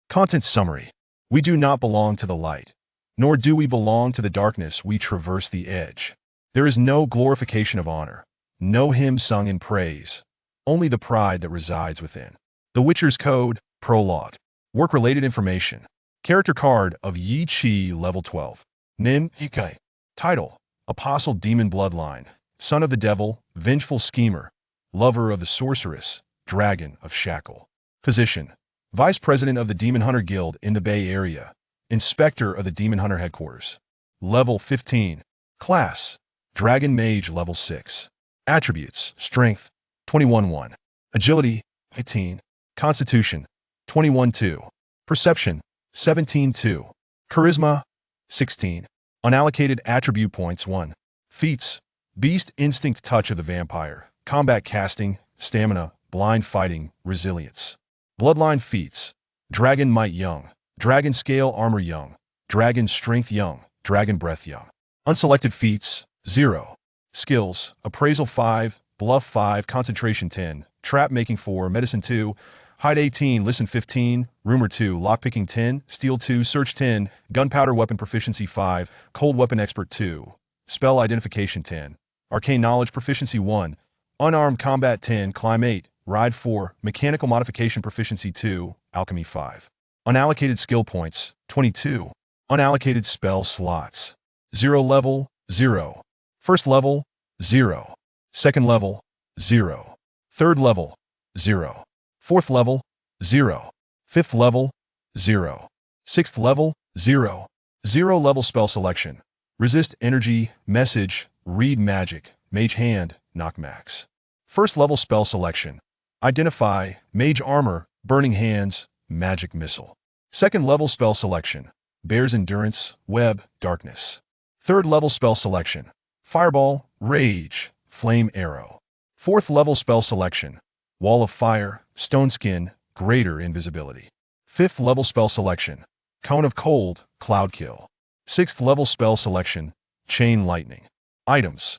Content summary. We do not belong to the light, nor do we belong to the darkness. We traverse the edge. There is no glorification of honor, no hymn sung in praise, only the pride that resides within. The Witcher's Code, Prologue. Work-related information. Character card of Yi Chi level 12. Nim Ikai. Title: Apostle Demon Bloodline, Son of the Devil, Vengeful Schemer, Lover of the Sorceress, Dragon of Shackle. Position: Vice President of the Demon Hunter Guild in the Bay Area, Inspector of the Demon Hunter Headquarters. Level 15. Class: Dragon Mage level 6. Attributes: Strength, 21-1. Agility, 18. Constitution, 21-2. Perception, 17-2. Charisma, 16. Unallocated attribute points 1. Feats: Beast Instinct, Touch of the Vampire, Combat Casting, Stamina, Blind Fighting, Resilience. Bloodline feats: Dragon Might Young, Dragon Scale Armor Young, Dragon Strength Young, Dragon Breath Young. Unselected feats: 0. Skills: Appraisal 5, Bluff 5, Concentration 10, Trap Making 4, Medicine 2, Hide 18, Listen 15, Rumor 2, Lockpicking 10, Steel 2, Search 10, Gunpowder Weapon Proficiency 5, Cold Weapon Expert 2, Spell Identification 10, Arcane Knowledge Proficiency 1, Unarmed Combat 10, Climb 8, Ride 4, Mechanical Modification Proficiency 2, Alchemy 5. Unallocated skill points, 22. Unallocated spell slots, 0 level, 0. First level, 0. Second level, 0. Third level, 0. Fourth level, 0. Fifth level, 0. Sixth level, 0. 0 level spell selection. Resist Energy, Message, Read Magic, Mage Hand, Knock Max. First level spell selection. Identify, Mage Armor, Burning Hands, Magic Missile. Second level spell selection. Bear's Endurance, Web, Darkness. Third level spell selection. Fireball, Rage, Flame Arrow. Fourth level spell selection. Wall of Fire, Stone Skin, Greater Invisibility. Fifth level spell selection. Cone of Cold, Cloud Kill. Sixth level spell selection. Chain Lightning. Items: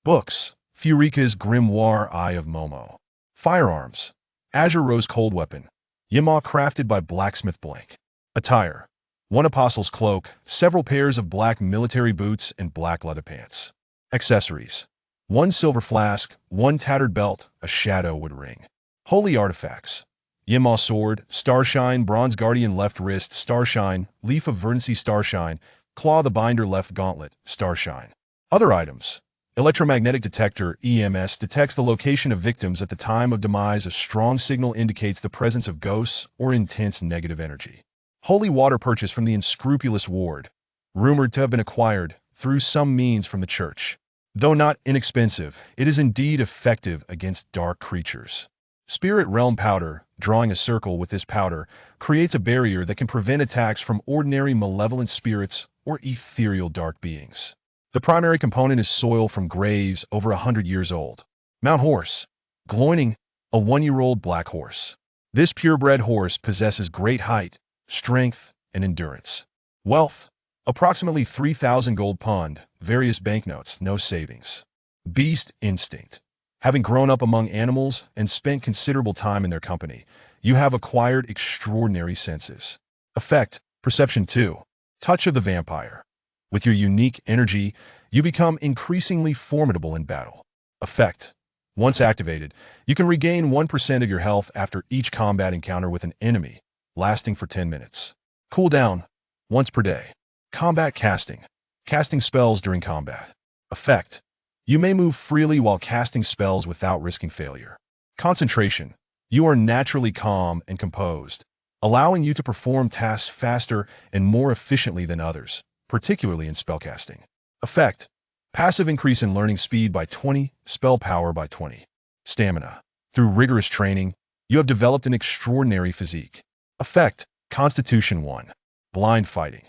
Books: Furika's Grimoire Eye of Momo. Firearms: Azure Rose Cold Weapon, Yamaw crafted by Blacksmith Blank. Attire: 1 Apostle's Cloak, several pairs of black military boots, and black leather pants. Accessories: 1 silver flask, 1 tattered belt, a shadowwood ring. Holy artifacts: Yamaw sword, Starshine, Bronze Guardian left wrist, Starshine, Leaf of Verdancy, Starshine, Claw the Binder left gauntlet, Starshine. Other items: Electromagnetic detector, EMS, detects the location of victims at the time of demise. A strong signal indicates the presence of ghosts or intense negative energy. Holy water purchased from the unscrupulous ward, rumored to have been acquired through some means from the church. Though not inexpensive, it is indeed effective against dark creatures. Spirit Realm powder, drawing a circle with this powder, creates a barrier that can prevent attacks from ordinary malevolent spirits or ethereal dark beings. The primary component is soil from graves over 100 years old. Mount Horse. Gloining, a 1-year-old black horse. This purebred horse possesses great height, strength, and endurance. Wealth: approximately 3,000 gold pond, various banknotes, no savings. Beast Instinct. Having grown up among animals and spent considerable time in their company, you have acquired extraordinary senses. Effect: Perception 2. Touch of the Vampire. With your unique energy, you become increasingly formidable in battle. Effect: Once activated, you can regain 1% of your health after each combat encounter with an enemy, lasting for 10 minutes. Cooldown: once per day. Combat Casting. Casting spells during combat. Effect: You may move freely while casting spells without risking failure. Concentration. You are naturally calm and composed, allowing you to perform tasks faster and more efficiently than others, particularly in spellcasting. Effect: Passive increase in learning speed by 20, spell power by 20. Stamina. Through rigorous training, you have developed an extraordinary physique. Effect: Constitution 1. Blind Fighting.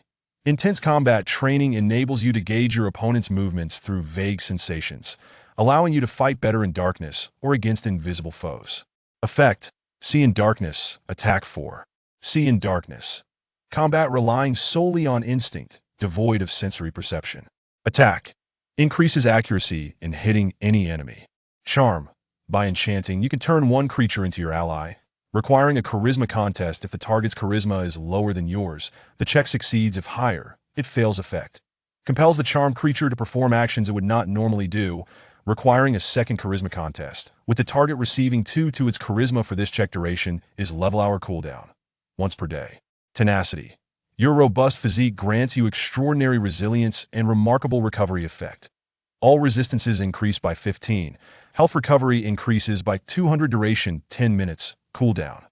Intense combat training enables you to gauge your opponent's movements through vague sensations, allowing you to fight better in darkness or against invisible foes. Effect: See in Darkness, Attack 4. See in Darkness. Combat relying solely on instinct, devoid of sensory perception. Attack: Increases accuracy in hitting any enemy. Charm. By enchanting, you can turn one creature into your ally, requiring a charisma contest. If the target's charisma is lower than yours, the check succeeds. If higher, it fails. Effect: compels the charmed creature to perform actions it would not normally do, requiring a second charisma contest, with the target receiving 2 to its charisma. For this check, duration is level hour cooldown, once per day. Tenacity: your robust physique grants you extraordinary resilience and remarkable recovery. Effect: all resistances increase by 15. Health recovery increases by 200. Duration 10 minutes. Cooldown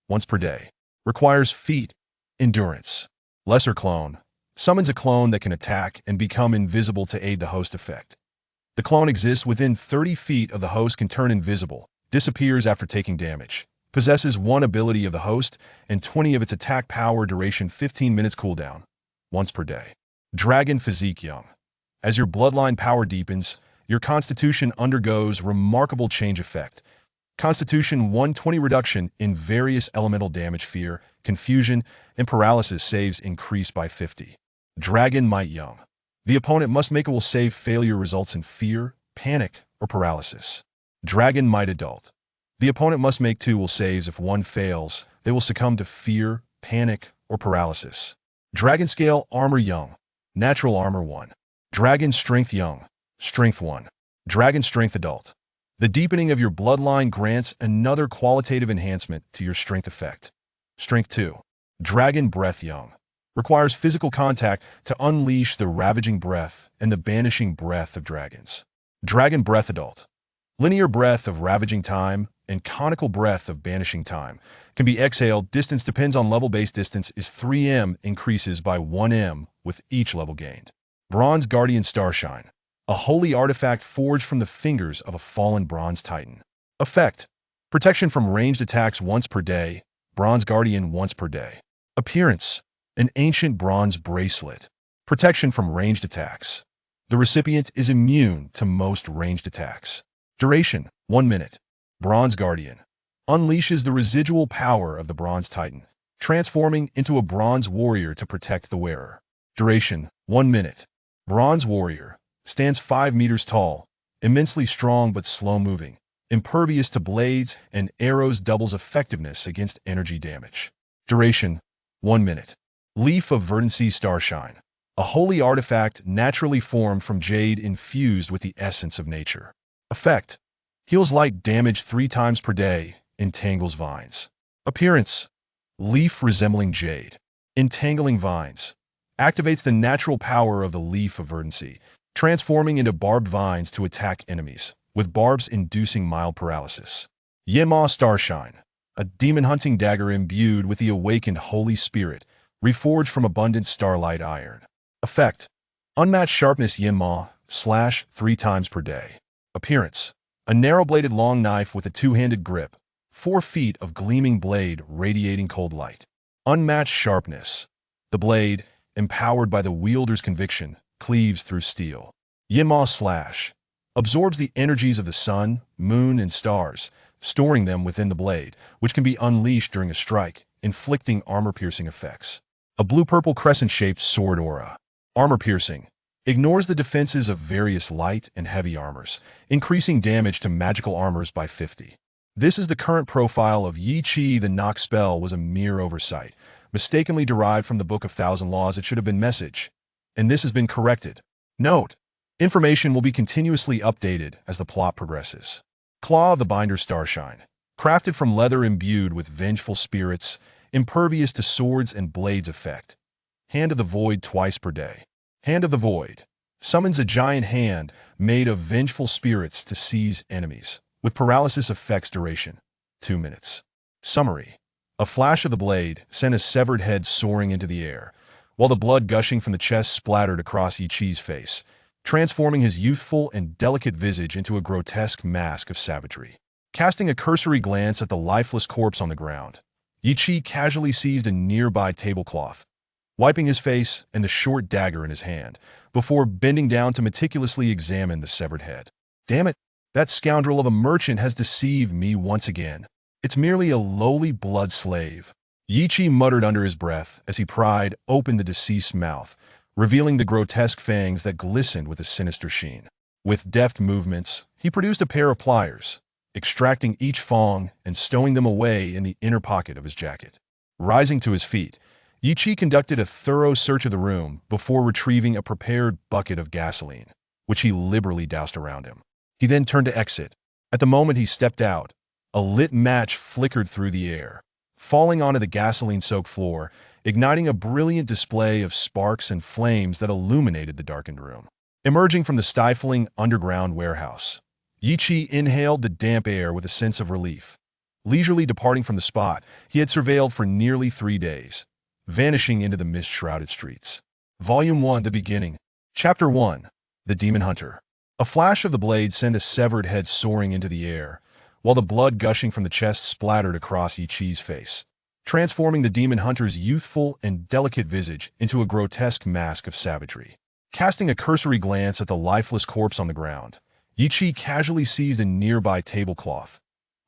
once per day. Requires feat. Endurance. Lesser clone: summons a clone that can attack and become invisible to aid the host. Effect: the clone exists within 30 feet of the host, can turn invisible, disappears after taking damage, possesses 1 ability of the host and 20 of its attack power. Duration 15 minutes. Cooldown once per day. Dragon physique: young. As your bloodline power deepens, your constitution undergoes remarkable change. Effect: Constitution 120. Reduction in various elemental damage. Fear, confusion, and paralysis saves increase by 50. Dragon might: young. The opponent must make a will save. Failure results in fear, panic, or paralysis. Dragon might adult: the opponent must make 2 will saves. If one fails, they will succumb to fear, panic, or paralysis. Dragon scale: armor: young. Natural armor 1. Dragon strength: young. Strength 1. Dragon strength adult: the deepening of your bloodline grants another qualitative enhancement to your strength. Effect: Strength 2. Dragon breath: young. Requires physical contact to unleash the ravaging breath and the banishing breath of dragons. Dragon breath adult: linear breath of ravaging time and conical breath of banishing time can be exhaled. Distance depends on level. Base distance is 3m, increases by 1m with each level gained. Bronze Guardian Starshine: a holy artifact forged from the fingers of a fallen bronze titan. Effect: protection from ranged attacks once per day. Bronze Guardian once per day. Appearance: an ancient bronze bracelet. Protection from ranged attacks. The recipient is immune to most ranged attacks. Duration: 1 minute. Bronze Guardian unleashes the residual power of the bronze titan, transforming into a bronze warrior to protect the wearer. Duration: 1 minute. Bronze warrior stands 5 meters tall, immensely strong but slow-moving, impervious to blades and arrows, doubles effectiveness against energy damage. Duration: 1 minute. Leaf of Verdancy Starshine: a holy artifact naturally formed from jade infused with the essence of nature. Effect: heals light damage 3 times per day, entangles vines. Appearance: leaf resembling jade, entangling vines. Activates the natural power of the Leaf of Verdancy, transforming into barbed vines to attack enemies, with barbs inducing mild paralysis. Yenma Starshine: a demon-hunting dagger imbued with the awakened Holy Spirit, reforged from abundant starlight iron. Effect: unmatched sharpness. Yenma, slash 3 times per day. Appearance: a narrow-bladed long knife with a 2-handed grip, 4 feet of gleaming blade radiating cold light. Unmatched sharpness. The blade, empowered by the wielder's conviction, cleaves through steel. Yenma slash absorbs the energies of the sun, moon, and stars, storing them within the blade, which can be unleashed during a strike, inflicting armor-piercing effects. A blue-purple crescent-shaped sword aura. Armor-piercing. Ignores the defenses of various light and heavy armors, increasing damage to magical armors by 50. This is the current profile of Yi Qi. The knock spell was a mere oversight, mistakenly derived from the Book of Thousand Laws. It should have been message, and this has been corrected. Note: information will be continuously updated as the plot progresses. Claw of the Binder Starshine: crafted from leather imbued with vengeful spirits, impervious to swords and blades. Effect: Hand of the Void twice per day. Hand of the Void summons a giant hand made of vengeful spirits to seize enemies, with paralysis effects. Duration: 2 minutes. Summary: a flash of the blade sent a severed head soaring into the air, while the blood gushing from the chest splattered across Yi Qi's face, transforming his youthful and delicate visage into a grotesque mask of savagery. Casting a cursory glance at the lifeless corpse on the ground, Yi Qi casually seized a nearby tablecloth, wiping his face and the short dagger in his hand, before bending down to meticulously examine the severed head. Damn it, that scoundrel of a merchant has deceived me once again. It's merely a lowly blood slave. Yi Qi muttered under his breath as he pried open the deceased's mouth, revealing the grotesque fangs that glistened with a sinister sheen. With deft movements, he produced a pair of pliers, extracting each fong and stowing them away in the inner pocket of his jacket. Rising to his feet, Yi Chi conducted a thorough search of the room before retrieving a prepared bucket of gasoline, which he liberally doused around him. He then turned to exit. At the moment he stepped out, a lit match flickered through the air, falling onto the gasoline-soaked floor, igniting a brilliant display of sparks and flames that illuminated the darkened room. Emerging from the stifling underground warehouse, Yi Chi inhaled the damp air with a sense of relief. Leisurely departing from the spot he had surveilled for nearly 3 days, vanishing into the mist-shrouded streets. Volume 1, The Beginning. Chapter 1, The Demon Hunter. A flash of the blade sent a severed head soaring into the air, while the blood gushing from the chest splattered across Yi Chi's face, transforming the demon hunter's youthful and delicate visage into a grotesque mask of savagery. Casting a cursory glance at the lifeless corpse on the ground, Yi Chi casually seized a nearby tablecloth,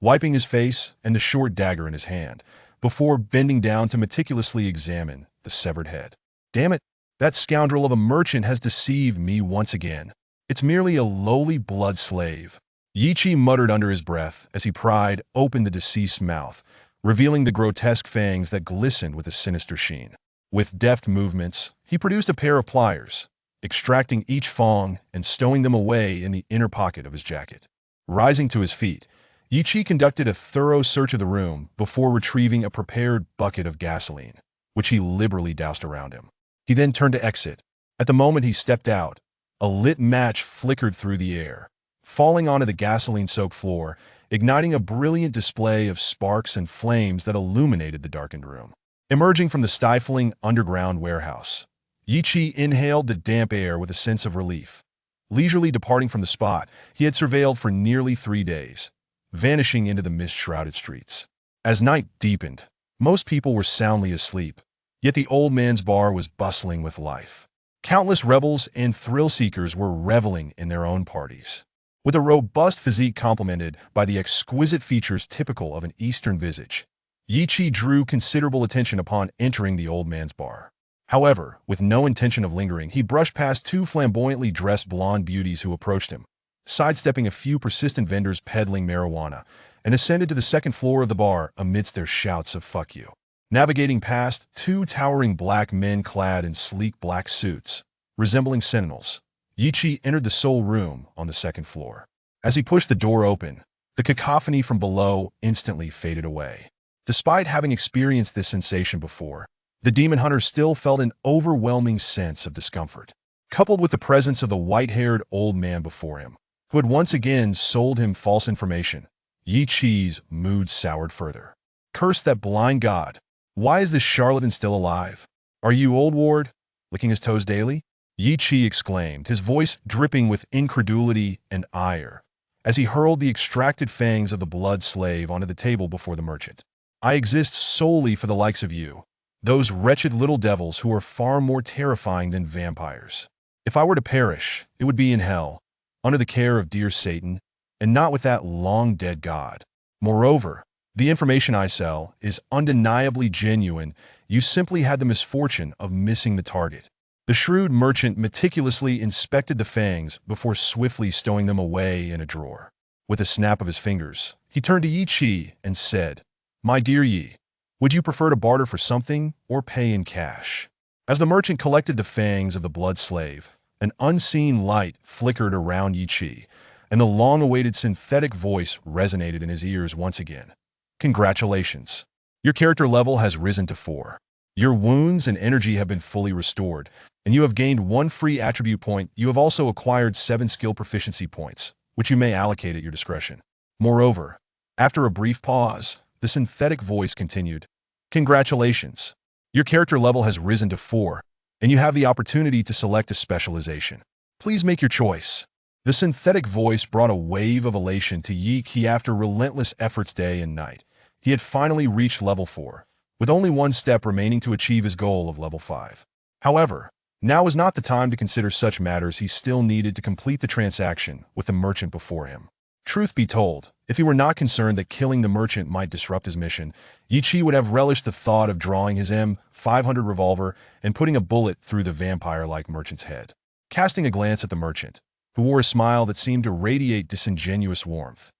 wiping his face and the short dagger in his hand, before bending down to meticulously examine the severed head. Damn it, that scoundrel of a merchant has deceived me once again. It's merely a lowly blood slave. Yi Chi muttered under his breath as he pried open the deceased's mouth, revealing the grotesque fangs that glistened with a sinister sheen. With deft movements, he produced a pair of pliers, extracting each fong and stowing them away in the inner pocket of his jacket. Rising to his feet, Yi Chi conducted a thorough search of the room before retrieving a prepared bucket of gasoline, which he liberally doused around him. He then turned to exit. At the moment he stepped out, a lit match flickered through the air, falling onto the gasoline-soaked floor, igniting a brilliant display of sparks and flames that illuminated the darkened room. Emerging from the stifling underground warehouse, Yi Chi inhaled the damp air with a sense of relief. Leisurely departing from the spot he had surveilled for nearly 3 days, vanishing into the mist-shrouded streets. As night deepened, most people were soundly asleep, yet the old man's bar was bustling with life. Countless rebels and thrill-seekers were reveling in their own parties. With a robust physique complemented by the exquisite features typical of an Eastern visage, Yi Chi drew considerable attention upon entering the old man's bar. However, with no intention of lingering, he brushed past 2 flamboyantly dressed blonde beauties who approached him, sidestepping a few persistent vendors peddling marijuana, and ascended to the second floor of the bar amidst their shouts of "fuck you." Navigating past 2 towering black men clad in sleek black suits, resembling sentinels, Yi Chi entered the sole room on the second floor. As he pushed the door open, the cacophony from below instantly faded away. Despite having experienced this sensation before, the demon hunter still felt an overwhelming sense of discomfort. Coupled with the presence of the white-haired old man before him, who had once again sold him false information, Yi Chi's mood soured further. Curse that blind god! Why is this charlatan still alive? Are you, old ward, licking his toes daily? Yi Chi exclaimed, his voice dripping with incredulity and ire, as he hurled the extracted fangs of the blood slave onto the table before the merchant. I exist solely for the likes of you, those wretched little devils who are far more terrifying than vampires. If I were to perish, it would be in hell, under the care of dear Satan, and not with that long-dead god. Moreover, the information I sell is undeniably genuine. You simply had the misfortune of missing the target. The shrewd merchant meticulously inspected the fangs before swiftly stowing them away in a drawer. With a snap of his fingers, he turned to Yi Chi and said, "My dear Yi, would you prefer to barter for something or pay in cash?" As the merchant collected the fangs of the blood slave, an unseen light flickered around Yi Chi, and the long-awaited synthetic voice resonated in his ears once again. Congratulations. Your character level has risen to 4. Your wounds and energy have been fully restored, and you have gained 1 free attribute point. You have also acquired 7 skill proficiency points, which you may allocate at your discretion. Moreover, after a brief pause, the synthetic voice continued, Congratulations. Your character level has risen to 4, and you have the opportunity to select a specialization. Please make your choice. The synthetic voice brought a wave of elation to Yi Chi after relentless efforts day and night. He had finally reached level 4, with only 1 step remaining to achieve his goal of level 5. However, now was not the time to consider such matters. He still needed to complete the transaction with the merchant before him. Truth be told, if he were not concerned that killing the merchant might disrupt his mission, Yi Chi would have relished the thought of drawing his M500 revolver and putting a bullet through the vampire-like merchant's head. Casting a glance at the merchant, who wore a smile that seemed to radiate disingenuous warmth,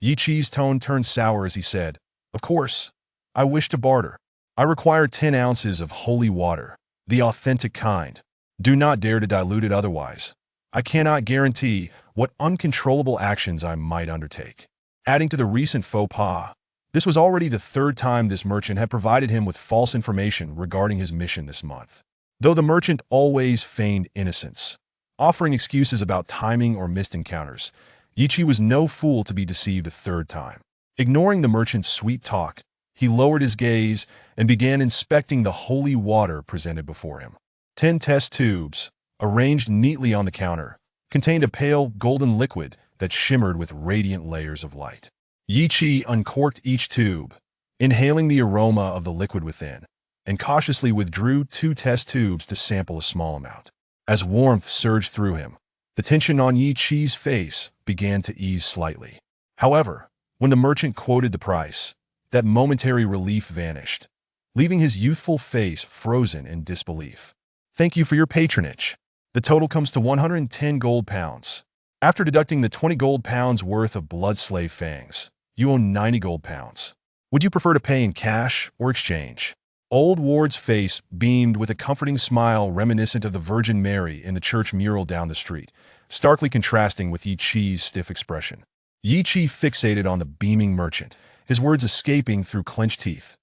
Yi Chi's tone turned sour as he said, "Of course, I wish to barter. I require 10 ounces of holy water, the authentic kind. Do not dare to dilute it otherwise. I cannot guarantee what uncontrollable actions I might undertake." Adding to the recent faux pas, this was already the third time this merchant had provided him with false information regarding his mission this month. Though the merchant always feigned innocence, offering excuses about timing or missed encounters, Yi Chi was no fool to be deceived a third time. Ignoring the merchant's sweet talk, he lowered his gaze and began inspecting the holy water presented before him. 10 test tubes, arranged neatly on the counter, contained a pale golden liquid that shimmered with radiant layers of light. Yi Chi uncorked each tube, inhaling the aroma of the liquid within, and cautiously withdrew 2 test tubes to sample a small amount. As warmth surged through him, the tension on Yi Chi's face began to ease slightly. However, when the merchant quoted the price, that momentary relief vanished, leaving his youthful face frozen in disbelief. "Thank you for your patronage. The total comes to 110 gold pounds. After deducting the 20 gold pounds worth of blood slave fangs, you own 90 gold pounds. Would you prefer to pay in cash or exchange?" Old Ward's face beamed with a comforting smile reminiscent of the Virgin Mary in the church mural down the street, starkly contrasting with Yi Chi's stiff expression. Yi Chi fixated on the beaming merchant, his words escaping through clenched teeth.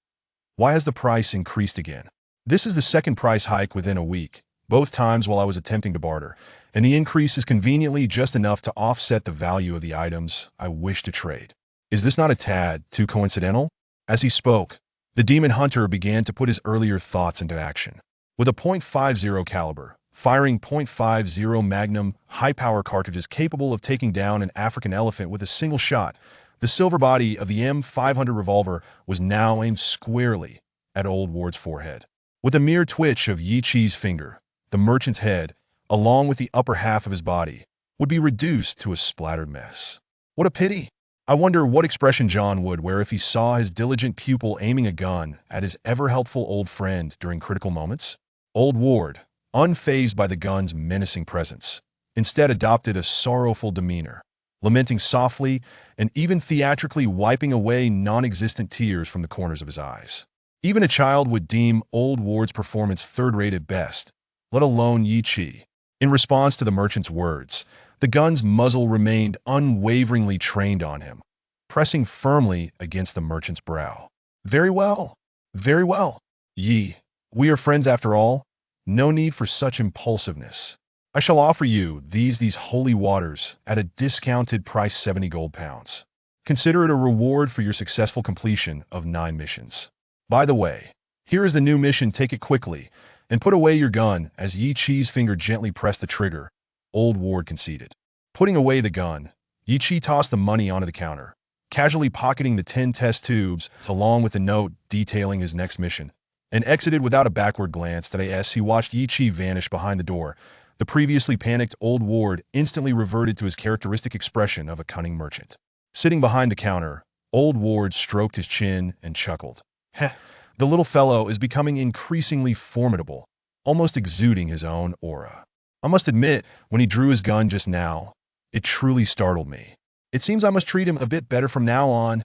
"Why has the price increased again?" "This is the second price hike within a week, both times while I was attempting to barter, and the increase is conveniently just enough to offset the value of the items I wish to trade. Is this not a tad too coincidental?" As he spoke, the demon hunter began to put his earlier thoughts into action. With a .50 caliber, firing .50 Magnum high-power cartridges capable of taking down an African elephant with a single shot, the silver body of the M500 revolver was now aimed squarely at Old Ward's forehead. With a mere twitch of Yi Chi's finger, the merchant's head, along with the upper half of his body, would be reduced to a splattered mess. What a pity! I wonder what expression John would wear if he saw his diligent pupil aiming a gun at his ever-helpful old friend during critical moments. Old Ward, unfazed by the gun's menacing presence, instead adopted a sorrowful demeanor, lamenting softly and even theatrically wiping away non-existent tears from the corners of his eyes. Even a child would deem Old Ward's performance third-rate at best, let alone Yi Chi. In response to the merchant's words, the gun's muzzle remained unwaveringly trained on him, pressing firmly against the merchant's brow. Very well. Very well. Yi, we are friends after all. No need for such impulsiveness. I shall offer you these holy waters at a discounted price 70 gold pounds. Consider it a reward for your successful completion of 9 missions. By the way, here is the new mission. Take it quickly and put away your gun." As Yi Chi's finger gently pressed the trigger, Old Ward conceded. Putting away the gun, Yi Chi tossed the money onto the counter, casually pocketing the 10 test tubes along with a note detailing his next mission, and exited without a backward glance. As he watched Yi Chi vanish behind the door, the previously panicked Old Ward instantly reverted to his characteristic expression of a cunning merchant. Sitting behind the counter, Old Ward stroked his chin and chuckled. Heh, the little fellow is becoming increasingly formidable, almost exuding his own aura. I must admit, when he drew his gun just now, it truly startled me. It seems I must treat him a bit better from now on.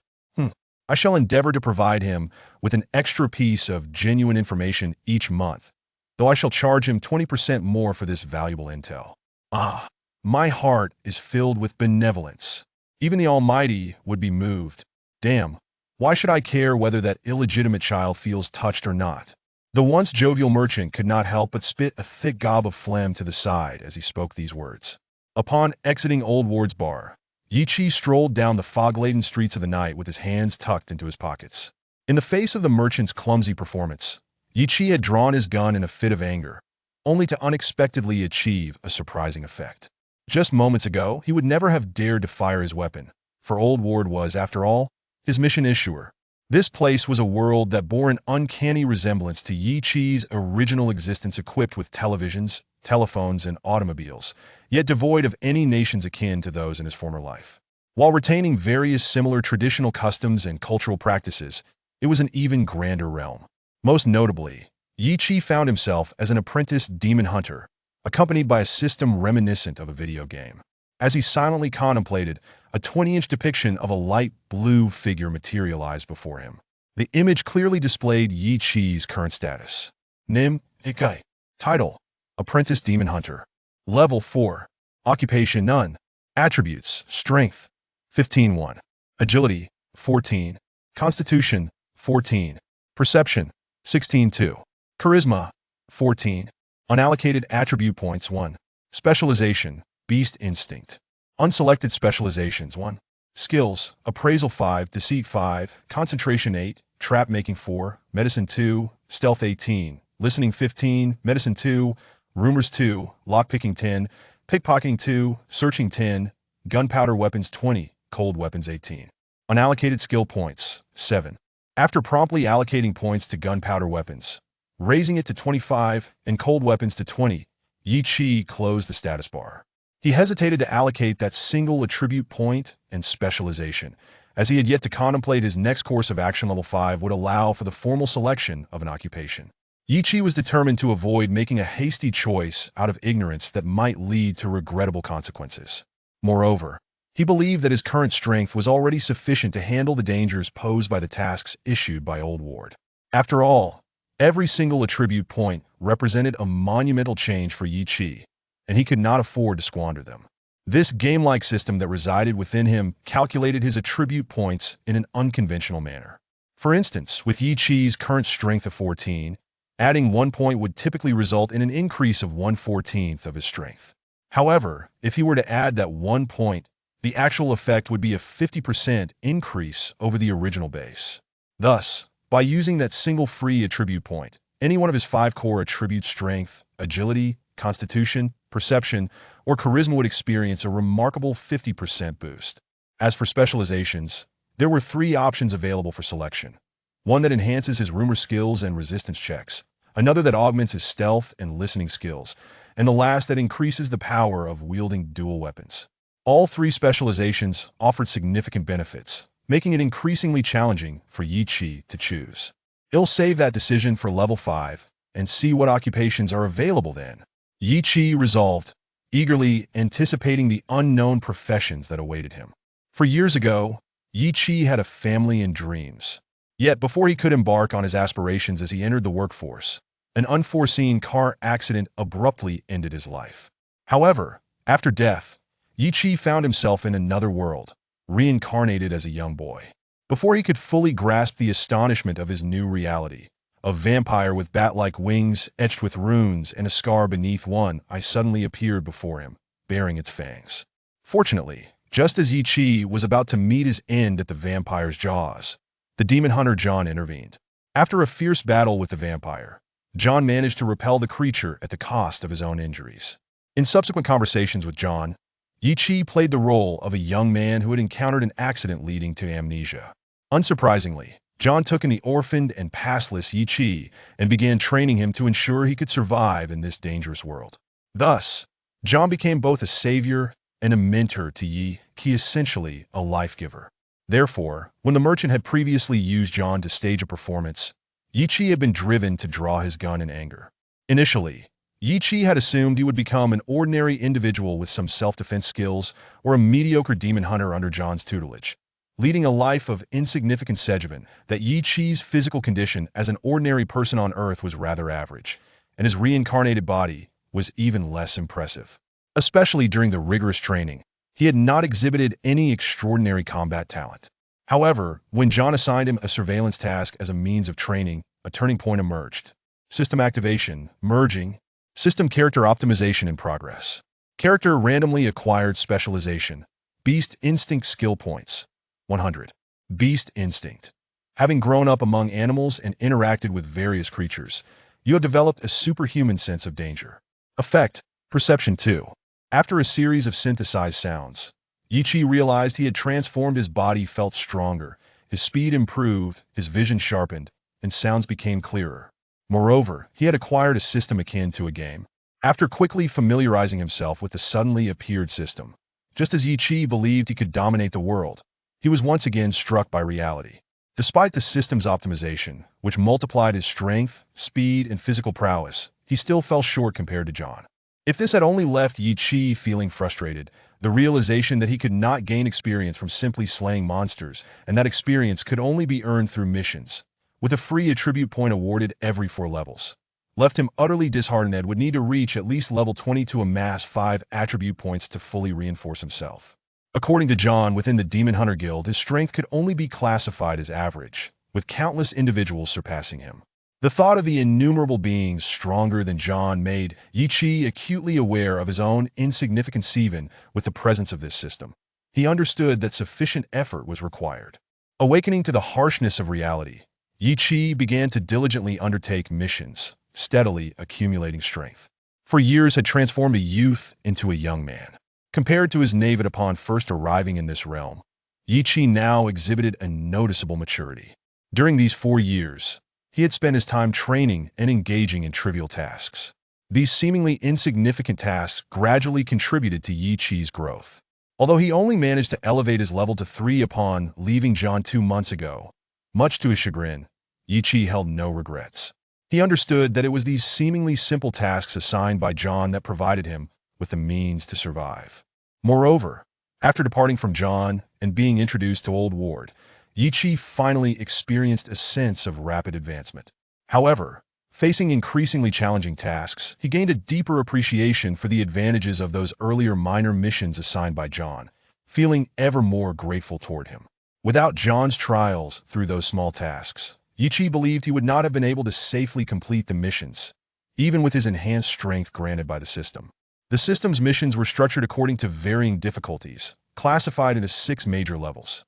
I shall endeavor to provide him with an extra piece of genuine information each month, though I shall charge him 20% more for this valuable intel. Ah, my heart is filled with benevolence. Even the Almighty would be moved. Damn, why should I care whether that illegitimate child feels touched or not? The once jovial merchant could not help but spit a thick gob of phlegm to the side as he spoke these words. Upon exiting Old Ward's bar, Yi Chi strolled down the fog-laden streets of the night with his hands tucked into his pockets. In the face of the merchant's clumsy performance, Yi Chi had drawn his gun in a fit of anger, only to unexpectedly achieve a surprising effect. Just moments ago, he would never have dared to fire his weapon, for Old Ward was, after all, his mission issuer. This place was a world that bore an uncanny resemblance to Yi Chi's original existence, equipped with televisions, telephones, and automobiles, yet devoid of any nations akin to those in his former life. While retaining various similar traditional customs and cultural practices, it was an even grander realm. Most notably, Yi Chi found himself as an apprentice demon hunter, accompanied by a system reminiscent of a video game. As he silently contemplated, a 20-inch depiction of a light blue figure materialized before him. The image clearly displayed Yi Qi's current status. Nim, Ikai. Title: Apprentice Demon Hunter. Level 4. Occupation: None. Attributes: Strength, 15-1. Agility, 14. Constitution, 14. Perception, 16-2. Charisma, 14. Unallocated attribute points, 1. Specialization: Beast Instinct. Unselected specializations, 1. Skills: Appraisal 5, Deceit 5, Concentration 8, Trap Making 4, Medicine 2, Stealth 18, Listening 15, Medicine 2, Rumors 2, Lockpicking 10, Pickpocketing 2, Searching 10, Gunpowder Weapons 20, Cold Weapons 18. Unallocated skill points, 7. After promptly allocating points to gunpowder weapons, raising it to 25 and cold weapons to 20, Yi Qi closed the status bar. He hesitated to allocate that single attribute point and specialization, as he had yet to contemplate his next course of action. Level 5 would allow for the formal selection of an occupation. Yi Qi was determined to avoid making a hasty choice out of ignorance that might lead to regrettable consequences. Moreover, he believed that his current strength was already sufficient to handle the dangers posed by the tasks issued by Old Ward. After all, every single attribute point represented a monumental change for Yi Qi, and he could not afford to squander them. This game-like system that resided within him calculated his attribute points in an unconventional manner. For instance, with Yi Qi's current strength of 14, adding 1 point would typically result in an increase of 1/14 of his strength. However, if he were to add that 1 point, the actual effect would be a 50% increase over the original base. Thus, by using that single free attribute point, any one of his 5 core attributes, strength, agility, constitution, perception, or charisma, would experience a remarkable 50% boost. As for specializations, there were 3 options available for selection. One that enhances his rumor skills and resistance checks, another that augments his stealth and listening skills, and the last that increases the power of wielding dual weapons. All 3 specializations offered significant benefits, making it increasingly challenging for Yi Qi to choose. He'll save that decision for level 5 and see what occupations are available then. Yi Qi resolved, eagerly anticipating the unknown professions that awaited him. For years ago, Yi Qi had a family and dreams. Yet before he could embark on his aspirations as he entered the workforce, an unforeseen car accident abruptly ended his life. However, after death, Yi Qi found himself in another world, reincarnated as a young boy. Before he could fully grasp the astonishment of his new reality, a vampire with bat-like wings etched with runes and a scar beneath one eye suddenly appeared before him, bearing its fangs. Fortunately, just as Yi Qi was about to meet his end at the vampire's jaws, the demon hunter John intervened. After a fierce battle with the vampire, John managed to repel the creature at the cost of his own injuries. In subsequent conversations with John, Yi Qi played the role of a young man who had encountered an accident leading to amnesia. Unsurprisingly, John took in the orphaned and passless Yi Qi and began training him to ensure he could survive in this dangerous world. Thus, John became both a savior and a mentor to Yi Qi, essentially a life-giver. Therefore, when the merchant had previously used John to stage a performance, Yi Qi had been driven to draw his gun in anger. Initially, Yi Qi had assumed he would become an ordinary individual with some self-defense skills or a mediocre demon hunter under John's tutelage, leading a life of insignificant sediment. That Yi Qi's physical condition as an ordinary person on Earth was rather average, and his reincarnated body was even less impressive. Especially during the rigorous training, he had not exhibited any extraordinary combat talent. However, when John assigned him a surveillance task as a means of training, a turning point emerged. System activation, merging, system character optimization in progress. Character randomly acquired specialization, Beast Instinct skill points, 100. Beast Instinct. Having grown up among animals and interacted with various creatures, you have developed a superhuman sense of danger. Effect, Perception 2. After a series of synthesized sounds, Yi Qi realized he had transformed. His body felt stronger, his speed improved, his vision sharpened, and sounds became clearer. Moreover, he had acquired a system akin to a game. After quickly familiarizing himself with the suddenly appeared system, just as Yi Qi believed he could dominate the world, he was once again struck by reality. Despite the system's optimization, which multiplied his strength, speed, and physical prowess, he still fell short compared to John. If this had only left Yi Chi feeling frustrated, the realization that he could not gain experience from simply slaying monsters, and that experience could only be earned through missions, with a free attribute point awarded every 4 levels, left him utterly disheartened and would need to reach at least level 20 to amass 5 attribute points to fully reinforce himself. According to John, within the Demon Hunter Guild, his strength could only be classified as average, with countless individuals surpassing him. The thought of the innumerable beings stronger than John made Yi Chi acutely aware of his own insignificance even with the presence of this system. He understood that sufficient effort was required. Awakening to the harshness of reality, Yi Chi began to diligently undertake missions, steadily accumulating strength. For years had transformed a youth into a young man. Compared to his naivete upon first arriving in this realm, Yi Chi now exhibited a noticeable maturity. During these 4 years, he had spent his time training and engaging in trivial tasks. These seemingly insignificant tasks gradually contributed to Yi Chi's growth. Although he only managed to elevate his level to 3 upon leaving John 2 months ago, much to his chagrin, Yi Chi held no regrets. He understood that it was these seemingly simple tasks assigned by John that provided him with the means to survive. Moreover, after departing from John and being introduced to Old Ward, Yi Chi finally experienced a sense of rapid advancement. However, facing increasingly challenging tasks, he gained a deeper appreciation for the advantages of those earlier minor missions assigned by John, feeling ever more grateful toward him. Without John's trials through those small tasks, Yi Chi believed he would not have been able to safely complete the missions, even with his enhanced strength granted by the system. The system's missions were structured according to varying difficulties, classified into 6 major levels: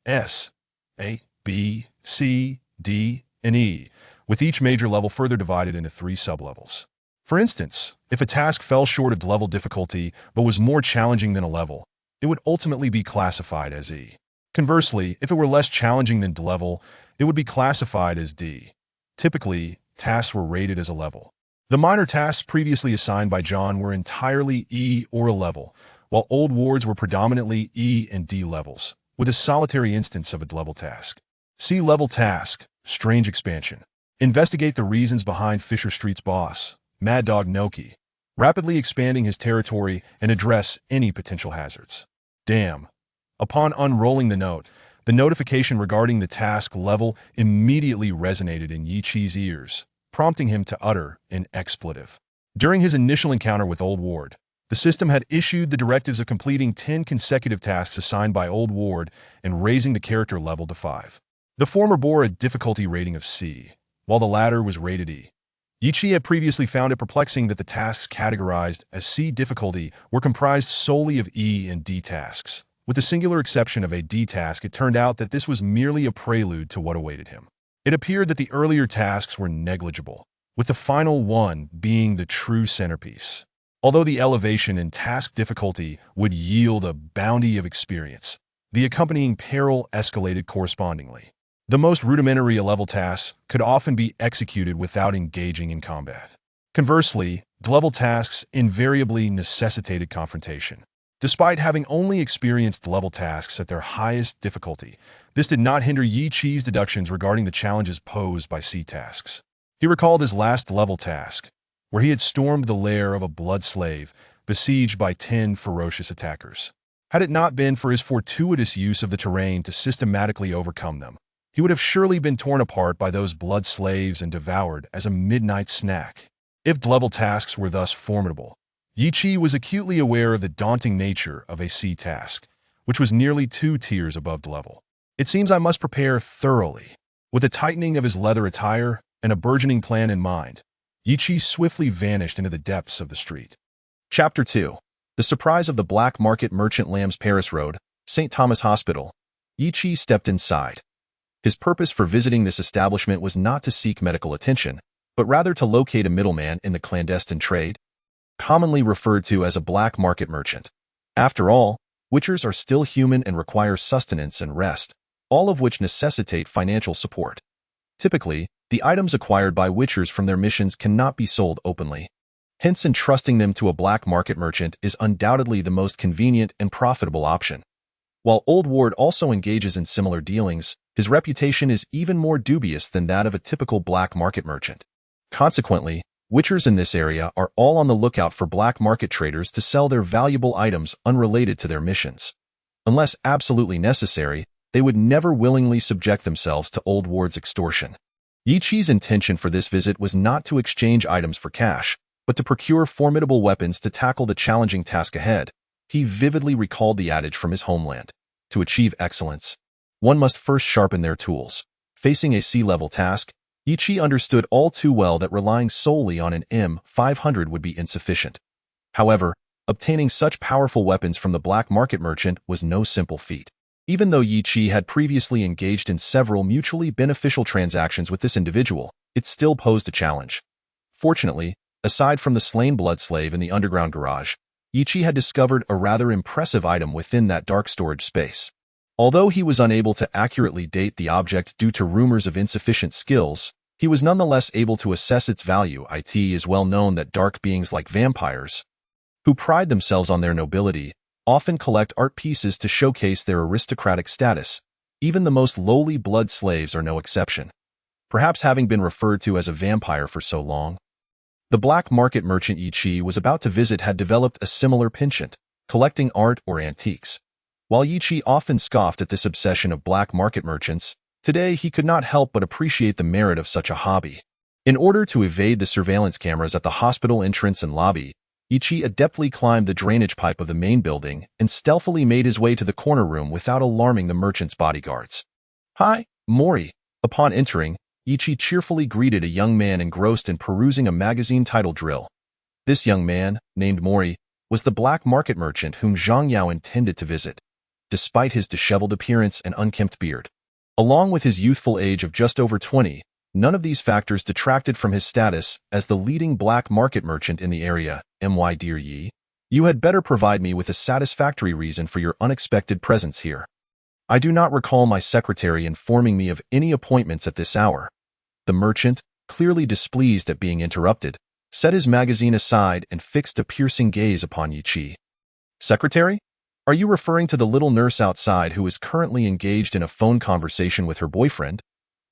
S, A, B, C, D, and E, with each major level further divided into 3 sublevels. For instance, if a task fell short of level difficulty but was more challenging than a level, it would ultimately be classified as E. Conversely, if it were less challenging than level, it would be classified as D. Typically, tasks were rated as a level. The minor tasks previously assigned by John were entirely E or a level, while Old Ward's were predominantly E and D levels, with a solitary instance of a level task. C-level task, Strange Expansion. Investigate the reasons behind Fisher Street's boss, Mad Dog Noki, rapidly expanding his territory and address any potential hazards. Damn. Upon unrolling the note, the notification regarding the task level immediately resonated in Yi Chi's ears, prompting him to utter an expletive. During his initial encounter with Old Ward, the system had issued the directives of completing 10 consecutive tasks assigned by Old Ward and raising the character level to 5. The former bore a difficulty rating of C, while the latter was rated E. Yi Chi had previously found it perplexing that the tasks categorized as C difficulty were comprised solely of E and D tasks. With the singular exception of a D task, it turned out that this was merely a prelude to what awaited him. It appeared that the earlier tasks were negligible, with the final one being the true centerpiece. Although the elevation in task difficulty would yield a bounty of experience, the accompanying peril escalated correspondingly. The most rudimentary level tasks could often be executed without engaging in combat. Conversely, level tasks invariably necessitated confrontation. Despite having only experienced level tasks at their highest difficulty, this did not hinder Yi Chi's deductions regarding the challenges posed by C tasks. He recalled his last level task, where he had stormed the lair of a blood slave, besieged by 10 ferocious attackers. Had it not been for his fortuitous use of the terrain to systematically overcome them, he would have surely been torn apart by those blood slaves and devoured as a midnight snack. If level tasks were thus formidable, Yi Chi was acutely aware of the daunting nature of a C task, which was nearly 2 tiers above level. It seems I must prepare thoroughly. With a tightening of his leather attire and a burgeoning plan in mind, Yi Chi swiftly vanished into the depths of the street. Chapter 2. The Surprise of the Black Market Merchant. Lamb's Paris Road, St. Thomas Hospital. Yi Chi stepped inside. His purpose for visiting this establishment was not to seek medical attention, but rather to locate a middleman in the clandestine trade, commonly referred to as a black market merchant. After all, witchers are still human and require sustenance and rest, all of which necessitate financial support. Typically, the items acquired by witchers from their missions cannot be sold openly. Hence, entrusting them to a black market merchant is undoubtedly the most convenient and profitable option. While Old Ward also engages in similar dealings, his reputation is even more dubious than that of a typical black market merchant. Consequently, Witchers in this area are all on the lookout for black market traders to sell their valuable items unrelated to their missions. Unless absolutely necessary, they would never willingly subject themselves to Old Ward's extortion. Yi Qi's intention for this visit was not to exchange items for cash, but to procure formidable weapons to tackle the challenging task ahead. He vividly recalled the adage from his homeland. To achieve excellence, one must first sharpen their tools. Facing a sea-level task, Yi Qi understood all too well that relying solely on an M500 would be insufficient. However, obtaining such powerful weapons from the black market merchant was no simple feat. Even though Yi Qi had previously engaged in several mutually beneficial transactions with this individual, it still posed a challenge. Fortunately, aside from the slain blood slave in the underground garage, Yi Qi had discovered a rather impressive item within that dark storage space. Although he was unable to accurately date the object due to rumors of insufficient skills, he was nonetheless able to assess its value. It is well known that dark beings like vampires, who pride themselves on their nobility, often collect art pieces to showcase their aristocratic status. Even the most lowly blood slaves are no exception. Perhaps having been referred to as a vampire for so long, the black market merchant Yi Qi was about to visit had developed a similar penchant, collecting art or antiques. While Yi Qi often scoffed at this obsession of black market merchants, today he could not help but appreciate the merit of such a hobby. In order to evade the surveillance cameras at the hospital entrance and lobby, Yi Qi adeptly climbed the drainage pipe of the main building and stealthily made his way to the corner room without alarming the merchant's bodyguards. "Hi, Mori." Upon entering, Yi Qi cheerfully greeted a young man engrossed in perusing a magazine titled Drill. This young man, named Mori, was the black market merchant whom Zhang Yao intended to visit. Despite his disheveled appearance and unkempt beard, along with his youthful age of just over 20, none of these factors detracted from his status as the leading black market merchant in the area. "My dear Yi, you had better provide me with a satisfactory reason for your unexpected presence here. I do not recall my secretary informing me of any appointments at this hour." The merchant, clearly displeased at being interrupted, set his magazine aside and fixed a piercing gaze upon Yi Qi. "Secretary? Are you referring to the little nurse outside who is currently engaged in a phone conversation with her boyfriend?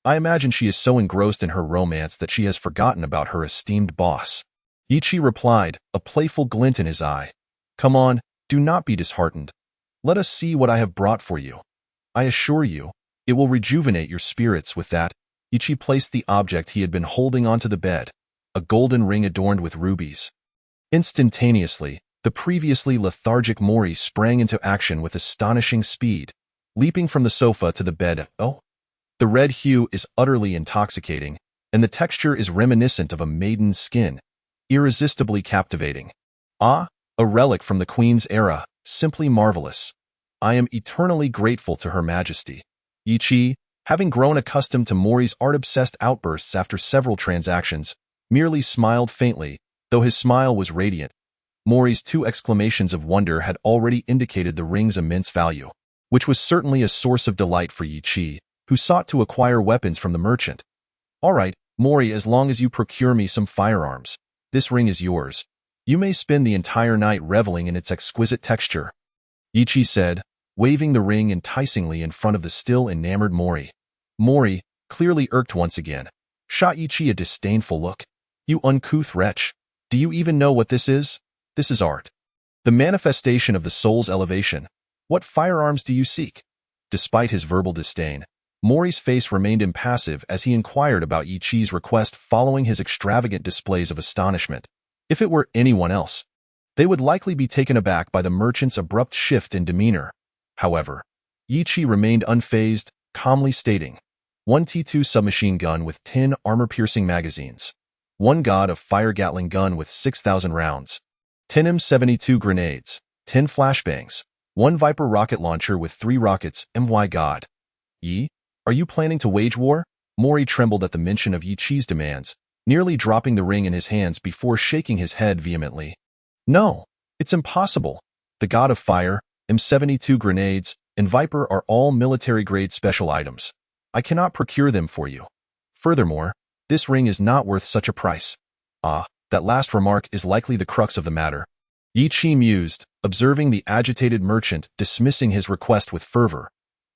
I imagine she is so engrossed in her romance that she has forgotten about her esteemed boss." Yi Qi replied, a playful glint in his eye. "Come on, do not be disheartened. Let us see what I have brought for you. I assure you, it will rejuvenate your spirits." With that, Yi Qi placed the object he had been holding onto the bed, a golden ring adorned with rubies. Instantaneously, the previously lethargic Mori sprang into action with astonishing speed, leaping from the sofa to the bed. "Oh, the red hue is utterly intoxicating, and the texture is reminiscent of a maiden's skin, irresistibly captivating. Ah, a relic from the Queen's era, simply marvelous. I am eternally grateful to Her Majesty." Yi Qi, having grown accustomed to Mori's art-obsessed outbursts after several transactions, merely smiled faintly, though his smile was radiant. Mori's two exclamations of wonder had already indicated the ring's immense value, which was certainly a source of delight for Yi Qi, who sought to acquire weapons from the merchant. "All right, Mori, as long as you procure me some firearms, this ring is yours. You may spend the entire night reveling in its exquisite texture," Yi Qi said, waving the ring enticingly in front of the still enamored Mori. Mori, clearly irked once again, shot Yi Qi a disdainful look. "You uncouth wretch, do you even know what this is? This is art. The manifestation of the soul's elevation. What firearms do you seek?" Despite his verbal disdain, Mori's face remained impassive as he inquired about Yi Qi's request following his extravagant displays of astonishment. If it were anyone else, they would likely be taken aback by the merchant's abrupt shift in demeanor. However, Yi Qi remained unfazed, calmly stating, "1 T2 submachine gun with 10 armor-piercing magazines, 1 God of Fire Gatling gun with 6,000 rounds, 10 M72 grenades, 10 flashbangs, 1 Viper rocket launcher with 3 rockets. My God. Yi, are you planning to wage war?" Mori trembled at the mention of Yi Qi's demands, nearly dropping the ring in his hands before shaking his head vehemently. "No, it's impossible. The God of Fire, M72 grenades, and Viper are all military-grade special items. I cannot procure them for you. Furthermore, this ring is not worth such a price." "Ah, that last remark is likely the crux of the matter," Yi Qi mused, observing the agitated merchant dismissing his request with fervor.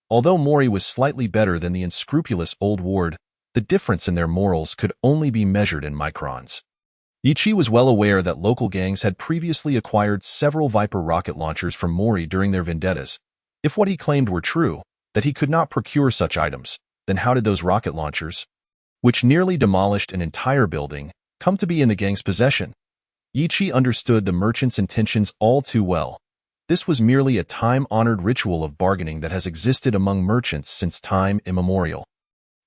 Although Mori was slightly better than the unscrupulous Old Ward, the difference in their morals could only be measured in microns. Yi Chi was well aware that local gangs had previously acquired several Viper rocket launchers from Mori during their vendettas. If what he claimed were true, that he could not procure such items, then how did those rocket launchers, which nearly demolished an entire building, come to be in the gang's possession? Yi Chi understood the merchant's intentions all too well. This was merely a time-honored ritual of bargaining that has existed among merchants since time immemorial.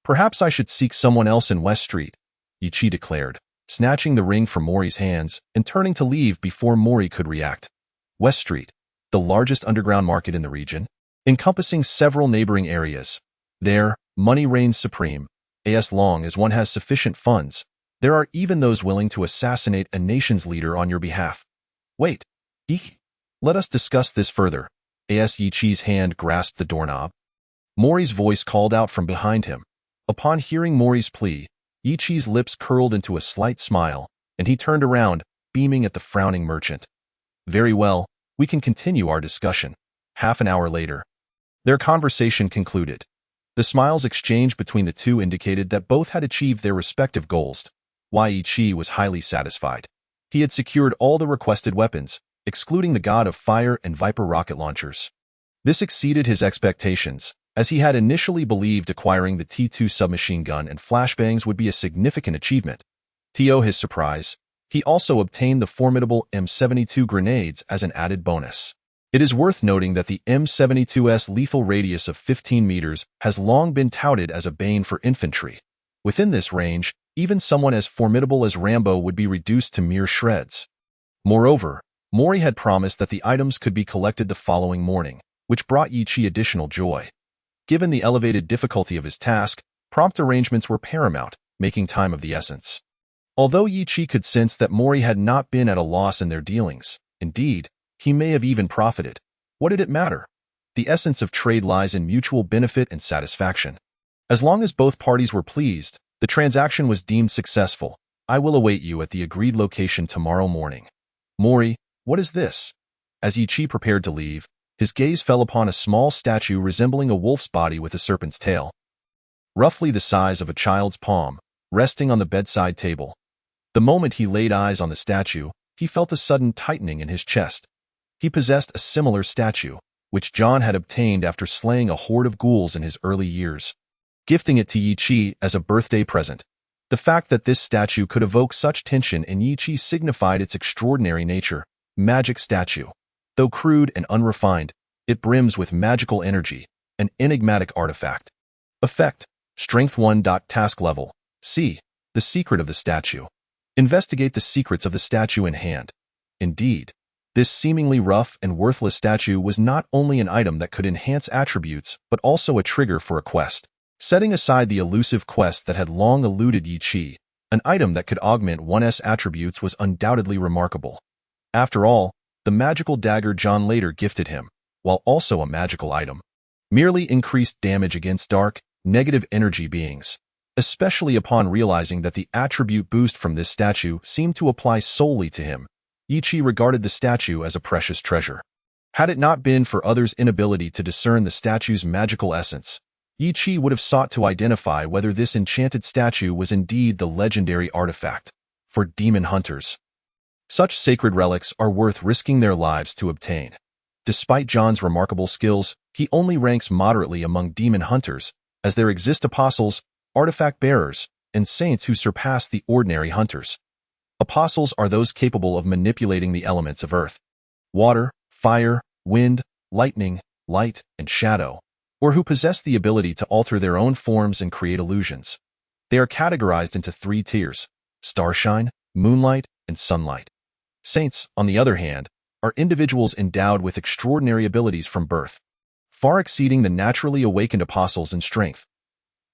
Perhaps I should seek someone else in West Street, Yi Chi declared, snatching the ring from Mori's hands and turning to leave before Mori could react. West Street, the largest underground market in the region, encompassing several neighboring areas. There, money reigns supreme. As long as one has sufficient funds, there are even those willing to assassinate a nation's leader on your behalf. Wait, let us discuss this further. Yi Chi's hand grasped the doorknob. Mori's voice called out from behind him. Upon hearing Mori's plea, Yi Chi's lips curled into a slight smile, and he turned around, beaming at the frowning merchant. Very well, we can continue our discussion. Half an hour later, their conversation concluded. The smiles exchanged between the two indicated that both had achieved their respective goals. Yi Chi was highly satisfied. He had secured all the requested weapons, excluding the God of Fire and Viper rocket launchers. This exceeded his expectations, as he had initially believed acquiring the T2 submachine gun and flashbangs would be a significant achievement. To his surprise, he also obtained the formidable M72 grenades as an added bonus. It is worth noting that the M72's lethal radius of 15 meters has long been touted as a bane for infantry. Within this range, even someone as formidable as Rambo would be reduced to mere shreds. Moreover, Mori had promised that the items could be collected the following morning, which brought Yi Chi additional joy. Given the elevated difficulty of his task, prompt arrangements were paramount, making time of the essence. Although Yi Chi could sense that Mori had not been at a loss in their dealings, indeed, he may have even profited. What did it matter? The essence of trade lies in mutual benefit and satisfaction. As long as both parties were pleased, the transaction was deemed successful. I will await you at the agreed location tomorrow morning. Mori, what is this? As Yi Chi prepared to leave, his gaze fell upon a small statue resembling a wolf's body with a serpent's tail. Roughly the size of a child's palm, resting on the bedside table. The moment he laid eyes on the statue, he felt a sudden tightening in his chest. He possessed a similar statue, which John had obtained after slaying a horde of ghouls in his early years, gifting it to Yi Chi as a birthday present. The fact that this statue could evoke such tension in Yi Chi signified its extraordinary nature. Magic statue. Though crude and unrefined, it brims with magical energy, an enigmatic artifact. Effect: Strength 1. Task level. C. The secret of the statue. Investigate the secrets of the statue in hand. Indeed, this seemingly rough and worthless statue was not only an item that could enhance attributes, but also a trigger for a quest. Setting aside the elusive quest that had long eluded Yi Chi, an item that could augment one's attributes was undoubtedly remarkable. After all, the magical dagger John later gifted him, while also a magical item, merely increased damage against dark, negative energy beings. Especially upon realizing that the attribute boost from this statue seemed to apply solely to him, Yi Chi regarded the statue as a precious treasure. Had it not been for others' inability to discern the statue's magical essence, Yi Chi would have sought to identify whether this enchanted statue was indeed the legendary artifact. For demon hunters, such sacred relics are worth risking their lives to obtain. Despite John's remarkable skills, he only ranks moderately among demon hunters, as there exist apostles, artifact bearers, and saints who surpass the ordinary hunters. Apostles are those capable of manipulating the elements of earth, water, fire, wind, lightning, light, and shadow, or who possess the ability to alter their own forms and create illusions. They are categorized into 3 tiers: starshine, moonlight, and sunlight. Saints, on the other hand, are individuals endowed with extraordinary abilities from birth, far exceeding the naturally awakened apostles in strength.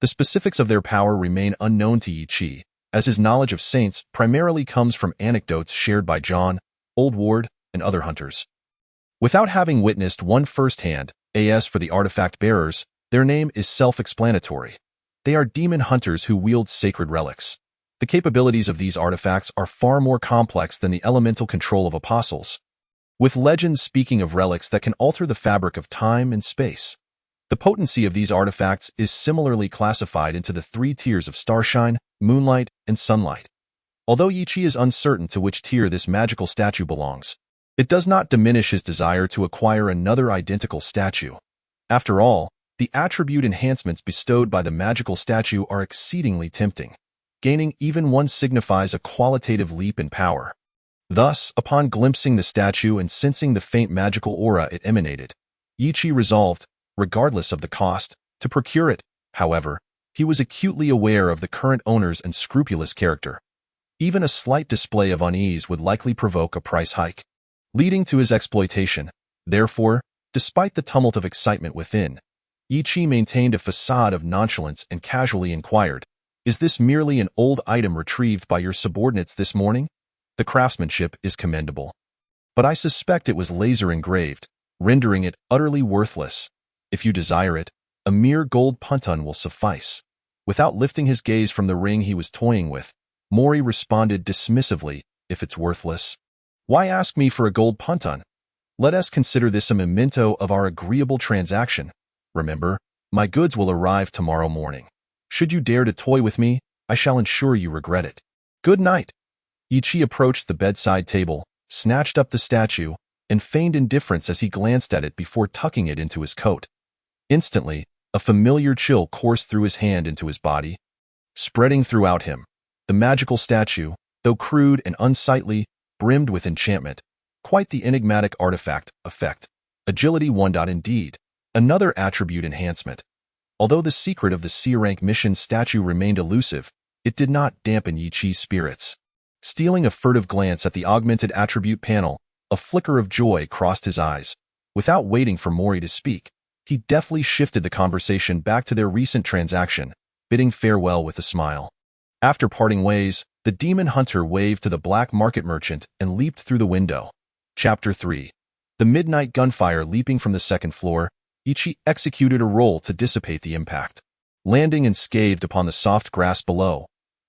The specifics of their power remain unknown to Yi Chi, as his knowledge of saints primarily comes from anecdotes shared by John, Old Ward, and other hunters. Without having witnessed one firsthand, as for the artifact bearers, their name is self-explanatory. They are demon hunters who wield sacred relics. The capabilities of these artifacts are far more complex than the elemental control of apostles, with legends speaking of relics that can alter the fabric of time and space. The potency of these artifacts is similarly classified into the 3 tiers of starshine, moonlight, and sunlight. Although Yichi is uncertain to which tier this magical statue belongs, it does not diminish his desire to acquire another identical statue. After all, the attribute enhancements bestowed by the magical statue are exceedingly tempting. Gaining even one signifies a qualitative leap in power. Thus, upon glimpsing the statue and sensing the faint magical aura it emanated, Yichi resolved, regardless of the cost, to procure it. However, he was acutely aware of the current owner's unscrupulous character. Even a slight display of unease would likely provoke a price hike, leading to his exploitation. Therefore, despite the tumult of excitement within, Yichi maintained a facade of nonchalance and casually inquired, "Is this merely an old item retrieved by your subordinates this morning? The craftsmanship is commendable, but I suspect it was laser engraved, rendering it utterly worthless. If you desire it, a mere gold punton will suffice." Without lifting his gaze from the ring he was toying with, Mori responded dismissively, "If it's worthless, why ask me for a gold punton? Let us consider this a memento of our agreeable transaction. Remember, my goods will arrive tomorrow morning. Should you dare to toy with me, I shall ensure you regret it. Good night." Yichi approached the bedside table, snatched up the statue, and feigned indifference as he glanced at it before tucking it into his coat. Instantly, a familiar chill coursed through his hand into his body, spreading throughout him. The magical statue, though crude and unsightly, brimmed with enchantment. Quite the enigmatic artifact effect. Agility 1. Indeed, another attribute enhancement. Although the secret of the C-rank mission statue remained elusive, it did not dampen Yichi's spirits. Stealing a furtive glance at the augmented attribute panel, a flicker of joy crossed his eyes. Without waiting for Mori to speak, he deftly shifted the conversation back to their recent transaction, bidding farewell with a smile. After parting ways, the demon hunter waved to the black market merchant and leaped through the window. Chapter 3. The midnight gunfire leaping from the second floor, Yichi executed a roll to dissipate the impact, landing unscathed upon the soft grass below.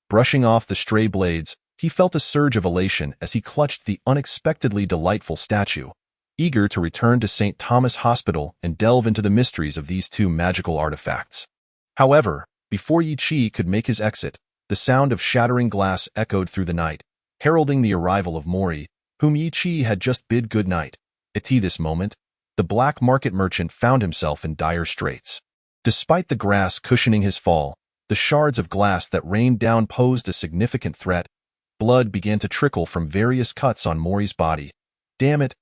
Brushing off the stray blades, he felt a surge of elation as he clutched the unexpectedly delightful statue, eager to return to St. Thomas Hospital and delve into the mysteries of these two magical artifacts. However, before Yichi could make his exit, the sound of shattering glass echoed through the night, heralding the arrival of Mori, whom Yichi had just bid good night. At this moment, the black market merchant found himself in dire straits. Despite the grass cushioning his fall, the shards of glass that rained down posed a significant threat. Blood began to trickle from various cuts on Mori's body. "Damn it!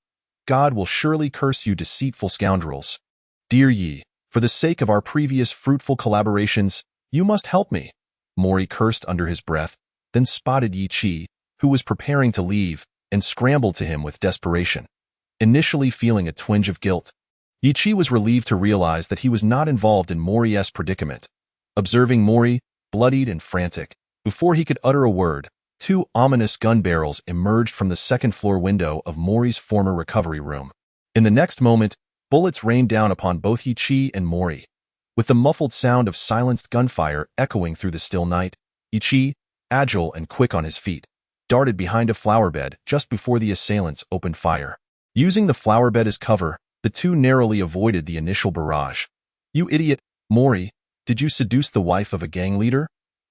God will surely curse you deceitful scoundrels. Dear Yi, for the sake of our previous fruitful collaborations, you must help me." Mori cursed under his breath, then spotted Yichi, who was preparing to leave, and scrambled to him with desperation. Initially feeling a twinge of guilt, Yichi was relieved to realize that he was not involved in Mori's predicament. Observing Mori, bloodied and frantic, before he could utter a word, two ominous gun barrels emerged from the second-floor window of Mori's former recovery room. In the next moment, bullets rained down upon both Yichi and Mori. With the muffled sound of silenced gunfire echoing through the still night, Yichi, agile and quick on his feet, darted behind a flower bed just before the assailants opened fire. Using the flower bed as cover, the two narrowly avoided the initial barrage. "You idiot, Mori, did you seduce the wife of a gang leader?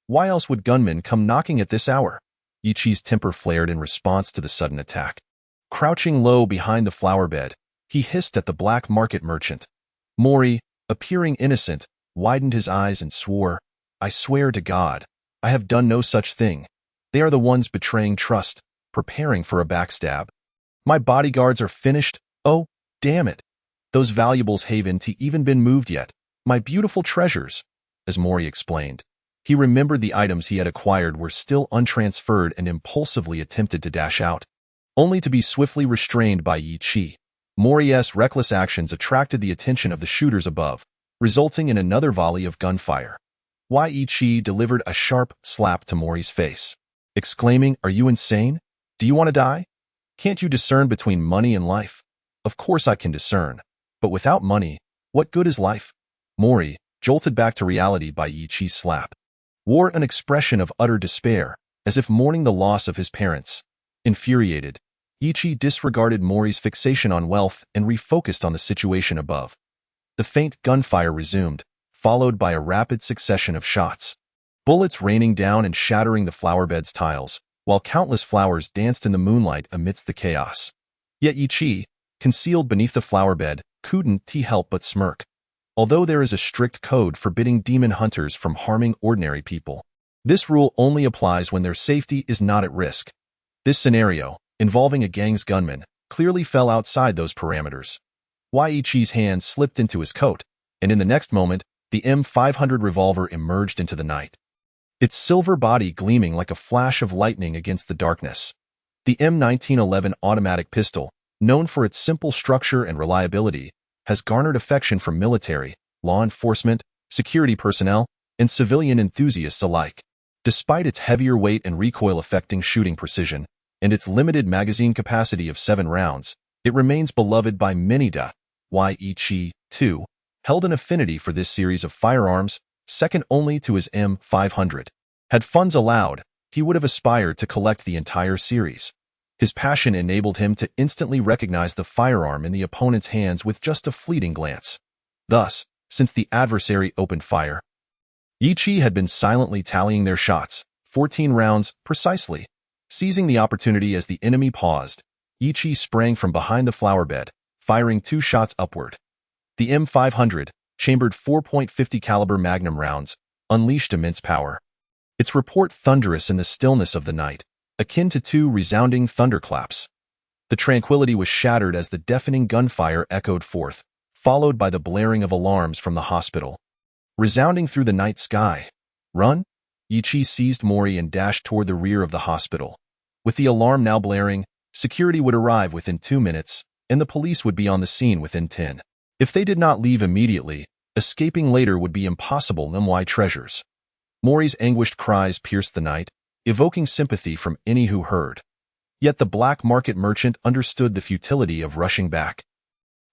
Why else would gunmen come knocking at this hour?" Yichi's temper flared in response to the sudden attack. Crouching low behind the flower bed, he hissed at the black market merchant. Mori, appearing innocent, widened his eyes and swore, "I swear to God, I have done no such thing. They are the ones betraying trust, preparing for a backstab. My bodyguards are finished. Oh, damn it. Those valuables haven't even been moved yet. My beautiful treasures." As Mori explained, he remembered the items he had acquired were still untransferred and impulsively attempted to dash out, only to be swiftly restrained by Yichi. Mori's reckless actions attracted the attention of the shooters above, resulting in another volley of gunfire. Yichi delivered a sharp slap to Mori's face, exclaiming, "Are you insane? Do you want to die? Can't you discern between money and life?" "Of course I can discern, but without money, what good is life?" Mori, jolted back to reality by Yichi's slap, wore an expression of utter despair, as if mourning the loss of his parents. Infuriated, Yichi disregarded Mori's fixation on wealth and refocused on the situation above. The faint gunfire resumed, followed by a rapid succession of shots, bullets raining down and shattering the flower bed's tiles. while countless flowers danced in the moonlight amidst the chaos. Yet Yi Chi, concealed beneath the flower bed, couldn't help but smirk. Although there is a strict code forbidding demon hunters from harming ordinary people, this rule only applies when their safety is not at risk. This scenario, involving a gang's gunman, clearly fell outside those parameters. Yi Chi's hand slipped into his coat, and in the next moment, the M500 revolver emerged into the night, its silver body gleaming like a flash of lightning against the darkness. The M1911 automatic pistol, known for its simple structure and reliability, has garnered affection from military, law enforcement, security personnel, and civilian enthusiasts alike. Despite its heavier weight and recoil-affecting shooting precision, and its limited magazine capacity of 7 rounds, it remains beloved by many. Yi Chi, too, held an affinity for this series of firearms, second only to his M500. Had funds allowed, he would have aspired to collect the entire series. His passion enabled him to instantly recognize the firearm in the opponent's hands with just a fleeting glance. Thus, since the adversary opened fire, Yi Chi had been silently tallying their shots, 14 rounds precisely. Seizing the opportunity as the enemy paused, Yi Chi sprang from behind the flower bed, firing 2 shots upward. The M500, chambered 4.50 caliber Magnum rounds, unleashed immense power. Its report thunderous in the stillness of the night, akin to 2 resounding thunderclaps. The tranquility was shattered as the deafening gunfire echoed forth, followed by the blaring of alarms from the hospital. Resounding through the night sky. Run! Yi Chi seized Mori and dashed toward the rear of the hospital. With the alarm now blaring, security would arrive within 2 minutes, and the police would be on the scene within 10. If they did not leave immediately, escaping later would be impossible. Treasures. Mori's anguished cries pierced the night, evoking sympathy from any who heard. Yet the black market merchant understood the futility of rushing back.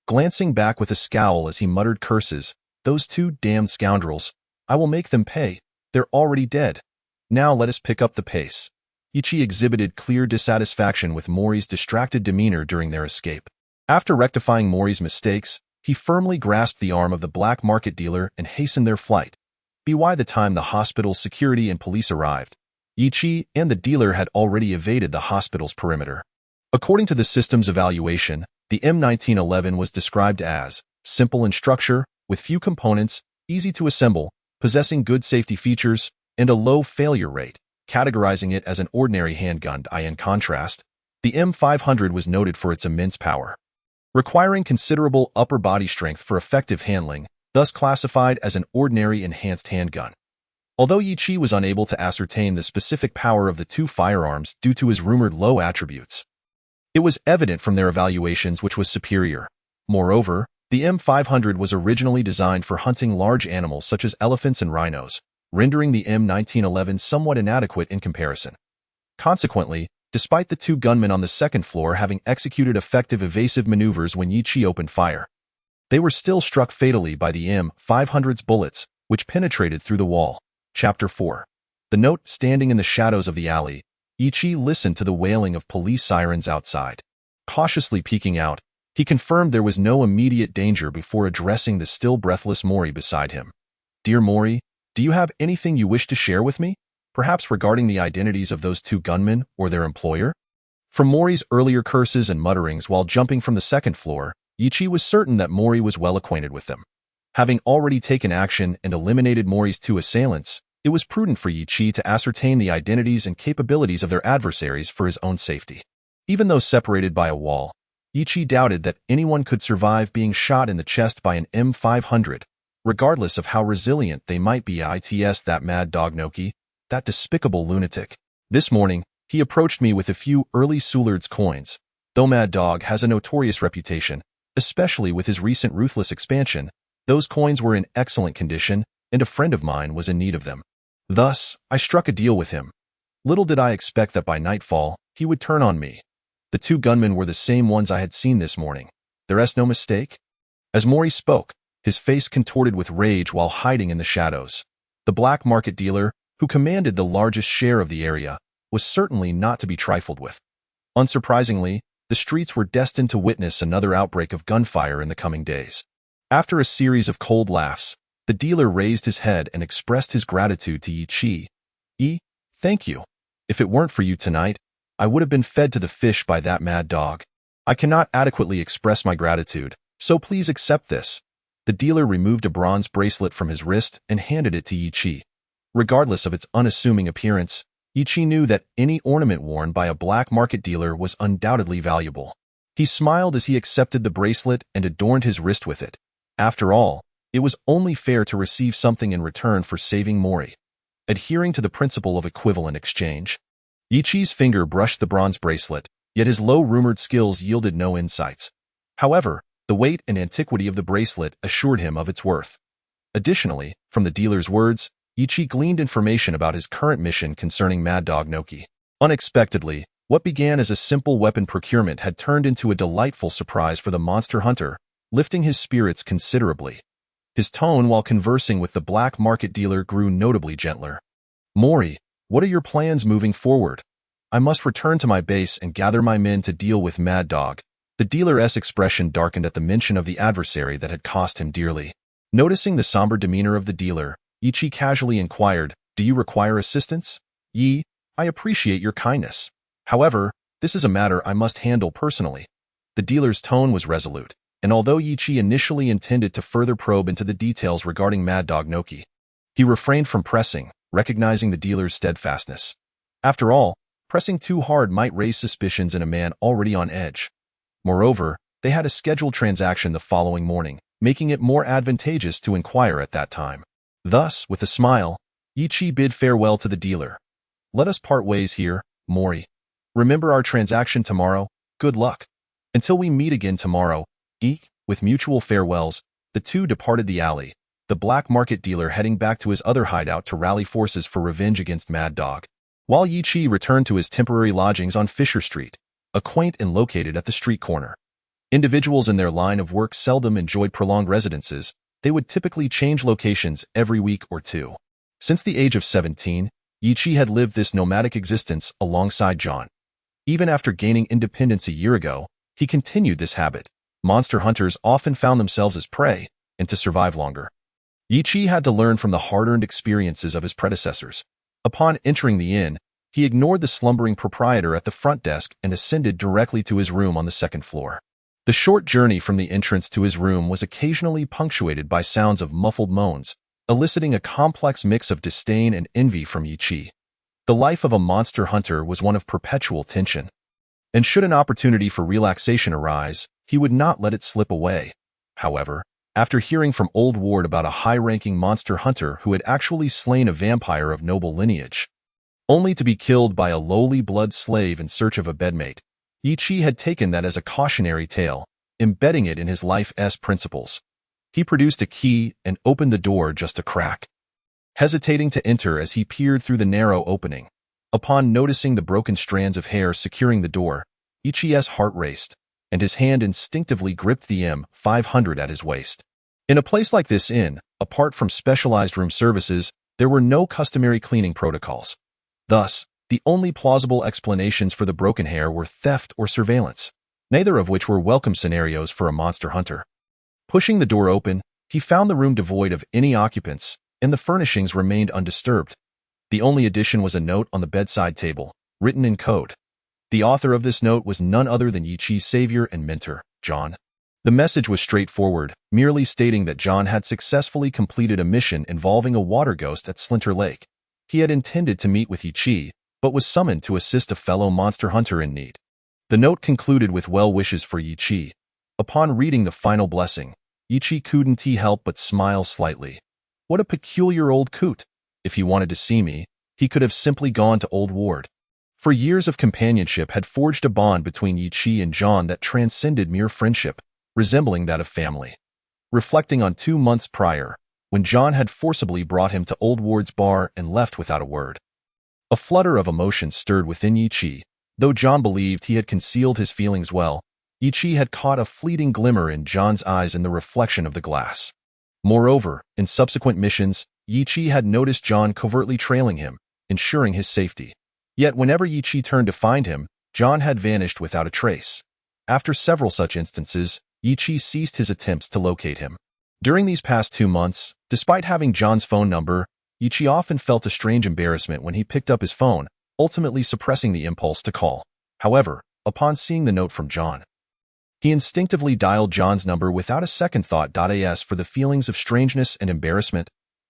Glancing back with a scowl as he muttered curses, "Those 2 damned scoundrels, I will make them pay. They're already dead. Now let us pick up the pace." Yi Chi exhibited clear dissatisfaction with Mori's distracted demeanor during their escape. After rectifying Mori's mistakes, he firmly grasped the arm of the black market dealer and hastened their flight. By the time the hospital's security and police arrived, Yi Chi and the dealer had already evaded the hospital's perimeter. According to the system's evaluation, the M1911 was described as simple in structure, with few components, easy to assemble, possessing good safety features, and a low failure rate, categorizing it as an ordinary handgun. In contrast, the M500 was noted for its immense power, requiring considerable upper body strength for effective handling, thus classified as an ordinary enhanced handgun. Although Yi Chi was unable to ascertain the specific power of the 2 firearms due to his rumored low attributes, it was evident from their evaluations which was superior. Moreover, the M500 was originally designed for hunting large animals such as elephants and rhinos, rendering the M1911 somewhat inadequate in comparison. Consequently, despite the 2 gunmen on the second floor having executed effective evasive maneuvers when Yi Chi opened fire, they were still struck fatally by the M500's bullets, which penetrated through the wall. Chapter 4. The note standing in the shadows of the alley, Yi Chi listened to the wailing of police sirens outside. Cautiously peeking out, he confirmed there was no immediate danger before addressing the still breathless Mori beside him. "Dear Mori, do you have anything you wish to share with me? Perhaps regarding the identities of those 2 gunmen or their employer?" From Mori's earlier curses and mutterings while jumping from the second floor, Yi Chi was certain that Mori was well acquainted with them. Having already taken action and eliminated Mori's 2 assailants, it was prudent for Yi Chi to ascertain the identities and capabilities of their adversaries for his own safety. Even though separated by a wall, Yi Chi doubted that anyone could survive being shot in the chest by an M500, regardless of how resilient they might be. It's that mad dog Noki, that despicable lunatic. This morning, he approached me with a few early Soulard's coins. Though Mad Dog has a notorious reputation, especially with his recent ruthless expansion, those coins were in excellent condition, and a friend of mine was in need of them. Thus, I struck a deal with him. Little did I expect that by nightfall, he would turn on me. The 2 gunmen were the same ones I had seen this morning. There's no mistake? As Mori spoke, his face contorted with rage while hiding in the shadows. The black market dealer, who commanded the largest share of the area, was certainly not to be trifled with. Unsurprisingly, the streets were destined to witness another outbreak of gunfire in the coming days. After a series of cold laughs, the dealer raised his head and expressed his gratitude to Yi Chi. "Thank you. If it weren't for you tonight, I would have been fed to the fish by that mad dog. I cannot adequately express my gratitude, so please accept this. The dealer removed a bronze bracelet from his wrist and handed it to Yi Chi. Regardless of its unassuming appearance, Yi Chi knew that any ornament worn by a black market dealer was undoubtedly valuable. He smiled as he accepted the bracelet and adorned his wrist with it. After all, it was only fair to receive something in return for saving Mori. Adhering to the principle of equivalent exchange, Yi Chi's finger brushed the bronze bracelet, yet his low-rumored skills yielded no insights. However, the weight and antiquity of the bracelet assured him of its worth. Additionally, from the dealer's words, Yi Chi gleaned information about his current mission concerning Mad Dog Noki. Unexpectedly, what began as a simple weapon procurement had turned into a delightful surprise for the monster hunter, lifting his spirits considerably. His tone while conversing with the black market dealer grew notably gentler. Mori, what are your plans moving forward? I must return to my base and gather my men to deal with Mad Dog. The dealer's expression darkened at the mention of the adversary that had cost him dearly. Noticing the somber demeanor of the dealer, Yi Chi casually inquired, "Do you require assistance?" "Yi, I appreciate your kindness. However, this is a matter I must handle personally." The dealer's tone was resolute, and although Yi Chi initially intended to further probe into the details regarding Mad Dog Noki, he refrained from pressing, recognizing the dealer's steadfastness. After all, pressing too hard might raise suspicions in a man already on edge. Moreover, they had a scheduled transaction the following morning, making it more advantageous to inquire at that time. Thus, with a smile, Yi Chi bid farewell to the dealer. "Let us part ways here, Mori. Remember our transaction tomorrow. Good luck. Until we meet again tomorrow." With mutual farewells, the two departed the alley, the black market dealer heading back to his other hideout to rally forces for revenge against Mad Dog, while Yi Chi returned to his temporary lodgings on Fisher Street, a quaint inn located at the street corner. Individuals in their line of work seldom enjoyed prolonged residences. They would typically change locations every week or two. Since the age of 17, Yi Chi had lived this nomadic existence alongside John. Even after gaining independence a year ago, he continued this habit. Monster hunters often found themselves as prey, and to survive longer, Yi Chi had to learn from the hard-earned experiences of his predecessors. Upon entering the inn, he ignored the slumbering proprietor at the front desk and ascended directly to his room on the second floor. The short journey from the entrance to his room was occasionally punctuated by sounds of muffled moans, eliciting a complex mix of disdain and envy from Yi Chi. The life of a monster hunter was one of perpetual tension, and should an opportunity for relaxation arise, he would not let it slip away. However, after hearing from Old Ward about a high-ranking monster hunter who had actually slain a vampire of noble lineage, only to be killed by a lowly blood slave in search of a bedmate, Yi Chi had taken that as a cautionary tale, embedding it in his life's principles. He produced a key and opened the door just a crack, hesitating to enter as he peered through the narrow opening. Upon noticing the broken strands of hair securing the door, Yi Chi's heart raced, and his hand instinctively gripped the M500 at his waist. In a place like this inn, apart from specialized room services, there were no customary cleaning protocols. Thus, the only plausible explanations for the broken hair were theft or surveillance, neither of which were welcome scenarios for a monster hunter. Pushing the door open, he found the room devoid of any occupants, and the furnishings remained undisturbed. The only addition was a note on the bedside table, written in code. The author of this note was none other than Yi Chi's savior and mentor, John. The message was straightforward, merely stating that John had successfully completed a mission involving a water ghost at Splinter Lake. He had intended to meet with Yi Chi, but was summoned to assist a fellow monster hunter in need. The note concluded with well wishes for Yi Chi. Upon reading the final blessing, Yi Chi couldn't help but smile slightly. What a peculiar old coot. If he wanted to see me, he could have simply gone to Old Ward. For years of companionship had forged a bond between Yi Chi and John that transcended mere friendship, resembling that of family. Reflecting on 2 months prior, when John had forcibly brought him to Old Ward's bar and left without a word, a flutter of emotion stirred within Yi Chi. Though John believed he had concealed his feelings well, Yi Chi had caught a fleeting glimmer in John's eyes in the reflection of the glass. Moreover, in subsequent missions, Yi Chi had noticed John covertly trailing him, ensuring his safety. Yet whenever Yi Chi turned to find him, John had vanished without a trace. After several such instances, Yi Chi ceased his attempts to locate him. During these past 2 months, despite having John's phone number, Yi Chi often felt a strange embarrassment when he picked up his phone, ultimately suppressing the impulse to call. However, upon seeing the note from John, he instinctively dialed John's number without a second thought. As for the feelings of strangeness and embarrassment,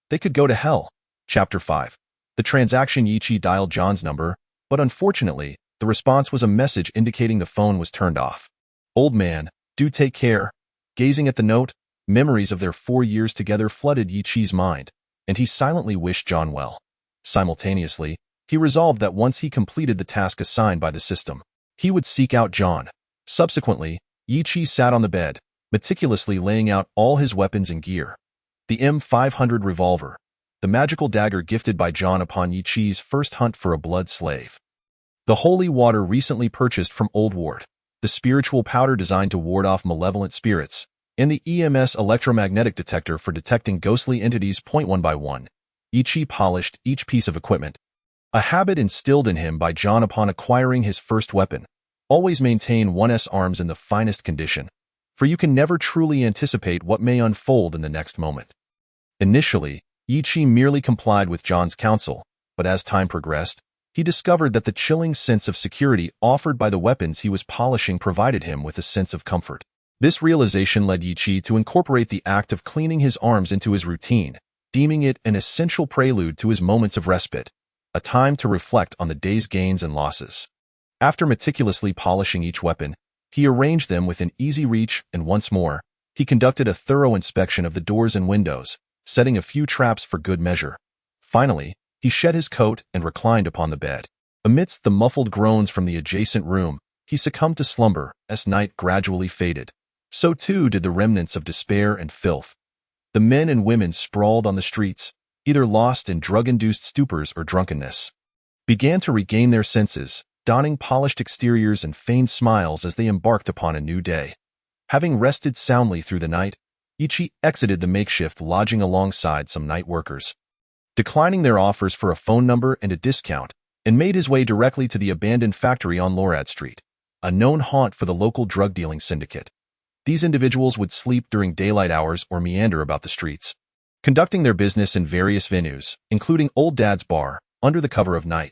they could go to hell. Chapter 5. The transaction. Yichi dialed John's number, but unfortunately, the response was a message indicating the phone was turned off. Old man, do take care. Gazing at the note, memories of their 4 years together flooded Yichi's mind, and he silently wished John well. Simultaneously, he resolved that once he completed the task assigned by the system, he would seek out John. Subsequently, Yichi sat on the bed, meticulously laying out all his weapons and gear. The M500 revolver, the magical dagger gifted by John upon Yichi's first hunt for a blood slave. The holy water recently purchased from Old Ward, the spiritual powder designed to ward off malevolent spirits, and the EMS electromagnetic detector for detecting ghostly entities. One by one, Yichi polished each piece of equipment, a habit instilled in him by John upon acquiring his first weapon. Always maintain one's arms in the finest condition, for you can never truly anticipate what may unfold in the next moment. Initially, Yichi merely complied with John's counsel, but as time progressed, he discovered that the chilling sense of security offered by the weapons he was polishing provided him with a sense of comfort. This realization led Yichi to incorporate the act of cleaning his arms into his routine, deeming it an essential prelude to his moments of respite, a time to reflect on the day's gains and losses. After meticulously polishing each weapon, he arranged them within easy reach, and once more, he conducted a thorough inspection of the doors and windows, setting a few traps for good measure. Finally, he shed his coat and reclined upon the bed. Amidst the muffled groans from the adjacent room, he succumbed to slumber as night gradually faded. So too did the remnants of despair and filth. The men and women sprawled on the streets, either lost in drug-induced stupors or drunkenness, began to regain their senses, donning polished exteriors and feigned smiles as they embarked upon a new day. Having rested soundly through the night, Yichi exited the makeshift lodging alongside some night workers, declining their offers for a phone number and a discount, and made his way directly to the abandoned factory on Lorad Street, a known haunt for the local drug-dealing syndicate. These individuals would sleep during daylight hours or meander about the streets, conducting their business in various venues, including Old Dad's Bar, under the cover of night.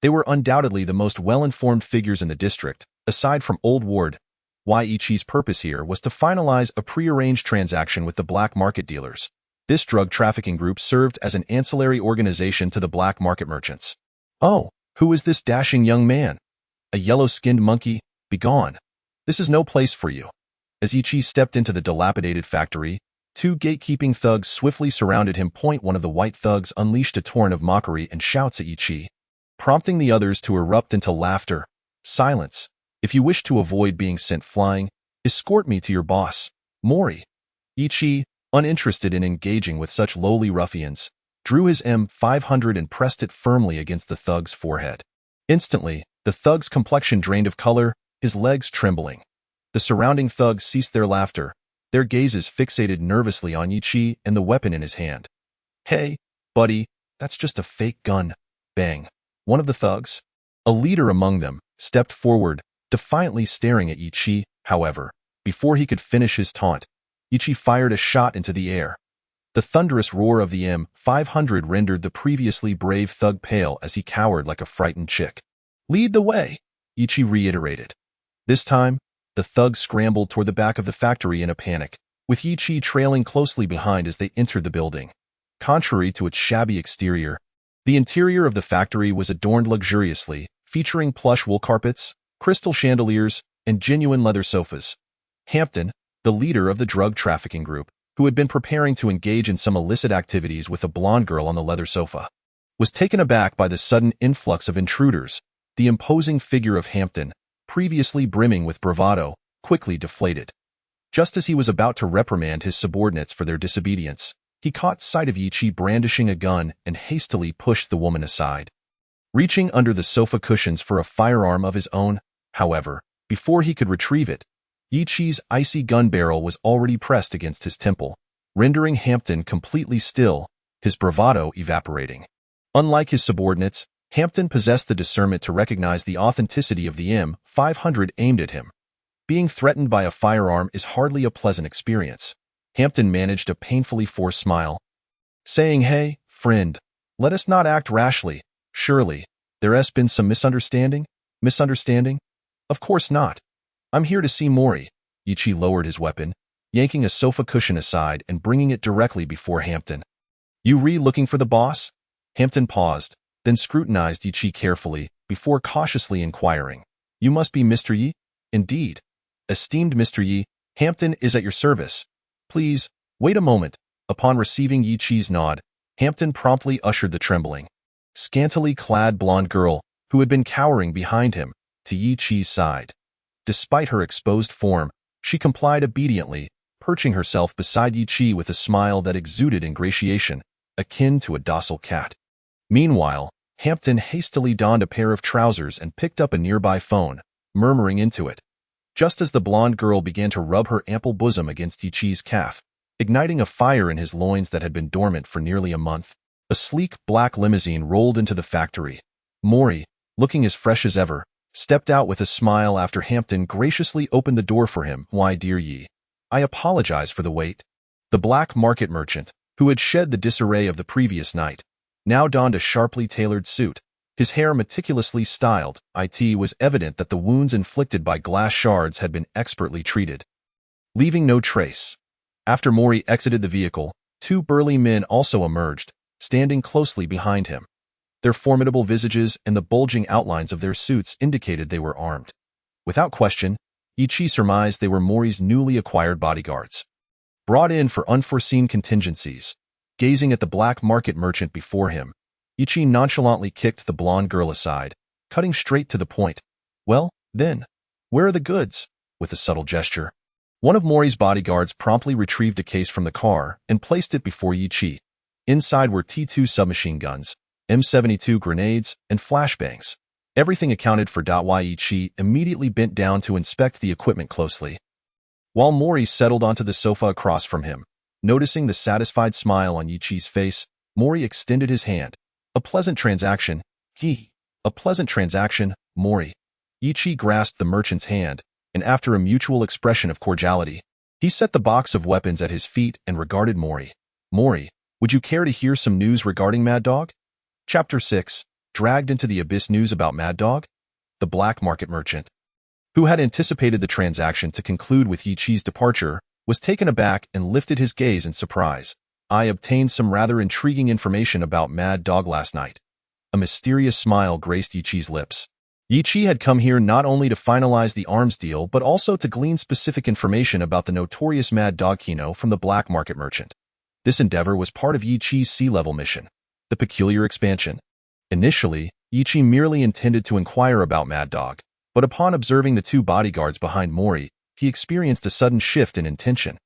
They were undoubtedly the most well-informed figures in the district, aside from Old Ward. Yichi's purpose here was to finalize a prearranged transaction with the black market dealers. This drug trafficking group served as an ancillary organization to the black market merchants. Oh, who is this dashing young man? A yellow-skinned monkey? Begone. This is no place for you. As Yichi stepped into the dilapidated factory, 2 gatekeeping thugs swiftly surrounded him. One of the white thugs unleashed a torrent of mockery and shouts at Yichi, prompting the others to erupt into laughter. Silence. If you wish to avoid being sent flying, escort me to your boss, Mori. Yichi, uninterested in engaging with such lowly ruffians, drew his M500 and pressed it firmly against the thug's forehead. Instantly, the thug's complexion drained of color, his legs trembling. The surrounding thugs ceased their laughter, their gazes fixated nervously on Yichi and the weapon in his hand. Hey, buddy, that's just a fake gun. Bang. One of the thugs, a leader among them, stepped forward, defiantly staring at Yichi. However, before he could finish his taunt, Yichi fired a shot into the air. The thunderous roar of the M500 rendered the previously brave thug pale as he cowered like a frightened chick. Lead the way, Yichi reiterated. This time, the thugs scrambled toward the back of the factory in a panic, with Yichi trailing closely behind as they entered the building. Contrary to its shabby exterior, the interior of the factory was adorned luxuriously, featuring plush wool carpets, crystal chandeliers, and genuine leather sofas. Hampton, the leader of the drug trafficking group, who had been preparing to engage in some illicit activities with a blonde girl on the leather sofa, was taken aback by the sudden influx of intruders. The imposing figure of Hampton, previously brimming with bravado, quickly deflated. Just as he was about to reprimand his subordinates for their disobedience, he caught sight of Yichi brandishing a gun and hastily pushed the woman aside. Reaching under the sofa cushions for a firearm of his own, however, before he could retrieve it, Yichi's icy gun barrel was already pressed against his temple, rendering Hampton completely still, his bravado evaporating. Unlike his subordinates, Hampton possessed the discernment to recognize the authenticity of the M500 aimed at him. Being threatened by a firearm is hardly a pleasant experience. Hampton managed a painfully forced smile, saying, "Hey, friend, let us not act rashly. Surely, There's been some misunderstanding? Misunderstanding? Of course not. I'm here to see Mori. Ichi lowered his weapon, yanking a sofa cushion aside and bringing it directly before Hampton. You looking for the boss? Hampton paused, then scrutinized Ichi carefully before cautiously inquiring. You must be Mr. Yi? Indeed. Esteemed Mr. Yi, Hampton is at your service. Please, wait a moment. Upon receiving Ichi's nod, Hampton promptly ushered the trembling, scantily clad blonde girl, who had been cowering behind him, to Ichi's side. Despite her exposed form, she complied obediently, perching herself beside Ichi with a smile that exuded ingratiation, akin to a docile cat. Meanwhile, Hampton hastily donned a pair of trousers and picked up a nearby phone, murmuring into it. Just as the blonde girl began to rub her ample bosom against Ichi's calf, igniting a fire in his loins that had been dormant for nearly a month, a sleek black limousine rolled into the factory. Mori, looking as fresh as ever, stepped out with a smile after Hampton graciously opened the door for him. Why, dear Yi, I apologize for the wait. The black market merchant, who had shed the disarray of the previous night, now donned a sharply tailored suit, his hair meticulously styled. It was evident that the wounds inflicted by glass shards had been expertly treated, leaving no trace. After Mori exited the vehicle, two burly men also emerged, standing closely behind him. Their formidable visages and the bulging outlines of their suits indicated they were armed. Without question, Ichi surmised they were Mori's newly acquired bodyguards, brought in for unforeseen contingencies. Gazing at the black market merchant before him, Ichi nonchalantly kicked the blonde girl aside, cutting straight to the point. Well, then, where are the goods? With a subtle gesture, one of Mori's bodyguards promptly retrieved a case from the car and placed it before Ichi. Inside were T2 submachine guns, M72 grenades, and flashbangs. Everything accounted for. Ichi immediately bent down to inspect the equipment closely, while Mori settled onto the sofa across from him. Noticing the satisfied smile on Ichi's face, Mori extended his hand. A pleasant transaction. A pleasant transaction, Mori. Ichi grasped the merchant's hand, and after a mutual expression of cordiality, he set the box of weapons at his feet and regarded Mori. Mori, would you care to hear some news regarding Mad Dog? Chapter 6. Dragged into the abyss. News about Mad Dog? The black market merchant, who had anticipated the transaction to conclude with Ichi's departure, was taken aback and lifted his gaze in surprise. I obtained some rather intriguing information about Mad Dog last night. A mysterious smile graced Ichi's lips. Ichi had come here not only to finalize the arms deal but also to glean specific information about the notorious Mad Dog Kino from the black market merchant. This endeavor was part of Ichi's sea-level mission, the peculiar expansion. Initially, Ichi merely intended to inquire about Mad Dog, but upon observing the two bodyguards behind Mori, he experienced a sudden shift in intention.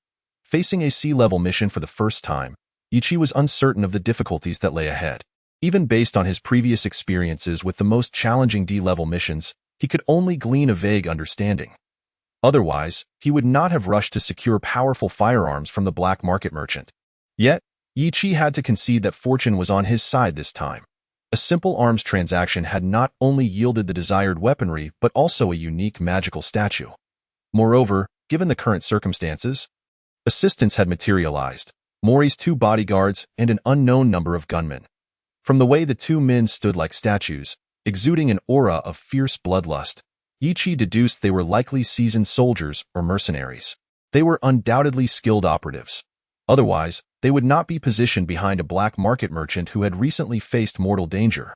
Facing a sea-level mission for the first time, Ichi was uncertain of the difficulties that lay ahead. Even based on his previous experiences with the most challenging D-level missions, he could only glean a vague understanding. Otherwise, he would not have rushed to secure powerful firearms from the black market merchant. Yet, Ichi had to concede that fortune was on his side this time. A simple arms transaction had not only yielded the desired weaponry but also a unique magical statue. Moreover, given the current circumstances, assistance had materialized, Mori's two bodyguards and an unknown number of gunmen. From the way the two men stood like statues, exuding an aura of fierce bloodlust, Ichi deduced they were likely seasoned soldiers or mercenaries. They were undoubtedly skilled operatives. Otherwise, they would not be positioned behind a black market merchant who had recently faced mortal danger.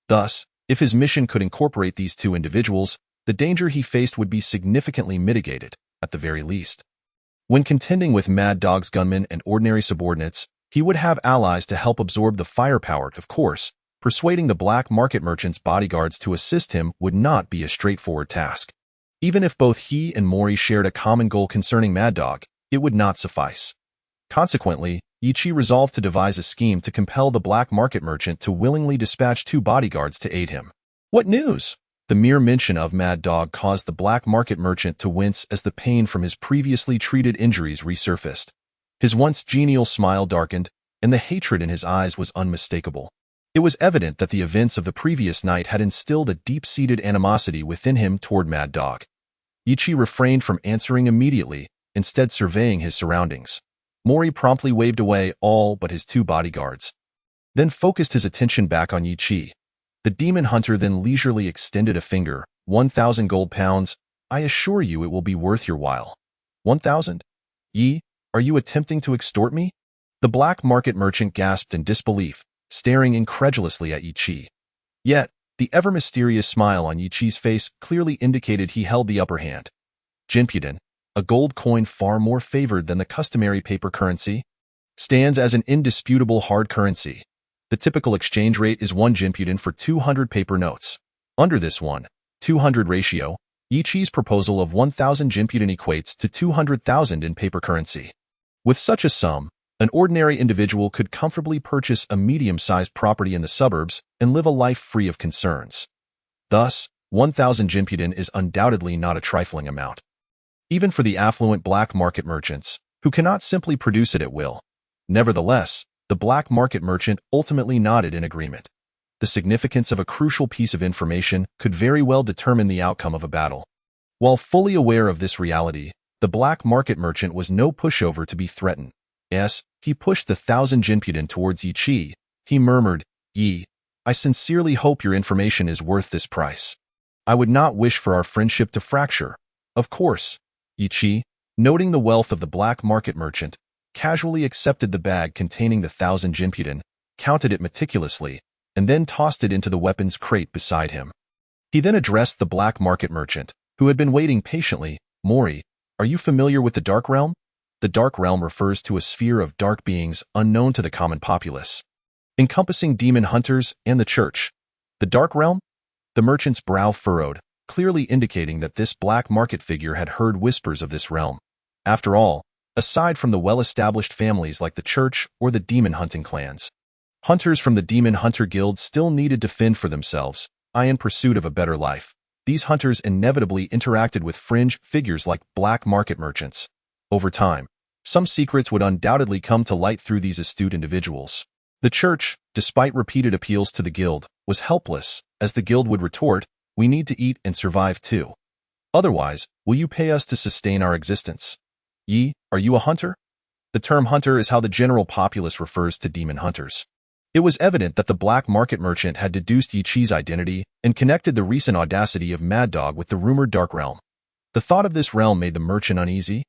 Thus, if his mission could incorporate these two individuals, the danger he faced would be significantly mitigated, at the very least. When contending with Mad Dog's gunmen and ordinary subordinates, he would have allies to help absorb the firepower. Of course, persuading the black market merchant's bodyguards to assist him would not be a straightforward task. Even if both he and Mori shared a common goal concerning Mad Dog, it would not suffice. Consequently, Ichi resolved to devise a scheme to compel the black market merchant to willingly dispatch two bodyguards to aid him. What news? The mere mention of Mad Dog caused the black market merchant to wince as the pain from his previously treated injuries resurfaced. His once genial smile darkened, and the hatred in his eyes was unmistakable. It was evident that the events of the previous night had instilled a deep-seated animosity within him toward Mad Dog. Ichi refrained from answering immediately, instead surveying his surroundings. Mori promptly waved away all but his two bodyguards, then focused his attention back on Ichi. The demon hunter then leisurely extended a finger. 1,000 gold pounds. I assure you it will be worth your while. 1,000? Yi, are you attempting to extort me? The black market merchant gasped in disbelief, staring incredulously at Yi Qi. Yet, the ever-mysterious smile on Yi Qi's face clearly indicated he held the upper hand. Jinpuden, a gold coin far more favored than the customary paper currency, stands as an indisputable hard currency. The typical exchange rate is 1 Jinpuden for 200 paper notes. Under this 1:200 ratio, Yi Qi's proposal of 1,000 Jinpuden equates to 200,000 in paper currency. With such a sum, an ordinary individual could comfortably purchase a medium-sized property in the suburbs and live a life free of concerns. Thus, 1,000 Jinpuden is undoubtedly not a trifling amount. Even for the affluent black market merchants, who cannot simply produce it at will. Nevertheless, the black market merchant ultimately nodded in agreement. The significance of a crucial piece of information could very well determine the outcome of a battle. While fully aware of this reality, the black market merchant was no pushover to be threatened. Yes, he pushed the 1,000 Jinpuden towards Yi Qi. He murmured, Yi, I sincerely hope your information is worth this price. I would not wish for our friendship to fracture. Of course. Yi Qi, noting the wealth of the black market merchant, casually accepted the bag containing the 1,000 Jinpuden, counted it meticulously, and then tossed it into the weapons crate beside him. He then addressed the black market merchant, who had been waiting patiently. Mori, are you familiar with the Dark Realm? The Dark Realm refers to a sphere of dark beings unknown to the common populace, encompassing demon hunters and the church. The Dark Realm? The merchant's brow furrowed, clearly indicating that this black market figure had heard whispers of this realm. After all, aside from the well-established families like the church or the demon hunting clans, hunters from the demon hunter guild still needed to fend for themselves, in pursuit of a better life. These hunters inevitably interacted with fringe figures like black market merchants. Over time, some secrets would undoubtedly come to light through these astute individuals. The church, despite repeated appeals to the guild, was helpless, as the guild would retort, we need to eat and survive too. Otherwise, will you pay us to sustain our existence? Yi, are you a hunter? The term hunter is how the general populace refers to demon hunters. It was evident that the black market merchant had deduced Yi Qi's identity and connected the recent audacity of Mad Dog with the rumored Dark Realm. The thought of this realm made the merchant uneasy,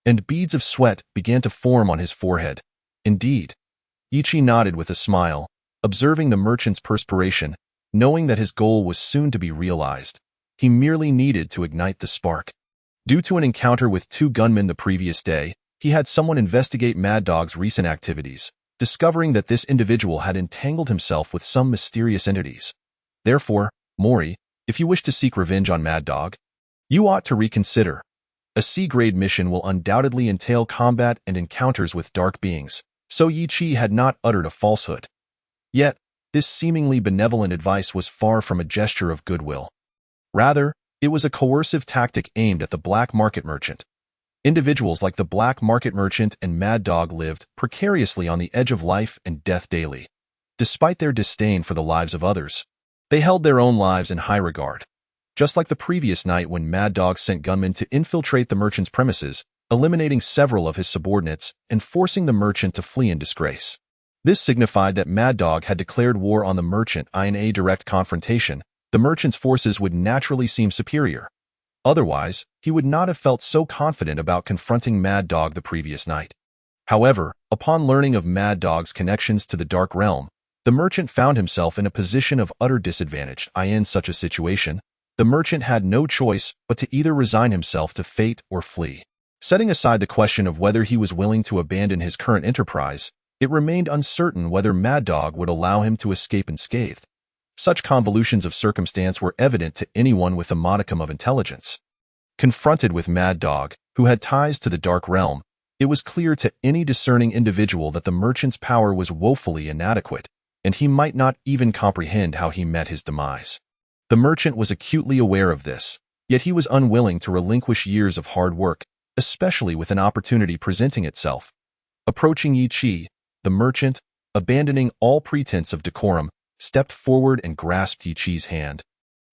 and beads of sweat began to form on his forehead. Indeed. Yi Qi nodded with a smile, observing the merchant's perspiration, knowing that his goal was soon to be realized. He merely needed to ignite the spark. Due to an encounter with 2 gunmen the previous day, he had someone investigate Mad Dog's recent activities, discovering that this individual had entangled himself with some mysterious entities. Therefore, Mori, if you wish to seek revenge on Mad Dog, you ought to reconsider. A C-grade mission will undoubtedly entail combat and encounters with dark beings, so Yi Qi had not uttered a falsehood. Yet, this seemingly benevolent advice was far from a gesture of goodwill. Rather, it was a coercive tactic aimed at the black market merchant. Individuals like the black market merchant and Mad Dog lived precariously on the edge of life and death daily. Despite their disdain for the lives of others, they held their own lives in high regard. Just like the previous night when Mad Dog sent gunmen to infiltrate the merchant's premises, eliminating several of his subordinates and forcing the merchant to flee in disgrace. This signified that Mad Dog had declared war on the merchant. In a direct confrontation, the merchant's forces would naturally seem superior. Otherwise, he would not have felt so confident about confronting Mad Dog the previous night. However, upon learning of Mad Dog's connections to the Dark Realm, the merchant found himself in a position of utter disadvantage. In such a situation, the merchant had no choice but to either resign himself to fate or flee. Setting aside the question of whether he was willing to abandon his current enterprise, it remained uncertain whether Mad Dog would allow him to escape unscathed. Such convolutions of circumstance were evident to anyone with a modicum of intelligence. Confronted with Mad Dog, who had ties to the Dark Realm, it was clear to any discerning individual that the merchant's power was woefully inadequate, and he might not even comprehend how he met his demise. The merchant was acutely aware of this, yet he was unwilling to relinquish years of hard work, especially with an opportunity presenting itself. Approaching Yi Qi, the merchant, abandoning all pretense of decorum, stepped forward and grasped Yi Qi's hand.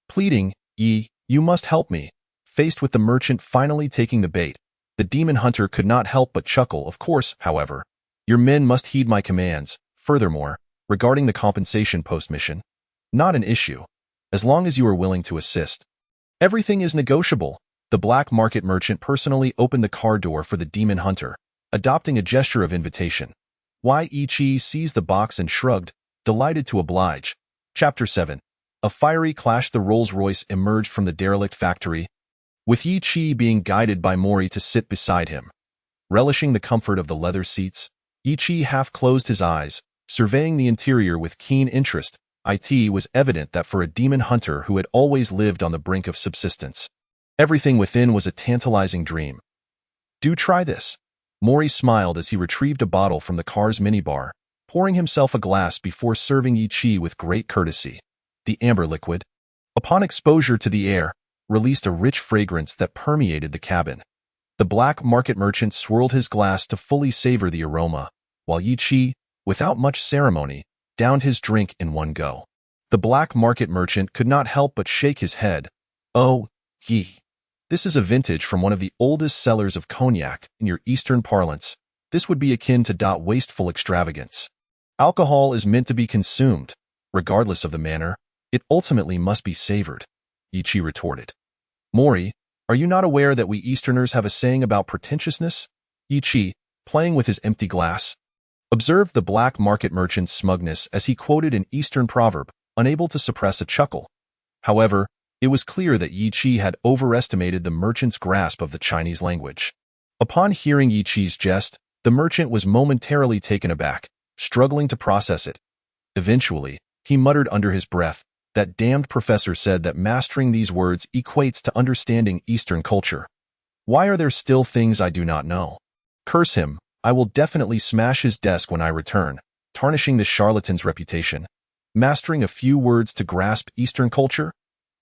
Pleading, Yi, you must help me. Faced with the merchant finally taking the bait, the demon hunter could not help but chuckle. Of course, however, your men must heed my commands. Furthermore, regarding the compensation post mission, Not an issue, as long as you are willing to assist. Everything is negotiable. The black market merchant personally opened the car door for the demon hunter, adopting a gesture of invitation. Yi Chi seized the box and shrugged, delighted to oblige. Chapter 7. A fiery clash. The Rolls-Royce emerged from the derelict factory, with Yi Chi being guided by Mori to sit beside him. Relishing the comfort of the leather seats, Yi Chi half closed his eyes, surveying the interior with keen interest. It was evident that for a demon hunter who had always lived on the brink of subsistence, everything within was a tantalizing dream. Do try this. Mori smiled as he retrieved a bottle from the car's minibar, pouring himself a glass before serving Yi Chi with great courtesy. The amber liquid, upon exposure to the air, released a rich fragrance that permeated the cabin. The black market merchant swirled his glass to fully savor the aroma, while Yi Chi, without much ceremony, downed his drink in one go. The black market merchant could not help but shake his head. Oh, Yi. This is a vintage from one of the oldest sellers of cognac in your Eastern parlance. This would be akin to wasteful extravagance. Alcohol is meant to be consumed. Regardless of the manner, it ultimately must be savored, Yi Chi retorted. Mori, are you not aware that we Easterners have a saying about pretentiousness? Yi Chi, playing with his empty glass, observed the black market merchant's smugness as he quoted an Eastern proverb, unable to suppress a chuckle. However, it was clear that Yi Chi had overestimated the merchant's grasp of the Chinese language. Upon hearing Yi Chi's jest, the merchant was momentarily taken aback, struggling to process it. Eventually, he muttered under his breath, "That damned professor said that mastering these words equates to understanding Eastern culture. Why are there still things I do not know? Curse him, I will definitely smash his desk when I return, tarnishing this charlatan's reputation. Mastering a few words to grasp Eastern culture?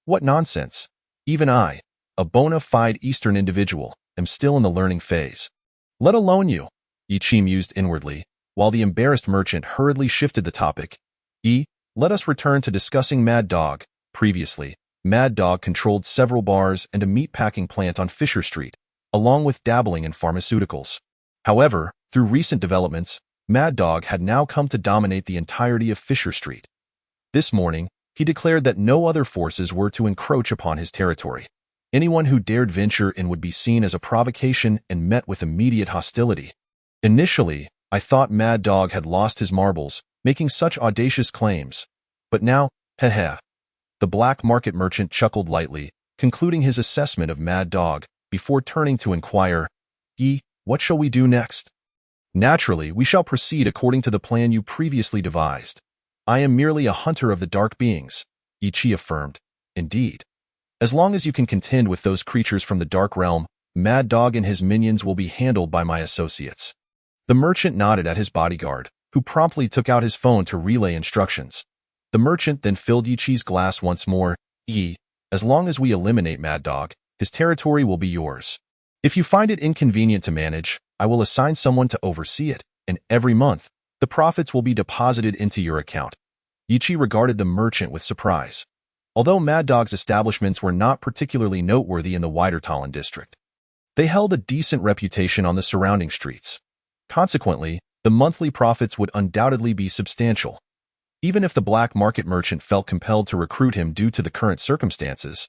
What nonsense! Even I, a bona fide Eastern individual, am still in the learning phase. Let alone you," Yi Chi mused inwardly, while the embarrassed merchant hurriedly shifted the topic. Let us return to discussing Mad Dog. Previously, Mad Dog controlled several bars and a meatpacking plant on Fisher Street, along with dabbling in pharmaceuticals. However, through recent developments, Mad Dog had now come to dominate the entirety of Fisher Street. This morning, he declared that no other forces were to encroach upon his territory. Anyone who dared venture in would be seen as a provocation and met with immediate hostility. Initially, I thought Mad Dog had lost his marbles, making such audacious claims. But now, heh. The black market merchant chuckled lightly, concluding his assessment of Mad Dog, before turning to inquire, what shall we do next? Naturally, we shall proceed according to the plan you previously devised. I am merely a hunter of the dark beings, Yi Chi affirmed. Indeed. As long as you can contend with those creatures from the dark realm, Mad Dog and his minions will be handled by my associates. The merchant nodded at his bodyguard, who promptly took out his phone to relay instructions. The merchant then filled Yi Chi's glass once more. As long as we eliminate Mad Dog, his territory will be yours. If you find it inconvenient to manage, I will assign someone to oversee it, and every month, the profits will be deposited into your account. Yi Chi regarded the merchant with surprise. Although Mad Dog's establishments were not particularly noteworthy in the wider Talon district, they held a decent reputation on the surrounding streets. Consequently, the monthly profits would undoubtedly be substantial. Even if the black market merchant felt compelled to recruit him due to the current circumstances,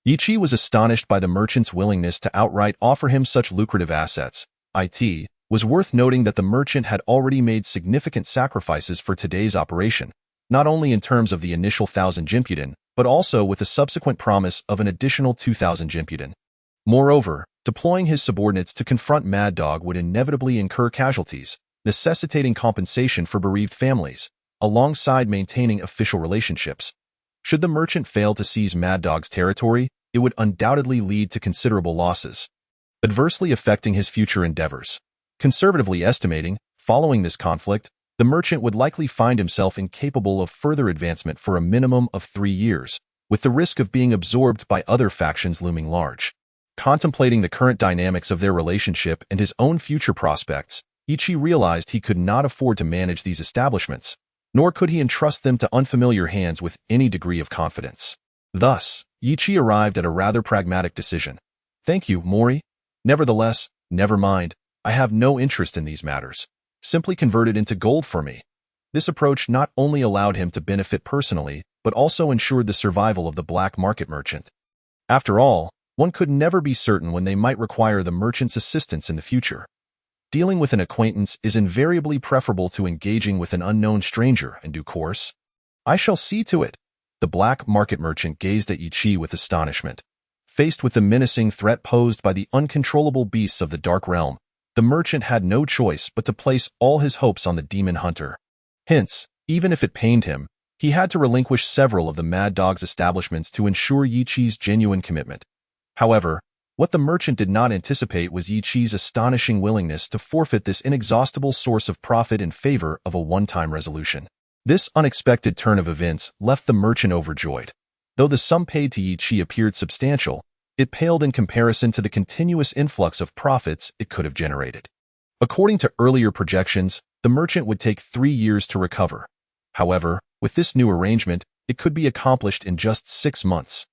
Yi Chi was astonished by the merchant's willingness to outright offer him such lucrative assets. It was worth noting that the merchant had already made significant sacrifices for today's operation, not only in terms of the initial 1,000 Jimpuden, but also with the subsequent promise of an additional 2,000 Jimpuden. Moreover, deploying his subordinates to confront Mad Dog would inevitably incur casualties, necessitating compensation for bereaved families, alongside maintaining official relationships. Should the merchant fail to seize Mad Dog's territory, it would undoubtedly lead to considerable losses, adversely affecting his future endeavors. Conservatively estimating, following this conflict, the merchant would likely find himself incapable of further advancement for a minimum of 3 years, with the risk of being absorbed by other factions looming large. Contemplating the current dynamics of their relationship and his own future prospects, Yi Chi realized he could not afford to manage these establishments, nor could he entrust them to unfamiliar hands with any degree of confidence. Thus, Yi Chi arrived at a rather pragmatic decision. Thank you, Mori. Nevertheless, never mind, I have no interest in these matters. Simply convert it into gold for me. This approach not only allowed him to benefit personally, but also ensured the survival of the black market merchant. After all, one could never be certain when they might require the merchant's assistance in the future. Dealing with an acquaintance is invariably preferable to engaging with an unknown stranger in due course. I shall see to it. The black market merchant gazed at Yi Qi with astonishment. Faced with the menacing threat posed by the uncontrollable beasts of the dark realm, the merchant had no choice but to place all his hopes on the demon hunter. Hence, even if it pained him, he had to relinquish several of the Mad Dog's establishments to ensure Yi Qi's genuine commitment. However, what the merchant did not anticipate was Yi Qi's astonishing willingness to forfeit this inexhaustible source of profit in favor of a one-time resolution. This unexpected turn of events left the merchant overjoyed. Though the sum paid to Yi Qi appeared substantial, it paled in comparison to the continuous influx of profits it could have generated. According to earlier projections, the merchant would take 3 years to recover. However, with this new arrangement, it could be accomplished in just 6 months.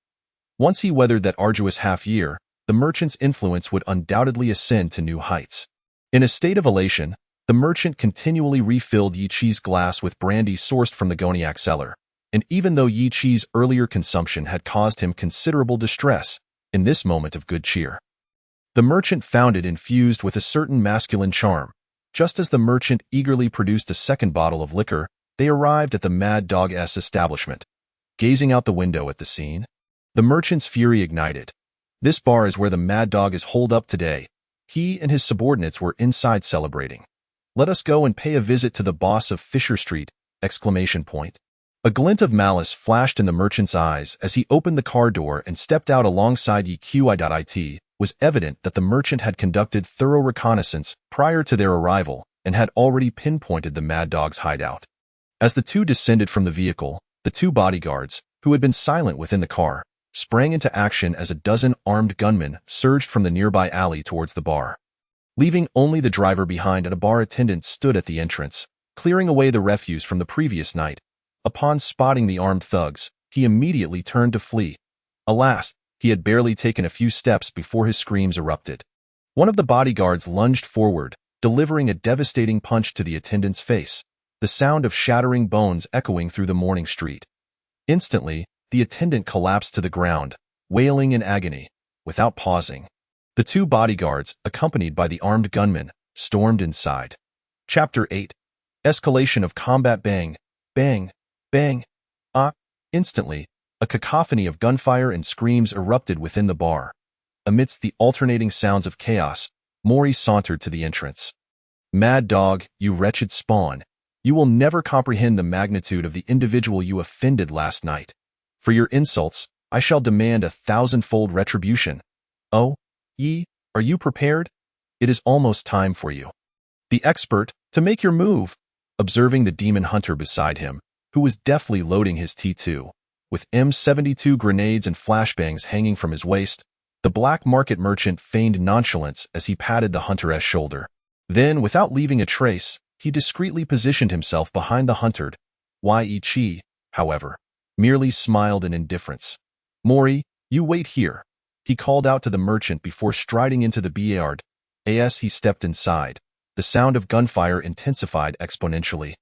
Once he weathered that arduous half-year, the merchant's influence would undoubtedly ascend to new heights. In a state of elation, the merchant continually refilled Yi Qi's glass with brandy sourced from the Goniac cellar, and even though Yi Qi's earlier consumption had caused him considerable distress, in this moment of good cheer, the merchant found it infused with a certain masculine charm. Just as the merchant eagerly produced a second bottle of liquor, they arrived at the Mad Dog's establishment. Gazing out the window at the scene, the merchant's fury ignited. This bar is where the Mad Dog is holed up today. He and his subordinates were inside celebrating. Let us go and pay a visit to the boss of Fisher Street! A glint of malice flashed in the merchant's eyes as he opened the car door and stepped out alongside EQI.it. It was evident that the merchant had conducted thorough reconnaissance prior to their arrival and had already pinpointed the Mad Dog's hideout. As the two descended from the vehicle, the 2 bodyguards, who had been silent within the car, sprang into action as a dozen armed gunmen surged from the nearby alley towards the bar. Leaving only the driver behind and a bar attendant stood at the entrance, clearing away the refuse from the previous night. Upon spotting the armed thugs, he immediately turned to flee. Alas, he had barely taken a few steps before his screams erupted. One of the bodyguards lunged forward, delivering a devastating punch to the attendant's face, the sound of shattering bones echoing through the morning street. Instantly, the attendant collapsed to the ground, wailing in agony. Without pausing, the 2 bodyguards, accompanied by the armed gunmen, stormed inside. Chapter 8. Escalation of combat. Bang, bang, bang. Instantly, a cacophony of gunfire and screams erupted within the bar. Amidst the alternating sounds of chaos, Mori sauntered to the entrance. Mad Dog, you wretched spawn. You will never comprehend the magnitude of the individual you offended last night. For your insults, I shall demand 1,000-fold retribution. Oh, Yi, are you prepared? It is almost time for you. The expert, to make your move. Observing the demon hunter beside him, who was deftly loading his T2, with M72 grenades and flashbangs hanging from his waist, the black market merchant feigned nonchalance as he patted the hunter's shoulder. Then, without leaving a trace, he discreetly positioned himself behind the hunter. Yi Qi, however, merely smiled in indifference. Mori, you wait here. He called out to the merchant before striding into the billiard. As he stepped inside, the sound of gunfire intensified exponentially.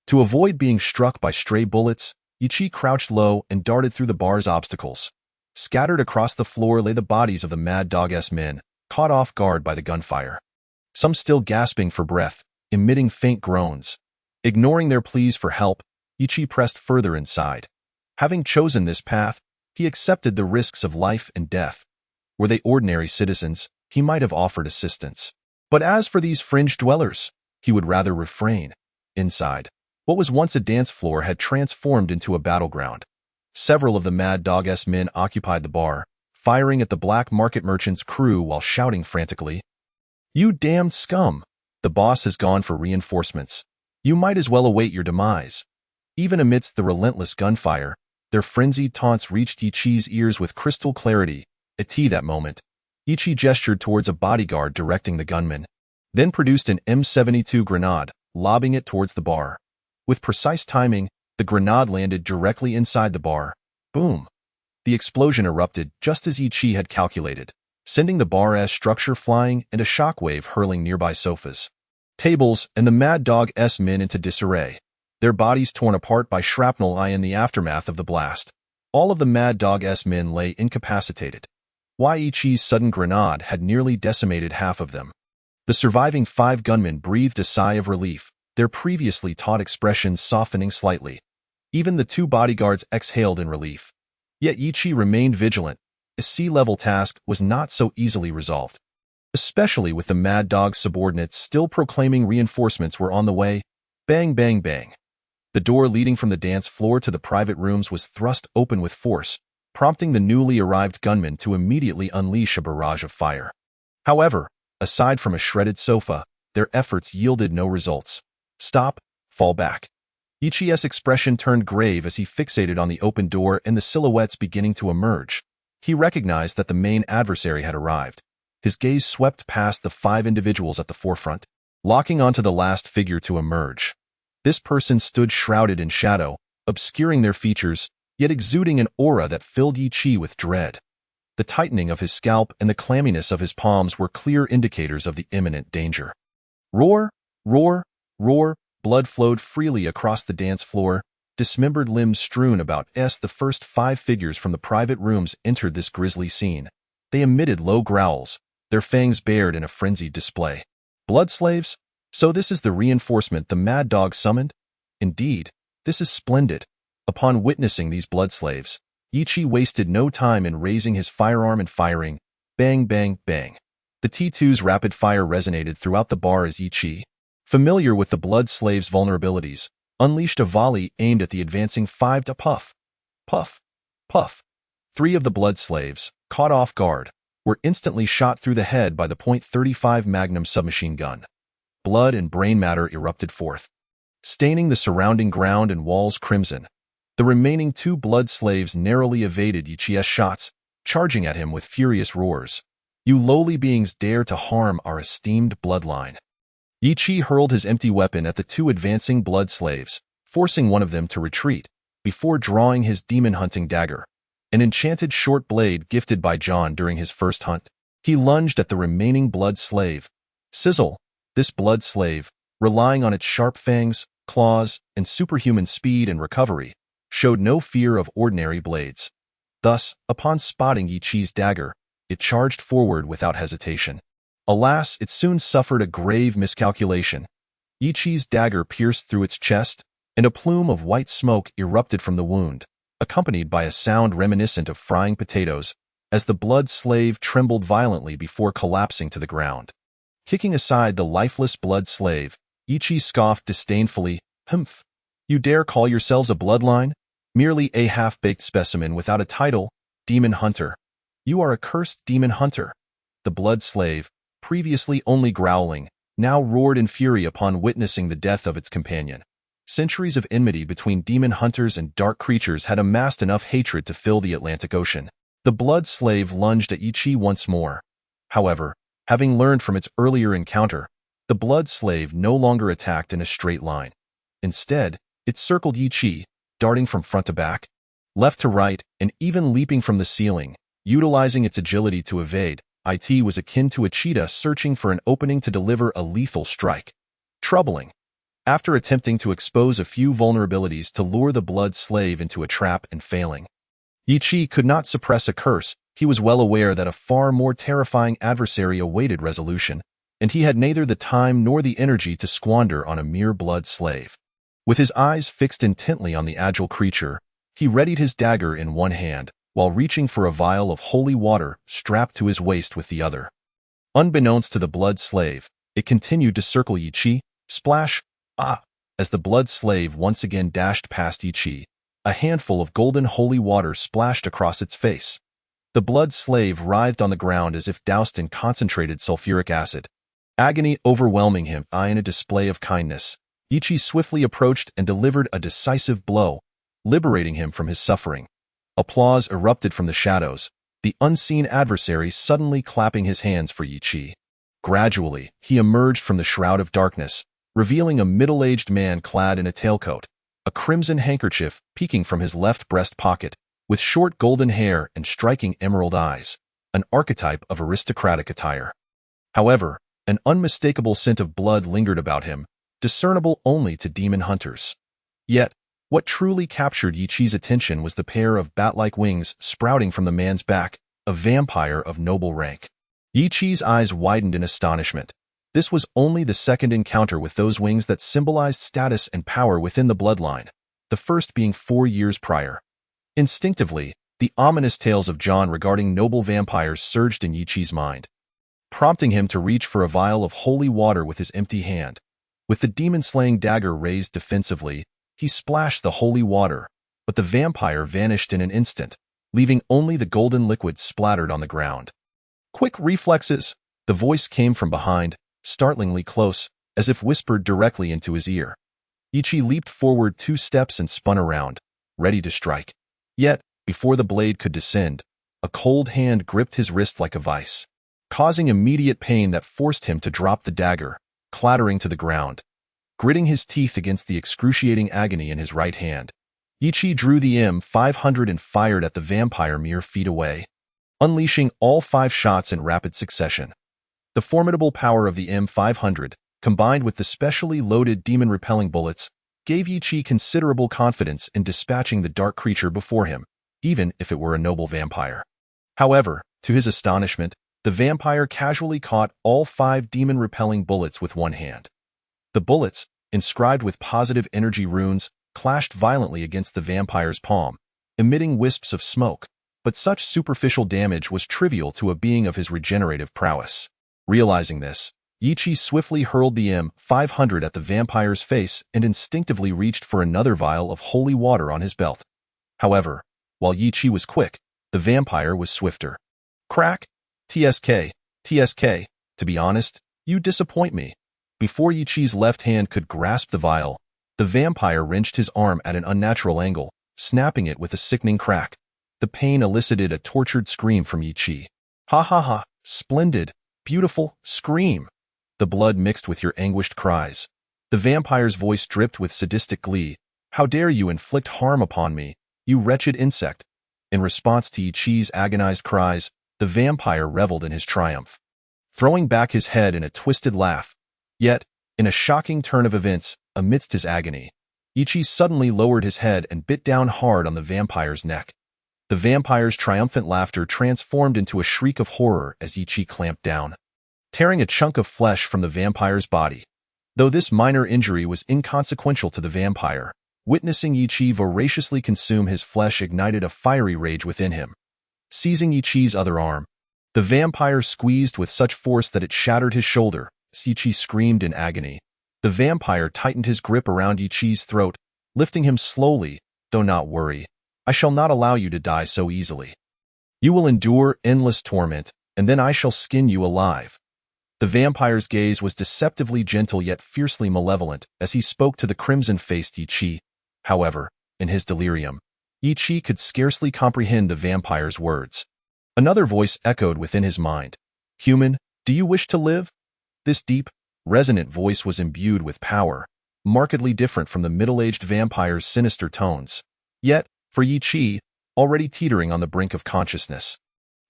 To avoid being struck by stray bullets, Yi Qi crouched low and darted through the bar's obstacles. Scattered across the floor lay the bodies of the Mad Dog's men, caught off guard by the gunfire. Some still gasping for breath, emitting faint groans. Ignoring their pleas for help, Yi Qi pressed further inside. Having chosen this path, he accepted the risks of life and death. Were they ordinary citizens, he might have offered assistance. But as for these fringe dwellers, he would rather refrain. Inside, what was once a dance floor had transformed into a battleground. Several of the Mad Dog's men occupied the bar, firing at the black market merchant's crew while shouting frantically, "You damned scum! The boss has gone for reinforcements. You might as well await your demise." Even amidst the relentless gunfire, their frenzied taunts reached Yi Qi's ears with crystal clarity. At that moment, Yi Qi gestured towards a bodyguard directing the gunman, then produced an M72 grenade, lobbing it towards the bar. With precise timing, the grenade landed directly inside the bar. Boom! The explosion erupted just as Yi Qi had calculated, sending the bar's structure flying and a shockwave hurling nearby sofas, tables, and the Mad Dog's men into disarray. their bodies torn apart by shrapnel in the aftermath of the blast. All of the Mad Dog's men lay incapacitated. Yichi's sudden grenade had nearly decimated half of them. The surviving 5 gunmen breathed a sigh of relief, their previously taut expressions softening slightly. Even the 2 bodyguards exhaled in relief. Yet Yichi remained vigilant. A sea-level task was not so easily resolved. Especially with the Mad Dog's subordinates still proclaiming reinforcements were on the way. Bang, bang, bang. The door leading from the dance floor to the private rooms was thrust open with force, prompting the newly arrived gunmen to immediately unleash a barrage of fire. However, aside from a shredded sofa, their efforts yielded no results. Stop, fall back. Ichi's expression turned grave as he fixated on the open door and the silhouettes beginning to emerge. He recognized that the main adversary had arrived. His gaze swept past the 5 individuals at the forefront, locking onto the last figure to emerge. This person stood shrouded in shadow, obscuring their features, yet exuding an aura that filled Ichi with dread. The tightening of his scalp and the clamminess of his palms were clear indicators of the imminent danger. Roar, roar, roar, blood flowed freely across the dance floor, dismembered limbs strewn about. The first 5 figures from the private rooms entered this grisly scene. They emitted low growls, their fangs bared in a frenzied display. Blood slaves? So this is the reinforcement the Mad Dog summoned? Indeed, this is splendid. Upon witnessing these blood slaves, Ichi wasted no time in raising his firearm and firing. Bang, bang, bang. The T2's rapid fire resonated throughout the bar as Ichi, familiar with the blood slaves' vulnerabilities, unleashed a volley aimed at the advancing 5 to puff. Puff. Puff. 3 of the blood slaves, caught off guard, were instantly shot through the head by the .35 Magnum submachine gun. Blood and brain matter erupted forth, staining the surrounding ground and walls crimson. The remaining 2 blood slaves narrowly evaded Ichi's shots, charging at him with furious roars. You lowly beings dare to harm our esteemed bloodline. Ichi hurled his empty weapon at the 2 advancing blood slaves, forcing one of them to retreat, before drawing his demon-hunting dagger, an enchanted short blade gifted by John during his first hunt. He lunged at the remaining blood slave. Sizzle! This blood slave, relying on its sharp fangs, claws, and superhuman speed and recovery, showed no fear of ordinary blades. Thus, upon spotting Ichi's dagger, it charged forward without hesitation. Alas, it soon suffered a grave miscalculation. Ichi's dagger pierced through its chest, and a plume of white smoke erupted from the wound, accompanied by a sound reminiscent of frying potatoes, as the blood slave trembled violently before collapsing to the ground. Kicking aside the lifeless blood slave, Ichi scoffed disdainfully, "Humph! You dare call yourselves a bloodline? Merely a half-baked specimen without a title, demon hunter. You are a cursed demon hunter." The blood slave, previously only growling, now roared in fury upon witnessing the death of its companion. Centuries of enmity between demon hunters and dark creatures had amassed enough hatred to fill the Atlantic Ocean. The blood slave lunged at Ichi once more. However, having learned from its earlier encounter, the blood slave no longer attacked in a straight line. Instead, it circled Ichi, darting from front to back, left to right, and even leaping from the ceiling, utilizing its agility to evade. It was akin to a cheetah searching for an opening to deliver a lethal strike. Troubling. After attempting to expose a few vulnerabilities to lure the blood slave into a trap and failing, Ichi could not suppress a curse. He was well aware that a far more terrifying adversary awaited resolution, and he had neither the time nor the energy to squander on a mere blood slave. With his eyes fixed intently on the agile creature, he readied his dagger in one hand, while reaching for a vial of holy water strapped to his waist with the other. Unbeknownst to the blood slave, it continued to circle Ichi. Splash! Ah! As the blood slave once again dashed past Ichi, a handful of golden holy water splashed across its face. The blood slave writhed on the ground as if doused in concentrated sulfuric acid. Agony overwhelming him in a display of kindness, Ichi swiftly approached and delivered a decisive blow, liberating him from his suffering. Applause erupted from the shadows, the unseen adversary suddenly clapping his hands for Ichi. Gradually, he emerged from the shroud of darkness, revealing a middle-aged man clad in a tailcoat, a crimson handkerchief peeking from his left breast pocket, with short golden hair and striking emerald eyes, an archetype of aristocratic attire. However, an unmistakable scent of blood lingered about him, discernible only to demon hunters. Yet, what truly captured Yichi's attention was the pair of bat-like wings sprouting from the man's back, a vampire of noble rank. Yichi's eyes widened in astonishment. This was only the second encounter with those wings that symbolized status and power within the bloodline, the first being 4 years prior. Instinctively, the ominous tales of John regarding noble vampires surged in Yichi's mind, prompting him to reach for a vial of holy water with his empty hand. With the demon-slaying dagger raised defensively, he splashed the holy water, but the vampire vanished in an instant, leaving only the golden liquid splattered on the ground. Quick reflexes! The voice came from behind, startlingly close, as if whispered directly into his ear. Yichi leaped forward 2 steps and spun around, ready to strike. Yet, before the blade could descend, a cold hand gripped his wrist like a vice, causing immediate pain that forced him to drop the dagger, clattering to the ground. Gritting his teeth against the excruciating agony in his right hand, Yichi drew the M500 and fired at the vampire mere feet away, unleashing all 5 shots in rapid succession. The formidable power of the M500, combined with the specially loaded demon-repelling bullets, gave Yichi considerable confidence in dispatching the dark creature before him, even if it were a noble vampire. However, to his astonishment, the vampire casually caught all 5 demon-repelling bullets with one hand. The bullets, inscribed with positive energy runes, clashed violently against the vampire's palm, emitting wisps of smoke, but such superficial damage was trivial to a being of his regenerative prowess. Realizing this, Yichi swiftly hurled the M500 at the vampire's face and instinctively reached for another vial of holy water on his belt. However, while Yichi was quick, the vampire was swifter. Crack! TSK, TSK, to be honest, you disappoint me. Before Yichi's left hand could grasp the vial, the vampire wrenched his arm at an unnatural angle, snapping it with a sickening crack. The pain elicited a tortured scream from Yichi. Ha ha ha, splendid, beautiful, scream. The blood mixed with your anguished cries. The vampire's voice dripped with sadistic glee. How dare you inflict harm upon me, you wretched insect? In response to Yichi's agonized cries, the vampire reveled in his triumph, throwing back his head in a twisted laugh. Yet, in a shocking turn of events, amidst his agony, Yichi suddenly lowered his head and bit down hard on the vampire's neck. The vampire's triumphant laughter transformed into a shriek of horror as Yichi clamped down, tearing a chunk of flesh from the vampire's body. Though this minor injury was inconsequential to the vampire, witnessing Yichi voraciously consume his flesh ignited a fiery rage within him. Seizing Yichi's other arm, the vampire squeezed with such force that it shattered his shoulder. Yichi screamed in agony. The vampire tightened his grip around Yichi's throat, lifting him slowly, though not worry. I shall not allow you to die so easily. You will endure endless torment, and then I shall skin you alive. The vampire's gaze was deceptively gentle yet fiercely malevolent as he spoke to the crimson-faced Yichi. However, in his delirium, Yichi could scarcely comprehend the vampire's words. Another voice echoed within his mind. Human, do you wish to live? This deep, resonant voice was imbued with power, markedly different from the middle-aged vampire's sinister tones. Yet, for Yichi, already teetering on the brink of consciousness,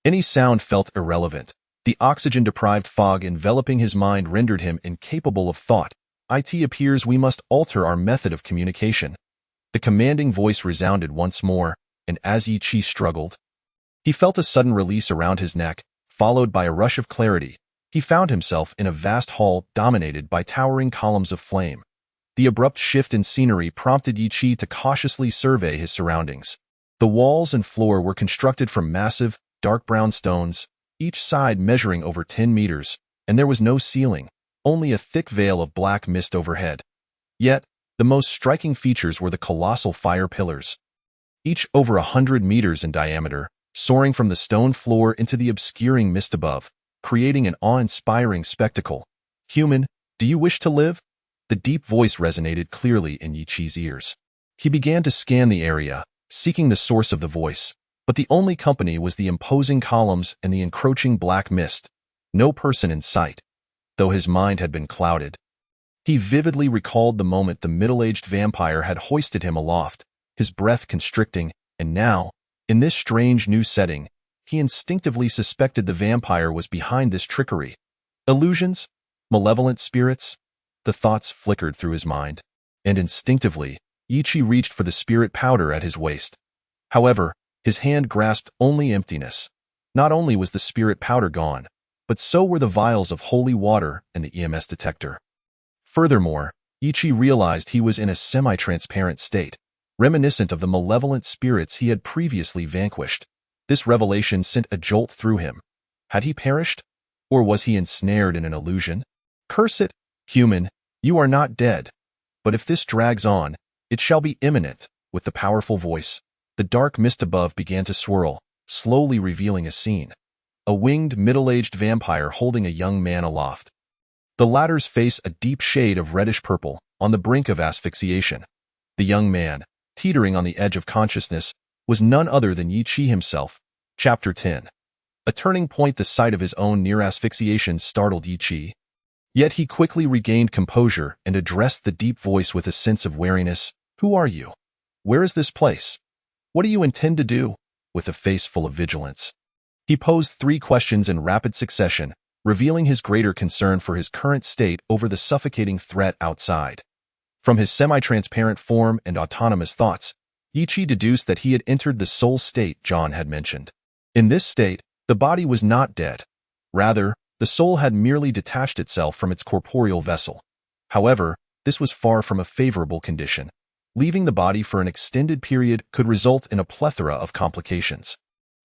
any sound felt irrelevant. The oxygen-deprived fog enveloping his mind rendered him incapable of thought. It appears we must alter our method of communication. The commanding voice resounded once more, and as Yichi struggled, he felt a sudden release around his neck, followed by a rush of clarity. He found himself in a vast hall dominated by towering columns of flame. The abrupt shift in scenery prompted Yichi to cautiously survey his surroundings. The walls and floor were constructed from massive, dark brown stones, each side measuring over 10 meters, and there was no ceiling, only a thick veil of black mist overhead. Yet, the most striking features were the colossal fire pillars, each over 100 meters in diameter, soaring from the stone floor into the obscuring mist above, creating an awe-inspiring spectacle. Human, do you wish to live? The deep voice resonated clearly in Yichi's ears. He began to scan the area, seeking the source of the voice, but the only company was the imposing columns and the encroaching black mist. No person in sight. Though his mind had been clouded, he vividly recalled the moment the middle-aged vampire had hoisted him aloft, his breath constricting, and now, in this strange new setting, he instinctively suspected the vampire was behind this trickery. Illusions? Malevolent spirits? The thoughts flickered through his mind, and instinctively, Yi reached for the spirit powder at his waist. However, his hand grasped only emptiness. Not only was the spirit powder gone, but so were the vials of holy water and the EMS detector. Furthermore, Yi realized he was in a semi-transparent state, reminiscent of the malevolent spirits he had previously vanquished. This revelation sent a jolt through him. Had he perished? Or was he ensnared in an illusion? Curse it, human, you are not dead. But if this drags on, it shall be imminent. With the powerful voice, the dark mist above began to swirl, slowly revealing a scene. A winged, middle-aged vampire holding a young man aloft. The latter's face a deep shade of reddish-purple, on the brink of asphyxiation. The young man, teetering on the edge of consciousness, was none other than Yi himself. Chapter 10. A turning point. The sight of his own near asphyxiation startled Yi. Yet he quickly regained composure and addressed the deep voice with a sense of wariness. Who are you? Where is this place? What do you intend to do? With a face full of vigilance, he posed 3 questions in rapid succession, revealing his greater concern for his current state over the suffocating threat outside. From his semi-transparent form and autonomous thoughts, Yi deduced that he had entered the soul state John had mentioned. In this state, the body was not dead. Rather, the soul had merely detached itself from its corporeal vessel. However, this was far from a favorable condition. Leaving the body for an extended period could result in a plethora of complications.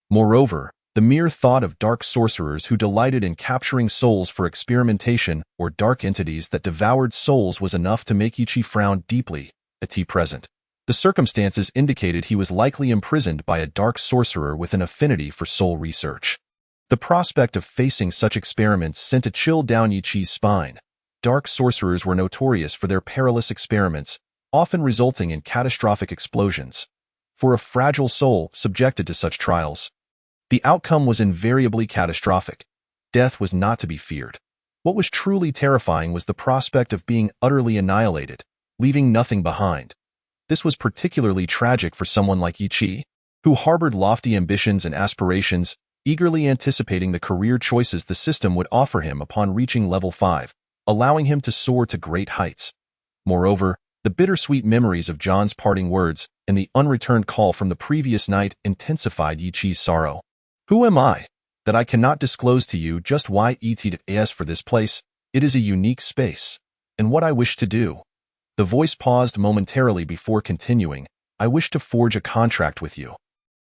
Moreover, the mere thought of dark sorcerers who delighted in capturing souls for experimentation or dark entities that devoured souls was enough to make Yi frown deeply. At present, the circumstances indicated he was likely imprisoned by a dark sorcerer with an affinity for soul research. The prospect of facing such experiments sent a chill down Yi's spine. Dark sorcerers were notorious for their perilous experiments, often resulting in catastrophic explosions. For a fragile soul subjected to such trials, the outcome was invariably catastrophic. Death was not to be feared. What was truly terrifying was the prospect of being utterly annihilated, leaving nothing behind. This was particularly tragic for someone like Yi, who harbored lofty ambitions and aspirations, eagerly anticipating the career choices the system would offer him upon reaching level 5, allowing him to soar to great heights. Moreover, the bittersweet memories of John's parting words and the unreturned call from the previous night intensified Yi's sorrow. Who am I, that I cannot disclose to you just why ETAS for this place? It is a unique space. And what I wish to do. The voice paused momentarily before continuing. I wish to forge a contract with you.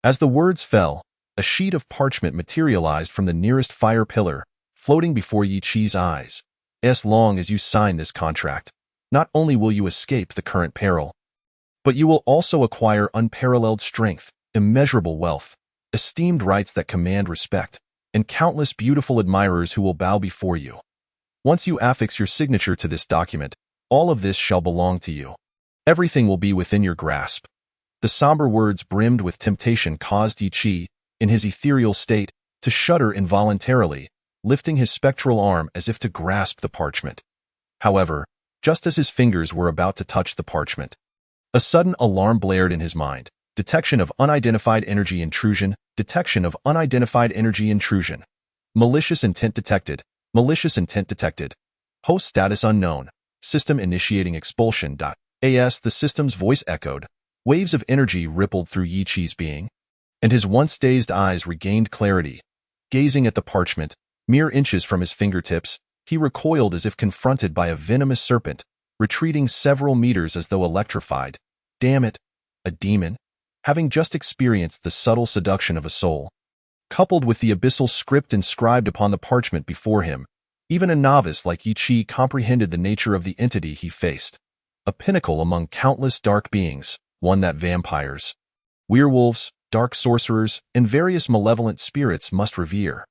As the words fell, a sheet of parchment materialized from the nearest fire pillar, floating before Yi's eyes. As long as you sign this contract, not only will you escape the current peril, but you will also acquire unparalleled strength, immeasurable wealth, esteemed rights that command respect, and countless beautiful admirers who will bow before you. Once you affix your signature to this document, all of this shall belong to you. Everything will be within your grasp. The somber words brimmed with temptation caused Yi, in his ethereal state, to shudder involuntarily, lifting his spectral arm as if to grasp the parchment. However, just as his fingers were about to touch the parchment, a sudden alarm blared in his mind. Detection of unidentified energy intrusion. Detection of unidentified energy intrusion. Malicious intent detected. Malicious intent detected. Host status unknown. System initiating expulsion. As the system's voice echoed, waves of energy rippled through Yi's being, and his once dazed eyes regained clarity. Gazing at the parchment, mere inches from his fingertips, he recoiled as if confronted by a venomous serpent, retreating several meters as though electrified. Damn it! A demon? Having just experienced the subtle seduction of a soul, coupled with the abyssal script inscribed upon the parchment before him, even a novice like Yi comprehended the nature of the entity he faced. A pinnacle among countless dark beings, one that vampires, werewolves, dark sorcerers, and various malevolent spirits must revere.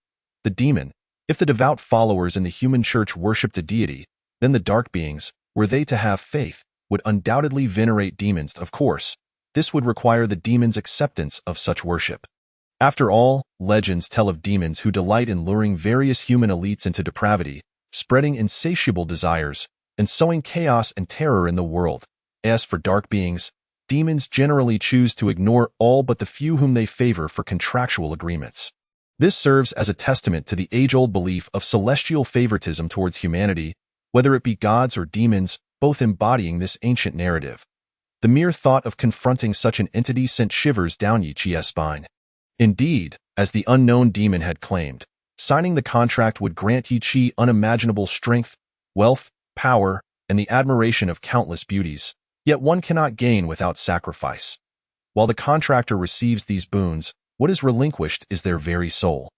The demon. If the devout followers in the human church worshipped a deity, then the dark beings, were they to have faith, would undoubtedly venerate demons. Of course, this would require the demon's acceptance of such worship. After all, legends tell of demons who delight in luring various human elites into depravity, spreading insatiable desires, and sowing chaos and terror in the world. As for dark beings, demons generally choose to ignore all but the few whom they favor for contractual agreements. This serves as a testament to the age-old belief of celestial favoritism towards humanity, whether it be gods or demons, both embodying this ancient narrative. The mere thought of confronting such an entity sent shivers down Yi Qi's spine. Indeed, as the unknown demon had claimed, signing the contract would grant Yi Qi unimaginable strength, wealth, power, and the admiration of countless beauties, yet one cannot gain without sacrifice. While the contractor receives these boons, what is relinquished is their very soul.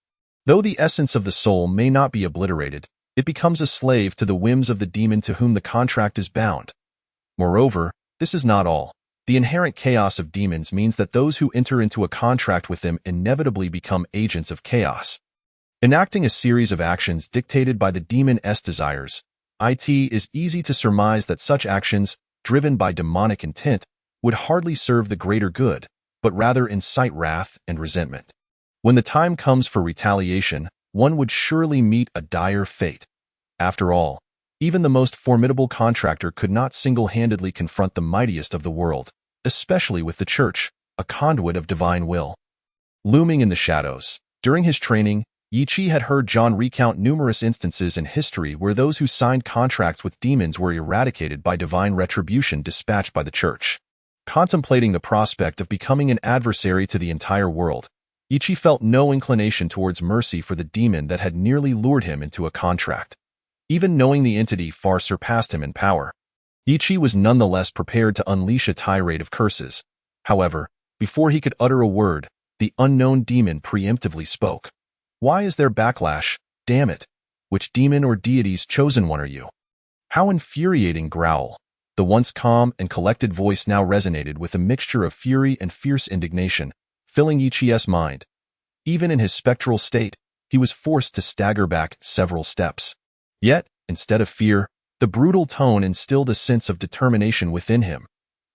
Though the essence of the soul may not be obliterated, it becomes a slave to the whims of the demon to whom the contract is bound. Moreover, this is not all. The inherent chaos of demons means that those who enter into a contract with them inevitably become agents of chaos. Enacting a series of actions dictated by the demon's desires, it is easy to surmise that such actions, driven by demonic intent, would hardly serve the greater good, but rather incite wrath and resentment. When the time comes for retaliation, one would surely meet a dire fate. After all, even the most formidable contractor could not single-handedly confront the mightiest of the world, especially with the church, a conduit of divine will. Looming in the shadows, during his training, Yi Qi had heard John recount numerous instances in history where those who signed contracts with demons were eradicated by divine retribution dispatched by the church. Contemplating the prospect of becoming an adversary to the entire world, Yi Qi felt no inclination towards mercy for the demon that had nearly lured him into a contract. Even knowing the entity far surpassed him in power, Yi Qi was nonetheless prepared to unleash a tirade of curses. However, before he could utter a word, the unknown demon preemptively spoke. "Why is there backlash? Damn it! Which demon or deity's chosen one are you?" How infuriating growl! The once calm and collected voice now resonated with a mixture of fury and fierce indignation, filling Yi Qi's mind. Even in his spectral state, he was forced to stagger back several steps. Yet, instead of fear, the brutal tone instilled a sense of determination within him.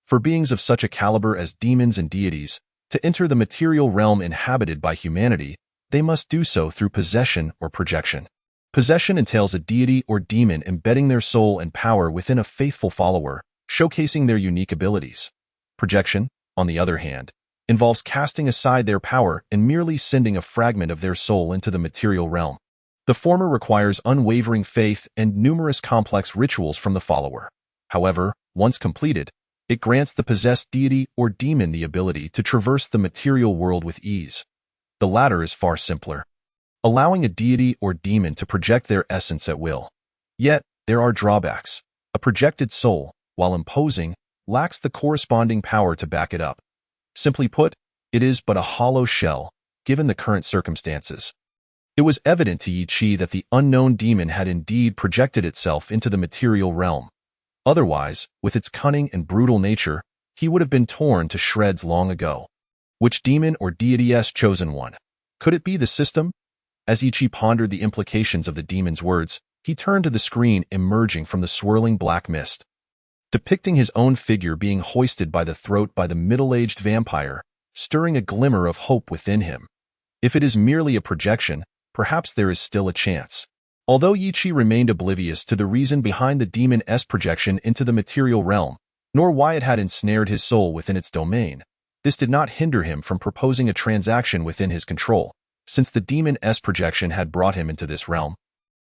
For beings of such a caliber as demons and deities, to enter the material realm inhabited by humanity, they must do so through possession or projection. Possession entails a deity or demon embedding their soul and power within a faithful follower, showcasing their unique abilities. Projection, on the other hand, involves casting aside their power and merely sending a fragment of their soul into the material realm. The former requires unwavering faith and numerous complex rituals from the follower. However, once completed, it grants the possessed deity or demon the ability to traverse the material world with ease. The latter is far simpler, allowing a deity or demon to project their essence at will. Yet, there are drawbacks. A projected soul, while imposing, lacks the corresponding power to back it up. Simply put, it is but a hollow shell, given the current circumstances. It was evident to Yi Qi that the unknown demon had indeed projected itself into the material realm. Otherwise, with its cunning and brutal nature, he would have been torn to shreds long ago. Which demon or deity's chosen one? Could it be the system? As Yi Qi pondered the implications of the demon's words, he turned to the screen emerging from the swirling black mist. Depicting his own figure being hoisted by the throat by the middle-aged vampire, stirring a glimmer of hope within him. If it is merely a projection, perhaps there is still a chance. Although Yi Qi remained oblivious to the reason behind the demon's projection into the material realm, nor why it had ensnared his soul within its domain, this did not hinder him from proposing a transaction within his control, since the demon's projection had brought him into this realm.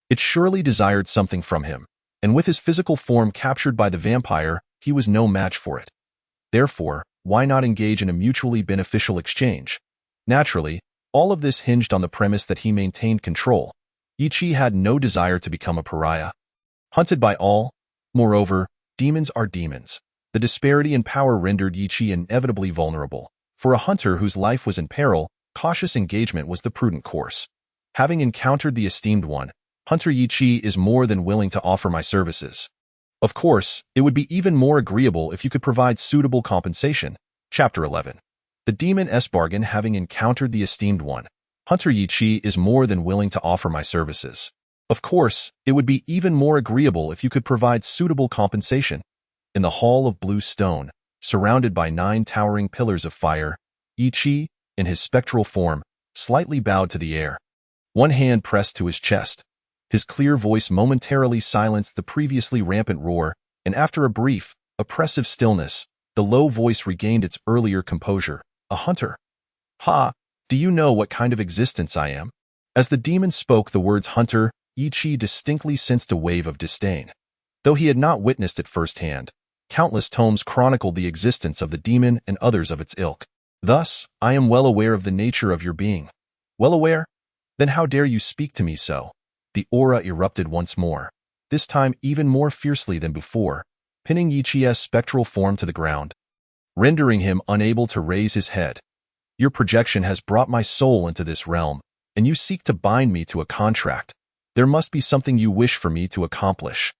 It surely desired something from him, and with his physical form captured by the vampire, he was no match for it. Therefore, why not engage in a mutually beneficial exchange? Naturally, all of this hinged on the premise that he maintained control. Yi Qi had no desire to become a pariah, hunted by all. Moreover, demons are demons. The disparity in power rendered Yi Qi inevitably vulnerable. For a hunter whose life was in peril, cautious engagement was the prudent course. Having encountered the esteemed one, Hunter Yi Qi is more than willing to offer my services. Of course, it would be even more agreeable if you could provide suitable compensation. Chapter 11. The demon's bargain. Having encountered the esteemed one, Hunter Yi Qi is more than willing to offer my services. Of course, it would be even more agreeable if you could provide suitable compensation. In the hall of blue stone, surrounded by 9 towering pillars of fire, Yi Qi, in his spectral form, slightly bowed to the air. One hand pressed to his chest. His clear voice momentarily silenced the previously rampant roar, and after a brief, oppressive stillness, the low voice regained its earlier composure. A hunter. Ha! Do you know what kind of existence I am? As the demon spoke the words hunter, Yi Qi distinctly sensed a wave of disdain. Though he had not witnessed it firsthand, Countless tomes chronicled the existence of the demon and others of its ilk. Thus, I am well aware of the nature of your being. Well aware? Then how dare you speak to me so? The aura erupted once more, this time even more fiercely than before, pinning Yichi's spectral form to the ground, rendering him unable to raise his head. Your projection has brought my soul into this realm, and you seek to bind me to a contract. There must be something you wish for me to accomplish.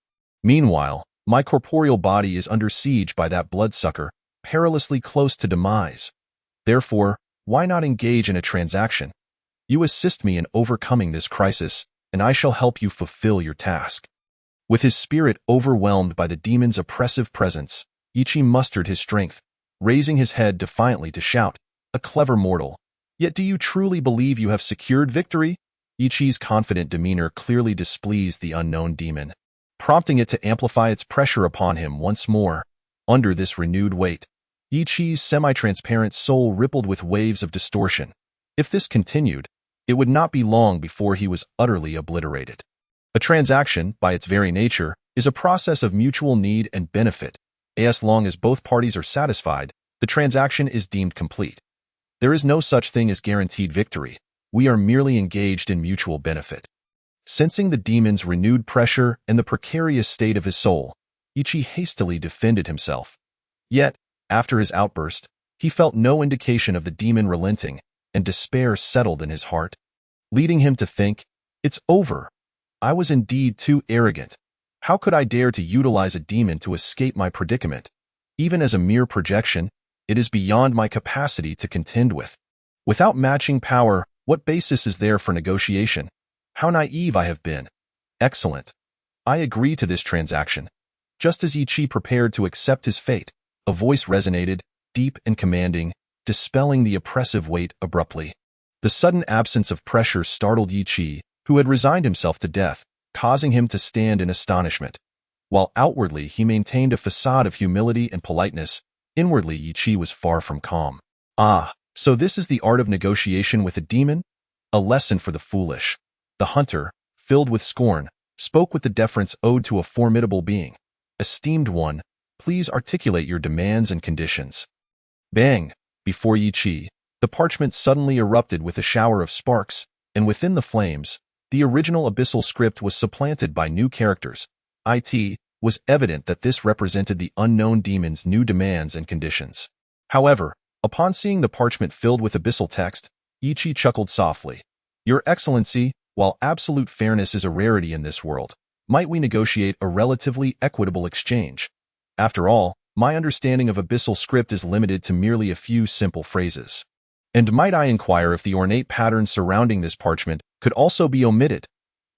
Meanwhile, my corporeal body is under siege by that bloodsucker, perilously close to demise. Therefore, why not engage in a transaction? You assist me in overcoming this crisis, and I shall help you fulfill your task. With his spirit overwhelmed by the demon's oppressive presence, Ichi mustered his strength, raising his head defiantly to shout, "A clever mortal. Yet do you truly believe you have secured victory?" Ichi's confident demeanor clearly displeased the unknown demon, prompting it to amplify its pressure upon him once more. Under this renewed weight, Ichi's semi-transparent soul rippled with waves of distortion. If this continued, it would not be long before he was utterly obliterated. A transaction, by its very nature, is a process of mutual need and benefit. As long as both parties are satisfied, the transaction is deemed complete. There is no such thing as guaranteed victory. We are merely engaged in mutual benefit. Sensing the demon's renewed pressure and the precarious state of his soul, Ichi hastily defended himself. Yet, after his outburst, he felt no indication of the demon relenting, and despair settled in his heart, leading him to think, "It's over. I was indeed too arrogant. How could I dare to utilize a demon to escape my predicament? Even as a mere projection, it is beyond my capacity to contend with. Without matching power, what basis is there for negotiation? How naive I have been. Excellent. I agree to this transaction." Just as Ichi prepared to accept his fate, a voice resonated, deep and commanding, dispelling the oppressive weight abruptly. The sudden absence of pressure startled Ichi, who had resigned himself to death, causing him to stand in astonishment. While outwardly he maintained a facade of humility and politeness, inwardly Ichi was far from calm. Ah, so this is the art of negotiation with a demon? A lesson for the foolish. The hunter, filled with scorn, spoke with the deference owed to a formidable being. "Esteemed one, please articulate your demands and conditions." Bang! Before Ichi, the parchment suddenly erupted with a shower of sparks, and within the flames, the original abyssal script was supplanted by new characters. It was evident that this represented the unknown demon's new demands and conditions. However, upon seeing the parchment filled with abyssal text, Ichi chuckled softly. "Your Excellency, while absolute fairness is a rarity in this world, might we negotiate a relatively equitable exchange? After all, my understanding of abyssal script is limited to merely a few simple phrases. And might I inquire if the ornate patterns surrounding this parchment could also be omitted?"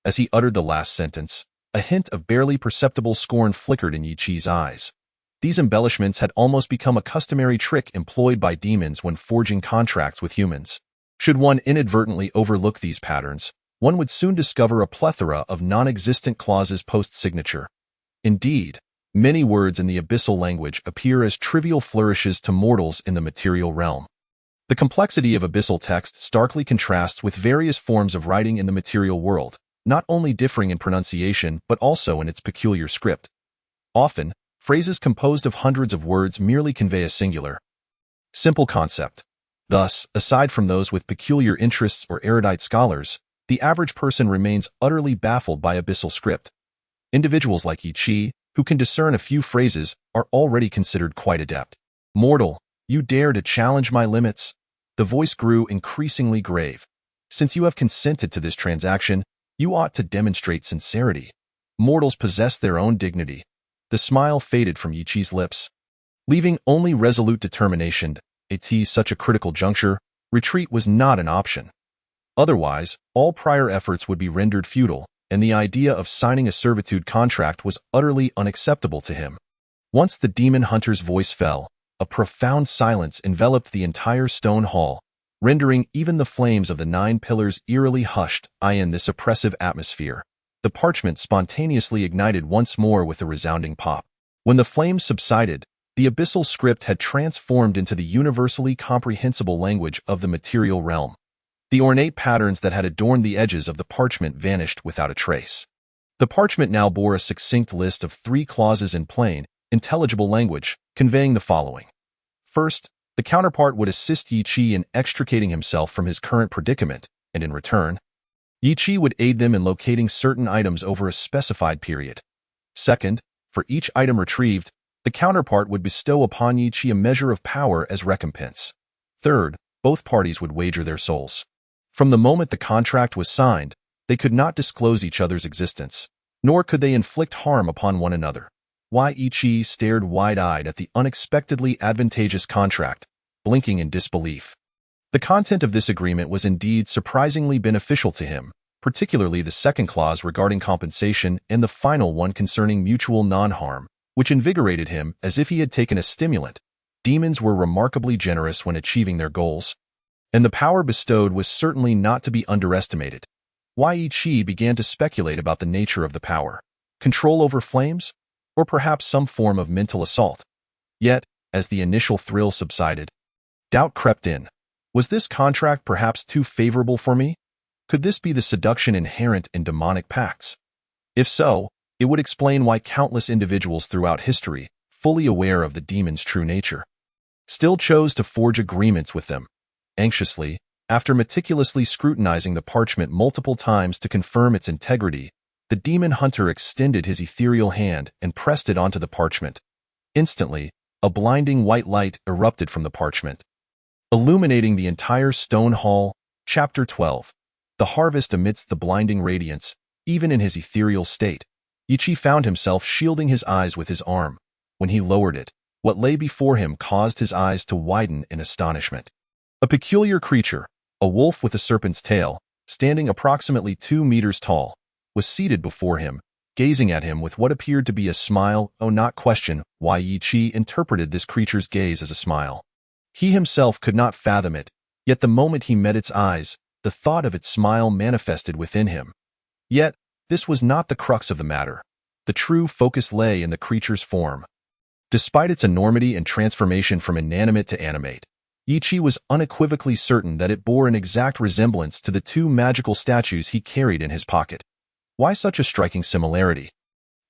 As he uttered the last sentence, a hint of barely perceptible scorn flickered in Ichi's eyes. These embellishments had almost become a customary trick employed by demons when forging contracts with humans. Should one inadvertently overlook these patterns, one would soon discover a plethora of non-existent clauses post-signature. Indeed, many words in the abyssal language appear as trivial flourishes to mortals in the material realm. The complexity of abyssal text starkly contrasts with various forms of writing in the material world, not only differing in pronunciation but also in its peculiar script. Often, phrases composed of hundreds of words merely convey a singular, simple concept. Thus, aside from those with peculiar interests or erudite scholars, the average person remains utterly baffled by abyssal script. Individuals like Ichi, who can discern a few phrases, are already considered quite adept. "Mortal, you dare to challenge my limits?" The voice grew increasingly grave. "Since you have consented to this transaction, you ought to demonstrate sincerity. Mortals possess their own dignity." The smile faded from Ichi's lips, leaving only resolute determination. At such a critical juncture, retreat was not an option. Otherwise, all prior efforts would be rendered futile, and the idea of signing a servitude contract was utterly unacceptable to him. Once the demon hunter's voice fell, a profound silence enveloped the entire stone hall, rendering even the flames of the 9 pillars eerily hushed. In this oppressive atmosphere, the parchment spontaneously ignited once more with a resounding pop. When the flames subsided, the abyssal script had transformed into the universally comprehensible language of the material realm. The ornate patterns that had adorned the edges of the parchment vanished without a trace. The parchment now bore a succinct list of 3 clauses in plain, intelligible language, conveying the following. First, the counterpart would assist Yi Qi in extricating himself from his current predicament, and in return, Yi Qi would aid them in locating certain items over a specified period. Second, for each item retrieved, the counterpart would bestow upon Yi Qi a measure of power as recompense. Third, both parties would wager their souls. From the moment the contract was signed, they could not disclose each other's existence, nor could they inflict harm upon one another. Yi Qi stared wide-eyed at the unexpectedly advantageous contract, blinking in disbelief. The content of this agreement was indeed surprisingly beneficial to him, particularly the second clause regarding compensation and the final one concerning mutual non-harm, which invigorated him as if he had taken a stimulant. Demons were remarkably generous when achieving their goals, and the power bestowed was certainly not to be underestimated. Yi Qi began to speculate about the nature of the power. Control over flames? Or perhaps some form of mental assault? Yet, as the initial thrill subsided, doubt crept in. Was this contract perhaps too favorable for me? Could this be the seduction inherent in demonic pacts? If so, it would explain why countless individuals throughout history, fully aware of the demon's true nature, still chose to forge agreements with them. Anxiously, after meticulously scrutinizing the parchment multiple times to confirm its integrity, the demon hunter extended his ethereal hand and pressed it onto the parchment. Instantly, a blinding white light erupted from the parchment, illuminating the entire stone hall. Chapter 12. The harvest amidst the blinding radiance, even in his ethereal state, Yi Qi found himself shielding his eyes with his arm. When he lowered it, what lay before him caused his eyes to widen in astonishment. A peculiar creature, a wolf with a serpent's tail, standing approximately 2 meters tall, was seated before him, gazing at him with what appeared to be a smile. Not question why Yi Qi interpreted this creature's gaze as a smile. He himself could not fathom it, yet the moment he met its eyes, the thought of its smile manifested within him. Yet, this was not the crux of the matter. The true focus lay in the creature's form. Despite its enormity and transformation from inanimate to animate, Yi Qi was unequivocally certain that it bore an exact resemblance to the 2 magical statues he carried in his pocket. Why such a striking similarity?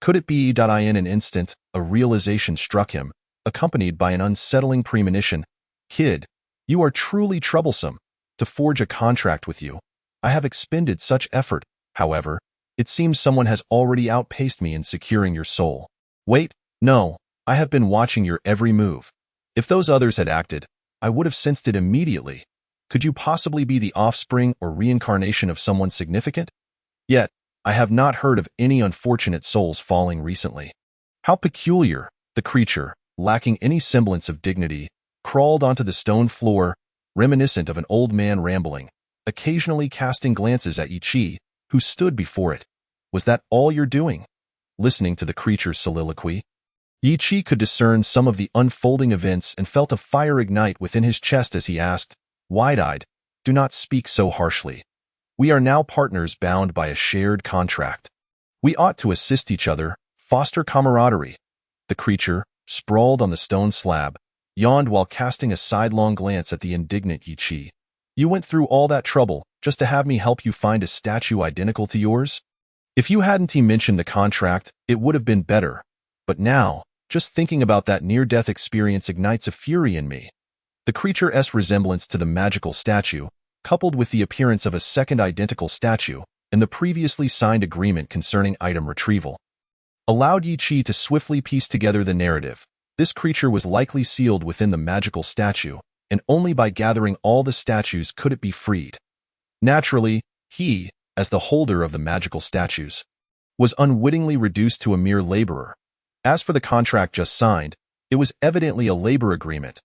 Could it be? In an instant, a realization struck him, accompanied by an unsettling premonition. Kid, you are truly troublesome. To forge a contract with you, I have expended such effort. However, it seems someone has already outpaced me in securing your soul. Wait, no, I have been watching your every move. If those others had acted, I would have sensed it immediately. Could you possibly be the offspring or reincarnation of someone significant? Yet, I have not heard of any unfortunate souls falling recently. How peculiar! The creature, lacking any semblance of dignity, crawled onto the stone floor, reminiscent of an old man rambling, occasionally casting glances at Yi Qi, who stood before it. Was that all you're doing? Listening to the creature's soliloquy, Yi Qi could discern some of the unfolding events and felt a fire ignite within his chest as he asked, wide-eyed, do not speak so harshly. We are now partners bound by a shared contract. We ought to assist each other, foster camaraderie. The creature, sprawled on the stone slab, yawned while casting a sidelong glance at the indignant Yi Qi. You went through all that trouble just to have me help you find a statue identical to yours? If you hadn't mentioned the contract, it would have been better. But now, just thinking about that near-death experience ignites a fury in me. The creature's resemblance to the magical statue, coupled with the appearance of a second identical statue and the previously signed agreement concerning item retrieval, allowed Yi Qi to swiftly piece together the narrative. This creature was likely sealed within the magical statue, and only by gathering all the statues could it be freed. Naturally, he, as the holder of the magical statues, was unwittingly reduced to a mere laborer. As for the contract just signed, it was evidently a labor agreement.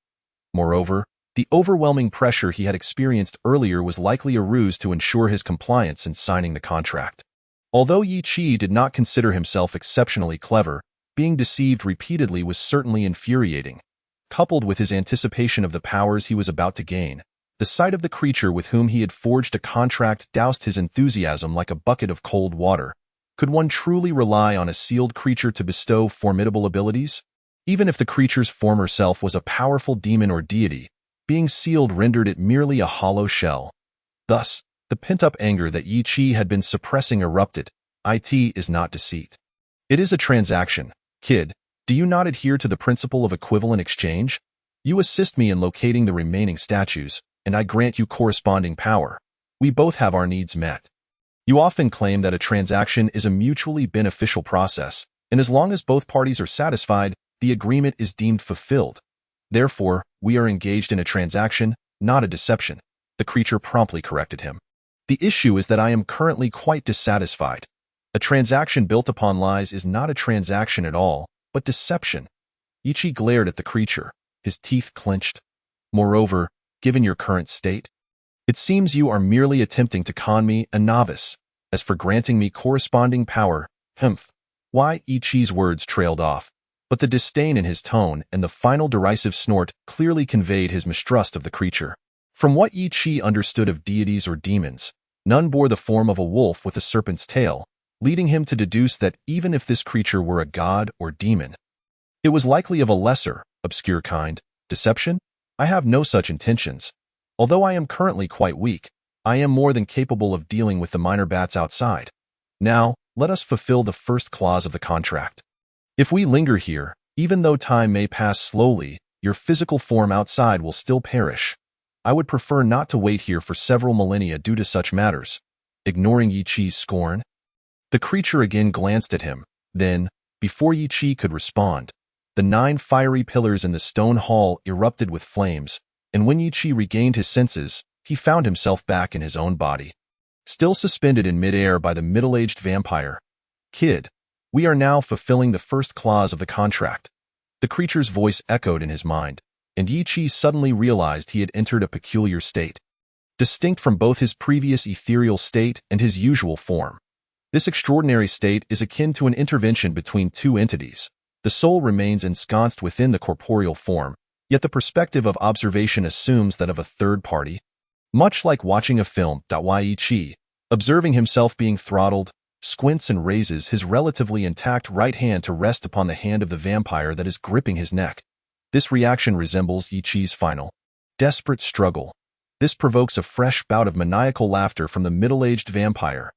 Moreover, the overwhelming pressure he had experienced earlier was likely a ruse to ensure his compliance in signing the contract. Although Yi Qi did not consider himself exceptionally clever, being deceived repeatedly was certainly infuriating. Coupled with his anticipation of the powers he was about to gain, the sight of the creature with whom he had forged a contract doused his enthusiasm like a bucket of cold water. Could one truly rely on a sealed creature to bestow formidable abilities? Even if the creature's former self was a powerful demon or deity, being sealed rendered it merely a hollow shell. Thus, the pent-up anger that Yi Qi had been suppressing erupted. It is not deceit. It is a transaction, kid. Do you not adhere to the principle of equivalent exchange? You assist me in locating the remaining statues, and I grant you corresponding power. We both have our needs met. You often claim that a transaction is a mutually beneficial process, and as long as both parties are satisfied, the agreement is deemed fulfilled. Therefore, we are engaged in a transaction, not a deception. The creature promptly corrected him. The issue is that I am currently quite dissatisfied. A transaction built upon lies is not a transaction at all, but deception. Ichi glared at the creature, his teeth clenched. Moreover, given your current state, it seems you are merely attempting to con me, a novice. As for granting me corresponding power, humph. Why? Ichi's words trailed off, but the disdain in his tone and the final derisive snort clearly conveyed his mistrust of the creature. From what Ichi understood of deities or demons, none bore the form of a wolf with a serpent's tail, leading him to deduce that even if this creature were a god or demon, it was likely of a lesser, obscure kind. Deception? I have no such intentions. Although I am currently quite weak, I am more than capable of dealing with the minor bats outside. Now, let us fulfill the first clause of the contract. If we linger here, even though time may pass slowly, your physical form outside will still perish. I would prefer not to wait here for several millennia due to such matters. Ignoring Ichi's scorn, the creature again glanced at him. Then, before Ichi could respond, the 9 fiery pillars in the stone hall erupted with flames, and when Ichi regained his senses, he found himself back in his own body, still suspended in midair by the middle-aged vampire. Kid, we are now fulfilling the first clause of the contract. The creature's voice echoed in his mind, and Ichi suddenly realized he had entered a peculiar state, distinct from both his previous ethereal state and his usual form. This extraordinary state is akin to an intervention between two entities. The soul remains ensconced within the corporeal form, yet the perspective of observation assumes that of a third party. Much like watching a film. Ichi, observing himself being throttled, squints and raises his relatively intact right hand to rest upon the hand of the vampire that is gripping his neck. This reaction resembles Ichi's final, desperate struggle. This provokes a fresh bout of maniacal laughter from the middle-aged vampire.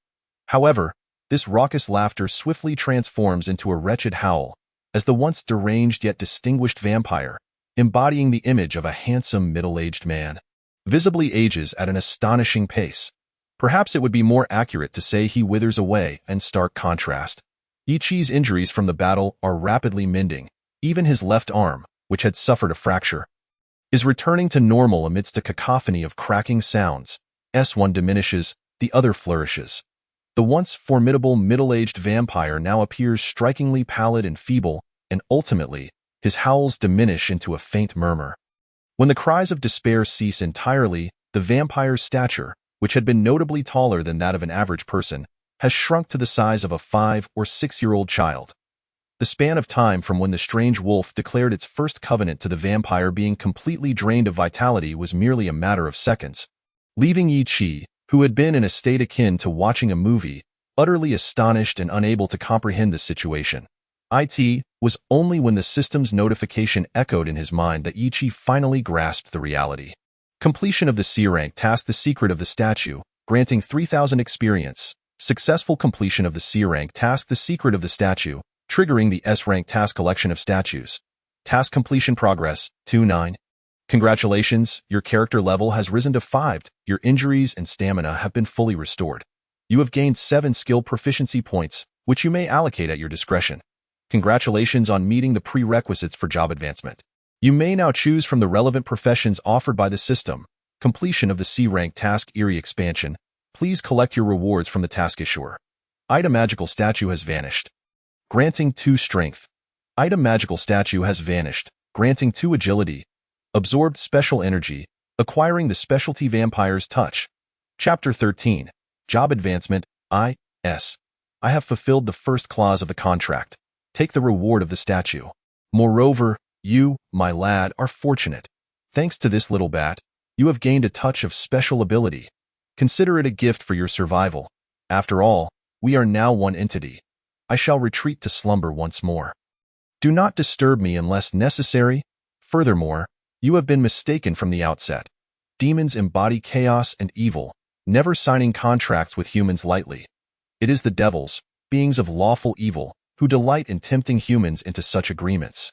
However, this raucous laughter swiftly transforms into a wretched howl, as the once deranged yet distinguished vampire, embodying the image of a handsome middle-aged man, visibly ages at an astonishing pace. Perhaps it would be more accurate to say he withers away. In stark contrast, Ichi's injuries from the battle are rapidly mending. Even his left arm, which had suffered a fracture, is returning to normal amidst a cacophony of cracking sounds. One diminishes, the other flourishes. The once formidable middle-aged vampire now appears strikingly pallid and feeble, and ultimately, his howls diminish into a faint murmur. When the cries of despair cease entirely, the vampire's stature, which had been notably taller than that of an average person, has shrunk to the size of a 5 or 6-year-old child. The span of time from when the strange wolf declared its first covenant to the vampire being completely drained of vitality was merely a matter of seconds, leaving Ichi, who had been in a state akin to watching a movie, utterly astonished and unable to comprehend the situation. It was only when the system's notification echoed in his mind that Ichi finally grasped the reality. Completion of the C-rank task. The secret of the statue, granting 3,000 experience. Successful completion of the C-rank task. The secret of the statue, triggering the S-rank task. Collection of statues. Task completion progress, 2-9. Congratulations, your character level has risen to 5. Your injuries and stamina have been fully restored. You have gained 7 skill proficiency points, which you may allocate at your discretion. Congratulations on meeting the prerequisites for job advancement. You may now choose from the relevant professions offered by the system. Completion of the C-rank task. Eerie expansion. Please collect your rewards from the task issuer. Item magical statue has vanished, granting 2 strength. Item magical statue has vanished, granting 2 agility. Absorbed special energy, acquiring the specialty vampire's touch. Chapter 13. Job advancement. I have fulfilled the first clause of the contract. Take the reward of the statue. Moreover, you, my lad, are fortunate. Thanks to this little bat, you have gained a touch of special ability. Consider it a gift for your survival. After all, we are now one entity. I shall retreat to slumber once more. Do not disturb me unless necessary. Furthermore, you have been mistaken from the outset. Demons embody chaos and evil, never signing contracts with humans lightly. It is the devils, beings of lawful evil, who delight in tempting humans into such agreements.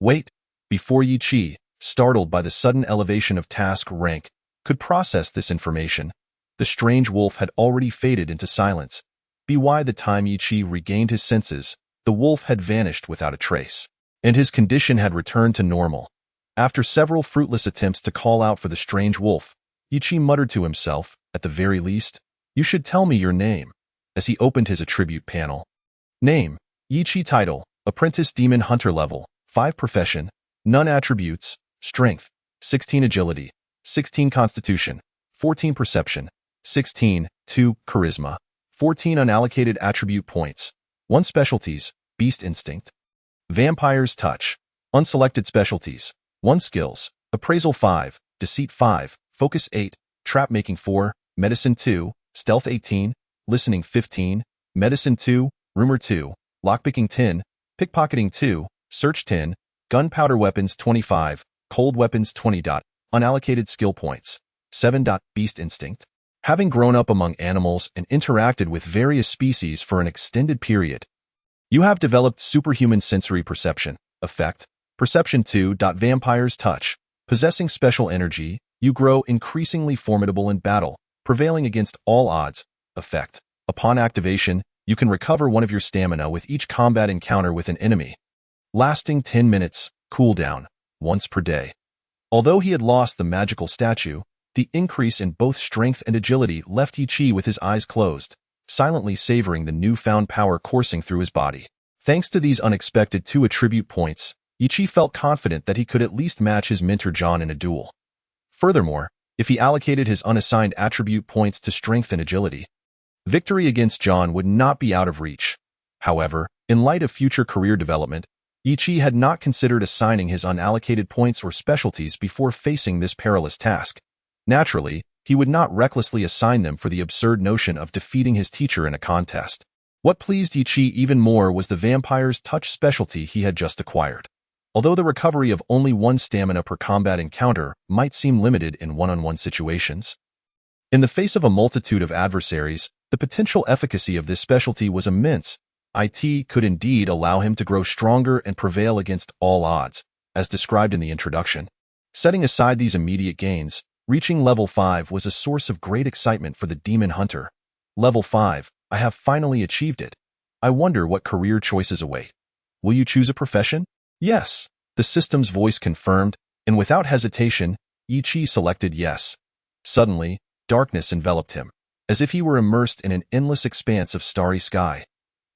Wait, before Yi Chi, startled by the sudden elevation of task rank, could process this information, the strange wolf had already faded into silence. By the time Yi Chi regained his senses, the wolf had vanished without a trace, and his condition had returned to normal. After several fruitless attempts to call out for the strange wolf, Yi Chi muttered to himself, at the very least, "You should tell me your name," as he opened his attribute panel. Name: Yi Chi. Title: Apprentice Demon Hunter. Level: 5. Profession: None. Attributes: Strength, 16. Agility, 16. Constitution, 14. Perception, 16. 2. Charisma, 14. Unallocated attribute points, 1. Specialties: Beast Instinct, Vampire's Touch. Unselected specialties: 1. Skills: Appraisal 5, Deceit 5, Focus 8, Trap Making 4, Medicine 2, Stealth 18, Listening 15, Medicine 2, Rumor 2, Lockpicking 10, Pickpocketing 2, Search 10, Gunpowder Weapons 25, Cold Weapons 20. Unallocated skill points, 7. Beast Instinct. Having grown up among animals and interacted with various species for an extended period, you have developed superhuman sensory perception. Effect: Perception 2. Vampire's Touch. Possessing special energy, you grow increasingly formidable in battle, prevailing against all odds. Effect: Upon activation, you can recover 1 of your stamina with each combat encounter with an enemy. Lasting 10 minutes, cooldown, once per day. Although he had lost the magical statue, the increase in both strength and agility left Yi Chi with his eyes closed, silently savoring the newfound power coursing through his body. Thanks to these unexpected 2 attribute points, Yi Chi felt confident that he could at least match his mentor John in a duel. Furthermore, if he allocated his unassigned attribute points to strength and agility, victory against John would not be out of reach. However, in light of future career development, Yi Chi had not considered assigning his unallocated points or specialties before facing this perilous task. Naturally, he would not recklessly assign them for the absurd notion of defeating his teacher in a contest. What pleased Yi Chi even more was the Vampire's Touch specialty he had just acquired. Although the recovery of only 1 stamina per combat encounter might seem limited in one-on-one situations, in the face of a multitude of adversaries, the potential efficacy of this specialty was immense. It could indeed allow him to grow stronger and prevail against all odds, as described in the introduction. Setting aside these immediate gains, reaching level 5 was a source of great excitement for the Demon Hunter. Level 5, I have finally achieved it. I wonder what career choices await. Will you choose a profession? Yes, the system's voice confirmed, and without hesitation, Yi Chi selected yes. Suddenly, darkness enveloped him, as if he were immersed in an endless expanse of starry sky.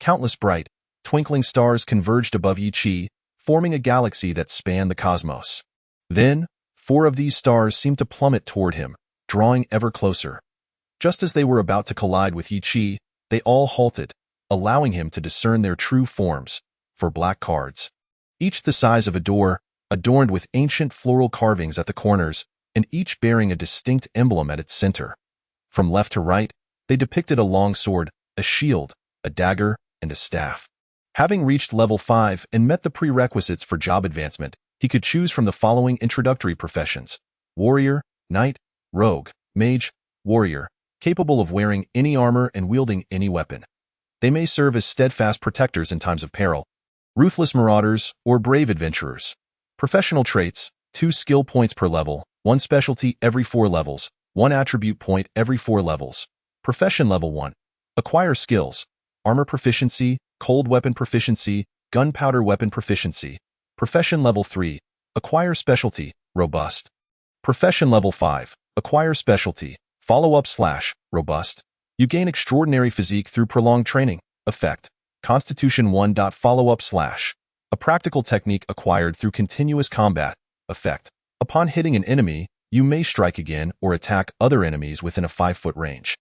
Countless bright, twinkling stars converged above Yi Chi, forming a galaxy that spanned the cosmos. Then, 4 of these stars seemed to plummet toward him, drawing ever closer. Just as they were about to collide with Yi Chi, they all halted, allowing him to discern their true forms, 4 black cards, each the size of a door, adorned with ancient floral carvings at the corners, and each bearing a distinct emblem at its center. From left to right, they depicted a long sword, a shield, a dagger, and a staff. Having reached level 5 and met the prerequisites for job advancement, he could choose from the following introductory professions: warrior, knight, rogue, mage, warrior, capable of wearing any armor and wielding any weapon. They may serve as steadfast protectors in times of peril, ruthless marauders, or brave adventurers. Professional traits: 2 skill points per level, 1 specialty every 4 levels, 1 attribute point every 4 levels. Profession level 1. Acquire skills: armor proficiency, cold weapon proficiency, gunpowder weapon proficiency. Profession level 3. Acquire specialty: robust. Profession level 5. Acquire specialty: follow-up/robust. You gain extraordinary physique through prolonged training. Effect: Constitution 1. Follow-up/. A practical technique acquired through continuous combat. Effect: Upon hitting an enemy, you may strike again or attack other enemies within a 5-foot range.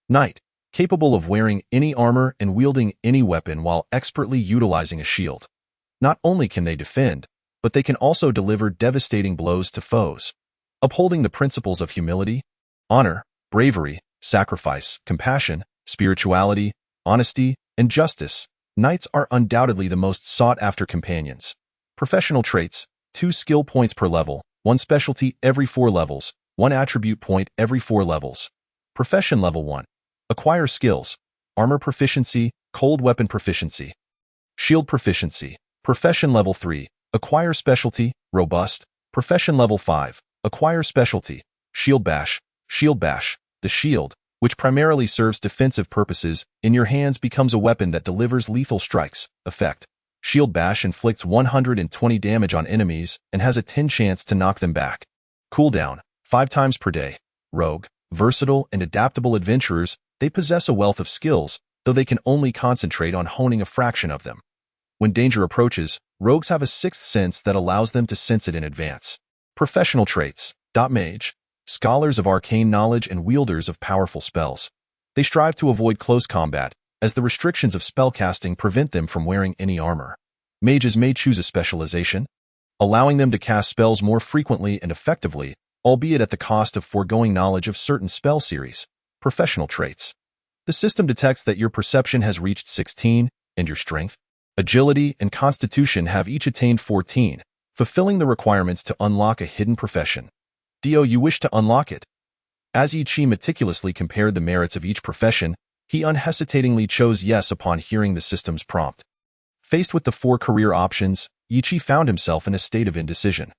Knight, capable of wearing any armor and wielding any weapon while expertly utilizing a shield. Not only can they defend, but they can also deliver devastating blows to foes. Upholding the principles of humility, honor, bravery, sacrifice, compassion, spirituality, honesty, and justice, knights are undoubtedly the most sought-after companions. Professional traits: 2 skill points per level, 1 specialty every 4 levels, 1 attribute point every 4 levels. Profession level 1. Acquire skills: armor proficiency, cold weapon proficiency. Shield Proficiency. Profession Level 3. Acquire Specialty, Robust. Profession Level 5. Acquire Specialty, Shield Bash. Shield Bash. The shield, which primarily serves defensive purposes, in your hands becomes a weapon that delivers lethal strikes. Effect. Shield Bash inflicts 120 damage on enemies and has a 10 chance to knock them back. Cooldown, 5 times per day. Rogue, versatile and adaptable adventurers, they possess a wealth of skills, though they can only concentrate on honing a fraction of them. When danger approaches, rogues have a sixth sense that allows them to sense it in advance. Professional traits. Mage. Scholars of arcane knowledge and wielders of powerful spells. They strive to avoid close combat, as the restrictions of spellcasting prevent them from wearing any armor. Mages may choose a specialization, allowing them to cast spells more frequently and effectively, albeit at the cost of foregoing knowledge of certain spell series. Professional traits. The system detects that your perception has reached 16, and your strength, agility, and constitution have each attained 14, fulfilling the requirements to unlock a hidden profession. Do you wish to unlock it? As Yi Chi meticulously compared the merits of each profession, he unhesitatingly chose yes upon hearing the system's prompt. Faced with the 4 career options, Yi Chi found himself in a state of indecision.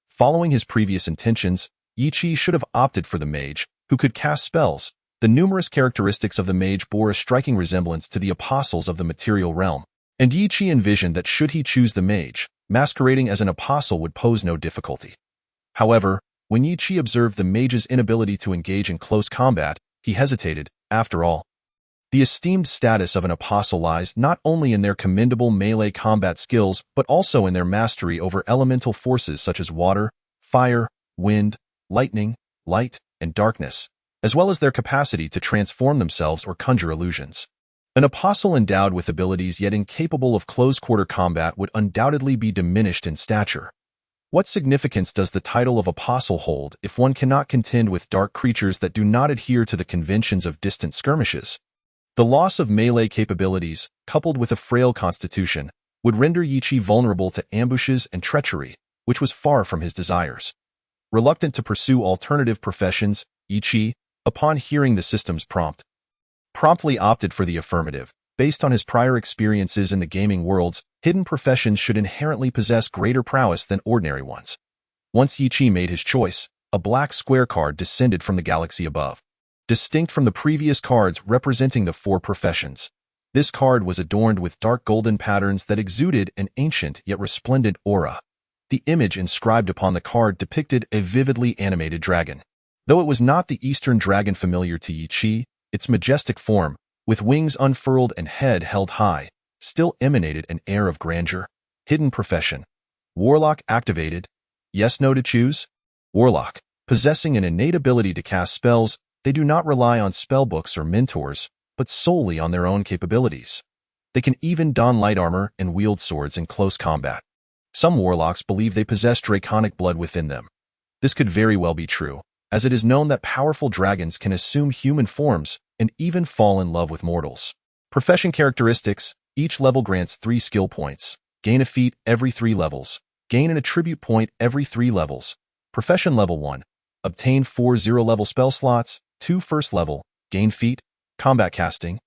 Following his previous intentions, Yi Chi should have opted for the mage, who could cast spells. The numerous characteristics of the mage bore a striking resemblance to the apostles of the material realm, and Yi Chi envisioned that should he choose the mage, masquerading as an apostle would pose no difficulty. However, when Yi Chi observed the mage's inability to engage in close combat, he hesitated. After all, the esteemed status of an apostle lies not only in their commendable melee combat skills but also in their mastery over elemental forces such as water, fire, wind, lightning, light, and darkness, as well as their capacity to transform themselves or conjure illusions. An apostle endowed with abilities yet incapable of close-quarter combat would undoubtedly be diminished in stature. What significance does the title of apostle hold if one cannot contend with dark creatures that do not adhere to the conventions of distant skirmishes? The loss of melee capabilities, coupled with a frail constitution, would render Yi Chi vulnerable to ambushes and treachery, which was far from his desires. Reluctant to pursue alternative professions, Yi Chi, upon hearing the system's prompt, promptly opted for the affirmative. Based on his prior experiences in the gaming worlds, hidden professions should inherently possess greater prowess than ordinary ones. Once Yi Chi made his choice, a black square card descended from the galaxy above, distinct from the previous cards representing the 4 professions. This card was adorned with dark golden patterns that exuded an ancient yet resplendent aura. The image inscribed upon the card depicted a vividly animated dragon. Though it was not the Eastern dragon familiar to Yi Chi, its majestic form, with wings unfurled and head held high, still emanated an air of grandeur. Hidden profession. Warlock activated. Yes/no to choose? Warlock. Possessing an innate ability to cast spells, they do not rely on spellbooks or mentors, but solely on their own capabilities. They can even don light armor and wield swords in close combat. Some warlocks believe they possess draconic blood within them. This could very well be true, as it is known that powerful dragons can assume human forms and even fall in love with mortals. Profession characteristics. Each level grants 3 skill points. Gain a feat every 3 levels. Gain an attribute point every 3 levels. Profession level 1. Obtain 4 0-level spell slots, 2 first level. Gain feat, combat casting.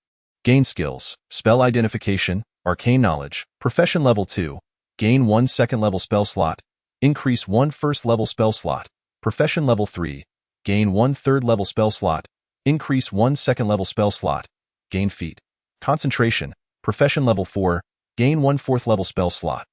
Gain skills, spell identification, arcane knowledge. Profession level 2. Gain 1 second-level spell slot. Increase 1 first-level spell slot. Profession level 3. Gain 1 third-level spell slot. Increase 1 second-level spell slot. Gain feat. Concentration. Profession level 4. Gain 1 fourth-level spell slot.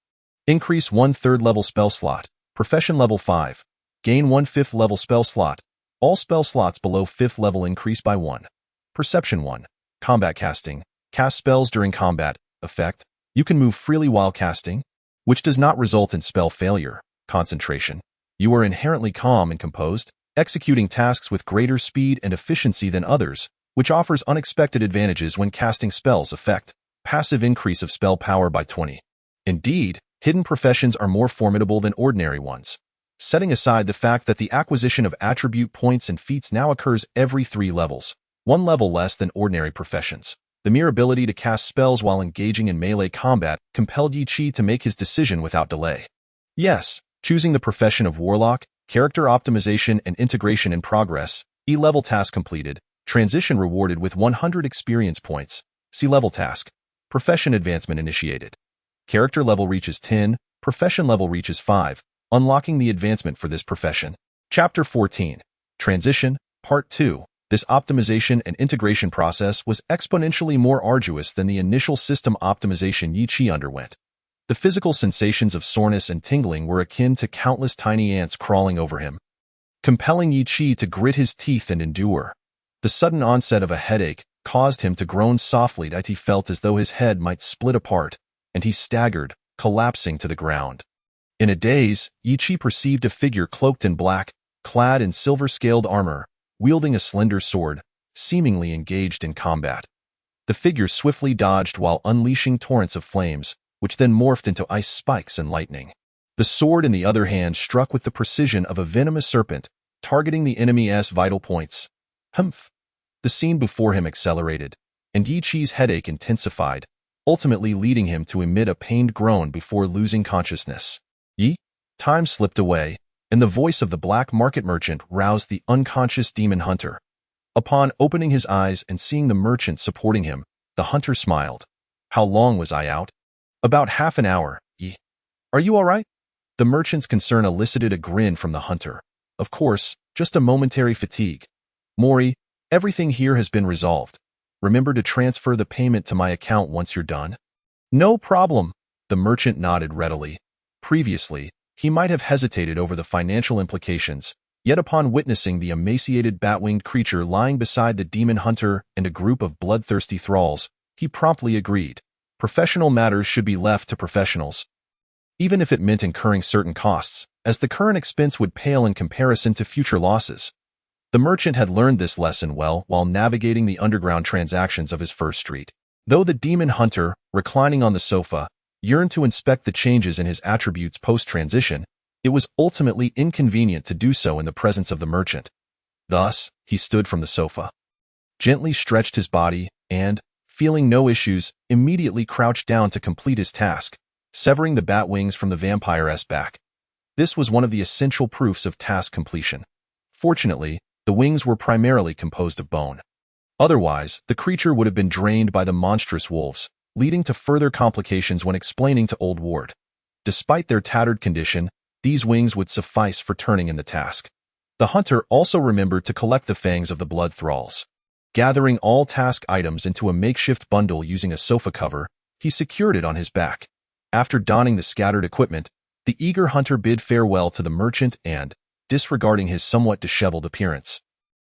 Increase 1 third-level spell slot. Profession level 5. Gain 1 fifth-level spell slot. All spell slots below 5th level increase by 1. Perception 1. Combat casting. Cast spells during combat. Effect. You can move freely while casting, which does not result in spell failure. Concentration. You are inherently calm and composed, executing tasks with greater speed and efficiency than others, which offers unexpected advantages when casting spells. Effect. Passive increase of spell power by 20. Indeed, hidden professions are more formidable than ordinary ones. Setting aside the fact that the acquisition of attribute points and feats now occurs every 3 levels, 1 level less than ordinary professions, the mere ability to cast spells while engaging in melee combat compelled Yi Chi to make his decision without delay. Yes, choosing the profession of Warlock, character optimization and integration in progress, E-level task completed, transition rewarded with 100 experience points, C-level task, profession advancement initiated. Character level reaches 10, profession level reaches 5, unlocking the advancement for this profession. Chapter 14. Transition, Part 2. This optimization and integration process was exponentially more arduous than the initial system optimization Yi Qi underwent. The physical sensations of soreness and tingling were akin to countless tiny ants crawling over him, compelling Yi Qi to grit his teeth and endure. The sudden onset of a headache caused him to groan softly as he felt as though his head might split apart, and he staggered, collapsing to the ground. In a daze, Yi Qi perceived a figure cloaked in black, clad in silver-scaled armor, wielding a slender sword, seemingly engaged in combat. The figure swiftly dodged while unleashing torrents of flames, which then morphed into ice spikes and lightning. The sword in the other hand struck with the precision of a venomous serpent, targeting the enemy's vital points. Humph! The scene before him accelerated, and Yi Qi's headache intensified, ultimately leading him to emit a pained groan before losing consciousness. Yi? Time slipped away, and the voice of the black market merchant roused the unconscious demon hunter. Upon opening his eyes and seeing the merchant supporting him, the hunter smiled. How long was I out? About half an hour, Yi. Are you all right? The merchant's concern elicited a grin from the hunter. Of course, just a momentary fatigue. Mori, everything here has been resolved. Remember to transfer the payment to my account once you're done? No problem, the merchant nodded readily. Previously, he might have hesitated over the financial implications, yet upon witnessing the emaciated bat-winged creature lying beside the demon hunter and a group of bloodthirsty thralls, he promptly agreed. Professional matters should be left to professionals, even if it meant incurring certain costs, as the current expense would pale in comparison to future losses. The merchant had learned this lesson well while navigating the underground transactions of his first street. Though the demon hunter, reclining on the sofa, yearned to inspect the changes in his attributes post-transition, it was ultimately inconvenient to do so in the presence of the merchant. Thus, he stood from the sofa, gently stretched his body, and, feeling no issues, immediately crouched down to complete his task, severing the bat wings from the vampire's back. This was one of the essential proofs of task completion. Fortunately, the wings were primarily composed of bone. Otherwise, the creature would have been drained by the monstrous wolves, leading to further complications when explaining to Old Ward. Despite their tattered condition, these wings would suffice for turning in the task. The hunter also remembered to collect the fangs of the blood thralls. Gathering all task items into a makeshift bundle using a sofa cover, he secured it on his back. After donning the scattered equipment, the eager hunter bid farewell to the merchant and, disregarding his somewhat disheveled appearance,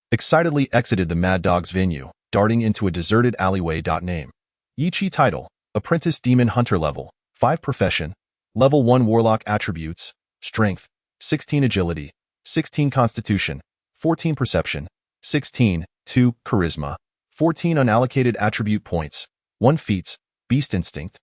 excitedly exited the Mad Dog's venue, darting into a deserted alleyway. Name: Yi Qi. Title: Apprentice Demon Hunter. Level: 5. Profession: Level 1. Warlock. Attributes: Strength, 16. Agility, 16. Constitution, 14. Perception, 16. 2. Charisma, 14. Unallocated attribute points, 1. Feats: Beast Instinct,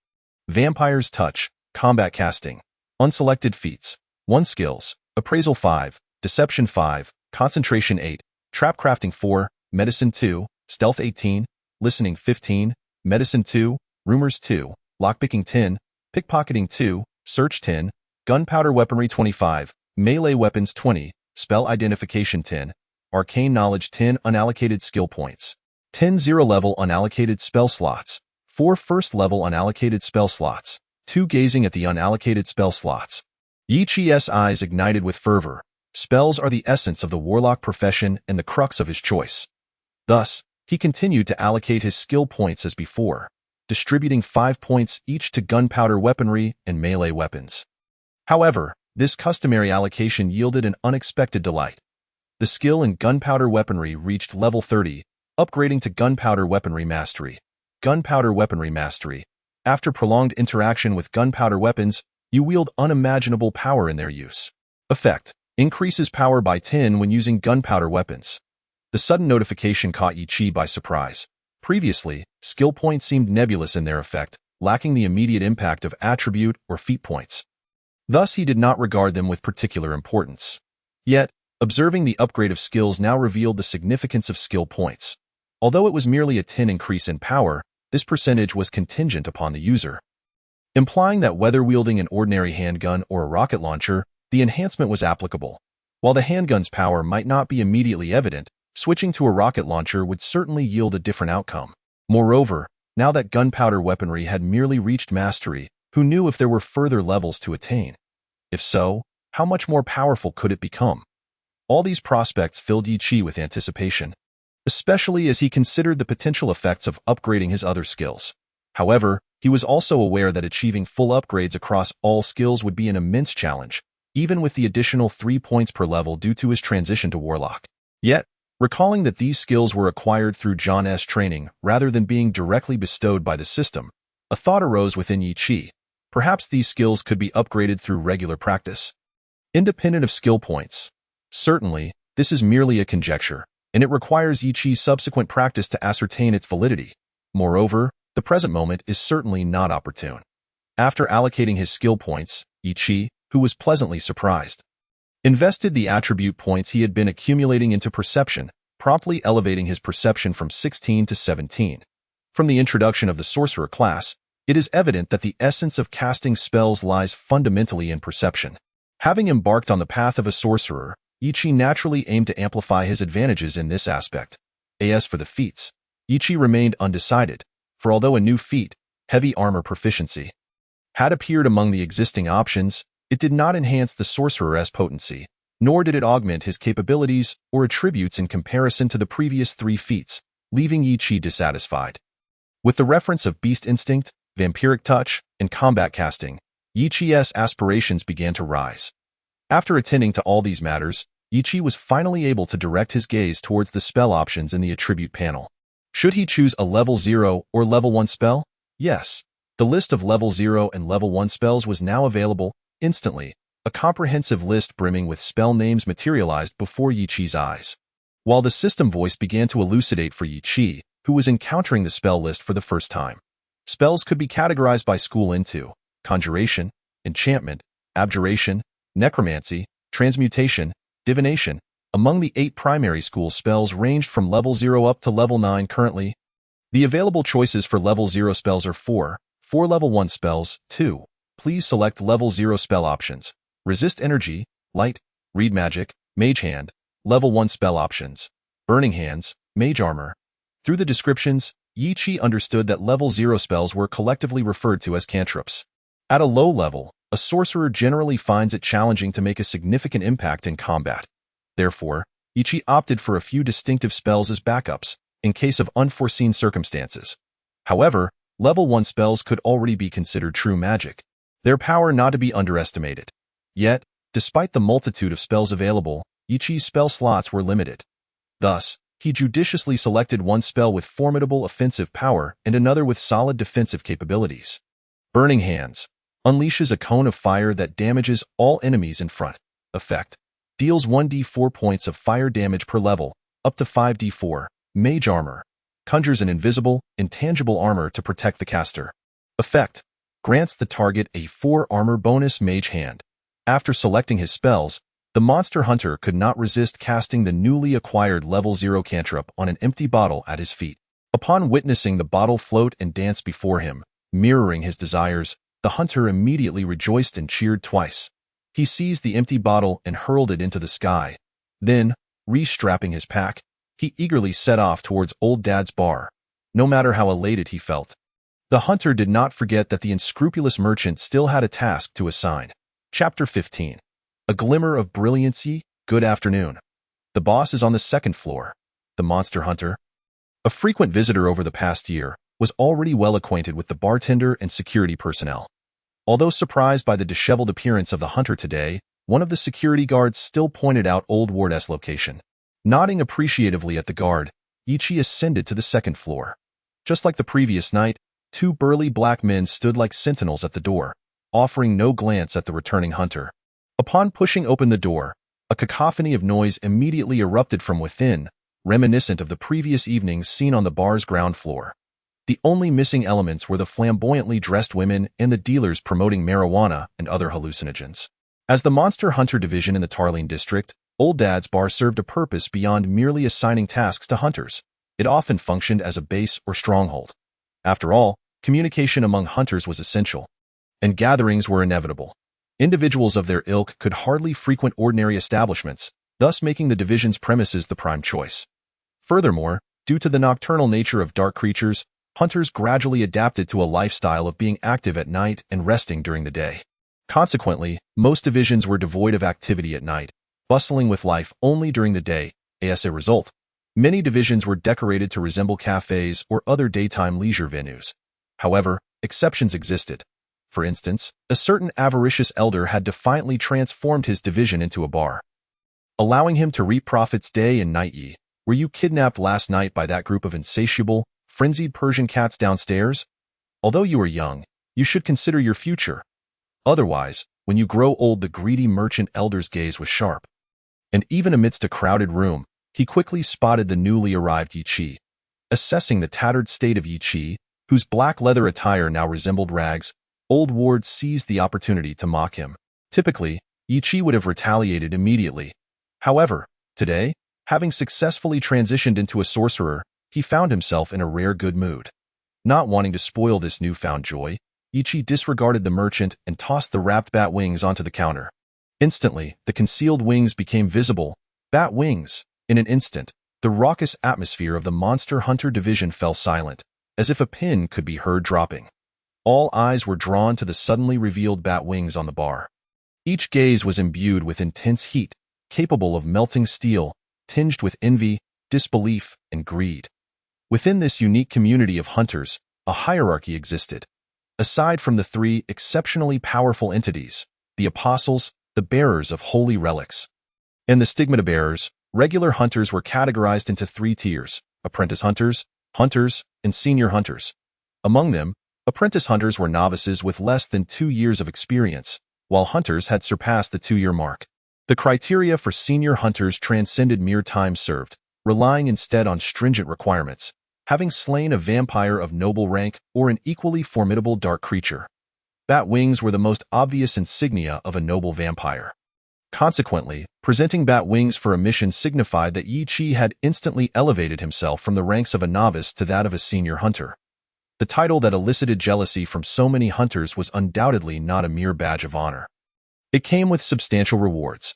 Vampire's Touch, Combat Casting. Unselected feats: 1. Skills: Appraisal 5, Deception 5, Concentration 8, Trapcrafting 4, Medicine 2, Stealth 18, Listening 15, Medicine 2, Rumors 2, Lockpicking 10, Pickpocketing 2, Search 10, Gunpowder Weaponry 25, Melee Weapons 20, Spell Identification 10, Arcane Knowledge 10. Unallocated skill points: 10. 0 level unallocated spell slots, 4. First level unallocated spell slots, 2. Gazing at the unallocated spell slots. Yi Qi's eyes ignited with fervor. Spells are the essence of the warlock profession and the crux of his choice. Thus, he continued to allocate his skill points as before, distributing 5 points each to gunpowder weaponry and melee weapons. However, this customary allocation yielded an unexpected delight. The skill in gunpowder weaponry reached level 30, upgrading to gunpowder weaponry mastery. Gunpowder weaponry mastery. After prolonged interaction with gunpowder weapons, you wield unimaginable power in their use. Effect: increases power by 10 when using gunpowder weapons. The sudden notification caught Yi Qi by surprise. Previously, skill points seemed nebulous in their effect, lacking the immediate impact of attribute or feat points. Thus, he did not regard them with particular importance. Yet, observing the upgrade of skills now revealed the significance of skill points. Although it was merely a 10 increase in power, this percentage was contingent upon the user, implying that whether wielding an ordinary handgun or a rocket launcher, the enhancement was applicable. While the handgun's power might not be immediately evident, switching to a rocket launcher would certainly yield a different outcome. Moreover, now that gunpowder weaponry had merely reached mastery, Who knew if there were further levels to attain? If so, how much more powerful could it become? All these prospects filled Yi Qi with anticipation, especially as he considered the potential effects of upgrading his other skills. However, he was also aware that achieving full upgrades across all skills would be an immense challenge, even with the additional 3 points per level due to his transition to Warlock. Yet, recalling that these skills were acquired through John S. training rather than being directly bestowed by the system, a thought arose within Yi Qi. Perhaps these skills could be upgraded through regular practice, independent of skill points. Certainly, this is merely a conjecture, and it requires Yi Qi's subsequent practice to ascertain its validity. Moreover, the present moment is certainly not opportune. After allocating his skill points, Yi Qi, who was pleasantly surprised, invested the attribute points he had been accumulating into perception, promptly elevating his perception from 16 to 17. From the introduction of the sorcerer class, it is evident that the essence of casting spells lies fundamentally in perception. Having embarked on the path of a sorcerer, Yi Qi naturally aimed to amplify his advantages in this aspect. As for the feats, Yi Qi remained undecided, for although a new feat, heavy armor proficiency, had appeared among the existing options, it did not enhance the sorcerer's potency, nor did it augment his capabilities or attributes in comparison to the previous 3 feats, leaving Yi Qi dissatisfied. With the reference of Beast Instinct, Vampiric Touch, and Combat Casting, Yi Qi's aspirations began to rise. After attending to all these matters, Yi Qi was finally able to direct his gaze towards the spell options in the attribute panel. Should he choose a level 0 or level 1 spell? Yes. The list of level 0 and level 1 spells was now available instantly. A comprehensive list brimming with spell names materialized before Yi Qi's eyes. While the system voice began to elucidate for Yi Qi, who was encountering the spell list for the first time. Spells could be categorized by school into conjuration, enchantment, abjuration, necromancy, transmutation, divination. Among the 8 primary school spells ranged from level 0 up to level 9 currently. The available choices for level 0 spells are 4 level 1 spells, 2. Please select level 0 spell options. Resist energy, light, read magic, mage hand, level 1 spell options. Burning hands, mage armor. Through the descriptions, Yi Qi understood that level 0 spells were collectively referred to as cantrips. At a low level, a sorcerer generally finds it challenging to make a significant impact in combat. Therefore, Yi Qi opted for a few distinctive spells as backups, in case of unforeseen circumstances. However, level 1 spells could already be considered true magic, their power not to be underestimated. Yet, despite the multitude of spells available, Yi Qi's spell slots were limited. Thus, he judiciously selected one spell with formidable offensive power and another with solid defensive capabilities. Burning Hands unleashes a cone of fire that damages all enemies in front. Effect: deals 1d4 points of fire damage per level, up to 5d4. Mage Armor conjures an invisible, intangible armor to protect the caster. Effect: grants the target a 4 armor bonus Mage Hand. After selecting his spells, the monster hunter could not resist casting the newly acquired level 0 cantrip on an empty bottle at his feet. Upon witnessing the bottle float and dance before him, mirroring his desires, the hunter immediately rejoiced and cheered twice. He seized the empty bottle and hurled it into the sky. Then, restrapping his pack, he eagerly set off towards Old Dad's bar. No matter how elated he felt, the hunter did not forget that the unscrupulous merchant still had a task to assign. Chapter 15. A glimmer of brilliancy. Good afternoon. The boss is on the 2nd floor. The monster hunter, a frequent visitor over the past year, was already well acquainted with the bartender and security personnel. Although surprised by the disheveled appearance of the hunter today, one of the security guards still pointed out Old Ward's location. Nodding appreciatively at the guard, Yi Qi ascended to the 2nd floor. Just like the previous night, 2 burly black men stood like sentinels at the door, offering no glance at the returning hunter. Upon pushing open the door, a cacophony of noise immediately erupted from within, reminiscent of the previous evenings seen on the bar's ground floor. The only missing elements were the flamboyantly dressed women and the dealers promoting marijuana and other hallucinogens. As the Monster Hunter Division in the Tarleen District, Old Dad's bar served a purpose beyond merely assigning tasks to hunters. It often functioned as a base or stronghold. After all, communication among hunters was essential, and gatherings were inevitable. Individuals of their ilk could hardly frequent ordinary establishments, thus making the division's premises the prime choice. Furthermore, due to the nocturnal nature of dark creatures, hunters gradually adapted to a lifestyle of being active at night and resting during the day. Consequently, most divisions were devoid of activity at night, bustling with life only during the day. As a result, many divisions were decorated to resemble cafes or other daytime leisure venues. However, exceptions existed. For instance, a certain avaricious elder had defiantly transformed his division into a bar, allowing him to reap profits day and night. Were you kidnapped last night by that group of insatiable, frenzied Persian cats downstairs? Although you are young, you should consider your future. Otherwise, when you grow old, the greedy merchant elder's gaze was sharp. And even amidst a crowded room, he quickly spotted the newly arrived Yi Chi. Assessing the tattered state of Yi Chi, whose black leather attire now resembled rags, old Ward seized the opportunity to mock him. Typically, Yi Chi would have retaliated immediately. However, today, having successfully transitioned into a sorcerer, he found himself in a rare good mood. Not wanting to spoil this newfound joy, Yi Chi disregarded the merchant and tossed the wrapped bat wings onto the counter. Instantly, the concealed wings became visible. Bat wings. In an instant, the raucous atmosphere of the Monster Hunter division fell silent, as if a pin could be heard dropping. All eyes were drawn to the suddenly revealed bat wings on the bar. Each gaze was imbued with intense heat, capable of melting steel, tinged with envy, disbelief, and greed. Within this unique community of hunters, a hierarchy existed. Aside from the three exceptionally powerful entities, the apostles, the bearers of holy relics, and the stigmata bearers, regular hunters were categorized into three tiers: apprentice hunters, hunters, and senior hunters. Among them, apprentice hunters were novices with less than 2 years of experience, while hunters had surpassed the 2-year mark. The criteria for senior hunters transcended mere time served, relying instead on stringent requirements: having slain a vampire of noble rank or an equally formidable dark creature. Bat wings were the most obvious insignia of a noble vampire. Consequently, presenting bat wings for a mission signified that Yi Chi had instantly elevated himself from the ranks of a novice to that of a senior hunter. The title that elicited jealousy from so many hunters was undoubtedly not a mere badge of honor. It came with substantial rewards.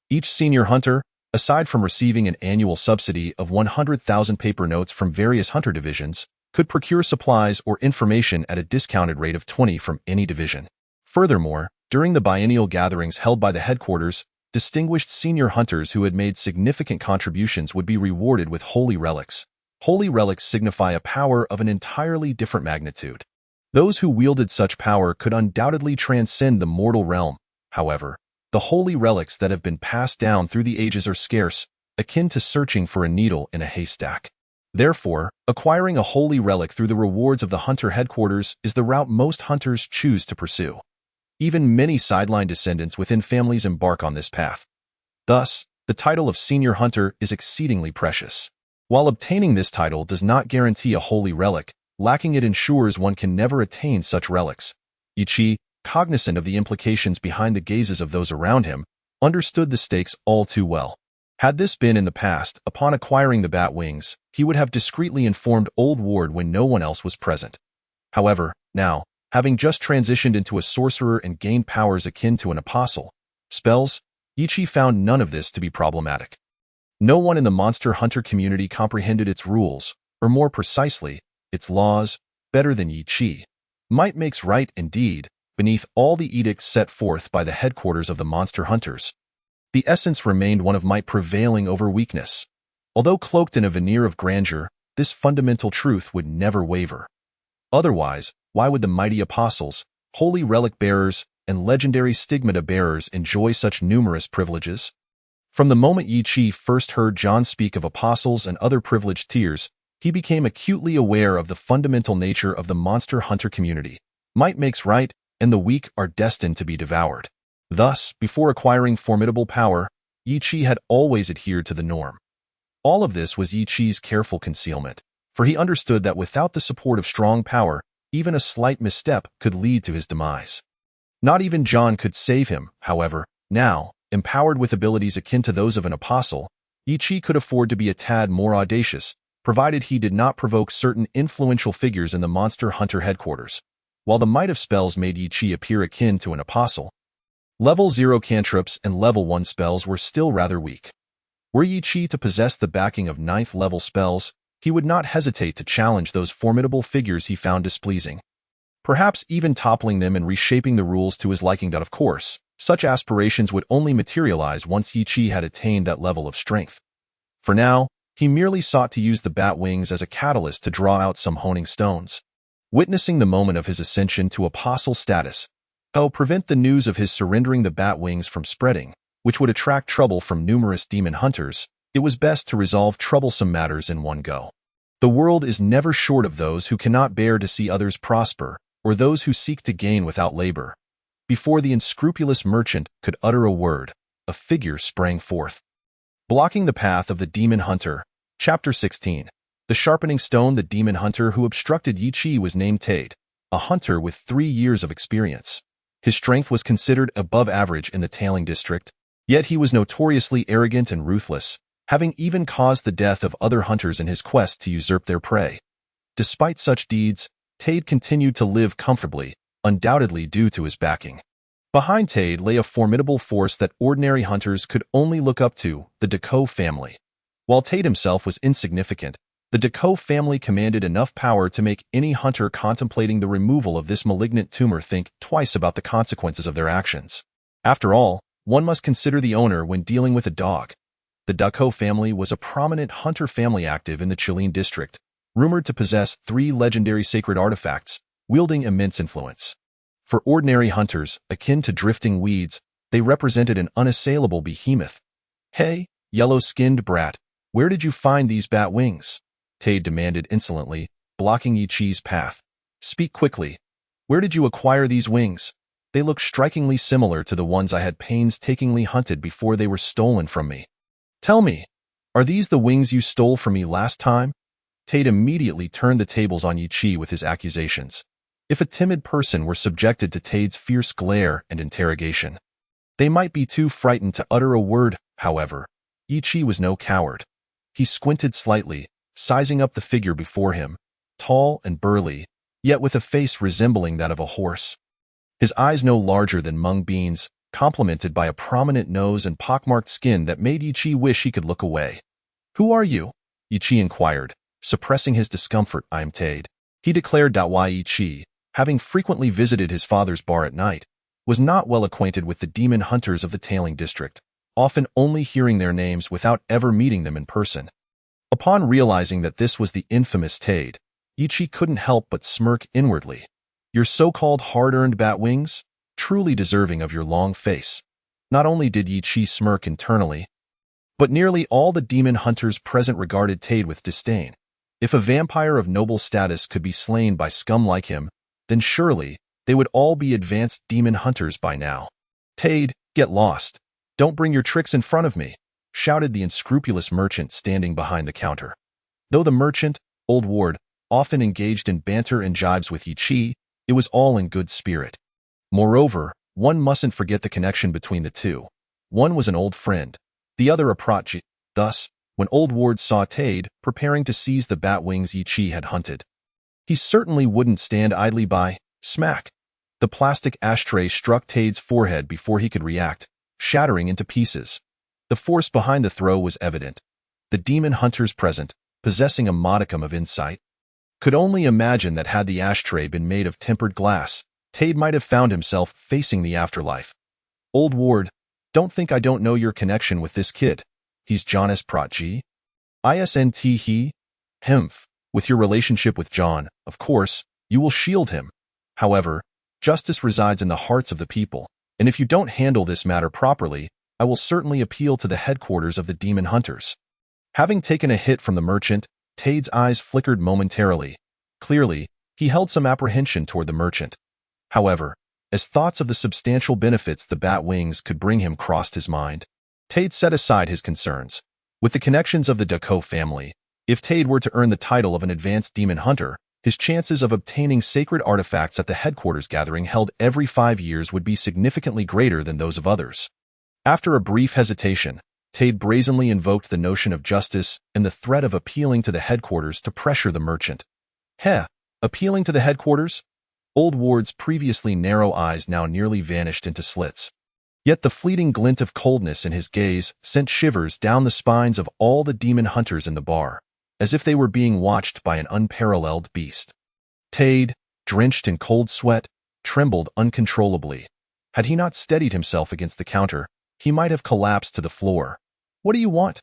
Each senior hunter, aside from receiving an annual subsidy of 100,000 paper notes from various hunter divisions, could procure supplies or information at a discounted rate of 20 from any division. Furthermore, during the biennial gatherings held by the headquarters, distinguished senior hunters who had made significant contributions would be rewarded with holy relics. Holy relics signify a power of an entirely different magnitude. Those who wielded such power could undoubtedly transcend the mortal realm. However, the holy relics that have been passed down through the ages are scarce, akin to searching for a needle in a haystack. Therefore, acquiring a holy relic through the rewards of the hunter headquarters is the route most hunters choose to pursue. Even many sideline descendants within families embark on this path. Thus, the title of senior hunter is exceedingly precious. While obtaining this title does not guarantee a holy relic, lacking it ensures one can never attain such relics. Yi Chi, cognizant of the implications behind the gazes of those around him, understood the stakes all too well. Had this been in the past, upon acquiring the bat wings, he would have discreetly informed old Ward when no one else was present. However, now, having just transitioned into a sorcerer and gained powers akin to an apostle, spells, Yi Chi found none of this to be problematic. No one in the Monster Hunter community comprehended its rules, or more precisely, its laws, better than Yi Chi. Might makes right indeed, beneath all the edicts set forth by the headquarters of the Monster Hunters. The essence remained one of might prevailing over weakness. Although cloaked in a veneer of grandeur, this fundamental truth would never waver. Otherwise, why would the mighty apostles, holy relic bearers, and legendary stigmata bearers enjoy such numerous privileges? From the moment Yi Chi first heard John speak of apostles and other privileged tiers, he became acutely aware of the fundamental nature of the Monster Hunter community. Might makes right, and the weak are destined to be devoured. Thus, before acquiring formidable power, Yi Chi had always adhered to the norm. All of this was Yi Chi's careful concealment, for he understood that without the support of strong power, even a slight misstep could lead to his demise. Not even John could save him, however. Now, empowered with abilities akin to those of an apostle, Yi Chi could afford to be a tad more audacious, provided he did not provoke certain influential figures in the Monster Hunter headquarters. While the might of spells made Yi Chi appear akin to an apostle, Level 0 cantrips and Level 1 spells were still rather weak. Were Yi Chi to possess the backing of 9th level spells, he would not hesitate to challenge those formidable figures he found displeasing, perhaps even toppling them and reshaping the rules to his liking. Of course, such aspirations would only materialize once Yi Chi had attained that level of strength. For now, he merely sought to use the bat wings as a catalyst to draw out some honing stones. Witnessing the moment of his ascension to apostle status, prevent the news of his surrendering the bat wings from spreading, which would attract trouble from numerous demon hunters, it was best to resolve troublesome matters in one go. The world is never short of those who cannot bear to see others prosper, or those who seek to gain without labor. Before the unscrupulous merchant could utter a word, a figure sprang forth, blocking the path of the demon hunter. Chapter 16. The sharpening stone. The demon hunter who obstructed Yi Chi was named Tade, a hunter with 3 years of experience. His strength was considered above average in the Tailing district, yet he was notoriously arrogant and ruthless, having even caused the death of other hunters in his quest to usurp their prey. Despite such deeds, Tade continued to live comfortably, undoubtedly due to his backing. Behind Tade lay a formidable force that ordinary hunters could only look up to, the Deco family. While Tade himself was insignificant, the Deco family commanded enough power to make any hunter contemplating the removal of this malignant tumor think twice about the consequences of their actions. After all, one must consider the owner when dealing with a dog. The Deco family was a prominent hunter family active in the Chilean district, rumored to possess 3 legendary sacred artifacts, wielding immense influence. For ordinary hunters, akin to drifting weeds, they represented an unassailable behemoth. "Hey, yellow-skinned brat, where did you find these bat wings?" Tade demanded insolently, blocking Yi Chi's path. "Speak quickly. Where did you acquire these wings? They look strikingly similar to the ones I had painstakingly hunted before they were stolen from me. Tell me, are these the wings you stole from me last time?" Tade immediately turned the tables on Yi Chi with his accusations. If a timid person were subjected to Tade's fierce glare and interrogation, they might be too frightened to utter a word. However, Yi Chi was no coward. He squinted slightly, sizing up the figure before him, tall and burly, yet with a face resembling that of a horse. His eyes no larger than mung beans, complemented by a prominent nose and pockmarked skin that made Yi Chi wish he could look away. "Who are you?" Yi Chi inquired, suppressing his discomfort. "I am Tade," he declared. Why Yi Chi, having frequently visited his father's bar at night, was not well acquainted with the demon hunters of the Tailing district, often only hearing their names without ever meeting them in person. Upon realizing that this was the infamous Tade, Yi Chi couldn't help but smirk inwardly. "Your so-called hard-earned bat wings? Truly deserving of your long face." Not only did Yi Chi smirk internally, but nearly all the demon hunters present regarded Tade with disdain. If a vampire of noble status could be slain by scum like him, then surely they would all be advanced demon hunters by now. "Tade, get lost. Don't bring your tricks in front of me," shouted the unscrupulous merchant standing behind the counter. Though the merchant, Old Ward, often engaged in banter and jibes with Yi Chi, it was all in good spirit. Moreover, one mustn't forget the connection between the two. One was an old friend, the other a protege. Thus, when Old Ward saw Tade preparing to seize the bat wings Yi Chi had hunted, he certainly wouldn't stand idly by. Smack! The plastic ashtray struck Tade's forehead before he could react, shattering into pieces. The force behind the throw was evident. The demon hunters present, possessing a modicum of insight, could only imagine that had the ashtray been made of tempered glass, Tade might have found himself facing the afterlife. "Old Ward, don't think I don't know your connection with this kid. He's Jonas Protge. Isn't he? Hemph. With your relationship with John, of course, you will shield him. However, justice resides in the hearts of the people, and if you don't handle this matter properly, I will certainly appeal to the headquarters of the demon hunters." Having taken a hit from the merchant, Tade's eyes flickered momentarily. Clearly, he held some apprehension toward the merchant. However, as thoughts of the substantial benefits the bat wings could bring him crossed his mind, Tade set aside his concerns. With the connections of the Deco family, if Tade were to earn the title of an advanced demon hunter, his chances of obtaining sacred artifacts at the headquarters gathering held every 5 years would be significantly greater than those of others. After a brief hesitation, Tade brazenly invoked the notion of justice and the threat of appealing to the headquarters to pressure the merchant. Appealing to the headquarters? Old Ward's previously narrow eyes now nearly vanished into slits. Yet the fleeting glint of coldness in his gaze sent shivers down the spines of all the demon hunters in the bar. as if they were being watched by an unparalleled beast. Tade, drenched in cold sweat, trembled uncontrollably. Had he not steadied himself against the counter, he might have collapsed to the floor. "What do you want?"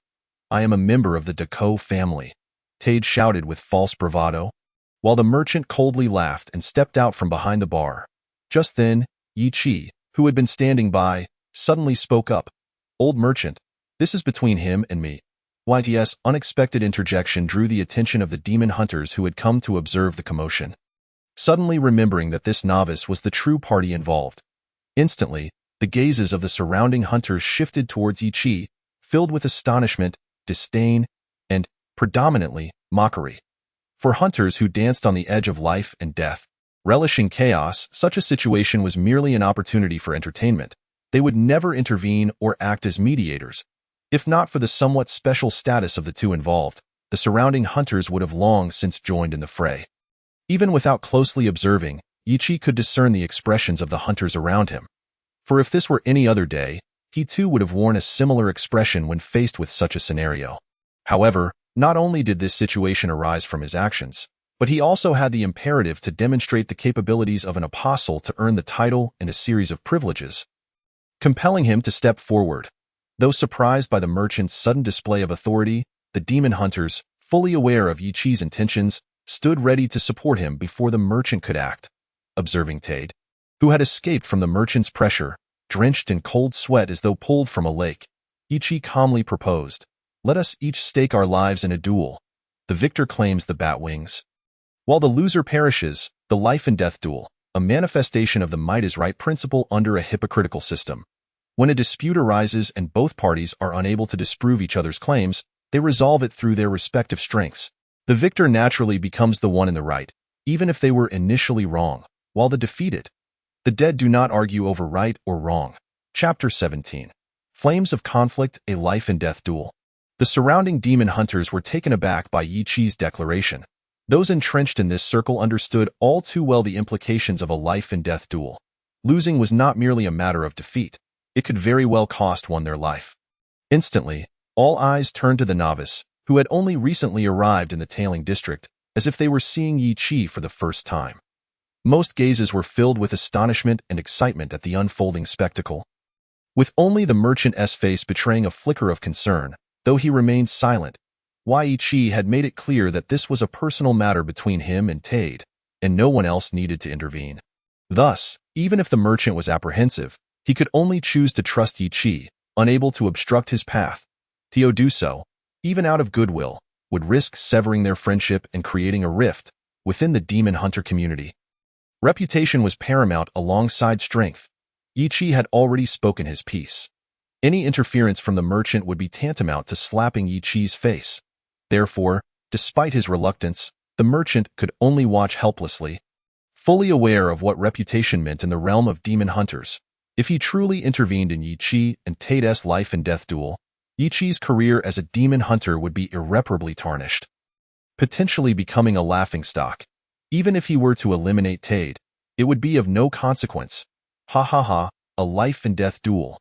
"I am a member of the Deco family," Tade shouted with false bravado, while the merchant coldly laughed and stepped out from behind the bar. Just then, Yi Chi, who had been standing by, suddenly spoke up. "Old merchant, this is between him and me." YT's unexpected interjection drew the attention of the demon hunters who had come to observe the commotion. Suddenly remembering that this novice was the true party involved. Instantly, the gazes of the surrounding hunters shifted towards Yi Chi, filled with astonishment, disdain, and, predominantly, mockery. For hunters who danced on the edge of life and death, relishing chaos, such a situation was merely an opportunity for entertainment. They would never intervene or act as mediators. If not for the somewhat special status of the two involved, the surrounding hunters would have long since joined in the fray. Even without closely observing, Yi Chi could discern the expressions of the hunters around him. For if this were any other day, he too would have worn a similar expression when faced with such a scenario. However, not only did this situation arise from his actions, but he also had the imperative to demonstrate the capabilities of an apostle to earn the title and a series of privileges, compelling him to step forward. Though surprised by the merchant's sudden display of authority, the demon hunters, fully aware of Yi Chi's intentions, stood ready to support him before the merchant could act. Observing Tade, who had escaped from the merchant's pressure, drenched in cold sweat as though pulled from a lake, Yi Chi calmly proposed, "Let us each stake our lives in a duel. The victor claims the bat wings, while the loser perishes, the life and death duel, a manifestation of the might is right principle under a hypocritical system. When a dispute arises and both parties are unable to disprove each other's claims, they resolve it through their respective strengths. The victor naturally becomes the one in the right, even if they were initially wrong, while the dead do not argue over right or wrong." Chapter 17. Flames of Conflict, a Life and Death Duel. The surrounding demon hunters were taken aback by Yi Chi's declaration. Those entrenched in this circle understood all too well the implications of a life and death duel. Losing was not merely a matter of defeat. It could very well cost one their life. Instantly, all eyes turned to the novice, who had only recently arrived in the tailing district, as if they were seeing Yi Chi for the first time. Most gazes were filled with astonishment and excitement at the unfolding spectacle, with only the merchant's face betraying a flicker of concern, though he remained silent. Yi Chi had made it clear that this was a personal matter between him and Tade, and no one else needed to intervene. Thus, even if the merchant was apprehensive, he could only choose to trust Yi Chi, unable to obstruct his path. To do so, even out of goodwill, would risk severing their friendship and creating a rift within the demon hunter community. Reputation was paramount alongside strength. Yi Chi had already spoken his piece. Any interference from the merchant would be tantamount to slapping Yi Chi's face. Therefore, despite his reluctance, the merchant could only watch helplessly, fully aware of what reputation meant in the realm of demon hunters. If he truly intervened in Yi Chi and Tade's life and death duel, Yi Chi's career as a demon hunter would be irreparably tarnished, potentially becoming a laughingstock. Even if he were to eliminate Tade, it would be of no consequence. Ha ha ha, a life and death duel.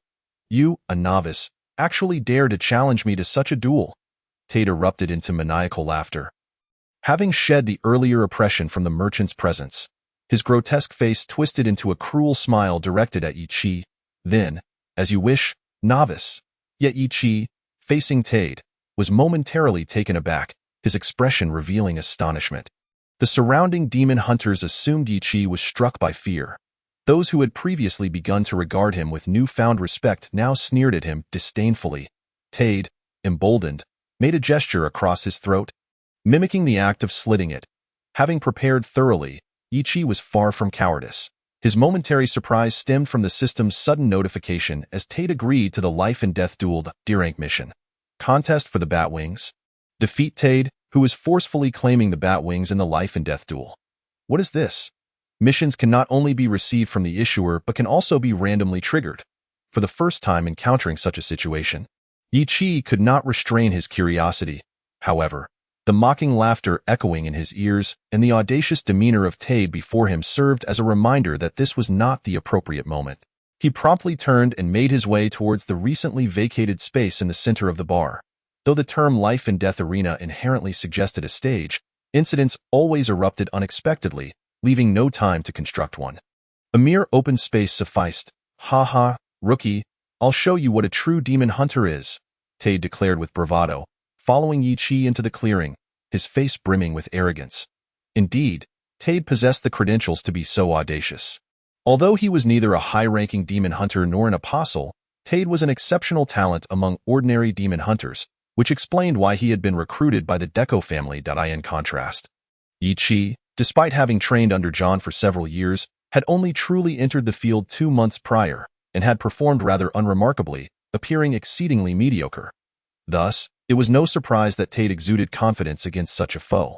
You, a novice, actually dare to challenge me to such a duel? Tade erupted into maniacal laughter. Having shed the earlier oppression from the merchant's presence, his grotesque face twisted into a cruel smile directed at Yi Chi. Then, "As you wish, novice." Yet Yi Chi, facing Tade, was momentarily taken aback, his expression revealing astonishment. The surrounding demon hunters assumed Yi Chi was struck by fear. Those who had previously begun to regard him with newfound respect now sneered at him disdainfully. Tade, emboldened, made a gesture across his throat, mimicking the act of slitting it. Having prepared thoroughly, Yi Chi was far from cowardice. His momentary surprise stemmed from the system's sudden notification as Tade agreed to the life and death duel D-rank mission. Contest for the bat wings. Defeat Tade, who was forcefully claiming the bat wings in the life and death duel. What is this? Missions can not only be received from the issuer but can also be randomly triggered. For the first time encountering such a situation, Yi Chi could not restrain his curiosity. However, the mocking laughter echoing in his ears and the audacious demeanor of Tade before him served as a reminder that this was not the appropriate moment. He promptly turned and made his way towards the recently vacated space in the center of the bar. Though the term life and death arena inherently suggested a stage, incidents always erupted unexpectedly, leaving no time to construct one. A mere open space sufficed. "Ha ha, rookie, I'll show you what a true demon hunter is," Tade declared with bravado, following Yi Chi into the clearing, his face brimming with arrogance. Indeed, Tade possessed the credentials to be so audacious. Although he was neither a high-ranking demon hunter nor an apostle, Tade was an exceptional talent among ordinary demon hunters, which explained why he had been recruited by the Deco family. In contrast, Yi Chi, despite having trained under John for several years, had only truly entered the field 2 months prior and had performed rather unremarkably, appearing exceedingly mediocre. Thus, it was no surprise that Tade exuded confidence against such a foe.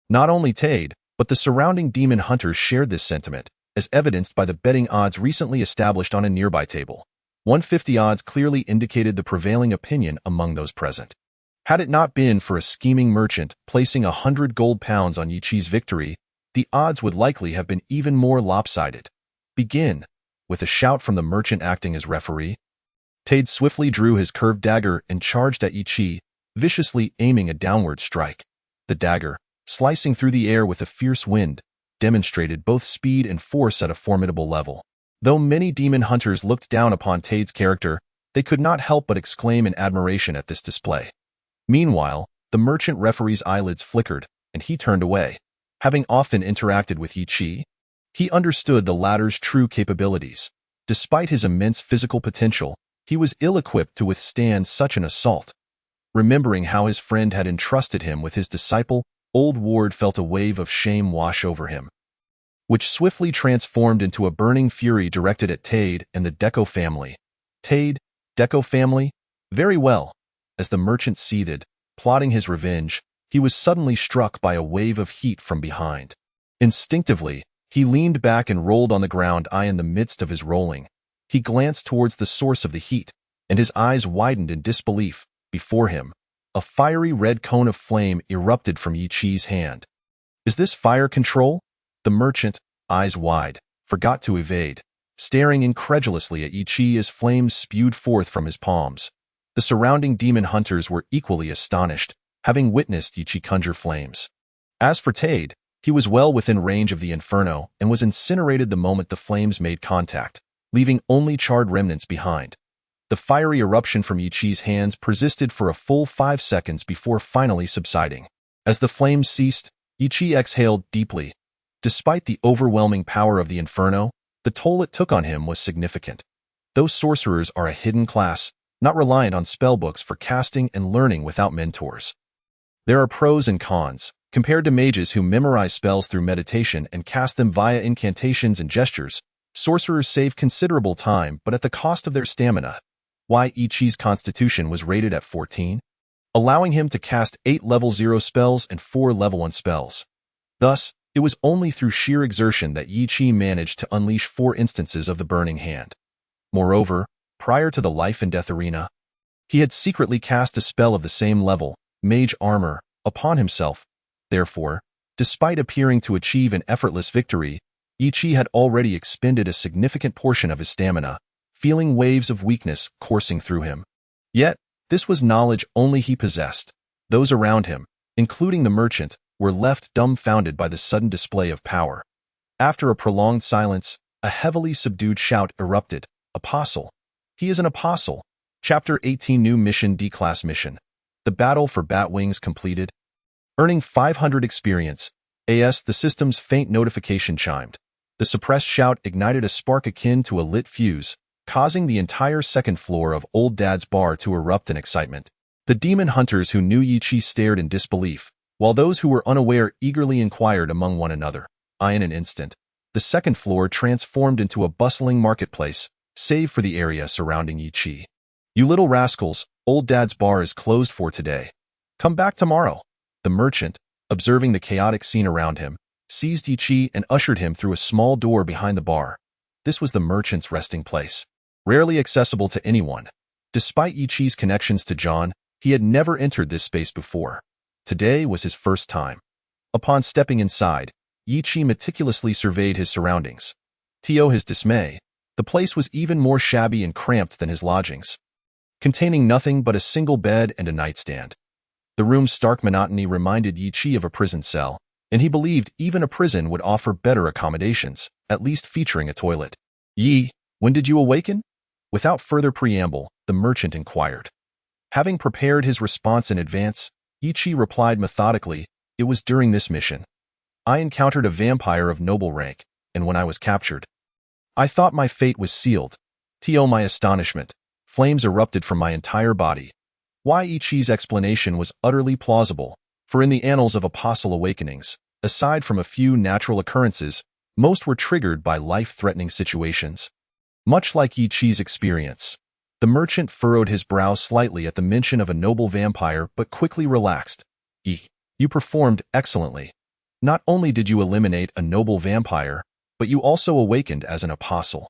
Not only Tade, but the surrounding demon hunters shared this sentiment, as evidenced by the betting odds recently established on a nearby table. 150 odds clearly indicated the prevailing opinion among those present. Had it not been for a scheming merchant placing 100 gold pounds on Yi Chi's victory, the odds would likely have been even more lopsided. "Begin," with a shout from the merchant acting as referee. Tade swiftly drew his curved dagger and charged at Yi Chi, viciously aiming a downward strike. The dagger, slicing through the air with a fierce wind, demonstrated both speed and force at a formidable level. Though many demon hunters looked down upon Tade's character, they could not help but exclaim in admiration at this display. Meanwhile, the merchant referee's eyelids flickered, and he turned away. Having often interacted with Yi Chi, he understood the latter's true capabilities. Despite his immense physical potential, he was ill-equipped to withstand such an assault. Remembering how his friend had entrusted him with his disciple, Old Ward felt a wave of shame wash over him, which swiftly transformed into a burning fury directed at Tade and the Deco family. "Tade, Deco family? Very well." As the merchant seethed, plotting his revenge, he was suddenly struck by a wave of heat from behind. Instinctively, he leaned back and rolled on the ground. In the midst of his rolling, he glanced towards the source of the heat, and his eyes widened in disbelief. Before him, a fiery red cone of flame erupted from Yi Chi's hand. "Is this fire control?" The merchant, eyes wide, forgot to evade, staring incredulously at Yi Chi as flames spewed forth from his palms. The surrounding demon hunters were equally astonished, having witnessed Yi Chi conjure flames. As for Tade, he was well within range of the inferno and was incinerated the moment the flames made contact, leaving only charred remnants behind. The fiery eruption from Yi Chi's hands persisted for a full 5 seconds before finally subsiding. As the flames ceased, Yi Chi exhaled deeply. Despite the overwhelming power of the inferno, the toll it took on him was significant. Those sorcerers are a hidden class, not reliant on spellbooks for casting and learning without mentors. There are pros and cons. Compared to mages who memorize spells through meditation and cast them via incantations and gestures, sorcerers save considerable time but at the cost of their stamina. Yi Chi's constitution was rated at 14, allowing him to cast 8 level 0 spells and 4 level 1 spells. Thus, it was only through sheer exertion that Yi Chi managed to unleash 4 instances of the Burning Hand. Moreover, prior to the Life and Death arena, he had secretly cast a spell of the same level, Mage Armor, upon himself. Therefore, despite appearing to achieve an effortless victory, Yi Chi had already expended a significant portion of his stamina, feeling waves of weakness coursing through him. Yet, this was knowledge only he possessed. Those around him, including the merchant, were left dumbfounded by the sudden display of power. After a prolonged silence, a heavily subdued shout erupted. "Apostle! He is an apostle!" Chapter 18 New Mission D-Class Mission. The Battle for Batwings completed. Earning 500 experience. The system's faint notification chimed. The suppressed shout ignited a spark akin to a lit fuse, causing the entire second floor of Old Dad's bar to erupt in excitement. The demon hunters who knew Yi Chi stared in disbelief, while those who were unaware eagerly inquired among one another. In an instant, the second floor transformed into a bustling marketplace, save for the area surrounding Yi Chi. "You little rascals, Old Dad's bar is closed for today. Come back tomorrow." The merchant, observing the chaotic scene around him, seized Yi Chi and ushered him through a small door behind the bar. This was the merchant's resting place, rarely accessible to anyone. Despite Yi Chi's connections to John, he had never entered this space before. Today was his first time. Upon stepping inside, Yi Chi meticulously surveyed his surroundings. To his dismay, the place was even more shabby and cramped than his lodgings. containing nothing but a single bed and a nightstand. The room's stark monotony reminded Yi Chi of a prison cell, and he believed even a prison would offer better accommodations, at least featuring a toilet. Yi, when did you awaken? Without further preamble, the merchant inquired. Having prepared his response in advance, Yi Chi replied methodically, "It was during this mission. I encountered a vampire of noble rank, and when I was captured, I thought my fate was sealed. To my astonishment, flames erupted from my entire body." Why Yi Chi's explanation was utterly plausible, for in the annals of apostle awakenings, aside from a few natural occurrences, most were triggered by life-threatening situations. Much like Yi Chi's experience, the merchant furrowed his brow slightly at the mention of a noble vampire but quickly relaxed. "Yi, you performed excellently. Not only did you eliminate a noble vampire, but you also awakened as an apostle.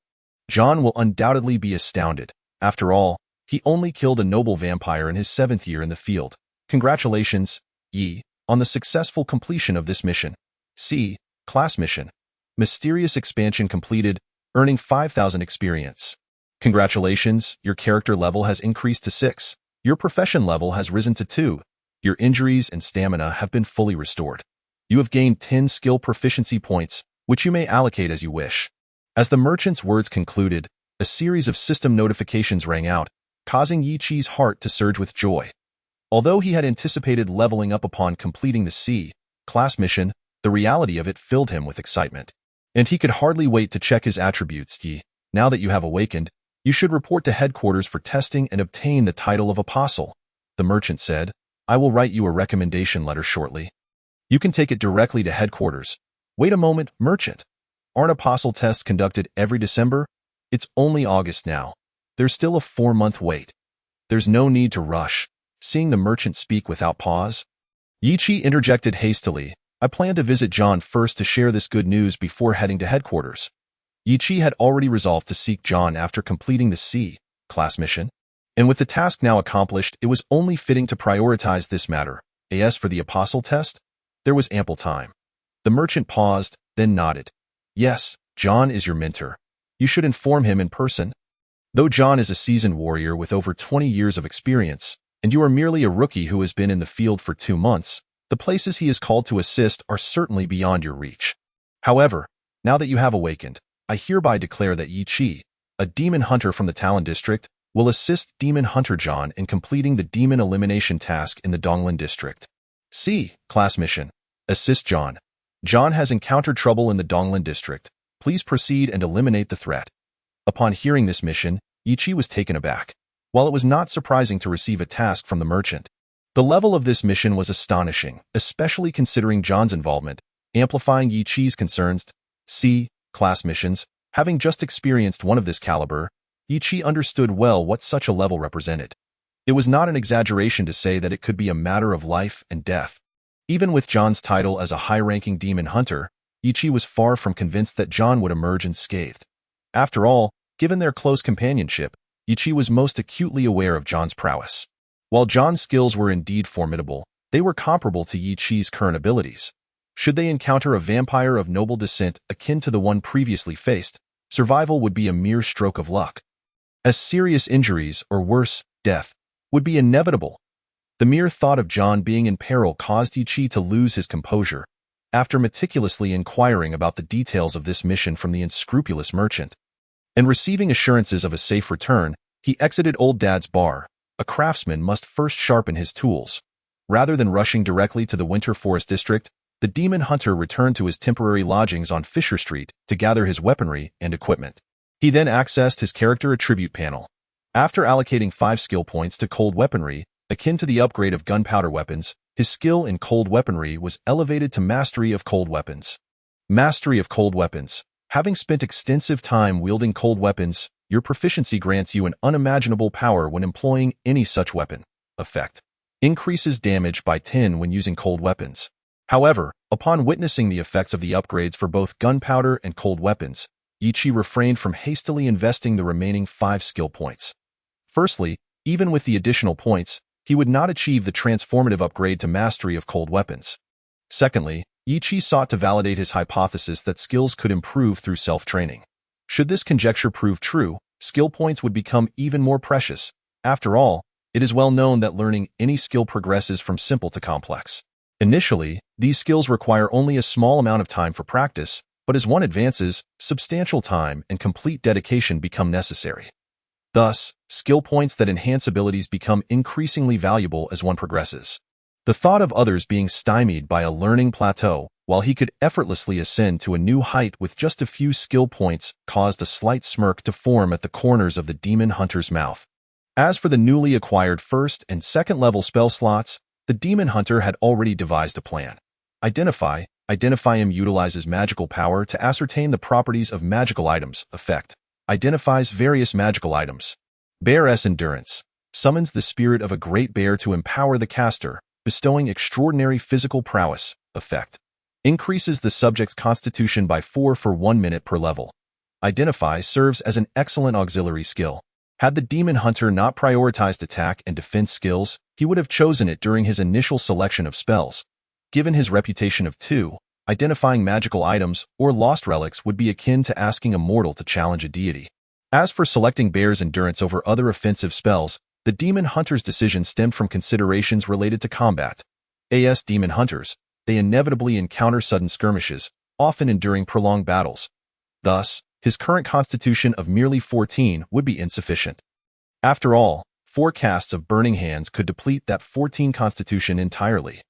John will undoubtedly be astounded. After all, he only killed a noble vampire in his 7th year in the field. Congratulations, Yi, on the successful completion of this mission. C. Class Mission. Mysterious expansion completed, earning 5,000 experience. Congratulations, your character level has increased to 6. Your profession level has risen to 2. Your injuries and stamina have been fully restored. You have gained 10 skill proficiency points, which you may allocate as you wish." As the merchant's words concluded, a series of system notifications rang out, causing Yi Chi's heart to surge with joy. Although he had anticipated leveling up upon completing the C-class mission, the reality of it filled him with excitement. And he could hardly wait to check his attributes. "Yi, now that you have awakened, you should report to headquarters for testing and obtain the title of apostle," the merchant said. "I will write you a recommendation letter shortly. You can take it directly to headquarters." "Wait a moment, merchant. Aren't apostle tests conducted every December? It's only August now. There's still a 4-month wait." "There's no need to rush." Seeing the merchant speak without pause, Yi Chi interjected hastily. "I plan to visit John first to share this good news before heading to headquarters." Yi Chi had already resolved to seek John after completing the C-class mission, and with the task now accomplished, it was only fitting to prioritize this matter. As for the apostle test, there was ample time. The merchant paused, then nodded. "Yes, John is your mentor. You should inform him in person." Though John is a seasoned warrior with over 20 years of experience, and you are merely a rookie who has been in the field for 2 months, the places he is called to assist are certainly beyond your reach. However, now that you have awakened, I hereby declare that Yi Chi, a demon hunter from the Talon district, will assist Demon Hunter John in completing the demon elimination task in the Donglan district. C-class mission. Assist John. John has encountered trouble in the Donglan district. Please proceed and eliminate the threat. Upon hearing this mission, Yi Chi was taken aback. While it was not surprising to receive a task from the merchant, the level of this mission was astonishing, especially considering John's involvement, amplifying Yi Chi's concerns. C-class missions. Having just experienced one of this caliber, Yi Chi understood well what such a level represented. It was not an exaggeration to say that it could be a matter of life and death. Even with John's title as a high-ranking demon hunter, Yi Chi was far from convinced that John would emerge unscathed. After all, given their close companionship, Yi Chi was most acutely aware of John's prowess. While John's skills were indeed formidable, they were comparable to Yi Chi's current abilities. Should they encounter a vampire of noble descent akin to the one previously faced, survival would be a mere stroke of luck. As serious injuries, or worse, death, would be inevitable. The mere thought of John being in peril caused Yi Chi to lose his composure. After meticulously inquiring about the details of this mission from the unscrupulous merchant, and receiving assurances of a safe return, he exited Old Dad's bar. A craftsman must first sharpen his tools. Rather than rushing directly to the Winter Forest District, the demon hunter returned to his temporary lodgings on Fisher Street to gather his weaponry and equipment. He then accessed his character attribute panel. After allocating 5 skill points to cold weaponry, akin to the upgrade of gunpowder weapons, his skill in cold weaponry was elevated to Mastery of Cold Weapons. Mastery of Cold Weapons. Having spent extensive time wielding cold weapons, your proficiency grants you an unimaginable power when employing any such weapon. Effect. Increases damage by 10 when using cold weapons. However, upon witnessing the effects of the upgrades for both gunpowder and cold weapons, Yi Chi refrained from hastily investing the remaining 5 skill points. Firstly, even with the additional points, he would not achieve the transformative upgrade to Mastery of Cold Weapons. Secondly, Yi Chi sought to validate his hypothesis that skills could improve through self-training. Should this conjecture prove true, skill points would become even more precious, After all, it is well known that learning any skill progresses from simple to complex. Initially, these skills require only a small amount of time for practice, but as one advances, substantial time and complete dedication become necessary. Thus, skill points that enhance abilities become increasingly valuable as one progresses. The thought of others being stymied by a learning plateau, while he could effortlessly ascend to a new height with just a few skill points, caused a slight smirk to form at the corners of the demon hunter's mouth. As for the newly acquired first and second level spell slots, the demon hunter had already devised a plan. Identify him utilizes magical power to ascertain the properties of magical items. Effect identifies various magical items. Bear's Endurance summons the spirit of a great bear to empower the caster, bestowing extraordinary physical prowess. Effect increases the subject's constitution by 4 for 1 minute per level. Identify serves as an excellent auxiliary skill. Had the demon hunter not prioritized attack and defense skills, he would have chosen it during his initial selection of spells. Given his reputation of 2, identifying magical items or lost relics would be akin to asking a mortal to challenge a deity. As for selecting Bear's Endurance over other offensive spells, the demon hunter's decision stemmed from considerations related to combat. As demon hunters, they inevitably encounter sudden skirmishes, often enduring prolonged battles. Thus, his current constitution of merely 14 would be insufficient. After all, 4 casts of Burning Hands could deplete that 14 constitution entirely.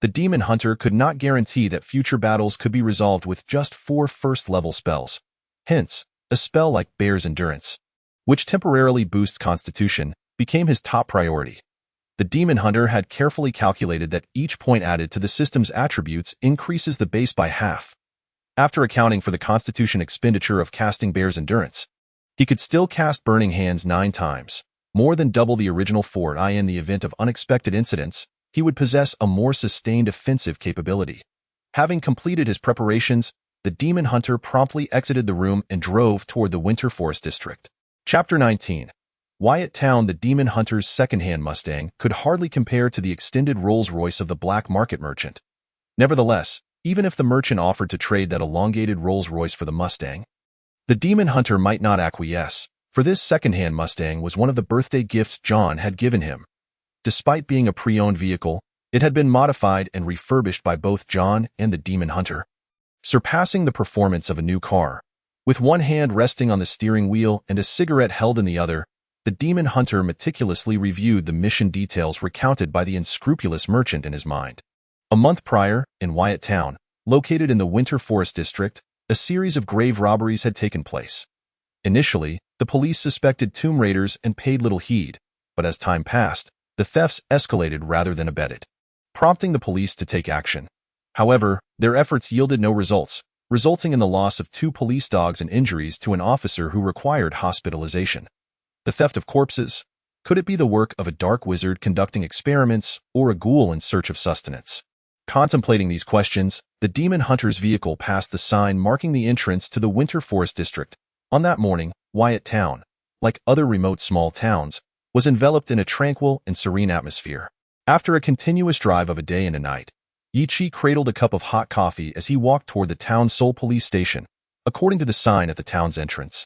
The demon hunter could not guarantee that future battles could be resolved with just 4 first-level spells. Hence, a spell like Bear's Endurance, which temporarily boosts constitution, became his top priority. The demon hunter had carefully calculated that each point added to the system's attributes increases the base by half. After accounting for the constitution expenditure of casting Bear's Endurance, he could still cast Burning Hands 9 times, more than double the original 4. In the event of unexpected incidents, he would possess a more sustained offensive capability. Having completed his preparations, the demon hunter promptly exited the room and drove toward the Winter Forest District. Chapter 19. Wyatt Town. The demon hunter's second-hand Mustang could hardly compare to the extended Rolls-Royce of the black market merchant. Nevertheless, even if the merchant offered to trade that elongated Rolls-Royce for the Mustang, the demon hunter might not acquiesce, for this second-hand Mustang was one of the birthday gifts John had given him. Despite being a pre-owned vehicle, it had been modified and refurbished by both John and the demon hunter, surpassing the performance of a new car. With one hand resting on the steering wheel and a cigarette held in the other, the demon hunter meticulously reviewed the mission details recounted by the unscrupulous merchant in his mind. A month prior, in Wyatt Town, located in the Winter Forest District, a series of grave robberies had taken place. Initially, the police suspected tomb raiders and paid little heed, but as time passed, the thefts escalated rather than abated, prompting the police to take action. However, their efforts yielded no results, resulting in the loss of 2 police dogs and injuries to an officer who required hospitalization. The theft of corpses? Could it be the work of a dark wizard conducting experiments or a ghoul in search of sustenance? Contemplating these questions, the demon hunter's vehicle passed the sign marking the entrance to the Winter Forest District. On that morning, Wyatt Town, like other remote small towns, was enveloped in a tranquil and serene atmosphere. After a continuous drive of a day and a night, Yichi cradled a cup of hot coffee as he walked toward the town's sole police station, according to the sign at the town's entrance.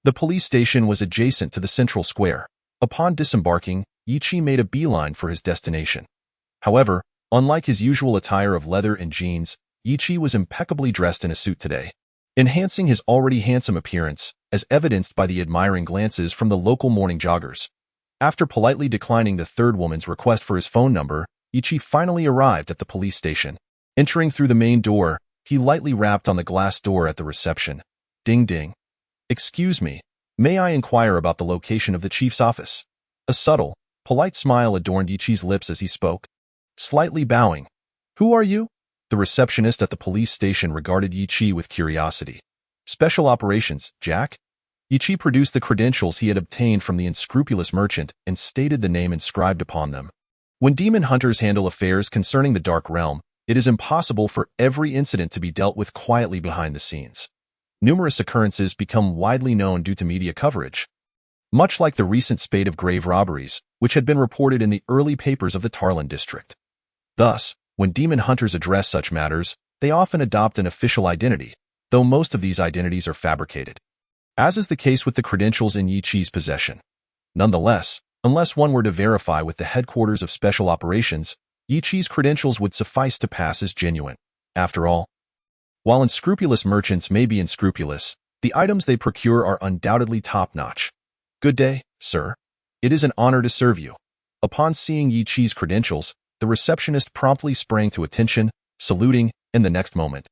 The police station was adjacent to the central square. Upon disembarking, Yichi made a beeline for his destination. However, unlike his usual attire of leather and jeans, Yichi was impeccably dressed in a suit today, enhancing his already handsome appearance, as evidenced by the admiring glances from the local morning joggers. After politely declining the third woman's request for his phone number, Yichi finally arrived at the police station. Entering through the main door, he lightly rapped on the glass door at the reception. Ding ding. Excuse me, may I inquire about the location of the chief's office? A subtle, polite smile adorned Yichi's lips as he spoke, slightly bowing. Who are you? The receptionist at the police station regarded Yichi with curiosity. Special Operations, Jack? Yichi produced the credentials he had obtained from the unscrupulous merchant and stated the name inscribed upon them. When demon hunters handle affairs concerning the Dark Realm, it is impossible for every incident to be dealt with quietly behind the scenes. Numerous occurrences become widely known due to media coverage, much like the recent spate of grave robberies, which had been reported in the early papers of the Tarlin district. Thus, when demon hunters address such matters, they often adopt an official identity, though most of these identities are fabricated, as is the case with the credentials in Yichi's possession. Nonetheless, Unless one were to verify with the headquarters of Special Operations, Yiqi's credentials would suffice to pass as genuine. After all, while unscrupulous merchants may be unscrupulous, the items they procure are undoubtedly top-notch. Good day, sir. It is an honor to serve you. Upon seeing Yiqi's credentials, the receptionist promptly sprang to attention, saluting in the next moment.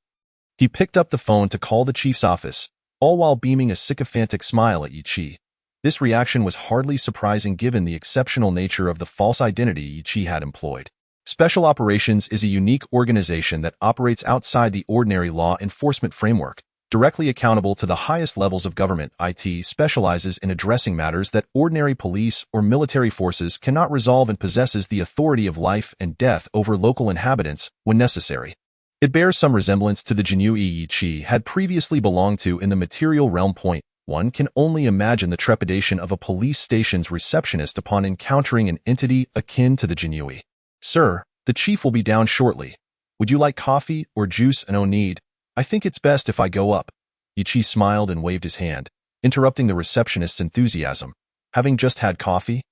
He picked up the phone to call the chief's office, all while beaming a sycophantic smile at Yiqi. This reaction was hardly surprising given the exceptional nature of the false identity Yiqi had employed. Special Operations is a unique organization that operates outside the ordinary law enforcement framework, directly accountable to the highest levels of government. It specializes in addressing matters that ordinary police or military forces cannot resolve and possesses the authority of life and death over local inhabitants when necessary. It bears some resemblance to the Jinyu Yiqi had previously belonged to in the material realm. One can only imagine the trepidation of a police station's receptionist upon encountering an entity akin to the Jinyu. Sir, the chief will be down shortly. Would you like coffee or juice? No need. I think it's best if I go up. Yiqi smiled and waved his hand, interrupting the receptionist's enthusiasm. Having just had coffee,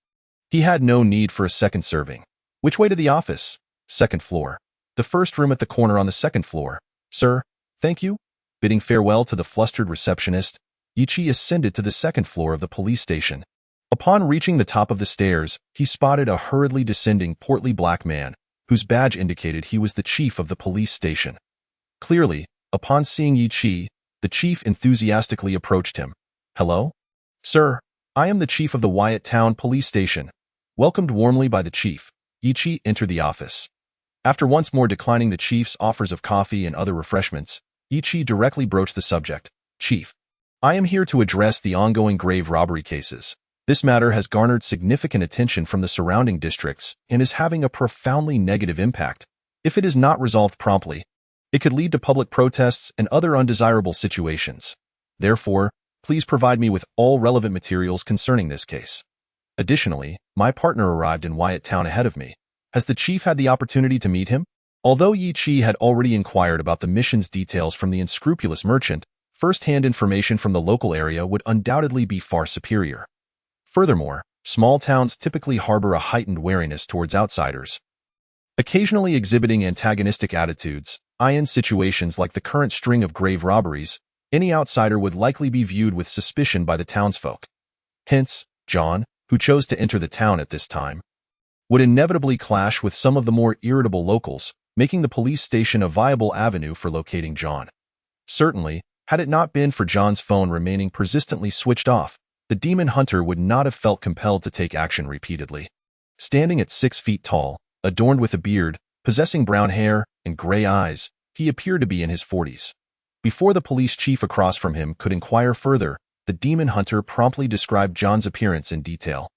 he had no need for a second serving. Which way to the office? Second floor. The first room at the corner on the second floor. Sir, thank you. Bidding farewell to the flustered receptionist, Yiqi ascended to the second floor of the police station. Upon reaching the top of the stairs, he spotted a hurriedly descending portly black man, whose badge indicated he was the chief of the police station. Clearly, upon seeing Yiqi, the chief enthusiastically approached him. Hello? Sir, I am the chief of the Wyatt Town Police Station. Welcomed warmly by the chief, Yiqi entered the office. After once more declining the chief's offers of coffee and other refreshments, Yiqi directly broached the subject. Chief, I am here to address the ongoing grave robbery cases. This matter has garnered significant attention from the surrounding districts and is having a profoundly negative impact. If it is not resolved promptly, it could lead to public protests and other undesirable situations. Therefore, please provide me with all relevant materials concerning this case. Additionally, my partner arrived in Wyatt Town ahead of me. Has the chief had the opportunity to meet him? Although Yiqi had already inquired about the mission's details from the unscrupulous merchant, first-hand information from the local area would undoubtedly be far superior. Furthermore, small towns typically harbor a heightened wariness towards outsiders, occasionally exhibiting antagonistic attitudes. In situations like the current string of grave robberies, any outsider would likely be viewed with suspicion by the townsfolk. Hence, John, who chose to enter the town at this time, would inevitably clash with some of the more irritable locals, making the police station a viable avenue for locating John. Certainly, had it not been for John's phone remaining persistently switched off, the demon hunter would not have felt compelled to take action repeatedly. Standing at 6 feet tall, adorned with a beard, possessing brown hair and gray eyes, he appeared to be in his 40s. Before the police chief across from him could inquire further, the demon hunter promptly described John's appearance in detail.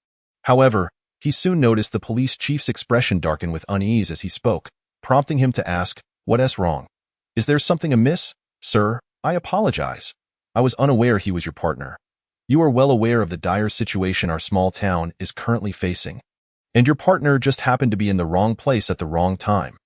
However, he soon noticed the police chief's expression darken with unease as he spoke, prompting him to ask, "What's wrong? Is there something amiss? Sir, I apologize. I was unaware he was your partner. You are well aware of the dire situation our small town is currently facing, and your partner just happened to be in the wrong place at the wrong time."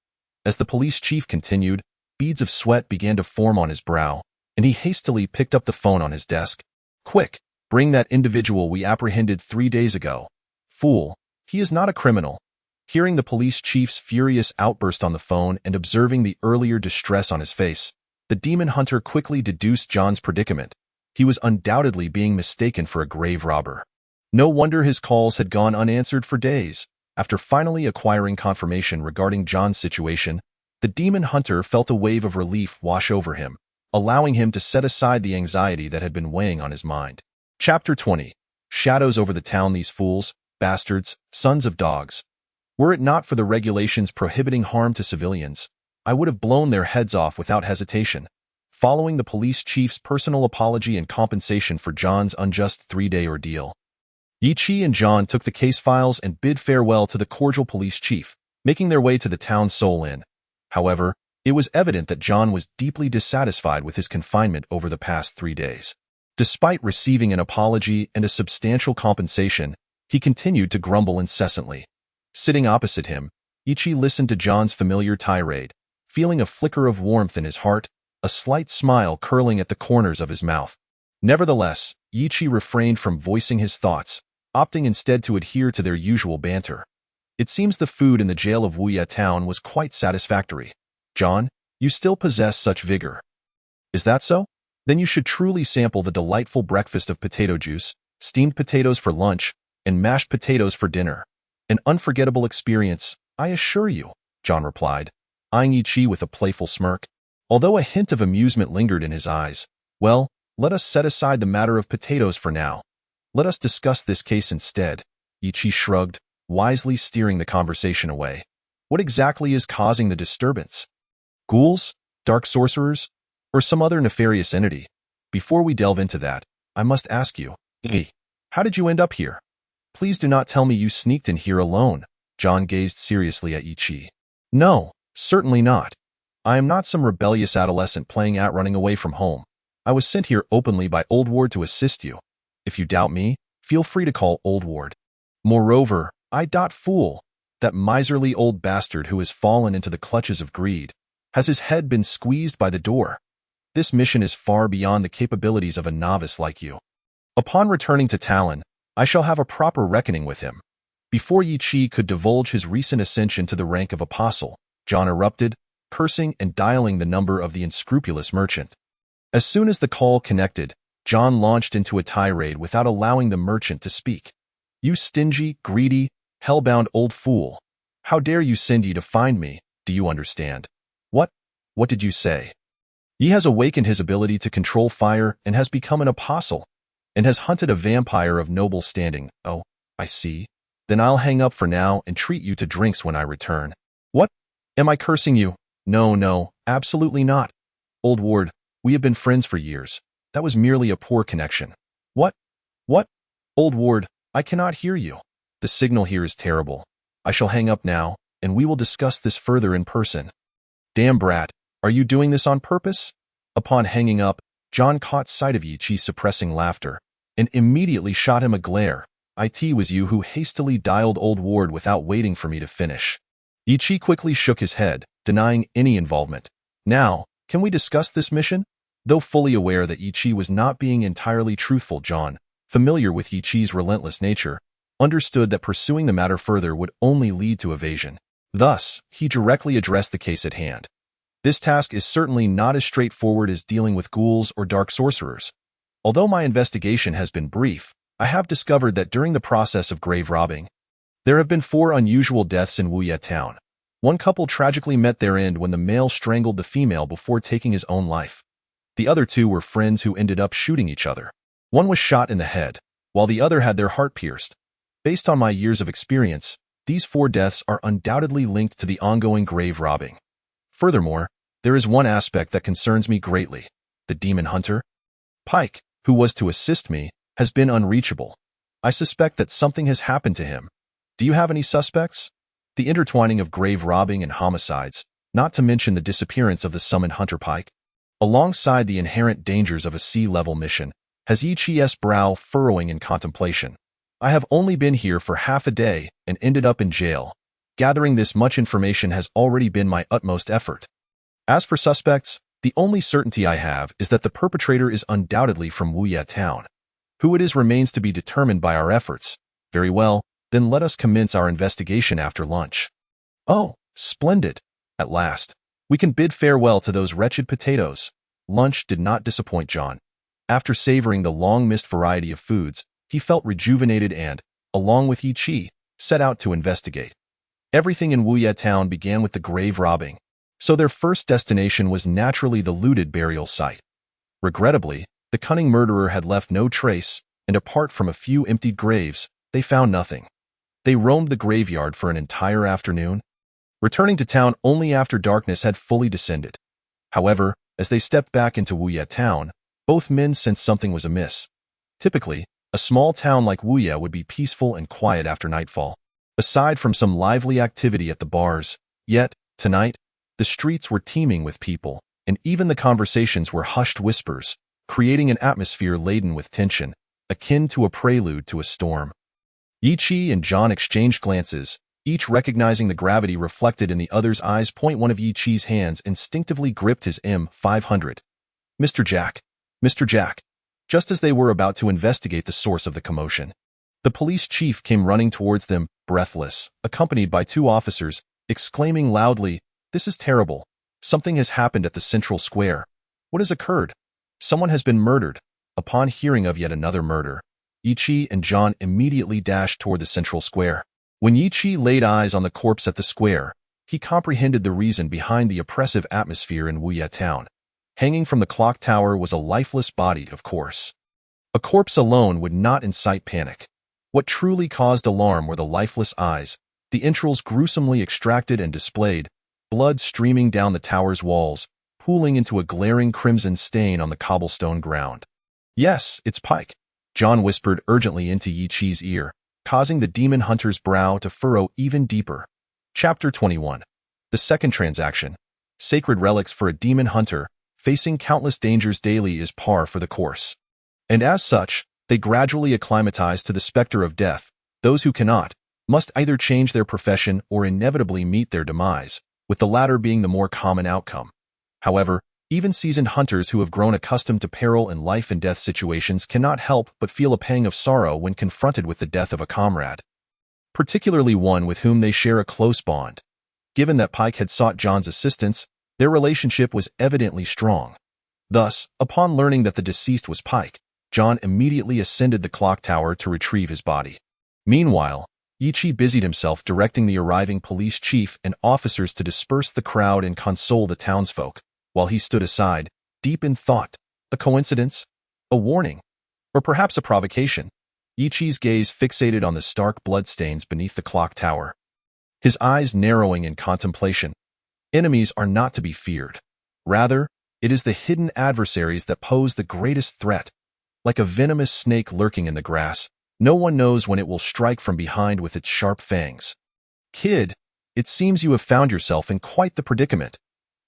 As the police chief continued, beads of sweat began to form on his brow, and he hastily picked up the phone on his desk. "Quick, bring that individual we apprehended 3 days ago. Fool, he is not a criminal." Hearing the police chief's furious outburst on the phone and observing the earlier distress on his face, the demon hunter quickly deduced John's predicament. He was undoubtedly being mistaken for a grave robber. No wonder his calls had gone unanswered for days. After finally acquiring confirmation regarding John's situation, the demon hunter felt a wave of relief wash over him, allowing him to set aside the anxiety that had been weighing on his mind. Chapter 20. Shadows over the town. These fools, bastards, sons of dogs. Were it not for the regulations prohibiting harm to civilians, I would have blown their heads off without hesitation. Following the police chief's personal apology and compensation for John's unjust 3-day ordeal, Yiqi and John took the case files and bid farewell to the cordial police chief, making their way to the town's Soul Inn. However, it was evident that John was deeply dissatisfied with his confinement over the past 3 days. Despite receiving an apology and a substantial compensation, he continued to grumble incessantly. Sitting opposite him, Yiqi listened to John's familiar tirade, feeling a flicker of warmth in his heart, a slight smile curling at the corners of his mouth. Nevertheless, Yiqi refrained from voicing his thoughts, opting instead to adhere to their usual banter. It seems the food in the jail of Wuya Town was quite satisfactory. John, you still possess such vigor. Is that so? Then you should truly sample the delightful breakfast of potato juice, steamed potatoes for lunch, and mashed potatoes for dinner. An unforgettable experience, I assure you, John replied, eyeing Yi-Chi with a playful smirk. Although a hint of amusement lingered in his eyes, well, let us set aside the matter of potatoes for now. Let us discuss this case instead. Yi-Chi shrugged, wisely steering the conversation away. What exactly is causing the disturbance? Ghouls? Dark sorcerers? Or some other nefarious entity? Before we delve into that, I must ask you, how did you end up here? Please do not tell me you sneaked in here alone. John gazed seriously at Yi-Chi. No, certainly not. I am not some rebellious adolescent playing at running away from home. I was sent here openly by Old Ward to assist you. If you doubt me, feel free to call Old Ward. Moreover, fool, that miserly old bastard who has fallen into the clutches of greed, has his head been squeezed by the door. This mission is far beyond the capabilities of a novice like you. Upon returning to Talon, I shall have a proper reckoning with him. Before Yi-Chi could divulge his recent ascension to the rank of apostle, John erupted, cursing and dialing the number of the unscrupulous merchant. As soon as the call connected, John launched into a tirade without allowing the merchant to speak. You stingy, greedy, hell-bound old fool. How dare you send ye to find me, do you understand? What? What did you say? He has awakened his ability to control fire and has become an apostle, and has hunted a vampire of noble standing. Oh, I see. Then I'll hang up for now and treat you to drinks when I return. What? Am I cursing you? No, absolutely not. Old Ward, we have been friends for years. That was merely a poor connection. What? What? Old Ward, I cannot hear you. The signal here is terrible. I shall hang up now, and we will discuss this further in person. Damn brat, are you doing this on purpose? Upon hanging up, John caught sight of Yi-Chi suppressing laughter, and immediately shot him a glare. It was you who hastily dialed Old Ward without waiting for me to finish. Yi-Chi quickly shook his head, denying any involvement. Now, can we discuss this mission? Though fully aware that Yi-Chi was not being entirely truthful, John, familiar with Yi-Chi's relentless nature, understood that pursuing the matter further would only lead to evasion. Thus, he directly addressed the case at hand. This task is certainly not as straightforward as dealing with ghouls or dark sorcerers. Although my investigation has been brief, I have discovered that during the process of grave robbing, there have been 4 unusual deaths in Wuya Town. One couple tragically met their end when the male strangled the female before taking his own life. The other 2 were friends who ended up shooting each other. One was shot in the head, while the other had their heart pierced. Based on my years of experience, these 4 deaths are undoubtedly linked to the ongoing grave robbing. Furthermore, there is one aspect that concerns me greatly. The demon hunter, Pike, who was to assist me, has been unreachable. I suspect that something has happened to him. Do you have any suspects? The intertwining of grave robbing and homicides, not to mention the disappearance of the summoned hunter Pike, alongside the inherent dangers of a sea-level mission, has Yi-Chi's brow furrowing in contemplation. I have only been here for half a day and ended up in jail. Gathering this much information has already been my utmost effort. As for suspects, the only certainty I have is that the perpetrator is undoubtedly from Wuya Town. Who it is remains to be determined by our efforts. Very well, then let us commence our investigation after lunch. Oh, splendid. At last, we can bid farewell to those wretched potatoes. Lunch did not disappoint John. After savoring the long-missed variety of foods, he felt rejuvenated and, along with Yi-Chi, set out to investigate. Everything in Wuya Town began with the grave robbing, so their first destination was naturally the looted burial site. Regrettably, the cunning murderer had left no trace, and apart from a few emptied graves, they found nothing. They roamed the graveyard for an entire afternoon, returning to town only after darkness had fully descended. However, as they stepped back into Wuya Town, both men sensed something was amiss. Typically, a small town like Wuya would be peaceful and quiet after nightfall, aside from some lively activity at the bars. Yet, tonight, the streets were teeming with people, and even the conversations were hushed whispers, creating an atmosphere laden with tension, akin to a prelude to a storm. Yi-Chi and John exchanged glances, each recognizing the gravity reflected in the other's eyes. One of Yi-Chi's hands instinctively gripped his M500. Mr. Jack. Just as they were about to investigate the source of the commotion, The police chief came running towards them, breathless, accompanied by 2 officers, exclaiming loudly, "This is terrible. Something has happened at the central square. What has occurred? Someone has been murdered." Upon hearing of yet another murder, Yi and John immediately dashed toward the central square. When Yi laid eyes on the corpse at the square, he comprehended the reason behind the oppressive atmosphere in Wuye town. Hanging from the clock tower was a lifeless body, of course. A corpse alone would not incite panic. What truly caused alarm were the lifeless eyes, the entrails gruesomely extracted and displayed, blood streaming down the tower's walls, pooling into a glaring crimson stain on the cobblestone ground. "Yes, it's Pike," John whispered urgently into Yi's ear, causing the demon hunter's brow to furrow even deeper. Chapter 21. The second transaction. Sacred relics for a demon hunter, facing countless dangers daily is par for the course. And as such, they gradually acclimatize to the specter of death. Those who cannot must either change their profession or inevitably meet their demise, with the latter being the more common outcome. However, even seasoned hunters who have grown accustomed to peril in life and death situations cannot help but feel a pang of sorrow when confronted with the death of a comrade, particularly one with whom they share a close bond. Given that Pike had sought John's assistance, their relationship was evidently strong. Thus, upon learning that the deceased was Pike, John immediately ascended the clock tower to retrieve his body. Meanwhile, Yi busied himself directing the arriving police chief and officers to disperse the crowd and console the townsfolk, while he stood aside, deep in thought. A coincidence? A warning? Or perhaps a provocation? Yi's gaze fixated on the stark bloodstains beneath the clock tower, his eyes narrowing in contemplation. Enemies are not to be feared. Rather, it is the hidden adversaries that pose the greatest threat. Like a venomous snake lurking in the grass, no one knows when it will strike from behind with its sharp fangs. "Kid, it seems you have found yourself in quite the predicament."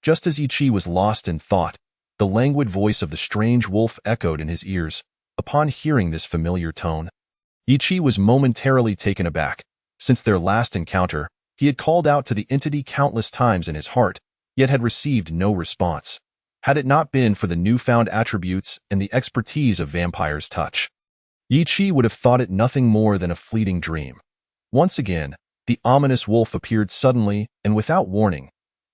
Just as Yi was lost in thought, the languid voice of the strange wolf echoed in his ears. Upon hearing this familiar tone, Yi was momentarily taken aback. Since their last encounter, he had called out to the entity countless times in his heart, yet had received no response. Had it not been for the newfound attributes and the expertise of Vampire's touch, Yi would have thought it nothing more than a fleeting dream. Once again, the ominous wolf appeared suddenly and without warning.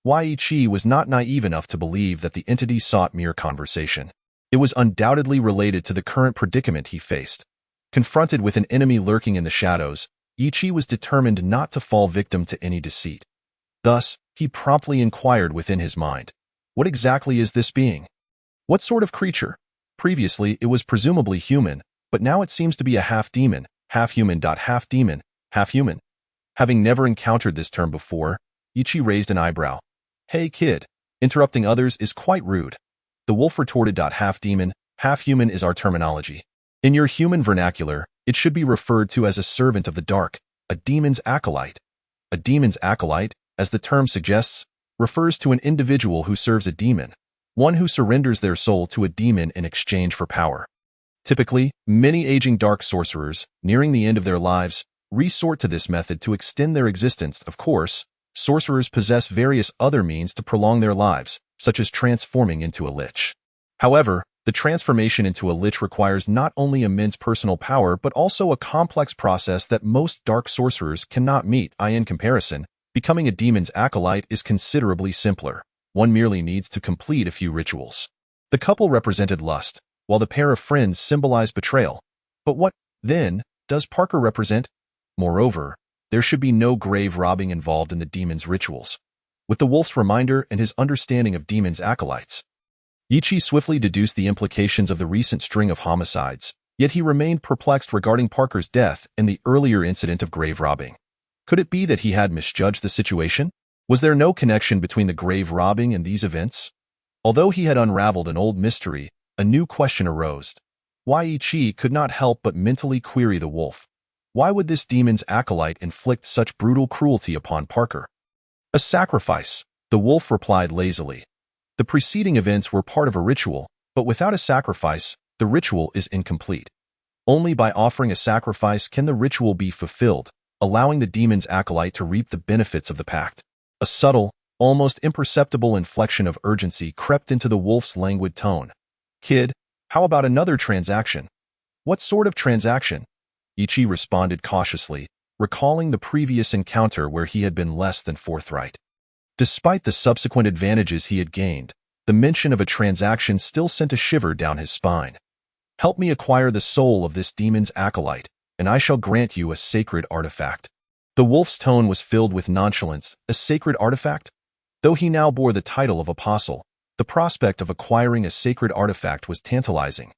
Yi was not naive enough to believe that the entity sought mere conversation. It was undoubtedly related to the current predicament he faced. Confronted with an enemy lurking in the shadows, Yi was determined not to fall victim to any deceit. Thus, he promptly inquired within his mind, "What exactly is this being? What sort of creature? Previously, it was presumably human, but now it seems to be a half-demon, half-human. Half-demon, half-human." Having never encountered this term before, Yi raised an eyebrow. "Hey kid, interrupting others is quite rude." The wolf retorted. "Half-demon, half-human is our terminology. In your human vernacular, it should be referred to as a servant of the dark, a demon's acolyte. A demon's acolyte, as the term suggests, refers to an individual who serves a demon, one who surrenders their soul to a demon in exchange for power. Typically, many aging dark sorcerers, nearing the end of their lives, resort to this method to extend their existence. Of course, sorcerers possess various other means to prolong their lives, such as transforming into a lich. However, the transformation into a lich requires not only immense personal power but also a complex process that most dark sorcerers cannot meet. In comparison, becoming a demon's acolyte is considerably simpler. One merely needs to complete a few rituals. The couple represented lust, while the pair of friends symbolized betrayal. But what, then, does Parker represent? Moreover, there should be no grave robbing involved in the demon's rituals. With the wolf's reminder and his understanding of demons' acolytes, Yi swiftly deduced the implications of the recent string of homicides, yet he remained perplexed regarding Parker's death and the earlier incident of grave robbing. Could it be that he had misjudged the situation? Was there no connection between the grave robbing and these events? Although he had unraveled an old mystery, a new question arose. Yi could not help but mentally query the wolf. Why would this demon's acolyte inflict such brutal cruelty upon Parker? "A sacrifice," the wolf replied lazily. "The preceding events were part of a ritual, but without a sacrifice, the ritual is incomplete. Only by offering a sacrifice can the ritual be fulfilled, allowing the demon's acolyte to reap the benefits of the pact." A subtle, almost imperceptible inflection of urgency crept into the wolf's languid tone. "Kid, how about another transaction?" "What sort of transaction?" Ichi responded cautiously, recalling the previous encounter where he had been less than forthright. Despite the subsequent advantages he had gained, the mention of a transaction still sent a shiver down his spine. Help me acquire the soul of this demon's acolyte, and I shall grant you a sacred artifact. The wolf's tone was filled with nonchalance. A sacred artifact? Though he now bore the title of apostle, the prospect of acquiring a sacred artifact was tantalizing.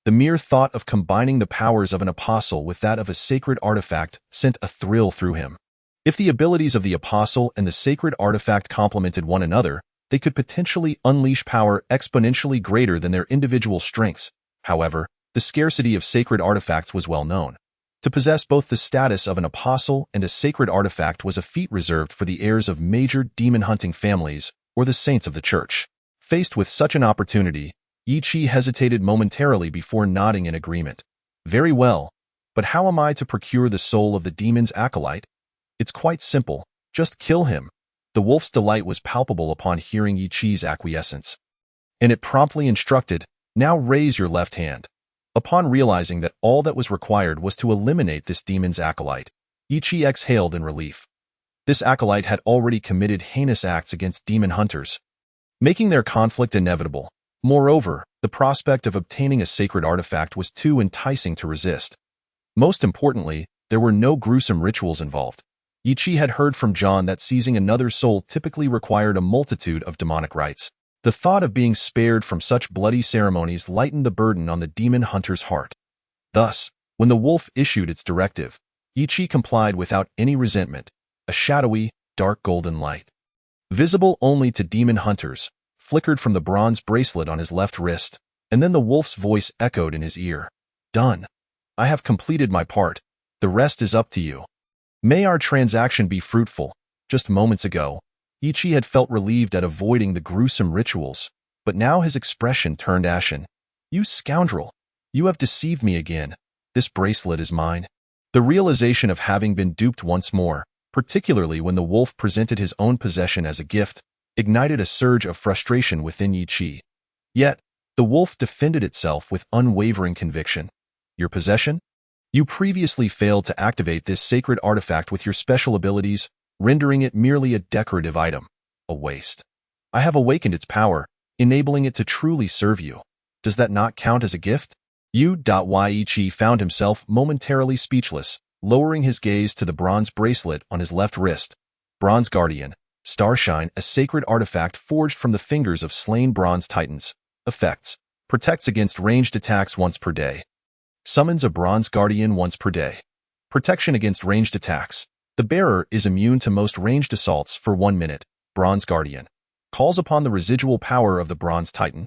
The mere thought of combining the powers of an apostle with that of a sacred artifact sent a thrill through him. If the abilities of the apostle and the sacred artifact complemented one another, they could potentially unleash power exponentially greater than their individual strengths. However, the scarcity of sacred artifacts was well known. To possess both the status of an apostle and a sacred artifact was a feat reserved for the heirs of major demon-hunting families or the saints of the church. Faced with such an opportunity, Ichi hesitated momentarily before nodding in agreement. Very well, but how am I to procure the soul of the demon's acolyte? It's quite simple, just kill him. The wolf's delight was palpable upon hearing Ichi's acquiescence. And it promptly instructed, now raise your left hand. Upon realizing that all that was required was to eliminate this demon's acolyte, Ichi exhaled in relief. This acolyte had already committed heinous acts against demon hunters, making their conflict inevitable. Moreover, the prospect of obtaining a sacred artifact was too enticing to resist. Most importantly, there were no gruesome rituals involved. Ichi had heard from John that seizing another's soul typically required a multitude of demonic rites. The thought of being spared from such bloody ceremonies lightened the burden on the demon hunter's heart. Thus, when the wolf issued its directive, Ichi complied without any resentment, a shadowy, dark golden light, visible only to demon hunters, flickered from the bronze bracelet on his left wrist, and then the wolf's voice echoed in his ear. Done. I have completed my part. The rest is up to you. May our transaction be fruitful. Just moments ago, Ichi had felt relieved at avoiding the gruesome rituals, but now his expression turned ashen. You scoundrel! You have deceived me again. This bracelet is mine. The realization of having been duped once more, particularly when the wolf presented his own possession as a gift, ignited a surge of frustration within Ichi. Yet, the wolf defended itself with unwavering conviction. Your possession? You previously failed to activate this sacred artifact with your special abilities, rendering it merely a decorative item. A waste. I have awakened its power, enabling it to truly serve you. Does that not count as a gift? Ichi found himself momentarily speechless, lowering his gaze to the bronze bracelet on his left wrist. Bronze Guardian. Starshine, a sacred artifact forged from the fingers of slain bronze titans. Effects. Protects against ranged attacks once per day. Summons a bronze guardian once per day. Protection against ranged attacks. The bearer is immune to most ranged assaults for 1 minute. Bronze Guardian. Calls upon the residual power of the bronze titan,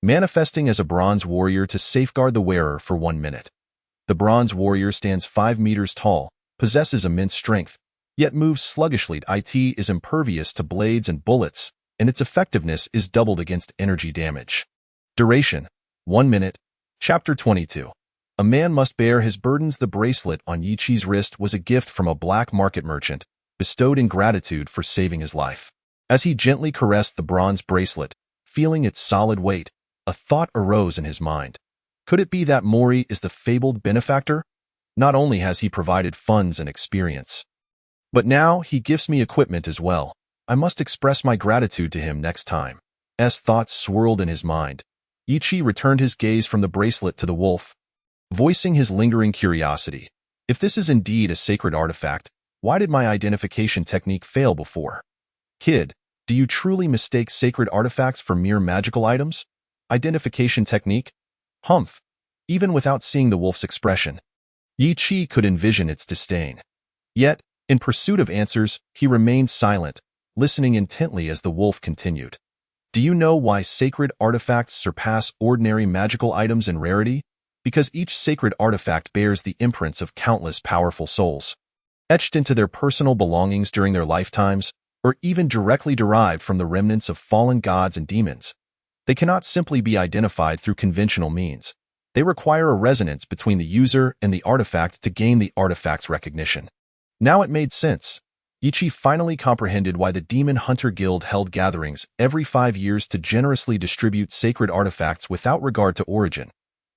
manifesting as a bronze warrior to safeguard the wearer for 1 minute. The bronze warrior stands 5 meters tall, possesses immense strength, yet moves sluggishly. It is impervious to blades and bullets, and its effectiveness is doubled against energy damage. Duration. 1 minute. Chapter 22. A man must bear his burdens. The bracelet on Ichi's wrist was a gift from a black market merchant, bestowed in gratitude for saving his life. As he gently caressed the bronze bracelet, feeling its solid weight, a thought arose in his mind. Could it be that Mori is the fabled benefactor? Not only has he provided funds and experience, but now he gifts me equipment as well. I must express my gratitude to him next time. As thoughts swirled in his mind, Ichi returned his gaze from the bracelet to the wolf, voicing his lingering curiosity. If this is indeed a sacred artifact, why did my identification technique fail before? Kid, do you truly mistake sacred artifacts for mere magical items? Identification technique? Humph. Even without seeing the wolf's expression, Ichi could envision its disdain. Yet, in pursuit of answers, he remained silent, listening intently as the wolf continued. Do you know why sacred artifacts surpass ordinary magical items in rarity? Because each sacred artifact bears the imprints of countless powerful souls, etched into their personal belongings during their lifetimes, or even directly derived from the remnants of fallen gods and demons. They cannot simply be identified through conventional means. They require a resonance between the user and the artifact to gain the artifact's recognition. Now it made sense. Ichi finally comprehended why the Demon Hunter Guild held gatherings every 5 years to generously distribute sacred artifacts without regard to origin.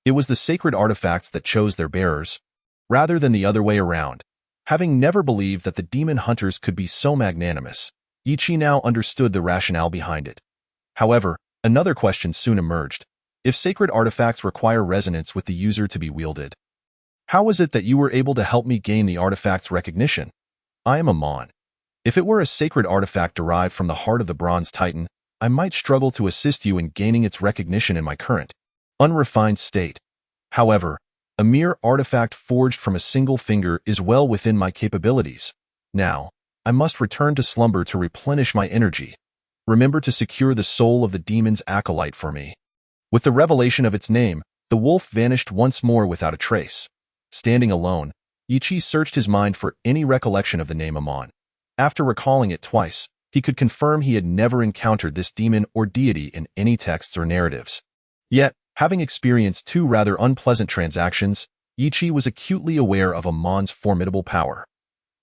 It was the sacred artifacts that chose their bearers. rather than the other way around. Having never believed that the demon hunters could be so magnanimous, Ichi now understood the rationale behind it. However, another question soon emerged. If sacred artifacts require resonance with the user to be wielded, how is it that you were able to help me gain the artifact's recognition? I am a Mon. If it were a sacred artifact derived from the heart of the Bronze Titan, I might struggle to assist you in gaining its recognition in my current, unrefined state. However, a mere artifact forged from a single finger is well within my capabilities. Now, I must return to slumber to replenish my energy. Remember to secure the soul of the demon's acolyte for me. With the revelation of its name, the wolf vanished once more without a trace. Standing alone, Ichi searched his mind for any recollection of the name Amon. After recalling it twice, he could confirm he had never encountered this demon or deity in any texts or narratives. Yet, having experienced two rather unpleasant transactions, Ichi was acutely aware of Amon's formidable power.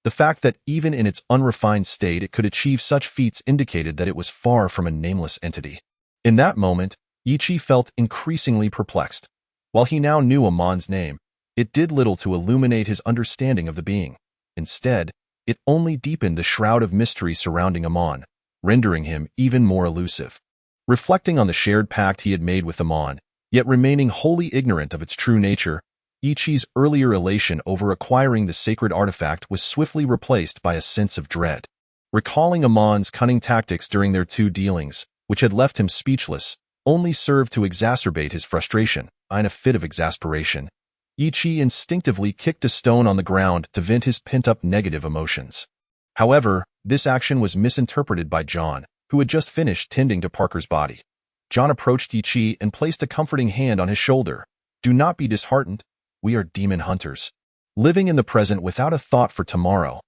The fact that even in its unrefined state it could achieve such feats indicated that it was far from a nameless entity. In that moment, Ichi felt increasingly perplexed. While he now knew Amon's name, it did little to illuminate his understanding of the being. Instead, it only deepened the shroud of mystery surrounding Amon, rendering him even more elusive. Reflecting on the shared pact he had made with Amon, yet remaining wholly ignorant of its true nature, Ichi's earlier elation over acquiring the sacred artifact was swiftly replaced by a sense of dread. Recalling Amon's cunning tactics during their two dealings, which had left him speechless, only served to exacerbate his frustration. In a fit of exasperation, Ichi instinctively kicked a stone on the ground to vent his pent-up negative emotions. However, this action was misinterpreted by John, who had just finished tending to Parker's body. John approached Ichi and placed a comforting hand on his shoulder. Do not be disheartened. We are demon hunters, living in the present without a thought for tomorrow.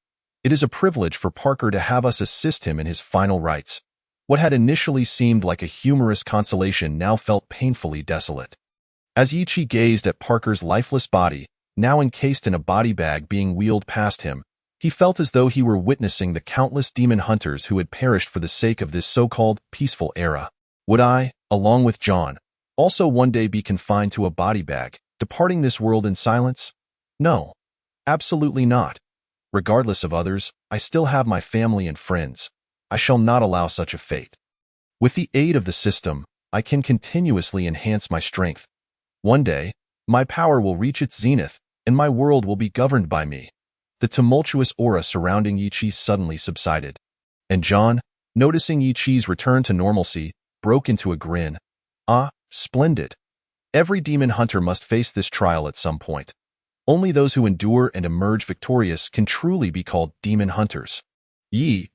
It is a privilege for Parker to have us assist him in his final rites. What had initially seemed like a humorous consolation now felt painfully desolate. As Ichi gazed at Parker's lifeless body, now encased in a body bag being wheeled past him, he felt as though he were witnessing the countless demon hunters who had perished for the sake of this so-called peaceful era. Would I, along with John, also one day be confined to a body bag, departing this world in silence? No, absolutely not. Regardless of others, I still have my family and friends. I shall not allow such a fate. With the aid of the system, I can continuously enhance my strength. One day, my power will reach its zenith, and my world will be governed by me. The tumultuous aura surrounding Ichi suddenly subsided, and John, noticing Ichi's return to normalcy, broke into a grin. Ah, splendid. Every demon hunter must face this trial at some point. Only those who endure and emerge victorious can truly be called demon hunters.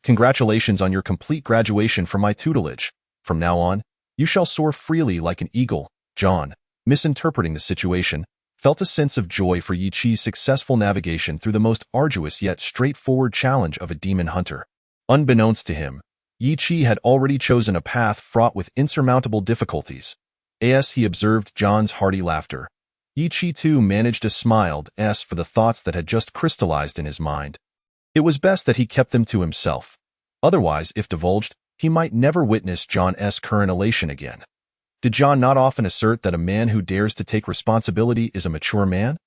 Congratulations on your complete graduation from my tutelage. From now on, you shall soar freely like an eagle. John, misinterpreting the situation, felt a sense of joy for Ichi's successful navigation through the most arduous yet straightforward challenge of a demon hunter. Unbeknownst to him, Ichi had already chosen a path fraught with insurmountable difficulties. As he observed John's hearty laughter, Ichi too managed a smile for the thoughts that had just crystallized in his mind. It was best that he kept them to himself. Otherwise, if divulged, he might never witness John's current elation again. Did John not often assert that a man who dares to take responsibility is a mature man?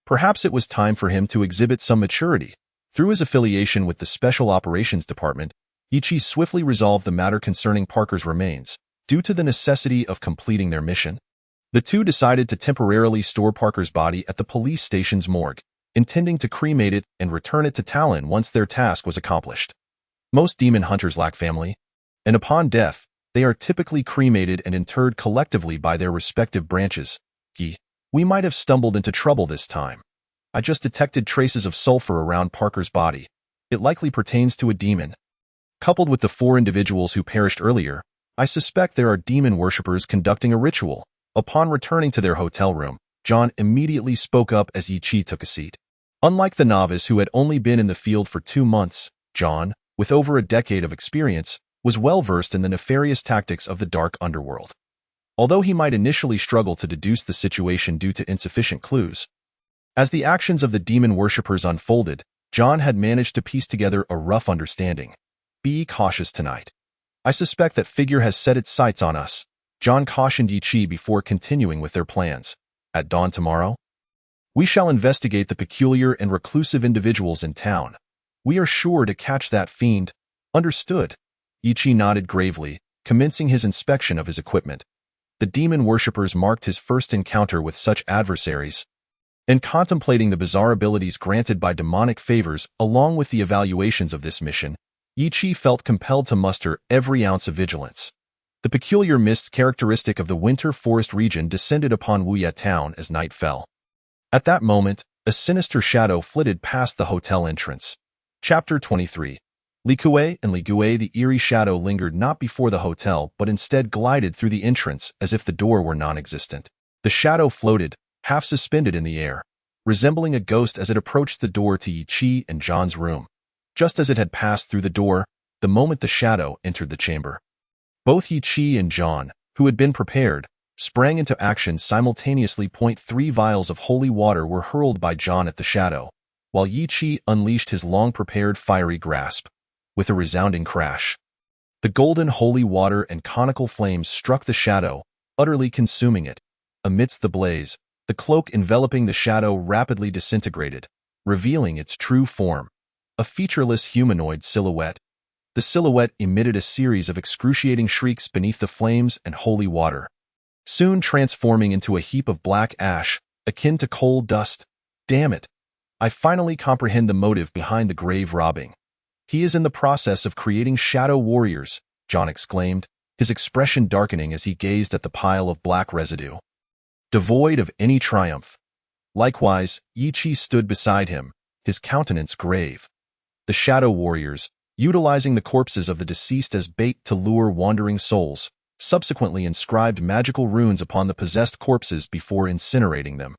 Perhaps it was time for him to exhibit some maturity. Through his affiliation with the Special Operations Department, Ichi swiftly resolved the matter concerning Parker's remains, due to the necessity of completing their mission. The two decided to temporarily store Parker's body at the police station's morgue, intending to cremate it and return it to Talon once their task was accomplished. Most demon hunters lack family, and upon death, they are typically cremated and interred collectively by their respective branches. We might have stumbled into trouble this time. I just detected traces of sulfur around Parker's body. It likely pertains to a demon. Coupled with the 4 individuals who perished earlier, I suspect there are demon worshippers conducting a ritual. Upon returning to their hotel room, John immediately spoke up as Ichi took a seat. Unlike the novice who had only been in the field for 2 months, John, with over a decade of experience, was well versed in the nefarious tactics of the dark underworld. Although he might initially struggle to deduce the situation due to insufficient clues, as the actions of the demon worshippers unfolded, John had managed to piece together a rough understanding. Be cautious tonight. I suspect that figure has set its sights on us, John cautioned Ichi before continuing with their plans. At dawn tomorrow, We shall investigate the peculiar and reclusive individuals in town. We are sure to catch that fiend. Understood. Ichi nodded gravely, commencing his inspection of his equipment. The demon worshippers marked his first encounter with such adversaries, and contemplating the bizarre abilities granted by demonic favors along with the evaluations of this mission, Ichi felt compelled to muster every ounce of vigilance. The peculiar mist characteristic of the winter forest region descended upon Wuya town as night fell. At that moment, a sinister shadow flitted past the hotel entrance. Chapter 23. Likue and Ligue. The eerie shadow lingered not before the hotel but instead glided through the entrance as if the door were non-existent. The shadow floated, half suspended in the air, resembling a ghost as it approached the door to Ichi and John's room. Just as it had passed through the door, the moment the shadow entered the chamber, both Ichi and John, who had been prepared, sprang into action simultaneously. 3 vials of holy water were hurled by John at the shadow, while Ichi unleashed his long-prepared fiery grasp. With a resounding crash, the golden holy water and conical flames struck the shadow, utterly consuming it. Amidst the blaze, the cloak enveloping the shadow rapidly disintegrated, revealing its true form, a featureless humanoid silhouette. The silhouette emitted a series of excruciating shrieks beneath the flames and holy water, soon transforming into a heap of black ash, akin to coal dust. Damn it! I finally comprehend the motive behind the grave robbing. He is in the process of creating shadow warriors, John exclaimed, his expression darkening as he gazed at the pile of black residue, devoid of any triumph. Likewise, Ichi stood beside him, his countenance grave. The shadow warriors, utilizing the corpses of the deceased as bait to lure wandering souls, subsequently inscribed magical runes upon the possessed corpses before incinerating them.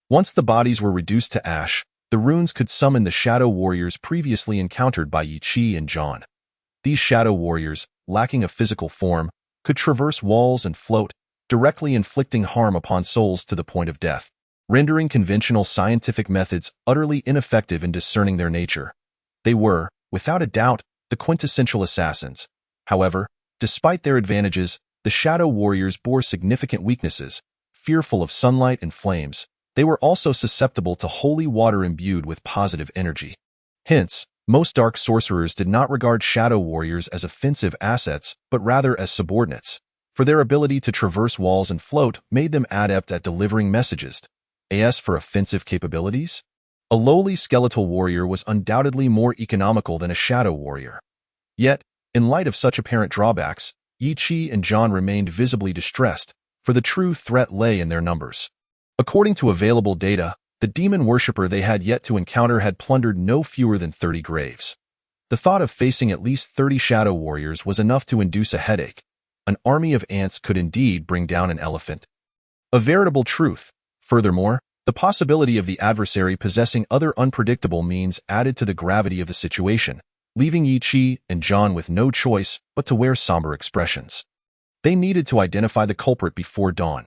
Once the bodies were reduced to ash, the runes could summon the shadow warriors previously encountered by Ichi and John. These shadow warriors, lacking a physical form, could traverse walls and float, directly inflicting harm upon souls to the point of death, rendering conventional scientific methods utterly ineffective in discerning their nature. They were, without a doubt, the quintessential assassins. However, despite their advantages, the shadow warriors bore significant weaknesses. Fearful of sunlight and flames, they were also susceptible to holy water imbued with positive energy. Hence, most dark sorcerers did not regard shadow warriors as offensive assets, but rather as subordinates, for their ability to traverse walls and float made them adept at delivering messages. As for offensive capabilities, a lowly skeletal warrior was undoubtedly more economical than a shadow warrior. Yet, in light of such apparent drawbacks, Ichi and John remained visibly distressed, for the true threat lay in their numbers. According to available data, the demon worshipper they had yet to encounter had plundered no fewer than 30 graves. The thought of facing at least 30 shadow warriors was enough to induce a headache. An army of ants could indeed bring down an elephant. A veritable truth. Furthermore, the possibility of the adversary possessing other unpredictable means added to the gravity of the situation, leaving Ichi and John with no choice but to wear somber expressions. They needed to identify the culprit before dawn.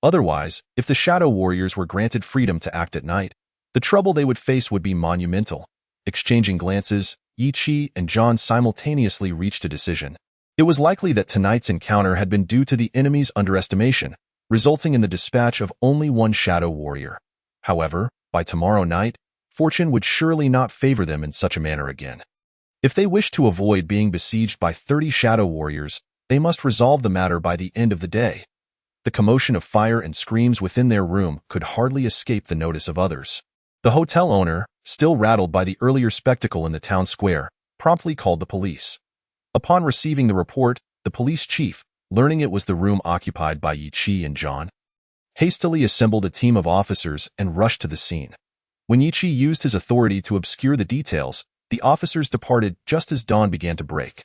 Otherwise, if the shadow warriors were granted freedom to act at night, the trouble they would face would be monumental. Exchanging glances, Ichi and John simultaneously reached a decision. It was likely that tonight's encounter had been due to the enemy's underestimation, resulting in the dispatch of only one shadow warrior. However, by tomorrow night, fortune would surely not favor them in such a manner again. If they wished to avoid being besieged by 30 shadow warriors, they must resolve the matter by the end of the day. The commotion of fire and screams within their room could hardly escape the notice of others. The hotel owner, still rattled by the earlier spectacle in the town square, promptly called the police. Upon receiving the report, the police chief, learning it was the room occupied by Ichi and John, hastily assembled a team of officers and rushed to the scene. When Ichi used his authority to obscure the details, the officers departed just as dawn began to break.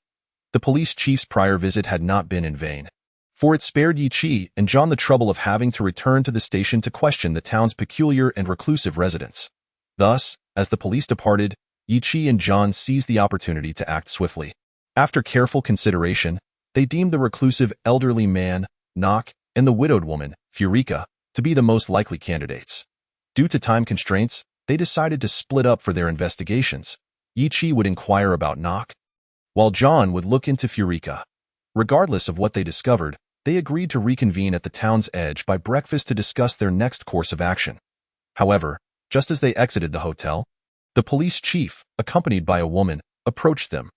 The police chief's prior visit had not been in vain, for it spared Ichi and John the trouble of having to return to the station to question the town's peculiar and reclusive residents. Thus, as the police departed, Ichi and John seized the opportunity to act swiftly. After careful consideration, they deemed the reclusive elderly man, Nock, and the widowed woman, Furika, to be the most likely candidates. Due to time constraints, they decided to split up for their investigations. Ichi would inquire about Nock, while John would look into Furika. Regardless of what they discovered, they agreed to reconvene at the town's edge by breakfast to discuss their next course of action. However, Just as they exited the hotel, the police chief, accompanied by a woman, approached them.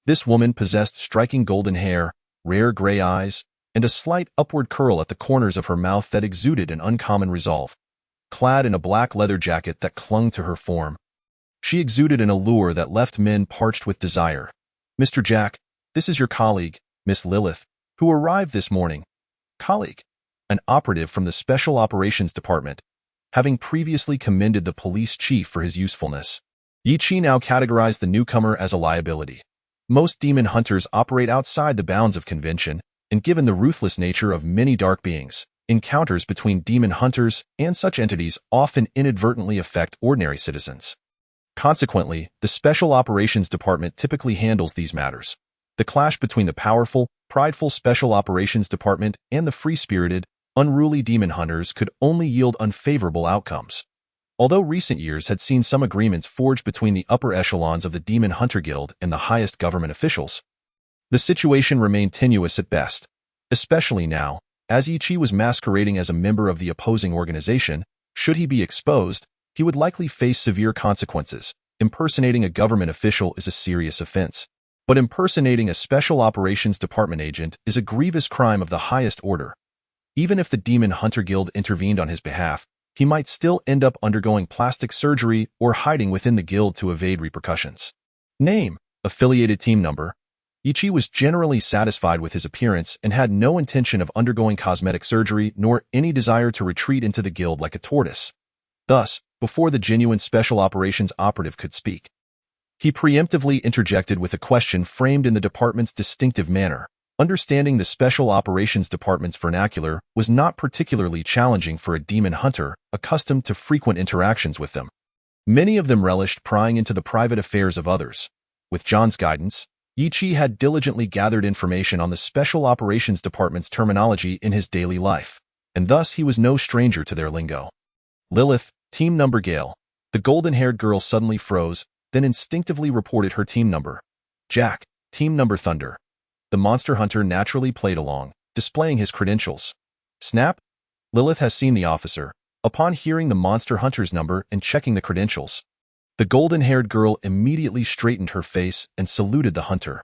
This woman possessed striking golden hair, rare gray eyes, and a slight upward curl at the corners of her mouth that exuded an uncommon resolve. Clad in a black leather jacket that clung to her form, she exuded an allure that left men parched with desire. "Mr. Jack, this is your colleague, Miss Lilith, who arrived this morning." Colleague? An operative from the Special Operations Department. Having previously commended the police chief for his usefulness, Yi Chi now categorized the newcomer as a liability. Most demon hunters operate outside the bounds of convention, and given the ruthless nature of many dark beings, encounters between demon hunters and such entities often inadvertently affect ordinary citizens. Consequently, the Special Operations Department typically handles these matters. The clash between the powerful, prideful Special Operations Department and the free-spirited, unruly demon hunters could only yield unfavorable outcomes. Although recent years had seen some agreements forged between the upper echelons of the Demon Hunter Guild and the highest government officials, the situation remained tenuous at best, especially now, as Ichi was masquerading as a member of the opposing organization. Should he be exposed, he would likely face severe consequences. Impersonating a government official is a serious offense, but impersonating a Special Operations Department agent is a grievous crime of the highest order. Even if the Demon Hunter Guild intervened on his behalf, he might still end up undergoing plastic surgery or hiding within the guild to evade repercussions. Name, affiliated team number. Ichi was generally satisfied with his appearance and had no intention of undergoing cosmetic surgery nor any desire to retreat into the guild like a tortoise. Thus, before the genuine Special Operations operative could speak, he preemptively interjected with a question framed in the department's distinctive manner. Understanding the Special Operations Department's vernacular was not particularly challenging for a demon hunter accustomed to frequent interactions with them. Many of them relished prying into the private affairs of others. With John's guidance, Ichi had diligently gathered information on the Special Operations Department's terminology in his daily life, and thus he was no stranger to their lingo. Lilith, team number Gale. The golden-haired girl suddenly froze, then instinctively reported her team number. Jack, team number Thunder. The monster hunter naturally played along, displaying his credentials. Snap? Lilith has seen the officer. Upon hearing the monster hunter's number and checking the credentials, the golden-haired girl immediately straightened her face and saluted the hunter.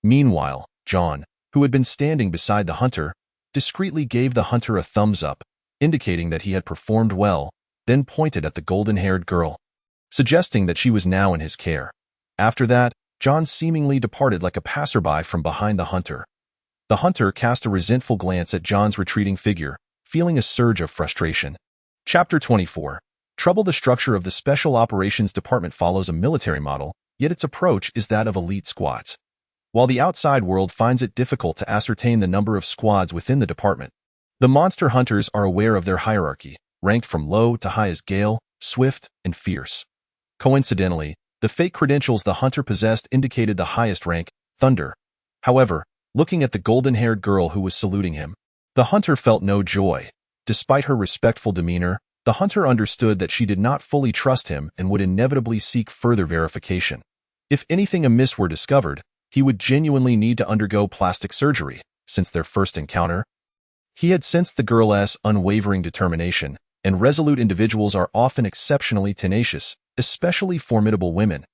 Meanwhile, John, who had been standing beside the hunter, discreetly gave the hunter a thumbs up, indicating that he had performed well, then pointed at the golden-haired girl, suggesting that she was now in his care. After that, John seemingly departed like a passerby from behind the hunter. The hunter cast a resentful glance at John's retreating figure, feeling a surge of frustration. Chapter 24. Trouble. The structure of the Special Operations Department follows a military model, yet its approach is that of elite squads. While the outside world finds it difficult to ascertain the number of squads within the department, the monster hunters are aware of their hierarchy, ranked from low to high as Gale, Swift, and Fierce. Coincidentally, the fake credentials the hunter possessed indicated the highest rank, Thunder. However, looking at the golden-haired girl who was saluting him, the hunter felt no joy. Despite her respectful demeanor, the hunter understood that she did not fully trust him and would inevitably seek further verification. If anything amiss were discovered, he would genuinely need to undergo plastic surgery. Since their first encounter, he had sensed the girl's unwavering determination, and resolute individuals are often exceptionally tenacious, especially formidable women.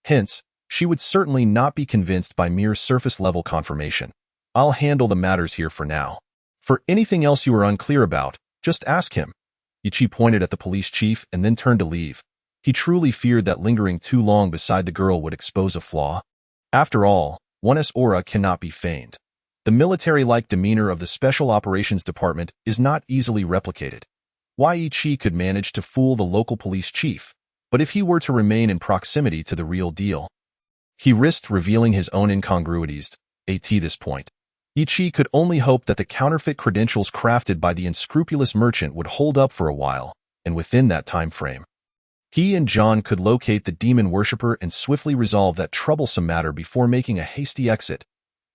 Hence, she would certainly not be convinced by mere surface-level confirmation. I'll handle the matters here for now. For anything else you are unclear about, just ask him. Ichi pointed at the police chief and then turned to leave. He truly feared that lingering too long beside the girl would expose a flaw. After all, one's aura cannot be feigned. The military-like demeanor of the Special Operations Department is not easily replicated. Ichi could manage to fool the local police chief, but if he were to remain in proximity to the real deal, he risked revealing his own incongruities. At this point, Ichi could only hope that the counterfeit credentials crafted by the unscrupulous merchant would hold up for a while, and within that time frame, he and John could locate the demon worshipper and swiftly resolve that troublesome matter before making a hasty exit.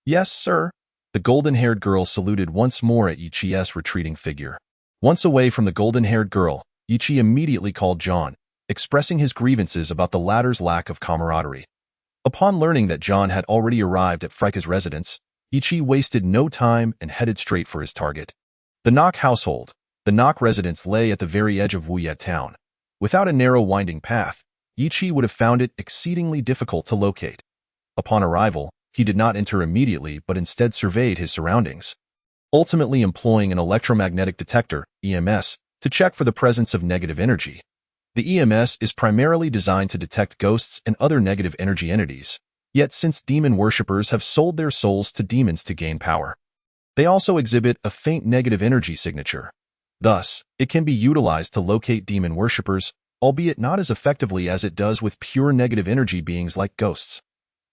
Yes, sir. The golden-haired girl saluted once more at Ichi's retreating figure. Once away from the golden-haired girl, Ichi immediately called John, expressing his grievances about the latter's lack of camaraderie. Upon learning that John had already arrived at Freika's residence, Ichi wasted no time and headed straight for his target. The Nock household. The Nock residence lay at the very edge of Wuyet town. Without a narrow winding path, Yichi would have found it exceedingly difficult to locate. Upon arrival, he did not enter immediately but instead surveyed his surroundings, ultimately employing an electromagnetic detector, EMS, to check for the presence of negative energy. The EMS is primarily designed to detect ghosts and other negative energy entities, yet since demon worshippers have sold their souls to demons to gain power, they also exhibit a faint negative energy signature. Thus, it can be utilized to locate demon worshippers, albeit not as effectively as it does with pure negative energy beings like ghosts.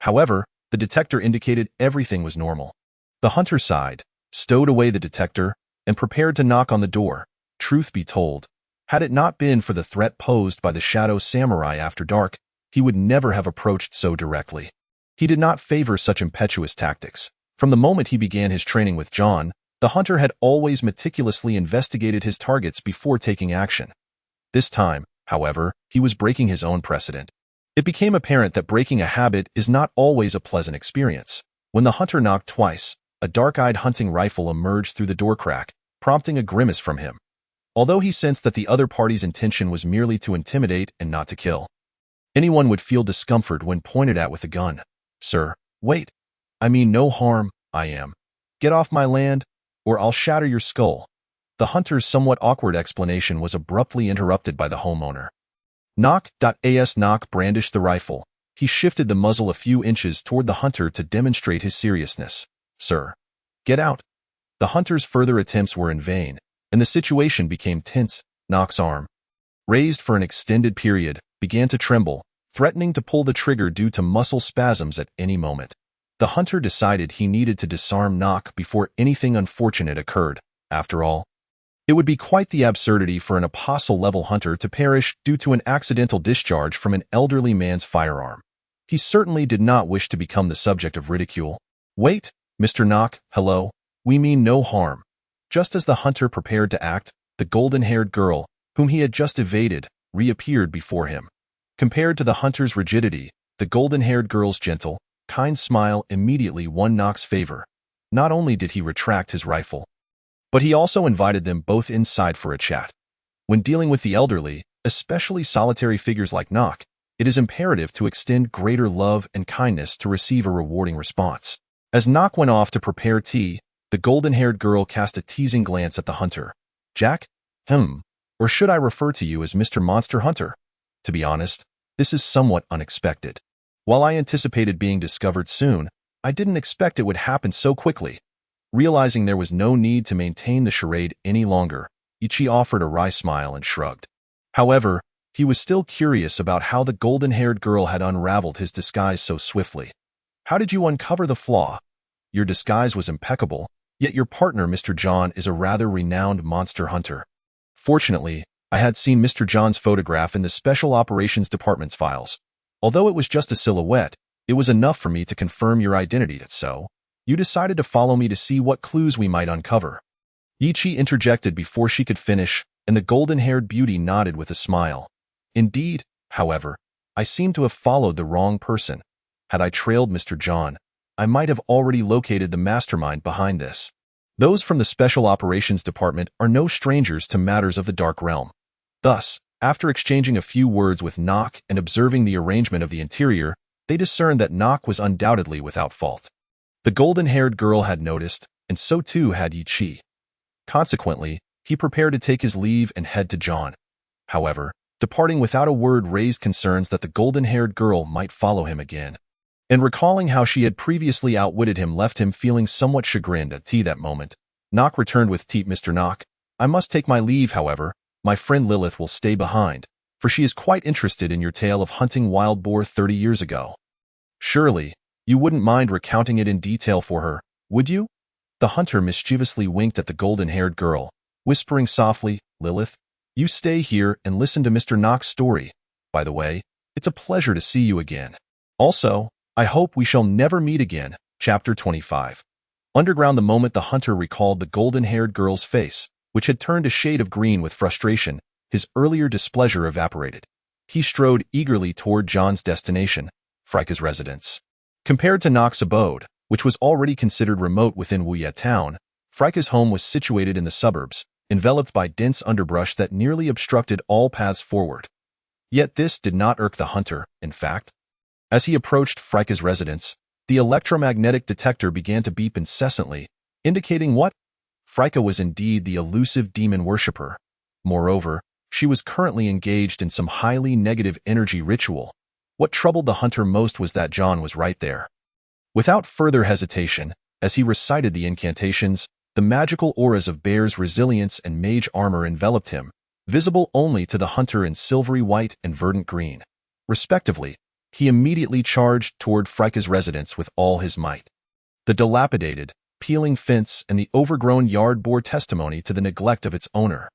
However, the detector indicated everything was normal. The hunter sighed, stowed away the detector, and prepared to knock on the door. Truth be told, had it not been for the threat posed by the shadow samurai after dark, he would never have approached so directly. He did not favor such impetuous tactics. From the moment he began his training with John, the hunter had always meticulously investigated his targets before taking action. This time, however, he was breaking his own precedent. It became apparent that breaking a habit is not always a pleasant experience. When the hunter knocked twice, a dark-eyed hunting rifle emerged through the door crack, prompting a grimace from him. Although he sensed that the other party's intention was merely to intimidate and not to kill. Anyone would feel discomfort when pointed at with a gun. Sir, wait. I mean no harm, I am. Get off my land, or I'll shatter your skull. The hunter's somewhat awkward explanation was abruptly interrupted by the homeowner. Knock brandished the rifle. He shifted the muzzle a few inches toward the hunter to demonstrate his seriousness. Sir, get out. The hunter's further attempts were in vain, and the situation became tense. Knock's arm, raised for an extended period, began to tremble, threatening to pull the trigger due to muscle spasms at any moment. The hunter decided he needed to disarm Knock before anything unfortunate occurred. After all, it would be quite the absurdity for an apostle-level hunter to perish due to an accidental discharge from an elderly man's firearm. He certainly did not wish to become the subject of ridicule. Wait, Mr. Knock, hello, we mean no harm. Just as the hunter prepared to act, the golden-haired girl, whom he had just evaded, reappeared before him. Compared to the hunter's rigidity, the golden-haired girl's gentle, kind smile immediately won Knock's favor. Not only did he retract his rifle, but he also invited them both inside for a chat. When dealing with the elderly, especially solitary figures like Knock, it is imperative to extend greater love and kindness to receive a rewarding response. As Knock went off to prepare tea, the golden-haired girl cast a teasing glance at the hunter. Jack? Or should I refer to you as Mr. Monster Hunter? To be honest, this is somewhat unexpected. While I anticipated being discovered soon, I didn't expect it would happen so quickly. Realizing there was no need to maintain the charade any longer, Ichi offered a wry smile and shrugged. However, he was still curious about how the golden-haired girl had unraveled his disguise so swiftly. How did you uncover the flaw? Your disguise was impeccable, yet your partner, Mr. John, is a rather renowned monster hunter. Fortunately, I had seen Mr. John's photograph in the Special Operations Department's files. Although it was just a silhouette, it was enough for me to confirm your identity. So, you decided to follow me to see what clues we might uncover. Yichi interjected before she could finish, and the golden-haired beauty nodded with a smile. Indeed, however, I seem to have followed the wrong person. Had I trailed Mr. John, I might have already located the mastermind behind this. Those from the Special Operations Department are no strangers to matters of the Dark Realm. Thus, after exchanging a few words with Knock and observing the arrangement of the interior, they discerned that Knock was undoubtedly without fault. The golden-haired girl had noticed, and so too had Yichi. Consequently, he prepared to take his leave and head to John. However, departing without a word raised concerns that the golden-haired girl might follow him again. And recalling how she had previously outwitted him left him feeling somewhat chagrined at tea that moment. Knock returned with tea. Mr. Knock, I must take my leave, however. My friend Lilith will stay behind, for she is quite interested in your tale of hunting wild boar 30 years ago. Surely, you wouldn't mind recounting it in detail for her, would you? The hunter mischievously winked at the golden-haired girl, whispering softly, Lilith, you stay here and listen to Mr. Knock's story. By the way, it's a pleasure to see you again. Also, I hope we shall never meet again. Chapter 25. Underground. The moment the hunter recalled the golden-haired girl's face, which had turned a shade of green with frustration, his earlier displeasure evaporated. He strode eagerly toward John's destination, Freika's residence. Compared to Knock's abode, which was already considered remote within Wuye town, Freika's home was situated in the suburbs, enveloped by dense underbrush that nearly obstructed all paths forward. Yet this did not irk the hunter, in fact. As he approached Freyka's residence, the electromagnetic detector began to beep incessantly, indicating what? Freyka was indeed the elusive demon worshipper. Moreover, she was currently engaged in some highly negative energy ritual. What troubled the hunter most was that John was right there. Without further hesitation, as he recited the incantations, the magical auras of Bear's resilience and mage armor enveloped him, visible only to the hunter in silvery white and verdant green, respectively. He immediately charged toward Freyka's residence with all his might. The dilapidated, peeling fence and the overgrown yard bore testimony to the neglect of its owner.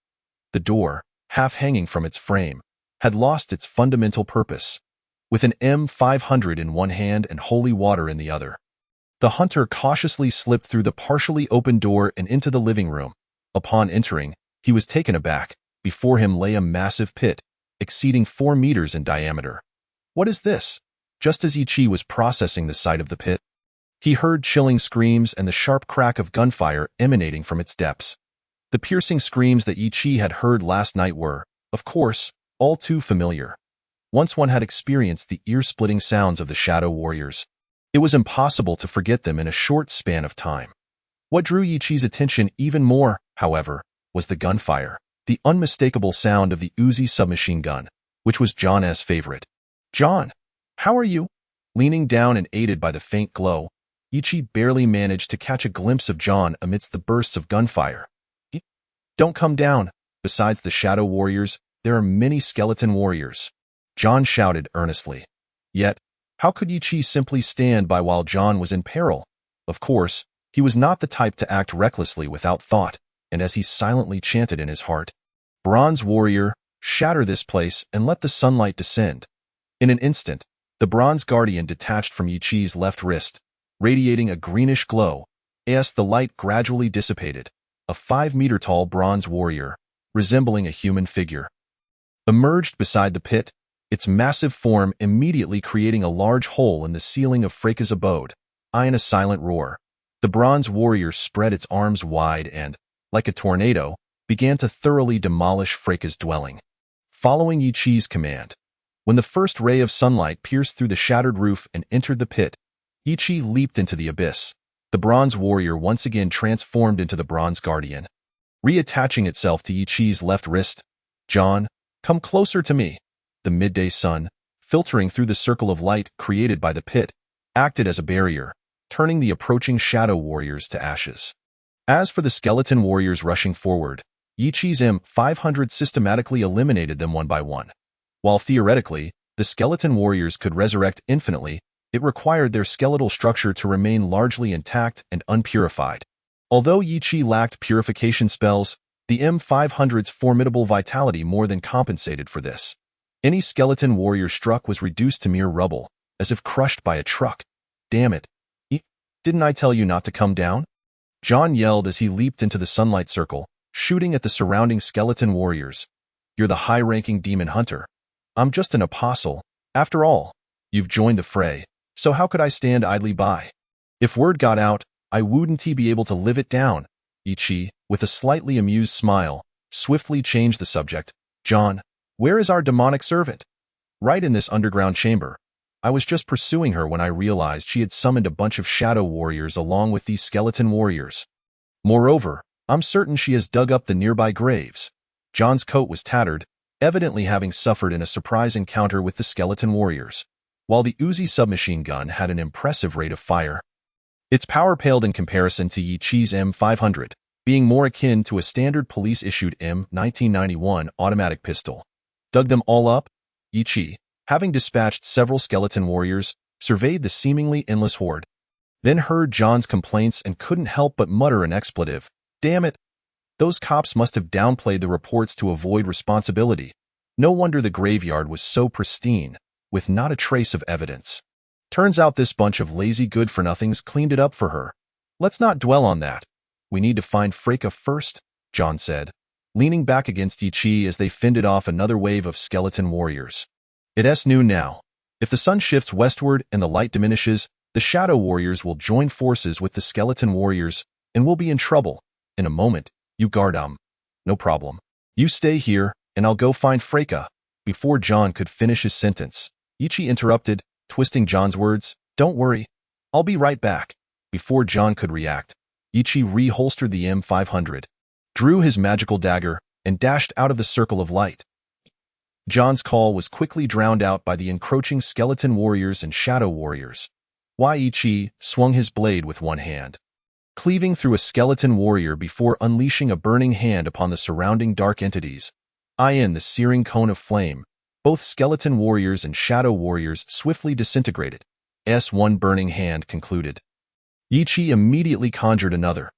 The door, half hanging from its frame, had lost its fundamental purpose. With an M500 in one hand and holy water in the other, the hunter cautiously slipped through the partially open door and into the living room. Upon entering, he was taken aback. Before him lay a massive pit, exceeding 4 meters in diameter. What is this? Just as Ichi was processing the sight of the pit, he heard chilling screams and the sharp crack of gunfire emanating from its depths. The piercing screams that Ichi had heard last night were, of course, all too familiar. Once one had experienced the ear-splitting sounds of the Shadow Warriors, it was impossible to forget them in a short span of time. What drew Ichi's attention even more, however, was the gunfire, the unmistakable sound of the Uzi submachine gun, which was John's favorite. "John, how are you?" Leaning down and aided by the faint glow, Ichi barely managed to catch a glimpse of John amidst the bursts of gunfire. "Don't come down. Besides the Shadow Warriors, there are many skeleton warriors," John shouted earnestly. Yet, how could Ichi simply stand by while John was in peril? Of course, he was not the type to act recklessly without thought, and as he silently chanted in his heart, "Bronze Warrior, shatter this place and let the sunlight descend." In an instant, the Bronze Guardian detached from Ichi's left wrist, radiating a greenish glow. As the light gradually dissipated, a 5-meter-tall Bronze Warrior, resembling a human figure, emerged beside the pit, its massive form immediately creating a large hole in the ceiling of Freyka's abode. In a silent roar, the Bronze Warrior spread its arms wide and, like a tornado, began to thoroughly demolish Freyka's dwelling. Following Ichi's command, when the first ray of sunlight pierced through the shattered roof and entered the pit, Ichi leaped into the abyss. The Bronze Warrior once again transformed into the Bronze Guardian, reattaching itself to Ichi's left wrist. "John, come closer to me." The midday sun, filtering through the circle of light created by the pit, acted as a barrier, turning the approaching Shadow Warriors to ashes. As for the skeleton warriors rushing forward, Ichi's M500 systematically eliminated them one by one. While theoretically, the skeleton warriors could resurrect infinitely, it required their skeletal structure to remain largely intact and unpurified. Although Ichi lacked purification spells, the M500's formidable vitality more than compensated for this. Any skeleton warrior struck was reduced to mere rubble, as if crushed by a truck. "Damn it. Didn't I tell you not to come down?" John yelled as he leaped into the sunlight circle, shooting at the surrounding skeleton warriors. "You're the high-ranking demon hunter. I'm just an apostle. After all, you've joined the fray, so how could I stand idly by? If word got out, I wouldn't be able to live it down." Ichi, with a slightly amused smile, swiftly changed the subject. "John, where is our demonic servant?" "Right in this underground chamber. I was just pursuing her when I realized she had summoned a bunch of shadow warriors along with these skeleton warriors. Moreover, I'm certain she has dug up the nearby graves." John's coat was tattered, evidently having suffered in a surprise encounter with the skeleton warriors. While the Uzi submachine gun had an impressive rate of fire, its power paled in comparison to Ichi's M500, being more akin to a standard police-issued M1991 automatic pistol. "Dug them all up?" Ichi, having dispatched several skeleton warriors, surveyed the seemingly endless horde, then heard John's complaints and couldn't help but mutter an expletive. "Damn it! Those cops must have downplayed the reports to avoid responsibility. No wonder the graveyard was so pristine, with not a trace of evidence. Turns out this bunch of lazy good-for-nothings cleaned it up for her. Let's not dwell on that. We need to find Freyka first," John said, leaning back against Ichi as they fended off another wave of skeleton warriors. "It's noon now. If the sun shifts westward and the light diminishes, the Shadow Warriors will join forces with the skeleton warriors, and we'll be in trouble. In a moment, you guard 'em. No problem. You stay here, and I'll go find Freyka." Before John could finish his sentence, Ichi interrupted, twisting John's words. "Don't worry. I'll be right back." Before John could react, Ichi reholstered the M500, drew his magical dagger, and dashed out of the circle of light. John's call was quickly drowned out by the encroaching skeleton warriors and shadow warriors. Ichi swung his blade with one hand, cleaving through a skeleton warrior before unleashing a burning hand upon the surrounding dark entities. In the searing cone of flame, both skeleton warriors and shadow warriors swiftly disintegrated. One burning hand concluded. Ichi immediately conjured another.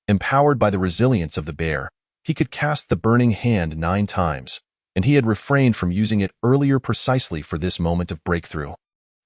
Empowered by the resilience of the bear, he could cast the burning hand 9 times, and he had refrained from using it earlier precisely for this moment of breakthrough.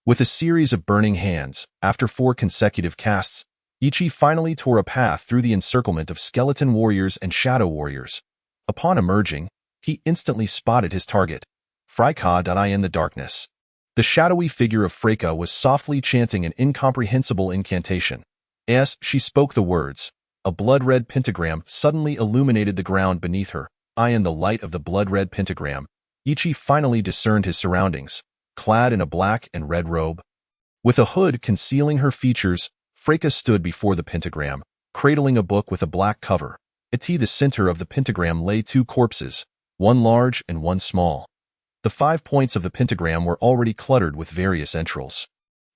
With a series of burning hands, after 4 consecutive casts, Ichi finally tore a path through the encirclement of skeleton warriors and shadow warriors. Upon emerging, he instantly spotted his target, Freika in the darkness. The shadowy figure of Freika was softly chanting an incomprehensible incantation. As she spoke the words, a blood-red pentagram suddenly illuminated the ground beneath her. In the light of the blood-red pentagram, Ichi finally discerned his surroundings, clad in a black and red robe. With a hood concealing her features, Freika stood before the pentagram, cradling a book with a black cover. At the center of the pentagram lay 2 corpses, one large and one small. The 5 points of the pentagram were already cluttered with various entrails.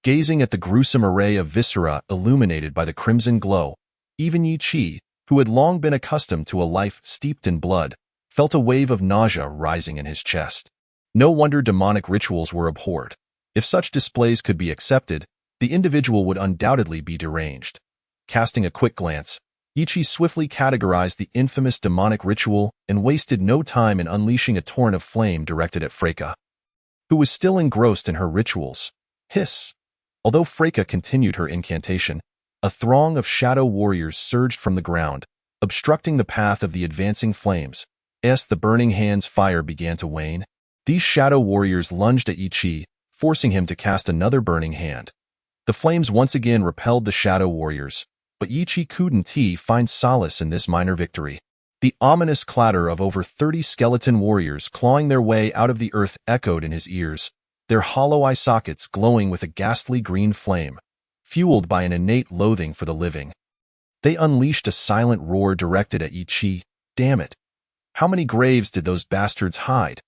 Gazing at the gruesome array of viscera illuminated by the crimson glow, even Ichi, who had long been accustomed to a life steeped in blood, felt a wave of nausea rising in his chest. No wonder demonic rituals were abhorred. If such displays could be accepted, the individual would undoubtedly be deranged. Casting a quick glance, Ichi swiftly categorized the infamous demonic ritual and wasted no time in unleashing a torrent of flame directed at Freika, who was still engrossed in her rituals. Hiss! Although Freika continued her incantation, a throng of shadow warriors surged from the ground, obstructing the path of the advancing flames. As the burning hand's fire began to wane, these shadow warriors lunged at Ichi, forcing him to cast another burning hand. The flames once again repelled the shadow warriors, but Ichi couldn't find solace in this minor victory. The ominous clatter of over 30 skeleton warriors clawing their way out of the earth echoed in his ears, their hollow eye sockets glowing with a ghastly green flame, fueled by an innate loathing for the living. They unleashed a silent roar directed at Ichi. Damn it! How many graves did those bastards hide?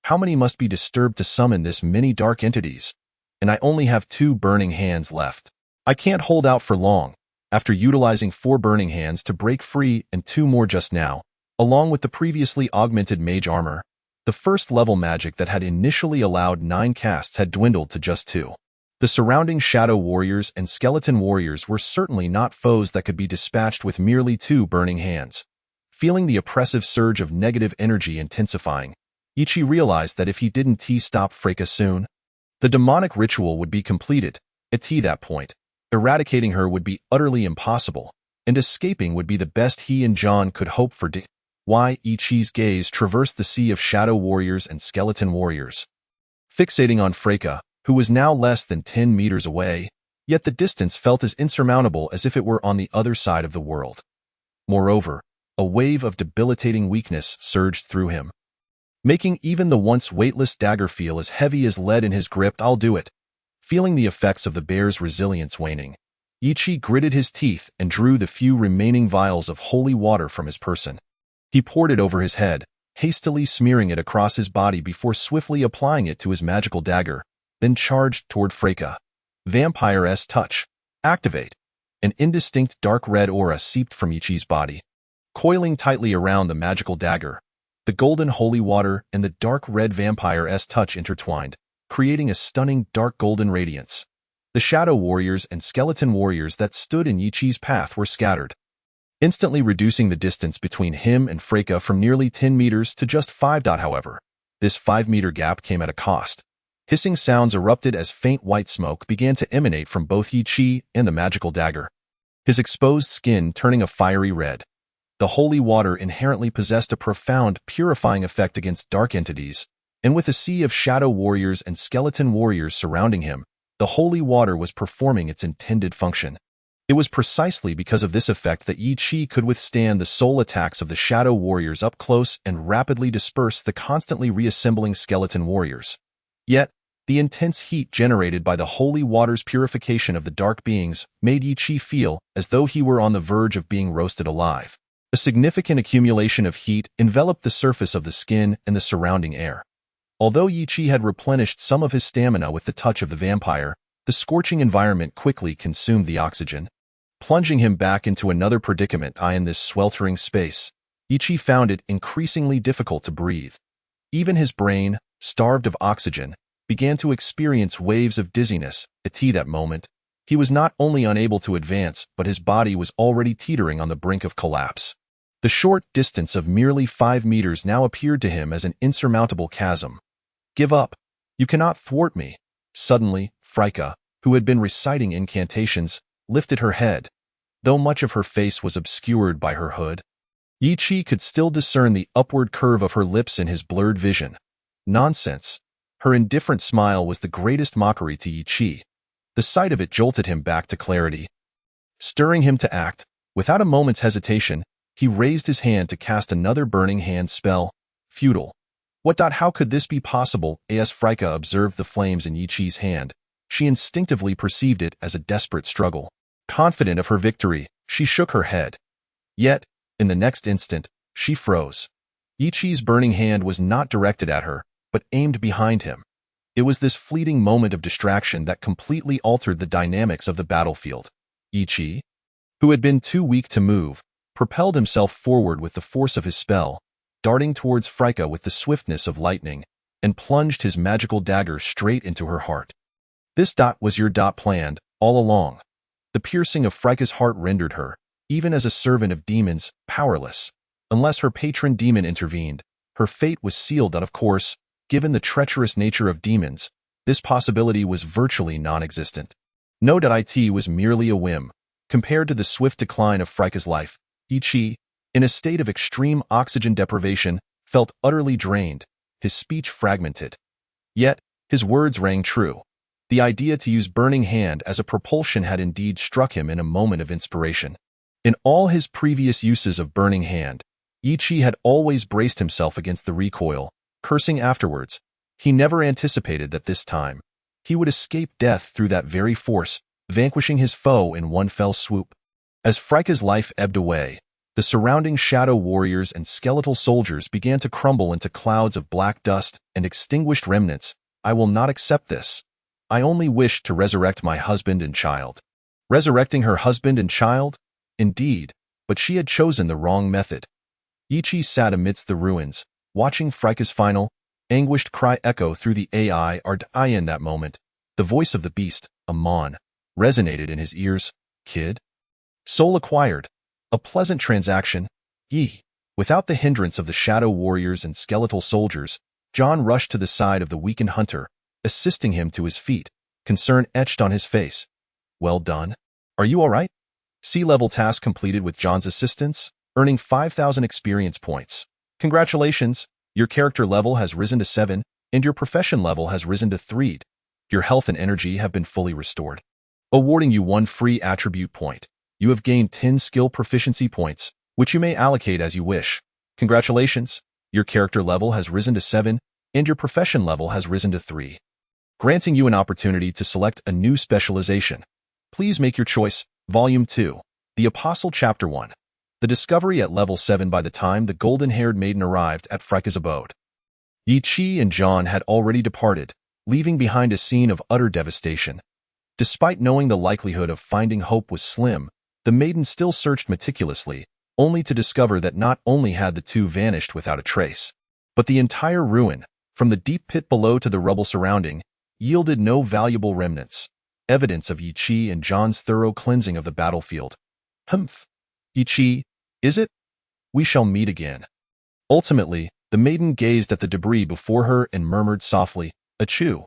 How many must be disturbed to summon this many dark entities? And I only have 2 burning hands left. I can't hold out for long. After utilizing 4 burning hands to break free and 2 more just now, along with the previously augmented mage armor, the first level magic that had initially allowed 9 casts had dwindled to just 2. The surrounding shadow warriors and skeleton warriors were certainly not foes that could be dispatched with merely 2 burning hands. Feeling the oppressive surge of negative energy intensifying, Ichi realized that if he didn't stop Freika soon, the demonic ritual would be completed. At that point, eradicating her would be utterly impossible, and escaping would be the best he and John could hope for. Ichi's gaze traversed the sea of shadow warriors and skeleton warriors, fixating on Freika, who was now less than 10 meters away, yet the distance felt as insurmountable as if it were on the other side of the world. Moreover, a wave of debilitating weakness surged through him, making even the once weightless dagger feel as heavy as lead in his grip. I'll do it. Feeling the effects of the bear's resilience waning, Ichi gritted his teeth and drew the few remaining vials of holy water from his person. He poured it over his head, hastily smearing it across his body before swiftly applying it to his magical dagger, then charged toward Freika. Vampire's touch. Activate. An indistinct dark red aura seeped from Ichi's body, coiling tightly around the magical dagger. The golden holy water and the dark red vampire's touch intertwined, creating a stunning dark golden radiance. The shadow warriors and skeleton warriors that stood in Ichi's path were scattered, instantly reducing the distance between him and Freika from nearly 10 meters to just 5. However, this 5-meter gap came at a cost. Hissing sounds erupted as faint white smoke began to emanate from both Ichi and the magical dagger, his exposed skin turning a fiery red. The holy water inherently possessed a profound, purifying effect against dark entities, and with a sea of shadow warriors and skeleton warriors surrounding him, the holy water was performing its intended function. It was precisely because of this effect that Yi Chi could withstand the soul attacks of the shadow warriors up close and rapidly disperse the constantly reassembling skeleton warriors. Yet, the intense heat generated by the holy water's purification of the dark beings made Yi Chi feel as though he were on the verge of being roasted alive. A significant accumulation of heat enveloped the surface of the skin and the surrounding air. Although Yi Chi had replenished some of his stamina with the touch of the vampire, the scorching environment quickly consumed the oxygen, plunging him back into another predicament. In this sweltering space, Yi Chi found it increasingly difficult to breathe. Even his brain, starved of oxygen, began to experience waves of dizziness. At that moment, he was not only unable to advance, but his body was already teetering on the brink of collapse. The short distance of merely 5 meters now appeared to him as an insurmountable chasm. "Give up. You cannot thwart me." Suddenly, Frika, who had been reciting incantations, lifted her head. Though much of her face was obscured by her hood, Yi Chi could still discern the upward curve of her lips in his blurred vision. Nonsense. Her indifferent smile was the greatest mockery to Yi Chi. The sight of it jolted him back to clarity. Stirring him to act, without a moment's hesitation, he raised his hand to cast another burning hand spell. Futile. How could this be possible? As Frika observed the flames in Yi Chi's hand, she instinctively perceived it as a desperate struggle. Confident of her victory, she shook her head. Yet, in the next instant, she froze. Yi Chi's burning hand was not directed at her, but aimed behind him. It was this fleeting moment of distraction that completely altered the dynamics of the battlefield. Yi Chi, who had been too weak to move, propelled himself forward with the force of his spell, darting towards Frika with the swiftness of lightning, and plunged his magical dagger straight into her heart. This was your planned, all along. The piercing of Frika's heart rendered her, even as a servant of demons, powerless. Unless her patron demon intervened, her fate was sealed. Of course, given the treacherous nature of demons, this possibility was virtually non-existent. It was merely a whim. Compared to the swift decline of Frika's life, Yi Chi, in a state of extreme oxygen deprivation, felt utterly drained, his speech fragmented. Yet, his words rang true. The idea to use Burning Hand as a propulsion had indeed struck him in a moment of inspiration. In all his previous uses of Burning Hand, Yi Chi had always braced himself against the recoil, cursing afterwards. He never anticipated that this time, he would escape death through that very force, vanquishing his foe in one fell swoop. As Frika's life ebbed away, the surrounding shadow warriors and skeletal soldiers began to crumble into clouds of black dust and extinguished remnants. "I will not accept this. I only wished to resurrect my husband and child." Resurrecting her husband and child? Indeed, but she had chosen the wrong method. Yi Chi sat amidst the ruins, watching Frika's final, anguished cry echo through the AI. In that moment, the voice of the beast, Amon, resonated in his ears. "Kid? Soul acquired. A pleasant transaction. Yi." Without the hindrance of the shadow warriors and skeletal soldiers, John rushed to the side of the weakened hunter, assisting him to his feet, concern etched on his face. "Well done. Are you all right?" Sea-level task completed with John's assistance, earning 5,000 experience points. "Congratulations, your character level has risen to 7, and your profession level has risen to 3. Your health and energy have been fully restored. Awarding you 1 free attribute point. You have gained 10 skill proficiency points, which you may allocate as you wish. Congratulations, your character level has risen to 7, and your profession level has risen to 3. Granting you an opportunity to select a new specialization. Please make your choice." Volume 2. The Apostle Chapter 1. The discovery at level 7. By the time the golden-haired maiden arrived at Frika's abode, Yi Chi and John had already departed, leaving behind a scene of utter devastation. Despite knowing the likelihood of finding hope was slim, the maiden still searched meticulously, only to discover that not only had the two vanished without a trace, but the entire ruin, from the deep pit below to the rubble surrounding, yielded no valuable remnants. Evidence of Yi Chi and John's thorough cleansing of the battlefield. "Humph. Yi Chi, is it? We shall meet again." Ultimately, the maiden gazed at the debris before her and murmured softly, "Achoo."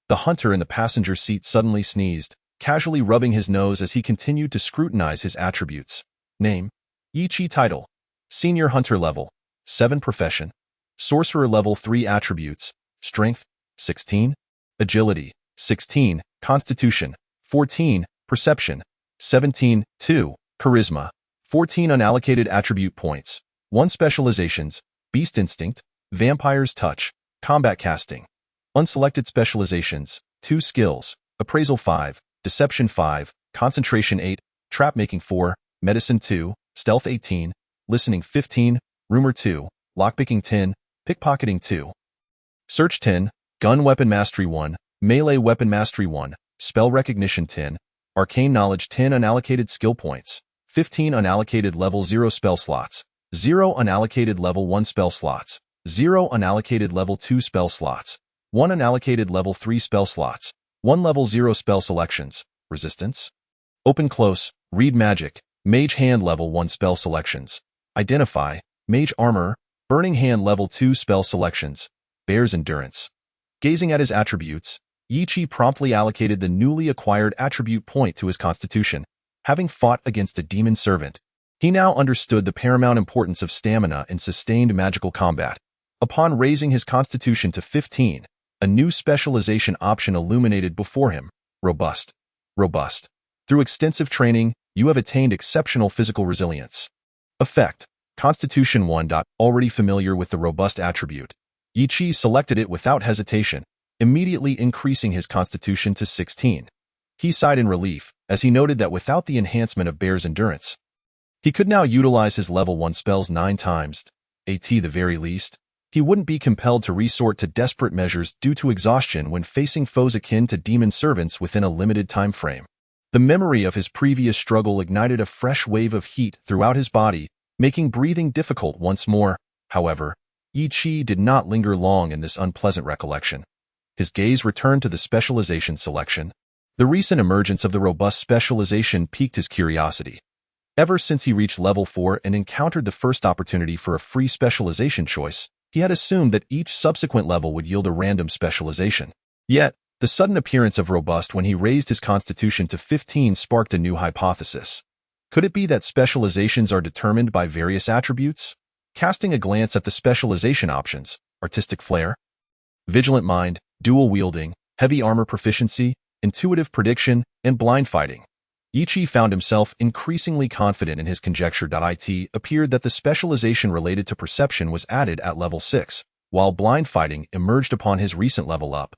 The hunter in the passenger seat suddenly sneezed, casually rubbing his nose as he continued to scrutinize his attributes. Name: Yi Chi. Title: Senior Hunter. Level: 7. Profession: Sorcerer. Level 3. Attributes: Strength, 16. Agility, 16. Constitution, 14. Perception, 17, 2. Charisma. 14 unallocated attribute points. 1 specializations. Beast Instinct, Vampire's Touch, Combat Casting. Unselected specializations. 2 skills. Appraisal 5, Deception 5, Concentration 8, Trap-Making 4, Medicine 2, Stealth 18, Listening 15, Rumor 2, Lockpicking 10, Pickpocketing 2. Search 10, Gun Weapon Mastery 1, Melee Weapon Mastery 1, Spell Recognition 10, Arcane Knowledge 10 unallocated skill points, 15 unallocated level 0 spell slots, 0 unallocated level 1 spell slots, 0 unallocated level 2 spell slots, 1 unallocated level 3 spell slots, 1 level 0 spell selections, Resistance. Open Close, Read Magic, Mage Hand level 1 spell selections, Identify, Mage Armor, Burning Hand level 2 spell selections, Bear's Endurance. Gazing at his attributes, Yi Chi promptly allocated the newly acquired attribute point to his constitution. Having fought against a demon servant, he now understood the paramount importance of stamina in sustained magical combat. Upon raising his constitution to 15, a new specialization option illuminated before him: Robust. Robust. Through extensive training, you have attained exceptional physical resilience. Effect: Constitution 1. Already familiar with the Robust attribute, Yi Chi selected it without hesitation, immediately increasing his constitution to 16. He sighed in relief, as he noted that without the enhancement of Bear's Endurance, he could now utilize his level 1 spells 9 times. At the very least, he wouldn't be compelled to resort to desperate measures due to exhaustion when facing foes akin to demon servants within a limited time frame. The memory of his previous struggle ignited a fresh wave of heat throughout his body, making breathing difficult once more. However, Yi Chi did not linger long in this unpleasant recollection. His gaze returned to the specialization selection. The recent emergence of the Robust specialization piqued his curiosity. Ever since he reached level 4 and encountered the first opportunity for a free specialization choice, he had assumed that each subsequent level would yield a random specialization. Yet, the sudden appearance of Robust when he raised his constitution to 15 sparked a new hypothesis. Could it be that specializations are determined by various attributes? Casting a glance at the specialization options: Artistic Flair, Vigilant Mind, Dual Wielding, Heavy Armor Proficiency, Intuitive Prediction, and Blind Fighting, Yi Chi found himself increasingly confident in his conjecture. It appeared that the specialization related to perception was added at level 6, while Blind Fighting emerged upon his recent level up.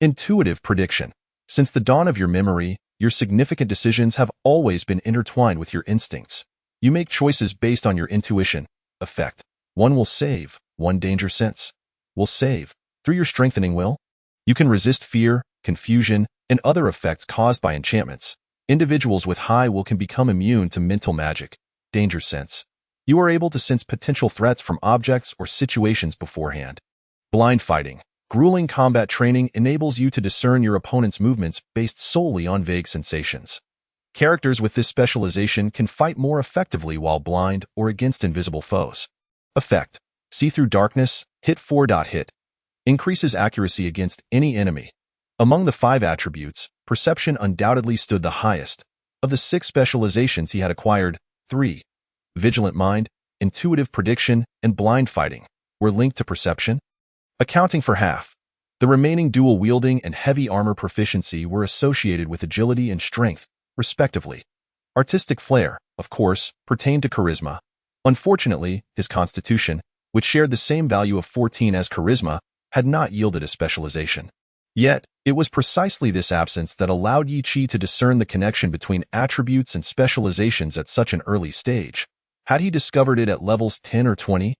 Intuitive Prediction. Since the dawn of your memory, your significant decisions have always been intertwined with your instincts. You make choices based on your intuition. Effect: One will save, 1 danger sense. Will save. Through your strengthening will, you can resist fear, confusion, and other effects caused by enchantments. Individuals with high will can become immune to mental magic. Danger sense. You are able to sense potential threats from objects or situations beforehand. Blind Fighting. Grueling combat training enables you to discern your opponent's movements based solely on vague sensations. Characters with this specialization can fight more effectively while blind or against invisible foes. Effect: See through darkness, hit 4. Hit. Increases accuracy against any enemy. Among the 5 attributes, perception undoubtedly stood the highest. Of the 6 specializations he had acquired, 3, Vigilant Mind, Intuitive Prediction, and Blind Fighting, were linked to perception, accounting for half. The remaining Dual Wielding and Heavy Armor Proficiency were associated with agility and strength, respectively. Artistic Flair, of course, pertained to charisma. Unfortunately, his constitution, which shared the same value of 14 as charisma, had not yielded a specialization. Yet, it was precisely this absence that allowed Yi Chi to discern the connection between attributes and specializations at such an early stage. Had he discovered it at levels 10 or 20,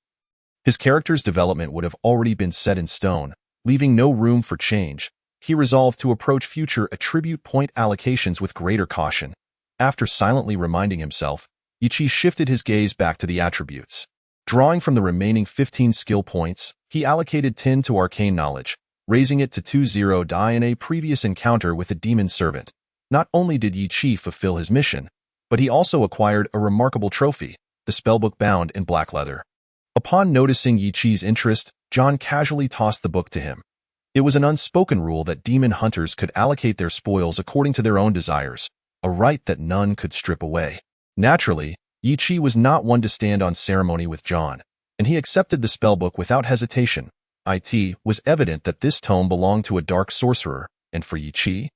his character's development would have already been set in stone, leaving no room for change. He resolved to approach future attribute point allocations with greater caution. After silently reminding himself, Yi Chi shifted his gaze back to the attributes. Drawing from the remaining 15 skill points, he allocated 10 to Arcane Knowledge, raising it to 20 in a previous encounter with a demon servant. Not only did Yi Chi fulfill his mission, but he also acquired a remarkable trophy, the spellbook bound in black leather. Upon noticing Yi Chi's interest, John casually tossed the book to him. It was an unspoken rule that demon hunters could allocate their spoils according to their own desires, a right that none could strip away. Naturally, Yi Chi was not one to stand on ceremony with John, and he accepted the spellbook without hesitation. It was evident that this tome belonged to a dark sorcerer, and for Yi Chi,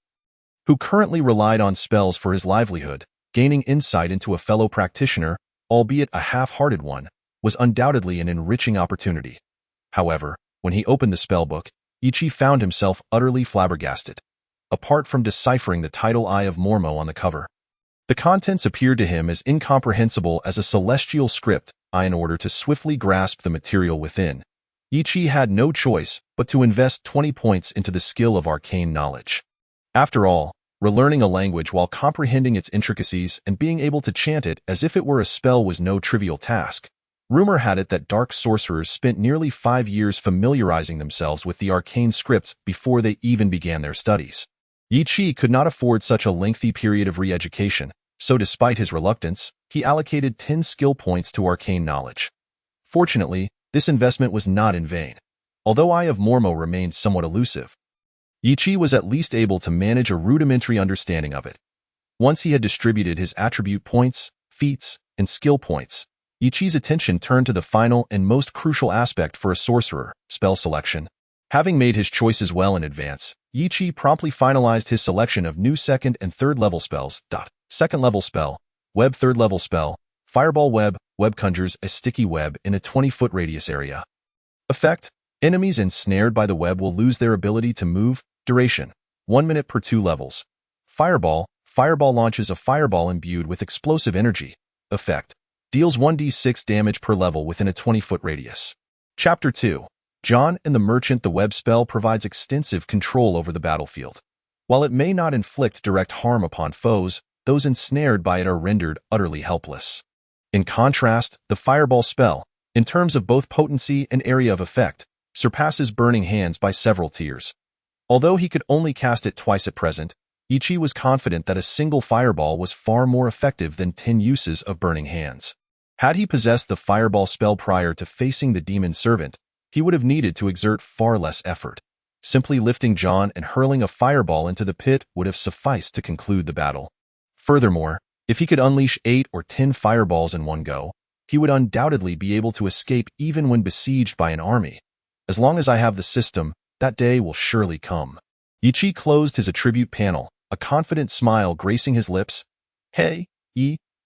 who currently relied on spells for his livelihood, Gaining insight into a fellow practitioner, albeit a half-hearted one, was undoubtedly an enriching opportunity. However, when he opened the spellbook, Ichi found himself utterly flabbergasted. Apart from deciphering the title Eye of Mormo on the cover, the contents appeared to him as incomprehensible as a celestial script. In order to swiftly grasp the material within, Ichi had no choice but to invest 20 points into the skill of arcane knowledge. After all, relearning a language while comprehending its intricacies and being able to chant it as if it were a spell was no trivial task. Rumor had it that dark sorcerers spent nearly 5 years familiarizing themselves with the arcane scripts before they even began their studies. Ichi could not afford such a lengthy period of re-education, so despite his reluctance, he allocated 10 skill points to arcane knowledge. Fortunately, this investment was not in vain. Although Eye of Mormo remained somewhat elusive, Ichi was at least able to manage a rudimentary understanding of it. Once he had distributed his attribute points, feats, and skill points, Ichi's attention turned to the final and most crucial aspect for a sorcerer, spell selection. Having made his choices well in advance, Ichi promptly finalized his selection of new second and third level spells. Second level spell, web. Third level spell, fireball web. Web conjures a sticky web in a 20-foot radius area. Effect: enemies ensnared by the web will lose their ability to move. Duration: 1 minute per 2 levels. Fireball launches a fireball imbued with explosive energy. Effect: deals 1d6 damage per level within a 20-foot radius. Chapter 2. John and the Merchant. The web spell provides extensive control over the battlefield. While it may not inflict direct harm upon foes, those ensnared by it are rendered utterly helpless. In contrast, the fireball spell, in terms of both potency and area of effect, surpasses Burning Hands by several tiers. Although he could only cast it twice at present, Ichi was confident that a single fireball was far more effective than 10 uses of Burning Hands. Had he possessed the fireball spell prior to facing the demon servant, he would have needed to exert far less effort. Simply lifting John and hurling a fireball into the pit would have sufficed to conclude the battle. Furthermore, if he could unleash 8 or 10 fireballs in one go, he would undoubtedly be able to escape even when besieged by an army. As long as I have the system, that day will surely come. Ichi closed his attribute panel, a confident smile gracing his lips. Hey,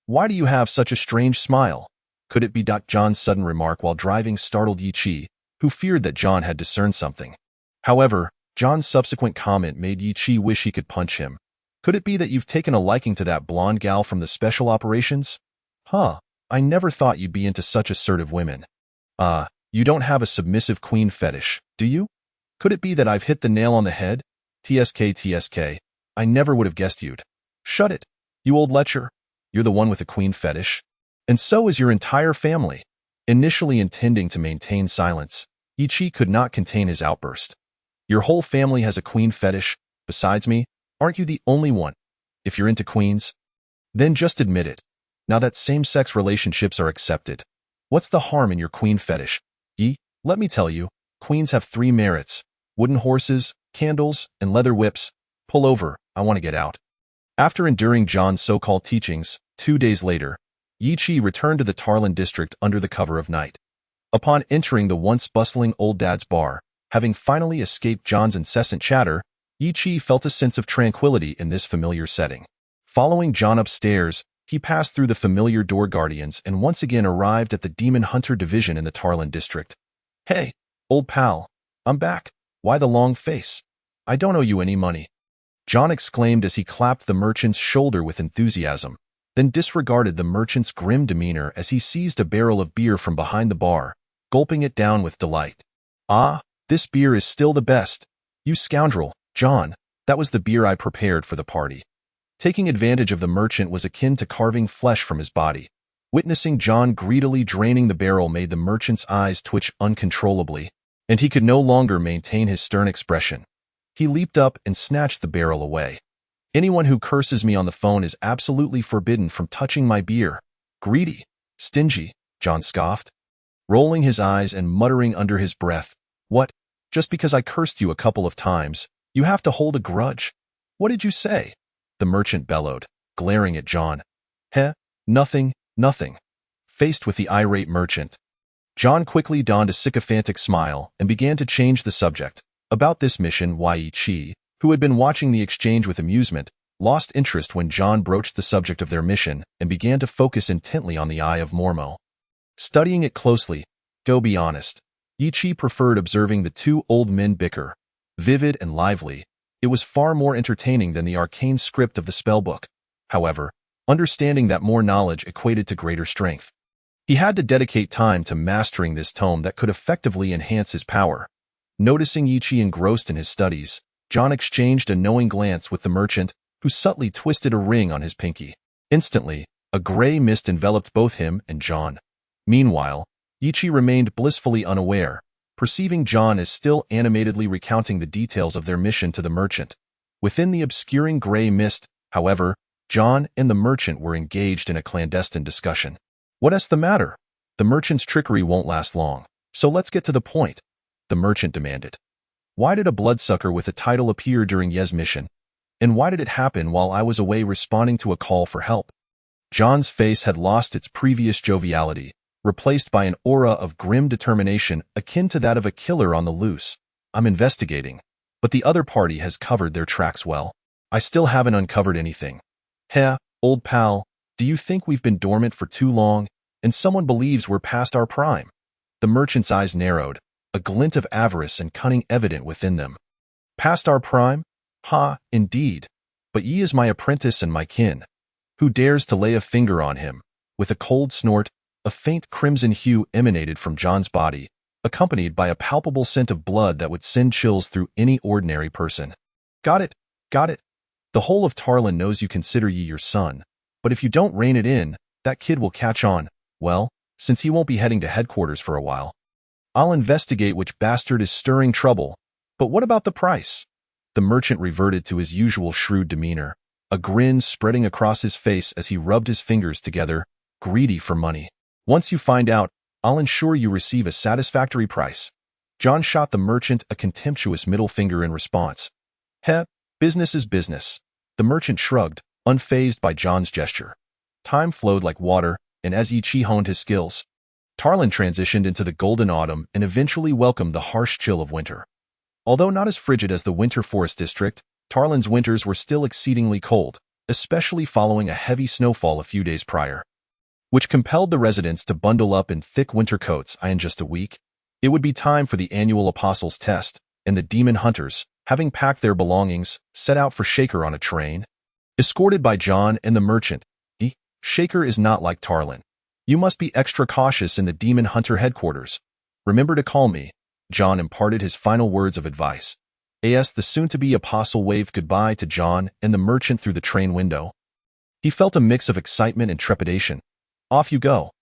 why do you have such a strange smile? Could it be John's sudden remark while driving startled Ichi, who feared that John had discerned something. However, John's subsequent comment made Ichi wish he could punch him. Could it be that you've taken a liking to that blonde gal from the special operations? I never thought you'd be into such assertive women. You don't have a submissive queen fetish, do you? Could it be that I've hit the nail on the head? TSK, I never would have guessed you'd. Shut it, you old lecher. You're the one with the queen fetish. And so is your entire family. Initially intending to maintain silence, Ichi could not contain his outburst. Your whole family has a queen fetish, besides me. Aren't you the only one? If you're into queens, then just admit it. Now that same-sex relationships are accepted, what's the harm in your queen fetish? Let me tell you, queens have 3 merits: wooden horses, candles, and leather whips. Pull over, I want to get out. After enduring John's so-called teachings, 2 days later, Ichi returned to the Tarlin district under the cover of night. Upon entering the once bustling old dad's bar, having finally escaped John's incessant chatter, Ichi felt a sense of tranquility in this familiar setting. Following John upstairs, he passed through the familiar door guardians and once again arrived at the Demon Hunter Division in the Tarlin district. Hey, old pal, I'm back. Why the long face? I don't owe you any money. John exclaimed as he clapped the merchant's shoulder with enthusiasm, then disregarded the merchant's grim demeanor as he seized a barrel of beer from behind the bar, gulping it down with delight. This beer is still the best. You scoundrel, John, that was the beer I prepared for the party. Taking advantage of the merchant was akin to carving flesh from his body. Witnessing John greedily draining the barrel made the merchant's eyes twitch uncontrollably, and he could no longer maintain his stern expression. He leaped up and snatched the barrel away. Anyone who curses me on the phone is absolutely forbidden from touching my beer. Greedy, stingy, John scoffed, rolling his eyes and muttering under his breath. What? Just because I cursed you a couple of times, you have to hold a grudge? What did you say? The merchant bellowed, glaring at John. Nothing. Faced with the irate merchant, John quickly donned a sycophantic smile and began to change the subject. About this mission, Ichi, who had been watching the exchange with amusement, lost interest when John broached the subject of their mission and began to focus intently on the Eye of Mormo. Studying it closely, go be honest, Ichi preferred observing the two old men bicker. Vivid and lively, it was far more entertaining than the arcane script of the spellbook. However, understanding that more knowledge equated to greater strength. He had to dedicate time to mastering this tome that could effectively enhance his power. Noticing Ichi engrossed in his studies, John exchanged a knowing glance with the merchant, who subtly twisted a ring on his pinky. Instantly, a gray mist enveloped both him and John. Meanwhile, Ichi remained blissfully unaware, perceiving John as still animatedly recounting the details of their mission to the merchant. Within the obscuring gray mist, however, John and the merchant were engaged in a clandestine discussion. "What's the matter? The merchant's trickery won't last long, so let's get to the point," the merchant demanded. "Why did a bloodsucker with a title appear during Ye's mission? And why did it happen while I was away responding to a call for help?" John's face had lost its previous joviality, replaced by an aura of grim determination akin to that of a killer on the loose. "I'm investigating, but the other party has covered their tracks well. I still haven't uncovered anything. Heh, old pal, do you think we've been dormant for too long, and someone believes we're past our prime?" The merchant's eyes narrowed, a glint of avarice and cunning evident within them. "Past our prime? Ha, indeed. But Yi is my apprentice and my kin. Who dares to lay a finger on him?" With a cold snort, a faint crimson hue emanated from John's body, accompanied by a palpable scent of blood that would send chills through any ordinary person. Got it. The whole of Tarlin knows you consider Yi your son, but if you don't rein it in, that kid will catch on. Well, since he won't be heading to headquarters for a while, I'll investigate which bastard is stirring trouble. But what about the price?" The merchant reverted to his usual shrewd demeanor, a grin spreading across his face as he rubbed his fingers together, greedy for money. "Once you find out, I'll ensure you receive a satisfactory price." John shot the merchant a contemptuous middle finger in response. "Heh, business is business." The merchant shrugged, unfazed by John's gesture. Time flowed like water, and as Ichi honed his skills, Tarlin transitioned into the golden autumn and eventually welcomed the harsh chill of winter. Although not as frigid as the Winter Forest District, Tarlin's winters were still exceedingly cold, especially following a heavy snowfall a few days prior, which compelled the residents to bundle up in thick winter coats. In just a week, it would be time for the annual Apostles' Test, and the demon hunters, having packed their belongings, set out for Shaker on a train. Escorted by John and the merchant, Shaker is not like Tarlin. You must be extra cautious in the demon hunter headquarters. Remember to call me. John imparted his final words of advice. As the soon-to-be apostle waved goodbye to John and the merchant through the train window, he felt a mix of excitement and trepidation. "Off you go.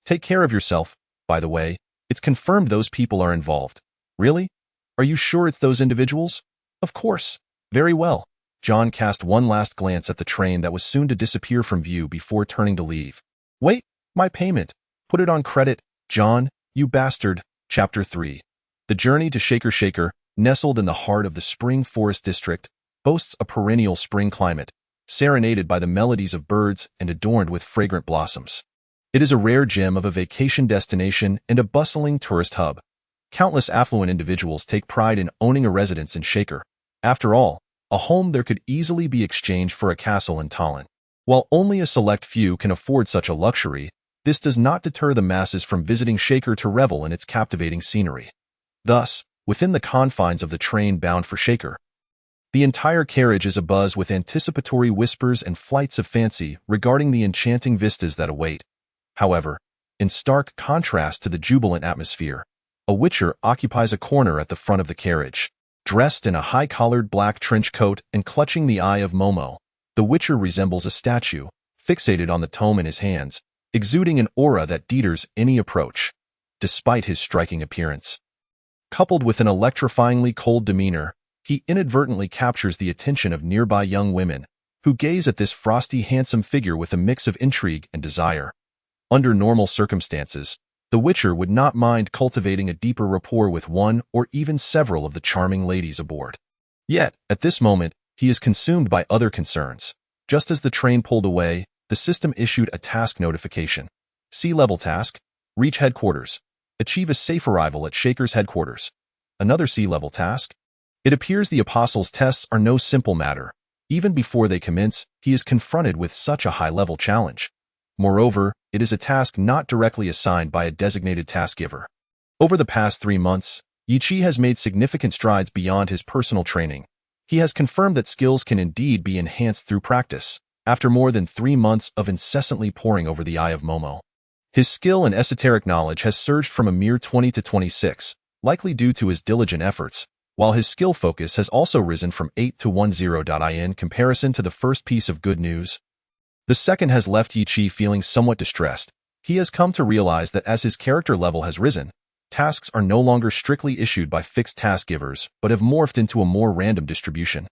Take care of yourself. By the way, it's confirmed those people are involved." "Really? Are you sure it's those individuals?" "Of course." "Very well." John cast one last glance at the train that was soon to disappear from view before turning to leave. "Wait, my payment. Put it on credit, John, you bastard." Chapter 3. The journey to Shaker, nestled in the heart of the Spring Forest District, boasts a perennial spring climate, serenaded by the melodies of birds and adorned with fragrant blossoms. It is a rare gem of a vacation destination and a bustling tourist hub. Countless affluent individuals take pride in owning a residence in Shaker. After all, a home there could easily be exchanged for a castle in Tallinn. While only a select few can afford such a luxury, this does not deter the masses from visiting Shaker to revel in its captivating scenery. Thus, within the confines of the train bound for Shaker, the entire carriage is abuzz with anticipatory whispers and flights of fancy regarding the enchanting vistas that await. However, in stark contrast to the jubilant atmosphere, a witcher occupies a corner at the front of the carriage. Dressed in a high-collared black trench coat and clutching the Eye of Momo, the witcher resembles a statue, fixated on the tome in his hands, exuding an aura that deters any approach. Despite his striking appearance, coupled with an electrifyingly cold demeanor, he inadvertently captures the attention of nearby young women, who gaze at this frosty, handsome figure with a mix of intrigue and desire. Under normal circumstances, the Witcher would not mind cultivating a deeper rapport with one or even several of the charming ladies aboard. Yet, at this moment, he is consumed by other concerns. Just as the train pulled away, the system issued a task notification. Sea-level task: reach headquarters. Achieve a safe arrival at Shaker's headquarters. Another sea-level task: it appears the Apostles' tests are no simple matter. Even before they commence, he is confronted with such a high-level challenge. Moreover, it is a task not directly assigned by a designated task giver. Over the past 3 months, Yichi has made significant strides beyond his personal training. He has confirmed that skills can indeed be enhanced through practice, after more than 3 months of incessantly poring over the Eye of Momo. His skill and esoteric knowledge has surged from a mere 20 to 26, likely due to his diligent efforts, while his skill focus has also risen from 8 to 10. In comparison to the first piece of good news, the second has left Yichi feeling somewhat distressed. He has come to realize that as his character level has risen, tasks are no longer strictly issued by fixed task givers, but have morphed into a more random distribution,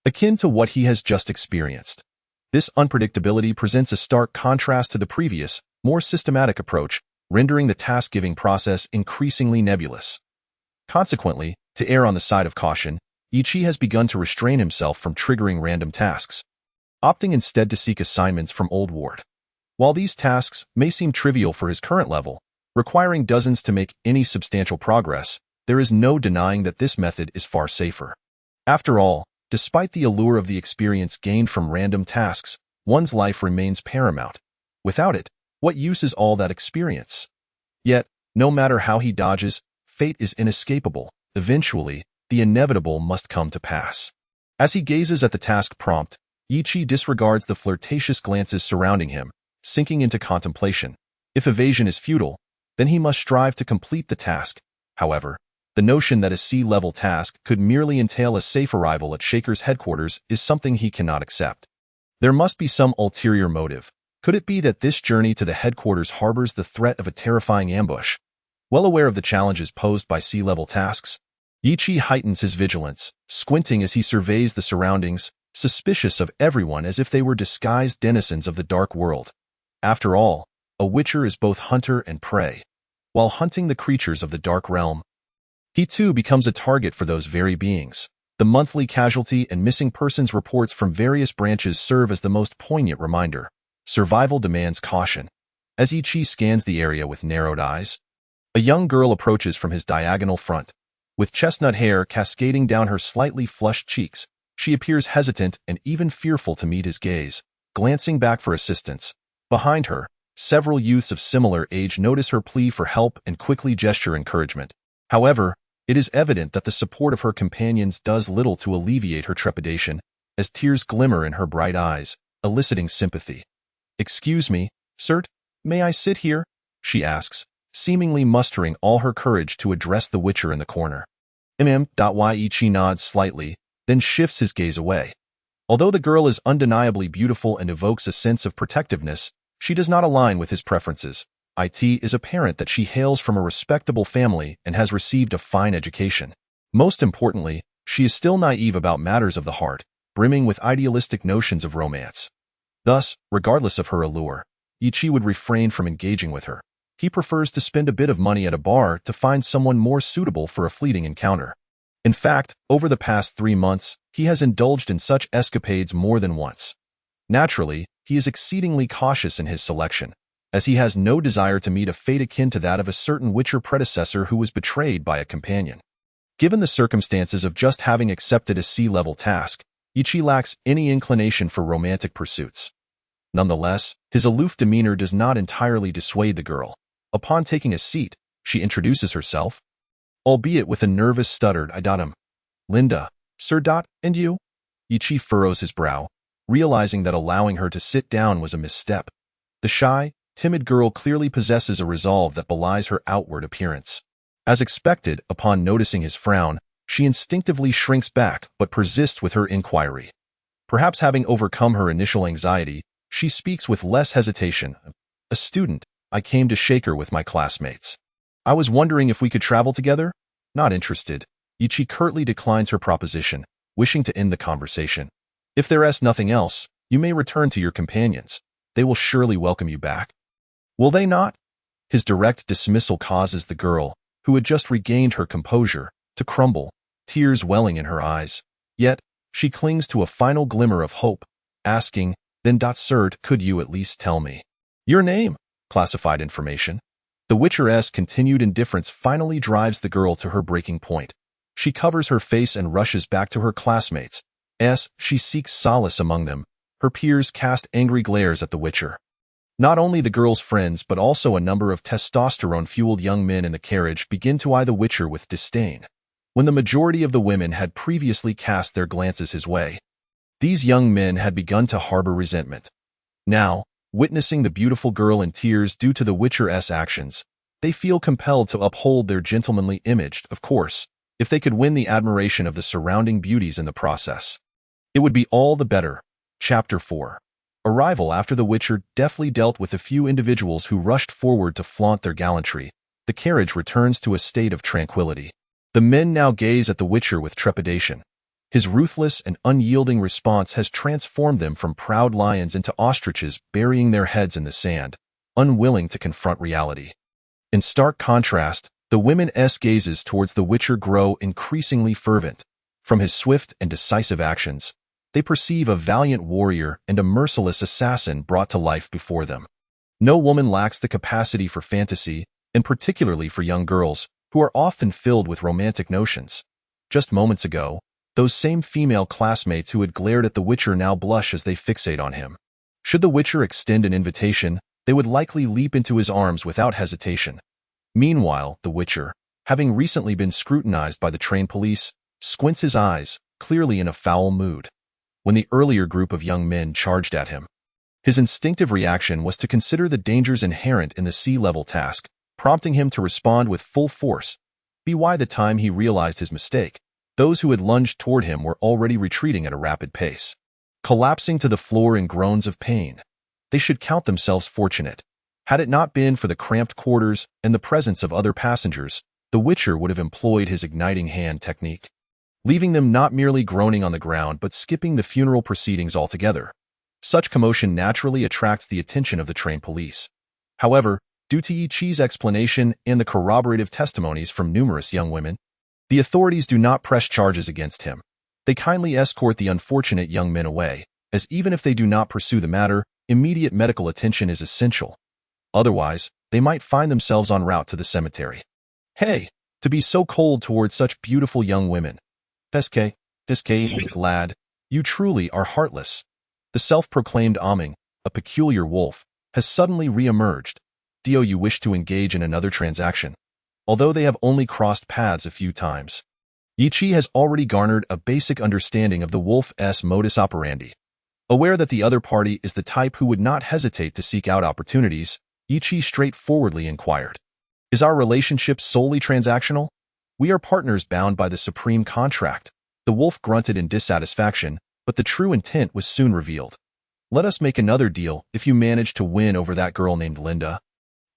akin to what he has just experienced. This unpredictability presents a stark contrast to the previous, more systematic approach, rendering the task-giving process increasingly nebulous. Consequently, to err on the side of caution, Yichi has begun to restrain himself from triggering random tasks, opting instead to seek assignments from Old Ward. While these tasks may seem trivial for his current level, requiring dozens to make any substantial progress, there is no denying that this method is far safer. After all, despite the allure of the experience gained from random tasks, one's life remains paramount. Without it, what use is all that experience? Yet, no matter how he dodges, fate is inescapable. Eventually, the inevitable must come to pass. As he gazes at the task prompt, Yichi disregards the flirtatious glances surrounding him, sinking into contemplation. If evasion is futile, then he must strive to complete the task. However, the notion that a C-level task could merely entail a safe arrival at Shaker's headquarters is something he cannot accept. There must be some ulterior motive. Could it be that this journey to the headquarters harbors the threat of a terrifying ambush? Well aware of the challenges posed by C-level tasks, Yichi heightens his vigilance, squinting as he surveys the surroundings, suspicious of everyone as if they were disguised denizens of the dark world. After all, a witcher is both hunter and prey. While hunting the creatures of the dark realm, he too becomes a target for those very beings. The monthly casualty and missing persons reports from various branches serve as the most poignant reminder. Survival demands caution. As Yichi scans the area with narrowed eyes, a young girl approaches from his diagonal front. With chestnut hair cascading down her slightly flushed cheeks, she appears hesitant and even fearful to meet his gaze, glancing back for assistance. Behind her, several youths of similar age notice her plea for help and quickly gesture encouragement. However, it is evident that the support of her companions does little to alleviate her trepidation, as tears glimmer in her bright eyes, eliciting sympathy. "Excuse me, sir, may I sit here?" she asks, seemingly mustering all her courage to address the witcher in the corner. Yichi nods slightly, then shifts his gaze away. Although the girl is undeniably beautiful and evokes a sense of protectiveness, she does not align with his preferences. It is apparent that she hails from a respectable family and has received a fine education. Most importantly, she is still naive about matters of the heart, brimming with idealistic notions of romance. Thus, regardless of her allure, Yichi would refrain from engaging with her. He prefers to spend a bit of money at a bar to find someone more suitable for a fleeting encounter. In fact, over the past 3 months, he has indulged in such escapades more than once. Naturally, he is exceedingly cautious in his selection, as he has no desire to meet a fate akin to that of a certain Witcher predecessor who was betrayed by a companion. Given the circumstances of just having accepted a C-level task, Yichi lacks any inclination for romantic pursuits. Nonetheless, his aloof demeanor does not entirely dissuade the girl. Upon taking a seat, she introduces herself, albeit with a nervous stuttered "I Linda, sir. And you?" Yichi furrows his brow, realizing that allowing her to sit down was a misstep. The shy, timid girl clearly possesses a resolve that belies her outward appearance. As expected, upon noticing his frown, she instinctively shrinks back but persists with her inquiry. Perhaps having overcome her initial anxiety, she speaks with less hesitation. "A student. I came to Shaker with my classmates. I was wondering if we could travel together?" Not interested, Yichi curtly declines her proposition, wishing to end the conversation. "If there is nothing else, you may return to your companions. They will surely welcome you back." "Will they not?" His direct dismissal causes the girl, who had just regained her composure, to crumble, tears welling in her eyes. Yet, she clings to a final glimmer of hope, asking, "Then, sir, could you at least tell me your name?" Classified information. The Witcher's continued indifference finally drives the girl to her breaking point. She covers her face and rushes back to her classmates, she seeks solace among them. Her peers cast angry glares at the Witcher. Not only the girl's friends but also a number of testosterone-fueled young men in the carriage begin to eye the Witcher with disdain, when the majority of the women had previously cast their glances his way. These young men had begun to harbor resentment. Now, witnessing the beautiful girl in tears due to the Witcher's actions, they feel compelled to uphold their gentlemanly image, of course, if they could win the admiration of the surrounding beauties in the process. It would be all the better. Chapter 4. Arrival. After the Witcher deftly dealt with a few individuals who rushed forward to flaunt their gallantry, the carriage returns to a state of tranquility. The men now gaze at the Witcher with trepidation. His ruthless and unyielding response has transformed them from proud lions into ostriches burying their heads in the sand, unwilling to confront reality. In stark contrast, the women's gazes towards the Witcher grow increasingly fervent. From his swift and decisive actions, they perceive a valiant warrior and a merciless assassin brought to life before them. No woman lacks the capacity for fantasy, and particularly for young girls, who are often filled with romantic notions. Just moments ago, those same female classmates who had glared at the Witcher now blush as they fixate on him. Should the Witcher extend an invitation, they would likely leap into his arms without hesitation. Meanwhile, the Witcher, having recently been scrutinized by the train police, squints his eyes, clearly in a foul mood. When the earlier group of young men charged at him, his instinctive reaction was to consider the dangers inherent in the sea-level task, prompting him to respond with full force. By the time he realized his mistake, those who had lunged toward him were already retreating at a rapid pace, collapsing to the floor in groans of pain. They should count themselves fortunate. Had it not been for the cramped quarters and the presence of other passengers, the Witcher would have employed his igniting hand technique, leaving them not merely groaning on the ground but skipping the funeral proceedings altogether. Such commotion naturally attracts the attention of the train police. However, due to Yi Chi's explanation and the corroborative testimonies from numerous young women, the authorities do not press charges against him. They kindly escort the unfortunate young men away, as even if they do not pursue the matter, immediate medical attention is essential. Otherwise, they might find themselves en route to the cemetery. Hey, to be so cold towards such beautiful young women. Deske, lad, you truly are heartless. The self-proclaimed Aming, a peculiar wolf, has suddenly re-emerged. Do you wish to engage in another transaction? Although they have only crossed paths a few times, Yi Chi has already garnered a basic understanding of the wolf's modus operandi. Aware that the other party is the type who would not hesitate to seek out opportunities, Yi Chi straightforwardly inquired, "Is our relationship solely transactional? We are partners bound by the supreme contract." The wolf grunted in dissatisfaction, but the true intent was soon revealed. "Let us make another deal if you manage to win over that girl named Linda.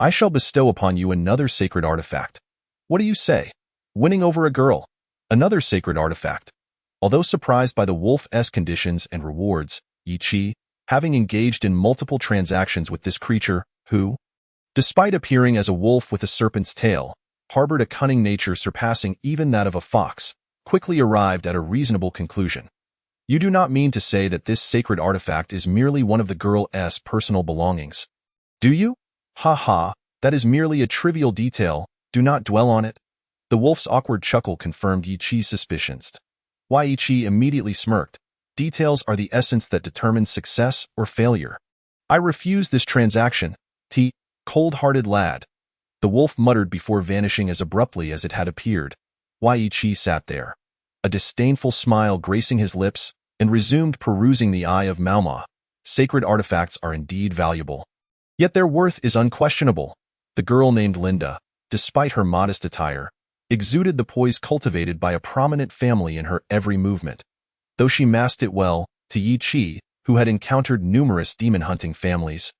I shall bestow upon you another sacred artifact. What do you say? Winning over a girl, another sacred artifact." Although surprised by the wolf's conditions and rewards, Yi Chi, having engaged in multiple transactions with this creature, who, despite appearing as a wolf with a serpent's tail, harbored a cunning nature surpassing even that of a fox, quickly arrived at a reasonable conclusion. "You do not mean to say that this sacred artifact is merely one of the girl's personal belongings, do you? Ha ha, that is merely a trivial detail, do not dwell on it." The wolf's awkward chuckle confirmed Yi Chi's suspicions. Yi Chi immediately smirked. "Details are the essence that determines success or failure. I refuse this transaction, cold-hearted lad." The wolf muttered before vanishing as abruptly as it had appeared. Yi Chi sat there, a disdainful smile gracing his lips, and resumed perusing the Eye of Maoma. Sacred artifacts are indeed valuable, yet their worth is unquestionable. The girl named Linda, despite her modest attire, exuded the poise cultivated by a prominent family in her every movement. Though she masked it well, to Yi Chi, who had encountered numerous demon-hunting families,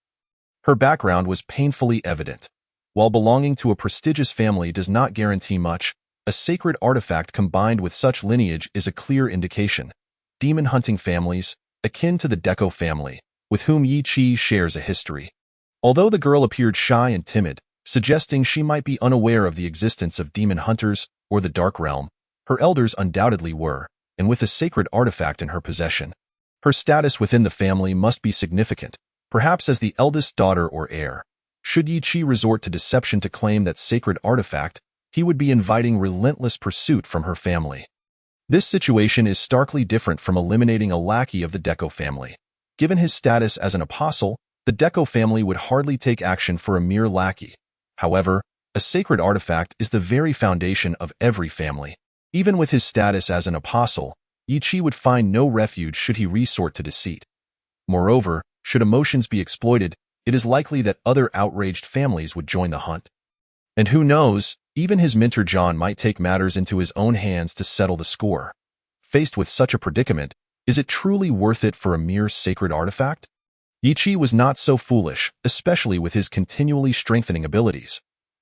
her background was painfully evident. While belonging to a prestigious family does not guarantee much, a sacred artifact combined with such lineage is a clear indication. Demon-hunting families, akin to the Deco family, with whom Yi Chi shares a history. Although the girl appeared shy and timid, suggesting she might be unaware of the existence of demon hunters or the Dark Realm, her elders undoubtedly were, and with a sacred artifact in her possession, her status within the family must be significant, perhaps as the eldest daughter or heir. Should Yi Chi resort to deception to claim that sacred artifact, he would be inviting relentless pursuit from her family. This situation is starkly different from eliminating a lackey of the Deco family. Given his status as an apostle, the Deco family would hardly take action for a mere lackey. However, a sacred artifact is the very foundation of every family. Even with his status as an apostle, Yi Chi would find no refuge should he resort to deceit. Moreover, should emotions be exploited, it is likely that other outraged families would join the hunt. And who knows, even his mentor John might take matters into his own hands to settle the score. Faced with such a predicament, is it truly worth it for a mere sacred artifact? Yi Chi was not so foolish, especially with his continually strengthening abilities.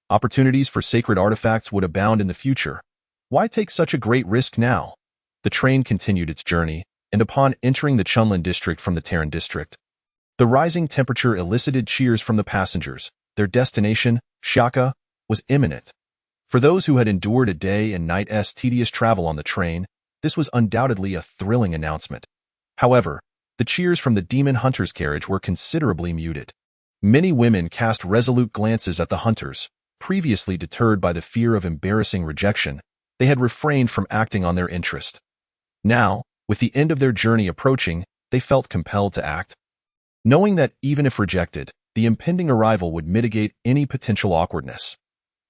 Opportunities for sacred artifacts would abound in the future. Why take such a great risk now? The train continued its journey, and upon entering the Chunlin district from the Terran district, the rising temperature elicited cheers from the passengers. Their destination, Shaka, was imminent. For those who had endured a day and night's tedious travel on the train, this was undoubtedly a thrilling announcement. However, the cheers from the demon hunter's carriage were considerably muted. Many women cast resolute glances at the hunters. Previously deterred by the fear of embarrassing rejection, they had refrained from acting on their interest. Now, with the end of their journey approaching, they felt compelled to act. Knowing that even if rejected, the impending arrival would mitigate any potential awkwardness.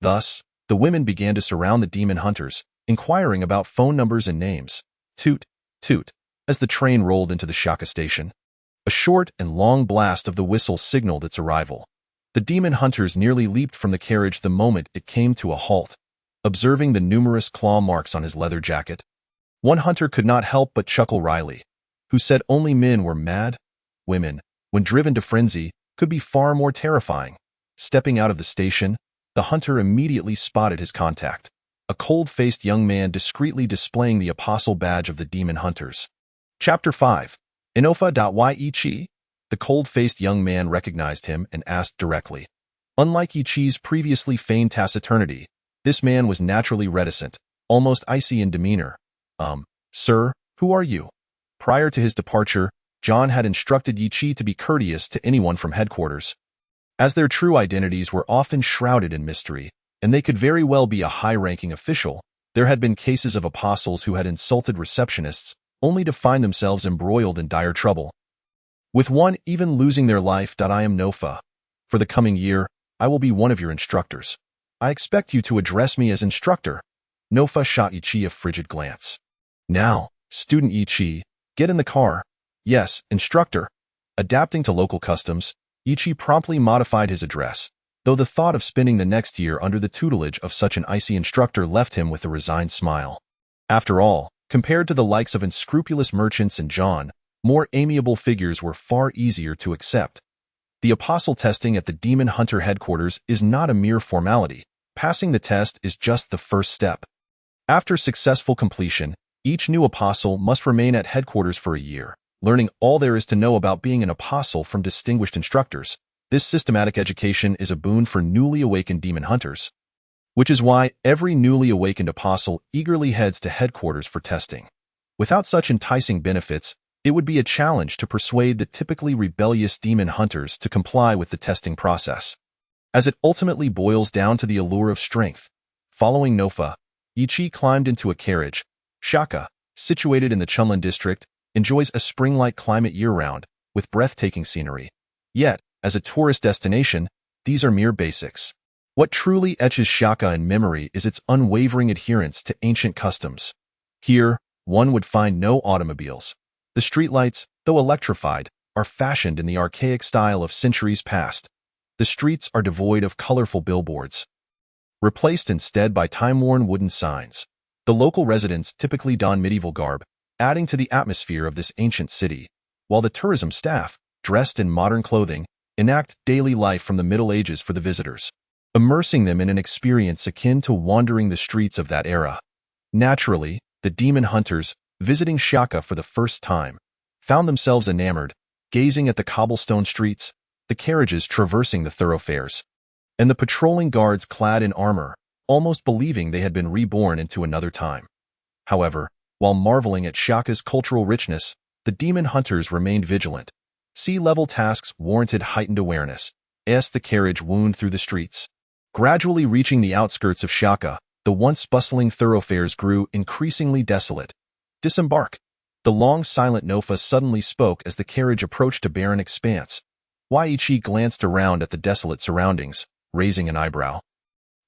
Thus, the women began to surround the demon hunters, inquiring about phone numbers and names. Toot, toot, as the train rolled into the Shaka station. A short and long blast of the whistle signaled its arrival. The demon hunters nearly leaped from the carriage the moment it came to a halt. Observing the numerous claw marks on his leather jacket, one hunter could not help but chuckle wryly, who said only men were mad. Women, when driven to frenzy, could be far more terrifying. Stepping out of the station, the hunter immediately spotted his contact, a cold-faced young man discreetly displaying the apostle badge of the demon hunters. Chapter 5. Inofa.Yi Chi? The cold-faced young man recognized him and asked directly. Unlike Yi Chi's previously feigned taciturnity, this man was naturally reticent, almost icy in demeanor. Sir, who are you? Prior to his departure, John had instructed Yi Chi to be courteous to anyone from headquarters, as their true identities were often shrouded in mystery, and they could very well be a high-ranking official. There had been cases of apostles who had insulted receptionists, only to find themselves embroiled in dire trouble, with one even losing their life. I am Nofa. For the coming year, I will be one of your instructors. I expect you to address me as instructor. Nofa shot Yi Chi a frigid glance. Now, student Yi Chi, get in the car. Yes, instructor. Adapting to local customs, Yi Chi promptly modified his address, though the thought of spending the next year under the tutelage of such an icy instructor left him with a resigned smile. After all, compared to the likes of unscrupulous merchants and John, more amiable figures were far easier to accept. The apostle testing at the Demon Hunter headquarters is not a mere formality. Passing the test is just the first step. After successful completion, each new apostle must remain at headquarters for a year, learning all there is to know about being an apostle from distinguished instructors. This systematic education is a boon for newly awakened demon hunters, which is why every newly awakened apostle eagerly heads to headquarters for testing. Without such enticing benefits, it would be a challenge to persuade the typically rebellious demon hunters to comply with the testing process, as it ultimately boils down to the allure of strength. Following Nofa, Yi Chi climbed into a carriage. Shaka, situated in the Chunlin district, enjoys a spring-like climate year-round, with breathtaking scenery. Yet, as a tourist destination, these are mere basics. What truly etches Shaka in memory is its unwavering adherence to ancient customs. Here, one would find no automobiles. The streetlights, though electrified, are fashioned in the archaic style of centuries past. The streets are devoid of colorful billboards, replaced instead by time-worn wooden signs. The local residents typically don medieval garb, adding to the atmosphere of this ancient city, while the tourism staff, dressed in modern clothing, enact daily life from the Middle Ages for the visitors, immersing them in an experience akin to wandering the streets of that era. Naturally, the demon hunters, visiting Shaka for the first time, found themselves enamored, gazing at the cobblestone streets, the carriages traversing the thoroughfares, and the patrolling guards clad in armor, almost believing they had been reborn into another time. However, while marveling at Shaka's cultural richness, the demon hunters remained vigilant. Sea-level tasks warranted heightened awareness, as the carriage wound through the streets. Gradually reaching the outskirts of Shaka, the once bustling thoroughfares grew increasingly desolate, Disembark. The long silent Nofa suddenly spoke as the carriage approached a barren expanse. Yi glanced around at the desolate surroundings, raising an eyebrow,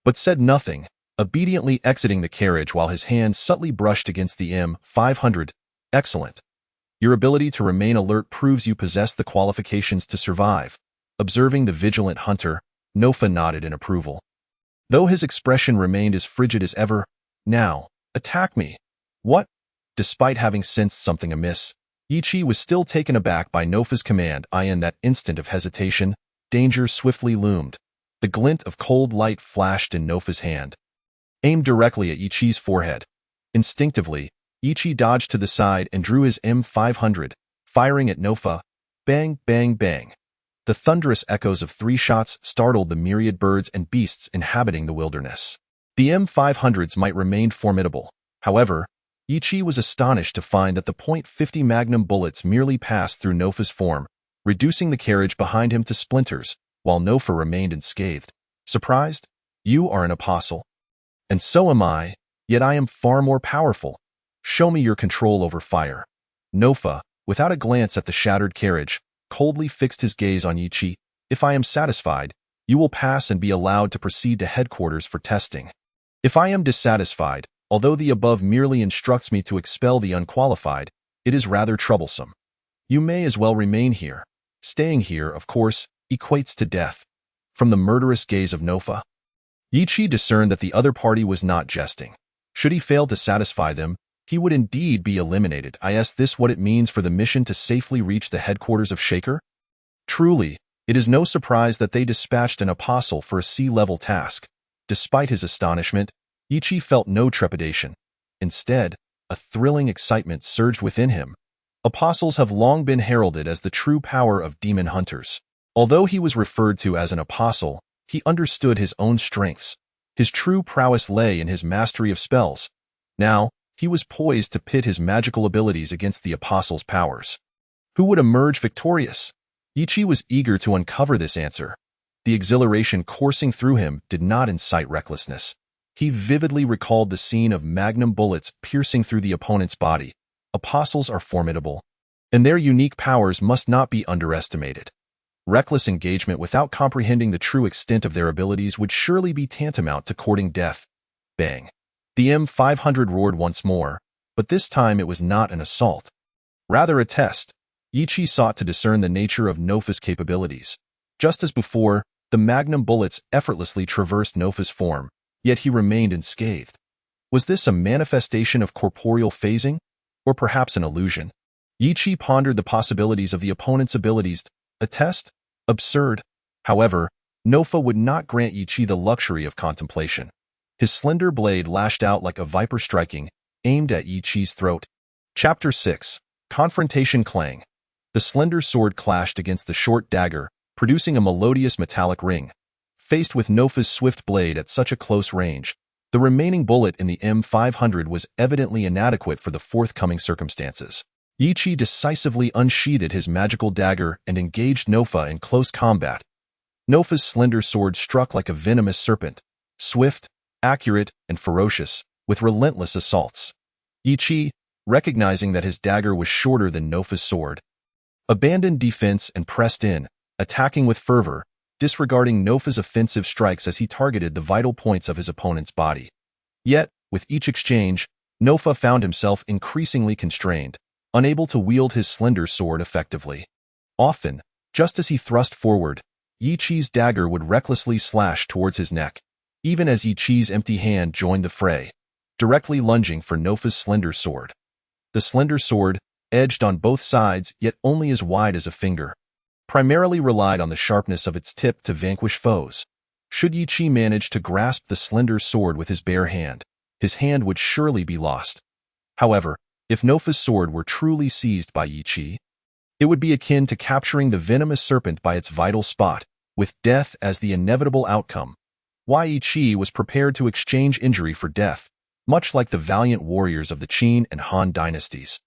but said nothing, obediently exiting the carriage while his hand subtly brushed against the M500. Excellent. Your ability to remain alert proves you possess the qualifications to survive. Observing the vigilant hunter, Nofa nodded in approval. Though his expression remained as frigid as ever, now, attack me. What? Despite having sensed something amiss, Ichi was still taken aback by Nofa's command. In that instant of hesitation, danger swiftly loomed. The glint of cold light flashed in Nofa's hand, aimed directly at Ichi's forehead. Instinctively, Ichi dodged to the side and drew his M500, firing at Nofa. Bang, bang, bang. The thunderous echoes of 3 shots startled the myriad birds and beasts inhabiting the wilderness. The M500s might remain formidable. However, Ichi was astonished to find that the .50 Magnum bullets merely passed through Nofa's form, reducing the carriage behind him to splinters, while Nofa remained unscathed. Surprised? You are an apostle. And so am I, yet I am far more powerful. Show me your control over fire. Nofa, without a glance at the shattered carriage, coldly fixed his gaze on Ichi. If I am satisfied, you will pass and be allowed to proceed to headquarters for testing. If I am dissatisfied, although the above merely instructs me to expel the unqualified, it is rather troublesome. You may as well remain here. Staying here, of course, equates to death. From the murderous gaze of Nofa, Ichi discerned that the other party was not jesting. Should he fail to satisfy them, he would indeed be eliminated. Is this what it means for the mission to safely reach the headquarters of Shaker? Truly, it is no surprise that they dispatched an apostle for a sea-level task. Despite his astonishment, Ichi felt no trepidation. Instead, a thrilling excitement surged within him. Apostles have long been heralded as the true power of demon hunters. Although he was referred to as an apostle, he understood his own strengths. His true prowess lay in his mastery of spells. Now, he was poised to pit his magical abilities against the apostle's powers. Who would emerge victorious? Ichi was eager to uncover this answer. The exhilaration coursing through him did not incite recklessness. He vividly recalled the scene of magnum bullets piercing through the opponent's body. Apostles are formidable, and their unique powers must not be underestimated. Reckless engagement without comprehending the true extent of their abilities would surely be tantamount to courting death. Bang. The M500 roared once more, but this time it was not an assault. Rather a test. Ichi sought to discern the nature of Nofa's capabilities. Just as before, the magnum bullets effortlessly traversed Nofa's form, yet he remained unscathed. Was this a manifestation of corporeal phasing, or perhaps an illusion? Ichi pondered the possibilities of the opponent's abilities. A test? Absurd. However, Nofa would not grant Ichi the luxury of contemplation. His slender blade lashed out like a viper striking, aimed at Ichi's throat. Chapter 6. Confrontation Clang. The slender sword clashed against the short dagger, producing a melodious metallic ring. Faced with Nofa's swift blade at such a close range, the remaining bullet in the M500 was evidently inadequate for the forthcoming circumstances. Ichi decisively unsheathed his magical dagger and engaged Nofa in close combat. Nofa's slender sword struck like a venomous serpent, swift, accurate, and ferocious, with relentless assaults. Ichi, recognizing that his dagger was shorter than Nofa's sword, abandoned defense and pressed in, attacking with fervor, disregarding Nofa's offensive strikes as he targeted the vital points of his opponent's body. Yet, with each exchange, Nofa found himself increasingly constrained, unable to wield his slender sword effectively. Often, just as he thrust forward, Ichi's dagger would recklessly slash towards his neck, even as Ichi's empty hand joined the fray, directly lunging for Nofa's slender sword. The slender sword, edged on both sides yet only as wide as a finger, primarily relied on the sharpness of its tip to vanquish foes. Should Ichi manage to grasp the slender sword with his bare hand, his hand would surely be lost. However, if Nofa's sword were truly seized by Ichi, it would be akin to capturing the venomous serpent by its vital spot, with death as the inevitable outcome. Ichi was prepared to exchange injury for death, much like the valiant warriors of the Qin and Han dynasties.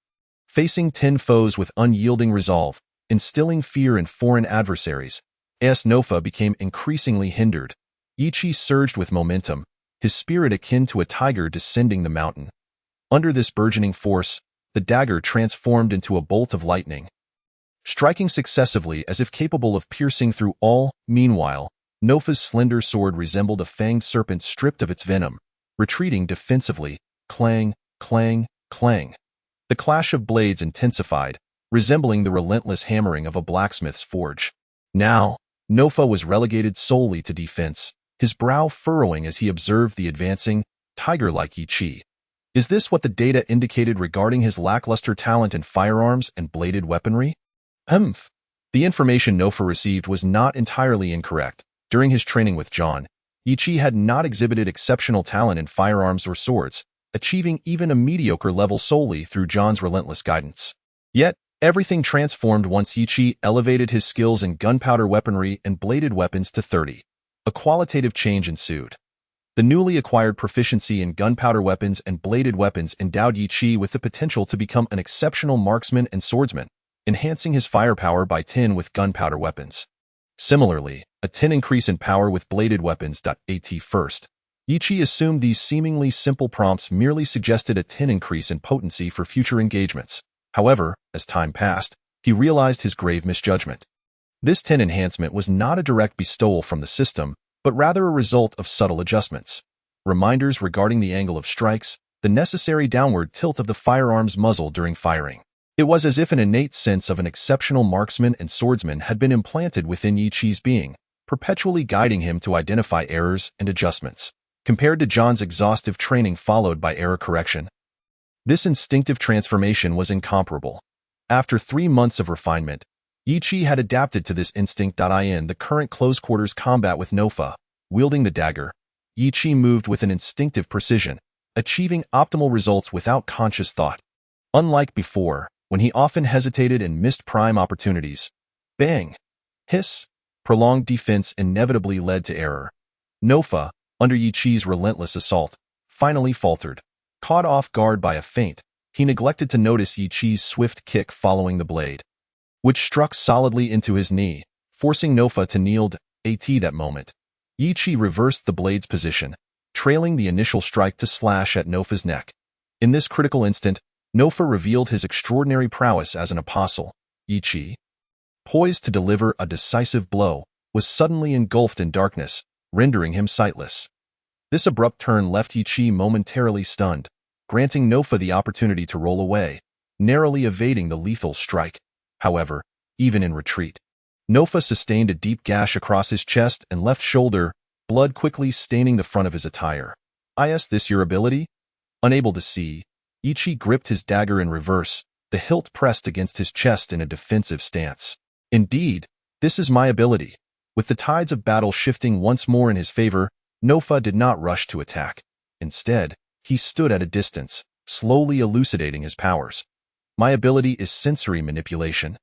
Facing 10 foes with unyielding resolve, instilling fear in foreign adversaries, Nofa became increasingly hindered. Ichi surged with momentum, his spirit akin to a tiger descending the mountain. Under this burgeoning force, the dagger transformed into a bolt of lightning, striking successively as if capable of piercing through all. Meanwhile, Nofa's slender sword resembled a fanged serpent stripped of its venom, retreating defensively. Clang, clang, clang. The clash of blades intensified, resembling the relentless hammering of a blacksmith's forge. Now, Nofa was relegated solely to defense, his brow furrowing as he observed the advancing, tiger-like Yi Chi. Is this what the data indicated regarding his lackluster talent in firearms and bladed weaponry? Humph. The information Nofa received was not entirely incorrect. During his training with John, Yi Chi had not exhibited exceptional talent in firearms or swords, achieving even a mediocre level solely through John's relentless guidance. Yet, everything transformed once Yi Chi elevated his skills in gunpowder weaponry and bladed weapons to 30. A qualitative change ensued. The newly acquired proficiency in gunpowder weapons and bladed weapons endowed Yi Chi with the potential to become an exceptional marksman and swordsman, enhancing his firepower by 10 with gunpowder weapons. Similarly, a 10 increase in power with bladed weapons. At first, Yi Chi assumed these seemingly simple prompts merely suggested a 10 increase in potency for future engagements. However, as time passed, he realized his grave misjudgment. This 10 enhancement was not a direct bestowal from the system, but rather a result of subtle adjustments. Reminders regarding the angle of strikes, the necessary downward tilt of the firearm's muzzle during firing. It was as if an innate sense of an exceptional marksman and swordsman had been implanted within Yi Chi's being, perpetually guiding him to identify errors and adjustments. Compared to John's exhaustive training followed by error correction, this instinctive transformation was incomparable. After 3 months of refinement, Yi Chi had adapted to this instinct. In the current close-quarters combat with Nofa, wielding the dagger, Yi Chi moved with an instinctive precision, achieving optimal results without conscious thought. Unlike before, when he often hesitated and missed prime opportunities, bang, hiss, prolonged defense inevitably led to error. Nofa, under Yi Chi's relentless assault, finally faltered. Caught off guard by a feint, he neglected to notice Yi Chi's swift kick following the blade, which struck solidly into his knee, forcing Nofa to kneel. At that moment, Yi Chi reversed the blade's position, trailing the initial strike to slash at Nofa's neck. In this critical instant, Nofa revealed his extraordinary prowess as an apostle. Yi Chi, poised to deliver a decisive blow, was suddenly engulfed in darkness, rendering him sightless. This abrupt turn left Yi Chi momentarily stunned, granting Nofa the opportunity to roll away, narrowly evading the lethal strike. However, even in retreat, Nofa sustained a deep gash across his chest and left shoulder, blood quickly staining the front of his attire. Is this your ability? Unable to see, Yi Chi gripped his dagger in reverse, the hilt pressed against his chest in a defensive stance. Indeed, this is my ability. With the tides of battle shifting once more in his favor, Nofa did not rush to attack. Instead, he stood at a distance, slowly elucidating his powers. My ability is sensory manipulation,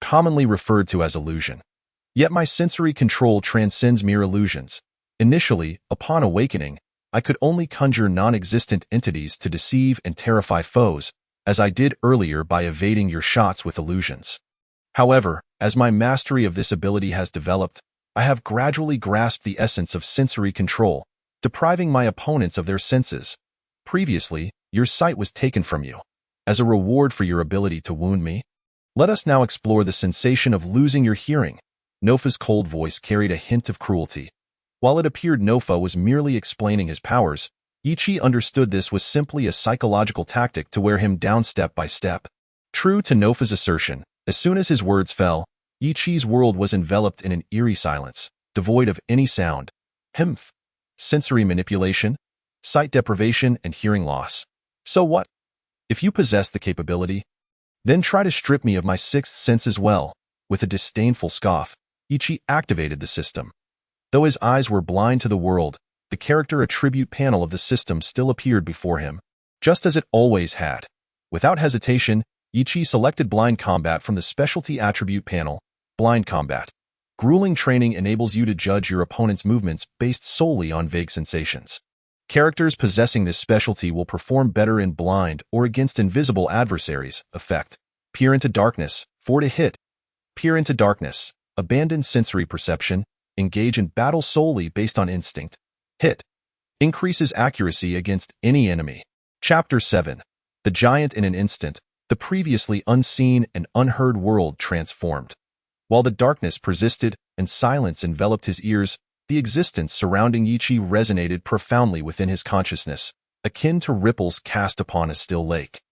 commonly referred to as illusion. Yet my sensory control transcends mere illusions. Initially, upon awakening, I could only conjure non-existent entities to deceive and terrify foes, as I did earlier by evading your shots with illusions. However, as my mastery of this ability has developed, I have gradually grasped the essence of sensory control, depriving my opponents of their senses. Previously, your sight was taken from you. As a reward for your ability to wound me, let us now explore the sensation of losing your hearing. Nofa's cold voice carried a hint of cruelty. While it appeared Nofa was merely explaining his powers, Yi Chi understood this was simply a psychological tactic to wear him down step by step. True to Nofa's assertion, as soon as his words fell, Yi Chi's world was enveloped in an eerie silence, devoid of any sound. Humph. Sensory manipulation, sight deprivation, and hearing loss. So what? If you possess the capability, then try to strip me of my sixth sense as well. With a disdainful scoff, Yi Chi activated the system. Though his eyes were blind to the world, the character attribute panel of the system still appeared before him, just as it always had. Without hesitation, Yi Chi selected Blind Combat from the Specialty Attribute panel. Blind Combat. Grueling training enables you to judge your opponent's movements based solely on vague sensations. Characters possessing this specialty will perform better in blind or against invisible adversaries. Effect. Peer into darkness. 4 to hit. Peer into darkness. Abandon sensory perception. Engage in battle solely based on instinct. Hit. Increases accuracy against any enemy. Chapter 7. The Giant in an Instant. The previously unseen and unheard world transformed. While the darkness persisted and silence enveloped his ears, the existence surrounding Yichi resonated profoundly within his consciousness, akin to ripples cast upon a still lake.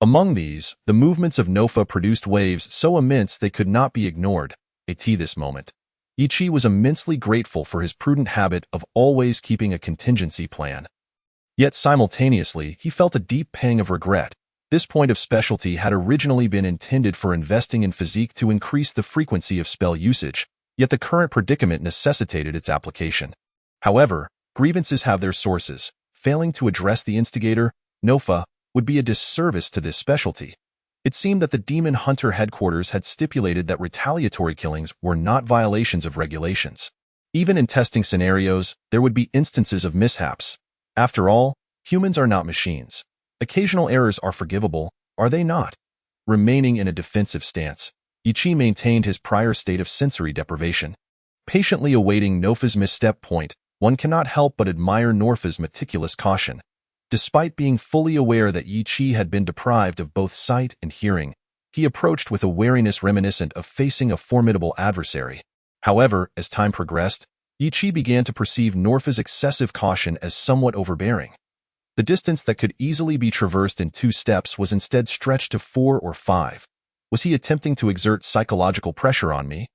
Among these, the movements of Nofa produced waves so immense they could not be ignored. At this moment, Yichi was immensely grateful for his prudent habit of always keeping a contingency plan. Yet simultaneously, he felt a deep pang of regret. This point of specialty had originally been intended for investing in physique to increase the frequency of spell usage, yet the current predicament necessitated its application. However, grievances have their sources. Failing to address the instigator, Nofa, would be a disservice to this specialty. It seemed that the Demon Hunter headquarters had stipulated that retaliatory killings were not violations of regulations. Even in testing scenarios, there would be instances of mishaps. After all, humans are not machines. Occasional errors are forgivable, are they not? Remaining in a defensive stance, Yichi maintained his prior state of sensory deprivation. Patiently awaiting Nofa's misstep point, one cannot help but admire Nofa's meticulous caution. Despite being fully aware that Yichi had been deprived of both sight and hearing, he approached with a wariness reminiscent of facing a formidable adversary. However, as time progressed, Yichi began to perceive Nofa's excessive caution as somewhat overbearing. The distance that could easily be traversed in 2 steps was instead stretched to 4 or 5. Was he attempting to exert psychological pressure on me?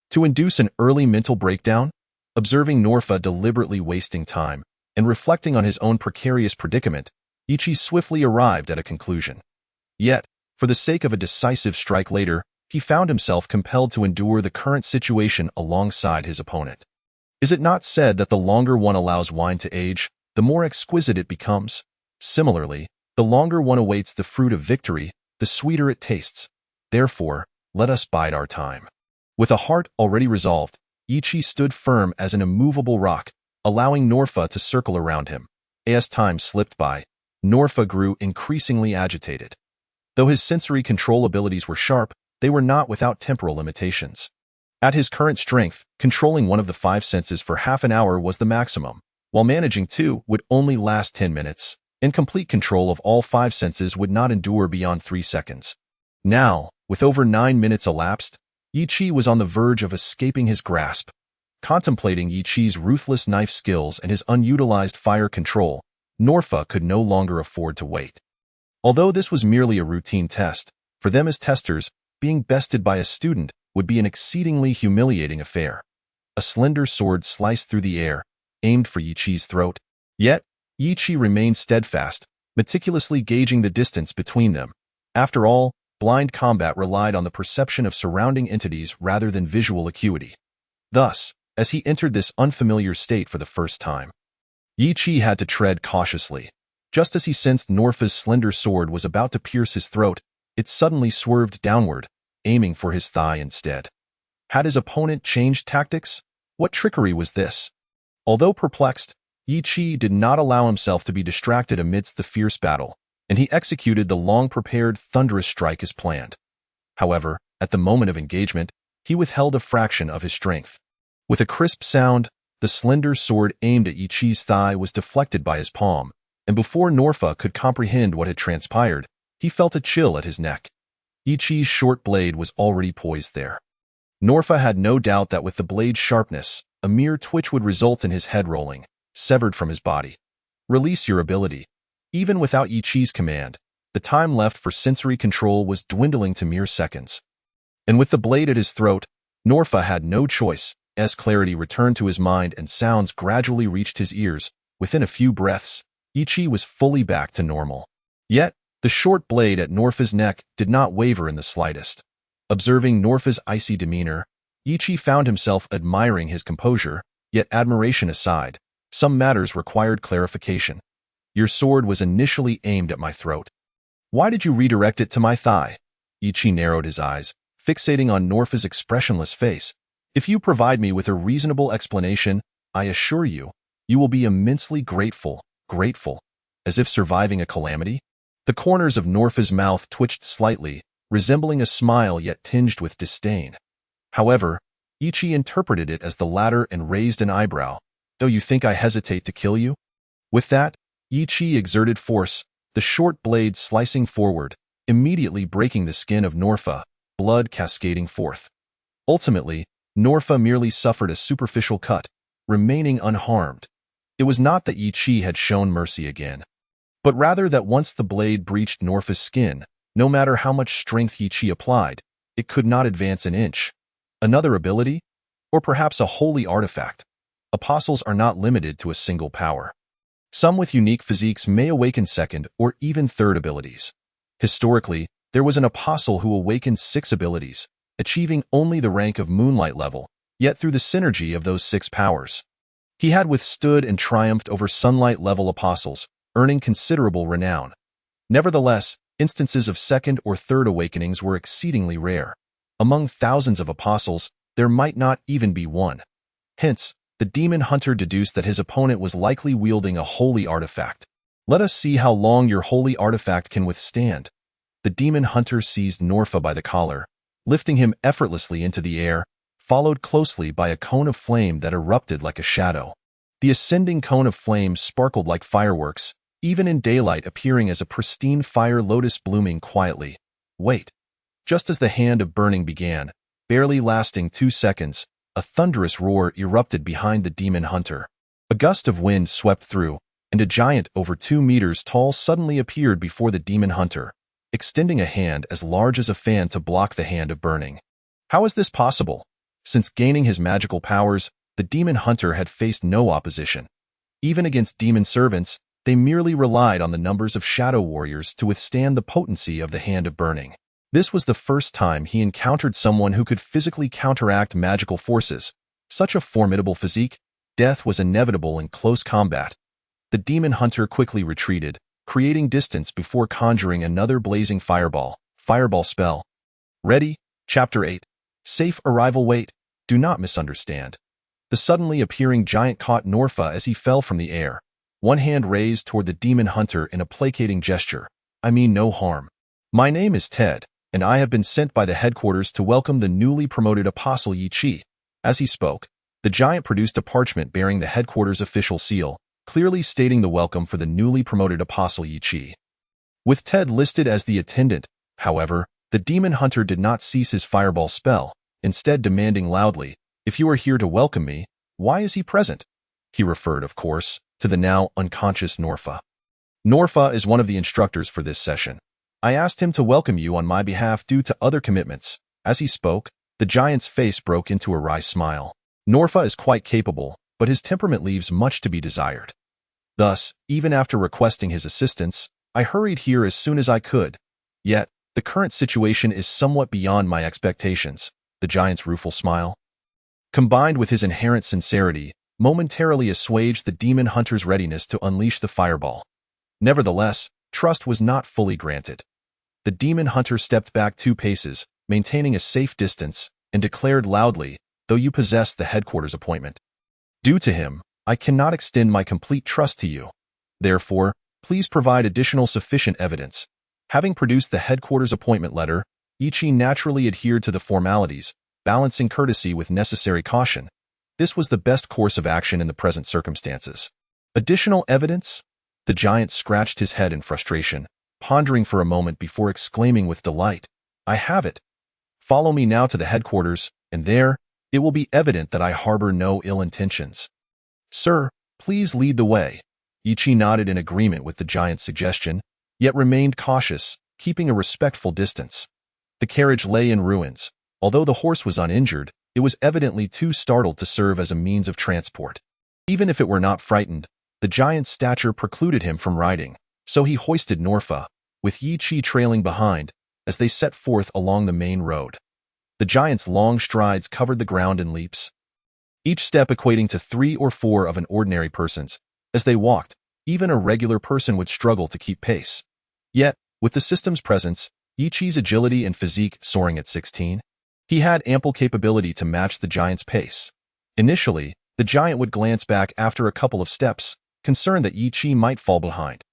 To induce an early mental breakdown? Observing Nofa deliberately wasting time and reflecting on his own precarious predicament, Yichi swiftly arrived at a conclusion. Yet, for the sake of a decisive strike later, he found himself compelled to endure the current situation alongside his opponent. Is it not said that the longer one allows wine to age, the more exquisite it becomes? Similarly, the longer one awaits the fruit of victory, the sweeter it tastes. Therefore, let us bide our time. With a heart already resolved, Yichi stood firm as an immovable rock, allowing Nofa to circle around him. As time slipped by, Nofa grew increasingly agitated. Though his sensory control abilities were sharp, they were not without temporal limitations. At his current strength, controlling one of the 5 senses for half an hour was the maximum, while managing 2 would only last 10 minutes, and complete control of all 5 senses would not endure beyond 3 seconds. Now, with over 9 minutes elapsed, Yichi was on the verge of escaping his grasp. Contemplating Yichi's ruthless knife skills and his unutilized fire control, Nofa could no longer afford to wait. Although this was merely a routine test, for them as testers, being bested by a student would be an exceedingly humiliating affair. A slender sword sliced through the air, aimed for Yichi's throat. Yet, Yichi remained steadfast, meticulously gauging the distance between them. After all, blind combat relied on the perception of surrounding entities rather than visual acuity. Thus, as he entered this unfamiliar state for the first time, Yichi had to tread cautiously. Just as he sensed Nofa's slender sword was about to pierce his throat, it suddenly swerved downward, aiming for his thigh instead. Had his opponent changed tactics? What trickery was this? Although perplexed, Yichi did not allow himself to be distracted amidst the fierce battle, and he executed the long-prepared thunderous strike as planned. However, at the moment of engagement, he withheld a fraction of his strength. With a crisp sound, the slender sword aimed at Yichi's thigh was deflected by his palm, and before Nofa could comprehend what had transpired, he felt a chill at his neck. Yichi's short blade was already poised there. Nofa had no doubt that with the blade's sharpness, a mere twitch would result in his head rolling, severed from his body. Release your ability. Even without Yichi's command, the time left for sensory control was dwindling to mere seconds. And with the blade at his throat, Nofa had no choice, as clarity returned to his mind and sounds gradually reached his ears. Within a few breaths, Yichi was fully back to normal. Yet, the short blade at Nofa's neck did not waver in the slightest. Observing Nofa's icy demeanor, Yichi found himself admiring his composure, yet admiration aside, some matters required clarification. Your sword was initially aimed at my throat. Why did you redirect it to my thigh? Yichi narrowed his eyes, fixating on Nofa's expressionless face. If you provide me with a reasonable explanation, I assure you, you will be immensely grateful, as if surviving a calamity. The corners of Nofa's mouth twitched slightly, resembling a smile yet tinged with disdain. However, Yichi interpreted it as the latter and raised an eyebrow. Do you think I hesitate to kill you? With that, Yichi exerted force, the short blade slicing forward, immediately breaking the skin of Norfa, blood cascading forth. Ultimately, Norfa merely suffered a superficial cut, remaining unharmed. It was not that Yi Chi had shown mercy again, but rather that once the blade breached Norfa's skin, no matter how much strength Yi Chi applied, it could not advance an inch. Another ability? Or perhaps a holy artifact. Apostles are not limited to a single power. Some with unique physiques may awaken second or even third abilities. Historically, there was an apostle who awakened 6 abilities, achieving only the rank of moonlight level, yet through the synergy of those 6 powers. He had withstood and triumphed over sunlight level apostles, earning considerable renown. Nevertheless, instances of second or third awakenings were exceedingly rare. Among thousands of apostles, there might not even be one. Hence, the demon hunter deduced that his opponent was likely wielding a holy artifact. Let us see how long your holy artifact can withstand. The demon hunter seized Norfa by the collar, lifting him effortlessly into the air, followed closely by a cone of flame that erupted like a shadow. The ascending cone of flame sparkled like fireworks, even in daylight appearing as a pristine fire lotus blooming quietly. Wait. Just as the hand of burning began, barely lasting 2 seconds, a thunderous roar erupted behind the demon hunter. A gust of wind swept through, and a giant over 2 meters tall suddenly appeared before the demon hunter, extending a hand as large as a fan to block the hand of burning. How is this possible? Since gaining his magical powers, the demon hunter had faced no opposition. Even against demon servants, they merely relied on the numbers of shadow warriors to withstand the potency of the hand of burning. This was the first time he encountered someone who could physically counteract magical forces. Such a formidable physique, death was inevitable in close combat. The demon hunter quickly retreated, creating distance before conjuring another blazing fireball spell. Ready? Chapter 8. Safe arrival. Wait, do not misunderstand. The suddenly appearing giant caught Norfa as he fell from the air, one hand raised toward the demon hunter in a placating gesture. I mean no harm. My name is Ted, and I have been sent by the headquarters to welcome the newly promoted Apostle Yi Chi. As he spoke, the giant produced a parchment bearing the headquarters official seal, clearly stating the welcome for the newly promoted Apostle Yi Chi. With Ted listed as the attendant, however, the demon hunter did not cease his fireball spell, instead demanding loudly, "If you are here to welcome me, why is he present?" He referred, of course, to the now unconscious Norfa. Norfa is one of the instructors for this session. I asked him to welcome you on my behalf due to other commitments. As he spoke, the giant's face broke into a wry smile. Norfa is quite capable, but his temperament leaves much to be desired. Thus, even after requesting his assistance, I hurried here as soon as I could. Yet, the current situation is somewhat beyond my expectations. The giant's rueful smile, combined with his inherent sincerity, momentarily assuaged the demon hunter's readiness to unleash the fireball. Nevertheless, trust was not fully granted. The demon hunter stepped back 2 paces, maintaining a safe distance, and declared loudly, "Though you possess the headquarters appointment, due to him, I cannot extend my complete trust to you. Therefore, please provide additional sufficient evidence." Having produced the headquarters appointment letter, Yi Chi naturally adhered to the formalities, balancing courtesy with necessary caution. This was the best course of action in the present circumstances. Additional evidence? The giant scratched his head in frustration, pondering for a moment before exclaiming with delight, "I have it. Follow me now to the headquarters, and there, it will be evident that I harbor no ill intentions." "Sir, please lead the way." Yi Chi nodded in agreement with the giant's suggestion, yet remained cautious, keeping a respectful distance. The carriage lay in ruins. Although the horse was uninjured, it was evidently too startled to serve as a means of transport. Even if it were not frightened, the giant's stature precluded him from riding, so he hoisted Norfa, with Yi Chi trailing behind, as they set forth along the main road. The giant's long strides covered the ground in leaps, each step equating to 3 or 4 of an ordinary person's. As they walked, even a regular person would struggle to keep pace. Yet, with the system's presence, Yi Chi's agility and physique soaring at 16, he had ample capability to match the giant's pace. Initially, the giant would glance back after a couple of steps, concerned that Yi Chi might fall behind.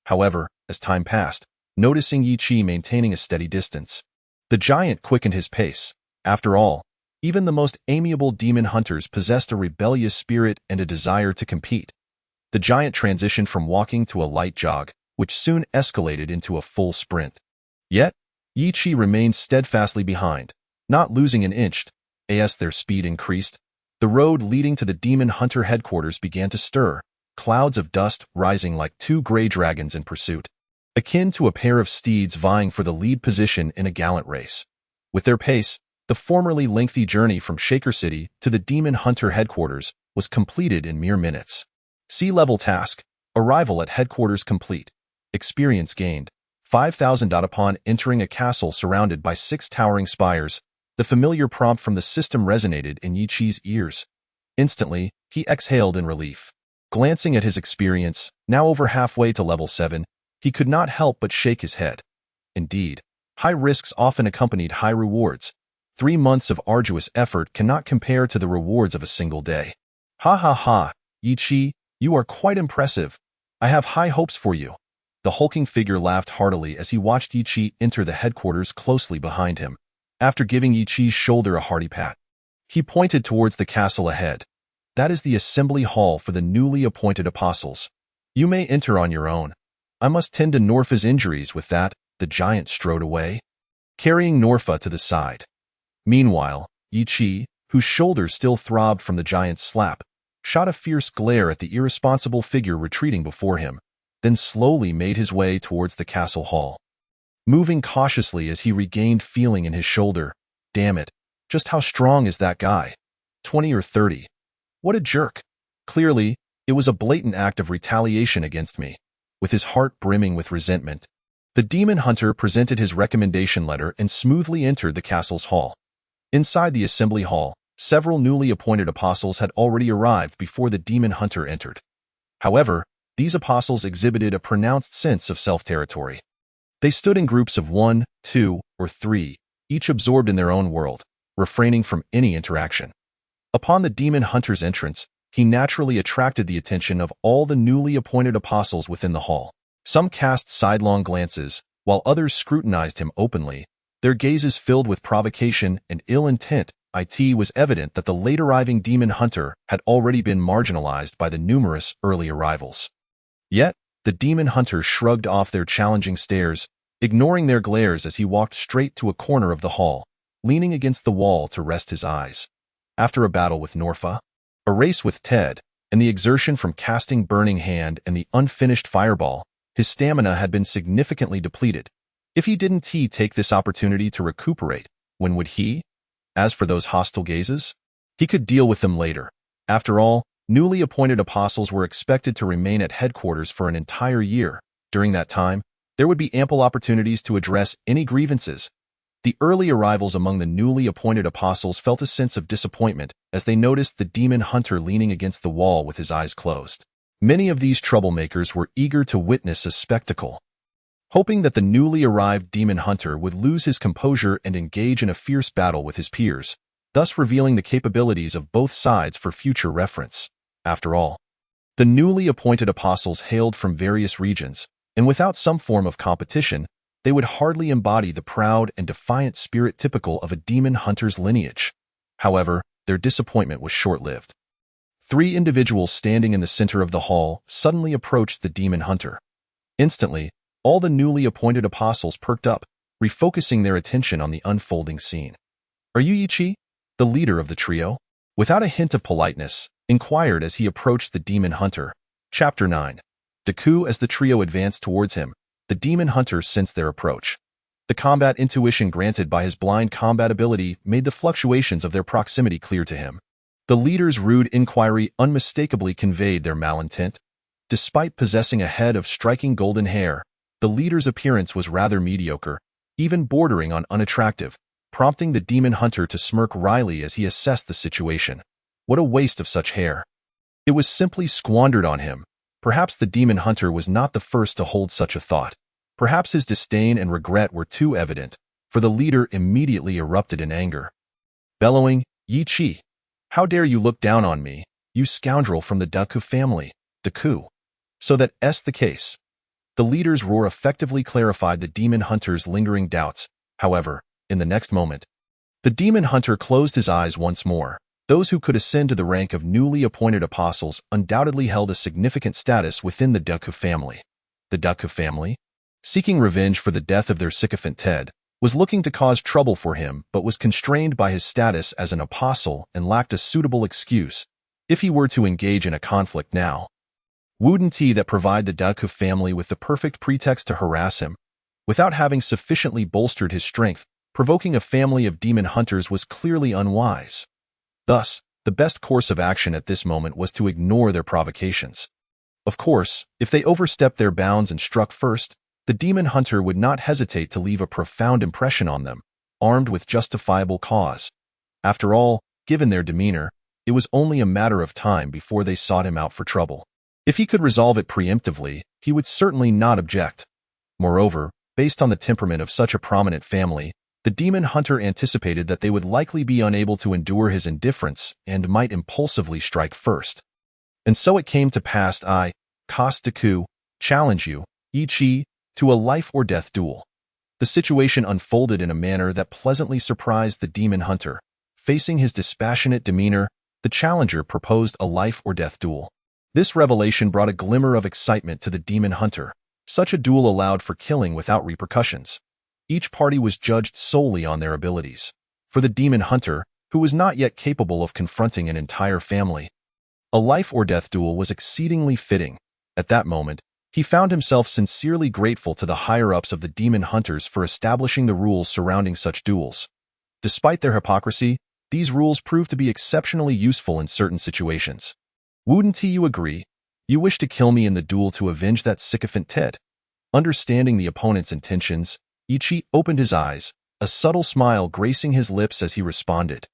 However, as time passed, noticing Yi Chi maintaining a steady distance, the giant quickened his pace. After all, even the most amiable demon hunters possessed a rebellious spirit and a desire to compete. The giant transitioned from walking to a light jog, which soon escalated into a full sprint. Yet, Yi Chi remained steadfastly behind, not losing an inch. As their speed increased, the road leading to the demon hunter headquarters began to stir, clouds of dust rising like two gray dragons in pursuit, akin to a pair of steeds vying for the lead position in a gallant race. With their pace, the formerly lengthy journey from Shaker City to the demon hunter headquarters was completed in mere minutes. Sea-level task, arrival at headquarters complete. Experience gained, 5,000. Upon entering a castle surrounded by 6 towering spires, the familiar prompt from the system resonated in Yi Chi's ears. Instantly, he exhaled in relief. Glancing at his experience, now over halfway to level 7, he could not help but shake his head. Indeed, high risks often accompanied high rewards. 3 months of arduous effort cannot compare to the rewards of a single day. Ha ha ha, Yi Chi, you are quite impressive. I have high hopes for you. The hulking figure laughed heartily as he watched Yi Chi enter the headquarters closely behind him. After giving Yi Chi's shoulder a hearty pat, he pointed towards the castle ahead. That is the assembly hall for the newly appointed apostles. You may enter on your own. I must tend to Norfa's injuries. With that, the giant strode away, carrying Norfa to the side. Meanwhile, Yi Chi, whose shoulders still throbbed from the giant's slap, shot a fierce glare at the irresponsible figure retreating before him, then slowly made his way towards the castle hall. Moving cautiously as he regained feeling in his shoulder. Damn it, just how strong is that guy? 20 or 30. What a jerk. Clearly, it was a blatant act of retaliation against me. With his heart brimming with resentment, the demon hunter presented his recommendation letter and smoothly entered the castle's hall. Inside the assembly hall, several newly appointed apostles had already arrived before the demon hunter entered. However, these apostles exhibited a pronounced sense of self-territory. They stood in groups of 1, 2, or 3, each absorbed in their own world, refraining from any interaction. Upon the demon hunter's entrance, he naturally attracted the attention of all the newly appointed apostles within the hall. Some cast sidelong glances, while others scrutinized him openly, their gazes filled with provocation and ill intent. It was evident that the late-arriving demon hunter had already been marginalized by the numerous early arrivals. Yet, the demon hunter shrugged off their challenging stares, ignoring their glares as he walked straight to a corner of the hall, leaning against the wall to rest his eyes. After a battle with Norfa, a race with Ted, and the exertion from casting Burning Hand and the unfinished fireball, his stamina had been significantly depleted. If he didn't take this opportunity to recuperate, when would he? As for those hostile gazes, he could deal with them later. After all, newly appointed apostles were expected to remain at headquarters for an entire year. During that time, there would be ample opportunities to address any grievances. The early arrivals among the newly appointed apostles felt a sense of disappointment as they noticed the demon hunter leaning against the wall with his eyes closed. Many of these troublemakers were eager to witness a spectacle, hoping that the newly arrived demon hunter would lose his composure and engage in a fierce battle with his peers, thus revealing the capabilities of both sides for future reference. After all, the newly appointed apostles hailed from various regions, and without some form of competition, they would hardly embody the proud and defiant spirit typical of a demon hunter's lineage. However, their disappointment was short-lived. 3 individuals standing in the center of the hall suddenly approached the demon hunter. Instantly, all the newly appointed apostles perked up, refocusing their attention on the unfolding scene. "Are you Yi Chi, the leader of the trio?" Without a hint of politeness, inquired as he approached the demon hunter. Chapter 9. Deku. As the trio advanced towards him, the demon hunter sensed their approach. The combat intuition granted by his blind combat ability made the fluctuations of their proximity clear to him. The leader's rude inquiry unmistakably conveyed their malintent. Despite possessing a head of striking golden hair, the leader's appearance was rather mediocre, even bordering on unattractive, prompting the demon hunter to smirk wryly as he assessed the situation. What a waste of such hair. It was simply squandered on him. Perhaps the demon hunter was not the first to hold such a thought. Perhaps his disdain and regret were too evident, for the leader immediately erupted in anger. Bellowing, "Yi Chi, how dare you look down on me, you scoundrel from the Deku family, Deku." So that's the case. The leader's roar effectively clarified the demon hunter's lingering doubts. However, in the next moment, the demon hunter closed his eyes once more. Those who could ascend to the rank of newly appointed apostles undoubtedly held a significant status within the Deku family. The Deku family? seeking revenge for the death of their sycophant Ted, was looking to cause trouble for him but was constrained by his status as an apostle and lacked a suitable excuse if he were to engage in a conflict now. Wouldn't he that provide the Daku family with the perfect pretext to harass him, without having sufficiently bolstered his strength, provoking a family of demon hunters was clearly unwise. Thus, the best course of action at this moment was to ignore their provocations. Of course, if they overstepped their bounds and struck first, the demon hunter would not hesitate to leave a profound impression on them, armed with justifiable cause. After all, given their demeanor, it was only a matter of time before they sought him out for trouble. If he could resolve it preemptively, he would certainly not object. Moreover, based on the temperament of such a prominent family, the demon hunter anticipated that they would likely be unable to endure his indifference and might impulsively strike first. And so it came to pass I, Kostaku, challenge you, Ichi, to a life-or-death duel. The situation unfolded in a manner that pleasantly surprised the demon hunter. Facing his dispassionate demeanor, the challenger proposed a life-or-death duel. This revelation brought a glimmer of excitement to the demon hunter. Such a duel allowed for killing without repercussions. Each party was judged solely on their abilities. For the demon hunter, who was not yet capable of confronting an entire family, a life-or-death duel was exceedingly fitting. At that moment, he found himself sincerely grateful to the higher-ups of the demon hunters for establishing the rules surrounding such duels. Despite their hypocrisy, these rules proved to be exceptionally useful in certain situations. Wouldn't you agree? You wish to kill me in the duel to avenge that sycophant Ted. Understanding the opponent's intentions, Ichi opened his eyes, a subtle smile gracing his lips as he responded.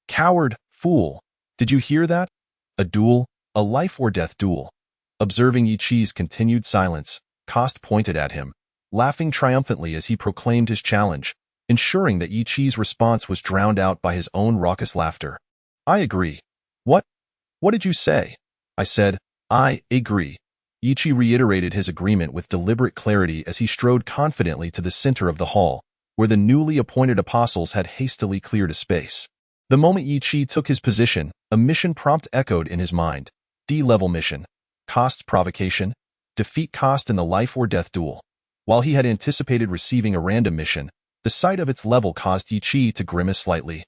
Coward, fool! Did you hear that? A duel, a life-or-death duel. Observing Ichi's continued silence, Kost pointed at him, laughing triumphantly as he proclaimed his challenge, ensuring that Ichi's response was drowned out by his own raucous laughter. I agree. What? What did you say? I said, I agree. Ichi reiterated his agreement with deliberate clarity as he strode confidently to the center of the hall, where the newly appointed apostles had hastily cleared a space. The moment Ichi took his position, a mission prompt echoed in his mind. D-level mission. Kost's provocation. Defeat Kost in the life-or-death duel. While he had anticipated receiving a random mission, the sight of its level caused Ichi to grimace slightly.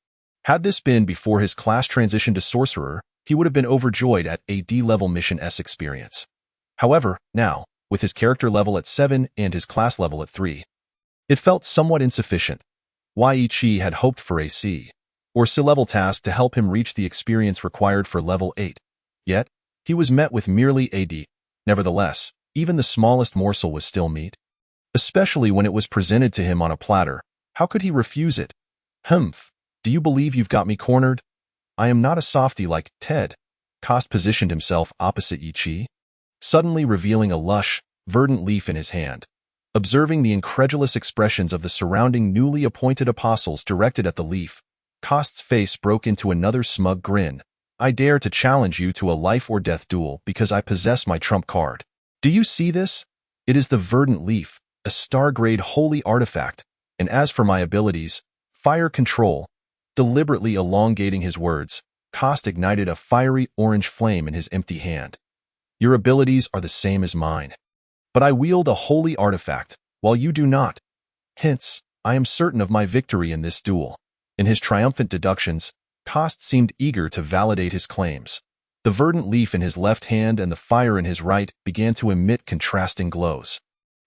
Had this been before his class transition to sorcerer, he would have been overjoyed at a D-level mission S experience. However, now, with his character level at 7 and his class level at 3, it felt somewhat insufficient. Ichi had hoped for a C or C-level task to help him reach the experience required for level 8. Yet, he was met with merely a D. Nevertheless, even the smallest morsel was still meat. Especially when it was presented to him on a platter, how could he refuse it? Humph, do you believe you've got me cornered? I am not a softy like Ted. Kost positioned himself opposite Ichi, suddenly revealing a lush, verdant leaf in his hand. Observing the incredulous expressions of the surrounding newly appointed apostles directed at the leaf, Kost's face broke into another smug grin. I dare to challenge you to a life-or-death duel because I possess my trump card. Do you see this? It is the verdant leaf, a star-grade holy artifact, and as for my abilities, fire control. Deliberately elongating his words, Kost ignited a fiery orange flame in his empty hand. Your abilities are the same as mine. But I wield a holy artifact, while you do not. Hence, I am certain of my victory in this duel. In his triumphant deductions, Kost seemed eager to validate his claims. The verdant leaf in his left hand and the fire in his right began to emit contrasting glows.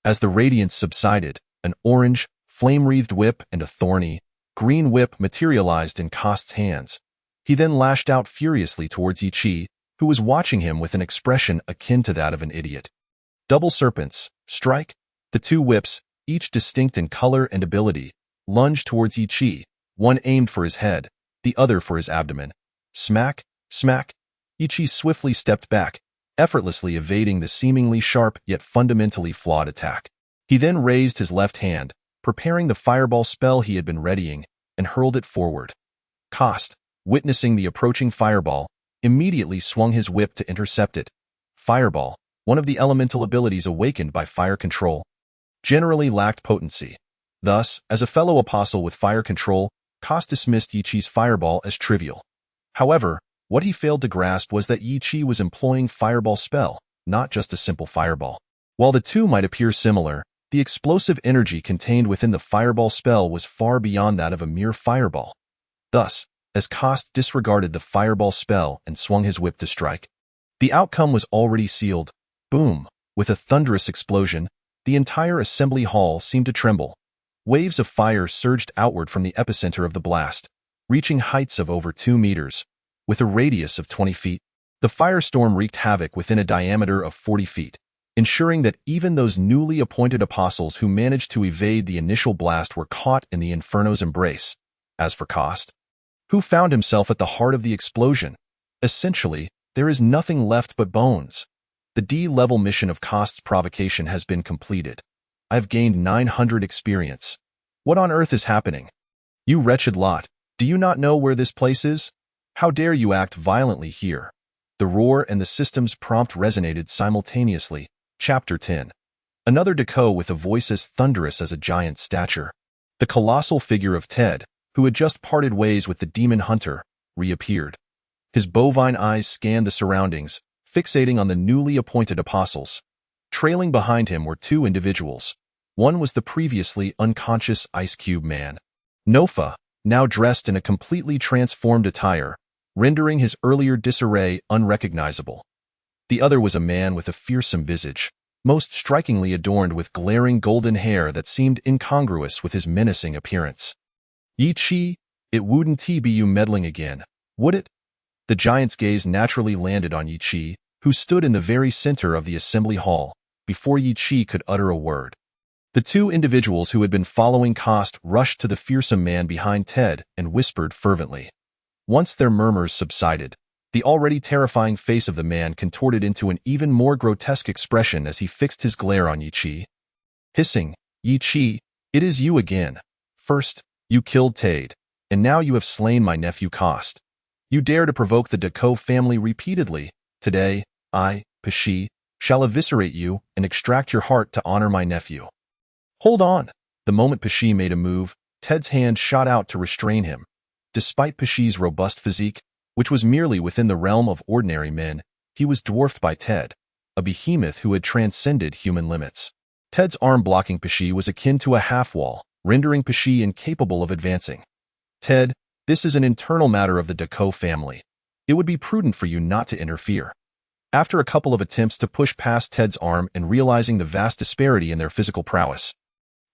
As the radiance subsided, an orange, flame-wreathed whip and a thorny, green whip materialized in Kost's hands. He then lashed out furiously towards Ichi, who was watching him with an expression akin to that of an idiot. Double serpents, strike. The two whips, each distinct in color and ability, lunged towards Ichi, one aimed for his head, the other for his abdomen. Smack, smack. Ichi swiftly stepped back, effortlessly evading the seemingly sharp yet fundamentally flawed attack. He then raised his left hand, preparing the fireball spell he had been readying, and hurled it forward. Kost, witnessing the approaching fireball, immediately swung his whip to intercept it. Fireball, one of the elemental abilities awakened by fire control, generally lacked potency. Thus, as a fellow apostle with fire control, Kost dismissed Ichi's fireball as trivial. However, what he failed to grasp was that Ichi was employing fireball spell, not just a simple fireball. While the two might appear similar, The explosive energy contained within the fireball spell was far beyond that of a mere fireball. Thus, as Kost disregarded the fireball spell and swung his whip to strike, the outcome was already sealed. Boom! With a thunderous explosion, the entire assembly hall seemed to tremble. Waves of fire surged outward from the epicenter of the blast, reaching heights of over 2 meters. With a radius of 20 feet, the firestorm wreaked havoc within a diameter of 40 feet, ensuring that even those newly appointed apostles who managed to evade the initial blast were caught in the inferno's embrace. As for Kost, who found himself at the heart of the explosion, essentially, there is nothing left but bones. The D-level mission of Kost's provocation has been completed. I have gained 900 experience. What on earth is happening? You wretched lot, do you not know where this place is? How dare you act violently here? The roar and the system's prompt resonated simultaneously. Chapter 10. Another Deco with a voice as thunderous as a giant's stature. The colossal figure of Ted, who had just parted ways with the demon hunter, reappeared. His bovine eyes scanned the surroundings, fixating on the newly appointed apostles. Trailing behind him were 2 individuals. One was the previously unconscious Ice Cube man, Nofa, now dressed in a completely transformed attire, rendering his earlier disarray unrecognizable. The other was a man with a fearsome visage, most strikingly adorned with glaring golden hair that seemed incongruous with his menacing appearance. Yi Chi, it wouldn't be you meddling again, would it? The giant's gaze naturally landed on Yi Chi, who stood in the very center of the assembly hall, before Yi Chi could utter a word. The 2 individuals who had been following Kost rushed to the fearsome man behind Ted and whispered fervently. Once their murmurs subsided, the already terrifying face of the man contorted into an even more grotesque expression as he fixed his glare on Yi Chi. Hissing, Yi Chi, it is you again. First, you killed Ted, and now you have slain my nephew Kost. You dare to provoke the Deco family repeatedly. Today, I, Pesci, shall eviscerate you and extract your heart to honor my nephew. Hold on. The moment Pesci made a move, Ted's hand shot out to restrain him. Despite Pesci's robust physique, which was merely within the realm of ordinary men, he was dwarfed by Ted, a behemoth who had transcended human limits. Ted's arm blocking Pesci was akin to a half-wall, rendering Pesci incapable of advancing. Ted, this is an internal matter of the Deco family. It would be prudent for you not to interfere. After a couple of attempts to push past Ted's arm and realizing the vast disparity in their physical prowess,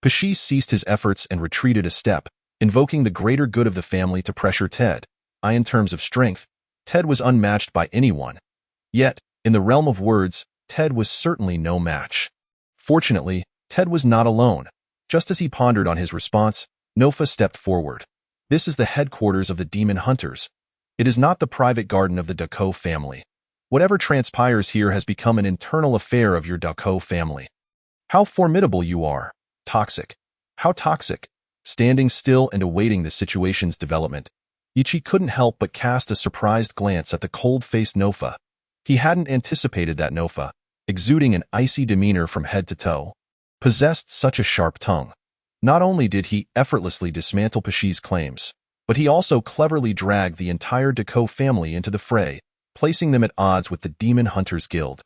Pesci ceased his efforts and retreated a step, invoking the greater good of the family to pressure Ted. In terms of strength, Ted was unmatched by anyone. Yet, in the realm of words, Ted was certainly no match. Fortunately, Ted was not alone. Just as he pondered on his response, Nofa stepped forward. This is the headquarters of the demon hunters. It is not the private garden of the Deco family. Whatever transpires here has become an internal affair of your Deco family. How formidable you are. Toxic. How toxic. Standing still and awaiting the situation's development, Yi Chi couldn't help but cast a surprised glance at the cold-faced Nofa. He hadn't anticipated that Nofa, exuding an icy demeanor from head to toe, possessed such a sharp tongue. Not only did he effortlessly dismantle Pesci's claims, but he also cleverly dragged the entire Deco family into the fray, placing them at odds with the Demon Hunters Guild.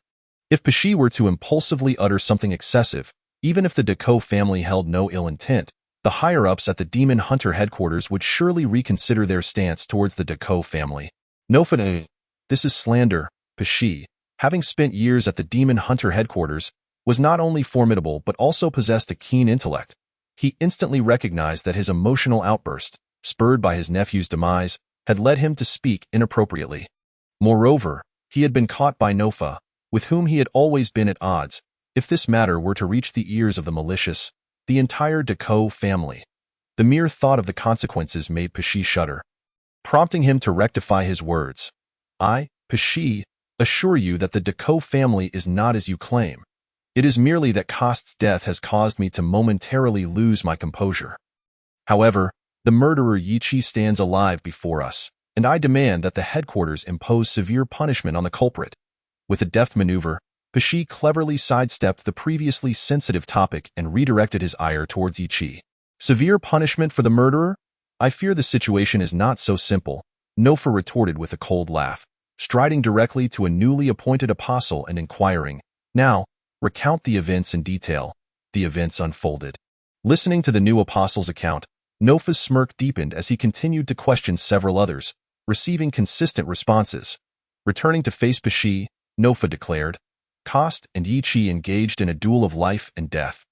If Pesci were to impulsively utter something excessive, even if the Deco family held no ill intent, the higher-ups at the Demon Hunter headquarters would surely reconsider their stance towards the Deco family. Nofa, this is slander. Pesci, having spent years at the Demon Hunter headquarters, was not only formidable but also possessed a keen intellect. He instantly recognized that his emotional outburst, spurred by his nephew's demise, had led him to speak inappropriately. Moreover, he had been caught by Nofa, with whom he had always been at odds. If this matter were to reach the ears of the malicious, the entire Deco family, the mere thought of the consequences made Pesci shudder, prompting him to rectify his words. I, Pesci, assure you that the Deco family is not as you claim. It is merely that Kost's death has caused me to momentarily lose my composure. However, the murderer Yi Chi stands alive before us, and I demand that the headquarters impose severe punishment on the culprit. With a deft maneuver, Pesci cleverly sidestepped the previously sensitive topic and redirected his ire towards Yi Chi. Severe punishment for the murderer? I fear the situation is not so simple, Nofa retorted with a cold laugh, striding directly to a newly appointed apostle and inquiring, now, recount the events in detail. the events unfolded. Listening to the new apostle's account, Nofa's smirk deepened as he continued to question several others, receiving consistent responses. Returning to face Pesci, Nofa declared, Kost and Yi Chi engaged in a duel of life and death.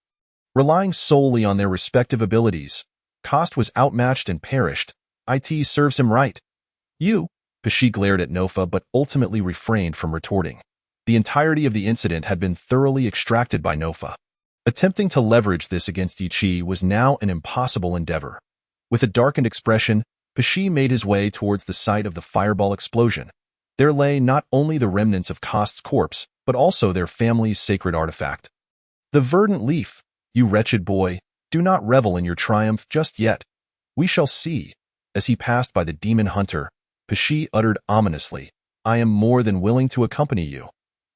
Relying solely on their respective abilities, Kost was outmatched and perished. It serves him right. You, Pesci glared at Nofa but ultimately refrained from retorting. The entirety of the incident had been thoroughly extracted by Nofa. Attempting to leverage this against Yi Chi was now an impossible endeavor. With a darkened expression, Pesci made his way towards the site of the fireball explosion. There lay not only the remnants of Kost's corpse, but also their family's sacred artifact. The verdant leaf, you wretched boy, do not revel in your triumph just yet. We shall see. As he passed by the demon hunter, Pesci uttered ominously, I am more than willing to accompany you.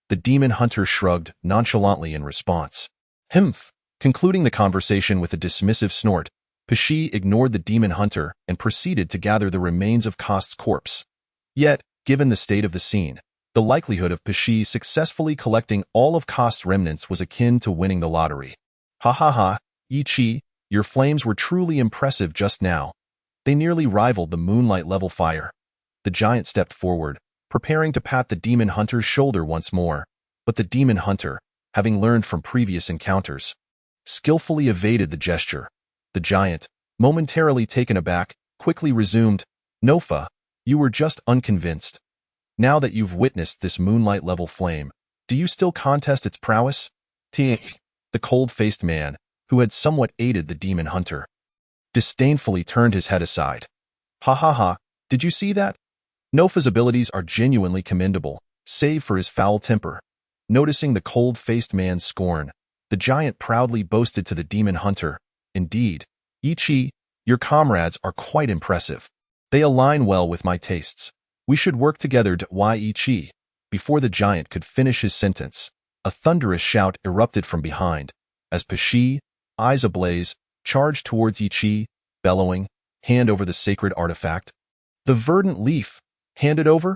The demon hunter shrugged nonchalantly in response. Humph! Concluding the conversation with a dismissive snort, Pesci ignored the demon hunter and proceeded to gather the remains of Kost's corpse. Yet, given the state of the scene, the likelihood of Pesci successfully collecting all of Kost's remnants was akin to winning the lottery. Ha ha ha, Yi Chi, your flames were truly impressive just now. They nearly rivaled the moonlight-level fire. The giant stepped forward, preparing to pat the demon hunter's shoulder once more, but the demon hunter, having learned from previous encounters, skillfully evaded the gesture. The giant, momentarily taken aback, quickly resumed, Nofa, you were just unconvinced. Now that you've witnessed this moonlight-level flame, do you still contest its prowess? The cold-faced man, who had somewhat aided the demon hunter, disdainfully turned his head aside. Ha ha ha, did you see that? Nofa's abilities are genuinely commendable, save for his foul temper. Noticing the cold-faced man's scorn, the giant proudly boasted to the demon hunter, Indeed, Yi Chi, your comrades are quite impressive. They align well with my tastes. We should work together to Yi Chi. Before the giant could finish his sentence, a thunderous shout erupted from behind, as Pesci, eyes ablaze, charged towards Yi Chi, bellowing, hand over the sacred artifact. The verdant leaf, hand it over?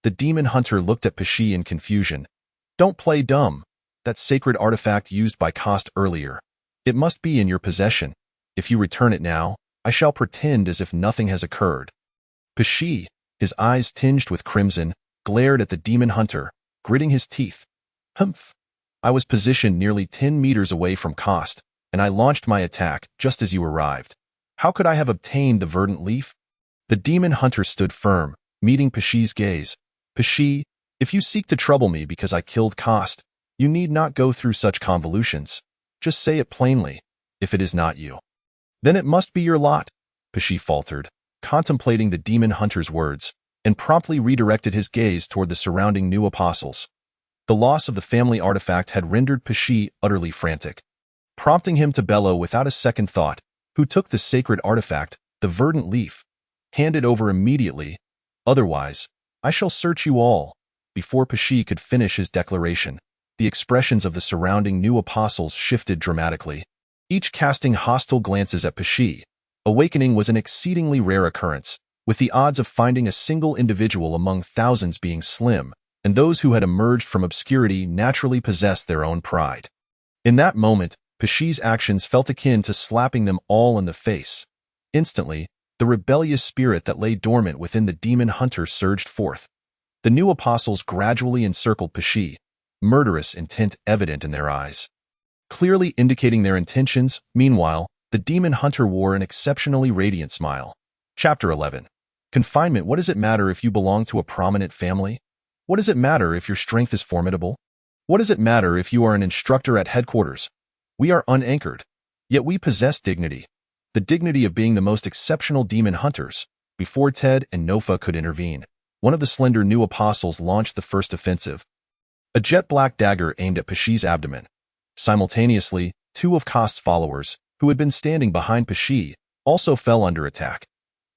The demon hunter looked at Pesci in confusion. Don't play dumb. That sacred artifact used by Kost earlier. It must be in your possession. If you return it now, I shall pretend as if nothing has occurred. Pesci, his eyes tinged with crimson, glared at the demon hunter, gritting his teeth. Humph! I was positioned nearly 10 meters away from Kost, and I launched my attack just as you arrived. How could I have obtained the verdant leaf? The demon hunter stood firm, meeting Pesci's gaze. Pesci, if you seek to trouble me because I killed Kost, you need not go through such convolutions. Just say it plainly, if it is not you. Then it must be your lot, Pesci faltered, contemplating the demon hunter's words, and promptly redirected his gaze toward the surrounding new apostles. The loss of the family artifact had rendered Pesci utterly frantic, prompting him to bellow without a second thought, who took the sacred artifact, the verdant leaf. Hand it over immediately, otherwise, I shall search you all. Before Pesci could finish his declaration, the expressions of the surrounding new apostles shifted dramatically, each casting hostile glances at Pesci. Awakening was an exceedingly rare occurrence, with the odds of finding a single individual among thousands being slim, and those who had emerged from obscurity naturally possessed their own pride. In that moment, Pesci's actions felt akin to slapping them all in the face. Instantly, the rebellious spirit that lay dormant within the demon hunter surged forth. The new apostles gradually encircled Pesci, murderous intent evident in their eyes. Clearly indicating their intentions, meanwhile, the demon hunter wore an exceptionally radiant smile. Chapter 11. Confinement. What does it matter if you belong to a prominent family? What does it matter if your strength is formidable? What does it matter if you are an instructor at headquarters? We are unanchored, yet we possess dignity. The dignity of being the most exceptional demon hunters. Before Ted and Nofa could intervene, one of the slender new apostles launched the first offensive. A jet-black dagger aimed at Pesci's abdomen. Simultaneously, two of Kost's followers, who had been standing behind Pesci, also fell under attack.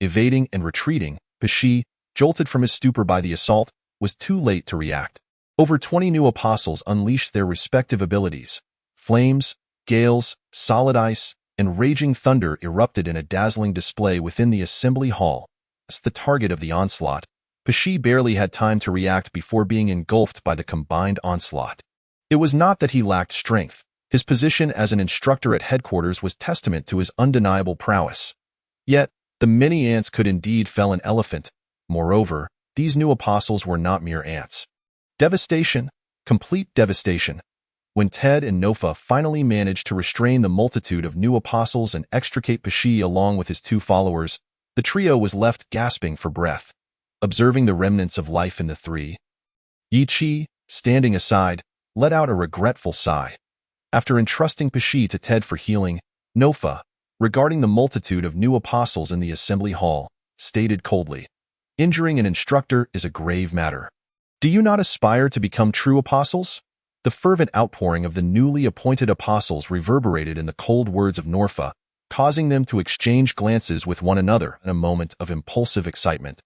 Evading and retreating, Pesci, jolted from his stupor by the assault, was too late to react. Over 20 new apostles unleashed their respective abilities. Flames, gales, solid ice, and raging thunder erupted in a dazzling display within the assembly hall. As the target of the onslaught, Pesci barely had time to react before being engulfed by the combined onslaught. It was not that he lacked strength, His position as an instructor at headquarters was testament to his undeniable prowess. Yet, the many ants could indeed fell an elephant. Moreover, these new apostles were not mere ants. Devastation, complete devastation. When Ted and Nofa finally managed to restrain the multitude of new apostles and extricate Pesci along with his two followers, the trio was left gasping for breath, observing the remnants of life in the three. Yi Chi, standing aside, let out a regretful sigh. After entrusting Pesci to Ted for healing, Nofa, regarding the multitude of new apostles in the assembly hall, stated coldly, "Injuring an instructor is a grave matter. Do you not aspire to become true apostles?" The fervent outpouring of the newly appointed apostles reverberated in the cold words of Norfa, causing them to exchange glances with one another in a moment of impulsive excitement.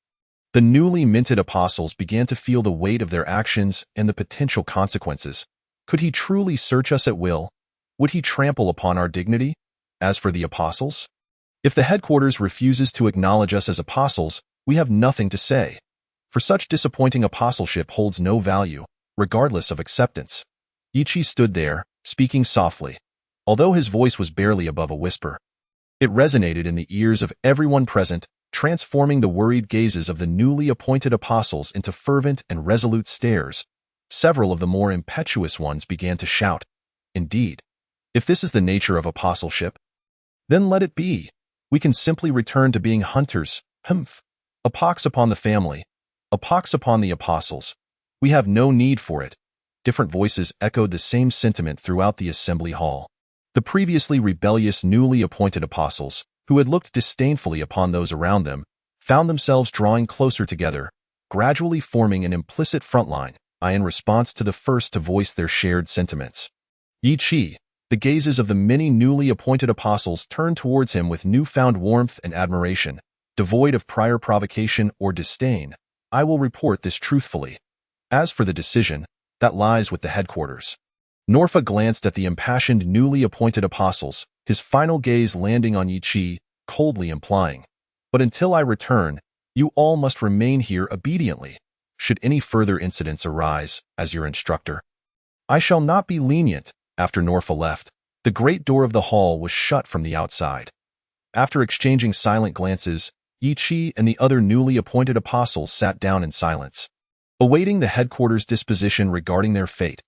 The newly minted apostles began to feel the weight of their actions and the potential consequences. Could he truly search us at will? Would he trample upon our dignity? As for the apostles, if the headquarters refuses to acknowledge us as apostles, we have nothing to say. For such disappointing apostleship holds no value, regardless of acceptance. Ichi stood there, speaking softly, although his voice was barely above a whisper. It resonated in the ears of everyone present, transforming the worried gazes of the newly appointed apostles into fervent and resolute stares. Several of the more impetuous ones began to shout, "Indeed, if this is the nature of apostleship, then let it be. We can simply return to being hunters. Humph! A pox upon the family. A pox upon the apostles. We have no need for it." Different voices echoed the same sentiment throughout the assembly hall. The previously rebellious newly appointed apostles, who had looked disdainfully upon those around them, found themselves drawing closer together, gradually forming an implicit front line, in response to the first to voice their shared sentiments. Yi Chi, the gazes of the many newly appointed apostles turned towards him with newfound warmth and admiration, devoid of prior provocation or disdain. "I will report this truthfully. As for the decision, that lies with the headquarters." Norfa glanced at the impassioned newly appointed apostles, his final gaze landing on Yi Chi, coldly implying, "But until I return, you all must remain here obediently. Should any further incidents arise, as your instructor, I shall not be lenient." After Norfa left, the great door of the hall was shut from the outside. After exchanging silent glances, Yi Chi and the other newly appointed apostles sat down in silence, awaiting the headquarters' disposition regarding their fate.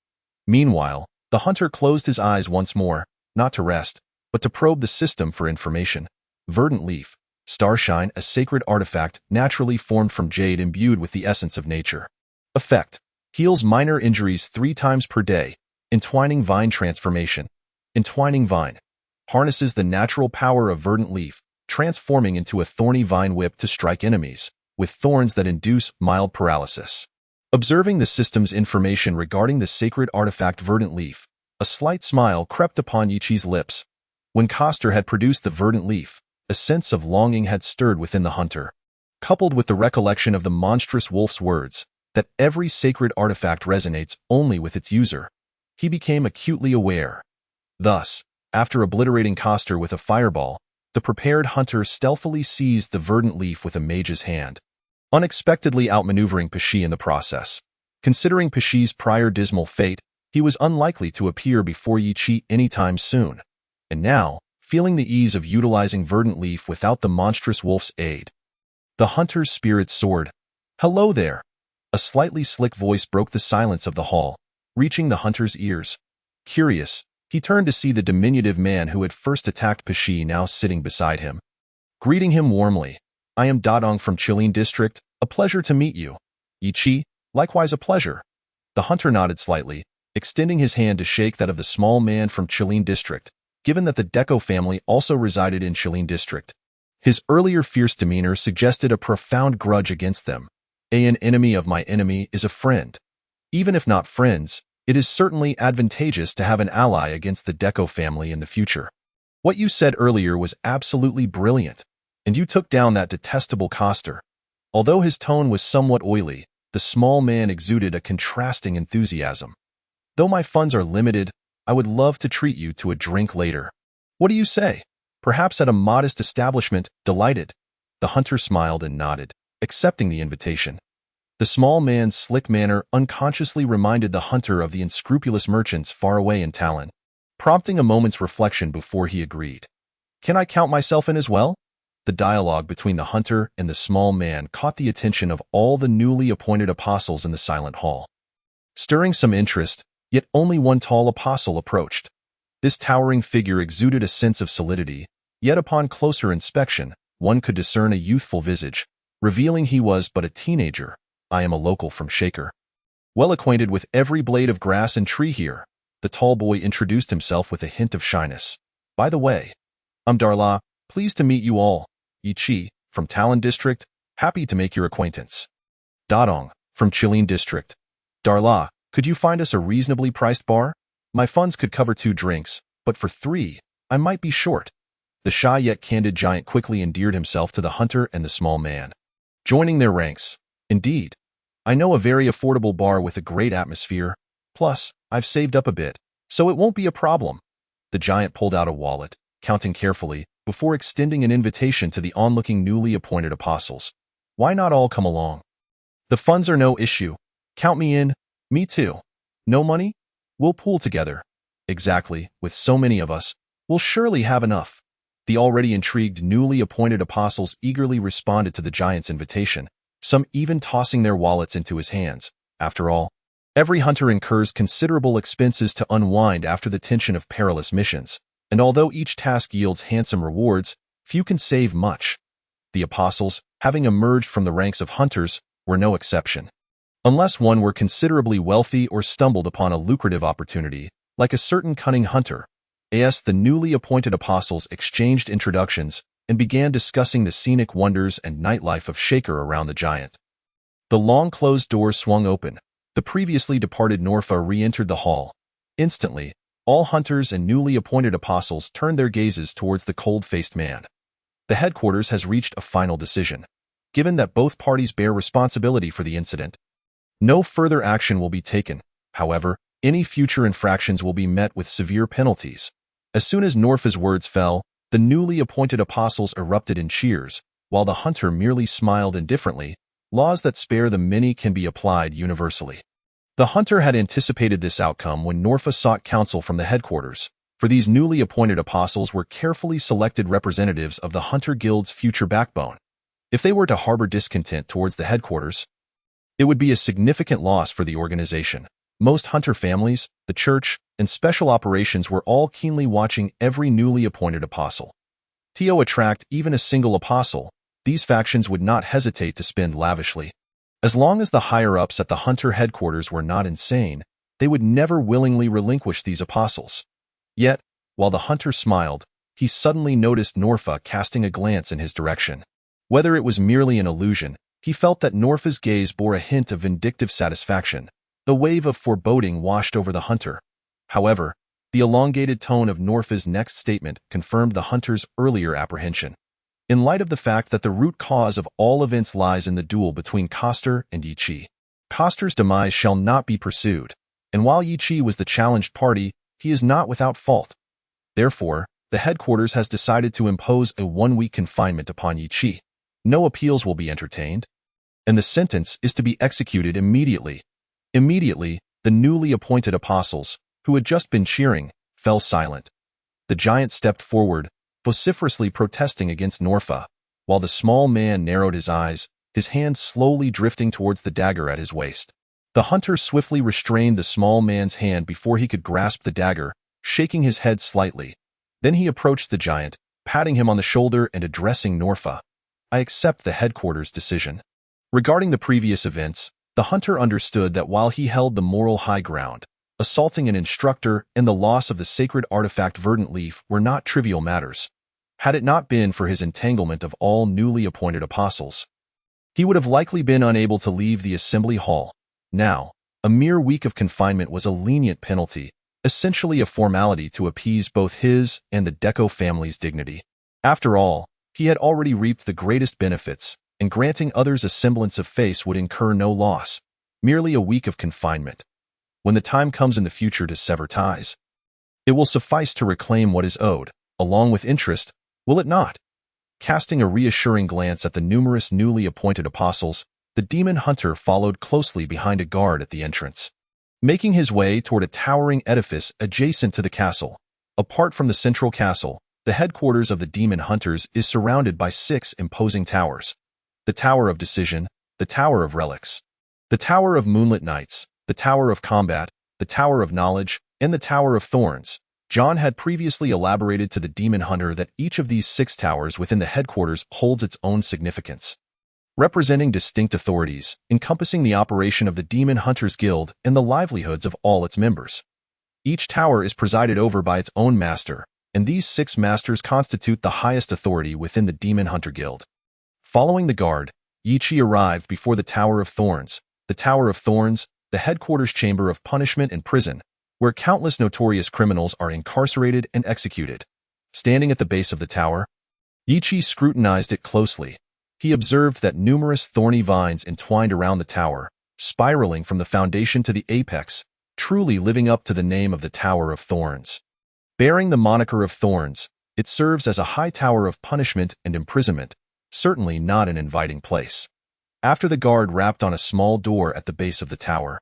Meanwhile, the hunter closed his eyes once more, not to rest, but to probe the system for information. Verdant leaf, starshine, a sacred artifact naturally formed from jade imbued with the essence of nature. Effect: heals minor injuries 3 times per day. Entwining vine transformation. Entwining vine harnesses the natural power of verdant leaf, transforming into a thorny vine whip to strike enemies, with thorns that induce mild paralysis. Observing the system's information regarding the sacred artifact verdant leaf, a slight smile crept upon Yi Chi's lips. When Coster had produced the verdant leaf, a sense of longing had stirred within the hunter. Coupled with the recollection of the monstrous wolf's words, that every sacred artifact resonates only with its user, he became acutely aware. Thus, after obliterating Coster with a fireball, the prepared hunter stealthily seized the verdant leaf with a mage's hand, unexpectedly outmaneuvering Pesci in the process. Considering Pesci's prior dismal fate, he was unlikely to appear before Yi Chi anytime soon. And now, feeling the ease of utilizing verdant leaf without the monstrous wolf's aid, the hunter's spirits soared. "Hello there!" A slightly slick voice broke the silence of the hall, reaching the hunter's ears. Curious, he turned to see the diminutive man who had first attacked Pesci now sitting beside him. Greeting him warmly, "I am Dadong from Chilin District. A pleasure to meet you." "Yi Chi, likewise a pleasure." The hunter nodded slightly, extending his hand to shake that of the small man from Chilin District, given that the Deco family also resided in Chilin District. His earlier fierce demeanor suggested a profound grudge against them. "An enemy of my enemy is a friend. Even if not friends, it is certainly advantageous to have an ally against the Deco family in the future. What you said earlier was absolutely brilliant, and you took down that detestable Coster." Although his tone was somewhat oily, the small man exuded a contrasting enthusiasm. "Though my funds are limited, I would love to treat you to a drink later. What do you say? Perhaps at a modest establishment." "Delighted." The hunter smiled and nodded, accepting the invitation. The small man's slick manner unconsciously reminded the hunter of the unscrupulous merchants far away in Talon. prompting a moment's reflection before he agreed. Can I count myself in as well? The dialogue between the hunter and the small man caught the attention of all the newly appointed apostles in the silent hall. Stirring some interest, yet only one tall apostle approached. This towering figure exuded a sense of solidity, yet upon closer inspection, one could discern a youthful visage, revealing he was but a teenager. I am a local from Shaker. Well acquainted with every blade of grass and tree here, the tall boy introduced himself with a hint of shyness. By the way, I'm Darla, pleased to meet you all. Yichi, from Talon District, happy to make your acquaintance. Dadong, from Chilean District. Darla, could you find us a reasonably priced bar? My funds could cover 2 drinks, but for 3, I might be short. The shy yet candid giant quickly endeared himself to the hunter and the small man, joining their ranks. Indeed, I know a very affordable bar with a great atmosphere. Plus, I've saved up a bit, so it won't be a problem. The giant pulled out a wallet, counting carefully, before extending an invitation to the onlooking newly appointed apostles. Why not all come along? The funds are no issue. Count me in. Me too. No money? We'll pool together. Exactly, with so many of us, we'll surely have enough. The already intrigued newly appointed apostles eagerly responded to the giant's invitation, some even tossing their wallets into his hands. After all, every hunter incurs considerable expenses to unwind after the tension of perilous missions, and although each task yields handsome rewards, few can save much. The apostles, having emerged from the ranks of hunters, were no exception. Unless one were considerably wealthy or stumbled upon a lucrative opportunity, like a certain cunning hunter, the newly appointed apostles exchanged introductions and began discussing the scenic wonders and nightlife of Shaker around the giant. The long closed doors swung open. The previously departed Norfa re-entered the hall. Instantly, all hunters and newly appointed apostles turned their gazes towards the cold-faced man. The headquarters has reached a final decision. Given that both parties bear responsibility for the incident, no further action will be taken. However, any future infractions will be met with severe penalties. As soon as Norfa's words fell, the newly appointed apostles erupted in cheers, while the hunter merely smiled indifferently. Laws that spare the many can be applied universally. The hunter had anticipated this outcome when Norfa sought counsel from the headquarters, for these newly appointed apostles were carefully selected representatives of the Hunter Guild's future backbone. If they were to harbor discontent towards the headquarters, it would be a significant loss for the organization. Most hunter families, the church, and special operations were all keenly watching every newly appointed apostle. To attract even a single apostle, these factions would not hesitate to spend lavishly. As long as the higher-ups at the hunter headquarters were not insane, they would never willingly relinquish these apostles. Yet, while the hunter smiled, he suddenly noticed Norfa casting a glance in his direction. Whether it was merely an illusion, he felt that Norfa's gaze bore a hint of vindictive satisfaction. The wave of foreboding washed over the hunter. However, the elongated tone of Norfa's next statement confirmed the hunter's earlier apprehension. In light of the fact that the root cause of all events lies in the duel between Koster and Yichi, Koster's demise shall not be pursued, and while Yichi was the challenged party, he is not without fault. Therefore, the headquarters has decided to impose a 1-week confinement upon Yichi. No appeals will be entertained, and the sentence is to be executed immediately. Immediately, the newly appointed apostles, who had just been cheering, fell silent. The giant stepped forward, vociferously protesting against Norfa, while the small man narrowed his eyes, his hand slowly drifting towards the dagger at his waist. The hunter swiftly restrained the small man's hand before he could grasp the dagger, shaking his head slightly. Then he approached the giant, patting him on the shoulder and addressing Norfa. I accept the headquarters' decision. Regarding the previous events, the hunter understood that while he held the moral high ground, assaulting an instructor and the loss of the sacred artifact Verdant Leaf were not trivial matters. Had it not been for his entanglement of all newly appointed apostles, he would have likely been unable to leave the assembly hall. Now, a mere week of confinement was a lenient penalty, essentially a formality to appease both his and the Deco family's dignity. After all, he had already reaped the greatest benefits, and granting others a semblance of face would incur no loss, merely a week of confinement. When the time comes in the future to sever ties, it will suffice to reclaim what is owed, along with interest, will it not? Casting a reassuring glance at the numerous newly appointed apostles, the demon hunter followed closely behind a guard at the entrance. Making his way toward a towering edifice adjacent to the castle, Apart from the central castle, the headquarters of the demon hunters is surrounded by 6 imposing towers. The Tower of Decision, the Tower of Relics, the Tower of Moonlit Nights, the Tower of Combat, the Tower of Knowledge, and the Tower of Thorns. John had previously elaborated to the demon hunter that each of these 6 towers within the headquarters holds its own significance, representing distinct authorities, encompassing the operation of the Demon Hunters Guild and the livelihoods of all its members. Each tower is presided over by its own master, and these 6 masters constitute the highest authority within the Demon Hunter Guild. Following the guard, Yichi arrived before the Tower of Thorns. The Tower of Thorns, the headquarters chamber of punishment and prison, where countless notorious criminals are incarcerated and executed. Standing at the base of the tower, Yichi scrutinized it closely. He observed that numerous thorny vines entwined around the tower, spiraling from the foundation to the apex, truly living up to the name of the Tower of Thorns. Bearing the moniker of Thorns, it serves as a high tower of punishment and imprisonment, certainly not an inviting place. After the guard rapped on a small door at the base of the tower,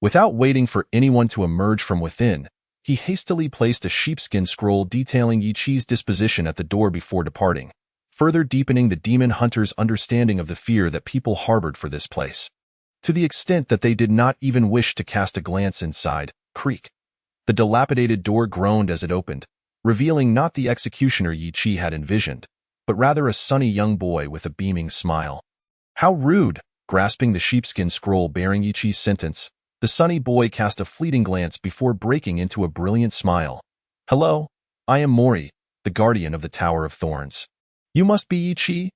without waiting for anyone to emerge from within, he hastily placed a sheepskin scroll detailing Yichi's disposition at the door before departing, further deepening the demon hunter's understanding of the fear that people harbored for this place, to the extent that they did not even wish to cast a glance inside. Creak. The dilapidated door groaned as it opened, revealing not the executioner Yichi had envisioned, but rather a sunny young boy with a beaming smile. How rude! Grasping the sheepskin scroll bearing Yichi's sentence, the sunny boy cast a fleeting glance before breaking into a brilliant smile. Hello, I am Mori, the guardian of the Tower of Thorns. You must be Yichi?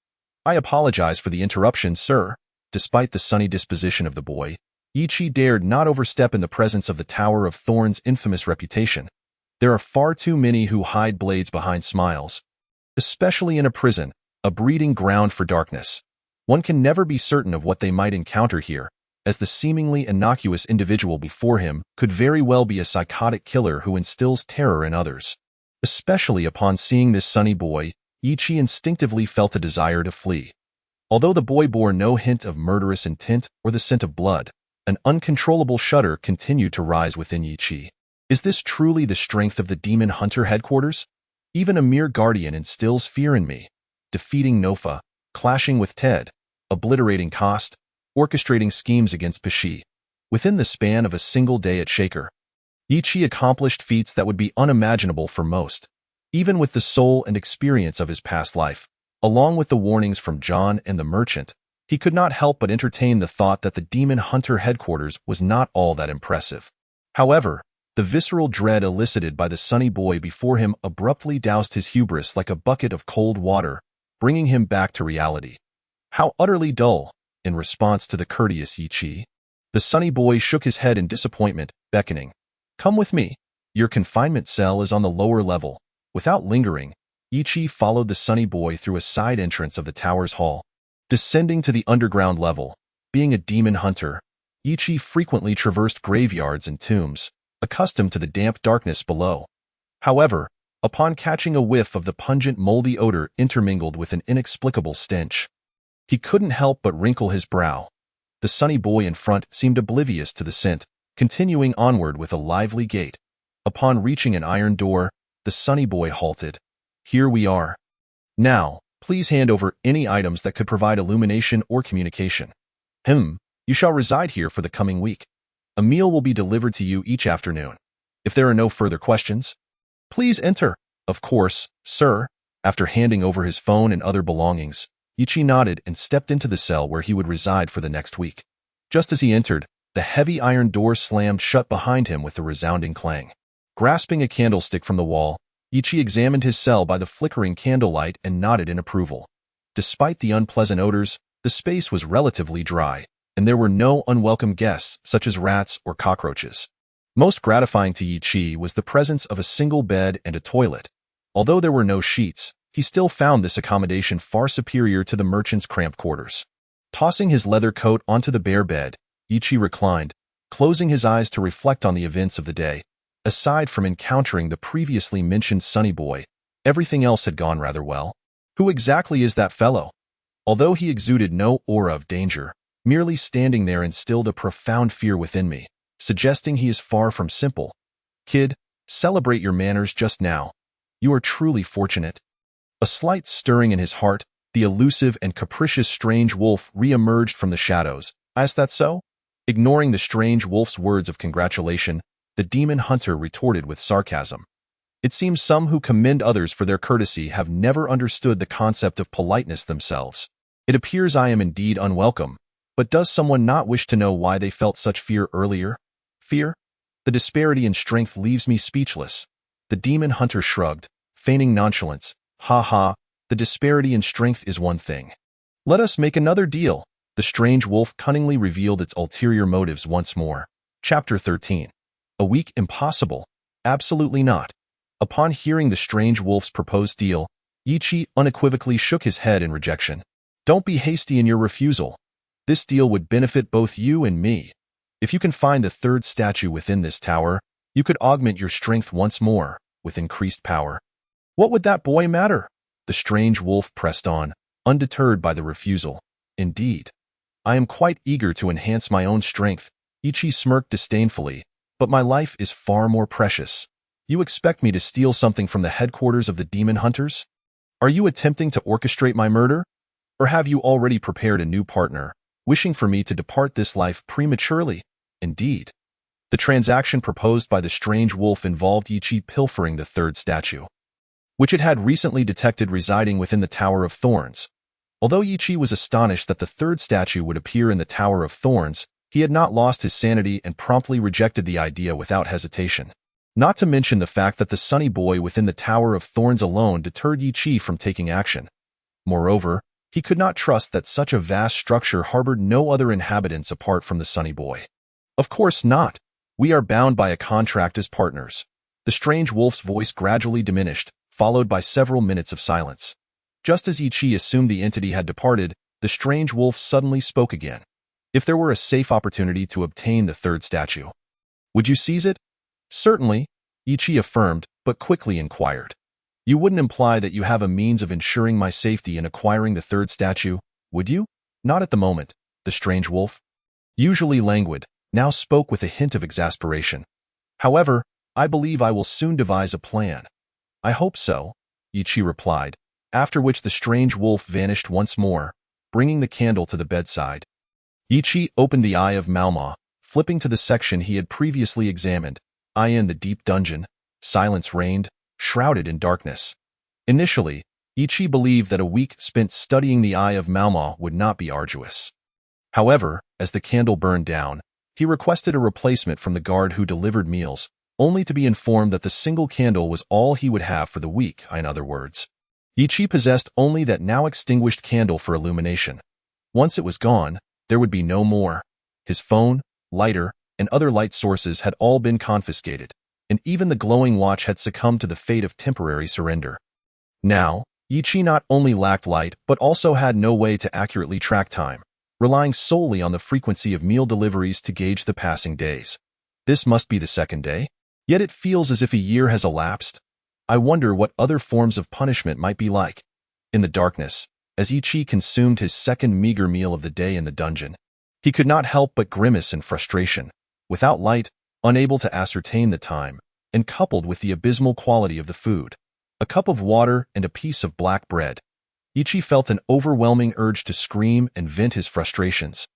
I apologize for the interruption, sir. Despite the sunny disposition of the boy, Yichi dared not overstep in the presence of the Tower of Thorns' infamous reputation. There are far too many who hide blades behind smiles, especially in a prison, a breeding ground for darkness. One can never be certain of what they might encounter here, as the seemingly innocuous individual before him could very well be a psychotic killer who instills terror in others. Especially upon seeing this sunny boy, Yichi instinctively felt a desire to flee. Although the boy bore no hint of murderous intent or the scent of blood, an uncontrollable shudder continued to rise within Yichi. Is this truly the strength of the Demon Hunter headquarters? Even a mere guardian instills fear in me. Defeating Nofa, clashing with Ted, obliterating Kost, orchestrating schemes against Pishi. Within the span of a single day at Shaker, Yichi accomplished feats that would be unimaginable for most. Even with the soul and experience of his past life, along with the warnings from John and the merchant, he could not help but entertain the thought that the Demon Hunter headquarters was not all that impressive. However, the visceral dread elicited by the sunny boy before him abruptly doused his hubris like a bucket of cold water, bringing him back to reality. How utterly dull! In response to the courteous Yichi, the sunny boy shook his head in disappointment, beckoning. Come with me. Your confinement cell is on the lower level. Without lingering, Yichi followed the sunny boy through a side entrance of the tower's hall. Descending to the underground level, being a demon hunter, Yichi frequently traversed graveyards and tombs, accustomed to the damp darkness below. However, upon catching a whiff of the pungent moldy odor intermingled with an inexplicable stench, he couldn't help but wrinkle his brow. The sunny boy in front seemed oblivious to the scent, continuing onward with a lively gait. Upon reaching an iron door, the sunny boy halted. Here we are. Now, please hand over any items that could provide illumination or communication. You shall reside here for the coming week. A meal will be delivered to you each afternoon. If there are no further questions, please enter. Of course, sir. After handing over his phone and other belongings, Yichi nodded and stepped into the cell where he would reside for the next week. Just as he entered, the heavy iron door slammed shut behind him with a resounding clang. Grasping a candlestick from the wall, Yichi examined his cell by the flickering candlelight and nodded in approval. Despite the unpleasant odors, the space was relatively dry, and there were no unwelcome guests such as rats or cockroaches. Most gratifying to Yichi was the presence of a single bed and a toilet. Although there were no sheets, he still found this accommodation far superior to the merchant's cramped quarters. Tossing his leather coat onto the bare bed, Yichi reclined, closing his eyes to reflect on the events of the day. Aside from encountering the previously mentioned sunny boy, everything else had gone rather well. Who exactly is that fellow? Although he exuded no aura of danger, merely standing there instilled a profound fear within me, suggesting he is far from simple. Kid, Celebrate your manners just now. You are truly fortunate. A slight stirring in his heart, the elusive and capricious strange wolf re-emerged from the shadows. Is that so? Ignoring the strange wolf's words of congratulation, the demon hunter retorted with sarcasm. It seems some who commend others for their courtesy have never understood the concept of politeness themselves. It appears I am indeed unwelcome, but does someone not wish to know why they felt such fear earlier? Fear? The disparity in strength leaves me speechless. The demon hunter shrugged, feigning nonchalance. Ha ha, the disparity in strength is one thing. Let us make another deal. The strange wolf cunningly revealed its ulterior motives once more. Chapter 13. A week impossible? Absolutely not. Upon hearing the strange wolf's proposed deal, Yichi unequivocally shook his head in rejection. Don't be hasty in your refusal. This deal would benefit both you and me. If you can find the third statue within this tower, you could augment your strength once more, with increased power. What would that boy matter? The strange wolf pressed on, undeterred by the refusal. Indeed. I am quite eager to enhance my own strength. Ichi smirked disdainfully, but my life is far more precious. You expect me to steal something from the headquarters of the demon hunters? Are you attempting to orchestrate my murder? Or have you already prepared a new partner, wishing for me to depart this life prematurely? Indeed. The transaction proposed by the strange wolf involved Yichi pilfering the third statue, which it had recently detected residing within the Tower of Thorns. Although Yichi was astonished that the third statue would appear in the Tower of Thorns, he had not lost his sanity and promptly rejected the idea without hesitation. Not to mention the fact that the sunny boy within the Tower of Thorns alone deterred Yichi from taking action. Moreover, he could not trust that such a vast structure harbored no other inhabitants apart from the sunny boy. Of course not. We are bound by a contract as partners. The strange wolf's voice gradually diminished, followed by several minutes of silence. Just as Yichi assumed the entity had departed, the strange wolf suddenly spoke again. If there were a safe opportunity to obtain the third statue, would you seize it? Certainly, Yichi affirmed, but quickly inquired. You wouldn't imply that you have a means of ensuring my safety in acquiring the third statue, would you? Not at the moment, the strange wolf, usually languid, now spoke with a hint of exasperation. However, I believe I will soon devise a plan. I hope so, Yichi replied, after which the strange wolf vanished once more, bringing the candle to the bedside. Yichi opened the Eye of Malma, flipping to the section he had previously examined. In the deep dungeon, silence reigned, shrouded in darkness. Initially, Yichi believed that a week spent studying the Eye of Malma would not be arduous. However, as the candle burned down, he requested a replacement from the guard who delivered meals, only to be informed that the single candle was all he would have for the week. In other words, Yichi possessed only that now extinguished candle for illumination. Once it was gone, there would be no more. His phone, lighter, and other light sources had all been confiscated, and even the glowing watch had succumbed to the fate of temporary surrender. Now, Yichi not only lacked light but also had no way to accurately track time, relying solely on the frequency of meal deliveries to gauge the passing days. This must be the second day, yet it feels as if a year has elapsed. I wonder what other forms of punishment might be like. In the darkness, as Yichi consumed his second meager meal of the day in the dungeon, he could not help but grimace in frustration. Without light, unable to ascertain the time, and coupled with the abysmal quality of the food, a cup of water and a piece of black bread, Yichi felt an overwhelming urge to scream and vent his frustrations.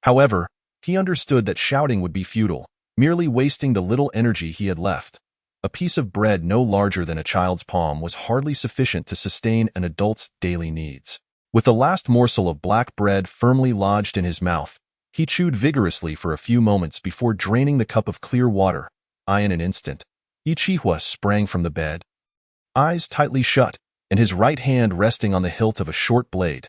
However, he understood that shouting would be futile, merely wasting the little energy he had left. A piece of bread no larger than a child's palm was hardly sufficient to sustain an adult's daily needs. With the last morsel of black bread firmly lodged in his mouth, he chewed vigorously for a few moments before draining the cup of clear water. In an instant, Yichihua sprang from the bed, eyes tightly shut, and his right hand resting on the hilt of a short blade.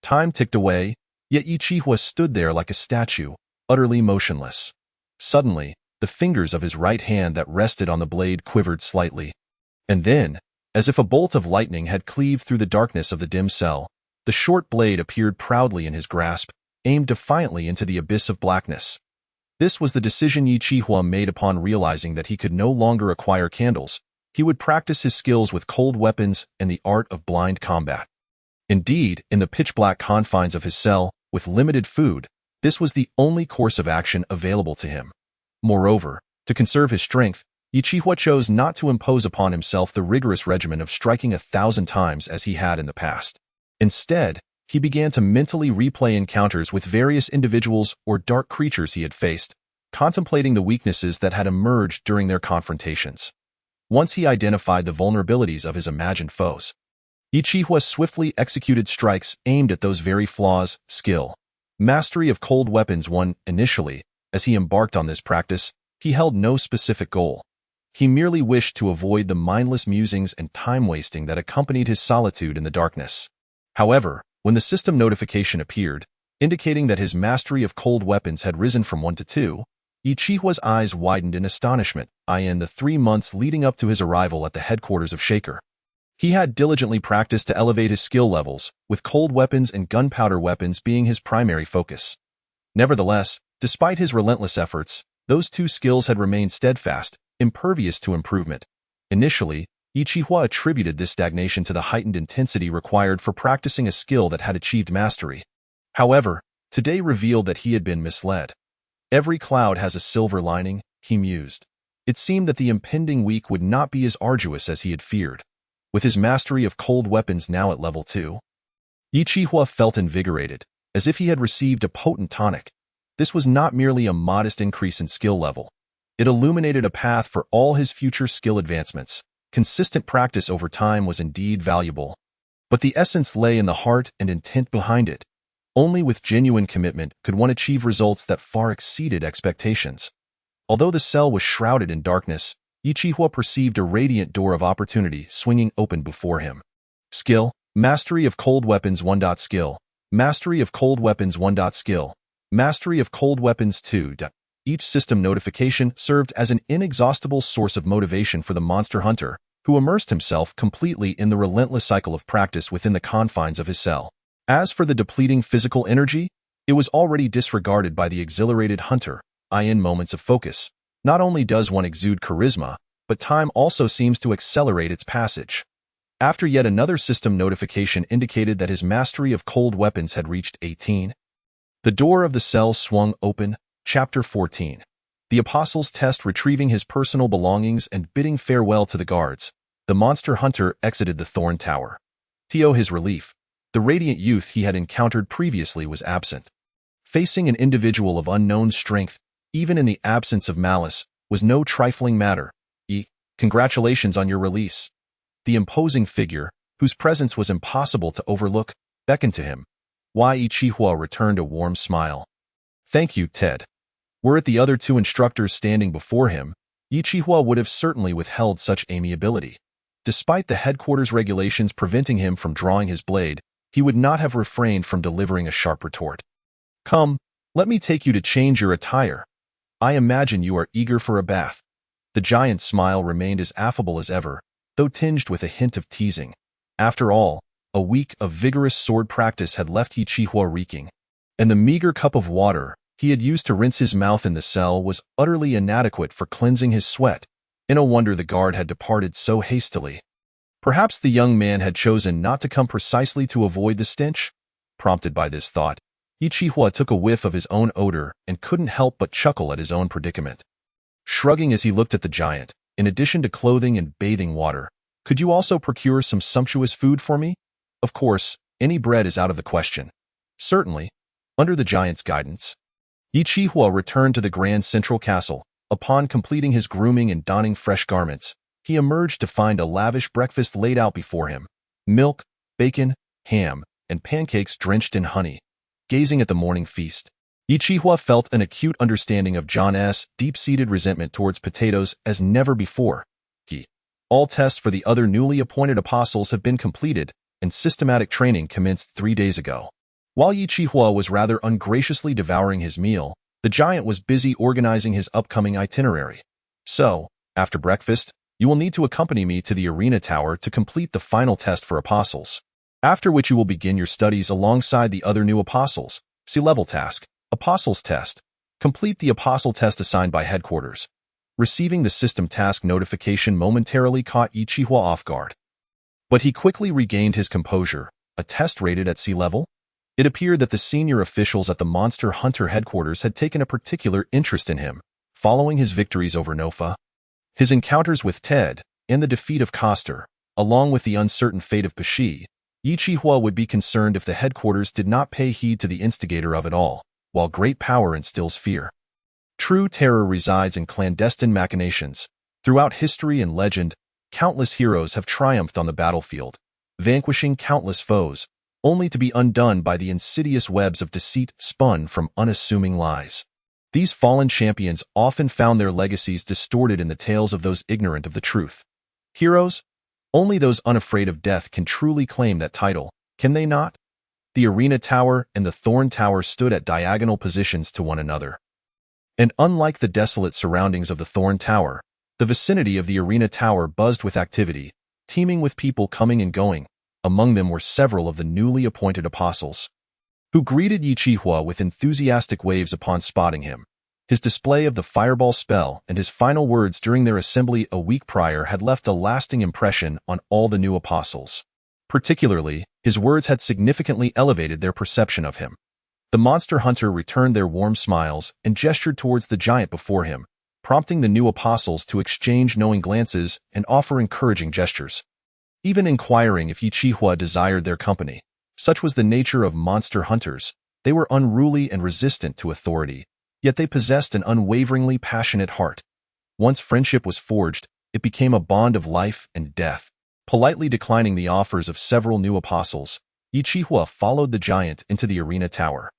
Time ticked away, yet Yichihua stood there like a statue, utterly motionless. Suddenly, the fingers of his right hand that rested on the blade quivered slightly. And then, as if a bolt of lightning had cleaved through the darkness of the dim cell, the short blade appeared proudly in his grasp, aimed defiantly into the abyss of blackness. This was the decision Yichihua made upon realizing that he could no longer acquire candles. He would practice his skills with cold weapons and the art of blind combat. Indeed, in the pitch-black confines of his cell, with limited food, this was the only course of action available to him. Moreover, to conserve his strength, Ichihua chose not to impose upon himself the rigorous regimen of striking 1,000 times as he had in the past. Instead, he began to mentally replay encounters with various individuals or dark creatures he had faced, contemplating the weaknesses that had emerged during their confrontations. Once he identified the vulnerabilities of his imagined foes, Ichihua swiftly executed strikes aimed at those very flaws. Skill. Mastery of cold weapons. 1. Initially, as he embarked on this practice, he held no specific goal. He merely wished to avoid the mindless musings and time-wasting that accompanied his solitude in the darkness. However, when the system notification appeared, indicating that his mastery of cold weapons had risen from 1 to 2, Ichihua's eyes widened in astonishment. In the 3 months leading up to his arrival at the headquarters of Shaker, he had diligently practiced to elevate his skill levels, with cold weapons and gunpowder weapons being his primary focus. Nevertheless, despite his relentless efforts, those 2 skills had remained steadfast, impervious to improvement. Initially, Ichihua attributed this stagnation to the heightened intensity required for practicing a skill that had achieved mastery. However, today revealed that he had been misled. Every cloud has a silver lining, he mused. It seemed that the impending week would not be as arduous as he had feared. With his mastery of cold weapons now at level 2, Ichihua felt invigorated, as if he had received a potent tonic. This was not merely a modest increase in skill level. It illuminated a path for all his future skill advancements. Consistent practice over time was indeed valuable, but the essence lay in the heart and intent behind it. Only with genuine commitment could one achieve results that far exceeded expectations. Although the cell was shrouded in darkness, Ichihua perceived a radiant door of opportunity swinging open before him. Skill. Mastery of cold weapons. 1. Skill. Mastery of cold weapons. 1. Skill. Mastery of cold weapons. 2. Each system notification served as an inexhaustible source of motivation for the monster hunter, who immersed himself completely in the relentless cycle of practice within the confines of his cell. As for the depleting physical energy, it was already disregarded by the exhilarated hunter. In moments of focus, not only does one exude charisma, but time also seems to accelerate its passage. After yet another system notification indicated that his mastery of cold weapons had reached 18, the door of the cell swung open. Chapter 14. The Apostle's Test. Retrieving his personal belongings and bidding farewell to the guards, the monster hunter exited the Thorn Tower. To his relief, the radiant youth he had encountered previously was absent. Facing an individual of unknown strength, even in the absence of malice, was no trifling matter. Congratulations on your release. The imposing figure, whose presence was impossible to overlook, beckoned to him. Ichihua returned a warm smile. Thank you, Ted. Were it the other 2 instructors standing before him, Ichihua would have certainly withheld such amiability. Despite the headquarters regulations preventing him from drawing his blade, he would not have refrained from delivering a sharp retort. Come, let me take you to change your attire. I imagine you are eager for a bath. The giant's smile remained as affable as ever, though tinged with a hint of teasing. After all, a week of vigorous sword practice had left Ichihua reeking, and the meager cup of water he had used to rinse his mouth in the cell was utterly inadequate for cleansing his sweat. No wonder the guard had departed so hastily. Perhaps the young man had chosen not to come precisely to avoid the stench? Prompted by this thought, Ichihua took a whiff of his own odor and couldn't help but chuckle at his own predicament. Shrugging as he looked at the giant, in addition to clothing and bathing water, could you also procure some sumptuous food for me? Of course, any bread is out of the question. Certainly, under the giant's guidance. Ichihua returned to the Grand Central Castle. Upon completing his grooming and donning fresh garments, he emerged to find a lavish breakfast laid out before him. Milk, bacon, ham, and pancakes drenched in honey. Gazing at the morning feast, Ichihua felt an acute understanding of John's deep-seated resentment towards potatoes as never before. All tests for the other newly appointed apostles have been completed, and systematic training commenced 3 days ago. While Ichihua was rather ungraciously devouring his meal, the giant was busy organizing his upcoming itinerary. So, after breakfast, you will need to accompany me to the arena tower to complete the final test for apostles. After which you will begin your studies alongside the other new apostles. Level task, Apostles Test. Complete the apostle test assigned by headquarters. Receiving the system task notification momentarily caught Ichihua off guard. But he quickly regained his composure. A test rated at sea level? It appeared that the senior officials at the Monster Hunter headquarters had taken a particular interest in him, following his victories over Nofa. His encounters with Ted and the defeat of Koster, along with the uncertain fate of Pashi, Yi Chihua would be concerned if the headquarters did not pay heed to the instigator of it all, while great power instills fear. True terror resides in clandestine machinations. Throughout history and legend, countless heroes have triumphed on the battlefield, vanquishing countless foes, only to be undone by the insidious webs of deceit spun from unassuming lies. These fallen champions often found their legacies distorted in the tales of those ignorant of the truth. Heroes? Only those unafraid of death can truly claim that title, can they not? The Arena Tower and the Thorn Tower stood at diagonal positions to one another. And unlike the desolate surroundings of the Thorn Tower, the vicinity of the Arena Tower buzzed with activity, teeming with people coming and going. Among them were several of the newly appointed apostles, who greeted Yi Chihua with enthusiastic waves upon spotting him. His display of the fireball spell and his final words during their assembly a week prior had left a lasting impression on all the new apostles. Particularly, his words had significantly elevated their perception of him. The monster hunter returned their warm smiles and gestured towards the giant before him, prompting the new apostles to exchange knowing glances and offer encouraging gestures, even inquiring if Yi Chihua desired their company. Such was the nature of monster hunters. They were unruly and resistant to authority, yet they possessed an unwaveringly passionate heart. Once friendship was forged, it became a bond of life and death. Politely declining the offers of several new apostles, Yi Chihua followed the giant into the Arena Tower.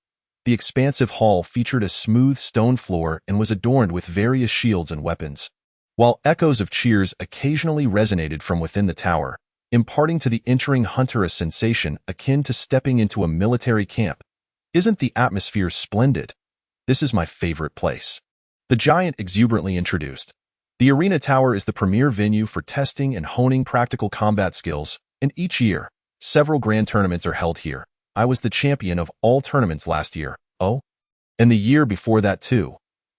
The expansive hall featured a smooth stone floor and was adorned with various shields and weapons, while echoes of cheers occasionally resonated from within the tower, imparting to the entering hunter a sensation akin to stepping into a military camp. Isn't the atmosphere splendid? This is my favorite place, the giant exuberantly introduced. The Arena Tower is the premier venue for testing and honing practical combat skills, and each year, several grand tournaments are held here. I was the champion of all tournaments last year, oh? And the year before that too.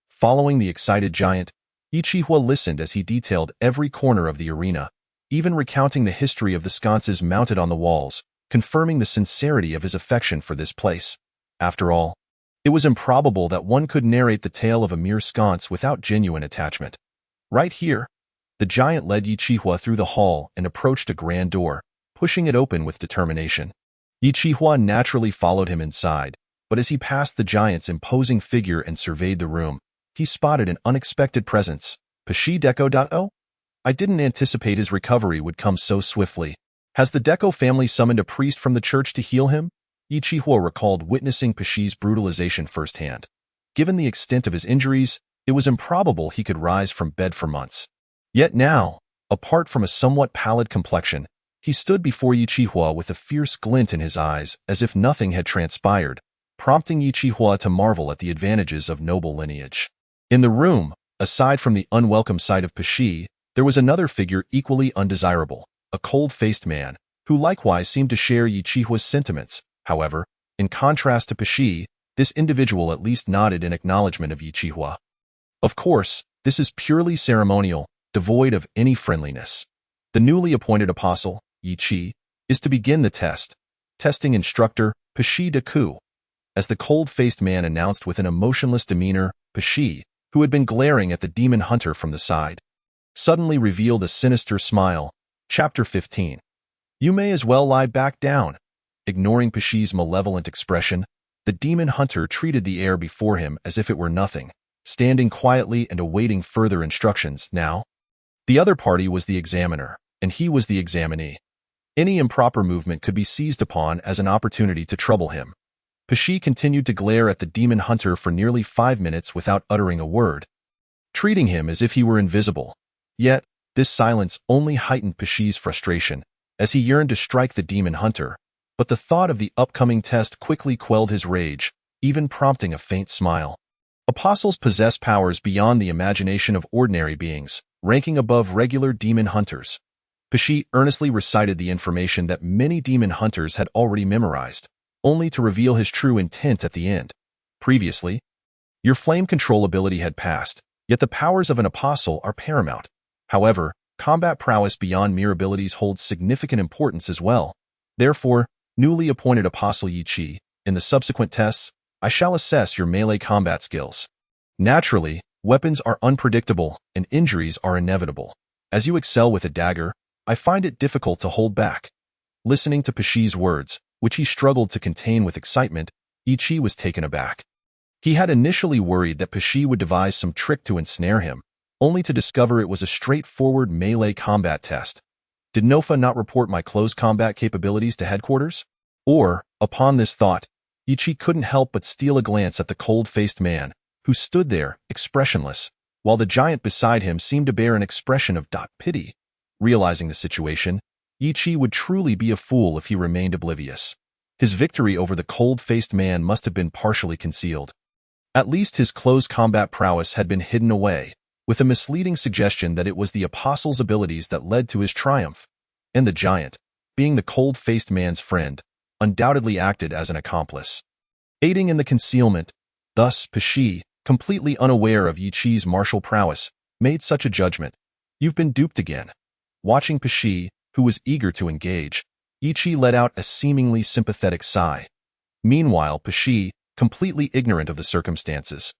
Following the excited giant, Yi Chihua listened as he detailed every corner of the arena, even recounting the history of the sconces mounted on the walls, confirming the sincerity of his affection for this place. After all, it was improbable that one could narrate the tale of a mere sconce without genuine attachment. Right here, the giant led Yi Chihua through the hall and approached a grand door, pushing it open with determination. Yi Chihua naturally followed him inside, but as he passed the giant's imposing figure and surveyed the room, he spotted an unexpected presence. Pashi Deco.o? I didn't anticipate his recovery would come so swiftly. Has the Deco family summoned a priest from the church to heal him? Yi Chihua recalled witnessing Pashi's brutalization firsthand. Given the extent of his injuries, it was improbable he could rise from bed for months. Yet now, apart from a somewhat pallid complexion, he stood before Yi Chihua with a fierce glint in his eyes as if nothing had transpired, prompting Yi Chihua to marvel at the advantages of noble lineage. In the room, aside from the unwelcome sight of Pashi, there was another figure equally undesirable, a cold-faced man, who likewise seemed to share Yi Chihua's sentiments. However, in contrast to Pashi, this individual at least nodded in acknowledgement of Yi Chihua. Of course, this is purely ceremonial, devoid of any friendliness. The newly appointed apostle, Yi Chi, is to begin the test. Testing instructor, Pashi Deku. As the cold-faced man announced with an emotionless demeanor, Pashi, who had been glaring at the demon hunter from the side, suddenly revealed a sinister smile. Chapter 15. You may as well lie back down. Ignoring Pashi's malevolent expression, the demon hunter treated the air before him as if it were nothing, standing quietly and awaiting further instructions. Now, the other party was the examiner, and he was the examinee. Any improper movement could be seized upon as an opportunity to trouble him. Pashi continued to glare at the demon hunter for nearly 5 minutes without uttering a word, treating him as if he were invisible. Yet, this silence only heightened Pashi's frustration, as he yearned to strike the demon hunter, but the thought of the upcoming test quickly quelled his rage, even prompting a faint smile. Apostles possess powers beyond the imagination of ordinary beings, ranking above regular demon hunters. Pashi earnestly recited the information that many demon hunters had already memorized, only to reveal his true intent at the end. Previously, your flame control ability had passed, yet the powers of an apostle are paramount. However, combat prowess beyond mere abilities holds significant importance as well. Therefore, newly appointed Apostle Yi Chi, in the subsequent tests, I shall assess your melee combat skills. Naturally, Weapons are unpredictable, and injuries are inevitable. As you excel with a dagger, I find it difficult to hold back. Listening to Pesci's words, which he struggled to contain with excitement, Ichi was taken aback. He had initially worried that Pesci would devise some trick to ensnare him, only to discover it was a straightforward melee combat test. Did Nofa not report my close combat capabilities to headquarters? Or, upon this thought, Ichi couldn't help but steal a glance at the cold-faced man, who stood there, expressionless, while the giant beside him seemed to bear an expression of pity. Realizing the situation, Ichi would truly be a fool if he remained oblivious. His victory over the cold-faced man must have been partially concealed. At least his close combat prowess had been hidden away, with a misleading suggestion that it was the apostle's abilities that led to his triumph. And the giant, being the cold-faced man's friend, undoubtedly acted as an accomplice, aiding in the concealment. Thus, Pesci, completely unaware of Ichi's martial prowess, made such a judgment. You've been duped again. Watching Pesci, who was eager to engage, Ichi let out a seemingly sympathetic sigh. Meanwhile, Pesci, completely ignorant of the circumstances,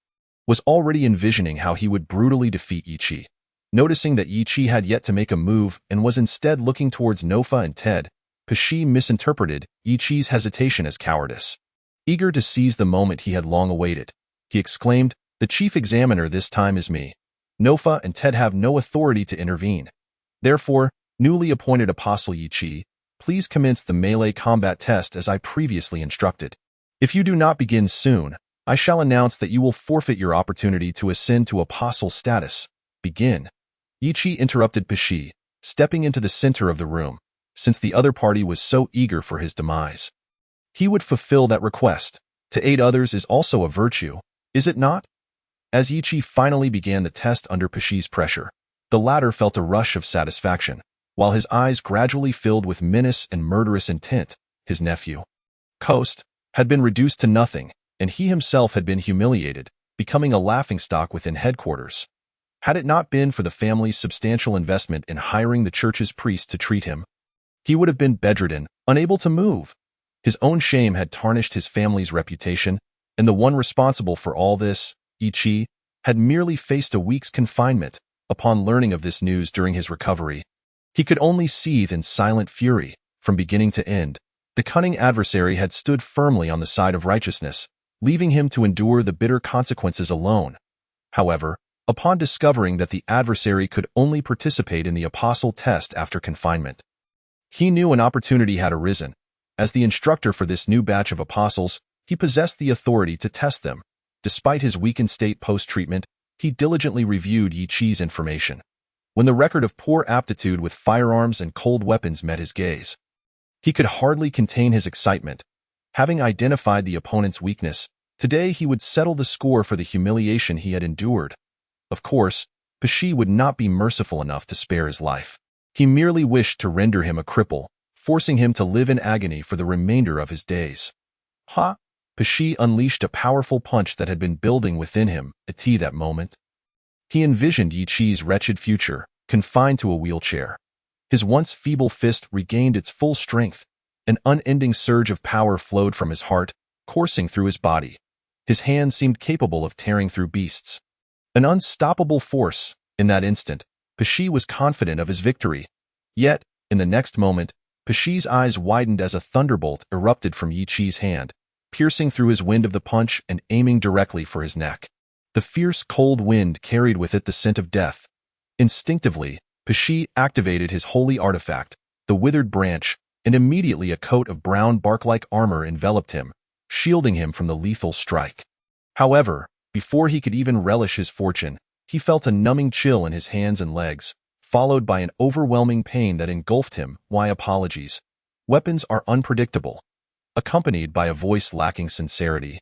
was already envisioning how he would brutally defeat Ichi. Noticing that Ichi had yet to make a move and was instead looking towards Nofa and Ted, Pesci misinterpreted Ichi's hesitation as cowardice. Eager to seize the moment he had long awaited, he exclaimed, "The chief examiner this time is me. Nofa and Ted have no authority to intervene. Therefore, newly appointed Apostle Ichi, please commence the melee combat test as I previously instructed. If you do not begin soon, I shall announce that you will forfeit your opportunity to ascend to Apostle status. Begin." Ichi interrupted Pesci, stepping into the center of the room, since the other party was so eager for his demise. He would fulfill that request. To aid others is also a virtue, is it not? As Ichi finally began the test under Pesci's pressure, the latter felt a rush of satisfaction, while his eyes gradually filled with menace and murderous intent. His nephew, Coast, had been reduced to nothing, and he himself had been humiliated, becoming a laughingstock within headquarters. Had it not been for the family's substantial investment in hiring the church's priest to treat him, he would have been bedridden, unable to move. His own shame had tarnished his family's reputation, and the one responsible for all this, Ichi, had merely faced a week's confinement. Upon learning of this news during his recovery, he could only seethe in silent fury. From beginning to end, the cunning adversary had stood firmly on the side of righteousness, leaving him to endure the bitter consequences alone. However, upon discovering that the adversary could only participate in the apostle test after confinement, he knew an opportunity had arisen. As the instructor for this new batch of apostles, he possessed the authority to test them. Despite his weakened state post-treatment, he diligently reviewed Ichi's information. When the record of poor aptitude with firearms and cold weapons met his gaze, he could hardly contain his excitement. Having identified the opponent's weakness, today he would settle the score for the humiliation he had endured. Of course, Pesci would not be merciful enough to spare his life. He merely wished to render him a cripple, forcing him to live in agony for the remainder of his days. Ha! Pesci unleashed a powerful punch that had been building within him at that moment. He envisioned Ichi's wretched future, confined to a wheelchair. His once feeble fist regained its full strength. An unending surge of power flowed from his heart, coursing through his body. His hand seemed capable of tearing through beasts. An unstoppable force. In that instant, Pesci was confident of his victory. Yet, in the next moment, Pesci's eyes widened as a thunderbolt erupted from Ichi's hand, piercing through his wind of the punch and aiming directly for his neck. The fierce cold wind carried with it the scent of death. Instinctively, Pesci activated his holy artifact, the withered branch, and immediately a coat of brown bark-like armor enveloped him, shielding him from the lethal strike. However, before he could even relish his fortune, he felt a numbing chill in his hands and legs, followed by an overwhelming pain that engulfed him. "Why apologies? Weapons are unpredictable," accompanied by a voice lacking sincerity.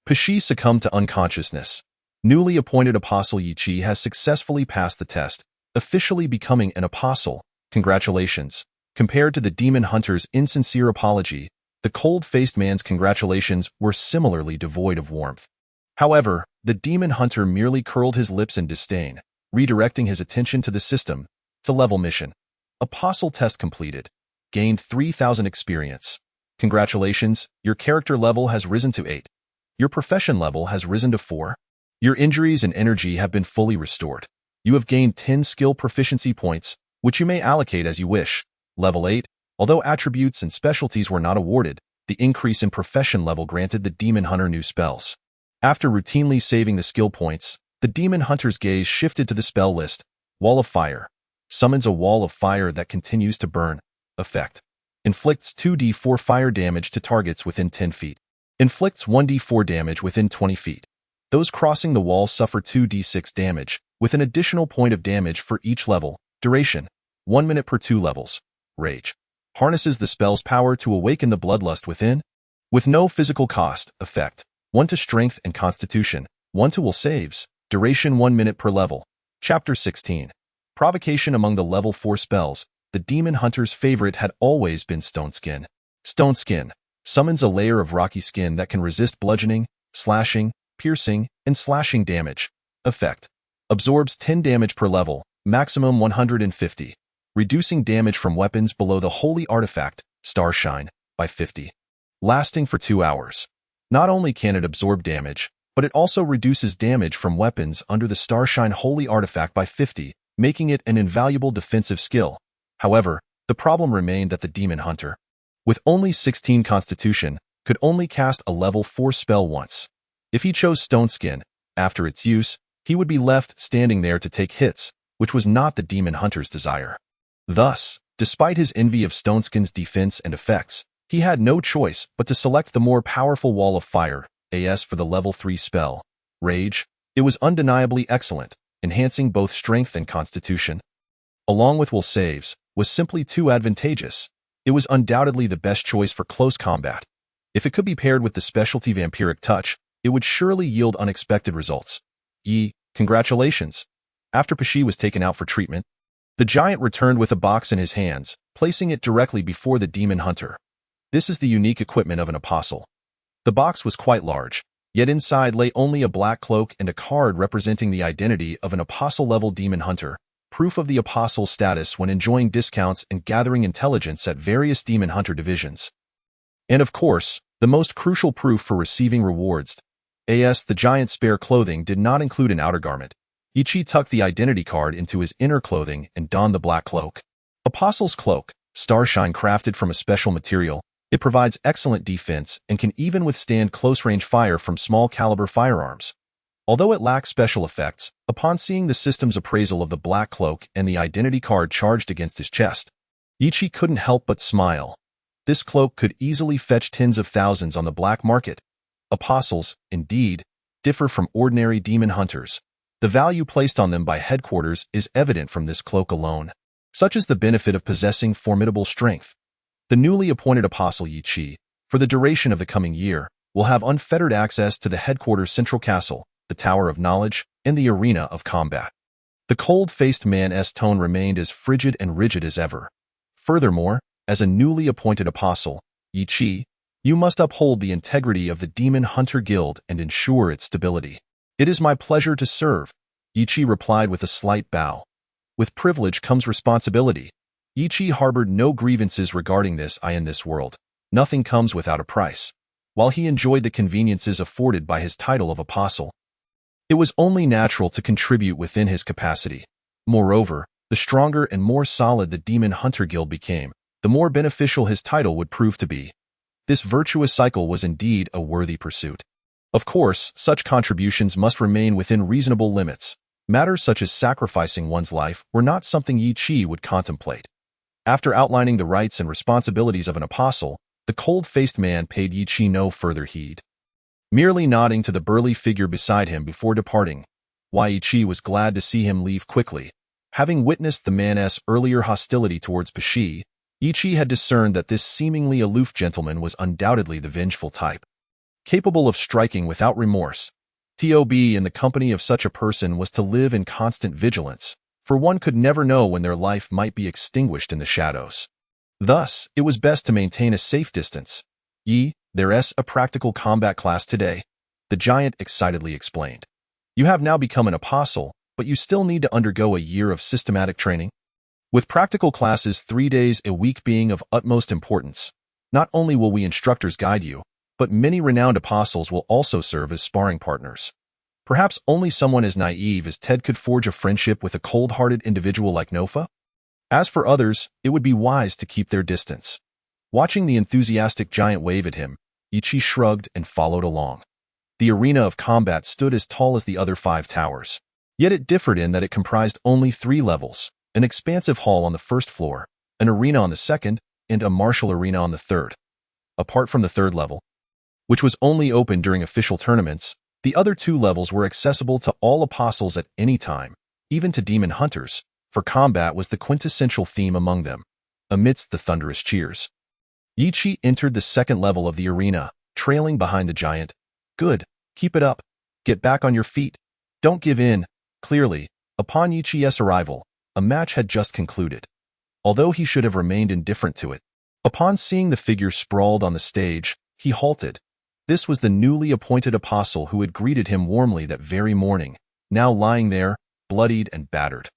Pesci succumbed to unconsciousness. Newly appointed Apostle Ichi has successfully passed the test, officially becoming an apostle. Congratulations. Compared to the demon hunter's insincere apology, the cold-faced man's congratulations were similarly devoid of warmth. However, the demon hunter merely curled his lips in disdain, redirecting his attention to the system. The level mission. Apostle test completed. Gained 3,000 experience. Congratulations, your character level has risen to 8. Your profession level has risen to 4. Your injuries and energy have been fully restored. You have gained 10 skill proficiency points, which you may allocate as you wish. Level 8. Although attributes and specialties were not awarded, the increase in profession level granted the Demon Hunter new spells. After routinely saving the skill points, the Demon Hunter's gaze shifted to the spell list. Wall of Fire. Summons a wall of fire that continues to burn. Effect. Inflicts 2d4 fire damage to targets within 10 feet. Inflicts 1d4 damage within 20 feet. Those crossing the wall suffer 2d6 damage, with an additional point of damage for each level. Duration. 1 minute per 2 levels. Rage. Harnesses the spell's power to awaken the bloodlust within. With no physical cost. Effect. 1 to Strength and Constitution. 1 to Will saves. Duration 1 minute per level. Chapter 16. Provocation. Among the level 4 spells, the Demon Hunter's favorite had always been Stone Skin. Stone Skin summons a layer of rocky skin that can resist bludgeoning, slashing, piercing, and slashing damage. Effect. Absorbs 10 damage per level, maximum 150. Reducing damage from weapons below the holy artifact, Starshine, by 50. Lasting for 2 hours. Not only can it absorb damage, but it also reduces damage from weapons under the Starshine holy artifact by 50, making it an invaluable defensive skill. However, the problem remained that the Demon Hunter, with only 16 Constitution, could only cast a level 4 spell once. If he chose Stone Skin, after its use, he would be left standing there to take hits, which was not the Demon Hunter's desire. Thus, despite his envy of Stone Skin's defense and effects, he had no choice but to select the more powerful Wall of Fire, AS for the level 3 spell. Rage. It was undeniably excellent, enhancing both strength and constitution. Along with will saves, was simply too advantageous. It was undoubtedly the best choice for close combat. If it could be paired with the specialty Vampiric Touch, it would surely yield unexpected results. Congratulations. After Pesci was taken out for treatment, the giant returned with a box in his hands, placing it directly before the Demon Hunter. This is the unique equipment of an apostle. The box was quite large, yet inside lay only a black cloak and a card representing the identity of an apostle-level Demon Hunter, proof of the apostle's status when enjoying discounts and gathering intelligence at various Demon Hunter divisions. And of course, the most crucial proof for receiving rewards. The giant's spare clothing did not include an outer garment. Ichi tucked the identity card into his inner clothing and donned the black cloak. Apostle's Cloak, Starshine crafted from a special material. It provides excellent defense and can even withstand close-range fire from small-caliber firearms. Although it lacks special effects, upon seeing the system's appraisal of the black cloak and the identity card charged against his chest, Ichi couldn't help but smile. This cloak could easily fetch tens of thousands on the black market. Apostles, indeed, differ from ordinary demon hunters. The value placed on them by headquarters is evident from this cloak alone. Such is the benefit of possessing formidable strength. The newly appointed Apostle Yi-Chi, for the duration of the coming year, will have unfettered access to the headquarters' central castle, the Tower of Knowledge, and the arena of combat. The cold-faced man's tone remained as frigid and rigid as ever. Furthermore, as a newly appointed apostle, Yi-Chi, you must uphold the integrity of the Demon Hunter Guild and ensure its stability. It is my pleasure to serve, Yi-Chi replied with a slight bow. With privilege comes responsibility. Yi-Chi harbored no grievances regarding this in this world. Nothing comes without a price. While he enjoyed the conveniences afforded by his title of apostle, it was only natural to contribute within his capacity. Moreover, the stronger and more solid the Demon Hunter Guild became, the more beneficial his title would prove to be. This virtuous cycle was indeed a worthy pursuit. Of course, such contributions must remain within reasonable limits. Matters such as sacrificing one's life were not something Yi-Chi would contemplate. After outlining the rights and responsibilities of an apostle, the cold-faced man paid Yi-Chi no further heed. Merely nodding to the burly figure beside him before departing, Yi-Chi was glad to see him leave quickly. Having witnessed the man's earlier hostility towards Pesci, Yi-Chi had discerned that this seemingly aloof gentleman was undoubtedly the vengeful type, capable of striking without remorse. In the company of such a person was to live in constant vigilance, for one could never know when their life might be extinguished in the shadows. Thus, it was best to maintain a safe distance. There's a practical combat class today, the giant excitedly explained. You have now become an apostle, but you still need to undergo a year of systematic training. With practical classes 3 days a week being of utmost importance, not only will we instructors guide you, but many renowned apostles will also serve as sparring partners. Perhaps only someone as naive as Ted could forge a friendship with a cold-hearted individual like Nofa? As for others, it would be wise to keep their distance. Watching the enthusiastic giant wave at him, Ichi shrugged and followed along. The arena of combat stood as tall as the other 5 towers. Yet it differed in that it comprised only 3 levels, an expansive hall on the first floor, an arena on the second, and a martial arena on the third. Apart from the third level, which was only open during official tournaments, the other 2 levels were accessible to all apostles at any time, even to demon hunters, for combat was the quintessential theme among them, amidst the thunderous cheers. Yichi entered the second level of the arena, trailing behind the giant. Good, keep it up. Get back on your feet. Don't give in. Clearly, upon Yichi's arrival, a match had just concluded. Although he should have remained indifferent to it, upon seeing the figure sprawled on the stage, he halted. This was the newly appointed apostle who had greeted him warmly that very morning, now lying there, bloodied and battered.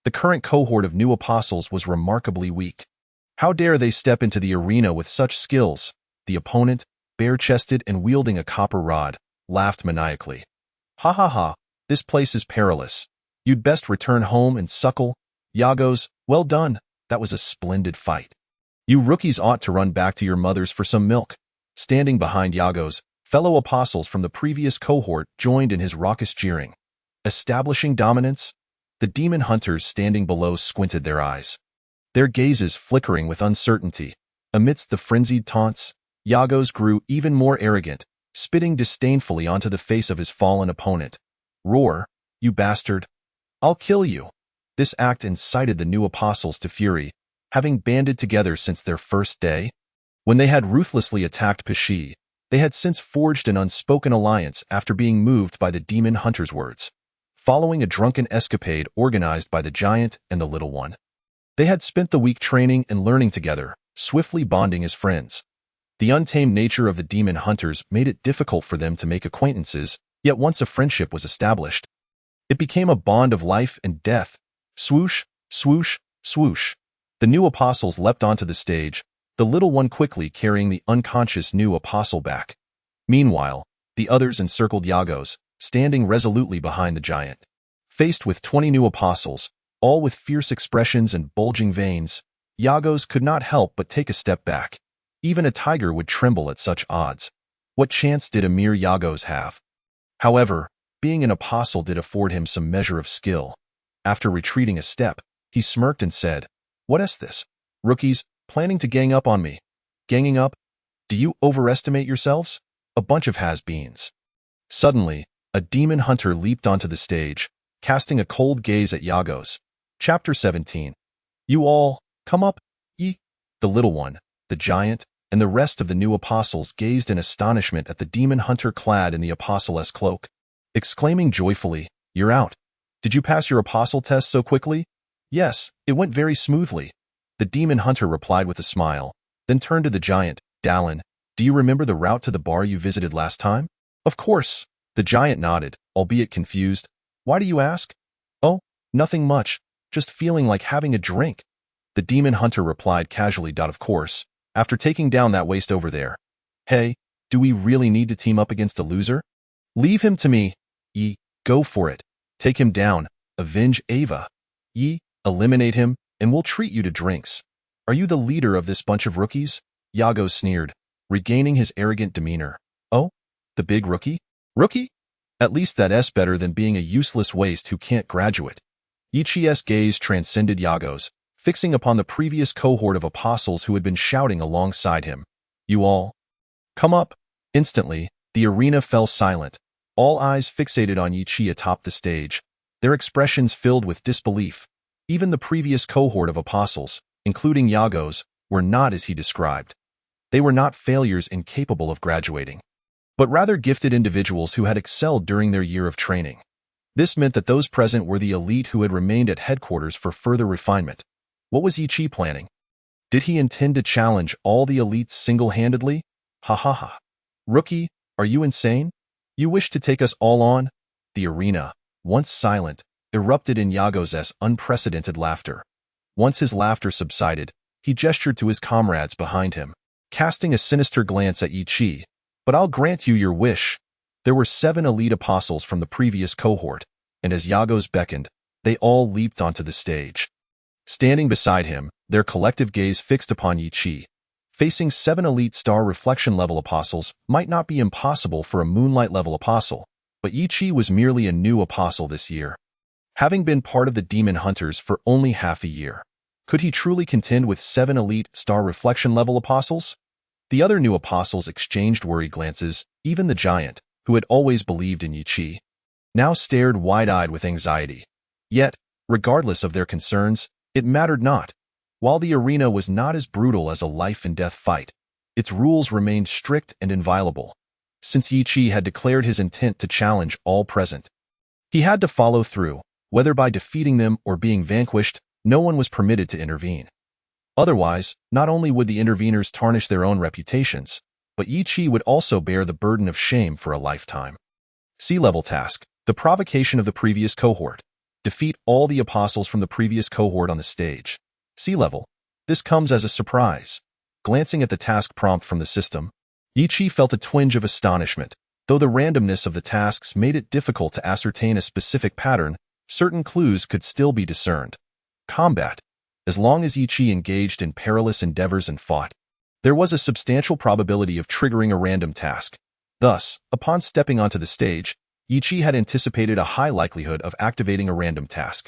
The current cohort of new apostles was remarkably weak. How dare they step into the arena with such skills? The opponent, bare-chested and wielding a copper rod, laughed maniacally. Ha ha ha, this place is perilous. You'd best return home and suckle. Yagos, well done, that was a splendid fight. You rookies ought to run back to your mothers for some milk. Standing behind Yagos, fellow apostles from the previous cohort joined in his raucous jeering. Establishing dominance? The demon hunters standing below squinted their eyes, their gazes flickering with uncertainty. Amidst the frenzied taunts, Yagos grew even more arrogant, spitting disdainfully onto the face of his fallen opponent. Roar, you bastard! I'll kill you! This act incited the new apostles to fury, having banded together since their first day. When they had ruthlessly attacked Pishi, they had since forged an unspoken alliance after being moved by the demon hunter's words. Following a drunken escapade organized by the giant and the little one, they had spent the week training and learning together, swiftly bonding as friends. The untamed nature of the demon hunters made it difficult for them to make acquaintances, yet once a friendship was established, it became a bond of life and death. Swoosh, swoosh, swoosh. The new apostles leapt onto the stage, the little one quickly carrying the unconscious new apostle back. Meanwhile, the others encircled Yagos, standing resolutely behind the giant. Faced with 20 new apostles, all with fierce expressions and bulging veins, Yagos could not help but take a step back. Even a tiger would tremble at such odds. What chance did a mere Yagos have? However, being an apostle did afford him some measure of skill. After retreating a step, he smirked and said, "What is this? Rookies, planning to gang up on me? Ganging up? Do you overestimate yourselves? A bunch of has-beens." Suddenly, a demon hunter leaped onto the stage, casting a cold gaze at Yagos. Chapter 17. You all, come up, ye. The little one, the giant, and the rest of the new apostles gazed in astonishment at the demon hunter clad in the apostle-esque cloak, exclaiming joyfully, "You're out. Did you pass your apostle test so quickly?" "Yes, it went very smoothly," the demon hunter replied with a smile, then turned to the giant. "Dallin, do you remember the route to the bar you visited last time?" "Of course." The giant nodded, albeit confused. "Why do you ask?" "Oh, nothing much. Just feeling like having a drink." The demon hunter replied casually. "Of course, after taking down that waste over there. Hey, do we really need to team up against a loser? Leave him to me. Ye, go for it. Take him down. Avenge Ava. Ye, eliminate him, and we'll treat you to drinks. Are you the leader of this bunch of rookies?" Yago sneered, regaining his arrogant demeanor. "Oh, the big rookie? Rookie? At least that's better than being a useless waste who can't graduate." Ichi's gaze transcended Yago's, fixing upon the previous cohort of apostles who had been shouting alongside him. "You all, come up." Instantly, the arena fell silent, all eyes fixated on Ichi atop the stage, their expressions filled with disbelief. Even the previous cohort of apostles, including Yago's, were not as he described. They were not failures incapable of graduating, but rather gifted individuals who had excelled during their year of training. This meant that those present were the elite who had remained at headquarters for further refinement. What was Ichi planning? Did he intend to challenge all the elites single-handedly? Ha ha ha. Rookie, are you insane? You wish to take us all on? The arena, once silent, erupted in Yago's unprecedented laughter. Once his laughter subsided, he gestured to his comrades behind him, casting a sinister glance at Ichi. "But I'll grant you your wish. There were 7 elite apostles from the previous cohort, and as Yagos beckoned, they all leaped onto the stage. Standing beside him, their collective gaze fixed upon Yi Qi. Facing 7 elite star reflection-level apostles might not be impossible for a moonlight-level apostle, but Yi Qi was merely a new apostle this year. Having been part of the demon hunters for only half a year, could he truly contend with 7 elite star reflection-level apostles? The other new apostles exchanged worried glances. Even the giant, who had always believed in Yi Qi, now stared wide-eyed with anxiety. Yet, regardless of their concerns, it mattered not. While the arena was not as brutal as a life-and-death fight, its rules remained strict and inviolable. Since Yi Qi had declared his intent to challenge all present, he had to follow through. Whether by defeating them or being vanquished, no one was permitted to intervene. Otherwise, not only would the interveners tarnish their own reputations, but Yi Qi would also bear the burden of shame for a lifetime. Sea-level task, the provocation of the previous cohort. Defeat all the apostles from the previous cohort on the stage. Sea-level. This comes as a surprise. Glancing at the task prompt from the system, Yi Qi felt a twinge of astonishment. Though the randomness of the tasks made it difficult to ascertain a specific pattern, certain clues could still be discerned. Combat. As long as Yi Qi engaged in perilous endeavors and fought, there was a substantial probability of triggering a random task. Thus, upon stepping onto the stage, Yi Qi had anticipated a high likelihood of activating a random task.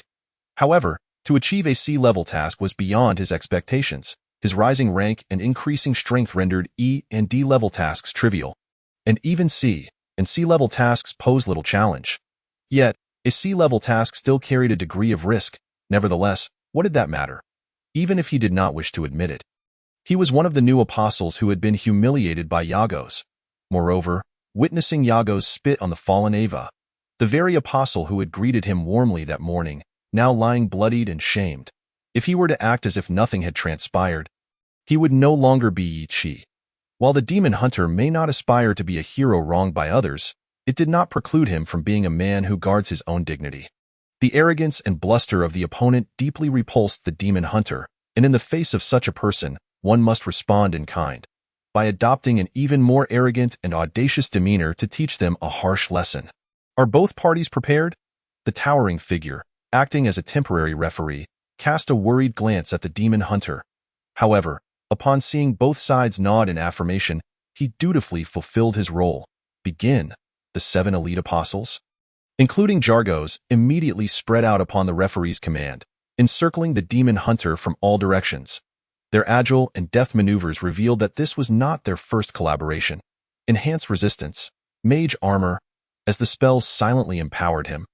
However, to achieve a sea-level task was beyond his expectations. His rising rank and increasing strength rendered E and D-level tasks trivial, and even C and C-level tasks posed little challenge. Yet, a sea-level task still carried a degree of risk. Nevertheless, what did that matter? Even if he did not wish to admit it. He was one of the new apostles who had been humiliated by Yagos. Moreover, witnessing Yagos spit on the fallen Ava, the very apostle who had greeted him warmly that morning, now lying bloodied and shamed. If he were to act as if nothing had transpired, he would no longer be Yi Qi. While the demon hunter may not aspire to be a hero wronged by others, it did not preclude him from being a man who guards his own dignity. The arrogance and bluster of the opponent deeply repulsed the demon hunter, and in the face of such a person, one must respond in kind, by adopting an even more arrogant and audacious demeanor to teach them a harsh lesson. Are both parties prepared? The towering figure, acting as a temporary referee, cast a worried glance at the demon hunter. However, upon seeing both sides nod in affirmation, he dutifully fulfilled his role. Begin. The 7 elite apostles, including Jargos, immediately spread out upon the referee's command, encircling the demon hunter from all directions. Their agile and deft maneuvers revealed that this was not their first collaboration. Enhanced resistance, mage armor, as the spells silently empowered him.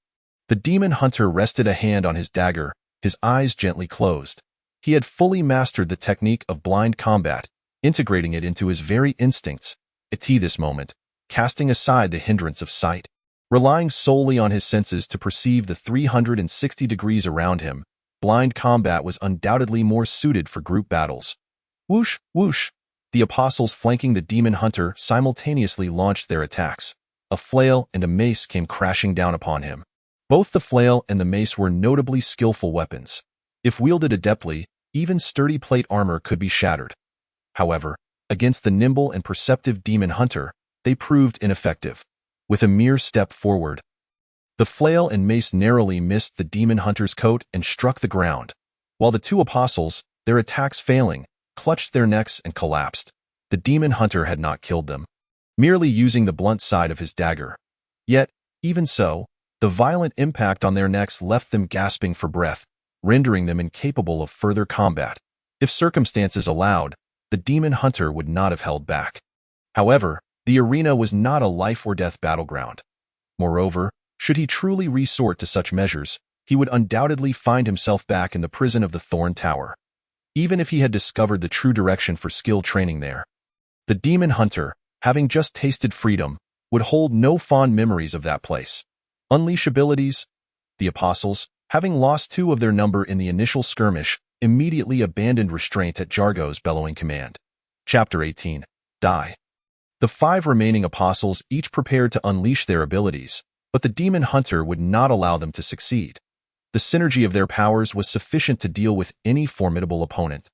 The demon hunter rested a hand on his dagger, his eyes gently closed. He had fully mastered the technique of blind combat, integrating it into his very instincts. At this moment, casting aside the hindrance of sight, relying solely on his senses to perceive the 360 degrees around him, blind combat was undoubtedly more suited for group battles. Whoosh, whoosh! The apostles flanking the demon hunter simultaneously launched their attacks. A flail and a mace came crashing down upon him. Both the flail and the mace were notably skillful weapons. If wielded adeptly, even sturdy plate armor could be shattered. However, against the nimble and perceptive demon hunter, they proved ineffective. With a mere step forward, the flail and mace narrowly missed the demon hunter's coat and struck the ground, while the 2 apostles, their attacks failing, clutched their necks and collapsed. The demon hunter had not killed them, merely using the blunt side of his dagger. Yet, even so, the violent impact on their necks left them gasping for breath, rendering them incapable of further combat. If circumstances allowed, the demon hunter would not have held back. However, the arena was not a life-or-death battleground. Moreover, should he truly resort to such measures, he would undoubtedly find himself back in the prison of the Thorn Tower, even if he had discovered the true direction for skill training there. The demon hunter, having just tasted freedom, would hold no fond memories of that place. Unleash abilities. The apostles, having lost 2 of their number in the initial skirmish, immediately abandoned restraint at Jargos' bellowing command. Chapter 18. Die. The 5 remaining apostles each prepared to unleash their abilities, but the demon hunter would not allow them to succeed. The synergy of their powers was sufficient to deal with any formidable opponent,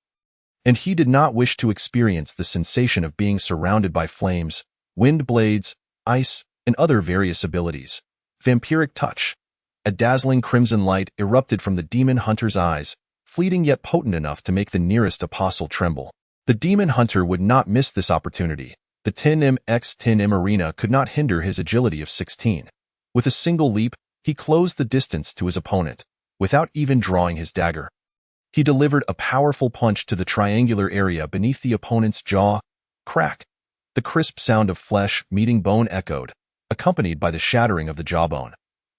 and he did not wish to experience the sensation of being surrounded by flames, wind blades, ice, and other various abilities. Vampiric touch. A dazzling crimson light erupted from the demon hunter's eyes, fleeting yet potent enough to make the nearest apostle tremble. The demon hunter would not miss this opportunity. The 10m×10m arena could not hinder his agility of 16. With a single leap, he closed the distance to his opponent, without even drawing his dagger. He delivered a powerful punch to the triangular area beneath the opponent's jaw. Crack! The crisp sound of flesh meeting bone echoed, accompanied by the shattering of the jawbone.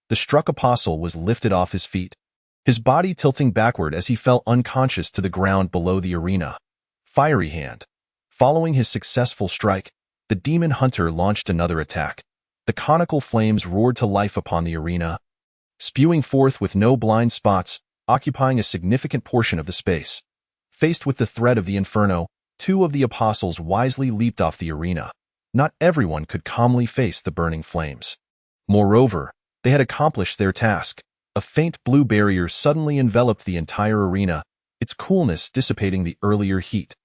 The struck apostle was lifted off his feet, his body tilting backward as he fell unconscious to the ground below the arena. Fiery hand. Following his successful strike, the demon hunter launched another attack. The conical flames roared to life upon the arena, spewing forth with no blind spots, occupying a significant portion of the space. Faced with the threat of the inferno, two of the apostles wisely leaped off the arena. Not everyone could calmly face the burning flames. Moreover, they had accomplished their task. A faint blue barrier suddenly enveloped the entire arena, its coolness dissipating the earlier heat.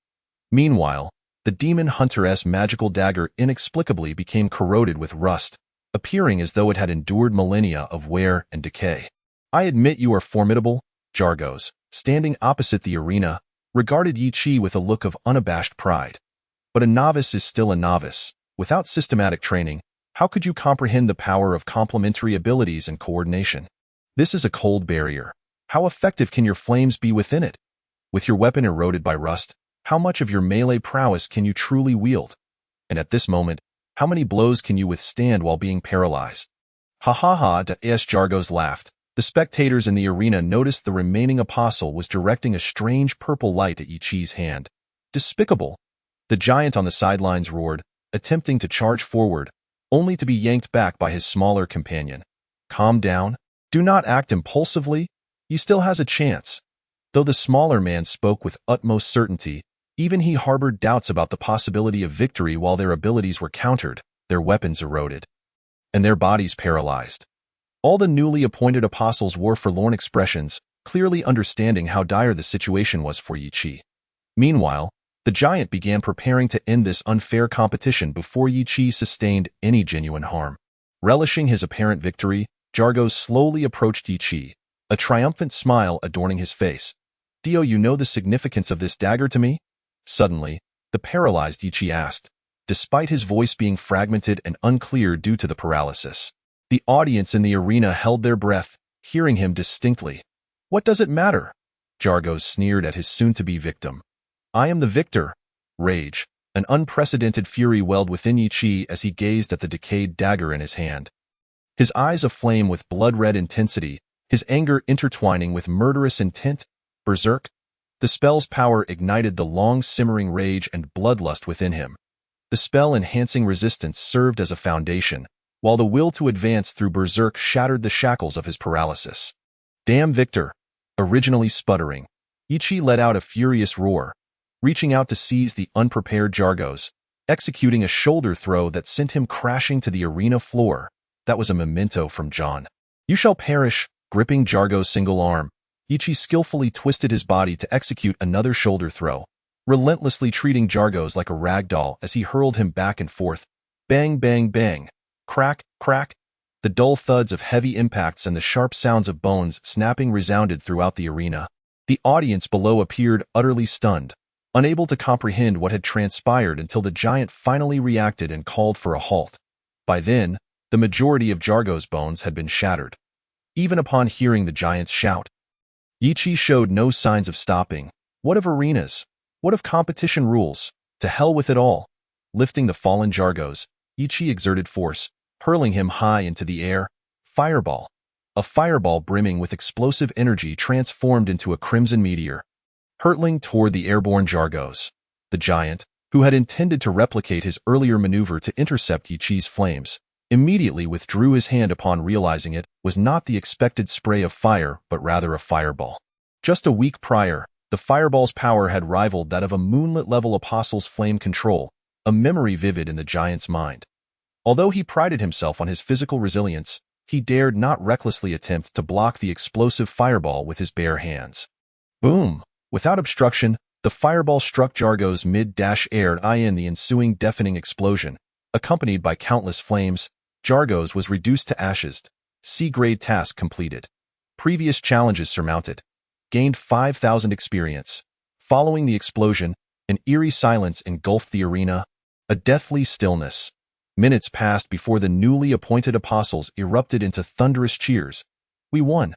Meanwhile, the demon hunter's magical dagger inexplicably became corroded with rust, appearing as though it had endured millennia of wear and decay. "I admit you are formidable," Jargos, standing opposite the arena, regarded Yi Chi with a look of unabashed pride. "But a novice is still a novice. Without systematic training, how could you comprehend the power of complementary abilities and coordination? This is a cold barrier. How effective can your flames be within it? With your weapon eroded by rust, how much of your melee prowess can you truly wield? And at this moment, how many blows can you withstand while being paralyzed?" "Ha ha ha!" Jargos laughed. The spectators in the arena noticed the remaining apostle was directing a strange purple light at Yi Chi's hand. "Despicable!" The giant on the sidelines roared, attempting to charge forward, only to be yanked back by his smaller companion. "Calm down. Do not act impulsively. He still has a chance." Though the smaller man spoke with utmost certainty, even he harbored doubts about the possibility of victory while their abilities were countered, their weapons eroded, and their bodies paralyzed. All the newly appointed apostles wore forlorn expressions, clearly understanding how dire the situation was for Yi Chi. Meanwhile, the giant began preparing to end this unfair competition before Yi Chi sustained any genuine harm. Relishing his apparent victory, Jargos slowly approached Yi Chi, a triumphant smile adorning his face. "Do you know the significance of this dagger to me?" Suddenly, the paralyzed Yi Chi asked, despite his voice being fragmented and unclear due to the paralysis. The audience in the arena held their breath, hearing him distinctly. "What does it matter?" Jargos sneered at his soon-to-be victim. "I am the victor." Rage, an unprecedented fury welled within Yi Chi as he gazed at the decayed dagger in his hand. His eyes aflame with blood-red intensity, his anger intertwining with murderous intent. Berserk. The spell's power ignited the long-simmering rage and bloodlust within him. The spell-enhancing resistance served as a foundation, while the will to advance through Berserk shattered the shackles of his paralysis. "Damn Victor!" Originally sputtering, Yi Chi let out a furious roar, reaching out to seize the unprepared Jargos, executing a shoulder throw that sent him crashing to the arena floor. That was a memento from John. "You shall perish!" Gripping Jargos' single arm, Yi Chi skillfully twisted his body to execute another shoulder throw, relentlessly treating Jargos like a rag doll as he hurled him back and forth. Bang, bang, bang. Crack, crack. The dull thuds of heavy impacts and the sharp sounds of bones snapping resounded throughout the arena. The audience below appeared utterly stunned, unable to comprehend what had transpired until the giant finally reacted and called for a halt. By then, the majority of Jargos' bones had been shattered. Even upon hearing the giant's shout, Yi Chi showed no signs of stopping. What of arenas? What of competition rules? To hell with it all. Lifting the fallen Jargos, Yi Chi exerted force, hurling him high into the air. Fireball. A fireball brimming with explosive energy transformed into a crimson meteor, hurtling toward the airborne Jargos. The giant, who had intended to replicate his earlier maneuver to intercept Yi Chi's flames, immediately withdrew his hand upon realizing it was not the expected spray of fire but rather a fireball. Just a week prior, the fireball's power had rivaled that of a moonlit-level apostle's flame control, a memory vivid in the giant's mind. Although he prided himself on his physical resilience, he dared not recklessly attempt to block the explosive fireball with his bare hands. Boom! Without obstruction, the fireball struck Jargos mid-air in the ensuing deafening explosion, accompanied by countless flames, Jargos was reduced to ashes. C-grade task completed. Previous challenges surmounted. Gained 5,000 experience. Following the explosion, an eerie silence engulfed the arena. A deathly stillness. Minutes passed before the newly appointed apostles erupted into thunderous cheers. We won.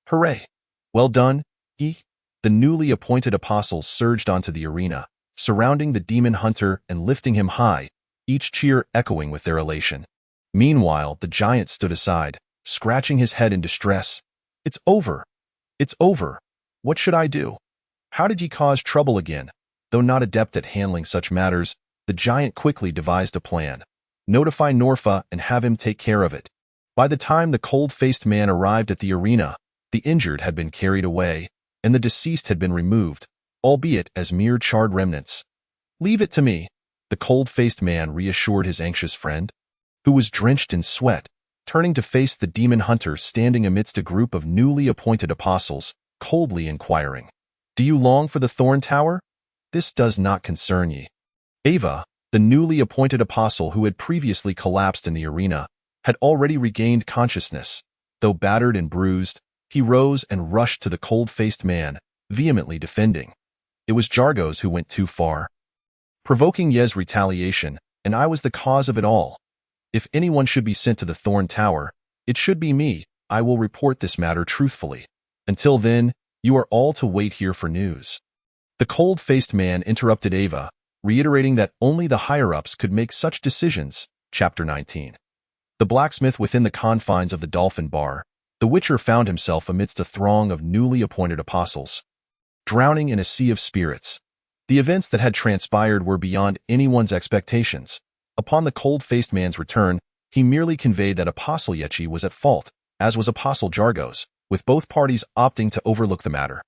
Hooray! Well done, E. The newly appointed apostles surged onto the arena, surrounding the demon hunter and lifting him high, each cheer echoing with their elation. Meanwhile, the giant stood aside, scratching his head in distress. It's over. It's over. What should I do? How did ye cause trouble again? Though not adept at handling such matters, the giant quickly devised a plan. Notify Norfa and have him take care of it. By the time the cold-faced man arrived at the arena, the injured had been carried away, and the deceased had been removed, albeit as mere charred remnants. Leave it to me, the cold-faced man reassured his anxious friend, who was drenched in sweat, turning to face the demon hunter standing amidst a group of newly appointed apostles, coldly inquiring, Do you long for the Thorn Tower? This does not concern ye. Ava, the newly appointed apostle who had previously collapsed in the arena, had already regained consciousness. Though battered and bruised, he rose and rushed to the cold-faced man, vehemently defending. It was Jargos who went too far, provoking Ye's retaliation, and I was the cause of it all. If anyone should be sent to the Thorn Tower, it should be me. I will report this matter truthfully. Until then, you are all to wait here for news. The cold-faced man interrupted Ava, reiterating that only the higher-ups could make such decisions. Chapter 19. The blacksmith within the confines of the Dolphin Bar, the Witcher found himself amidst a throng of newly appointed apostles, drowning in a sea of spirits. The events that had transpired were beyond anyone's expectations. Upon the cold-faced man's return, he merely conveyed that Apostle Yechi was at fault, as was Apostle Jargos, with both parties opting to overlook the matter.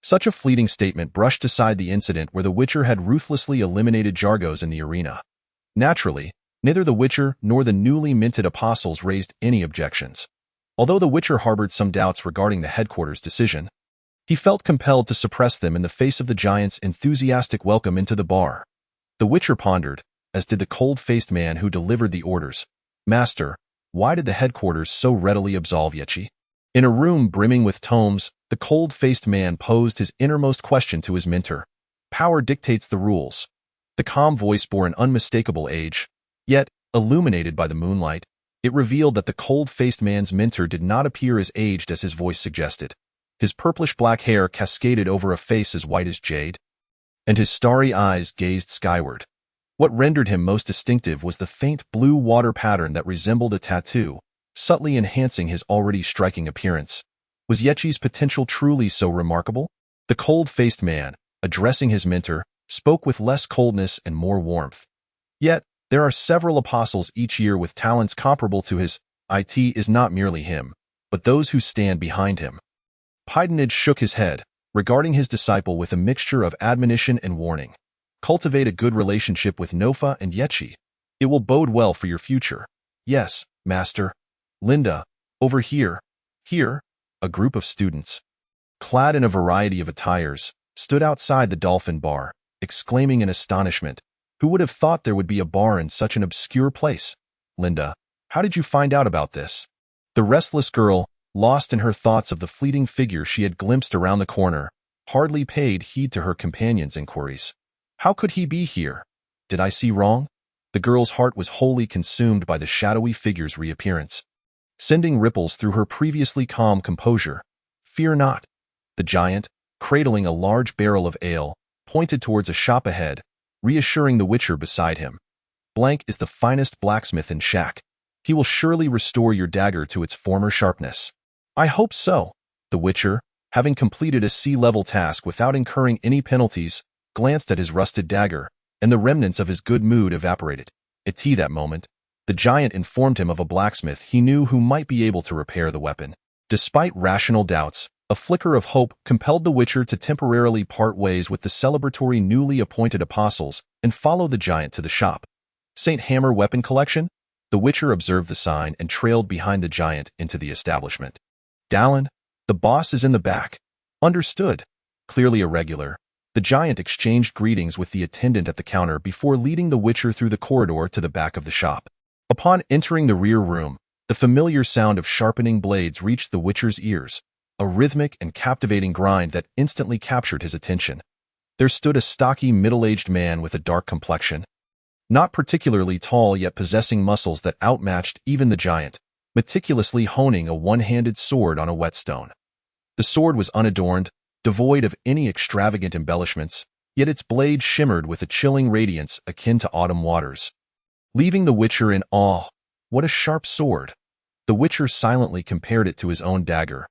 Such a fleeting statement brushed aside the incident where the Witcher had ruthlessly eliminated Jargos in the arena. Naturally, neither the Witcher nor the newly minted apostles raised any objections. Although the Witcher harbored some doubts regarding the headquarters' decision, he felt compelled to suppress them in the face of the giant's enthusiastic welcome into the bar. The Witcher pondered, as did the cold-faced man who delivered the orders. Master, why did the headquarters so readily absolve Yechi? In a room brimming with tomes, the cold-faced man posed his innermost question to his mentor. Power dictates the rules. The calm voice bore an unmistakable age, yet, illuminated by the moonlight, it revealed that the cold-faced man's mentor did not appear as aged as his voice suggested. His purplish-black hair cascaded over a face as white as jade, and his starry eyes gazed skyward. What rendered him most distinctive was the faint blue water pattern that resembled a tattoo, subtly enhancing his already striking appearance. Was Yechi's potential truly so remarkable? The cold-faced man, addressing his mentor, spoke with less coldness and more warmth. Yet, there are several apostles each year with talents comparable to his. It is not merely him, but those who stand behind him. Pydanid shook his head, regarding his disciple with a mixture of admonition and warning. Cultivate a good relationship with Nofa and Yechi. It will bode well for your future. Yes, master. Linda, over here. Here, a group of students, clad in a variety of attires, stood outside the Dolphin Bar, exclaiming in astonishment, Who would have thought there would be a bar in such an obscure place? Linda, how did you find out about this? The restless girl, lost in her thoughts of the fleeting figure she had glimpsed around the corner, hardly paid heed to her companion's inquiries. How could he be here? Did I see wrong? The girl's heart was wholly consumed by the shadowy figure's reappearance, sending ripples through her previously calm composure. Fear not. The giant, cradling a large barrel of ale, pointed towards a shop ahead, reassuring the Witcher beside him. Blank is the finest blacksmith in Shack. He will surely restore your dagger to its former sharpness. I hope so. The Witcher, having completed a sea-level task without incurring any penalties, glanced at his rusted dagger, and the remnants of his good mood evaporated. At that moment, the giant informed him of a blacksmith he knew who might be able to repair the weapon. Despite rational doubts, a flicker of hope compelled the Witcher to temporarily part ways with the celebratory newly appointed apostles and follow the giant to the shop. St. Hammer Weapon Collection? The Witcher observed the sign and trailed behind the giant into the establishment. Dallin, the boss is in the back. Understood. Clearly irregular, the giant exchanged greetings with the attendant at the counter before leading the Witcher through the corridor to the back of the shop. Upon entering the rear room, the familiar sound of sharpening blades reached the Witcher's ears, a rhythmic and captivating grind that instantly captured his attention. There stood a stocky, middle-aged man with a dark complexion. Not particularly tall, yet possessing muscles that outmatched even the giant, meticulously honing a one-handed sword on a whetstone. The sword was unadorned, devoid of any extravagant embellishments, yet its blade shimmered with a chilling radiance akin to autumn waters, leaving the Witcher in awe. What a sharp sword! The Witcher silently compared it to his own dagger.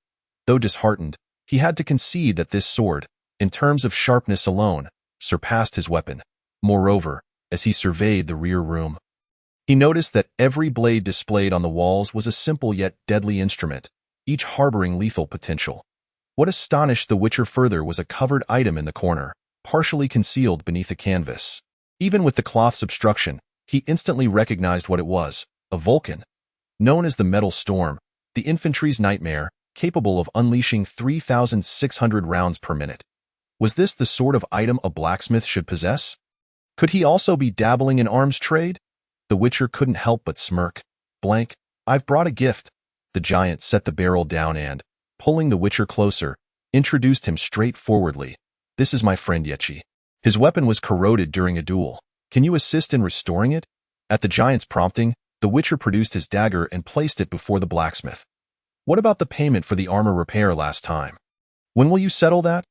Though disheartened, he had to concede that this sword, in terms of sharpness alone, surpassed his weapon. Moreover, as he surveyed the rear room, he noticed that every blade displayed on the walls was a simple yet deadly instrument, each harboring lethal potential. What astonished the Witcher further was a covered item in the corner, partially concealed beneath a canvas. Even with the cloth's obstruction, he instantly recognized what it was: a Vulcan. Known as the Metal Storm, the infantry's nightmare, capable of unleashing 3,600 rounds per minute. Was this the sort of item a blacksmith should possess? Could he also be dabbling in arms trade? The Witcher couldn't help but smirk. Blank, I've brought a gift. The giant set the barrel down and, pulling the Witcher closer, introduced him straightforwardly. This is my friend Yechi. His weapon was corroded during a duel. Can you assist in restoring it? At the giant's prompting, the Witcher produced his dagger and placed it before the blacksmith. What about the payment for the armor repair last time? When will you settle that?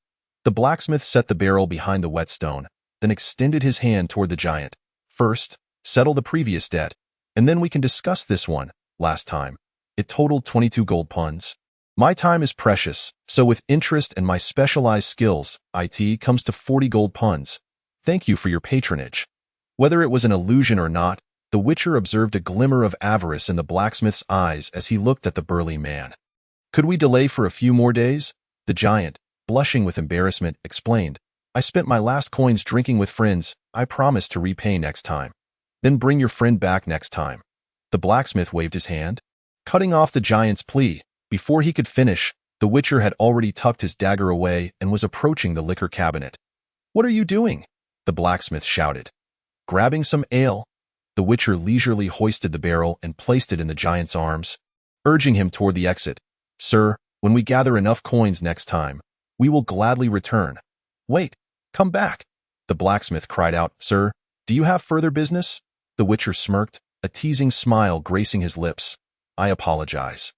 The blacksmith set the barrel behind the whetstone, then extended his hand toward the giant. First, settle the previous debt, and then we can discuss this one. Last time, it totaled 22 gold puns. My time is precious, so with interest and my specialized skills, it comes to 40 gold puns. Thank you for your patronage. Whether it was an illusion or not, the Witcher observed a glimmer of avarice in the blacksmith's eyes as he looked at the burly man. Could we delay for a few more days? The giant, blushing with embarrassment, explained. I spent my last coins drinking with friends. I promise to repay next time. Then bring your friend back next time. The blacksmith waved his hand, cutting off the giant's plea. Before he could finish, the Witcher had already tucked his dagger away and was approaching the liquor cabinet. What are you doing? The blacksmith shouted. Grabbing some ale. The Witcher leisurely hoisted the barrel and placed it in the giant's arms, urging him toward the exit. Sir, when we gather enough coins next time, we will gladly return. Wait, come back. The blacksmith cried out. Sir, do you have further business? The Witcher smirked, a teasing smile gracing his lips. I apologize,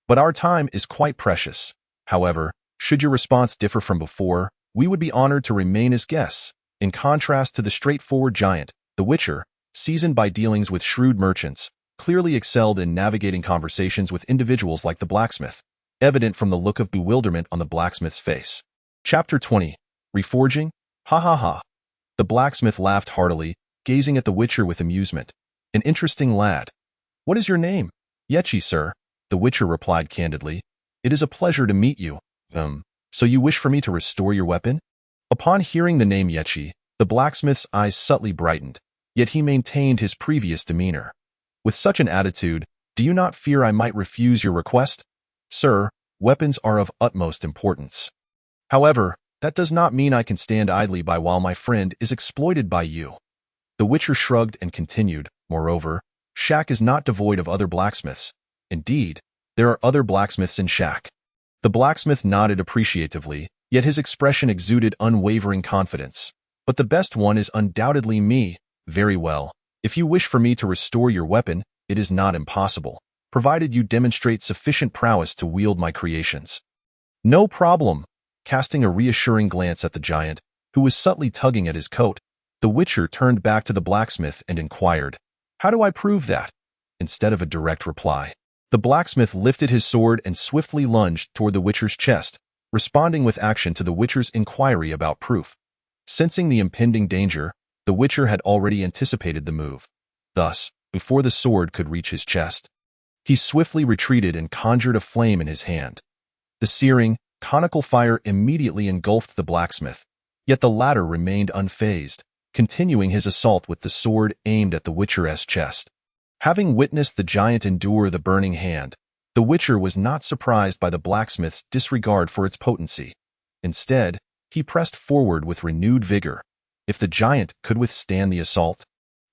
but our time is quite precious. However, should your response differ from before, we would be honored to remain as guests. In contrast to the straightforward giant, the Witcher, seasoned by dealings with shrewd merchants, clearly excelled in navigating conversations with individuals like the blacksmith, evident from the look of bewilderment on the blacksmith's face. Chapter 20. Reforging? Ha ha ha. The blacksmith laughed heartily, gazing at the Witcher with amusement. An interesting lad. What is your name? Yechi, sir. The Witcher replied candidly. It is a pleasure to meet you. So you wish for me to restore your weapon? Upon hearing the name Yechi, the blacksmith's eyes subtly brightened, yet he maintained his previous demeanor. With such an attitude, do you not fear I might refuse your request? Sir, weapons are of utmost importance. However, that does not mean I can stand idly by while my friend is exploited by you. The Witcher shrugged and continued. Moreover, Shak is not devoid of other blacksmiths. Indeed, there are other blacksmiths in Shak. The blacksmith nodded appreciatively, yet his expression exuded unwavering confidence. But the best one is undoubtedly me. Very well. If you wish for me to restore your weapon, it is not impossible, provided you demonstrate sufficient prowess to wield my creations. No problem. Casting a reassuring glance at the giant, who was subtly tugging at his coat, the Witcher turned back to the blacksmith and inquired, How do I prove that? Instead of a direct reply, the blacksmith lifted his sword and swiftly lunged toward the Witcher's chest, responding with action to the Witcher's inquiry about proof. Sensing the impending danger, the Witcher had already anticipated the move. Thus, before the sword could reach his chest, he swiftly retreated and conjured a flame in his hand. The searing, conical fire immediately engulfed the blacksmith, yet the latter remained unfazed, continuing his assault with the sword aimed at the Witcher's chest. Having witnessed the giant endure the burning hand, the Witcher was not surprised by the blacksmith's disregard for its potency. Instead, he pressed forward with renewed vigor. If the giant could withstand the assault,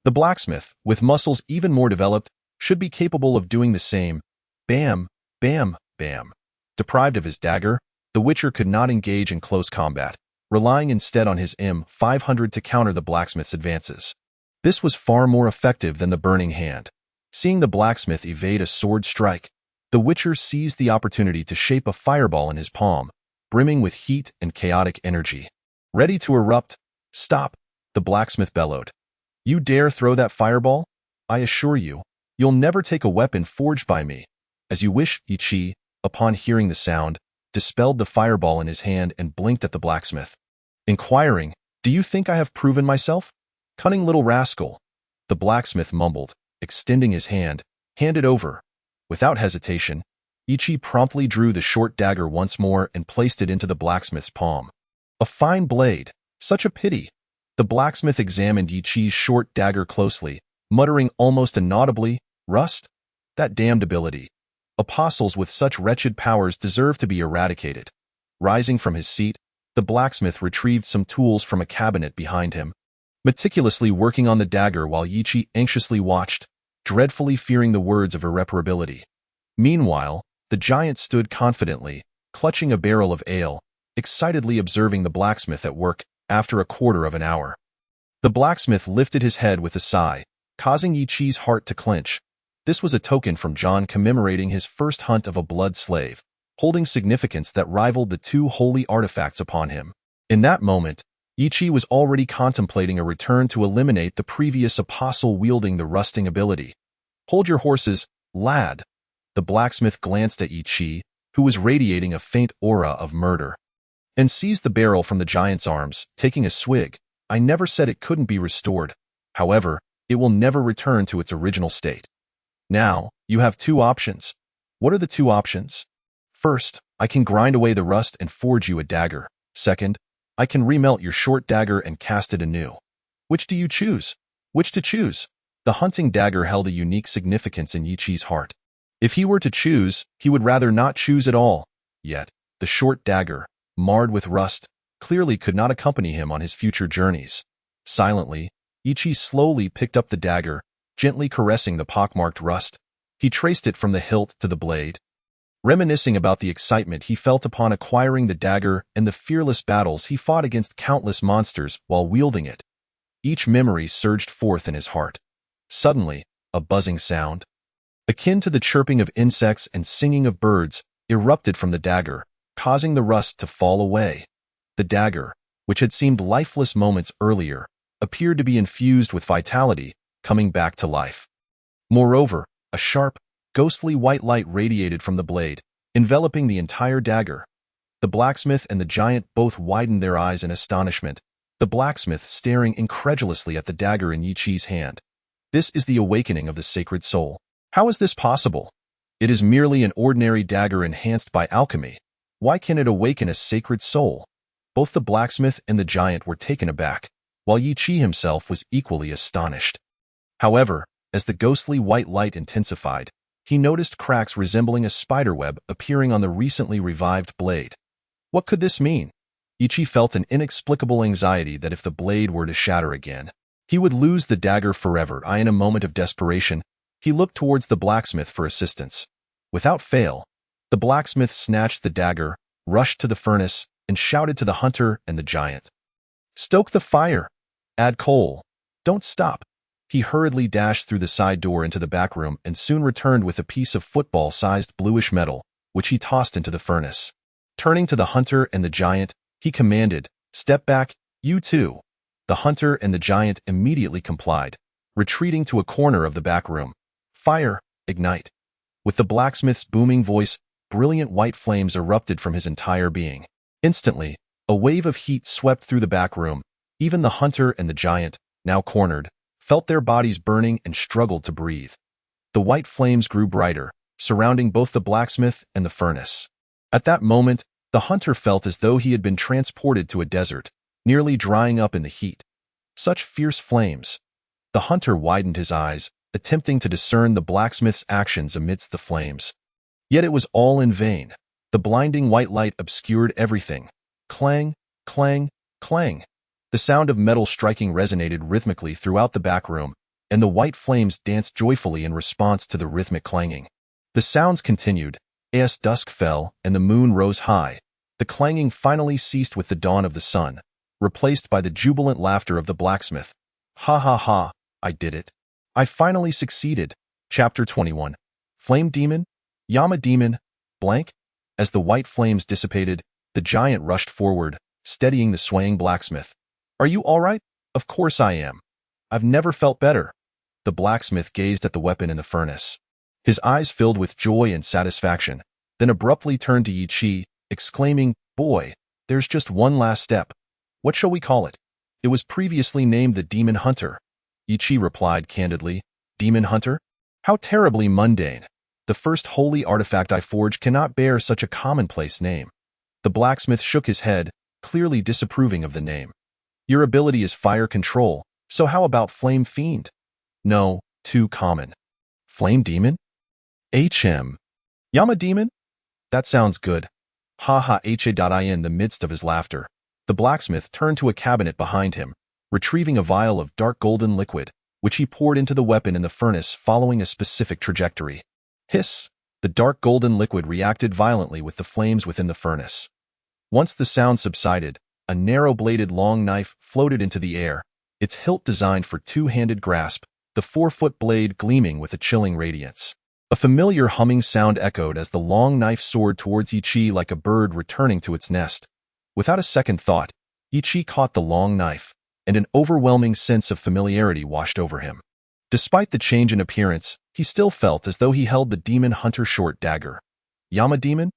the blacksmith, with muscles even more developed, should be capable of doing the same. Bam, bam, bam. Deprived of his dagger, the Witcher could not engage in close combat, relying instead on his M500 to counter the blacksmith's advances. This was far more effective than the burning hand. Seeing the blacksmith evade a sword strike, the Witcher seized the opportunity to shape a fireball in his palm, brimming with heat and chaotic energy. Ready to erupt? Stop, the blacksmith bellowed. You dare throw that fireball? I assure you, you'll never take a weapon forged by me. As you wish, Ichi, upon hearing the sound, dispelled the fireball in his hand and blinked at the blacksmith. Inquiring, do you think I have proven myself? Cunning little rascal, the blacksmith mumbled, extending his hand. Hand it over. Without hesitation, Ichi promptly drew the short dagger once more and placed it into the blacksmith's palm. A fine blade. Such a pity. The blacksmith examined Ichi's short dagger closely, muttering almost inaudibly, Rust? That damned ability. Apostles with such wretched powers deserve to be eradicated. Rising from his seat, the blacksmith retrieved some tools from a cabinet behind him, meticulously working on the dagger while Ichi anxiously watched, dreadfully fearing the words of irreparability. Meanwhile, the giant stood confidently, clutching a barrel of ale, excitedly observing the blacksmith at work after a quarter of an hour. The blacksmith lifted his head with a sigh, causing Ichi's heart to clench. This was a token from John commemorating his first hunt of a blood slave, holding significance that rivaled the two holy artifacts upon him. In that moment, Ichi was already contemplating a return to eliminate the previous apostle wielding the rusting ability. Hold your horses, lad. The blacksmith glanced at Ichi, who was radiating a faint aura of murder, and seized the barrel from the giant's arms, taking a swig. I never said it couldn't be restored. However, it will never return to its original state. Now, you have two options. What are the two options? First, I can grind away the rust and forge you a dagger. Second, I can remelt your short dagger and cast it anew. Which do you choose? Which to choose? The hunting dagger held a unique significance in Ichi's heart. If he were to choose, he would rather not choose at all. Yet, the short dagger, marred with rust, clearly could not accompany him on his future journeys. Silently, Ichi slowly picked up the dagger, gently caressing the pockmarked rust. He traced it from the hilt to the blade, reminiscing about the excitement he felt upon acquiring the dagger and the fearless battles he fought against countless monsters while wielding it. Each memory surged forth in his heart. Suddenly, a buzzing sound, akin to the chirping of insects and singing of birds, erupted from the dagger, causing the rust to fall away. The dagger, which had seemed lifeless moments earlier, appeared to be infused with vitality, coming back to life. Moreover, a sharp, ghostly white light radiated from the blade, enveloping the entire dagger. The blacksmith and the giant both widened their eyes in astonishment, the blacksmith staring incredulously at the dagger in Ichi's hand. This is the awakening of the sacred soul. How is this possible? It is merely an ordinary dagger enhanced by alchemy. Why can it awaken a sacred soul? Both the blacksmith and the giant were taken aback, while Ichi himself was equally astonished. However, as the ghostly white light intensified, he noticed cracks resembling a spiderweb appearing on the recently revived blade. What could this mean? Ichi felt an inexplicable anxiety that if the blade were to shatter again, he would lose the dagger forever. In a moment of desperation, he looked towards the blacksmith for assistance. Without fail, the blacksmith snatched the dagger, rushed to the furnace, and shouted to the hunter and the giant. Stoke the fire! Add coal! Don't stop! He hurriedly dashed through the side door into the back room and soon returned with a piece of football-sized bluish metal, which he tossed into the furnace. Turning to the hunter and the giant, he commanded, Step back, you two. The hunter and the giant immediately complied, retreating to a corner of the back room. Fire, ignite. With the blacksmith's booming voice, brilliant white flames erupted from his entire being. Instantly, a wave of heat swept through the back room. Even the hunter and the giant, now cornered, felt their bodies burning and struggled to breathe. The white flames grew brighter, surrounding both the blacksmith and the furnace. At that moment, the hunter felt as though he had been transported to a desert, nearly drying up in the heat. Such fierce flames. The hunter widened his eyes, attempting to discern the blacksmith's actions amidst the flames. Yet it was all in vain. The blinding white light obscured everything. Clang, clang, clang. The sound of metal striking resonated rhythmically throughout the back room, and the white flames danced joyfully in response to the rhythmic clanging. The sounds continued, as dusk fell and the moon rose high. The clanging finally ceased with the dawn of the sun, replaced by the jubilant laughter of the blacksmith. Ha ha ha, I did it. I finally succeeded. Chapter 21. Flame Demon? Yama Demon? Blank? As the white flames dissipated, the giant rushed forward, steadying the swaying blacksmith. Are you all right? Of course I am. I've never felt better. The blacksmith gazed at the weapon in the furnace. His eyes filled with joy and satisfaction, then abruptly turned to Yi Chi, exclaiming, Boy, there's just one last step. What shall we call it? It was previously named the Demon Hunter. Yi Chi replied candidly, Demon Hunter? How terribly mundane. The first holy artifact I forged cannot bear such a commonplace name. The blacksmith shook his head, clearly disapproving of the name. Your ability is fire control, so how about Flame Fiend? No, too common. Flame Demon? Yama Demon? That sounds good. Ha ha ha. In the midst of his laughter, the blacksmith turned to a cabinet behind him, retrieving a vial of dark golden liquid, which he poured into the weapon in the furnace following a specific trajectory. Hiss! The dark golden liquid reacted violently with the flames within the furnace. Once the sound subsided, a narrow-bladed long knife floated into the air, its hilt designed for two-handed grasp, the 4-foot blade gleaming with a chilling radiance. A familiar humming sound echoed as the long knife soared towards Yi Chi like a bird returning to its nest. Without a second thought, Yi Chi caught the long knife, and an overwhelming sense of familiarity washed over him. Despite the change in appearance, he still felt as though he held the Demon Hunter short dagger. Yama Demon?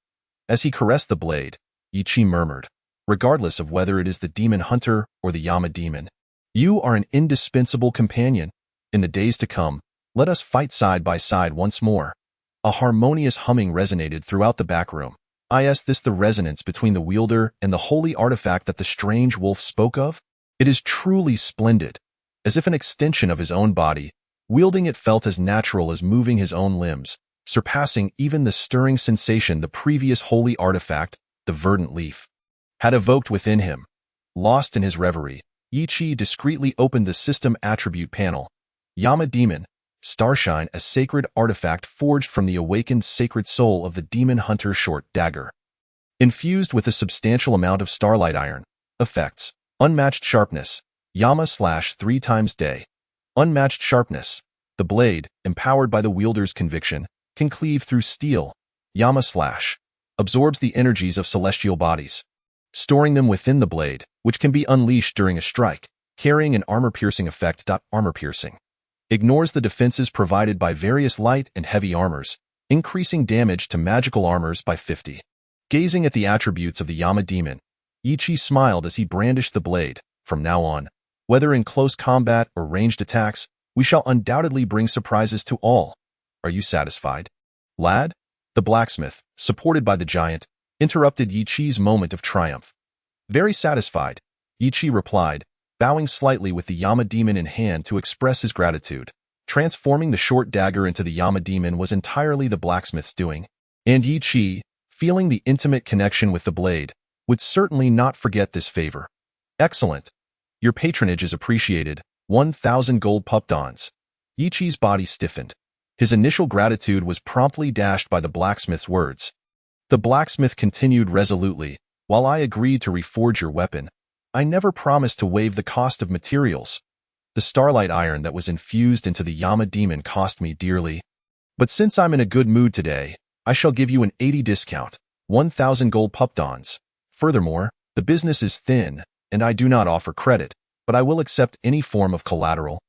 As he caressed the blade, Yi Chi murmured, regardless of whether it is the Demon Hunter or the Yama Demon, you are an indispensable companion. In the days to come, let us fight side by side once more. A harmonious humming resonated throughout the back room. Is this the resonance between the wielder and the holy artifact that the strange wolf spoke of? It is truly splendid. As if an extension of his own body, wielding it felt as natural as moving his own limbs, surpassing even the stirring sensation the previous holy artifact, the verdant leaf, had evoked within him. Lost in his reverie, Yi Chi discreetly opened the system attribute panel. Yama Demon, Starshine, a sacred artifact forged from the awakened sacred soul of the Demon Hunter short dagger. Infused with a substantial amount of starlight iron. Effects: unmatched sharpness, Yama / 3 times day. Unmatched sharpness. The blade, empowered by the wielder's conviction, can cleave through steel. Yama / absorbs the energies of celestial bodies, storing them within the blade, which can be unleashed during a strike, carrying an armor-piercing effect. Armor-piercing ignores the defenses provided by various light and heavy armors, increasing damage to magical armors by 50. Gazing at the attributes of the Yama Demon, Yi Chi smiled as he brandished the blade. From now on, whether in close combat or ranged attacks, we shall undoubtedly bring surprises to all. Are you satisfied, lad? The blacksmith, supported by the giant, interrupted Yi Chi's moment of triumph. Very satisfied, Yi Chi replied, bowing slightly with the Yama Demon in hand to express his gratitude. Transforming the short dagger into the Yama Demon was entirely the blacksmith's doing, and Yi Chi, feeling the intimate connection with the blade, would certainly not forget this favor. Excellent. Your patronage is appreciated. 1,000 gold pupdons. Yi Chi's body stiffened. His initial gratitude was promptly dashed by the blacksmith's words. The blacksmith continued resolutely, while I agreed to reforge your weapon, I never promised to waive the cost of materials. The starlight iron that was infused into the Yama Demon cost me dearly. But since I'm in a good mood today, I shall give you an 80 discount, 1,000 gold pupdons. Furthermore, the business is thin, and I do not offer credit, but I will accept any form of collateral,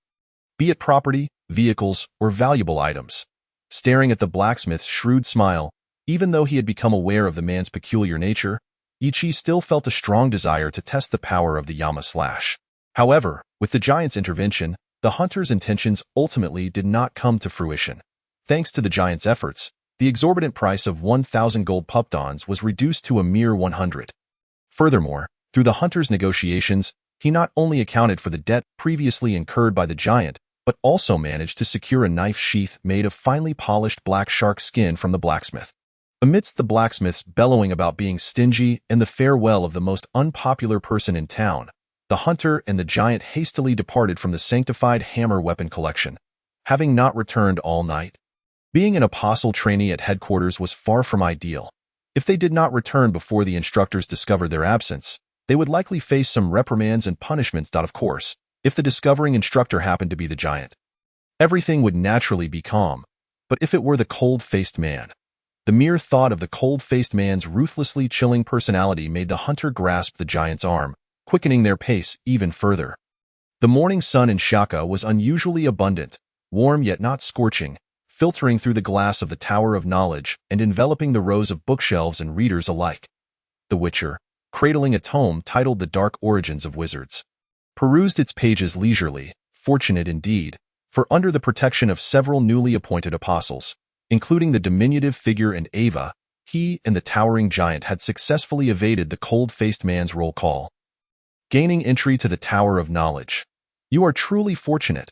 be it property, vehicles, or valuable items. Staring at the blacksmith's shrewd smile, even though he had become aware of the man's peculiar nature, Yi Chi still felt a strong desire to test the power of the Yama / However, with the giant's intervention, the hunter's intentions ultimately did not come to fruition. Thanks to the giant's efforts, the exorbitant price of 1,000 gold pupdons was reduced to a mere 100. Furthermore, through the hunter's negotiations, he not only accounted for the debt previously incurred by the giant, but also managed to secure a knife sheath made of finely polished black shark skin from the blacksmith. Amidst the blacksmith's bellowing about being stingy and the farewell of the most unpopular person in town, The hunter and the giant hastily departed from the sanctified hammer weapon collection, having not returned all night. Being an apostle trainee at headquarters was far from ideal. If they did not return before the instructors discovered their absence, they would likely face some reprimands and punishments. Of course, if the discovering instructor happened to be the giant, everything would naturally be calm. But if it were the cold-faced man, the mere thought of the cold-faced man's ruthlessly chilling personality made the hunter grasp the giant's arm, quickening their pace even further. The morning sun in Shaka was unusually abundant, warm yet not scorching, filtering through the glass of the Tower of Knowledge and enveloping the rows of bookshelves and readers alike. The Witcher, cradling a tome titled The Dark Origins of Wizards, perused its pages leisurely, fortunate indeed, for under the protection of several newly appointed apostles, including the diminutive figure and Ava, he and the towering giant had successfully evaded the cold-faced man's roll call. Gaining entry to the Tower of Knowledge. You are truly fortunate.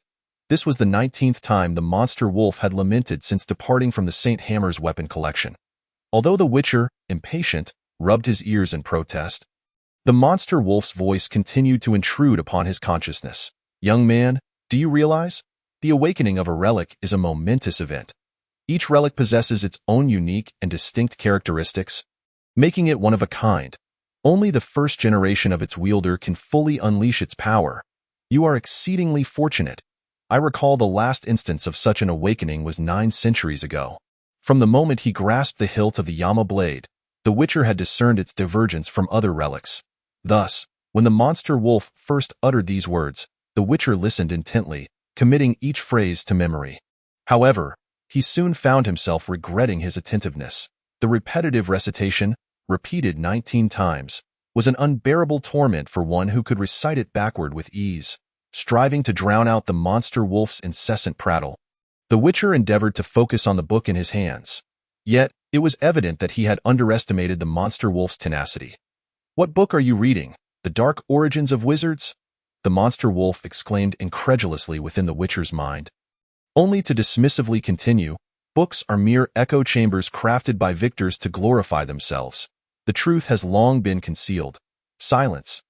This was the 19th time the monster wolf had lamented since departing from the St. Hammer's weapon collection. Although the Witcher, impatient, rubbed his ears in protest, the monster wolf's voice continued to intrude upon his consciousness. Young man, do you realize? The awakening of a relic is a momentous event. Each relic possesses its own unique and distinct characteristics, making it one of a kind. Only the first generation of its wielder can fully unleash its power. You are exceedingly fortunate. I recall the last instance of such an awakening was 9 centuries ago. From the moment he grasped the hilt of the Yama blade, the Witcher had discerned its divergence from other relics. Thus, when the monster wolf first uttered these words, the Witcher listened intently, committing each phrase to memory. However, he soon found himself regretting his attentiveness. The repetitive recitation, repeated 19 times, was an unbearable torment for one who could recite it backward with ease. Striving to drown out the monster wolf's incessant prattle, the Witcher endeavored to focus on the book in his hands. Yet, it was evident that he had underestimated the monster wolf's tenacity. What book are you reading? The Dark Origins of Wizards? The monster wolf exclaimed incredulously within the Witcher's mind, only to dismissively continue, books are mere echo chambers crafted by victors to glorify themselves. The truth has long been concealed. Silence.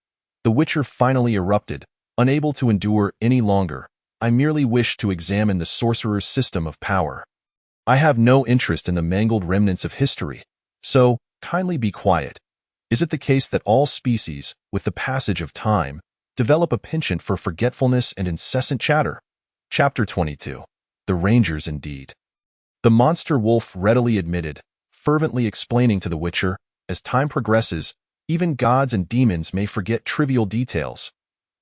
The Witcher finally erupted, unable to endure any longer. I merely wish to examine the sorcerer's system of power. I have no interest in the mangled remnants of history, so kindly be quiet. Is it the case that all species, with the passage of time, develop a penchant for forgetfulness and incessant chatter? Chapter 22. The Rangers indeed. The monster wolf readily admitted, fervently explaining to the Witcher, as time progresses, even gods and demons may forget trivial details.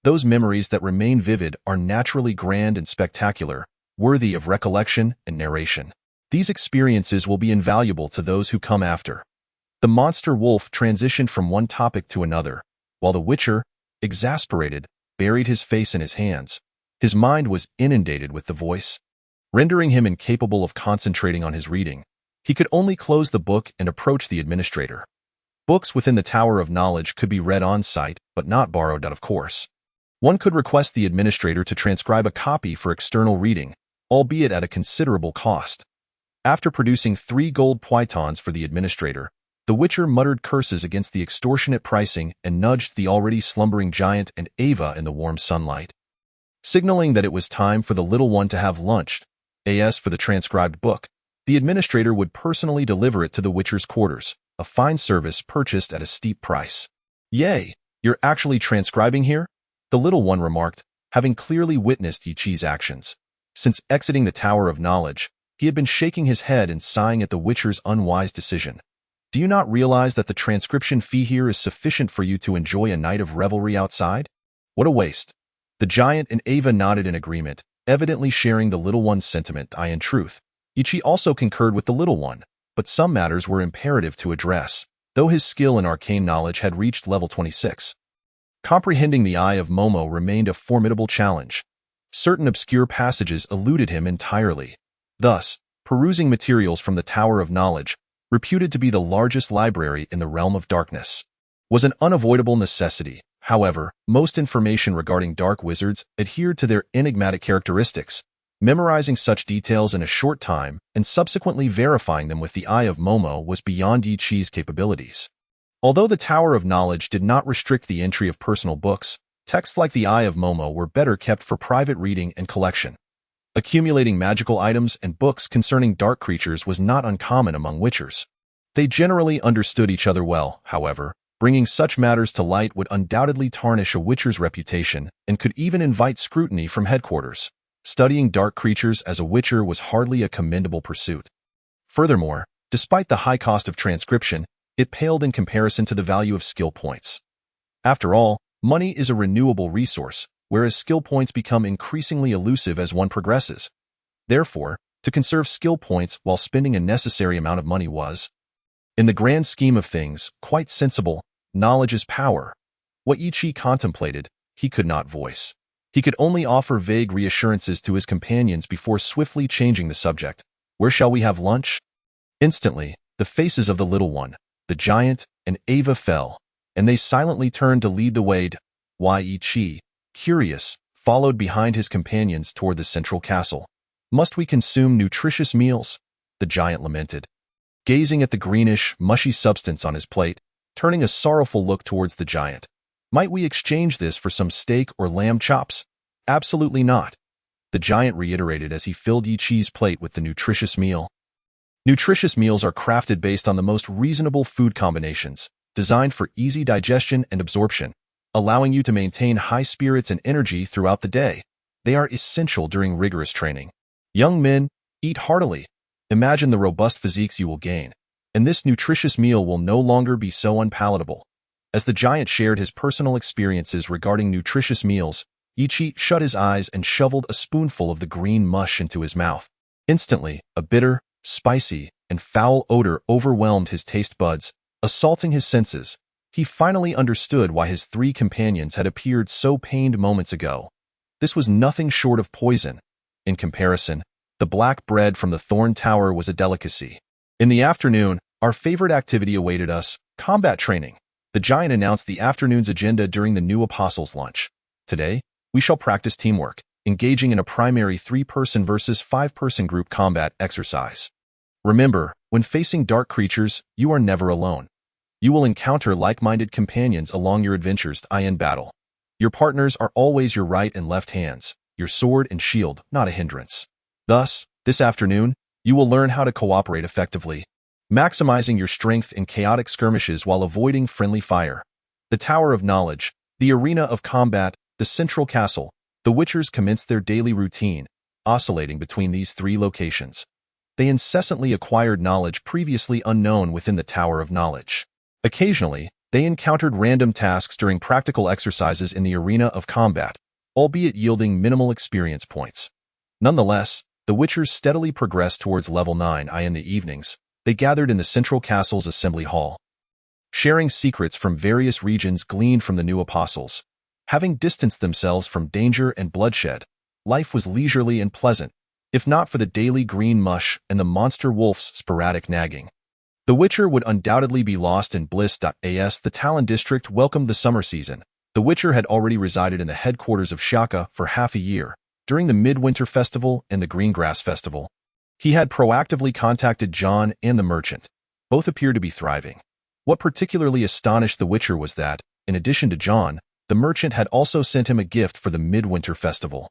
Those memories that remain vivid are naturally grand and spectacular, worthy of recollection and narration. These experiences will be invaluable to those who come after. The monster wolf transitioned from one topic to another, while the Witcher, exasperated, buried his face in his hands. His mind was inundated with the voice, rendering him incapable of concentrating on his reading. He could only close the book and approach the administrator. Books within the Tower of Knowledge could be read on site, but not borrowed, of course. One could request the administrator to transcribe a copy for external reading, albeit at a considerable cost. After producing 3 gold poitons for the administrator, the Witcher muttered curses against the extortionate pricing and nudged the already slumbering giant and Ava in the warm sunlight, signaling that it was time for the little one to have lunch. As for the transcribed book, the administrator would personally deliver it to the Witcher's quarters, a fine service purchased at a steep price. Yay, you're actually transcribing here? The little one remarked, having clearly witnessed Yi Chi's actions. Since exiting the Tower of Knowledge, he had been shaking his head and sighing at the Witcher's unwise decision. Do you not realize that the transcription fee here is sufficient for you to enjoy a night of revelry outside? What a waste. The giant and Ava nodded in agreement, evidently sharing the little one's sentiment. In truth, Yi Chi also concurred with the little one, but some matters were imperative to address, though his skill in arcane knowledge had reached level 26. Comprehending the Eye of Momo remained a formidable challenge. Certain obscure passages eluded him entirely. Thus, perusing materials from the Tower of Knowledge, reputed to be the largest library in the realm of darkness, was an unavoidable necessity. However, most information regarding dark wizards adhered to their enigmatic characteristics. Memorizing such details in a short time and subsequently verifying them with the Eye of Momo was beyond Yi Chi's capabilities. Although the Tower of Knowledge did not restrict the entry of personal books, Texts like the Eye of Momo were better kept for private reading and collection. Accumulating magical items and books concerning dark creatures was not uncommon among witchers. They generally understood each other well, however. Bringing such matters to light would undoubtedly tarnish a witcher's reputation and could even invite scrutiny from headquarters. Studying dark creatures as a witcher was hardly a commendable pursuit. Furthermore, despite the high cost of transcription, it paled in comparison to the value of skill points. After all, money is a renewable resource, whereas skill points become increasingly elusive as one progresses. Therefore, to conserve skill points while spending a necessary amount of money was, in the grand scheme of things, quite sensible. Knowledge is power. What Ichi contemplated, he could not voice. He could only offer vague reassurances to his companions before swiftly changing the subject. Where shall we have lunch? Instantly, the faces of the little one, the giant, and Ava fell, and they silently turned to lead the way. Ichi, curious, followed behind his companions toward the central castle. Must we consume nutritious meals? The giant lamented, gazing at the greenish, mushy substance on his plate, turning a sorrowful look towards the giant. Might we exchange this for some steak or lamb chops? Absolutely not. The giant reiterated as he filled Ichi's plate with the nutritious meal. Nutritious meals are crafted based on the most reasonable food combinations, designed for easy digestion and absorption, allowing you to maintain high spirits and energy throughout the day. They are essential during rigorous training. Young men, eat heartily. Imagine the robust physiques you will gain, and this nutritious meal will no longer be so unpalatable. As the giant shared his personal experiences regarding nutritious meals, Ichi shut his eyes and shoveled a spoonful of the green mush into his mouth. Instantly, a bitter, spicy, and foul odor overwhelmed his taste buds, assaulting his senses. He finally understood why his three companions had appeared so pained moments ago. This was nothing short of poison. In comparison, the black bread from the Thorn Tower was a delicacy. In the afternoon, our favorite activity awaited us, combat training. The giant announced the afternoon's agenda during the new apostles' lunch. Today, we shall practice teamwork, engaging in a primary 3-person versus 5-person group combat exercise. Remember, when facing dark creatures, you are never alone. You will encounter like-minded companions along your adventures in battle. Your partners are always your right and left hands, your sword and shield, not a hindrance. Thus, this afternoon, you will learn how to cooperate effectively, maximizing your strength in chaotic skirmishes while avoiding friendly fire. The Tower of Knowledge, the arena of combat, the central castle. The Witchers commenced their daily routine, oscillating between these three locations. They incessantly acquired knowledge previously unknown within the Tower of Knowledge. Occasionally, they encountered random tasks during practical exercises in the arena of combat, albeit yielding minimal experience points. Nonetheless, the Witchers steadily progressed towards level 9. In the evenings, they gathered in the central castle's assembly hall, sharing secrets from various regions gleaned from the new apostles. Having distanced themselves from danger and bloodshed, life was leisurely and pleasant, if not for the daily green mush and the monster wolf's sporadic nagging. The Witcher would undoubtedly be lost in bliss. The Talon district welcomed the summer season. The Witcher had already resided in the headquarters of Shaka for half a year. During the Midwinter Festival and the Greengrass Festival, he had proactively contacted John and the merchant. Both appeared to be thriving. What particularly astonished the Witcher was that, in addition to John, the merchant had also sent him a gift for the Midwinter Festival.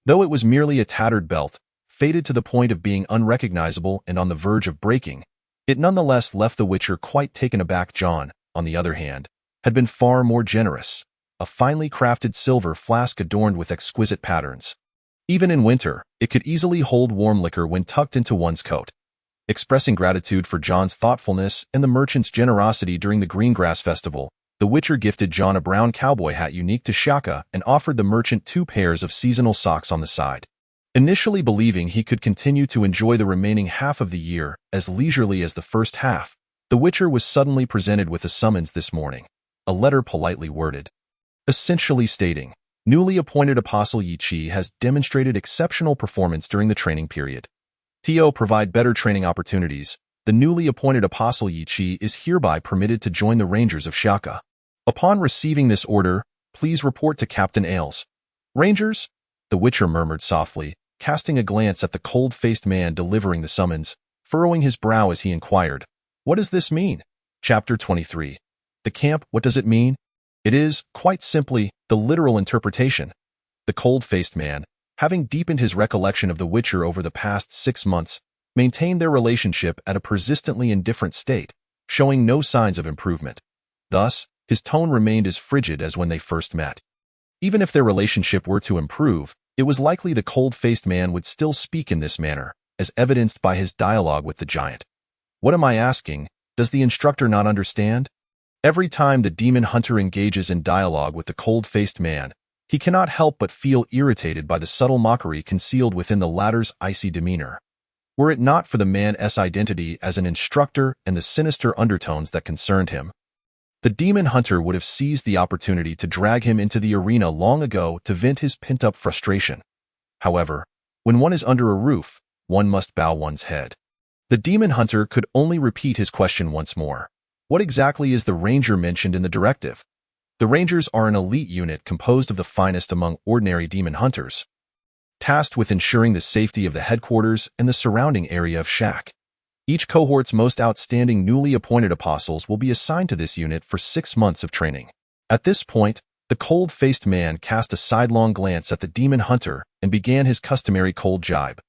Though it was merely a tattered belt, faded to the point of being unrecognizable and on the verge of breaking, it nonetheless left the Witcher quite taken aback. John, on the other hand, had been far more generous. A finely crafted silver flask adorned with exquisite patterns. Even in winter, it could easily hold warm liquor when tucked into one's coat. Expressing gratitude for John's thoughtfulness and the merchant's generosity during the Greengrass Festival, the Witcher gifted John a brown cowboy hat unique to Shaka and offered the merchant 2 pairs of seasonal socks on the side. Initially believing he could continue to enjoy the remaining half of the year as leisurely as the first half, the Witcher was suddenly presented with a summons this morning, a letter politely worded, essentially stating, newly appointed Apostle Yi-Chi has demonstrated exceptional performance during the training period. To provide better training opportunities, the newly appointed Apostle Yi-Chi is hereby permitted to join the Rangers of Shaka. Upon receiving this order, please report to Captain Ailes. Rangers? The Witcher murmured softly, casting a glance at the cold-faced man delivering the summons, furrowing his brow as he inquired, what does this mean? Chapter 23. The camp, what does it mean? It is, quite simply, the literal interpretation. The cold-faced man, having deepened his recollection of the Witcher over the past 6 months, maintained their relationship at a persistently indifferent state, showing no signs of improvement. Thus, his tone remained as frigid as when they first met. Even if their relationship were to improve, it was likely the cold-faced man would still speak in this manner, as evidenced by his dialogue with the giant. What am I asking? Does the instructor not understand? Every time the demon hunter engages in dialogue with the cold-faced man, he cannot help but feel irritated by the subtle mockery concealed within the latter's icy demeanor. Were it not for the man's identity as an instructor and the sinister undertones that concerned him, the demon hunter would have seized the opportunity to drag him into the arena long ago to vent his pent-up frustration. However, when one is under a roof, one must bow one's head. The demon hunter could only repeat his question once more. What exactly is the ranger mentioned in the directive? The rangers are an elite unit composed of the finest among ordinary demon hunters, tasked with ensuring the safety of the headquarters and the surrounding area of Shak. Each cohort's most outstanding newly appointed apostles will be assigned to this unit for 6 months of training. At this point, the cold-faced man cast a sidelong glance at the demon hunter and began his customary cold jibe.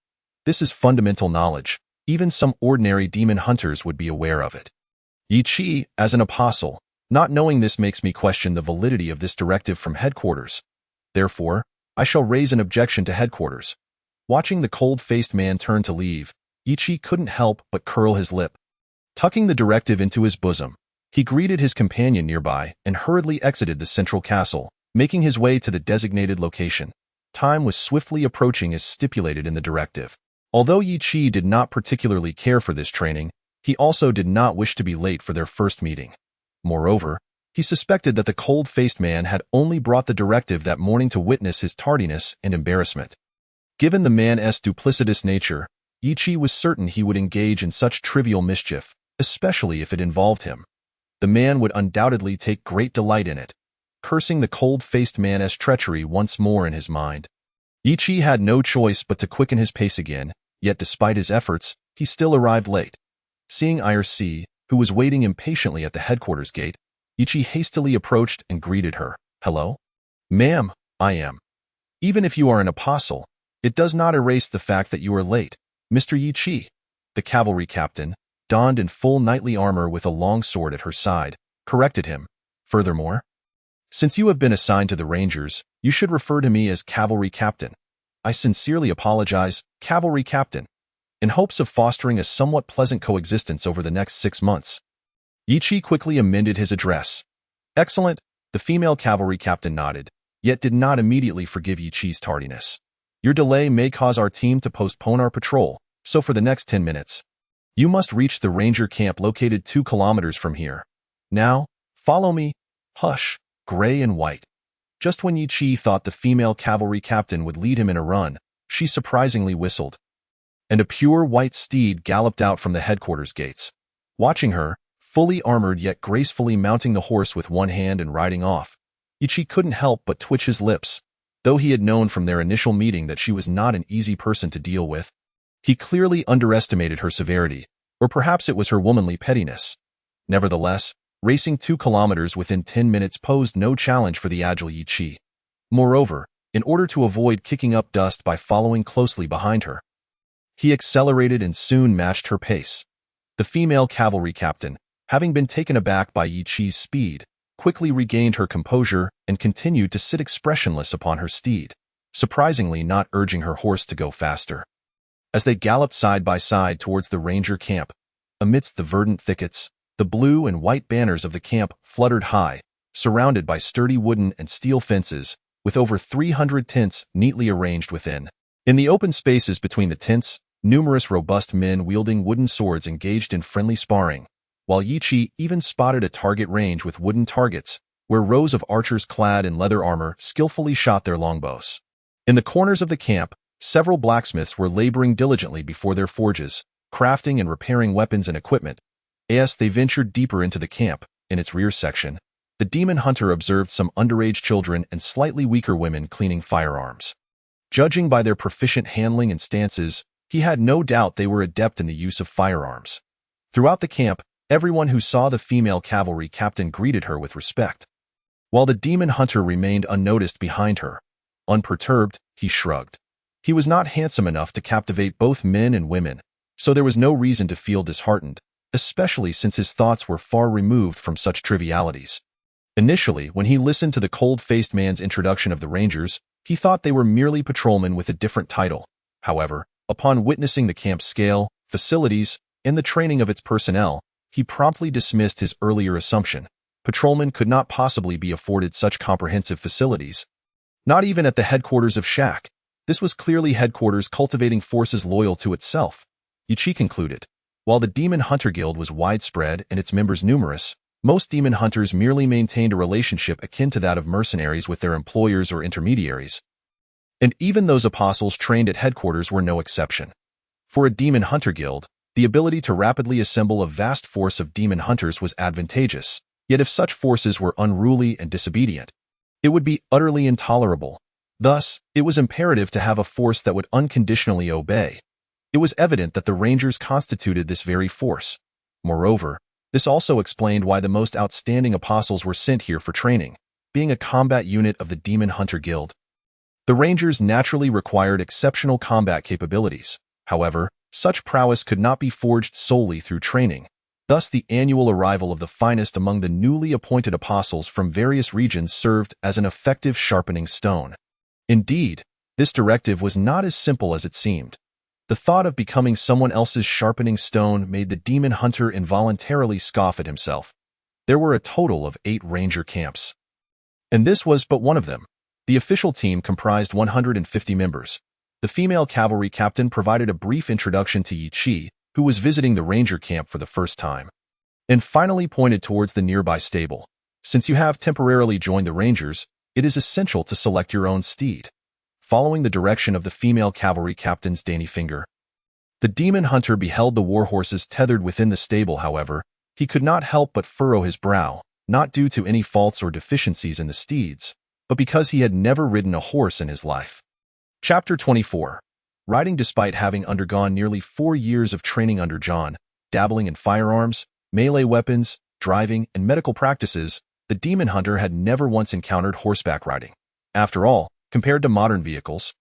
This is fundamental knowledge. Even some ordinary demon hunters would be aware of it. Yi Chi, as an apostle, not knowing this makes me question the validity of this directive from headquarters. Therefore, I shall raise an objection to headquarters. Watching the cold-faced man turn to leave, Yi Chi couldn't help but curl his lip. Tucking the directive into his bosom, he greeted his companion nearby and hurriedly exited the central castle, making his way to the designated location. Time was swiftly approaching as stipulated in the directive. Although Yi Chi did not particularly care for this training, he also did not wish to be late for their first meeting. Moreover, he suspected that the cold-faced man had only brought the directive that morning to witness his tardiness and embarrassment. Given the man's duplicitous nature, Yi Chi was certain he would engage in such trivial mischief, especially if it involved him. The man would undoubtedly take great delight in it, cursing the cold-faced man's treachery once more in his mind. Yi Chi had no choice but to quicken his pace again, yet despite his efforts, he still arrived late. Seeing Irc, who was waiting impatiently at the headquarters gate, Yi Chi hastily approached and greeted her. "Hello? Ma'am, I am. Even if you are an apostle, it does not erase the fact that you are late. Mr. Yi Chi," the cavalry captain, donned in full knightly armor with a long sword at her side, corrected him. "Furthermore, since you have been assigned to the Rangers, you should refer to me as cavalry captain. I sincerely apologize, cavalry captain, in hopes of fostering a somewhat pleasant coexistence over the next 6 months." Yi Chi quickly amended his address. "Excellent," the female cavalry captain nodded, yet did not immediately forgive Yi Chi's tardiness. "Your delay may cause our team to postpone our patrol, so for the next 10 minutes, you must reach the ranger camp located 2 kilometers from here. Now, follow me." Hush, gray and white. Just when Yi Chi thought the female cavalry captain would lead him in a run, she surprisingly whistled, and a pure white steed galloped out from the headquarters gates. Watching her, fully armored yet gracefully mounting the horse with one hand and riding off, Yi Chi couldn't help but twitch his lips. Though he had known from their initial meeting that she was not an easy person to deal with, he clearly underestimated her severity, or perhaps it was her womanly pettiness. Nevertheless, racing 2 kilometers within 10 minutes posed no challenge for the agile Yi Chi. Moreover, in order to avoid kicking up dust by following closely behind her, he accelerated and soon matched her pace. The female cavalry captain, having been taken aback by Yi Chi's speed, quickly regained her composure and continued to sit expressionless upon her steed, surprisingly not urging her horse to go faster. As they galloped side by side towards the ranger camp, amidst the verdant thickets, the blue and white banners of the camp fluttered high, surrounded by sturdy wooden and steel fences, with over 300 tents neatly arranged within. In the open spaces between the tents, numerous robust men wielding wooden swords engaged in friendly sparring, while Yi Chi even spotted a target range with wooden targets, where rows of archers clad in leather armor skillfully shot their longbows. In the corners of the camp, several blacksmiths were laboring diligently before their forges, crafting and repairing weapons and equipment. As they ventured deeper into the camp, in its rear section, the demon hunter observed some underage children and slightly weaker women cleaning firearms. Judging by their proficient handling and stances, he had no doubt they were adept in the use of firearms. Throughout the camp, everyone who saw the female cavalry captain greeted her with respect. while the demon hunter remained unnoticed behind her. Unperturbed, he shrugged. He was not handsome enough to captivate both men and women, so there was no reason to feel disheartened, especially since his thoughts were far removed from such trivialities. Initially, when he listened to the cold-faced man's introduction of the Rangers, he thought they were merely patrolmen with a different title. However, upon witnessing the camp's scale, facilities, and the training of its personnel, he promptly dismissed his earlier assumption. Patrolmen could not possibly be afforded such comprehensive facilities. Not even at the headquarters of SHAC. This was clearly headquarters cultivating forces loyal to itself. Ichi concluded. While the Demon Hunter Guild was widespread and its members numerous, most demon hunters merely maintained a relationship akin to that of mercenaries with their employers or intermediaries. And even those apostles trained at headquarters were no exception. For a demon hunter guild, the ability to rapidly assemble a vast force of demon hunters was advantageous, yet if such forces were unruly and disobedient, it would be utterly intolerable. Thus, it was imperative to have a force that would unconditionally obey. It was evident that the Rangers constituted this very force. Moreover, this also explained why the most outstanding apostles were sent here for training, being a combat unit of the Demon Hunter Guild. The Rangers naturally required exceptional combat capabilities. However, such prowess could not be forged solely through training. Thus, the annual arrival of the finest among the newly appointed apostles from various regions served as an effective sharpening stone. Indeed, this directive was not as simple as it seemed. The thought of becoming someone else's sharpening stone made the demon hunter involuntarily scoff at himself. There were a total of 8 ranger camps. And this was but one of them. The official team comprised 150 members. The female cavalry captain provided a brief introduction to Yi Chi, who was visiting the ranger camp for the first time, and finally pointed towards the nearby stable. Since you have temporarily joined the Rangers, it is essential to select your own steed. Following the direction of the female cavalry captain's dainty finger, the demon hunter beheld the war horses tethered within the stable. However, he could not help but furrow his brow, not due to any faults or deficiencies in the steeds, but because he had never ridden a horse in his life. Chapter 24. Riding. Despite having undergone nearly 4 years of training under John, dabbling in firearms, melee weapons, driving, and medical practices, the demon hunter had never once encountered horseback riding. After all, compared to modern vehicles,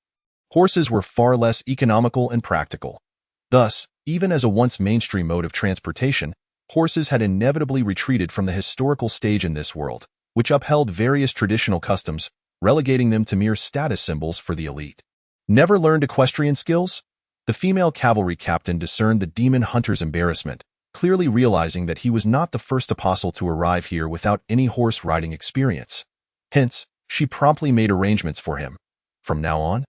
horses were far less economical and practical. Thus, even as a once mainstream mode of transportation, horses had inevitably retreated from the historical stage in this world, which upheld various traditional customs, relegating them to mere status symbols for the elite. Never learned equestrian skills? The female cavalry captain discerned the demon hunter's embarrassment, clearly realizing that he was not the first apostle to arrive here without any horse riding experience. Hence, she promptly made arrangements for him. From now on,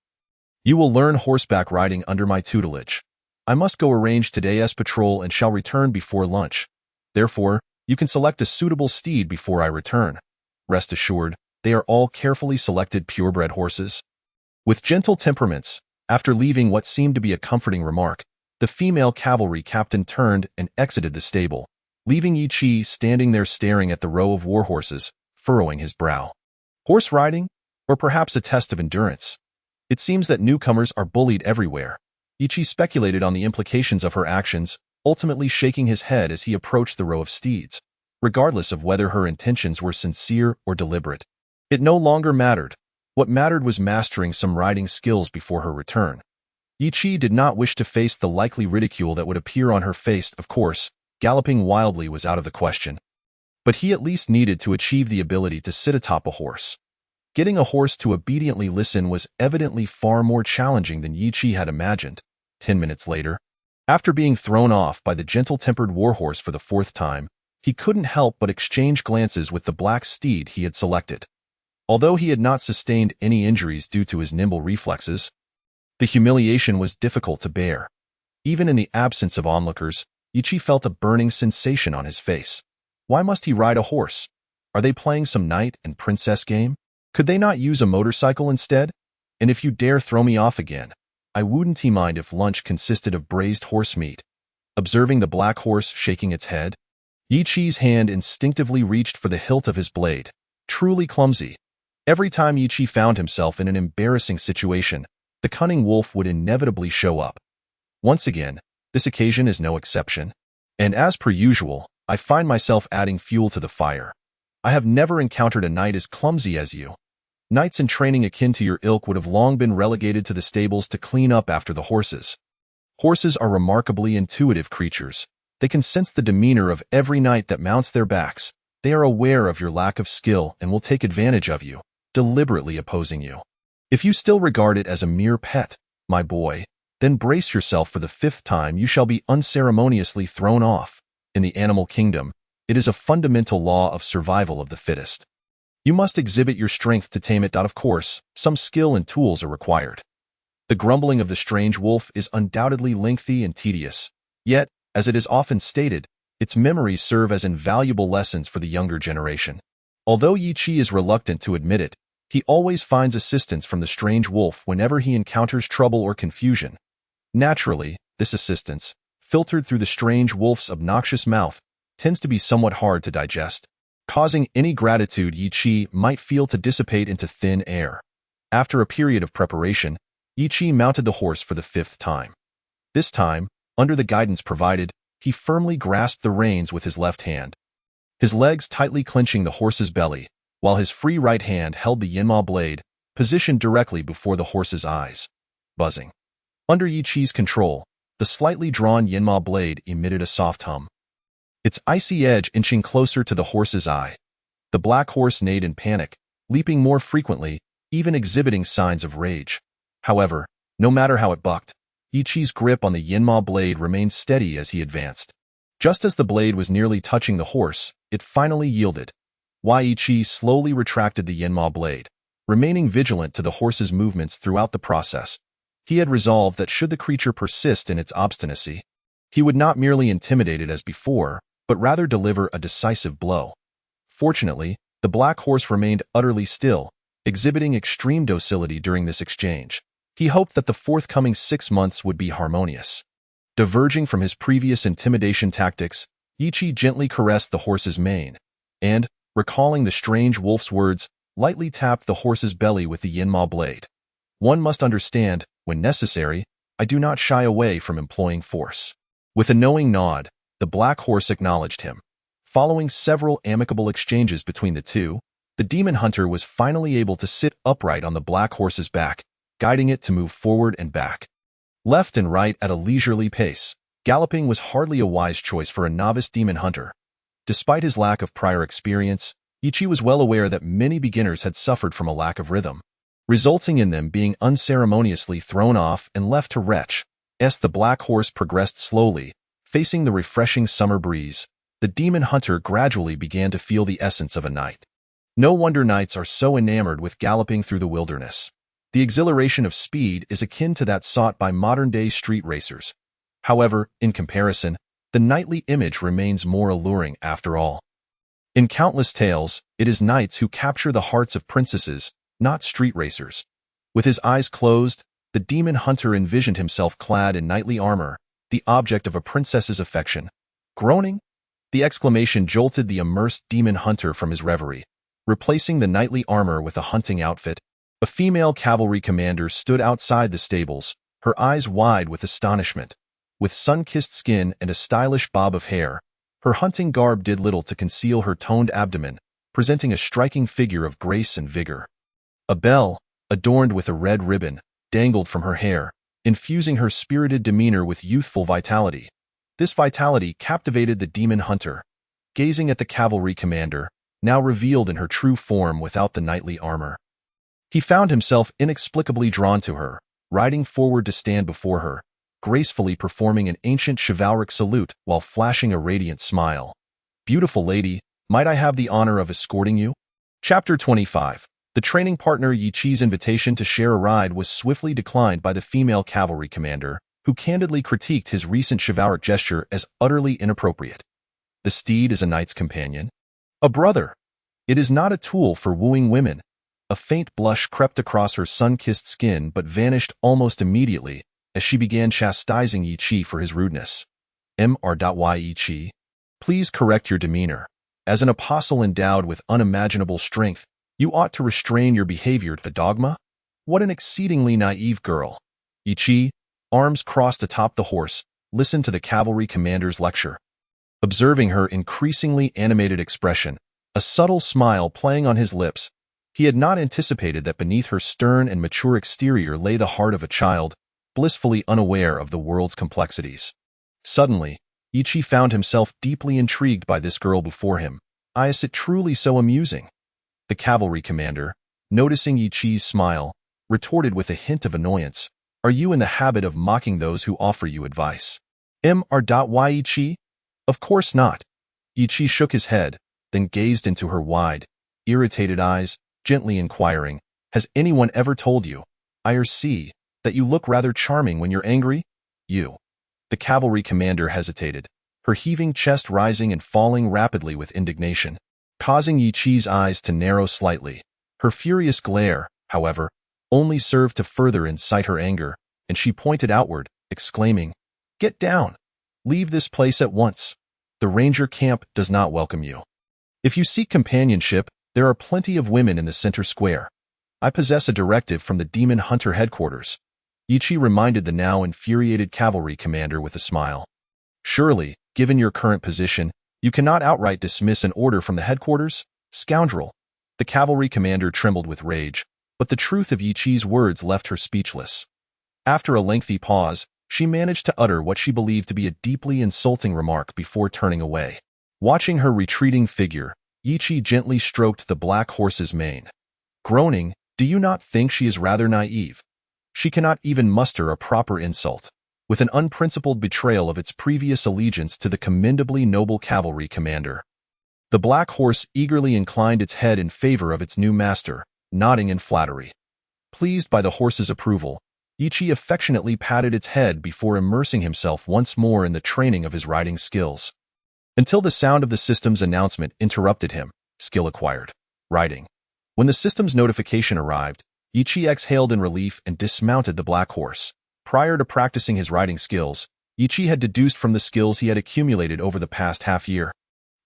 you will learn horseback riding under my tutelage. I must go arrange today's patrol and shall return before lunch. Therefore, you can select a suitable steed before I return. Rest assured, they are all carefully selected purebred horses. With gentle temperaments, after leaving what seemed to be a comforting remark, the female cavalry captain turned and exited the stable, leaving Yi Chi standing there staring at the row of war horses, furrowing his brow. Horse riding? Or perhaps a test of endurance? It seems that newcomers are bullied everywhere. Yi Chi speculated on the implications of her actions, ultimately shaking his head as he approached the row of steeds. Regardless of whether her intentions were sincere or deliberate, it no longer mattered. What mattered was mastering some riding skills before her return. Yi Chi did not wish to face the likely ridicule that would appear on her face. Of course, galloping wildly was out of the question. But he at least needed to achieve the ability to sit atop a horse. Getting a horse to obediently listen was evidently far more challenging than Yi Chi had imagined. 10 minutes later, after being thrown off by the gentle-tempered warhorse for the 4th time, he couldn't help but exchange glances with the black steed he had selected. Although he had not sustained any injuries due to his nimble reflexes, the humiliation was difficult to bear. Even in the absence of onlookers, Yi Chi felt a burning sensation on his face. Why must he ride a horse? Are they playing some knight and princess game? Could they not use a motorcycle instead? And if you dare throw me off again, I wouldn't mind if lunch consisted of braised horse meat. Observing the black horse shaking its head, Yi Chi's hand instinctively reached for the hilt of his blade. Truly clumsy. Every time Yi Chi found himself in an embarrassing situation, the cunning wolf would inevitably show up. Once again, this occasion is no exception. And as per usual, I find myself adding fuel to the fire. I have never encountered a knight as clumsy as you. Knights in training akin to your ilk would have long been relegated to the stables to clean up after the horses. Horses are remarkably intuitive creatures. They can sense the demeanor of every knight that mounts their backs. They are aware of your lack of skill and will take advantage of you, deliberately opposing you. If you still regard it as a mere pet, my boy, then brace yourself for the 5th time you shall be unceremoniously thrown off. In the animal kingdom, it is a fundamental law of survival of the fittest. You must exhibit your strength to tame it. Of course, some skill and tools are required. The grumbling of the strange wolf is undoubtedly lengthy and tedious, yet, as it is often stated, its memories serve as invaluable lessons for the younger generation. Although Yi Chi is reluctant to admit it, he always finds assistance from the strange wolf whenever he encounters trouble or confusion. Naturally, this assistance, filtered through the strange wolf's obnoxious mouth, tends to be somewhat hard to digest, causing any gratitude Yi Chi might feel to dissipate into thin air. After a period of preparation, Yi Chi mounted the horse for the 5th time. This time, under the guidance provided, he firmly grasped the reins with his left hand, his legs tightly clenching the horse's belly, while his free right hand held the Yinma blade, positioned directly before the horse's eyes. Buzzing. Under Yi Chi's control, the slightly drawn Yinma blade emitted a soft hum, its icy edge inching closer to the horse's eye. The black horse neighed in panic, leaping more frequently, even exhibiting signs of rage. However, no matter how it bucked, Yi Chi's grip on the Yinma blade remained steady as he advanced. Just as the blade was nearly touching the horse, it finally yielded. Yi Chi slowly retracted the Yinma blade, remaining vigilant to the horse's movements throughout the process. He had resolved that should the creature persist in its obstinacy, he would not merely intimidate it as before, but rather deliver a decisive blow. Fortunately, the black horse remained utterly still, exhibiting extreme docility during this exchange. He hoped that the forthcoming 6 months would be harmonious. Diverging from his previous intimidation tactics, Yi Chi gently caressed the horse's mane, and, recalling the strange wolf's words, lightly tapped the horse's belly with the Yinma blade. One must understand, when necessary, I do not shy away from employing force. With a knowing nod, the black horse acknowledged him. Following several amicable exchanges between the two, the demon hunter was finally able to sit upright on the black horse's back, guiding it to move forward and back, left and right at a leisurely pace. Galloping was hardly a wise choice for a novice demon hunter. Despite his lack of prior experience, Yi Chi was well aware that many beginners had suffered from a lack of rhythm, resulting in them being unceremoniously thrown off and left to retch. As the black horse progressed slowly, facing the refreshing summer breeze, the demon hunter gradually began to feel the essence of a knight. No wonder knights are so enamored with galloping through the wilderness. The exhilaration of speed is akin to that sought by modern-day street racers. However, in comparison, the knightly image remains more alluring after all. In countless tales, it is knights who capture the hearts of princesses, not street racers. With his eyes closed, the demon hunter envisioned himself clad in knightly armor, the object of a princess's affection. Groaning, the exclamation jolted the immersed demon hunter from his reverie. Replacing the knightly armor with a hunting outfit, a female cavalry commander stood outside the stables, her eyes wide with astonishment. With sun-kissed skin and a stylish bob of hair, her hunting garb did little to conceal her toned abdomen, presenting a striking figure of grace and vigor. A bell, adorned with a red ribbon, dangled from her hair, infusing her spirited demeanor with youthful vitality. This vitality captivated the demon hunter. Gazing at the cavalry commander, now revealed in her true form without the knightly armor, he found himself inexplicably drawn to her, riding forward to stand before her, gracefully performing an ancient chivalric salute while flashing a radiant smile. "Beautiful lady, might I have the honor of escorting you?" Chapter 25. The training partner Yi Chi's invitation to share a ride was swiftly declined by the female cavalry commander, who candidly critiqued his recent chivalric gesture as utterly inappropriate. The steed is a knight's companion, a brother. It is not a tool for wooing women. A faint blush crept across her sun-kissed skin but vanished almost immediately as she began chastising Yi Chi for his rudeness. Yi Chi, please correct your demeanor. As an apostle endowed with unimaginable strength, you ought to restrain your behavior to dogma? What an exceedingly naive girl. Yi Chi, arms crossed atop the horse, listened to the cavalry commander's lecture. Observing her increasingly animated expression, a subtle smile playing on his lips. He had not anticipated that beneath her stern and mature exterior lay the heart of a child, blissfully unaware of the world's complexities. Suddenly, Ichi found himself deeply intrigued by this girl before him. Is it truly so amusing? The cavalry commander, noticing Ichi's smile, retorted with a hint of annoyance. Are you in the habit of mocking those who offer you advice? Why, Ichi? Of course not. Ichi shook his head, then gazed into her wide, irritated eyes, gently inquiring, has anyone ever told you, that you look rather charming when you're angry? You. The cavalry commander hesitated, her heaving chest rising and falling rapidly with indignation, causing Ichi's eyes to narrow slightly. Her furious glare, however, only served to further incite her anger, and she pointed outward, exclaiming, Get down! Leave this place at once. The ranger camp does not welcome you. If you seek companionship, there are plenty of women in the center square. I possess a directive from the Demon Hunter headquarters. Ichi reminded the now infuriated cavalry commander with a smile. Surely, given your current position, you cannot outright dismiss an order from the headquarters? Scoundrel! The cavalry commander trembled with rage, but the truth of Ichi's words left her speechless. After a lengthy pause, she managed to utter what she believed to be a deeply insulting remark before turning away. Watching her retreating figure, Ichi gently stroked the black horse's mane. Groaning, do you not think she is rather naive? She cannot even muster a proper insult, with an unprincipled betrayal of its previous allegiance to the commendably noble cavalry commander. The black horse eagerly inclined its head in favor of its new master, nodding in flattery. Pleased by the horse's approval, Ichi affectionately patted its head before immersing himself once more in the training of his riding skills. Until the sound of the system's announcement interrupted him, skill acquired. Riding. When the system's notification arrived, Ichi exhaled in relief and dismounted the black horse. Prior to practicing his riding skills, Ichi had deduced from the skills he had accumulated over the past half-year,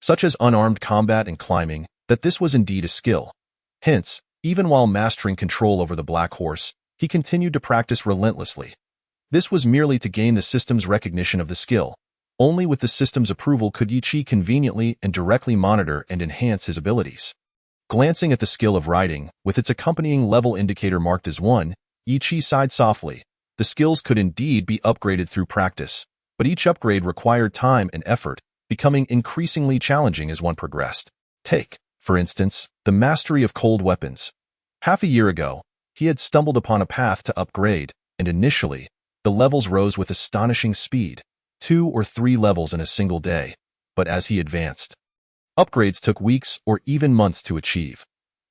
such as unarmed combat and climbing, that this was indeed a skill. Hence, even while mastering control over the black horse, he continued to practice relentlessly. This was merely to gain the system's recognition of the skill. Only with the system's approval could Ichi conveniently and directly monitor and enhance his abilities. Glancing at the skill of riding, with its accompanying level indicator marked as 1, Ichi sighed softly. The skills could indeed be upgraded through practice, but each upgrade required time and effort, becoming increasingly challenging as one progressed. Take, for instance, the mastery of cold weapons. Half a year ago, he had stumbled upon a path to upgrade, and initially, the levels rose with astonishing speed, 2 or 3 levels in a single day, but as he advanced, upgrades took weeks or even months to achieve.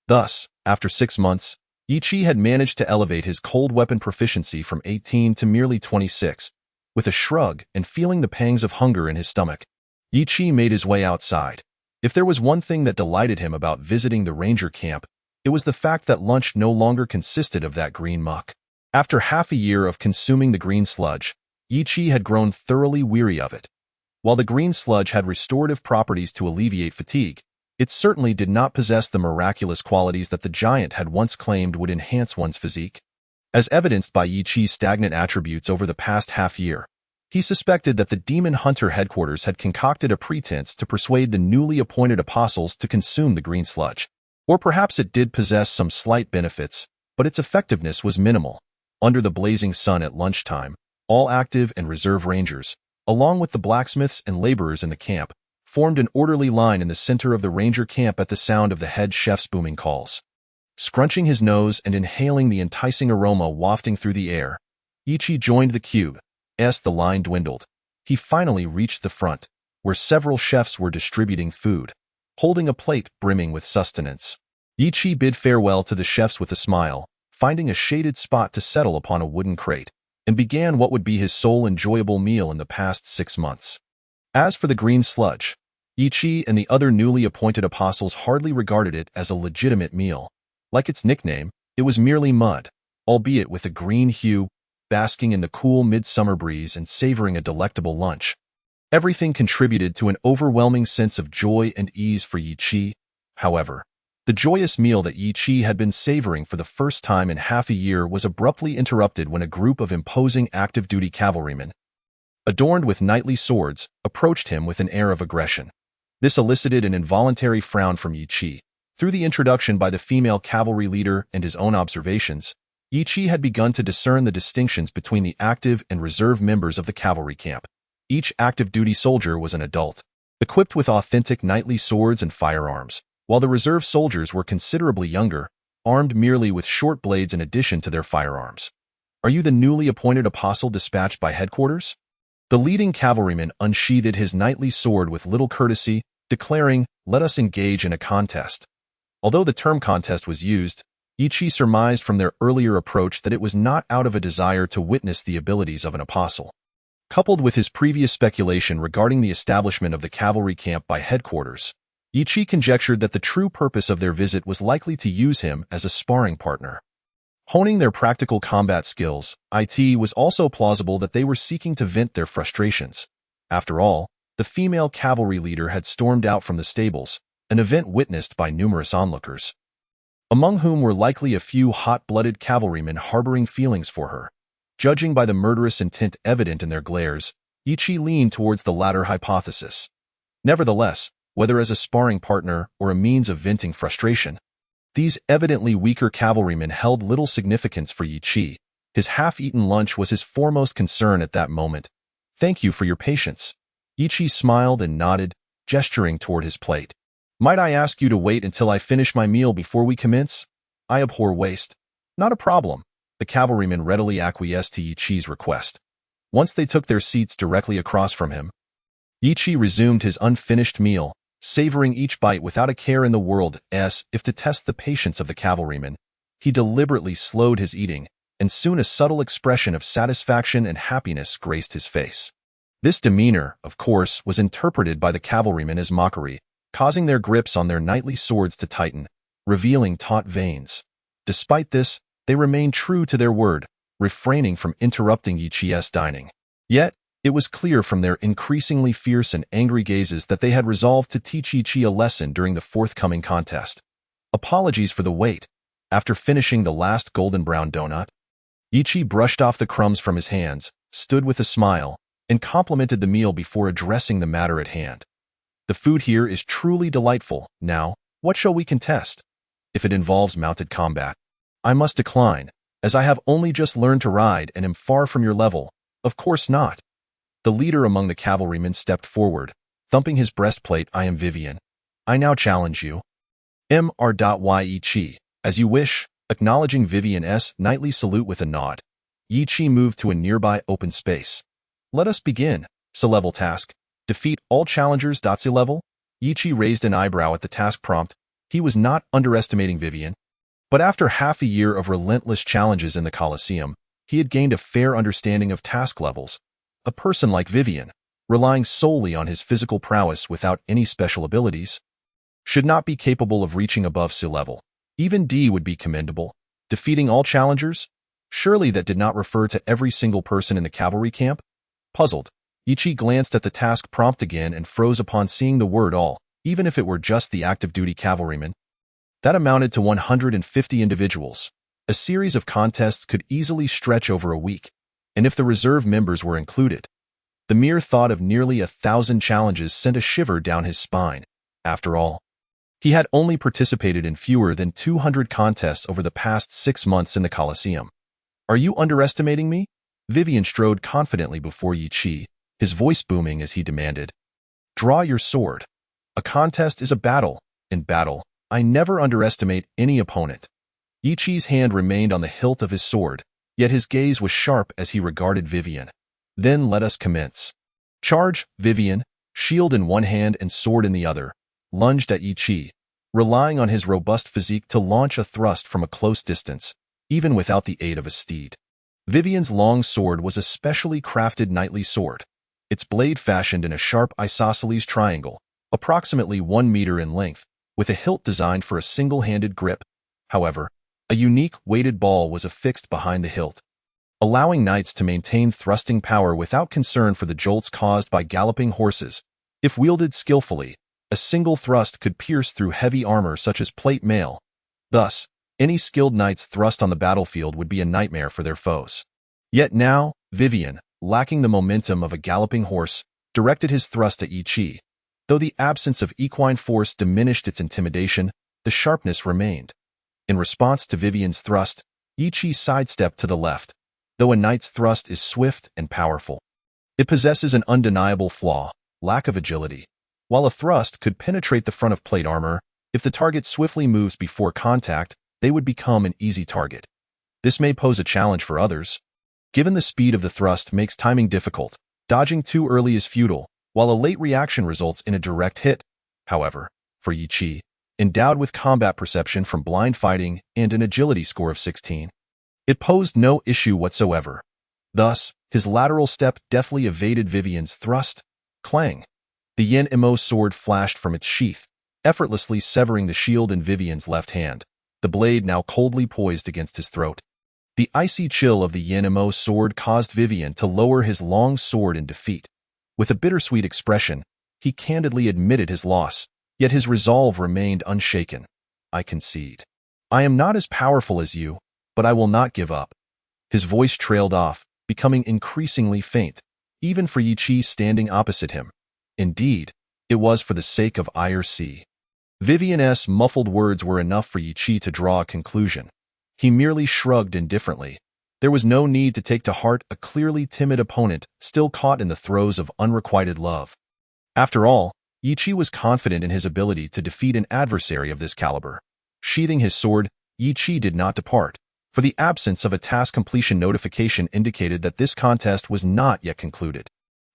Thus, after 6 months, Ichi had managed to elevate his cold weapon proficiency from 18 to merely 26. With a shrug and feeling the pangs of hunger in his stomach, Ichi made his way outside. If there was one thing that delighted him about visiting the ranger camp, it was the fact that lunch no longer consisted of that green muck. After half a year of consuming the green sludge, Ichi had grown thoroughly weary of it. While the green sludge had restorative properties to alleviate fatigue, it certainly did not possess the miraculous qualities that the giant had once claimed would enhance one's physique. As evidenced by Ichi's stagnant attributes over the past half-year, he suspected that the Demon Hunter headquarters had concocted a pretense to persuade the newly appointed apostles to consume the green sludge. Or perhaps it did possess some slight benefits, but its effectiveness was minimal. Under the blazing sun at lunchtime, all active and reserve rangers, along with the blacksmiths and laborers in the camp, formed an orderly line in the center of the ranger camp at the sound of the head chef's booming calls. Scrunching his nose and inhaling the enticing aroma wafting through the air, Ichi joined the queue. As the line dwindled, he finally reached the front, where several chefs were distributing food, holding a plate brimming with sustenance. Ichi bid farewell to the chefs with a smile, finding a shaded spot to settle upon a wooden crate, and began what would be his sole enjoyable meal in the past 6 months. As for the green sludge, Ichi and the other newly appointed apostles hardly regarded it as a legitimate meal. Like its nickname, it was merely mud, albeit with a green hue, basking in the cool midsummer breeze and savoring a delectable lunch. Everything contributed to an overwhelming sense of joy and ease for Ichi. However, the joyous meal that Ichi had been savoring for the first time in half a year was abruptly interrupted when a group of imposing active-duty cavalrymen, adorned with knightly swords, approached him with an air of aggression. This elicited an involuntary frown from Yi Qi. Through the introduction by the female cavalry leader and his own observations, Yi Qi had begun to discern the distinctions between the active and reserve members of the cavalry camp. Each active duty soldier was an adult, equipped with authentic knightly swords and firearms, while the reserve soldiers were considerably younger, armed merely with short blades in addition to their firearms. Are you the newly appointed apostle dispatched by headquarters? The leading cavalryman unsheathed his knightly sword with little courtesy, declaring, "Let us engage in a contest." Although the term contest was used, Yi Qi surmised from their earlier approach that it was not out of a desire to witness the abilities of an apostle. Coupled with his previous speculation regarding the establishment of the cavalry camp by headquarters, Yi Qi conjectured that the true purpose of their visit was likely to use him as a sparring partner. Honing their practical combat skills, it was also plausible that they were seeking to vent their frustrations. After all, the female cavalry leader had stormed out from the stables, an event witnessed by numerous onlookers, among whom were likely a few hot-blooded cavalrymen harboring feelings for her. Judging by the murderous intent evident in their glares, Yi Qi leaned towards the latter hypothesis. Nevertheless, whether as a sparring partner or a means of venting frustration, these evidently weaker cavalrymen held little significance for Yi Qi. His half-eaten lunch was his foremost concern at that moment. "Thank you for your patience." Yi Qi smiled and nodded, gesturing toward his plate. "Might I ask you to wait until I finish my meal before we commence? I abhor waste." "Not a problem." The cavalryman readily acquiesced to Yi Qi's request. Once they took their seats directly across from him, Yi Qi resumed his unfinished meal, savoring each bite without a care in the world. If to test the patience of the cavalryman, he deliberately slowed his eating, and soon a subtle expression of satisfaction and happiness graced his face. This demeanor, of course, was interpreted by the cavalrymen as mockery, causing their grips on their knightly swords to tighten, revealing taut veins. Despite this, they remained true to their word, refraining from interrupting Yi Qi's dining. Yet, it was clear from their increasingly fierce and angry gazes that they had resolved to teach Yi Qi a lesson during the forthcoming contest. Apologies for the wait. After finishing the last golden brown donut, Yi Qi brushed off the crumbs from his hands, stood with a smile, and complimented the meal before addressing the matter at hand. "The food here is truly delightful. Now, what shall we contest? If it involves mounted combat, I must decline, as I have only just learned to ride and am far from your level." "Of course not." The leader among the cavalrymen stepped forward, thumping his breastplate. "I am Vivian. I now challenge you." Yi Qi, "As you wish." Acknowledging Vivian's knightly salute with a nod, Yi Qi moved to a nearby open space. "Let us begin." "C-level task. Defeat all challengers. C-level?" Yi Qi raised an eyebrow at the task prompt. He was not underestimating Vivian, but after half a year of relentless challenges in the Colosseum, he had gained a fair understanding of task levels. A person like Vivian, relying solely on his physical prowess without any special abilities, should not be capable of reaching above C-level. Even D would be commendable. Defeating all challengers? Surely that did not refer to every single person in the cavalry camp? Puzzled, Yi Qi glanced at the task prompt again and froze upon seeing the word all, even if it were just the active-duty cavalrymen. That amounted to 150 individuals. A series of contests could easily stretch over a week, and if the reserve members were included, the mere thought of nearly 1,000 challenges sent a shiver down his spine. After all, he had only participated in fewer than 200 contests over the past 6 months in the Colosseum. "Are you underestimating me?" Vivian strode confidently before Yi Qi, his voice booming as he demanded. "Draw your sword. A contest is a battle. In battle, I never underestimate any opponent." Yi Qi's hand remained on the hilt of his sword, yet his gaze was sharp as he regarded Vivian. "Then let us commence." "Charge!" Vivian, shield in one hand and sword in the other, lunged at Yi Qi, relying on his robust physique to launch a thrust from a close distance, even without the aid of a steed. Vivian's long sword was a specially crafted knightly sword, its blade fashioned in a sharp isosceles triangle, approximately 1 meter in length, with a hilt designed for a single-handed grip. However, a unique weighted ball was affixed behind the hilt, allowing knights to maintain thrusting power without concern for the jolts caused by galloping horses. If wielded skillfully, a single thrust could pierce through heavy armor such as plate mail. Thus, any skilled knight's thrust on the battlefield would be a nightmare for their foes. Yet now, Vivian, lacking the momentum of a galloping horse, directed his thrust at Yi Qi. Though the absence of equine force diminished its intimidation, the sharpness remained. In response to Vivian's thrust, Yi Chi sidestepped to the left, though a knight's thrust is swift and powerful. It possesses an undeniable flaw, lack of agility. While a thrust could penetrate the front of plate armor, if the target swiftly moves before contact, they would become an easy target. This may pose a challenge for others. Given the speed of the thrust makes timing difficult, dodging too early is futile, while a late reaction results in a direct hit. However, for Yi Chi, endowed with combat perception from blind fighting and an agility score of 16, it posed no issue whatsoever. Thus, his lateral step deftly evaded Vivian's thrust. Clang! The Yin Mo sword flashed from its sheath, effortlessly severing the shield in Vivian's left hand, the blade now coldly poised against his throat. The icy chill of the Yin Mo sword caused Vivian to lower his long sword in defeat. With a bittersweet expression, he candidly admitted his loss, yet his resolve remained unshaken. I concede. I am not as powerful as you, but I will not give up. His voice trailed off, becoming increasingly faint, even for Yi Chi standing opposite him. Indeed, it was for the sake of IRC. Vivian's muffled words were enough for Yi Chi to draw a conclusion. He merely shrugged indifferently. There was no need to take to heart a clearly timid opponent still caught in the throes of unrequited love. After all, Yi Chi was confident in his ability to defeat an adversary of this caliber. Sheathing his sword, Yi Chi did not depart, for the absence of a task completion notification indicated that this contest was not yet concluded.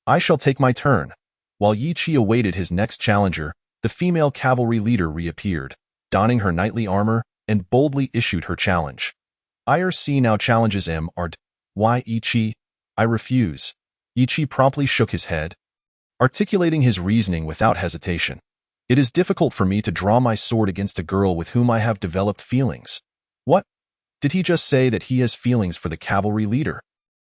I shall take my turn. While Yi Chi awaited his next challenger, the female cavalry leader reappeared, donning her knightly armor, and boldly issued her challenge. IRC now challenges M.Ard. Why, Yi Chi? I refuse. Yi Chi promptly shook his head, articulating his reasoning without hesitation. It is difficult for me to draw my sword against a girl with whom I have developed feelings. What? Did he just say that he has feelings for the cavalry leader?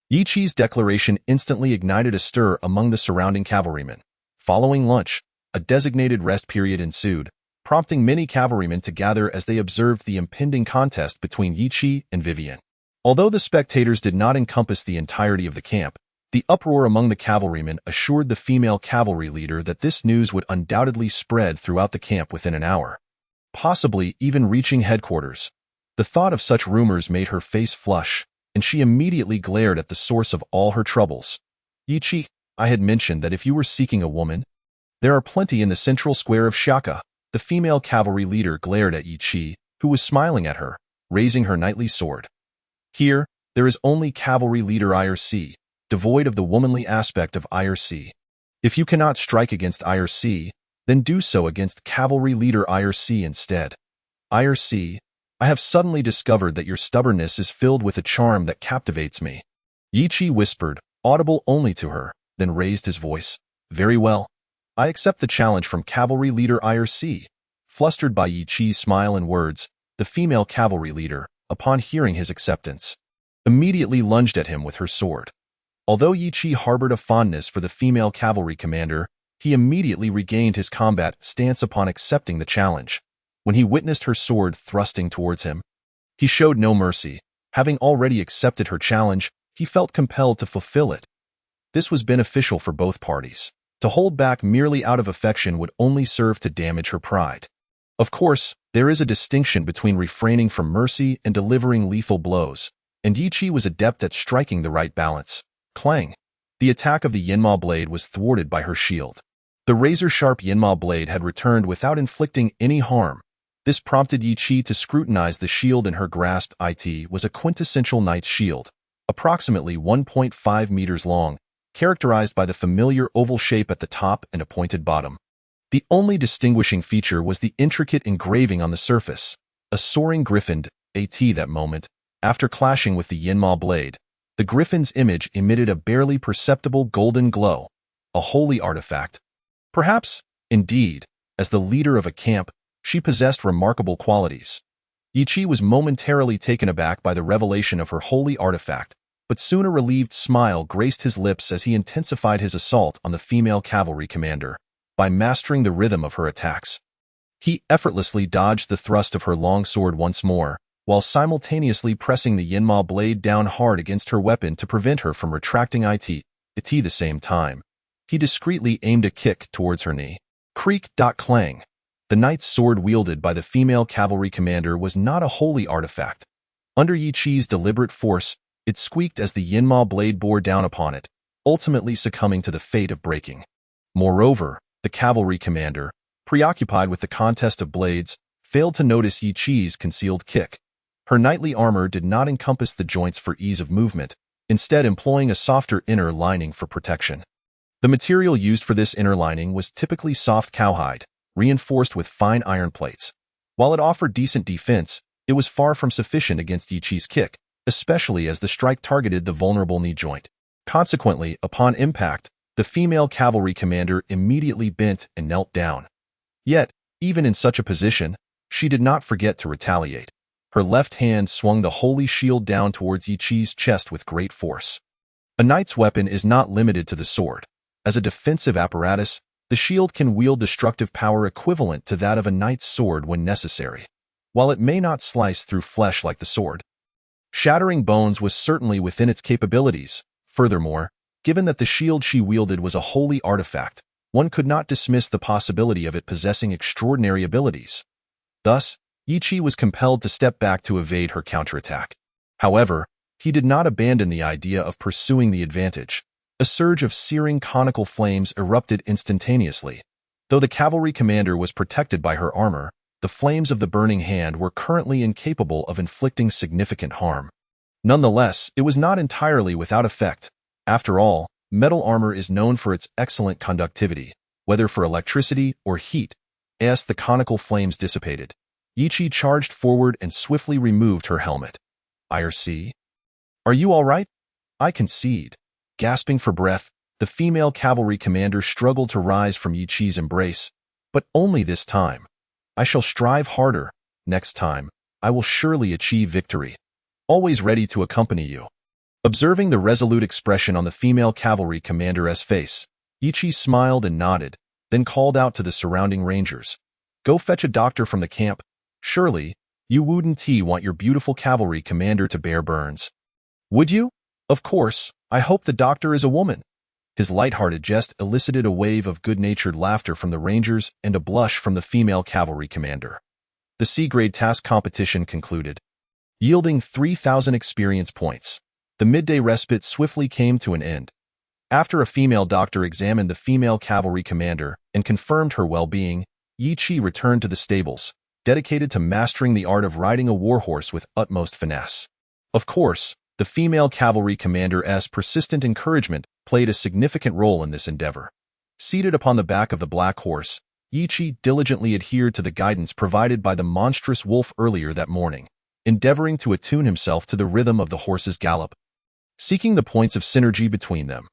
Yi Chi's declaration instantly ignited a stir among the surrounding cavalrymen. Following lunch, a designated rest period ensued, prompting many cavalrymen to gather as they observed the impending contest between Yi Chi and Vivian. Although the spectators did not encompass the entirety of the camp, the uproar among the cavalrymen assured the female cavalry leader that this news would undoubtedly spread throughout the camp within an hour, possibly even reaching headquarters. The thought of such rumors made her face flush, and she immediately glared at the source of all her troubles. Yi Chi, I had mentioned that if you were seeking a woman, there are plenty in the central square of Shaka. The female cavalry leader glared at Yi Chi, who was smiling at her, raising her knightly sword. Here, there is only cavalry leader IRC, devoid of the womanly aspect of IRC. If you cannot strike against IRC, then do so against cavalry leader IRC instead. IRC, I have suddenly discovered that your stubbornness is filled with a charm that captivates me. Yi Chi whispered, audible only to her, then raised his voice. Very well. I accept the challenge from cavalry leader IRC. Flustered by Yi Chi's smile and words, the female cavalry leader, upon hearing his acceptance, immediately lunged at him with her sword. Although Yi Chi harbored a fondness for the female cavalry commander, he immediately regained his combat stance upon accepting the challenge. When he witnessed her sword thrusting towards him, he showed no mercy. Having already accepted her challenge, he felt compelled to fulfill it. This was beneficial for both parties. To hold back merely out of affection would only serve to damage her pride. Of course, there is a distinction between refraining from mercy and delivering lethal blows, and Yi Chi was adept at striking the right balance. Clang! The attack of the Yinma blade was thwarted by her shield. The razor-sharp Yinma blade had returned without inflicting any harm. This prompted Yi Chi to scrutinize the shield in her grasp. It was a quintessential knight's shield, approximately 1.5 meters long, characterized by the familiar oval shape at the top and a pointed bottom. The only distinguishing feature was the intricate engraving on the surface. A soaring griffin, that moment, after clashing with the Yinma blade, the griffin's image emitted a barely perceptible golden glow, a holy artifact. Perhaps, indeed, as the leader of a camp, she possessed remarkable qualities. Yi Chi was momentarily taken aback by the revelation of her holy artifact, but soon a relieved smile graced his lips as he intensified his assault on the female cavalry commander. By mastering the rhythm of her attacks, he effortlessly dodged the thrust of her long sword once more, while simultaneously pressing the Yinma blade down hard against her weapon to prevent her from retracting it. At the same time, he discreetly aimed a kick towards her knee. Creak. Clang. The knight's sword wielded by the female cavalry commander was not a holy artifact. Under Yi Qi's deliberate force, it squeaked as the Yinma blade bore down upon it, ultimately succumbing to the fate of breaking. Moreover, the cavalry commander, preoccupied with the contest of blades, failed to notice Yi Qi's concealed kick. Her knightly armor did not encompass the joints for ease of movement, instead employing a softer inner lining for protection. The material used for this inner lining was typically soft cowhide, reinforced with fine iron plates. While it offered decent defense, it was far from sufficient against Yi Qi's kick, especially as the strike targeted the vulnerable knee joint. Consequently, upon impact, the female cavalry commander immediately bent and knelt down. Yet, even in such a position, she did not forget to retaliate. Her left hand swung the holy shield down towards Yi Qi's chest with great force. A knight's weapon is not limited to the sword. As a defensive apparatus, the shield can wield destructive power equivalent to that of a knight's sword when necessary. While it may not slice through flesh like the sword, shattering bones was certainly within its capabilities. Furthermore, given that the shield she wielded was a holy artifact, one could not dismiss the possibility of it possessing extraordinary abilities. Thus, Yi Qi was compelled to step back to evade her counterattack. However, he did not abandon the idea of pursuing the advantage. A surge of searing conical flames erupted instantaneously. Though the cavalry commander was protected by her armor, the flames of the burning hand were currently incapable of inflicting significant harm. Nonetheless, it was not entirely without effect. After all, metal armor is known for its excellent conductivity, whether for electricity or heat. As the conical flames dissipated, Yi Qi charged forward and swiftly removed her helmet. "IRC? Are you all right?" "I concede." Gasping for breath, the female cavalry commander struggled to rise from Yi Qi's embrace, but only this time. "I shall strive harder. Next time, I will surely achieve victory. Always ready to accompany you." Observing the resolute expression on the female cavalry commander's face, Yi Qi smiled and nodded, then called out to the surrounding rangers. "Go fetch a doctor from the camp. Surely, you wouldn't want your beautiful cavalry commander to bear burns. Would you? Of course, I hope the doctor is a woman." His light-hearted jest elicited a wave of good-natured laughter from the rangers and a blush from the female cavalry commander. The C-grade task competition concluded. Yielding 3,000 experience points, the midday respite swiftly came to an end. After a female doctor examined the female cavalry commander and confirmed her well-being, Yi Qi returned to the stables, dedicated to mastering the art of riding a warhorse with utmost finesse. Of course, the female cavalry commander's persistent encouragement played a significant role in this endeavor. Seated upon the back of the black horse, Yi Qi diligently adhered to the guidance provided by the monstrous wolf earlier that morning, endeavoring to attune himself to the rhythm of the horse's gallop, seeking the points of synergy between them.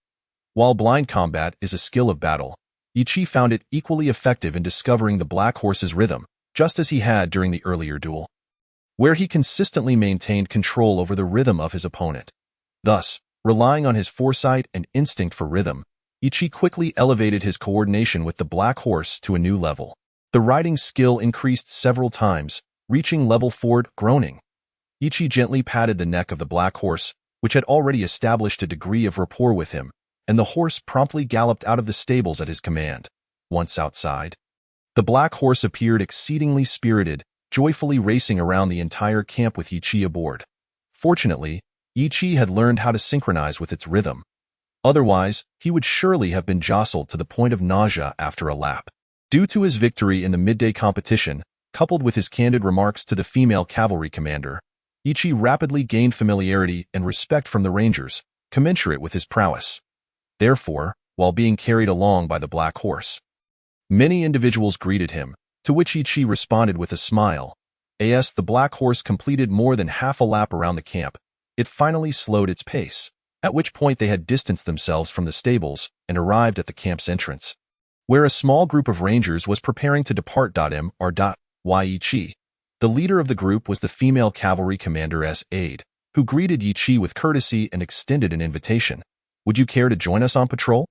While blind combat is a skill of battle, Yi Qi found it equally effective in discovering the black horse's rhythm, just as he had during the earlier duel, where he consistently maintained control over the rhythm of his opponent. Thus, relying on his foresight and instinct for rhythm, Yi Qi quickly elevated his coordination with the black horse to a new level. The riding skill increased several times, reaching level 4. Groaning, Yi Qi gently patted the neck of the black horse, which had already established a degree of rapport with him, and the horse promptly galloped out of the stables at his command. Once outside, the black horse appeared exceedingly spirited, joyfully racing around the entire camp with Yi Qi aboard. Fortunately, Yi Qi had learned how to synchronize with its rhythm. Otherwise, he would surely have been jostled to the point of nausea after a lap. Due to his victory in the midday competition, coupled with his candid remarks to the female cavalry commander, Yi Qi rapidly gained familiarity and respect from the rangers, commensurate with his prowess. Therefore, while being carried along by the black horse, many individuals greeted him, to which Yi Qi responded with a smile. As the black horse completed more than half a lap around the camp, it finally slowed its pace, at which point they had distanced themselves from the stables and arrived at the camp's entrance, where a small group of rangers was preparing to depart. Yi Qi. The leader of the group was the female cavalry commander's aide, who greeted Yi Qi with courtesy and extended an invitation. "Would you care to join us on patrol?"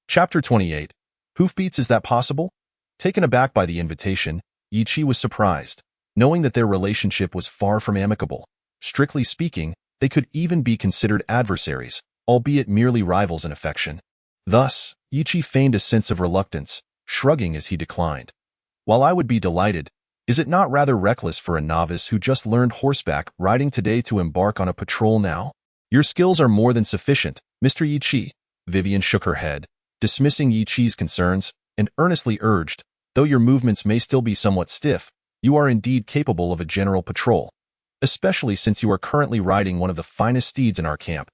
Chapter 28. Hoofbeats, is that possible? Taken aback by the invitation, Yi Qi was surprised, knowing that their relationship was far from amicable. Strictly speaking, they could even be considered adversaries, albeit merely rivals in affection. Thus, Yi Qi feigned a sense of reluctance, shrugging as he declined. While I would be delighted, is it not rather reckless for a novice who just learned horseback riding today to embark on a patrol now? Your skills are more than sufficient, Mr. Yi Chi. Vivian shook her head, dismissing Yi Chi's concerns, and earnestly urged, though your movements may still be somewhat stiff, you are indeed capable of a general patrol, especially since you are currently riding one of the finest steeds in our camp,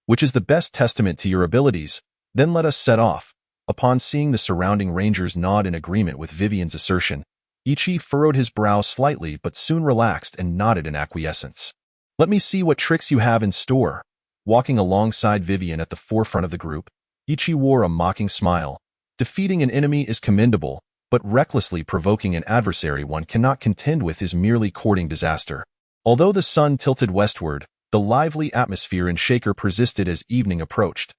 which is the best testament to your abilities. Then let us set off. Upon seeing the surrounding rangers nod in agreement with Vivian's assertion, Yi Chi furrowed his brow slightly but soon relaxed and nodded in acquiescence. Let me see what tricks you have in store. Walking alongside Vivian at the forefront of the group, Yi Chi wore a mocking smile. Defeating an enemy is commendable, but recklessly provoking an adversary one cannot contend with is merely courting disaster. Although the sun tilted westward, the lively atmosphere in Shaker persisted as evening approached.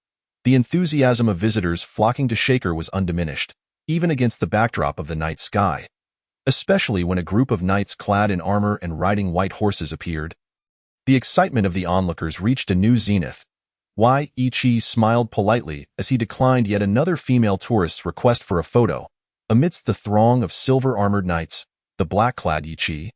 The enthusiasm of visitors flocking to Shaker was undiminished, even against the backdrop of the night sky. Especially when a group of knights clad in armor and riding white horses appeared. The excitement of the onlookers reached a new zenith. Yi Chi smiled politely as he declined yet another female tourist's request for a photo. Amidst the throng of silver-armored knights, the black-clad Yi Chi,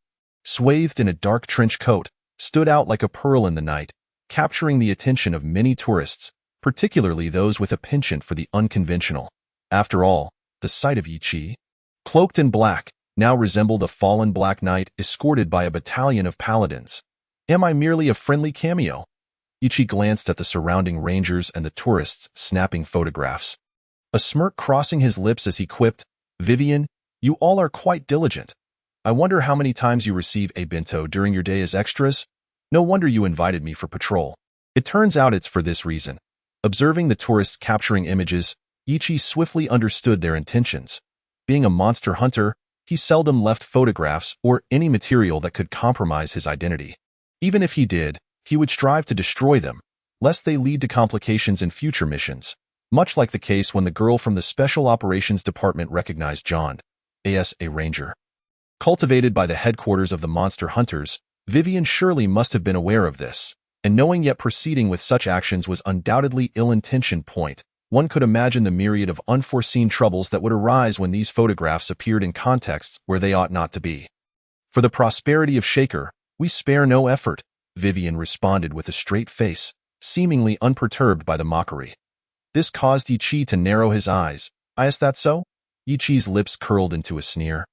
swathed in a dark trench coat, stood out like a pearl in the night, capturing the attention of many tourists, particularly those with a penchant for the unconventional. After all, the sight of Yi Chi, cloaked in black, now resembled a fallen black knight escorted by a battalion of paladins. Am I merely a friendly cameo? Yi Chi glanced at the surrounding rangers and the tourists snapping photographs, a smirk crossing his lips as he quipped, Vivian, you all are quite diligent. I wonder how many times you receive a bento during your day as extras? No wonder you invited me for patrol. It turns out it's for this reason. Observing the tourists capturing images, Yi Chi swiftly understood their intentions. Being a monster hunter, he seldom left photographs or any material that could compromise his identity. Even if he did, he would strive to destroy them, lest they lead to complications in future missions, much like the case when the girl from the Special Operations Department recognized John, a ranger. Cultivated by the headquarters of the monster hunters, Vivian surely must have been aware of this, and knowing yet proceeding with such actions was undoubtedly ill-intentioned. One could imagine the myriad of unforeseen troubles that would arise when these photographs appeared in contexts where they ought not to be. For the prosperity of Shaker, we spare no effort, Vivian responded with a straight face, seemingly unperturbed by the mockery. This caused Yi Chi to narrow his eyes. Is that so? Yi Chi's lips curled into a sneer.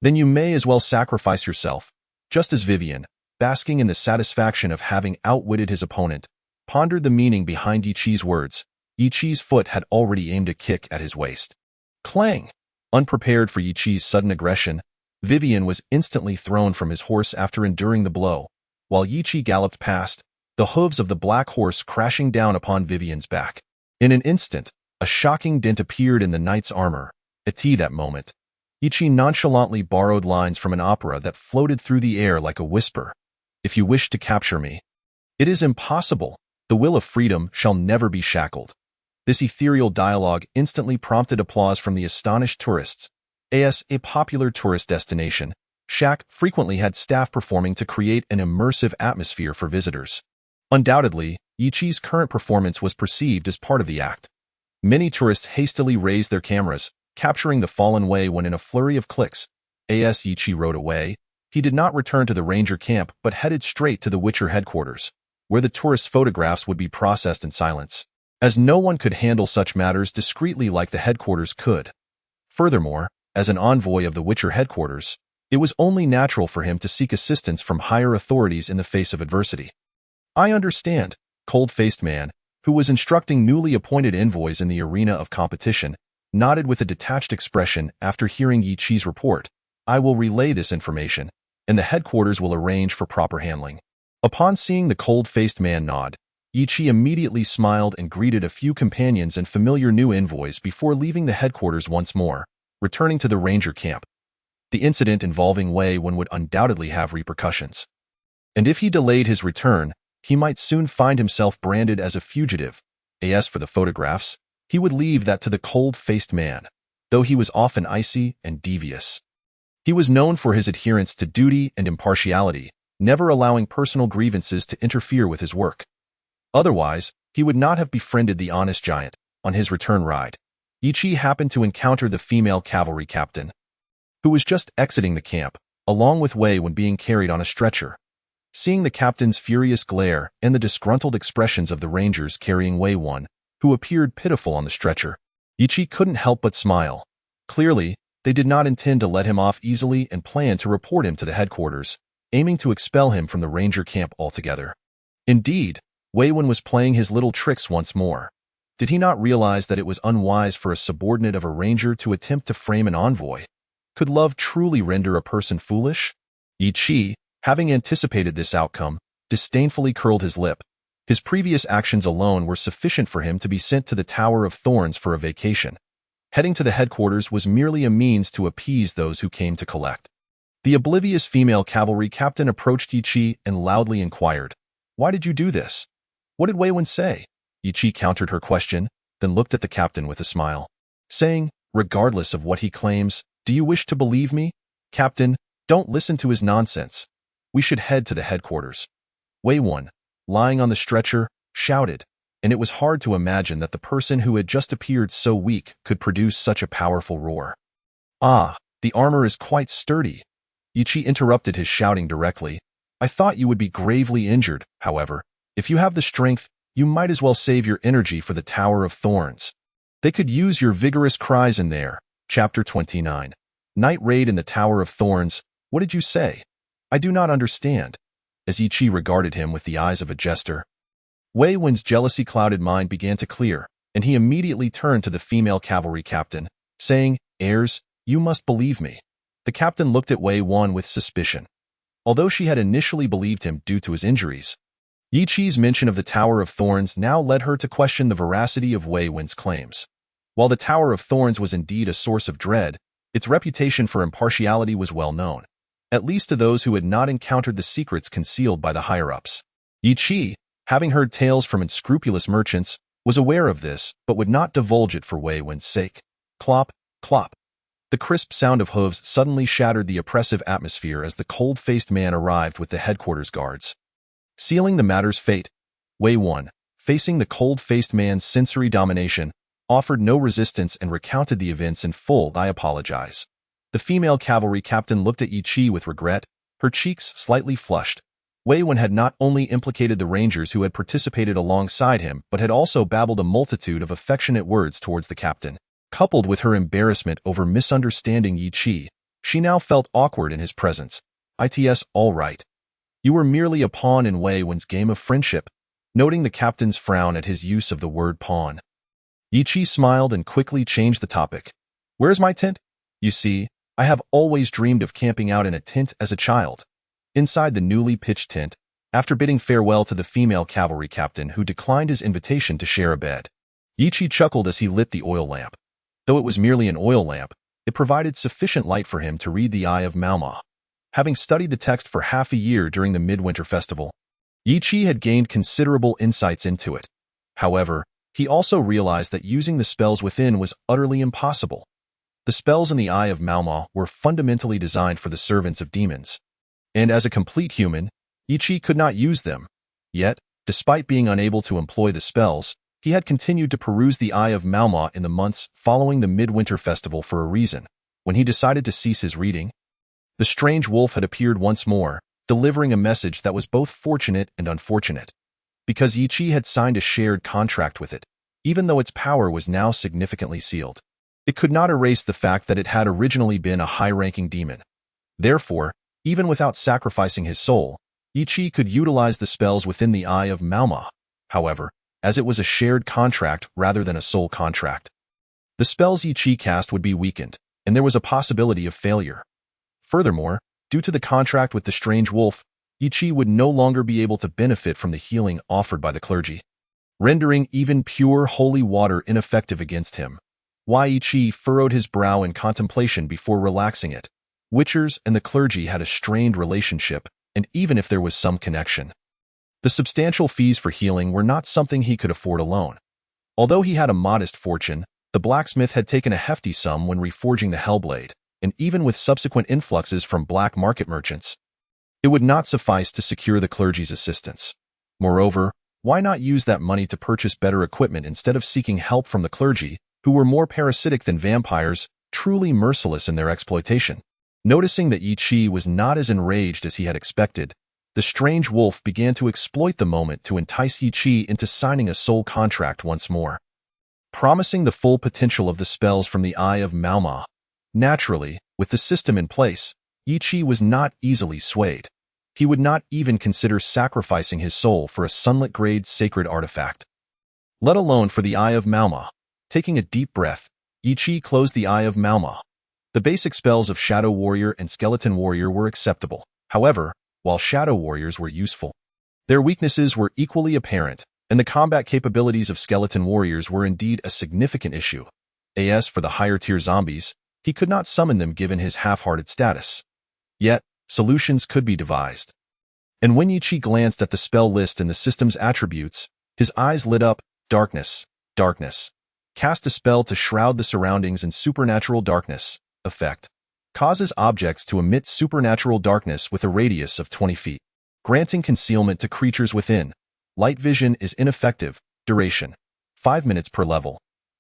Then you may as well sacrifice yourself. Just as Vivian, basking in the satisfaction of having outwitted his opponent, pondered the meaning behind Yi Chi's words, Yi Chi's foot had already aimed a kick at his waist. Clang! Unprepared for Yi Chi's sudden aggression, Vivian was instantly thrown from his horse after enduring the blow, while Yi Chi galloped past, the hooves of the black horse crashing down upon Vivian's back. In an instant, a shocking dent appeared in the knight's armor. At that moment, Yi Chi nonchalantly borrowed lines from an opera that floated through the air like a whisper. If you wish to capture me, it is impossible. The will of freedom shall never be shackled. This ethereal dialogue instantly prompted applause from the astonished tourists. As a popular tourist destination, Shak frequently had staff performing to create an immersive atmosphere for visitors. Undoubtedly, Yi Chi's current performance was perceived as part of the act. Many tourists hastily raised their cameras, capturing the fallen Wei when in a flurry of clicks. As Yi Chi rode away, he did not return to the ranger camp but headed straight to the Witcher headquarters, where the tourists' photographs would be processed in silence, as no one could handle such matters discreetly like the headquarters could. Furthermore, as an envoy of the Witcher headquarters, it was only natural for him to seek assistance from higher authorities in the face of adversity. I understand, cold-faced man, who was instructing newly appointed envoys in the arena of competition, nodded with a detached expression after hearing Yi Chi's report. I will relay this information, and the headquarters will arrange for proper handling. Upon seeing the cold-faced man nod, Yi Chi immediately smiled and greeted a few companions and familiar new envoys before leaving the headquarters once more, returning to the ranger camp. The incident involving Wei Wen would undoubtedly have repercussions. And if he delayed his return, he might soon find himself branded as a fugitive. As for the photographs, he would leave that to the cold-faced man, though he was often icy and devious. He was known for his adherence to duty and impartiality, never allowing personal grievances to interfere with his work. Otherwise, he would not have befriended the honest giant on his return ride. Ichi happened to encounter the female cavalry captain, who was just exiting the camp, along with Wei when being carried on a stretcher. Seeing the captain's furious glare and the disgruntled expressions of the rangers carrying Wei One, who appeared pitiful on the stretcher, Ichi couldn't help but smile. Clearly, they did not intend to let him off easily and planned to report him to the headquarters, aiming to expel him from the ranger camp altogether. Indeed, Wei Wen was playing his little tricks once more. Did he not realize that it was unwise for a subordinate of a ranger to attempt to frame an envoy? Could love truly render a person foolish? Ichi, having anticipated this outcome, disdainfully curled his lip. His previous actions alone were sufficient for him to be sent to the Tower of Thorns for a vacation. Heading to the headquarters was merely a means to appease those who came to collect. The oblivious female cavalry captain approached Ichi and loudly inquired, "Why did you do this? What did Wei Wen say?" Ichi countered her question, then looked at the captain with a smile, saying, "Regardless of what he claims, do you wish to believe me? Captain, don't listen to his nonsense. We should head to the headquarters." Wei Wen, lying on the stretcher, shouted, and it was hard to imagine that the person who had just appeared so weak could produce such a powerful roar. "Ah, the armor is quite sturdy." Ichi interrupted his shouting directly. "I thought you would be gravely injured, however. If you have the strength, you might as well save your energy for the Tower of Thorns. They could use your vigorous cries in there." Chapter 29. Night Raid in the Tower of Thorns. What did you say? I do not understand. As Ichi regarded him with the eyes of a jester, Wei Wen's jealousy-clouded mind began to clear, and he immediately turned to the female cavalry captain, saying, "Heirs, you must believe me." The captain looked at Wei Wen with suspicion. Although she had initially believed him due to his injuries, Ichi's mention of the Tower of Thorns now led her to question the veracity of Wei Wen's claims. While the Tower of Thorns was indeed a source of dread, its reputation for impartiality was well known, at least to those who had not encountered the secrets concealed by the higher-ups. Ichi, having heard tales from unscrupulous merchants, was aware of this, but would not divulge it for Wei Wen's sake. Clop, clop. The crisp sound of hooves suddenly shattered the oppressive atmosphere as the cold-faced man arrived with the headquarters guards. Sealing the matter's fate, Wei Wen, facing the cold-faced man's sensory domination, offered no resistance and recounted the events in full. "I apologize." The female cavalry captain looked at Ichi with regret, her cheeks slightly flushed. Wei Wen had not only implicated the rangers who had participated alongside him, but had also babbled a multitude of affectionate words towards the captain. Coupled with her embarrassment over misunderstanding Ichi, she now felt awkward in his presence. "It's all right. You were merely a pawn in Wei Wen's game of friendship," noting the captain's frown at his use of the word pawn. Ichi smiled and quickly changed the topic. "Where's my tent? You see, I have always dreamed of camping out in a tent as a child." Inside the newly pitched tent, after bidding farewell to the female cavalry captain who declined his invitation to share a bed, Ichi chuckled as he lit the oil lamp. Though it was merely an oil lamp, it provided sufficient light for him to read the Eye of Malma. Having studied the text for half a year during the Midwinter Festival, Ichi had gained considerable insights into it. However, he also realized that using the spells within was utterly impossible. The spells in the Eye of Malma were fundamentally designed for the servants of demons, and as a complete human, Ichi could not use them. Yet, despite being unable to employ the spells, he had continued to peruse the Eye of Malma in the months following the Midwinter Festival for a reason. When he decided to cease his reading, the strange wolf had appeared once more, delivering a message that was both fortunate and unfortunate. Because Ichi had signed a shared contract with it, even though its power was now significantly sealed, it could not erase the fact that it had originally been a high-ranking demon. Therefore, even without sacrificing his soul, Ichi could utilize the spells within the Eye of Malma. However, as it was a shared contract rather than a soul contract, the spells Ichi cast would be weakened, and there was a possibility of failure. Furthermore, due to the contract with the strange wolf, Ichi would no longer be able to benefit from the healing offered by the clergy, rendering even pure holy water ineffective against him. Ichi furrowed his brow in contemplation before relaxing it. Witchers and the clergy had a strained relationship, and even if there was some connection, the substantial fees for healing were not something he could afford alone. Although he had a modest fortune, the blacksmith had taken a hefty sum when reforging the Hellblade, and even with subsequent influxes from black market merchants, it would not suffice to secure the clergy's assistance. Moreover, why not use that money to purchase better equipment instead of seeking help from the clergy, who were more parasitic than vampires, truly merciless in their exploitation. Noticing that Yi Chi was not as enraged as he had expected, the strange wolf began to exploit the moment to entice Yi Chi into signing a soul contract once more. Promising the full potential of the spells from the Eye of Maoma. Naturally, with the system in place, Yi Chi was not easily swayed. He would not even consider sacrificing his soul for a sunlit-grade sacred artifact, let alone for the Eye of Maoma. Taking a deep breath, Yi Chi closed the Eye of Maoma. The basic spells of Shadow Warrior and Skeleton Warrior were acceptable. However, while Shadow Warriors were useful, their weaknesses were equally apparent, and the combat capabilities of Skeleton Warriors were indeed a significant issue. As for the higher-tier zombies, he could not summon them given his half-hearted status. Yet, solutions could be devised. And when Yi Chi glanced at the spell list and the system's attributes, his eyes lit up. Darkness. Darkness. Cast a spell to shroud the surroundings in supernatural darkness. Effect. Causes objects to emit supernatural darkness with a radius of 20 feet. Granting concealment to creatures within. Light vision is ineffective. Duration. 5 minutes per level.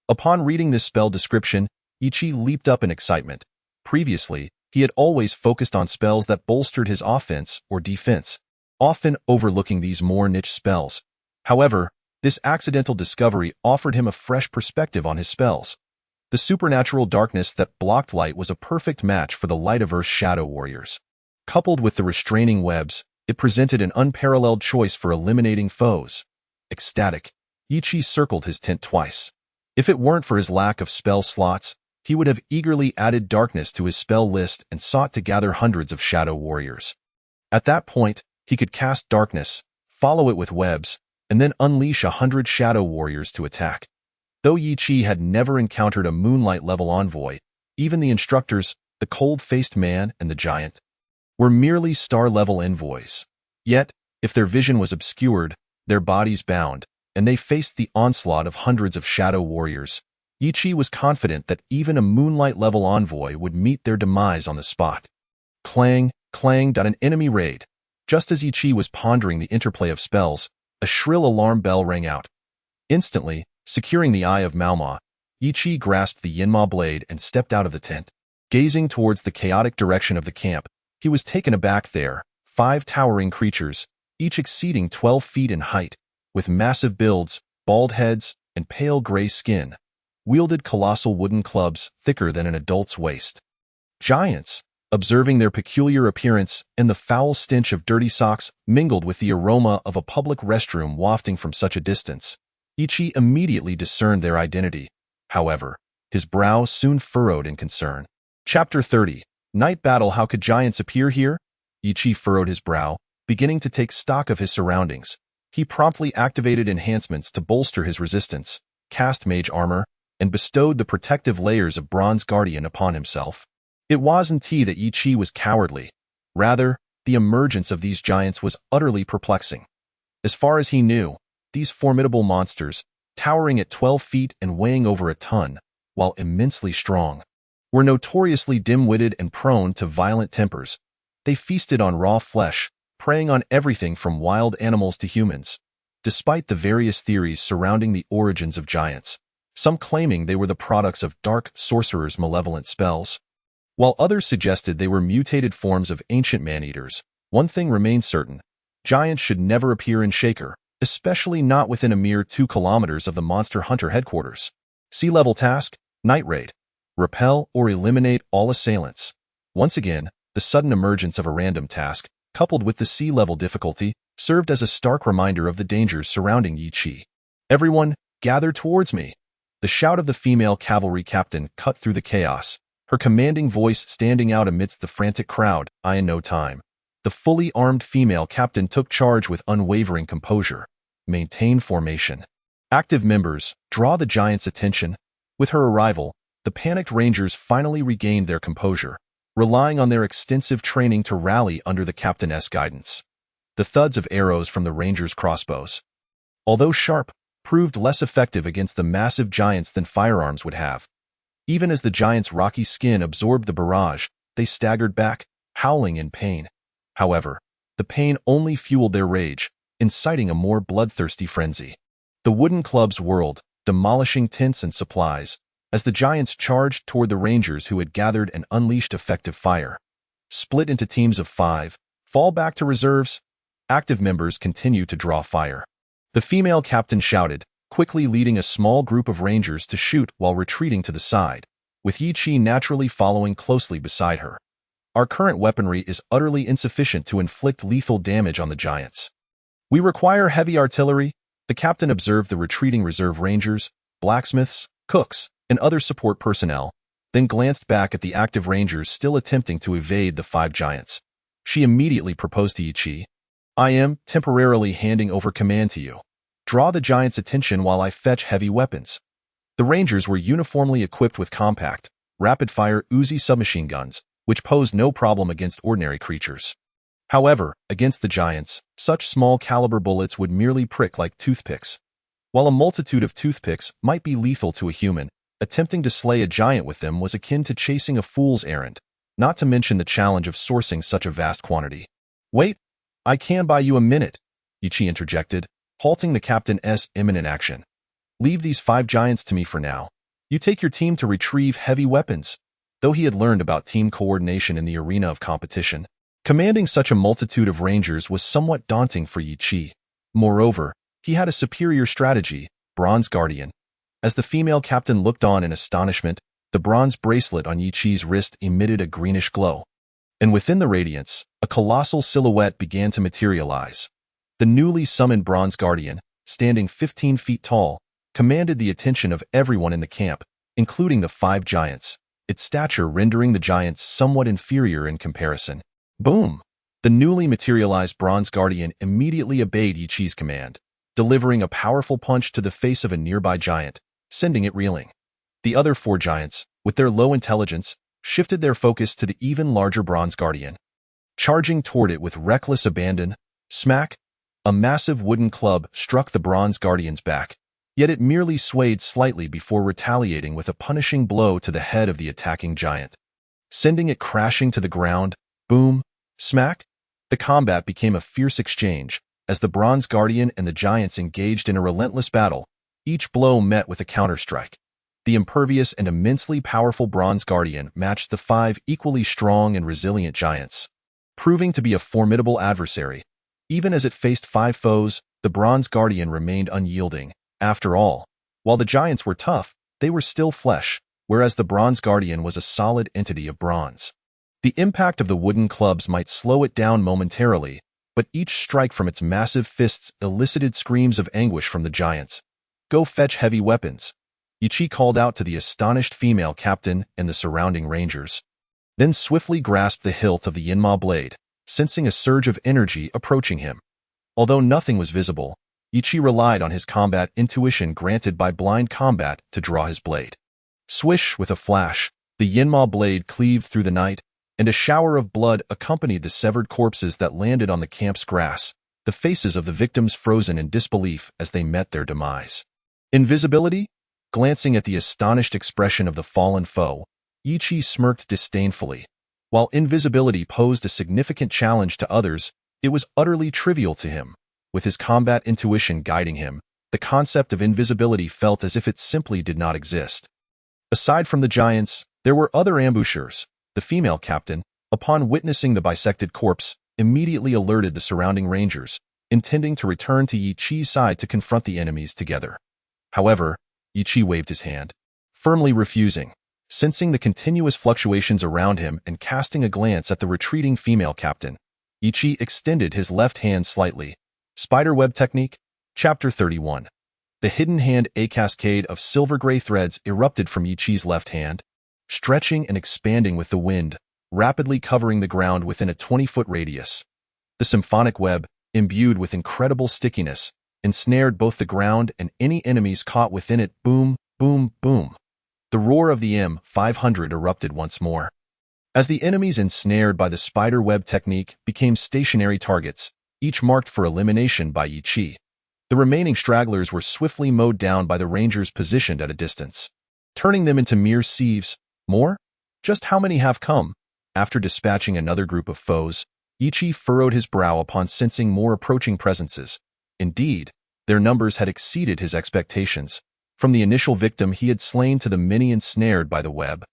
Upon reading this spell description, Yi Chi leaped up in excitement. Previously, he had always focused on spells that bolstered his offense or defense, often overlooking these more niche spells. However, this accidental discovery offered him a fresh perspective on his spells. The supernatural darkness that blocked light was a perfect match for the light-averse Shadow Warriors. Coupled with the restraining webs, it presented an unparalleled choice for eliminating foes. Ecstatic, Yi Chi circled his tent twice. If it weren't for his lack of spell slots, he would have eagerly added darkness to his spell list and sought to gather hundreds of Shadow Warriors. At that point, he could cast darkness, follow it with webs, and then unleash 100 Shadow Warriors to attack. Though Yi Chi had never encountered a Moonlight-level envoy, even the instructors, the cold-faced man and the giant, were merely star-level envoys. Yet, if their vision was obscured, their bodies bound, and they faced the onslaught of hundreds of Shadow Warriors, Yi Chi was confident that even a Moonlight-level envoy would meet their demise on the spot. Clang, clang, an enemy raid. Just as Yi Chi was pondering the interplay of spells, a shrill alarm bell rang out. Instantly, securing the Eye of Maoma, Yi Chi grasped the Yinma blade and stepped out of the tent. Gazing towards the chaotic direction of the camp, he was taken aback there. 5 towering creatures, each exceeding 12 feet in height, with massive builds, bald heads, and pale gray skin, wielded colossal wooden clubs thicker than an adult's waist. Giants, observing their peculiar appearance and the foul stench of dirty socks mingled with the aroma of a public restroom wafting from such a distance, Yi Chi immediately discerned their identity. However, his brow soon furrowed in concern. Chapter 30. Night Battle. How could giants appear here? Yi Chi furrowed his brow, beginning to take stock of his surroundings. He promptly activated enhancements to bolster his resistance, cast mage armor, and bestowed the protective layers of Bronze Guardian upon himself. It wasn't that Yi Chi was cowardly. Rather, the emergence of these giants was utterly perplexing. As far as he knew, these formidable monsters, towering at 12 feet and weighing over a ton, while immensely strong, were notoriously dim-witted and prone to violent tempers. They feasted on raw flesh, preying on everything from wild animals to humans. Despite the various theories surrounding the origins of giants, some claiming they were the products of dark sorcerers' malevolent spells, while others suggested they were mutated forms of ancient man-eaters, one thing remained certain: giants should never appear in Shaker, especially not within a mere 2 kilometers of the Monster Hunter headquarters. Sea-level task: Night Raid. Repel or eliminate all assailants. Once again, the sudden emergence of a random task, coupled with the sea-level difficulty, served as a stark reminder of the dangers surrounding Yi Chi. Everyone, gather towards me. The shout of the female cavalry captain cut through the chaos, her commanding voice standing out amidst the frantic crowd. In no time, the fully armed female captain took charge with unwavering composure. Maintain formation. Active members, draw the giants' attention. With her arrival, the panicked rangers finally regained their composure, relying on their extensive training to rally under the captain's guidance. The thuds of arrows from the rangers' crossbows, although sharp, proved less effective against the massive giants than firearms would have. Even as the giants' rocky skin absorbed the barrage, they staggered back, howling in pain. However, the pain only fueled their rage, inciting a more bloodthirsty frenzy. The wooden clubs whirled, demolishing tents and supplies, as the giants charged toward the rangers who had gathered and unleashed effective fire. Split into teams of 5, fall back to reserves. Active members continue to draw fire. The female captain shouted, quickly leading a small group of rangers to shoot while retreating to the side, with Yi Chi naturally following closely beside her. Our current weaponry is utterly insufficient to inflict lethal damage on the giants. We require heavy artillery. The captain observed the retreating reserve rangers, blacksmiths, cooks, and other support personnel, then glanced back at the active rangers still attempting to evade the 5 giants. She immediately proposed to Yi Chi, "I am temporarily handing over command to you. Draw the giants' attention while I fetch heavy weapons." The rangers were uniformly equipped with compact, rapid-fire Uzi submachine guns, which posed no problem against ordinary creatures. However, against the giants, such small-caliber bullets would merely prick like toothpicks. While a multitude of toothpicks might be lethal to a human, attempting to slay a giant with them was akin to chasing a fool's errand, not to mention the challenge of sourcing such a vast quantity. "Wait, I can buy you a minute," Yi Chi interjected, halting the captain's imminent action. "Leave these 5 giants to me for now. You take your team to retrieve heavy weapons." Though he had learned about team coordination in the arena of competition, commanding such a multitude of rangers was somewhat daunting for Yi Chi. Moreover, he had a superior strategy, Bronze Guardian. As the female captain looked on in astonishment, the bronze bracelet on Yi Chi's wrist emitted a greenish glow. And within the radiance, a colossal silhouette began to materialize. The newly summoned Bronze Guardian, standing 15 feet tall, commanded the attention of everyone in the camp, including the 5 giants, its stature rendering the giants somewhat inferior in comparison. Boom! The newly materialized Bronze Guardian immediately obeyed Yi Chi's command, delivering a powerful punch to the face of a nearby giant, sending it reeling. The other 4 giants, with their low intelligence, shifted their focus to the even larger Bronze Guardian. Charging toward it with reckless abandon, smack! A massive wooden club struck the Bronze Guardian's back, yet it merely swayed slightly before retaliating with a punishing blow to the head of the attacking giant. Sending it crashing to the ground, boom, smack! The combat became a fierce exchange, as the Bronze Guardian and the giants engaged in a relentless battle, each blow met with a counterstrike. The impervious and immensely powerful Bronze Guardian matched the 5 equally strong and resilient giants, proving to be a formidable adversary. Even as it faced 5 foes, the Bronze Guardian remained unyielding. After all, while the giants were tough, they were still flesh, whereas the Bronze Guardian was a solid entity of bronze. The impact of the wooden clubs might slow it down momentarily, but each strike from its massive fists elicited screams of anguish from the giants. "Go fetch heavy weapons," Yi Chi called out to the astonished female captain and the surrounding rangers, then swiftly grasped the hilt of the Yinma blade, sensing a surge of energy approaching him. Although nothing was visible, Yi Chi relied on his combat intuition granted by blind combat to draw his blade. Swish with a flash, the Yinma blade cleaved through the night, and a shower of blood accompanied the severed corpses that landed on the camp's grass, the faces of the victims frozen in disbelief as they met their demise. Invisibility? Glancing at the astonished expression of the fallen foe, Yi Chi smirked disdainfully. While invisibility posed a significant challenge to others, it was utterly trivial to him. With his combat intuition guiding him, the concept of invisibility felt as if it simply did not exist. Aside from the giants, there were other ambushers. The female captain, upon witnessing the bisected corpse, immediately alerted the surrounding rangers, intending to return to Yi Chi's side to confront the enemies together. However, Yi Chi waved his hand, firmly refusing. Sensing the continuous fluctuations around him and casting a glance at the retreating female captain, Yi Chi extended his left hand slightly. Spiderweb Technique, Chapter 31. The hidden hand. A cascade of silver-gray threads erupted from Yi Chi's left hand, stretching and expanding with the wind, rapidly covering the ground within a 20-foot radius. The symphonic web, imbued with incredible stickiness, ensnared both the ground and any enemies caught within it. Boom, boom, boom. The roar of the M500 erupted once more. As the enemies ensnared by the spider web technique became stationary targets, each marked for elimination by Yi Chi, the remaining stragglers were swiftly mowed down by the rangers positioned at a distance, turning them into mere sieves. More? Just how many have come? After dispatching another group of foes, Yi Chi furrowed his brow upon sensing more approaching presences. Indeed, their numbers had exceeded his expectations. from the initial victim he had slain to the many ensnared by the web.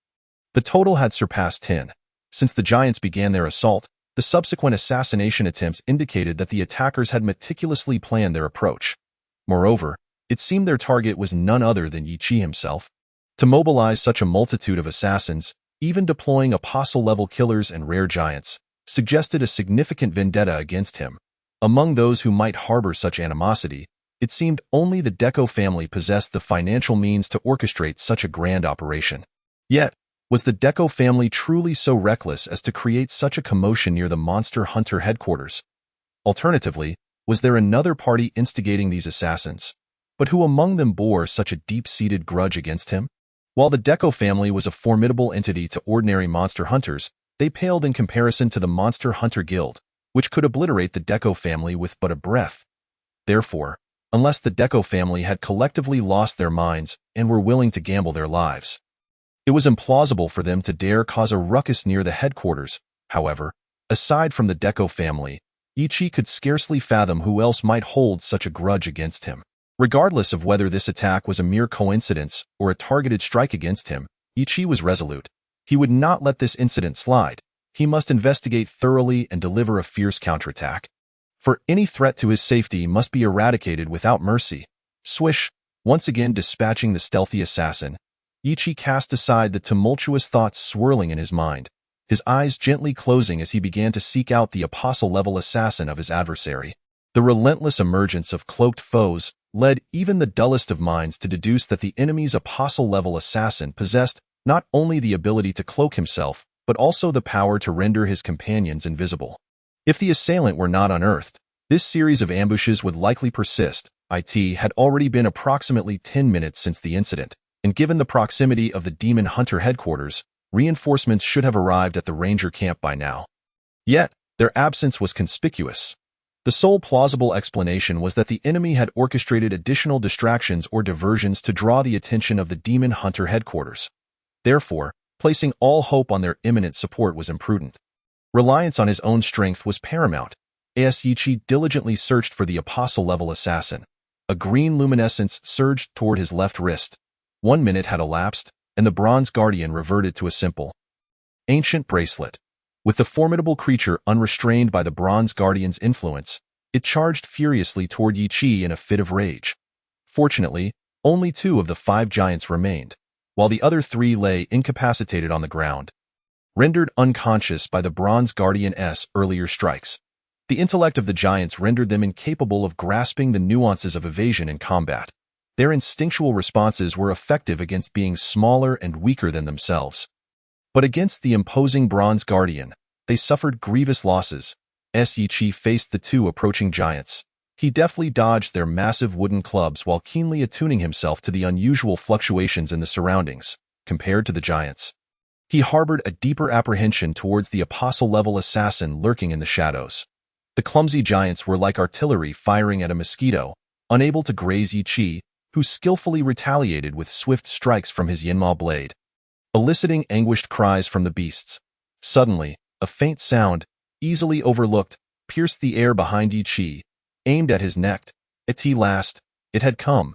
The total had surpassed 10. Since the giants began their assault, the subsequent assassination attempts indicated that the attackers had meticulously planned their approach. Moreover, it seemed their target was none other than Yi Qi himself. To mobilize such a multitude of assassins, even deploying apostle-level killers and rare giants, suggested a significant vendetta against him. Among those who might harbor such animosity, it seemed only the Deco family possessed the financial means to orchestrate such a grand operation. Yet, was the Deco family truly so reckless as to create such a commotion near the Monster Hunter headquarters? Alternatively, was there another party instigating these assassins? But who among them bore such a deep-seated grudge against him? While the Deco family was a formidable entity to ordinary monster hunters, they paled in comparison to the Monster Hunter Guild, which could obliterate the Deco family with but a breath. Therefore, unless the Deco family had collectively lost their minds and were willing to gamble their lives, it was implausible for them to dare cause a ruckus near the headquarters. However, aside from the Deco family, Yi Qi could scarcely fathom who else might hold such a grudge against him. Regardless of whether this attack was a mere coincidence or a targeted strike against him, Yi Qi was resolute. He would not let this incident slide. He must investigate thoroughly and deliver a fierce counterattack. For any threat to his safety must be eradicated without mercy. Swish, once again dispatching the stealthy assassin, Yi Qi cast aside the tumultuous thoughts swirling in his mind, his eyes gently closing as he began to seek out the apostle-level assassin of his adversary. The relentless emergence of cloaked foes led even the dullest of minds to deduce that the enemy's apostle-level assassin possessed not only the ability to cloak himself, but also the power to render his companions invisible. If the assailant were not unearthed, this series of ambushes would likely persist. It had already been approximately 10 minutes since the incident, and given the proximity of the Demon Hunter headquarters, reinforcements should have arrived at the Ranger camp by now. Yet, their absence was conspicuous. The sole plausible explanation was that the enemy had orchestrated additional distractions or diversions to draw the attention of the Demon Hunter headquarters. Therefore, placing all hope on their imminent support was imprudent. Reliance on his own strength was paramount. Yi Qi diligently searched for the apostle-level assassin. A green luminescence surged toward his left wrist. 1 minute had elapsed, and the bronze guardian reverted to a simple, ancient bracelet. With the formidable creature unrestrained by the bronze guardian's influence, it charged furiously toward Yi Qi in a fit of rage. Fortunately, only 2 of the 5 giants remained, while the other 3 lay incapacitated on the ground, rendered unconscious by the bronze guardian's earlier strikes. The intellect of the giants rendered them incapable of grasping the nuances of evasion in combat. Their instinctual responses were effective against being smaller and weaker than themselves. But against the imposing bronze guardian, they suffered grievous losses. Yi Qi faced the 2 approaching giants. He deftly dodged their massive wooden clubs while keenly attuning himself to the unusual fluctuations in the surroundings. Compared to the giants, he harbored a deeper apprehension towards the apostle-level assassin lurking in the shadows. The clumsy giants were like artillery firing at a mosquito, unable to graze Yi Qi, who skillfully retaliated with swift strikes from his Yinma blade, eliciting anguished cries from the beasts. Suddenly, a faint sound, easily overlooked, pierced the air behind Yi Qi, aimed at his neck. At last, it had come.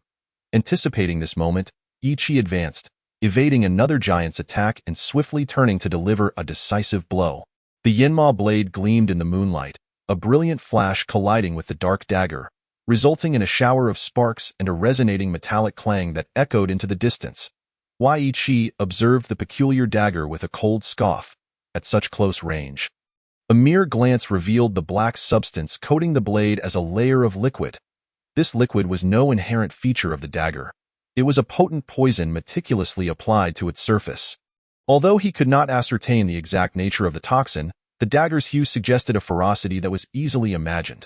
Anticipating this moment, Yi Qi advanced, evading another giant's attack and swiftly turning to deliver a decisive blow. The Yinma blade gleamed in the moonlight, a brilliant flash colliding with the dark dagger, resulting in a shower of sparks and a resonating metallic clang that echoed into the distance. Yi Qi observed the peculiar dagger with a cold scoff. At such close range, a mere glance revealed the black substance coating the blade as a layer of liquid. This liquid was no inherent feature of the dagger. It was a potent poison meticulously applied to its surface. Although he could not ascertain the exact nature of the toxin, the dagger's hue suggested a ferocity that was easily imagined.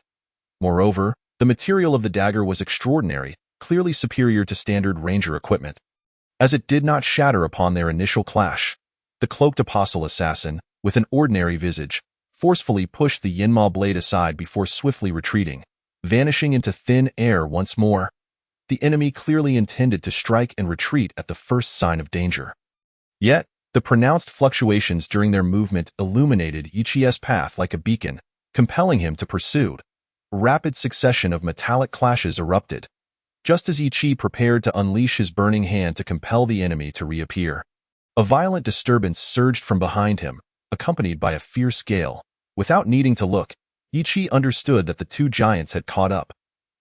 Moreover, the material of the dagger was extraordinary, clearly superior to standard ranger equipment. As it did not shatter upon their initial clash, the cloaked apostle assassin, with an ordinary visage, forcefully pushed the Yinma blade aside before swiftly retreating, vanishing into thin air once more. The enemy clearly intended to strike and retreat at the first sign of danger. Yet, the pronounced fluctuations during their movement illuminated Yi Qi's path like a beacon, compelling him to pursue. A rapid succession of metallic clashes erupted. just as Yi prepared to unleash his burning hand to compel the enemy to reappear. A violent disturbance surged from behind him, accompanied by a fierce gale. Without needing to look, Yi understood that the two giants had caught up.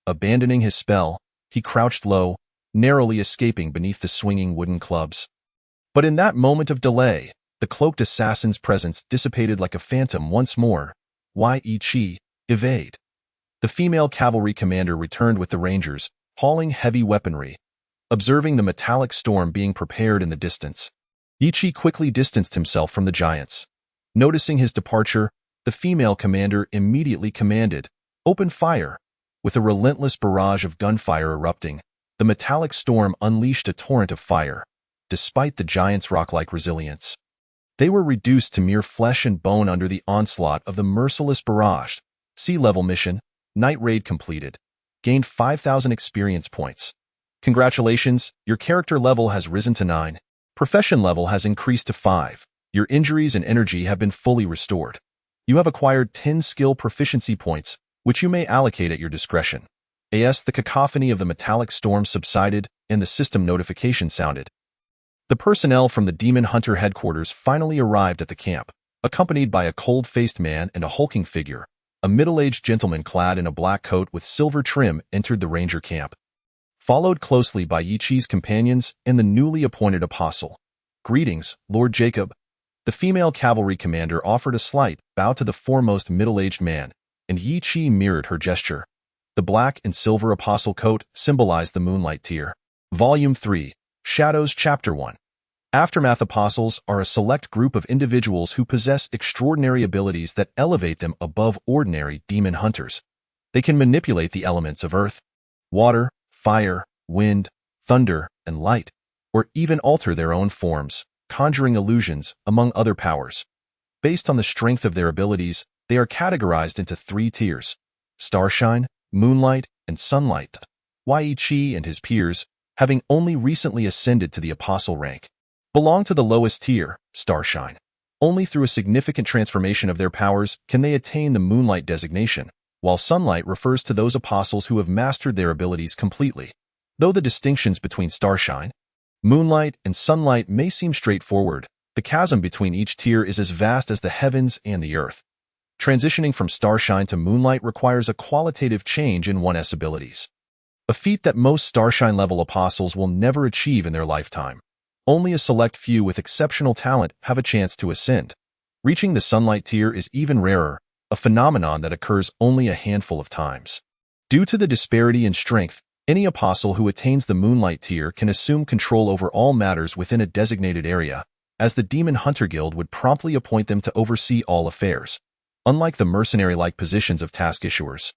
Abandoning his spell, he crouched low, narrowly escaping beneath the swinging wooden clubs. But in that moment of delay, the cloaked assassin's presence dissipated like a phantom once more. Why Yi? Evade. The female cavalry commander returned with the rangers, hauling heavy weaponry. Observing the metallic storm being prepared in the distance, Yi quickly distanced himself from the giants. Noticing his departure, the female commander immediately commanded, "Open fire!" With a relentless barrage of gunfire erupting, the metallic storm unleashed a torrent of fire. Despite the giants' rock-like resilience, they were reduced to mere flesh and bone under the onslaught of the merciless barrage. Sea-level mission, night raid completed. Gained 5,000 experience points. Congratulations, your character level has risen to 9. Profession level has increased to 5. Your injuries and energy have been fully restored. You have acquired 10 skill proficiency points, which you may allocate at your discretion. The cacophony of the metallic storm subsided, and the system notification sounded. The personnel from the Demon Hunter headquarters finally arrived at the camp, accompanied by a cold-faced man and a hulking figure. A middle-aged gentleman clad in a black coat with silver trim entered the ranger camp, followed closely by Yi's companions and the newly appointed apostle. "Greetings, Lord Jacob." The female cavalry commander offered a slight bow to the foremost middle-aged man, and Yi mirrored her gesture. The black and silver apostle coat symbolized the Moonlight Tier. Volume 3, Shadows Chapter 1. Aftermath apostles are a select group of individuals who possess extraordinary abilities that elevate them above ordinary demon hunters. They can manipulate the elements of earth, water, fire, wind, thunder, and light, or even alter their own forms, conjuring illusions, among other powers. Based on the strength of their abilities, they are categorized into 3 tiers: Starshine, Moonlight, and Sunlight. Yi and his peers, having only recently ascended to the apostle rank, belong to the lowest tier, Starshine. Only through a significant transformation of their powers can they attain the Moonlight designation, while Sunlight refers to those apostles who have mastered their abilities completely. Though the distinctions between Starshine, Moonlight, and Sunlight may seem straightforward, the chasm between each tier is as vast as the heavens and the earth. Transitioning from Starshine to Moonlight requires a qualitative change in one's abilities, a feat that most Starshine-level apostles will never achieve in their lifetime. Only a select few with exceptional talent have a chance to ascend. Reaching the Sunlight tier is even rarer, a phenomenon that occurs only a handful of times. Due to the disparity in strength, any apostle who attains the Moonlight tier can assume control over all matters within a designated area, as the Demon Hunter Guild would promptly appoint them to oversee all affairs. Unlike the mercenary-like positions of task issuers,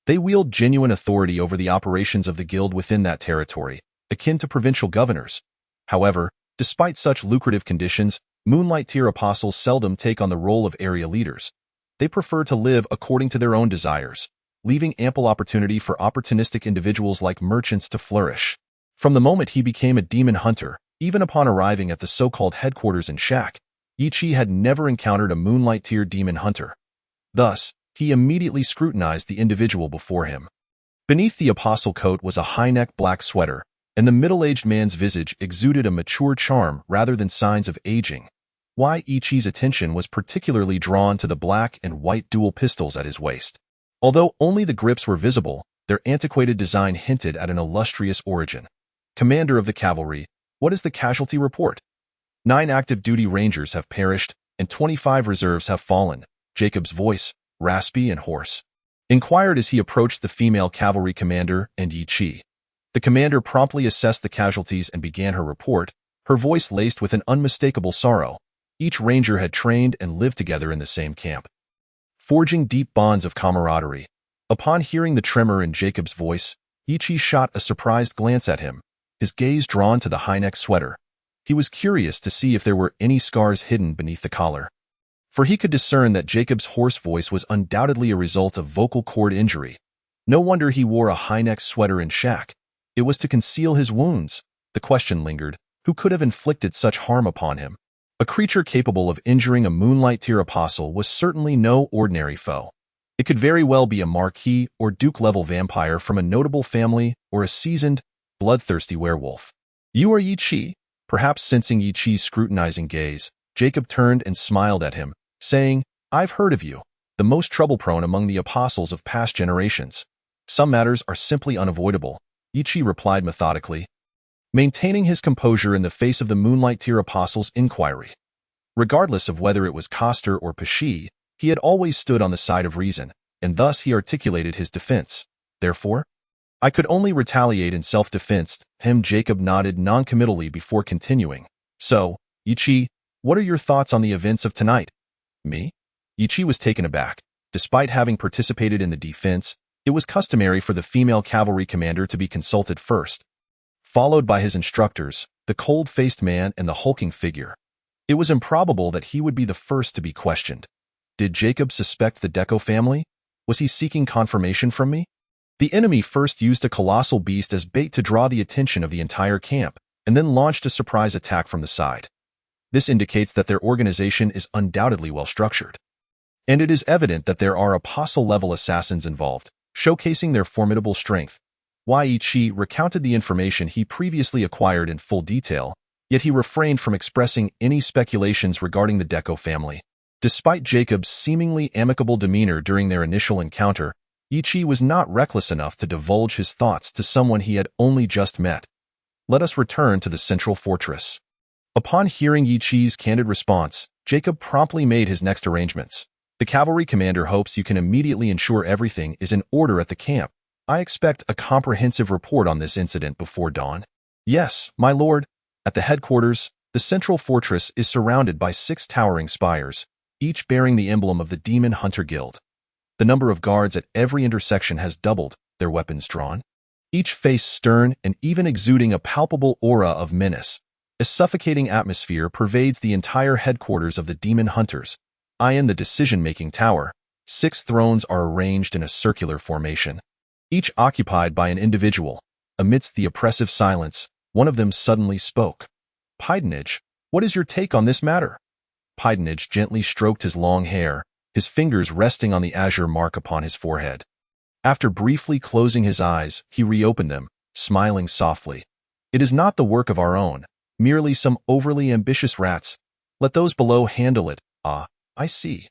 they wield genuine authority over the operations of the guild within that territory, akin to provincial governors. However, despite such lucrative conditions, Moonlight tier apostles seldom take on the role of area leaders. They prefer to live according to their own desires, leaving ample opportunity for opportunistic individuals like merchants to flourish. From the moment he became a demon hunter, even upon arriving at the so-called headquarters in Shak, Yi had never encountered a Moonlight tier demon hunter. Thus, he immediately scrutinized the individual before him. Beneath the apostle coat was a high-neck black sweater, and the middle-aged man's visage exuded a mature charm rather than signs of aging. Yi's attention was particularly drawn to the black and white dual pistols at his waist. Although only the grips were visible, their antiquated design hinted at an illustrious origin. "Commander of the cavalry, what is the casualty report?" 9 active duty rangers have perished, and 25 reserves have fallen. Jacob's voice, raspy and hoarse, inquired as he approached the female cavalry commander and Yi. The commander promptly assessed the casualties and began her report, her voice laced with an unmistakable sorrow. Each ranger had trained and lived together in the same camp, forging deep bonds of camaraderie. Upon hearing the tremor in Jacob's voice, Yi shot a surprised glance at him, his gaze drawn to the high-neck sweater. He was curious to see if there were any scars hidden beneath the collar, for he could discern that Jacob's hoarse voice was undoubtedly a result of vocal cord injury. No wonder he wore a high-neck sweater in Shak. It was to conceal his wounds. The question lingered, who could have inflicted such harm upon him? A creature capable of injuring a Moonlight tier apostle was certainly no ordinary foe. It could very well be a marquis or duke-level vampire from a notable family or a seasoned, bloodthirsty werewolf. You are Yi Chi? Perhaps sensing Yi Chi's scrutinizing gaze, Jacob turned and smiled at him, saying, I've heard of you, the most trouble-prone among the apostles of past generations. Some matters are simply unavoidable, Yi Chi replied methodically, maintaining his composure in the face of the Moonlight Tier apostle's inquiry. Regardless of whether it was Coster or Pesci, he had always stood on the side of reason, and thus he articulated his defense. Therefore, I could only retaliate in self-defense. Jacob nodded non-committally before continuing. So, Yi Chi, what are your thoughts on the events of tonight? Me? Yi Chi was taken aback. Despite having participated in the defense, it was customary for the female cavalry commander to be consulted first, followed by his instructors, the cold-faced man and the hulking figure. It was improbable that he would be the first to be questioned. Did Jacob suspect the Deco family? Was he seeking confirmation from me? The enemy first used a colossal beast as bait to draw the attention of the entire camp, and then launched a surprise attack from the side. This indicates that their organization is undoubtedly well-structured. And it is evident that there are apostle-level assassins involved, showcasing their formidable strength. Yi Chi recounted the information he previously acquired in full detail, yet he refrained from expressing any speculations regarding the Deco family. Despite Jacob's seemingly amicable demeanor during their initial encounter, Yi Chi was not reckless enough to divulge his thoughts to someone he had only just met. Let us return to the central fortress. Upon hearing Yi Chi's candid response, Jacob promptly made his next arrangements. The cavalry commander hopes you can immediately ensure everything is in order at the camp. I expect a comprehensive report on this incident before dawn. Yes, my lord. At the headquarters, the central fortress is surrounded by 6 towering spires, each bearing the emblem of the Demon Hunter Guild. The number of guards at every intersection has doubled, their weapons drawn, each face stern and even exuding a palpable aura of menace. A suffocating atmosphere pervades the entire headquarters of the Demon Hunters. In the decision-making tower, 6 thrones are arranged in a circular formation, each occupied by an individual. Amidst the oppressive silence, one of them suddenly spoke. Pydanage, what is your take on this matter? Pydanage gently stroked his long hair, his fingers resting on the azure mark upon his forehead. After briefly closing his eyes, he reopened them, smiling softly. It is not the work of our own, merely some overly ambitious rats. Let those below handle it. I see.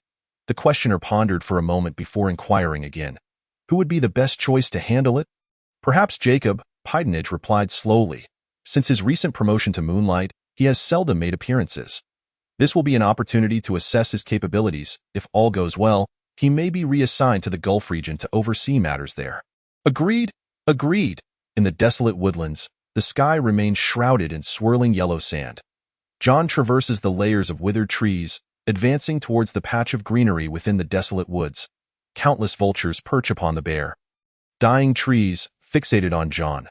The questioner pondered for a moment before inquiring again. Who would be the best choice to handle it? Perhaps Jacob, Pydanage replied slowly. Since his recent promotion to Moonlight, he has seldom made appearances. This will be an opportunity to assess his capabilities. If all goes well, he may be reassigned to the Gulf region to oversee matters there. Agreed. In the desolate woodlands, the sky remains shrouded in swirling yellow sand. John traverses the layers of withered trees, advancing towards the patch of greenery within the desolate woods. Countless vultures perch upon the bare, dying trees, fixated on John.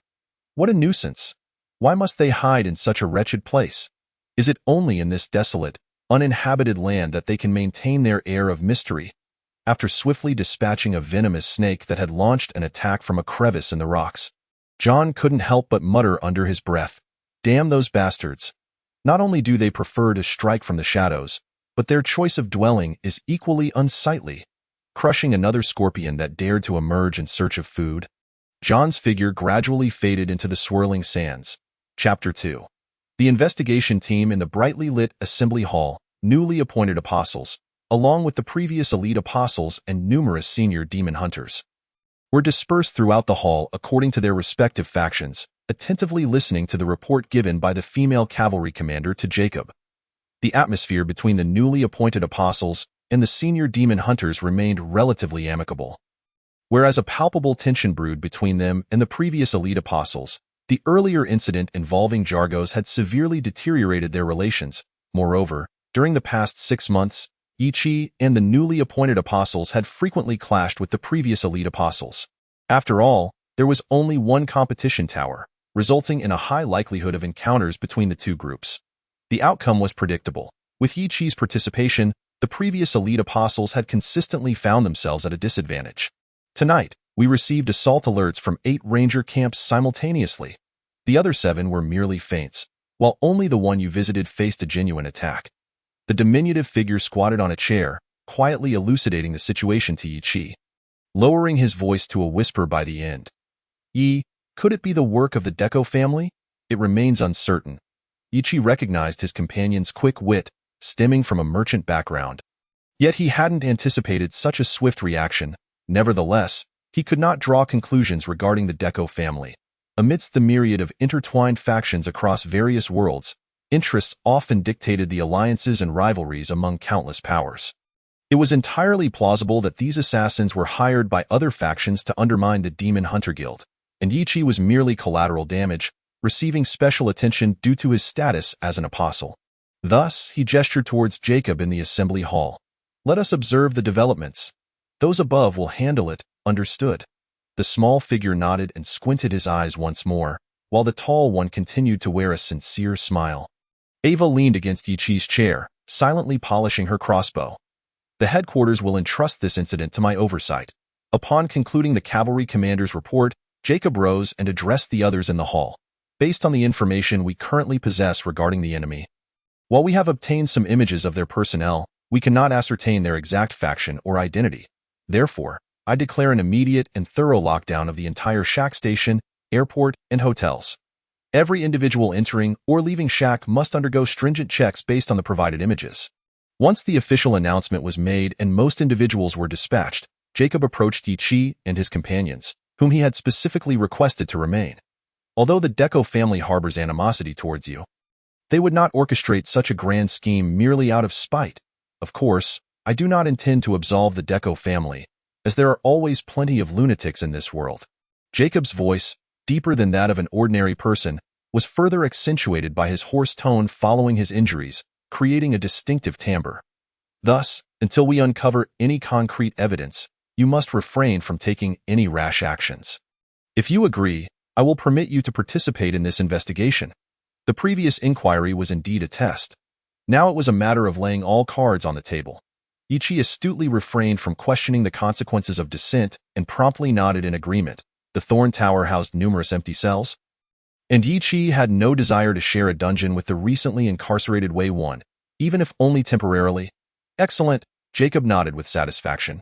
What a nuisance! Why must they hide in such a wretched place? Is it only in this desolate, uninhabited land that they can maintain their air of mystery? After swiftly dispatching a venomous snake that had launched an attack from a crevice in the rocks, John couldn't help but mutter under his breath, Damn those bastards! Not only do they prefer to strike from the shadows, but their choice of dwelling is equally unsightly. Crushing another scorpion that dared to emerge in search of food, John's figure gradually faded into the swirling sands. Chapter 2. The investigation team in the brightly lit assembly hall, newly appointed apostles, along with the previous elite apostles and numerous senior demon hunters, were dispersed throughout the hall according to their respective factions, attentively listening to the report given by the female cavalry commander to Jacob. The atmosphere between the newly appointed apostles and the senior demon hunters remained relatively amicable. Whereas a palpable tension brewed between them and the previous elite apostles, the earlier incident involving Jargos had severely deteriorated their relations. Moreover, during the past 6 months, Yi Chi and the newly appointed apostles had frequently clashed with the previous elite apostles. After all, there was only one competition tower, resulting in a high likelihood of encounters between the two groups. The outcome was predictable. With Yi Chi's participation, the previous elite apostles had consistently found themselves at a disadvantage. Tonight, we received assault alerts from 8 ranger camps simultaneously. The other 7 were merely feints, while only the one you visited faced a genuine attack. The diminutive figure squatted on a chair, quietly elucidating the situation to Yi Chi. lowering his voice to a whisper by the end. Could it be the work of the Deco family? It remains uncertain. Ichi recognized his companion's quick wit, stemming from a merchant background. Yet he hadn't anticipated such a swift reaction. Nevertheless, he could not draw conclusions regarding the Deco family. Amidst the myriad of intertwined factions across various worlds, interests often dictated the alliances and rivalries among countless powers. It was entirely plausible that these assassins were hired by other factions to undermine the Demon Hunter Guild, and Ichi was merely collateral damage, receiving special attention due to his status as an apostle. Thus, he gestured towards Jacob in the assembly hall. Let us observe the developments. Those above will handle it, understood. The small figure nodded and squinted his eyes once more, while the tall one continued to wear a sincere smile. Ava leaned against Ichi's chair, silently polishing her crossbow. The headquarters will entrust this incident to my oversight. Upon concluding the cavalry commander's report, Jacob rose and addressed the others in the hall. Based on the information we currently possess regarding the enemy, while we have obtained some images of their personnel, we cannot ascertain their exact faction or identity. Therefore, I declare an immediate and thorough lockdown of the entire Shack station, airport, and hotels. Every individual entering or leaving Shack must undergo stringent checks based on the provided images. Once the official announcement was made and most individuals were dispatched, Jacob approached Ichi and his companions, whom he had specifically requested to remain. Although the Deco family harbors animosity towards you, they would not orchestrate such a grand scheme merely out of spite. Of course, I do not intend to absolve the Deco family, as there are always plenty of lunatics in this world. Jacob's voice, deeper than that of an ordinary person, was further accentuated by his hoarse tone following his injuries, creating a distinctive timbre. Thus, until we uncover any concrete evidence, you must refrain from taking any rash actions. If you agree, I will permit you to participate in this investigation. The previous inquiry was indeed a test. Now it was a matter of laying all cards on the table. Ichi astutely refrained from questioning the consequences of dissent and promptly nodded in agreement. The Thorn Tower housed numerous empty cells, and Ichi had no desire to share a dungeon with the recently incarcerated Wei One, even if only temporarily. Excellent, Jacob nodded with satisfaction.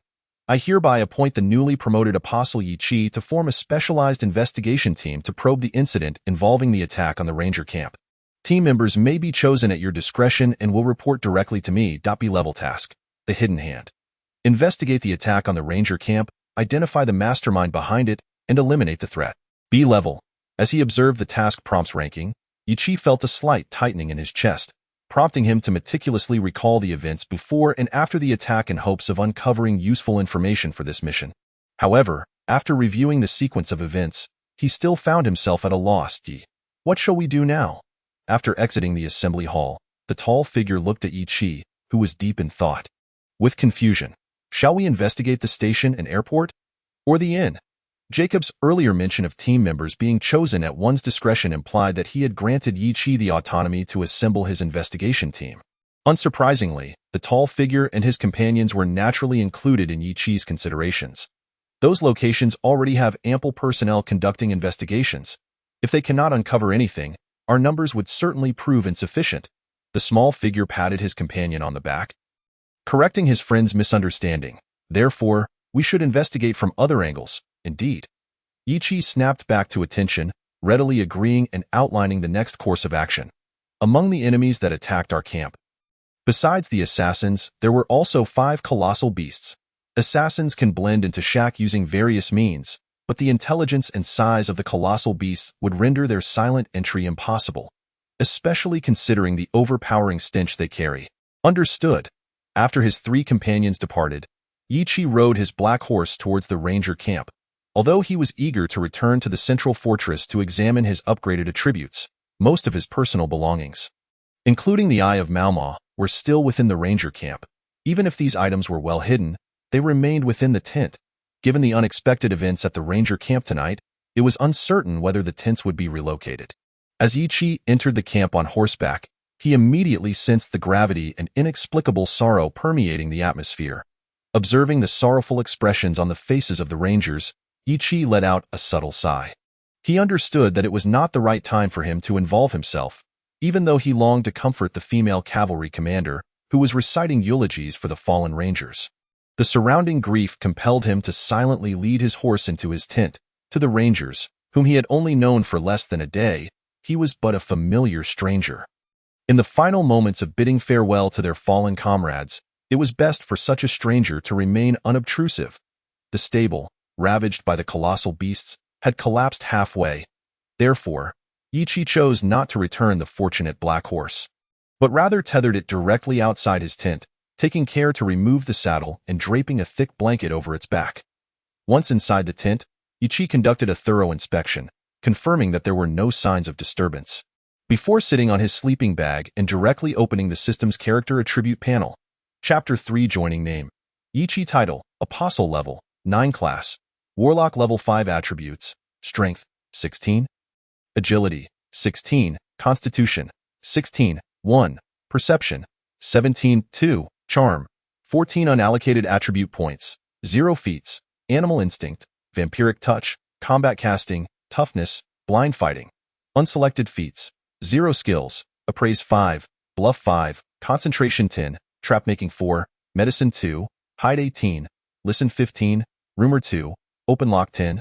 I hereby appoint the newly promoted Apostle Ichi to form a specialized investigation team to probe the incident involving the attack on the Ranger camp. Team members may be chosen at your discretion and will report directly to me. B-level task. The Hidden Hand. Investigate the attack on the Ranger camp, identify the mastermind behind it, and eliminate the threat. B-level. As he observed the task prompts ranking, Ichi felt a slight tightening in his chest, prompting him to meticulously recall the events before and after the attack in hopes of uncovering useful information for this mission. However, after reviewing the sequence of events, he still found himself at a loss. What shall we do now? After exiting the assembly hall, the tall figure looked at Ichi, who was deep in thought. With confusion, shall we investigate the station and airport? Or the inn? Jacob's earlier mention of team members being chosen at one's discretion implied that he had granted Ichi the autonomy to assemble his investigation team. Unsurprisingly, the tall figure and his companions were naturally included in Ichi's considerations. Those locations already have ample personnel conducting investigations. If they cannot uncover anything, our numbers would certainly prove insufficient. The small figure patted his companion on the back, correcting his friend's misunderstanding. Therefore, we should investigate from other angles. Indeed. Ichi snapped back to attention, readily agreeing and outlining the next course of action. Among the enemies that attacked our camp, besides the assassins, there were also 5 colossal beasts. Assassins can blend into Shack using various means, but the intelligence and size of the colossal beasts would render their silent entry impossible, especially considering the overpowering stench they carry. Understood. After his 3 companions departed, Ichi rode his black horse towards the Ranger camp. Although he was eager to return to the central fortress to examine his upgraded attributes, most of his personal belongings, including the Eye of Malma, were still within the Ranger camp. Even if these items were well hidden, they remained within the tent. Given the unexpected events at the Ranger camp tonight, it was uncertain whether the tents would be relocated. As Ichi entered the camp on horseback, he immediately sensed the gravity and inexplicable sorrow permeating the atmosphere. Observing the sorrowful expressions on the faces of the Rangers, Ichi let out a subtle sigh. He understood that it was not the right time for him to involve himself, even though he longed to comfort the female cavalry commander, who was reciting eulogies for the fallen Rangers. The surrounding grief compelled him to silently lead his horse into his tent. To the rangers, whom he had only known for less than a day, he was but a familiar stranger. In the final moments of bidding farewell to their fallen comrades, it was best for such a stranger to remain unobtrusive. The stable, ravaged by the colossal beasts, had collapsed halfway. Therefore, Ichi chose not to return the fortunate black horse, but rather tethered it directly outside his tent, taking care to remove the saddle and draping a thick blanket over its back. Once inside the tent, Ichi conducted a thorough inspection, confirming that there were no signs of disturbance. Before sitting on his sleeping bag and directly opening the system's character attribute panel, Chapter 3 Joining Name. Ichi Title, Apostle Level, 9 Class. Warlock Level 5 Attributes, Strength, 16. Agility, 16. Constitution, 16. 1. Perception, 17. 2. Charm, 14. Unallocated attribute points, 0 feats, Animal Instinct, Vampiric Touch, Combat Casting, Toughness, Blind Fighting. Unselected feats, 0 skills, Appraise 5, Bluff 5, Concentration 10, Trapmaking 4, Medicine 2, Hide 18, Listen 15, Rumor 2, Open Lock 10,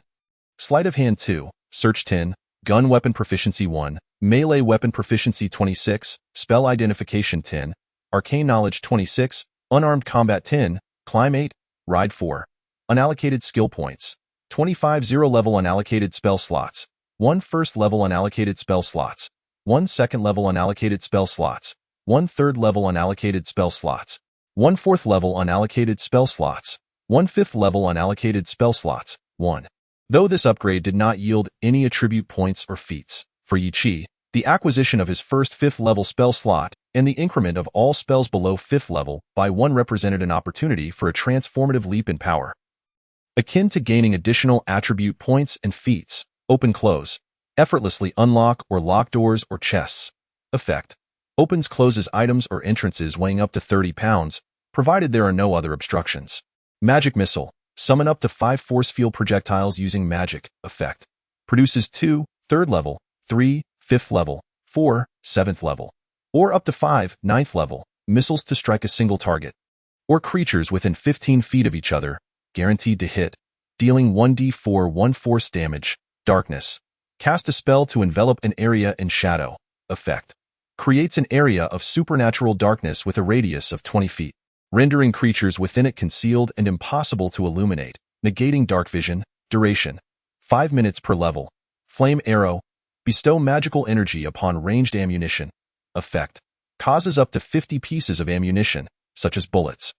Sleight of Hand 2, Search 10, Gun Weapon Proficiency 1, Melee Weapon Proficiency 26, Spell Identification 10, Arcane Knowledge 26, Unarmed Combat 10, Climb 8, Ride 4. Unallocated Skill Points, 25 0-level unallocated spell slots, 1 first-level unallocated spell slots, 1 second-level unallocated spell slots, 1 third-level unallocated spell slots, 1 fourth-level unallocated spell slots, 1 fifth-level unallocated spell slots, 1. Though this upgrade did not yield any attribute points or feats, for Ichi, the acquisition of his first 5th-level spell slot and the increment of all spells below 5th level by 1 represented an opportunity for a transformative leap in power. Akin to gaining additional attribute points and feats, open-close, effortlessly unlock or lock doors or chests. Effect: opens closes items or entrances weighing up to 30 pounds, provided there are no other obstructions. Magic Missile, summon up to 5 force field projectiles using magic. Effect: produces 2, 3rd level, 3, 5th level, 4, 7th level, or up to 5, 9th level, missiles to strike a single target, or creatures within 15 feet of each other, guaranteed to hit, dealing 1d4 1 force damage. Darkness. Cast a spell to envelop an area in shadow. Effect: creates an area of supernatural darkness with a radius of 20 feet, rendering creatures within it concealed and impossible to illuminate, negating dark vision. Duration: 5 minutes per level. Flame Arrow. Bestow magical energy upon ranged ammunition. Effect: causes up to 50 pieces of ammunition, such as bullets,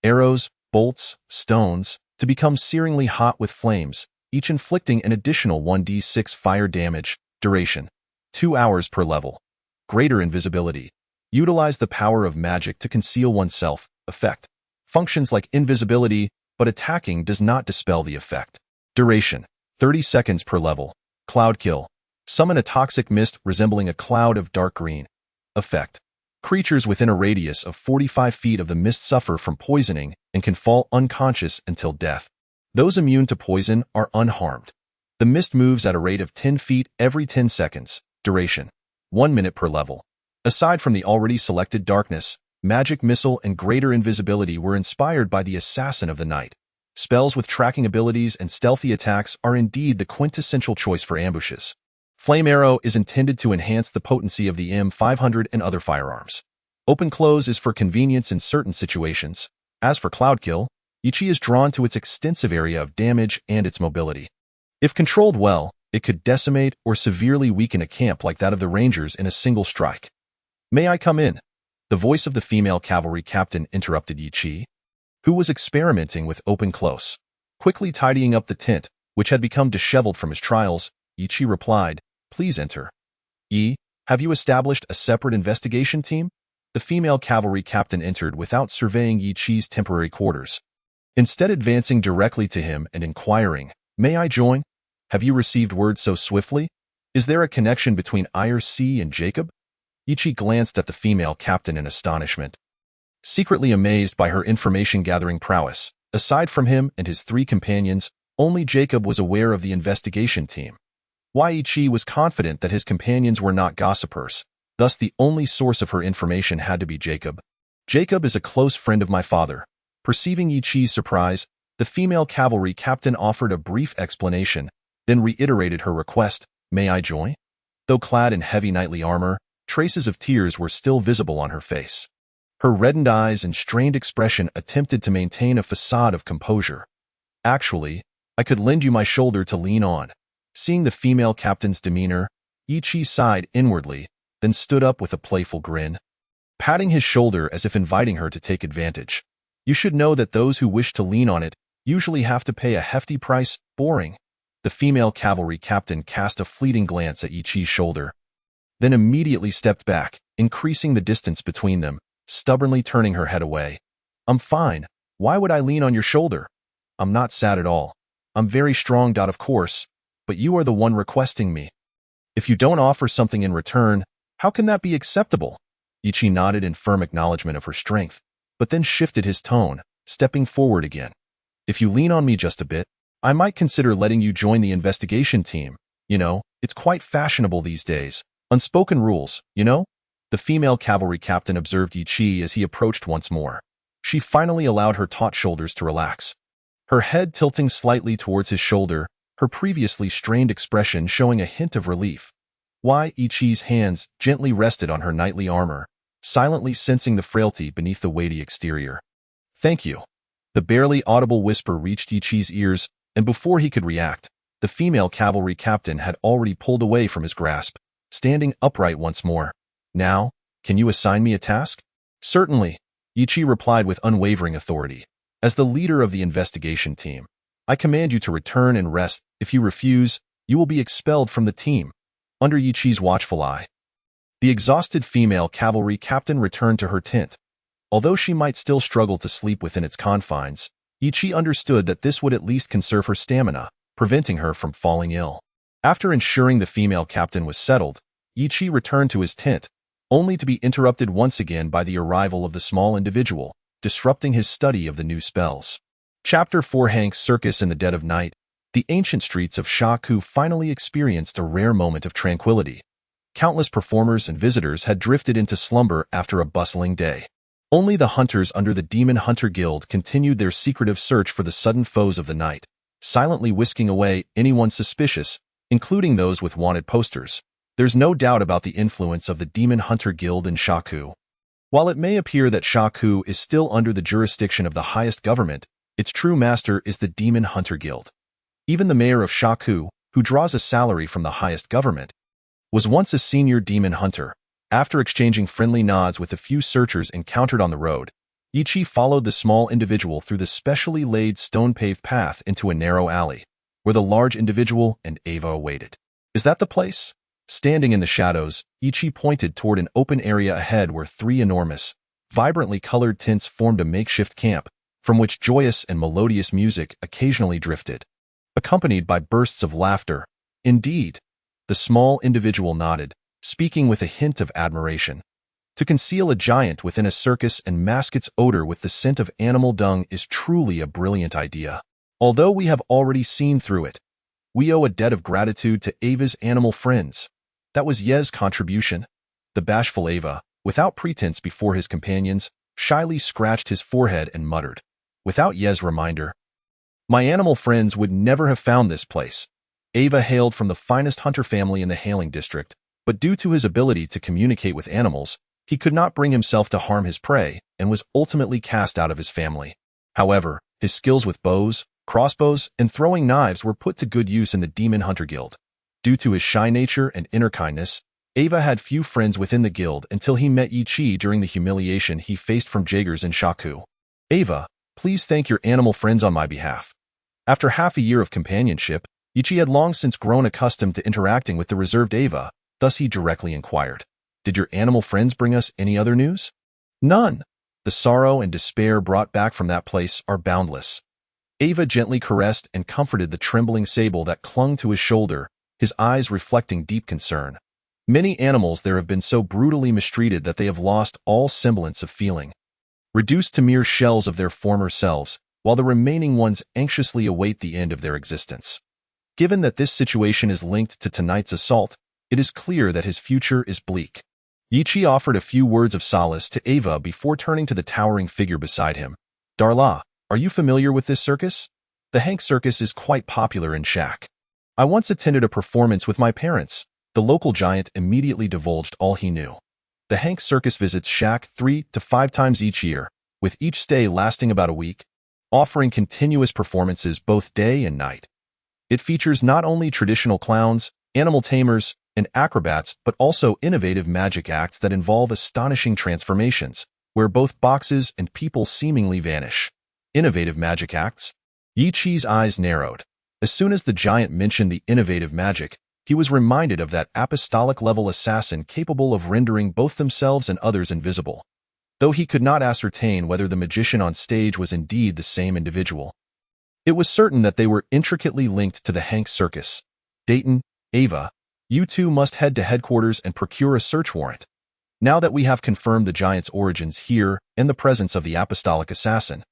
arrows, bolts, stones, to become searingly hot with flames, each inflicting an additional 1d6 fire damage. Duration: 2 hours per level. Greater Invisibility. Utilize the power of magic to conceal oneself. Effect: functions like invisibility, but attacking does not dispel the effect. Duration: 30 seconds per level. Cloud Kill. Summon a toxic mist resembling a cloud of dark green. Effect: creatures within a radius of 45 feet of the mist suffer from poisoning and can fall unconscious until death. Those immune to poison are unharmed. The mist moves at a rate of 10 feet every 10 seconds. Duration: 1 minute per level. Aside from the already selected Darkness, Magic Missile and Greater Invisibility were inspired by the Assassin of the Night. Spells with tracking abilities and stealthy attacks are indeed the quintessential choice for ambushes. Flame Arrow is intended to enhance the potency of the M500 and other firearms. Open Close is for convenience in certain situations. As for Cloud Kill, Ichi is drawn to its extensive area of damage and its mobility. If controlled well, it could decimate or severely weaken a camp like that of the Rangers in a single strike. "May I come in?" The voice of the female cavalry captain interrupted Ichi, who was experimenting with Open Close. Quickly tidying up the tent, which had become disheveled from his trials, Ichi replied, "Please enter." Have you established a separate investigation team?" The female cavalry captain entered without surveying Ichi's temporary quarters. Instead advancing directly to him and inquiring, "May I join? Have you received word so swiftly? Is there a connection between IRC and Jacob?" Ichi glanced at the female captain in astonishment. Secretly amazed by her information-gathering prowess, aside from him and his 3 companions, only Jacob was aware of the investigation team. Ichi was confident that his companions were not gossipers, thus the only source of her information had to be Jacob. "Jacob is a close friend of my father. Perceiving Yichi's surprise, the female cavalry captain offered a brief explanation, then reiterated her request, "May I join?" Though clad in heavy knightly armor, traces of tears were still visible on her face. Her reddened eyes and strained expression attempted to maintain a facade of composure. "Actually, I could lend you my shoulder to lean on." Seeing the female captain's demeanor, Yichi sighed inwardly, then stood up with a playful grin, patting his shoulder as if inviting her to take advantage. "You should know that those who wish to lean on it usually have to pay a hefty price." Boring. The female cavalry captain cast a fleeting glance at Yichi's shoulder, then immediately stepped back, increasing the distance between them, stubbornly turning her head away. "I'm fine. Why would I lean on your shoulder? I'm not sad at all. I'm very strong. Of course, but you are the one requesting me. If you don't offer something in return, how can that be acceptable?" Yichi nodded in firm acknowledgement of her strength, but then shifted his tone, stepping forward again. "If you lean on me just a bit, I might consider letting you join the investigation team. You know, it's quite fashionable these days. Unspoken rules, you know?" The female cavalry captain observed Yichi as he approached once more. She finally allowed her taut shoulders to relax, her head tilting slightly towards his shoulder, her previously strained expression showing a hint of relief. Why, Ichi's hands gently rested on her knightly armor, silently sensing the frailty beneath the weighty exterior. "Thank you." The barely audible whisper reached Ichi's ears, and before he could react, the female cavalry captain had already pulled away from his grasp, standing upright once more. "Now, can you assign me a task?" "Certainly," Ichi replied with unwavering authority. "As the leader of the investigation team, I command you to return and rest. If you refuse, you will be expelled from the team." Under Yichi's watchful eye, the exhausted female cavalry captain returned to her tent. Although she might still struggle to sleep within its confines, Yichi understood that this would at least conserve her stamina, preventing her from falling ill. After ensuring the female captain was settled, Yichi returned to his tent, only to be interrupted once again by the arrival of the small individual, disrupting his study of the new spells. Chapter 4. Hank's Circus. In the dead of night, the ancient streets of Shaku finally experienced a rare moment of tranquility. Countless performers and visitors had drifted into slumber after a bustling day. Only the hunters under the Demon Hunter Guild continued their secretive search for the sudden foes of the night, silently whisking away anyone suspicious, including those with wanted posters. There's no doubt about the influence of the Demon Hunter Guild in Shaku. While it may appear that Shaku is still under the jurisdiction of the highest government, its true master is the Demon Hunter Guild. Even the mayor of Shaku, who draws a salary from the highest government, was once a senior demon hunter. After exchanging friendly nods with a few searchers encountered on the road, Ichi followed the small individual through the specially laid stone-paved path into a narrow alley, where the large individual and Ava awaited. "Is that the place?" Standing in the shadows, Ichi pointed toward an open area ahead where three enormous, vibrantly colored tents formed a makeshift camp, from which joyous and melodious music occasionally drifted, accompanied by bursts of laughter. "Indeed." The small individual nodded, speaking with a hint of admiration. To conceal a giant within a circus and mask its odor with the scent of animal dung is truly a brilliant idea. Although we have already seen through it, we owe a debt of gratitude to Ava's animal friends. That was Ye's contribution. The bashful Ava, without pretense before his companions, shyly scratched his forehead and muttered, "Without Ye's reminder, my animal friends would never have found this place." Ava hailed from the finest hunter family in the Hailing District, but due to his ability to communicate with animals, he could not bring himself to harm his prey and was ultimately cast out of his family. However, his skills with bows, crossbows, and throwing knives were put to good use in the Demon Hunter Guild. Due to his shy nature and inner kindness, Ava had few friends within the guild until he met Ichi during the humiliation he faced from Jaegers in Shaku. "Ava, please thank your animal friends on my behalf." After half a year of companionship, Ichi had long since grown accustomed to interacting with the reserved Ava, thus he directly inquired, "Did your animal friends bring us any other news?" "None. The sorrow and despair brought back from that place are boundless." Ava gently caressed and comforted the trembling sable that clung to his shoulder, his eyes reflecting deep concern. Many animals there have been so brutally mistreated that they have lost all semblance of feeling, reduced to mere shells of their former selves, while the remaining ones anxiously await the end of their existence. Given that this situation is linked to tonight's assault, it is clear that his future is bleak. Ichi offered a few words of solace to Ava before turning to the towering figure beside him. Darla, are you familiar with this circus? The Hank Circus is quite popular in Shaq. I once attended a performance with my parents. The local giant immediately divulged all he knew. The Hank Circus visits Shaq 3 to 5 times each year, with each stay lasting about a week, offering continuous performances both day and night. It features not only traditional clowns, animal tamers, and acrobats, but also innovative magic acts that involve astonishing transformations, where both boxes and people seemingly vanish. Innovative magic acts? Yi Chi's eyes narrowed. As soon as the giant mentioned the innovative magic, he was reminded of that apostolic-level assassin capable of rendering both themselves and others invisible. Though he could not ascertain whether the magician on stage was indeed the same individual, it was certain that they were intricately linked to the Hank Circus. Dayton, Ava, you two must head to headquarters and procure a search warrant. Now that we have confirmed the giant's origins here and the presence of the apostolic assassin,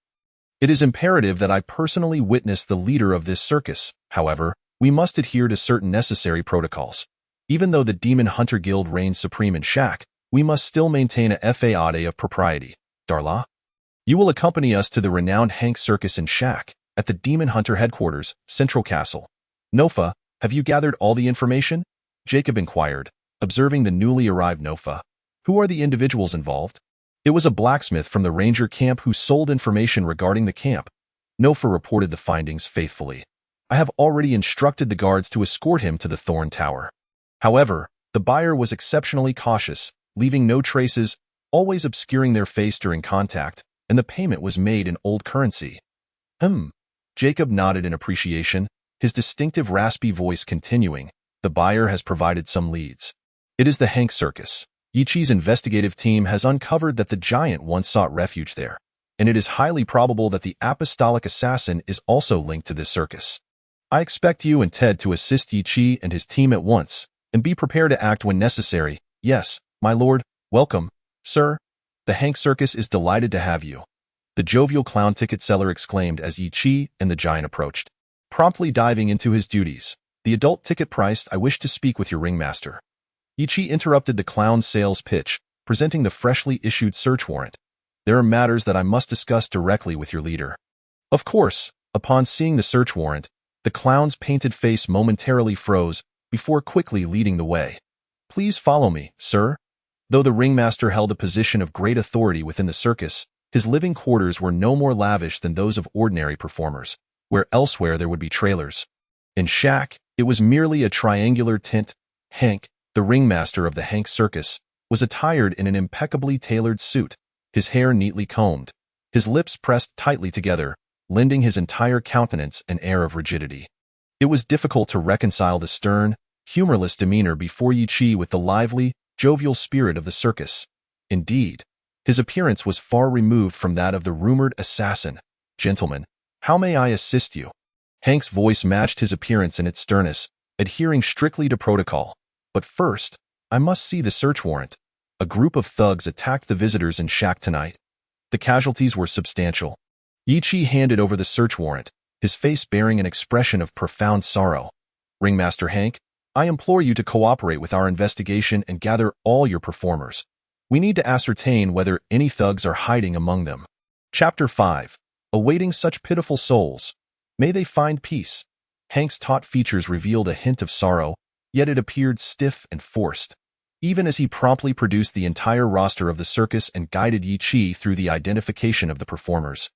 it is imperative that I personally witness the leader of this circus. However, we must adhere to certain necessary protocols. Even though the Demon Hunter Guild reigns supreme in Shaq, we must still maintain a faade of propriety. Darla, you will accompany us to the renowned Hank Circus in Shaq, at the Demon Hunter headquarters, Central Castle. Nofa, have you gathered all the information? Jacob inquired, observing the newly arrived Nofa. Who are the individuals involved? It was a blacksmith from the ranger camp who sold information regarding the camp. Nofa reported the findings faithfully. I have already instructed the guards to escort him to the Thorn Tower. However, the buyer was exceptionally cautious, leaving no traces, always obscuring their face during contact, and the payment was made in old currency. Jacob nodded in appreciation, his distinctive raspy voice continuing. The buyer has provided some leads. It is the Hank Circus. Yi Chi's investigative team has uncovered that the giant once sought refuge there, and it is highly probable that the apostolic assassin is also linked to this circus. I expect you and Ted to assist Yi Chi and his team at once, and be prepared to act when necessary. Yes, my lord. Welcome, sir. The Hank Circus is delighted to have you. The jovial clown ticket seller exclaimed as Yi Chi and the giant approached. Promptly diving into his duties, the adult ticket priced, I wish to speak with your ringmaster. Yi Chi interrupted the clown's sales pitch, presenting the freshly issued search warrant. There are matters that I must discuss directly with your leader. Of course. Upon seeing the search warrant, the clown's painted face momentarily froze before quickly leading the way. Please follow me, sir. Though the ringmaster held a position of great authority within the circus, his living quarters were no more lavish than those of ordinary performers, where elsewhere there would be trailers. In Shaq, it was merely a triangular tent. Hank, the ringmaster of the Hank Circus, was attired in an impeccably tailored suit, his hair neatly combed, his lips pressed tightly together, lending his entire countenance an air of rigidity. It was difficult to reconcile the stern, humorless demeanor before Yi Chi with the lively, jovial spirit of the circus. Indeed, his appearance was far removed from that of the rumored assassin. Gentlemen, how may I assist you? Hank's voice matched his appearance in its sternness, adhering strictly to protocol. But first, I must see the search warrant. A group of thugs attacked the visitors in Shaq tonight. The casualties were substantial. Yi Chi handed over the search warrant, his face bearing an expression of profound sorrow. Ringmaster Hank, I implore you to cooperate with our investigation and gather all your performers. We need to ascertain whether any thugs are hiding among them. Chapter 5. Awaiting such pitiful souls. May they find peace. Hank's taut features revealed a hint of sorrow, yet it appeared stiff and forced. Even as he promptly produced the entire roster of the circus and guided Yi Chi through the identification of the performers.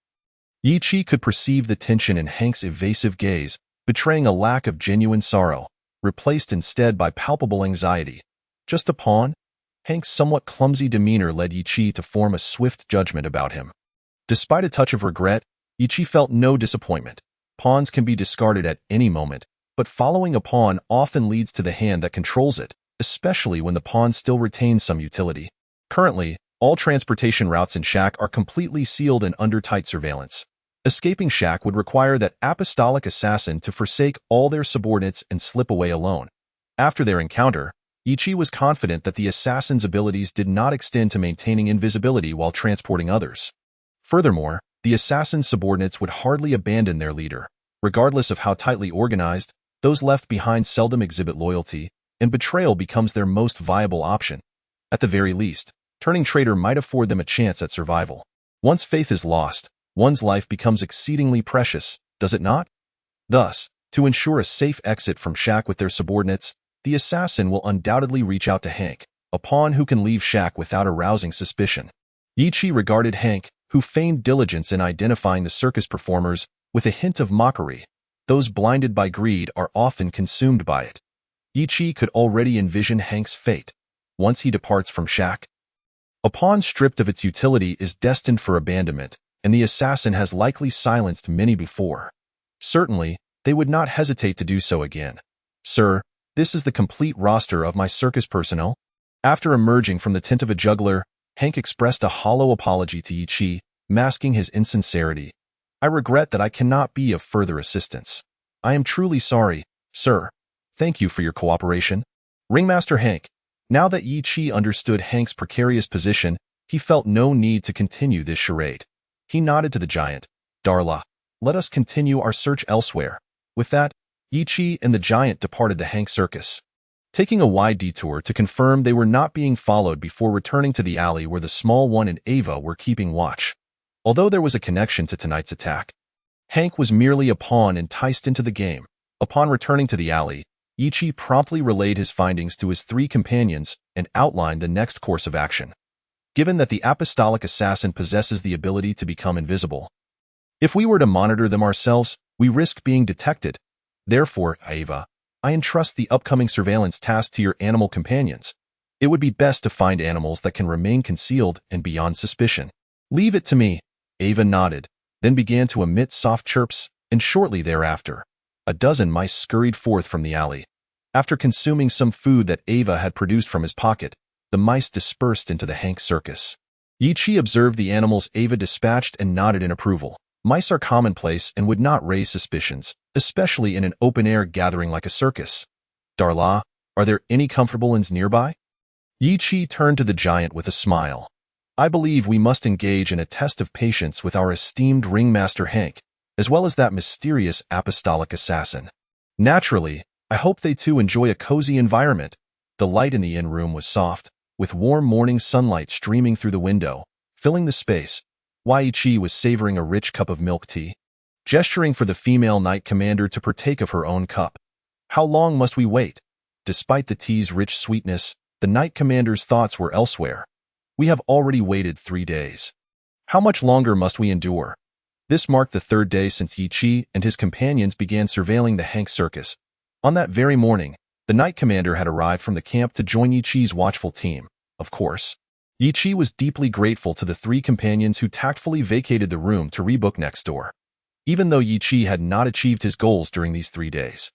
Yi Chi could perceive the tension in Hank's evasive gaze, betraying a lack of genuine sorrow, replaced instead by palpable anxiety. Just a pawn? Hank's somewhat clumsy demeanor led Yi Chi to form a swift judgment about him. Despite a touch of regret, Yi Chi felt no disappointment. Pawns can be discarded at any moment, but following a pawn often leads to the hand that controls it, especially when the pawn still retains some utility. Currently, all transportation routes in Shaq are completely sealed and under tight surveillance. Escaping Shaq would require that apostolic assassin to forsake all their subordinates and slip away alone. After their encounter, Yi Chi was confident that the assassin's abilities did not extend to maintaining invisibility while transporting others. Furthermore, the assassin's subordinates would hardly abandon their leader. Regardless of how tightly organized, those left behind seldom exhibit loyalty, and betrayal becomes their most viable option. At the very least, turning traitor might afford them a chance at survival. Once faith is lost, one's life becomes exceedingly precious, does it not? Thus, to ensure a safe exit from Shaq with their subordinates, the assassin will undoubtedly reach out to Hank, a pawn who can leave Shaq without arousing suspicion. Yi regarded Hank, who feigned diligence in identifying the circus performers, with a hint of mockery. Those blinded by greed are often consumed by it. Yi could already envision Hank's fate. Once he departs from Shaq, a pawn stripped of its utility is destined for abandonment, and the assassin has likely silenced many before. Certainly, they would not hesitate to do so again. Sir, this is the complete roster of my circus personnel. After emerging from the tent of a juggler, Hank expressed a hollow apology to Yi, masking his insincerity. I regret that I cannot be of further assistance. I am truly sorry, sir. Thank you for your cooperation. Ringmaster Hank. Now that Yi understood Hank's precarious position, he felt no need to continue this charade. He nodded to the giant. Darla, let us continue our search elsewhere. With that, Yi and the giant departed the Hank circus, taking a wide detour to confirm they were not being followed before returning to the alley where the small one and Ava were keeping watch. Although there was a connection to tonight's attack, Hank was merely a pawn enticed into the game. Upon returning to the alley, Yi promptly relayed his findings to his three companions and outlined the next course of action. Given that the apostolic assassin possesses the ability to become invisible, if we were to monitor them ourselves, we risk being detected. Therefore, Ava, I entrust the upcoming surveillance task to your animal companions. It would be best to find animals that can remain concealed and beyond suspicion. Leave it to me. Ava nodded, then began to emit soft chirps, and shortly thereafter, a dozen mice scurried forth from the alley. After consuming some food that Ava had produced from his pocket, the mice dispersed into the Hank circus. Yi observed the animals Ava dispatched and nodded in approval. Mice are commonplace and would not raise suspicions, especially in an open-air gathering like a circus. Darla, are there any comfortable inns nearby? Yi turned to the giant with a smile. I believe we must engage in a test of patience with our esteemed ringmaster Hank, as well as that mysterious apostolic assassin. Naturally, I hope they too enjoy a cozy environment. The light in the inn room was soft, with warm morning sunlight streaming through the window, filling the space. Yi was savoring a rich cup of milk tea, gesturing for the female knight commander to partake of her own cup. How long must we wait? Despite the tea's rich sweetness, the knight commander's thoughts were elsewhere. We have already waited 3 days. How much longer must we endure? This marked the third day since Yi and his companions began surveilling the Hank circus. On that very morning, the knight commander had arrived from the camp to join Yi's watchful team. Of course, Yi was deeply grateful to the three companions who tactfully vacated the room to rebook next door. Even though Yi had not achieved his goals during these 3 days,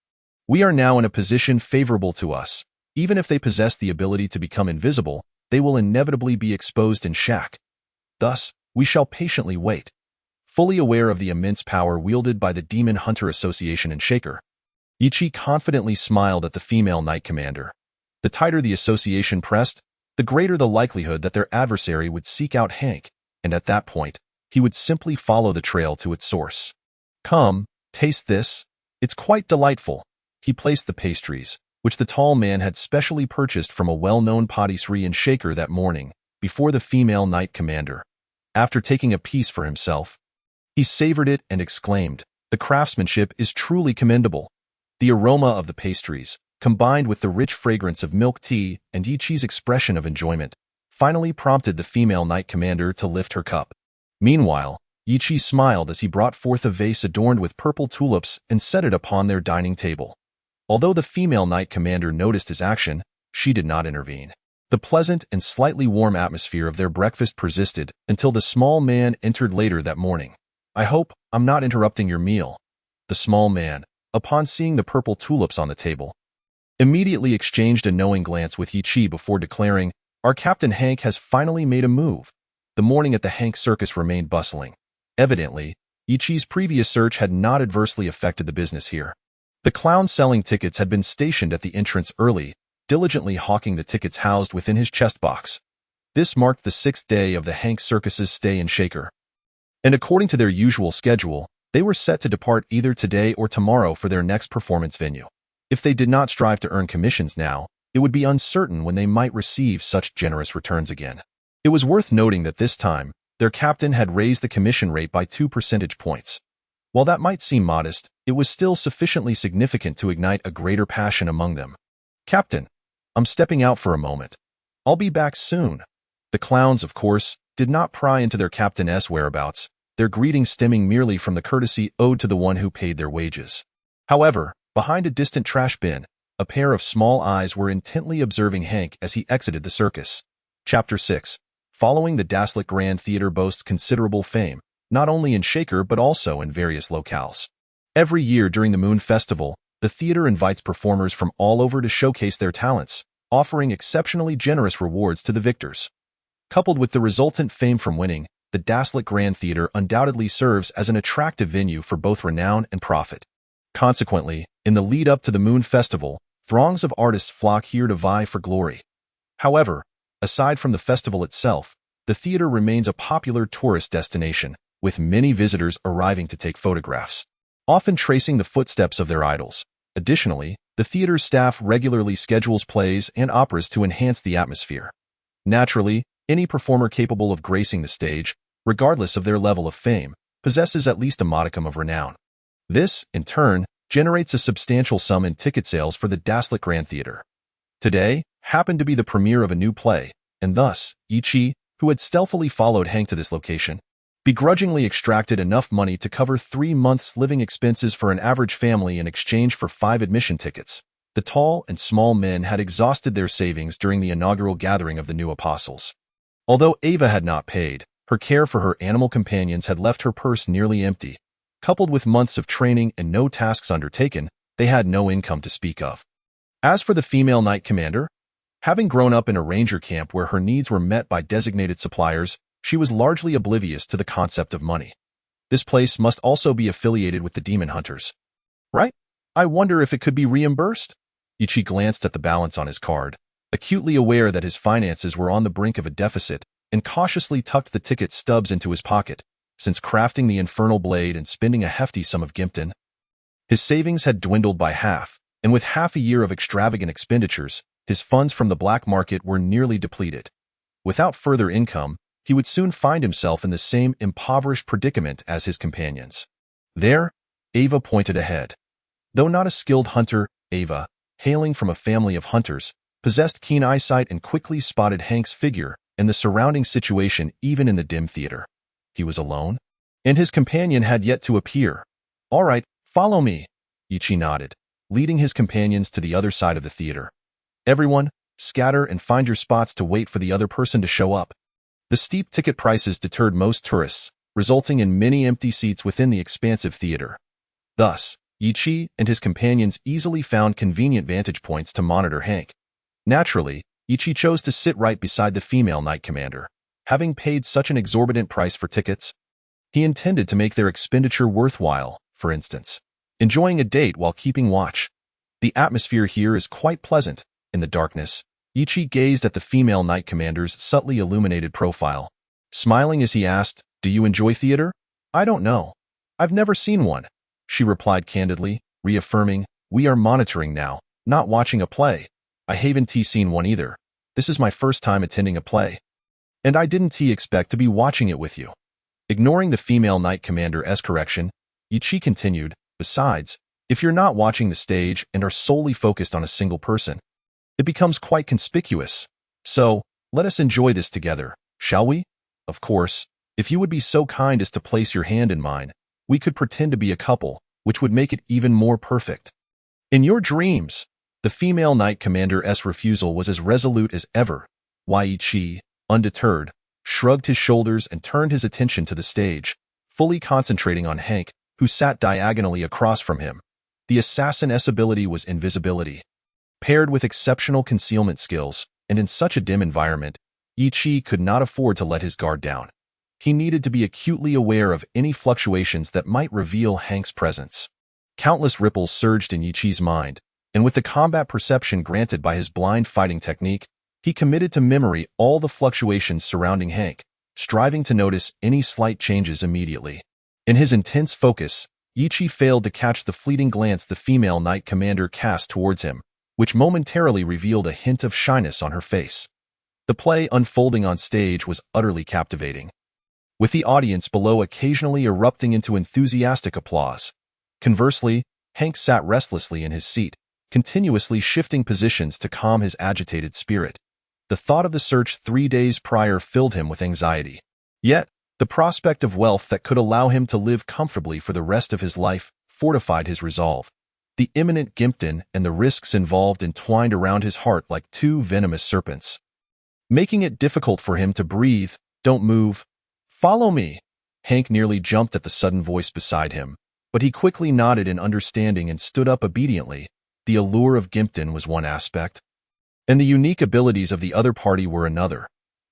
we are now in a position favorable to us. Even if they possess the ability to become invisible, they will inevitably be exposed in Shaq. Thus, we shall patiently wait. Fully aware of the immense power wielded by the Demon Hunter Association in Shaker, Yi confidently smiled at the female knight commander. The tighter the association pressed, the greater the likelihood that their adversary would seek out Hank, and at that point, he would simply follow the trail to its source. Come, taste this. It's quite delightful. He placed the pastries, which the tall man had specially purchased from a well-known patisserie in Shaker that morning, before the female knight commander. After taking a piece for himself, he savored it and exclaimed, "The craftsmanship is truly commendable." The aroma of the pastries, combined with the rich fragrance of milk tea and Yi's expression of enjoyment, finally prompted the female knight commander to lift her cup. Meanwhile, Yi smiled as he brought forth a vase adorned with purple tulips and set it upon their dining table. Although the female knight commander noticed his action, she did not intervene. The pleasant and slightly warm atmosphere of their breakfast persisted until the small man entered later that morning. I hope I'm not interrupting your meal. The small man, upon seeing the purple tulips on the table, immediately exchanged a knowing glance with Yi before declaring, "Our Captain Hank has finally made a move." The morning at the Hank circus remained bustling. Evidently, Yi's previous search had not adversely affected the business here. The clown selling tickets had been stationed at the entrance early, diligently hawking the tickets housed within his chest box. This marked the 6th day of the Hank circus's stay in Shaker, and according to their usual schedule, they were set to depart either today or tomorrow for their next performance venue. If they did not strive to earn commissions now, it would be uncertain when they might receive such generous returns again. It was worth noting that this time, Their captain had raised the commission rate by 2 percentage points. While that might seem modest, it was still sufficiently significant to ignite a greater passion among them. "Captain, I'm stepping out for a moment. I'll be back soon." The clowns, of course, did not pry into their captain's whereabouts, their greeting stemming merely from the courtesy owed to the one who paid their wages. However, behind a distant trash bin, a pair of small eyes were intently observing Hank as he exited the circus. Chapter 6. Following the Dasslik Grand Theater boasts considerable fame, not only in Shaker but also in various locales. Every year during the Moon Festival, the theater invites performers from all over to showcase their talents, offering exceptionally generous rewards to the victors. Coupled with the resultant fame from winning, the Dasslik Grand Theater undoubtedly serves as an attractive venue for both renown and profit. Consequently, in the lead-up to the Moon Festival, throngs of artists flock here to vie for glory. However, aside from the festival itself, the theater remains a popular tourist destination, with many visitors arriving to take photographs, often tracing the footsteps of their idols. Additionally, the theater's staff regularly schedules plays and operas to enhance the atmosphere. Naturally, any performer capable of gracing the stage, regardless of their level of fame, possesses at least a modicum of renown. This, in turn, generates a substantial sum in ticket sales for the Dasslik Grand Theater. Today happened to be the premiere of a new play, and thus, Ichi, who had stealthily followed Hank to this location, begrudgingly extracted enough money to cover 3 months' living expenses for an average family in exchange for 5 admission tickets. The tall and small men had exhausted their savings during the inaugural gathering of the new apostles. Although Ava had not paid, her care for her animal companions had left her purse nearly empty. Coupled with months of training and no tasks undertaken, they had no income to speak of. As for the female knight commander, having grown up in a ranger camp where her needs were met by designated suppliers, she was largely oblivious to the concept of money. This place must also be affiliated with the demon hunters. Right? I wonder if it could be reimbursed? Ichi glanced at the balance on his card, acutely aware that his finances were on the brink of a deficit, and cautiously tucked the ticket stubs into his pocket. Since crafting the infernal blade and spending a hefty sum of Gimpton, his savings had dwindled by half, and with half a year of extravagant expenditures, his funds from the black market were nearly depleted. Without further income, he would soon find himself in the same impoverished predicament as his companions. There, Ava pointed ahead. Though not a skilled hunter, Ava, hailing from a family of hunters, possessed keen eyesight and quickly spotted Hank's figure and the surrounding situation even in the dim theater. He was alone, and his companion had yet to appear. "All right, follow me," Ichi nodded, leading his companions to the other side of the theater. "Everyone, scatter and find your spots to wait for the other person to show up." The steep ticket prices deterred most tourists, resulting in many empty seats within the expansive theater. Thus, Ichi and his companions easily found convenient vantage points to monitor Hank. Naturally, Ichi chose to sit right beside the female knight commander. Having paid such an exorbitant price for tickets, he intended to make their expenditure worthwhile, for instance, enjoying a date while keeping watch. The atmosphere here is quite pleasant. In the darkness, Ichi gazed at the female knight commander's subtly illuminated profile, smiling as he asked, "Do you enjoy theater?" "I don't know. I've never seen one," she replied candidly, reaffirming, "We are monitoring now, not watching a play. I haven't seen one either. This is my first time attending a play. And I didn't expect to be watching it with you." Ignoring the female knight commander's correction, Ichi continued, "Besides, if you're not watching the stage and are solely focused on a single person, it becomes quite conspicuous. So, let us enjoy this together, shall we? Of course, if you would be so kind as to place your hand in mine, we could pretend to be a couple, which would make it even more perfect." "In your dreams." The female knight commander's refusal was as resolute as ever. Ichi, undeterred, shrugged his shoulders and turned his attention to the stage, fully concentrating on Hank, who sat diagonally across from him. The assassin's ability was invisibility. Paired with exceptional concealment skills, and in such a dim environment, Ichi could not afford to let his guard down. He needed to be acutely aware of any fluctuations that might reveal Hank's presence. Countless ripples surged in Ichi's mind, and with the combat perception granted by his blind fighting technique, he committed to memory all the fluctuations surrounding Hank, striving to notice any slight changes immediately. In his intense focus, Ichi failed to catch the fleeting glance the female knight commander cast towards him, which momentarily revealed a hint of shyness on her face. The play unfolding on stage was utterly captivating. with the audience below occasionally erupting into enthusiastic applause. Conversely, Hank sat restlessly in his seat, continuously shifting positions to calm his agitated spirit. The thought of the search 3 days prior filled him with anxiety. Yet, the prospect of wealth that could allow him to live comfortably for the rest of his life fortified his resolve. The imminent Gimpton and the risks involved entwined around his heart like two venomous serpents, making it difficult for him to breathe. "Don't move. Follow me." Hank nearly jumped at the sudden voice beside him, but he quickly nodded in understanding and stood up obediently. The allure of Gimpton was one aspect, and the unique abilities of the other party were another.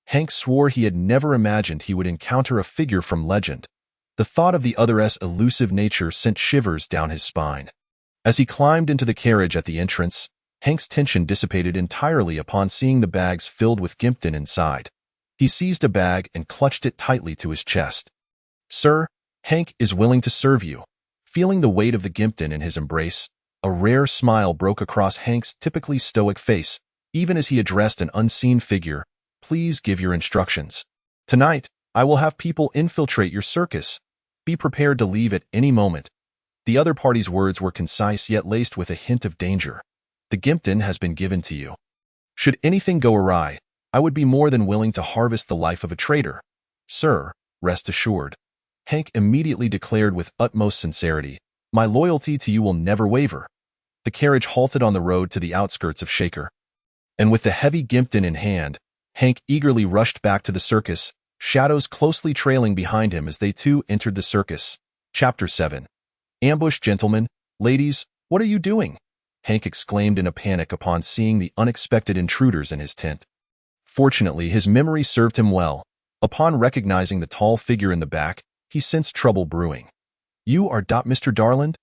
Hank swore he had never imagined he would encounter a figure from legend. The thought of the other's elusive nature sent shivers down his spine. As he climbed into the carriage at the entrance, Hank's tension dissipated entirely upon seeing the bags filled with Gimpton inside. He seized a bag and clutched it tightly to his chest. "Sir, Hank is willing to serve you." Feeling the weight of the Gimpton in his embrace, a rare smile broke across Hank's typically stoic face, even as he addressed an unseen figure. "Please give your instructions. Tonight, I will have people infiltrate your circus. Be prepared to leave at any moment." The other party's words were concise yet laced with a hint of danger. "The Gimpton has been given to you. Should anything go awry, I would be more than willing to harvest the life of a traitor. Sir, rest assured." Hank immediately declared with utmost sincerity, "My loyalty to you will never waver." The carriage halted on the road to the outskirts of Shaker, and with the heavy Gimpton in hand, Hank eagerly rushed back to the circus, shadows closely trailing behind him as they too entered the circus. Chapter 7. "Ambush, gentlemen, ladies, what are you doing?" Hank exclaimed in a panic upon seeing the unexpected intruders in his tent. Fortunately, his memory served him well. Upon recognizing the tall figure in the back, he sensed trouble brewing. "You are Mr. Darland?"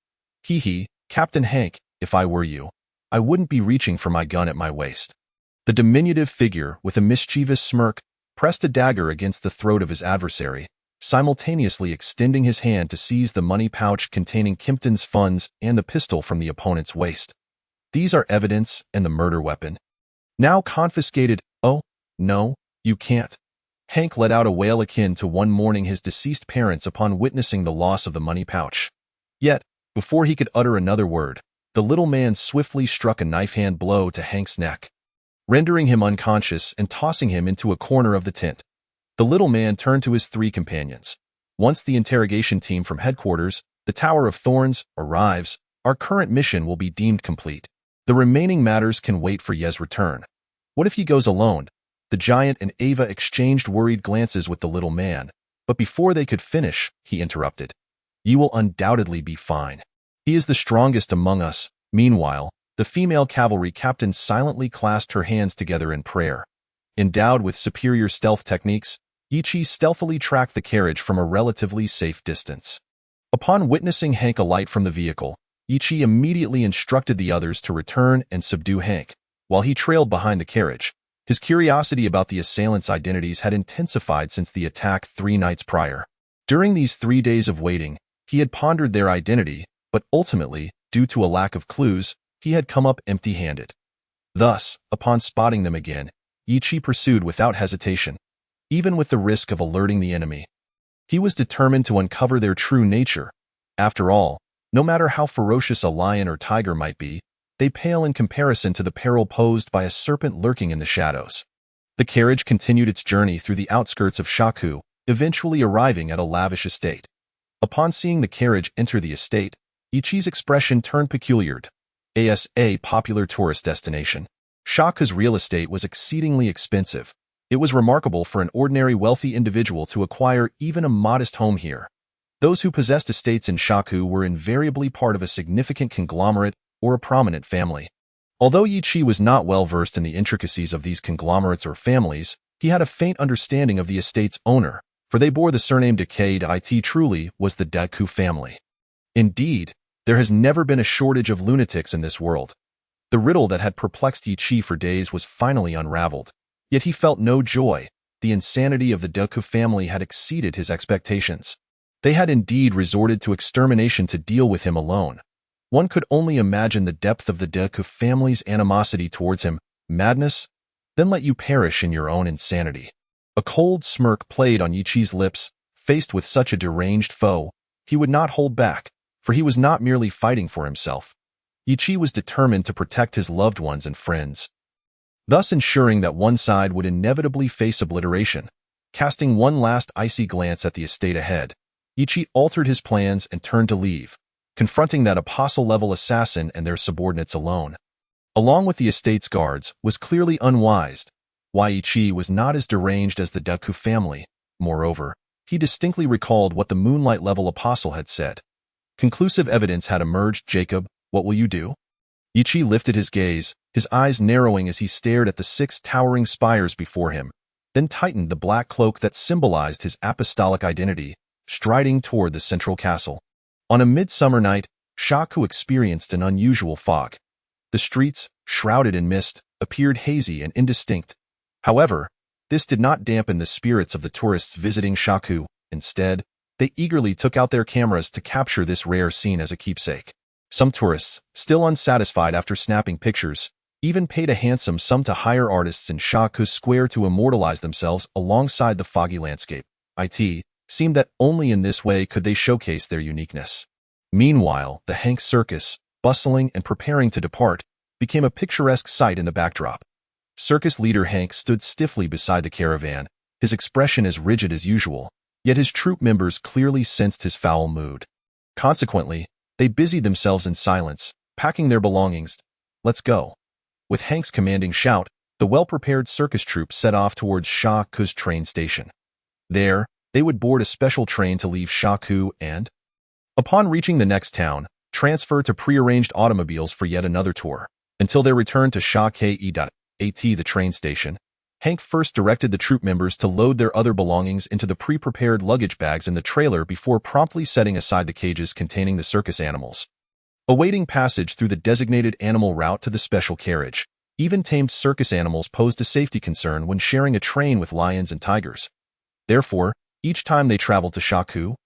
"Hee, Captain Hank, if I were you, I wouldn't be reaching for my gun at my waist." The diminutive figure, with a mischievous smirk, pressed a dagger against the throat of his adversary, simultaneously extending his hand to seize the money pouch containing Gimpton's funds and the pistol from the opponent's waist. "These are evidence and the murder weapon. Now confiscated." "Oh, no, you can't." Hank let out a wail akin to one mourning his deceased parents upon witnessing the loss of the money pouch. Yet, before he could utter another word, the little man swiftly struck a knife-hand blow to Hank's neck, rendering him unconscious and tossing him into a corner of the tent. The little man turned to his 3 companions. "Once the interrogation team from headquarters, the Tower of Thorns, arrives, our current mission will be deemed complete. The remaining matters can wait for Ye's return." "What if he goes alone?" The giant and Ava exchanged worried glances with the little man, but before they could finish, he interrupted. "You will undoubtedly be fine. He is the strongest among us." Meanwhile, the female cavalry captain silently clasped her hands together in prayer. Endowed with superior stealth techniques, Ichi stealthily tracked the carriage from a relatively safe distance. Upon witnessing Hank alight from the vehicle, Ichi immediately instructed the others to return and subdue Hank, while he trailed behind the carriage. His curiosity about the assailants' identities had intensified since the attack 3 nights prior. During these 3 days of waiting, he had pondered their identity, but ultimately, due to a lack of clues, he had come up empty-handed. Thus, upon spotting them again, Ichi pursued without hesitation, even with the risk of alerting the enemy. He was determined to uncover their true nature. After all, no matter how ferocious a lion or tiger might be, they pale in comparison to the peril posed by a serpent lurking in the shadows. The carriage continued its journey through the outskirts of Shaku, eventually arriving at a lavish estate. Upon seeing the carriage enter the estate, Ichi's expression turned peculiar. As a popular tourist destination, Shaku's real estate was exceedingly expensive. It was remarkable for an ordinary wealthy individual to acquire even a modest home here. Those who possessed estates in Shaku were invariably part of a significant conglomerate or a prominent family. Although Ichi was not well versed in the intricacies of these conglomerates or families, he had a faint understanding of the estate's owner, for they bore the surname Decade. It truly was the Deku family. Indeed, there has never been a shortage of lunatics in this world. The riddle that had perplexed Ichi for days was finally unraveled. Yet he felt no joy. The insanity of the Deku family had exceeded his expectations. They had indeed resorted to extermination to deal with him alone. One could only imagine the depth of the Deku family's animosity towards him. Madness? Then let you perish in your own insanity. A cold smirk played on Ichi's lips, Faced with such a deranged foe, he would not hold back, for he was not merely fighting for himself. Yi was determined to protect his loved ones and friends, thus ensuring that one side would inevitably face obliteration. Casting one last icy glance at the estate ahead, Yi altered his plans and turned to leave, confronting that apostle-level assassin and their subordinates alone. Along with the estate's guards, was clearly unwise. Yi was not as deranged as the Deku family. Moreover, he distinctly recalled what the Moonlight-level apostle had said. Conclusive evidence had emerged. Jacob, what will you do? Yi lifted his gaze, his eyes narrowing as he stared at the 6 towering spires before him, then tightened the black cloak that symbolized his apostolic identity, striding toward the central castle. On a midsummer night, Shaku experienced an unusual fog. The streets, shrouded in mist, appeared hazy and indistinct. However, this did not dampen the spirits of the tourists visiting Shaku. Instead, they eagerly took out their cameras to capture this rare scene as a keepsake. Some tourists, still unsatisfied after snapping pictures, even paid a handsome sum to hire artists in Shaku's square to immortalize themselves alongside the foggy landscape. It seemed that only in this way could they showcase their uniqueness. Meanwhile, the Hank Circus, bustling and preparing to depart, became a picturesque sight in the backdrop. Circus leader Hank stood stiffly beside the caravan, his expression as rigid as usual, yet his troop members clearly sensed his foul mood. Consequently, they busied themselves in silence, packing their belongings. Let's go. With Hank's commanding shout, the well-prepared circus troupe set off towards Shaku's train station. There, they would board a special train to leave Shaku and, upon reaching the next town, transfer to prearranged automobiles for yet another tour. Until their return to Shaku.at, the train station, Hank first directed the troop members to load their other belongings into the pre-prepared luggage bags in the trailer before promptly setting aside the cages containing the circus animals. Awaiting passage through the designated animal route to the special carriage, even tamed circus animals posed a safety concern when sharing a train with lions and tigers. Therefore, each time they traveled to Shaku,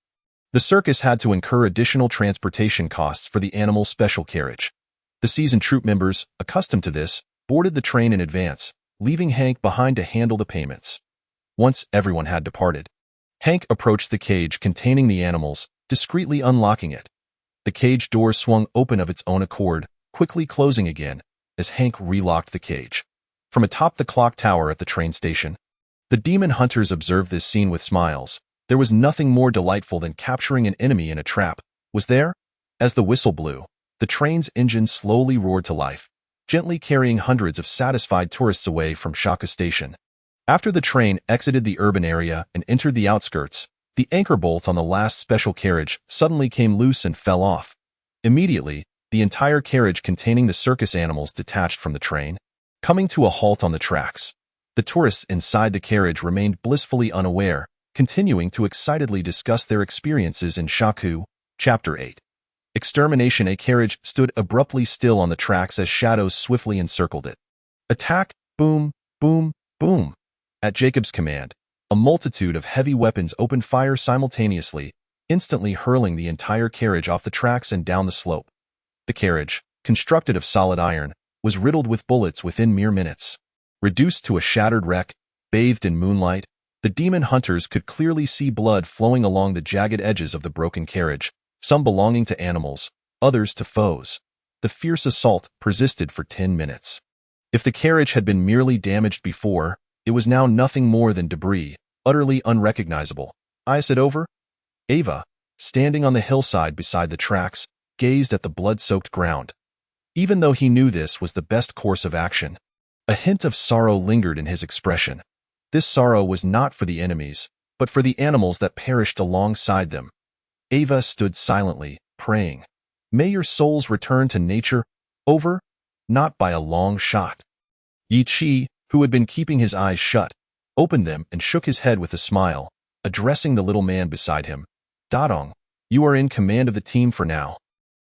the circus had to incur additional transportation costs for the animal special carriage. The seasoned troop members, accustomed to this, boarded the train in advance, leaving Hank behind to handle the payments. Once everyone had departed, Hank approached the cage containing the animals, discreetly unlocking it. The cage door swung open of its own accord, quickly closing again, as Hank relocked the cage. From atop the clock tower at the train station, the demon hunters observed this scene with smiles. There was nothing more delightful than capturing an enemy in a trap, was there? As the whistle blew, the train's engine slowly roared to life, gently carrying hundreds of satisfied tourists away from Shaka Station. After the train exited the urban area and entered the outskirts, the anchor bolt on the last special carriage suddenly came loose and fell off. Immediately, the entire carriage containing the circus animals detached from the train, coming to a halt on the tracks. The tourists inside the carriage remained blissfully unaware, continuing to excitedly discuss their experiences in Shaku. Chapter 8. Extermination. A carriage stood abruptly still on the tracks as shadows swiftly encircled it. Attack! Boom! Boom! Boom! At Jacob's command, a multitude of heavy weapons opened fire simultaneously, instantly hurling the entire carriage off the tracks and down the slope. The carriage, constructed of solid iron, was riddled with bullets within mere minutes. Reduced to a shattered wreck, bathed in moonlight, the demon hunters could clearly see blood flowing along the jagged edges of the broken carriage, some belonging to animals, others to foes. The fierce assault persisted for 10 minutes. If the carriage had been merely damaged before, it was now nothing more than debris, utterly unrecognizable. Is it over? Ava, standing on the hillside beside the tracks, gazed at the blood-soaked ground. Even though he knew this was the best course of action, a hint of sorrow lingered in his expression. This sorrow was not for the enemies, but for the animals that perished alongside them. Ava stood silently, praying, "May your souls return to nature." Over? Not by a long shot. Yi, who had been keeping his eyes shut, opened them and shook his head with a smile, addressing the little man beside him. "Dadong, you are in command of the team for now."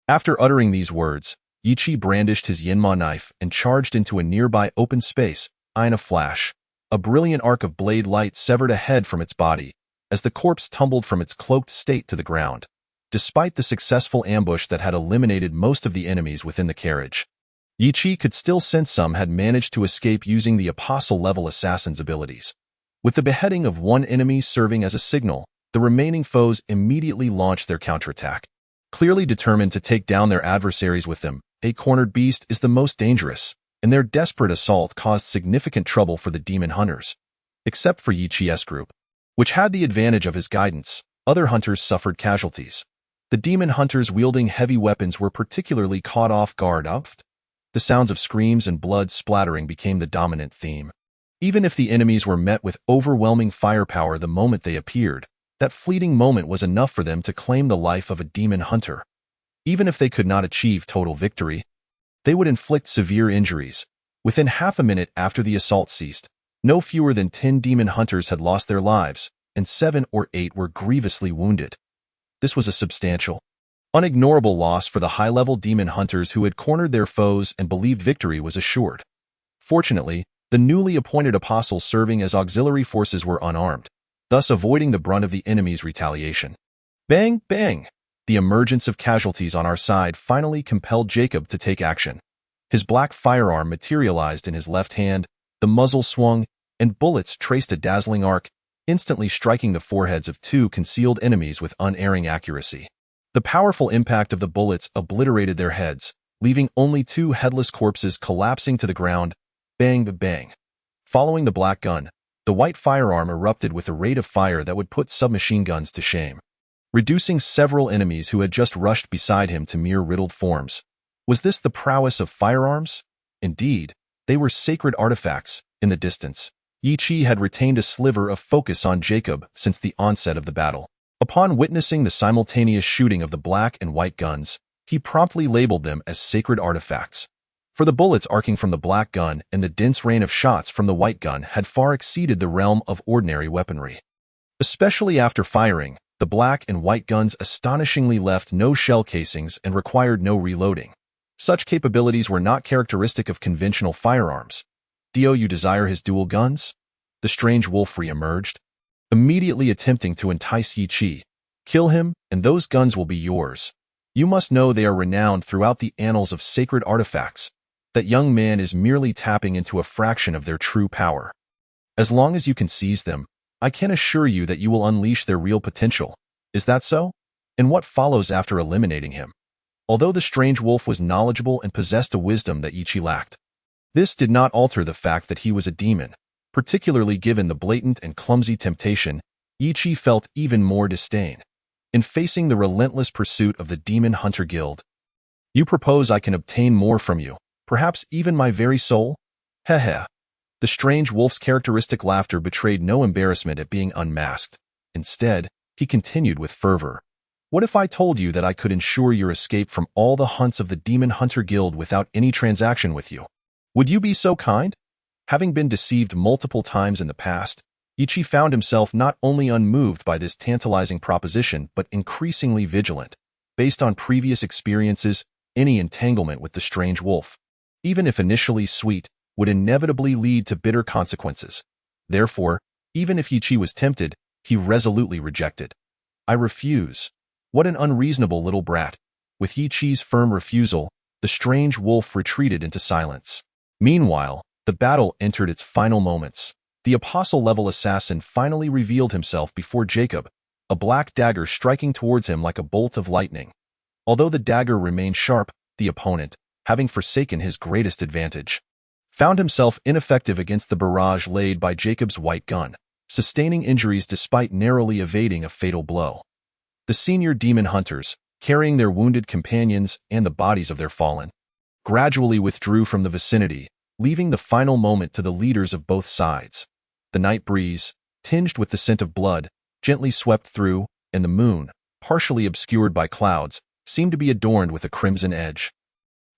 After uttering these words, Yi brandished his Yinma knife and charged into a nearby open space. In a flash, a brilliant arc of blade light severed a head from its body, as the corpse tumbled from its cloaked state to the ground. Despite the successful ambush that had eliminated most of the enemies within the carriage, Yi could still sense some had managed to escape using the apostle-level assassin's abilities. With the beheading of one enemy serving as a signal, the remaining foes immediately launched their counterattack. Clearly determined to take down their adversaries with them, a cornered beast is the most dangerous, and their desperate assault caused significant trouble for the demon hunters. Except for Yi Chi's group, which had the advantage of his guidance, other hunters suffered casualties. The demon hunters wielding heavy weapons were particularly caught off guard. The sounds of screams and blood splattering became the dominant theme. Even if the enemies were met with overwhelming firepower the moment they appeared, that fleeting moment was enough for them to claim the life of a demon hunter. Even if they could not achieve total victory, they would inflict severe injuries. Within half a minute after the assault ceased, no fewer than 10 demon hunters had lost their lives, and 7 or 8 were grievously wounded. This was a substantial, unignorable loss for the high-level demon hunters who had cornered their foes and believed victory was assured. Fortunately, the newly appointed apostles serving as auxiliary forces were unarmed, thus avoiding the brunt of the enemy's retaliation. Bang, bang! The emergence of casualties on our side finally compelled Jacob to take action. His black firearm materialized in his left hand, the muzzle swung, and bullets traced a dazzling arc, instantly striking the foreheads of 2 concealed enemies with unerring accuracy. The powerful impact of the bullets obliterated their heads, leaving only 2 headless corpses collapsing to the ground. Bang, bang. Following the black gun, the white firearm erupted with a rate of fire that would put submachine guns to shame, reducing several enemies who had just rushed beside him to mere riddled forms. Was this the prowess of firearms? Indeed, they were sacred artifacts. In the distance, Yi Chi had retained a sliver of focus on Jacob since the onset of the battle. Upon witnessing the simultaneous shooting of the black and white guns, he promptly labeled them as sacred artifacts. For the bullets arcing from the black gun and the dense rain of shots from the white gun had far exceeded the realm of ordinary weaponry. Especially after firing, the black and white guns astonishingly left no shell casings and required no reloading. Such capabilities were not characteristic of conventional firearms. Do you desire his dual guns? The strange wolf re-emerged, immediately attempting to entice Yi Chi. Kill him, and those guns will be yours. You must know they are renowned throughout the annals of sacred artifacts. That young man is merely tapping into a fraction of their true power. As long as you can seize them, I can assure you that you will unleash their real potential. Is that so? And what follows after eliminating him? Although the strange wolf was knowledgeable and possessed a wisdom that Yi Chi lacked, this did not alter the fact that he was a demon. Particularly given the blatant and clumsy temptation, Yi Chi felt even more disdain. In facing the relentless pursuit of the Demon Hunter Guild, you propose I can obtain more from you, perhaps even my very soul? Heh. The strange wolf's characteristic laughter betrayed no embarrassment at being unmasked. Instead, he continued with fervor. What if I told you that I could ensure your escape from all the hunts of the Demon Hunter Guild without any transaction with you? Would you be so kind? Having been deceived multiple times in the past, Yi Chi found himself not only unmoved by this tantalizing proposition but increasingly vigilant. Based on previous experiences, any entanglement with the strange wolf, even if initially sweet, would inevitably lead to bitter consequences. Therefore, even if Yi Chi was tempted, he resolutely rejected. I refuse. What an unreasonable little brat. With Yi Chi's firm refusal, the strange wolf retreated into silence. Meanwhile, the battle entered its final moments. The apostle-level assassin finally revealed himself before Jacob, a black dagger striking towards him like a bolt of lightning. Although the dagger remained sharp, the opponent, having forsaken his greatest advantage, found himself ineffective against the barrage laid by Jacob's white gun, sustaining injuries despite narrowly evading a fatal blow. The senior demon hunters, carrying their wounded companions and the bodies of their fallen, gradually withdrew from the vicinity, leaving the final moment to the leaders of both sides. The night breeze, tinged with the scent of blood, gently swept through, and the moon, partially obscured by clouds, seemed to be adorned with a crimson edge.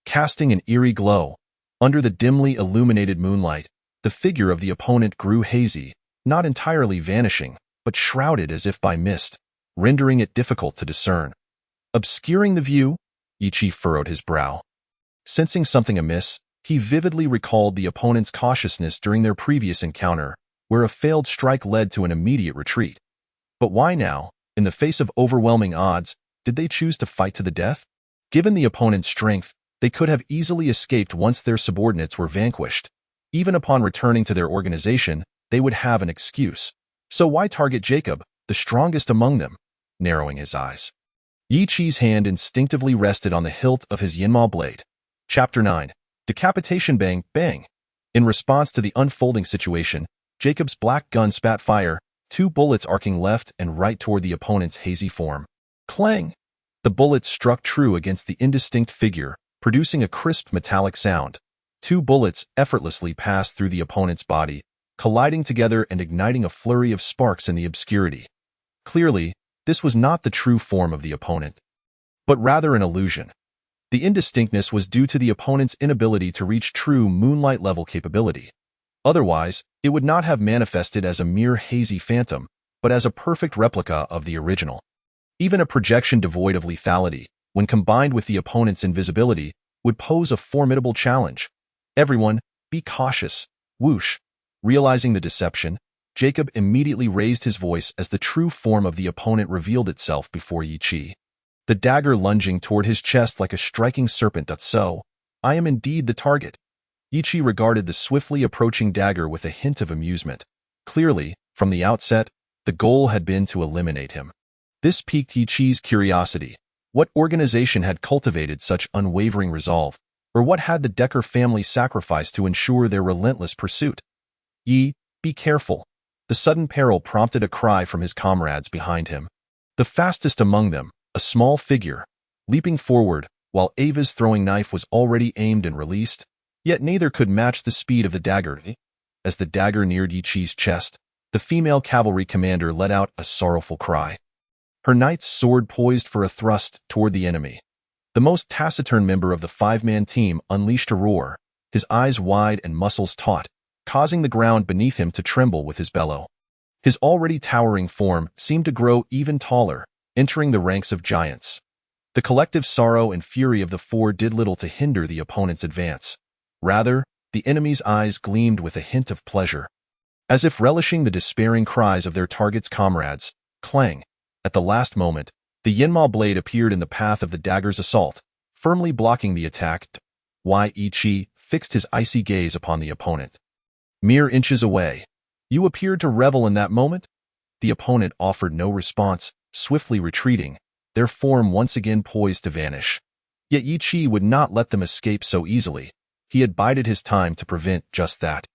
Casting an eerie glow, under the dimly illuminated moonlight, the figure of the opponent grew hazy, not entirely vanishing, but shrouded as if by mist, rendering it difficult to discern. Obscuring the view, Yi Chi furrowed his brow. Sensing something amiss, he vividly recalled the opponent's cautiousness during their previous encounter, where a failed strike led to an immediate retreat. But why now, in the face of overwhelming odds, did they choose to fight to the death? Given the opponent's strength, they could have easily escaped once their subordinates were vanquished. Even upon returning to their organization, they would have an excuse. So why target Jacob, the strongest among them, narrowing his eyes. Yi Qi's hand instinctively rested on the hilt of his Yinma blade. Chapter 9. Decapitation. Bang, bang. In response to the unfolding situation, Jacob's black gun spat fire, 2 bullets arcing left and right toward the opponent's hazy form. Clang! The bullets struck true against the indistinct figure, producing a crisp metallic sound. 2 bullets effortlessly passed through the opponent's body, colliding together and igniting a flurry of sparks in the obscurity. Clearly, this was not the true form of the opponent, but rather an illusion. The indistinctness was due to the opponent's inability to reach true moonlight-level capability. Otherwise, it would not have manifested as a mere hazy phantom, but as a perfect replica of the original. Even a projection devoid of lethality, when combined with the opponent's invisibility, would pose a formidable challenge. Everyone, be cautious. Whoosh. Realizing the deception, Jacob immediately raised his voice as the true form of the opponent revealed itself before Yi Qi. The dagger lunging toward his chest like a striking serpent. So, I am indeed the target. Yi Qi regarded the swiftly approaching dagger with a hint of amusement. Clearly, from the outset, the goal had been to eliminate him. This piqued Yi Qi's curiosity. What organization had cultivated such unwavering resolve, or what had the Decker family sacrificed to ensure their relentless pursuit? Yi, be careful. The sudden peril prompted a cry from his comrades behind him. The fastest among them, a small figure, leaping forward, while Ava's throwing knife was already aimed and released, yet neither could match the speed of the dagger. As the dagger neared Yi Qi's chest, the female cavalry commander let out a sorrowful cry. Her knight's sword poised for a thrust toward the enemy. The most taciturn member of the 5-man team unleashed a roar, his eyes wide and muscles taut, causing the ground beneath him to tremble with his bellow. His already towering form seemed to grow even taller, entering the ranks of giants. The collective sorrow and fury of the 4 did little to hinder the opponent's advance. Rather, the enemy's eyes gleamed with a hint of pleasure. As if relishing the despairing cries of their target's comrades, clang! At the last moment, the Yinma blade appeared in the path of the dagger's assault, firmly blocking the attack. Yi Qi fixed his icy gaze upon the opponent. Mere inches away. You appeared to revel in that moment? The opponent offered no response, swiftly retreating, their form once again poised to vanish. Yet Yi Qi would not let them escape so easily. He had bided his time to prevent just that.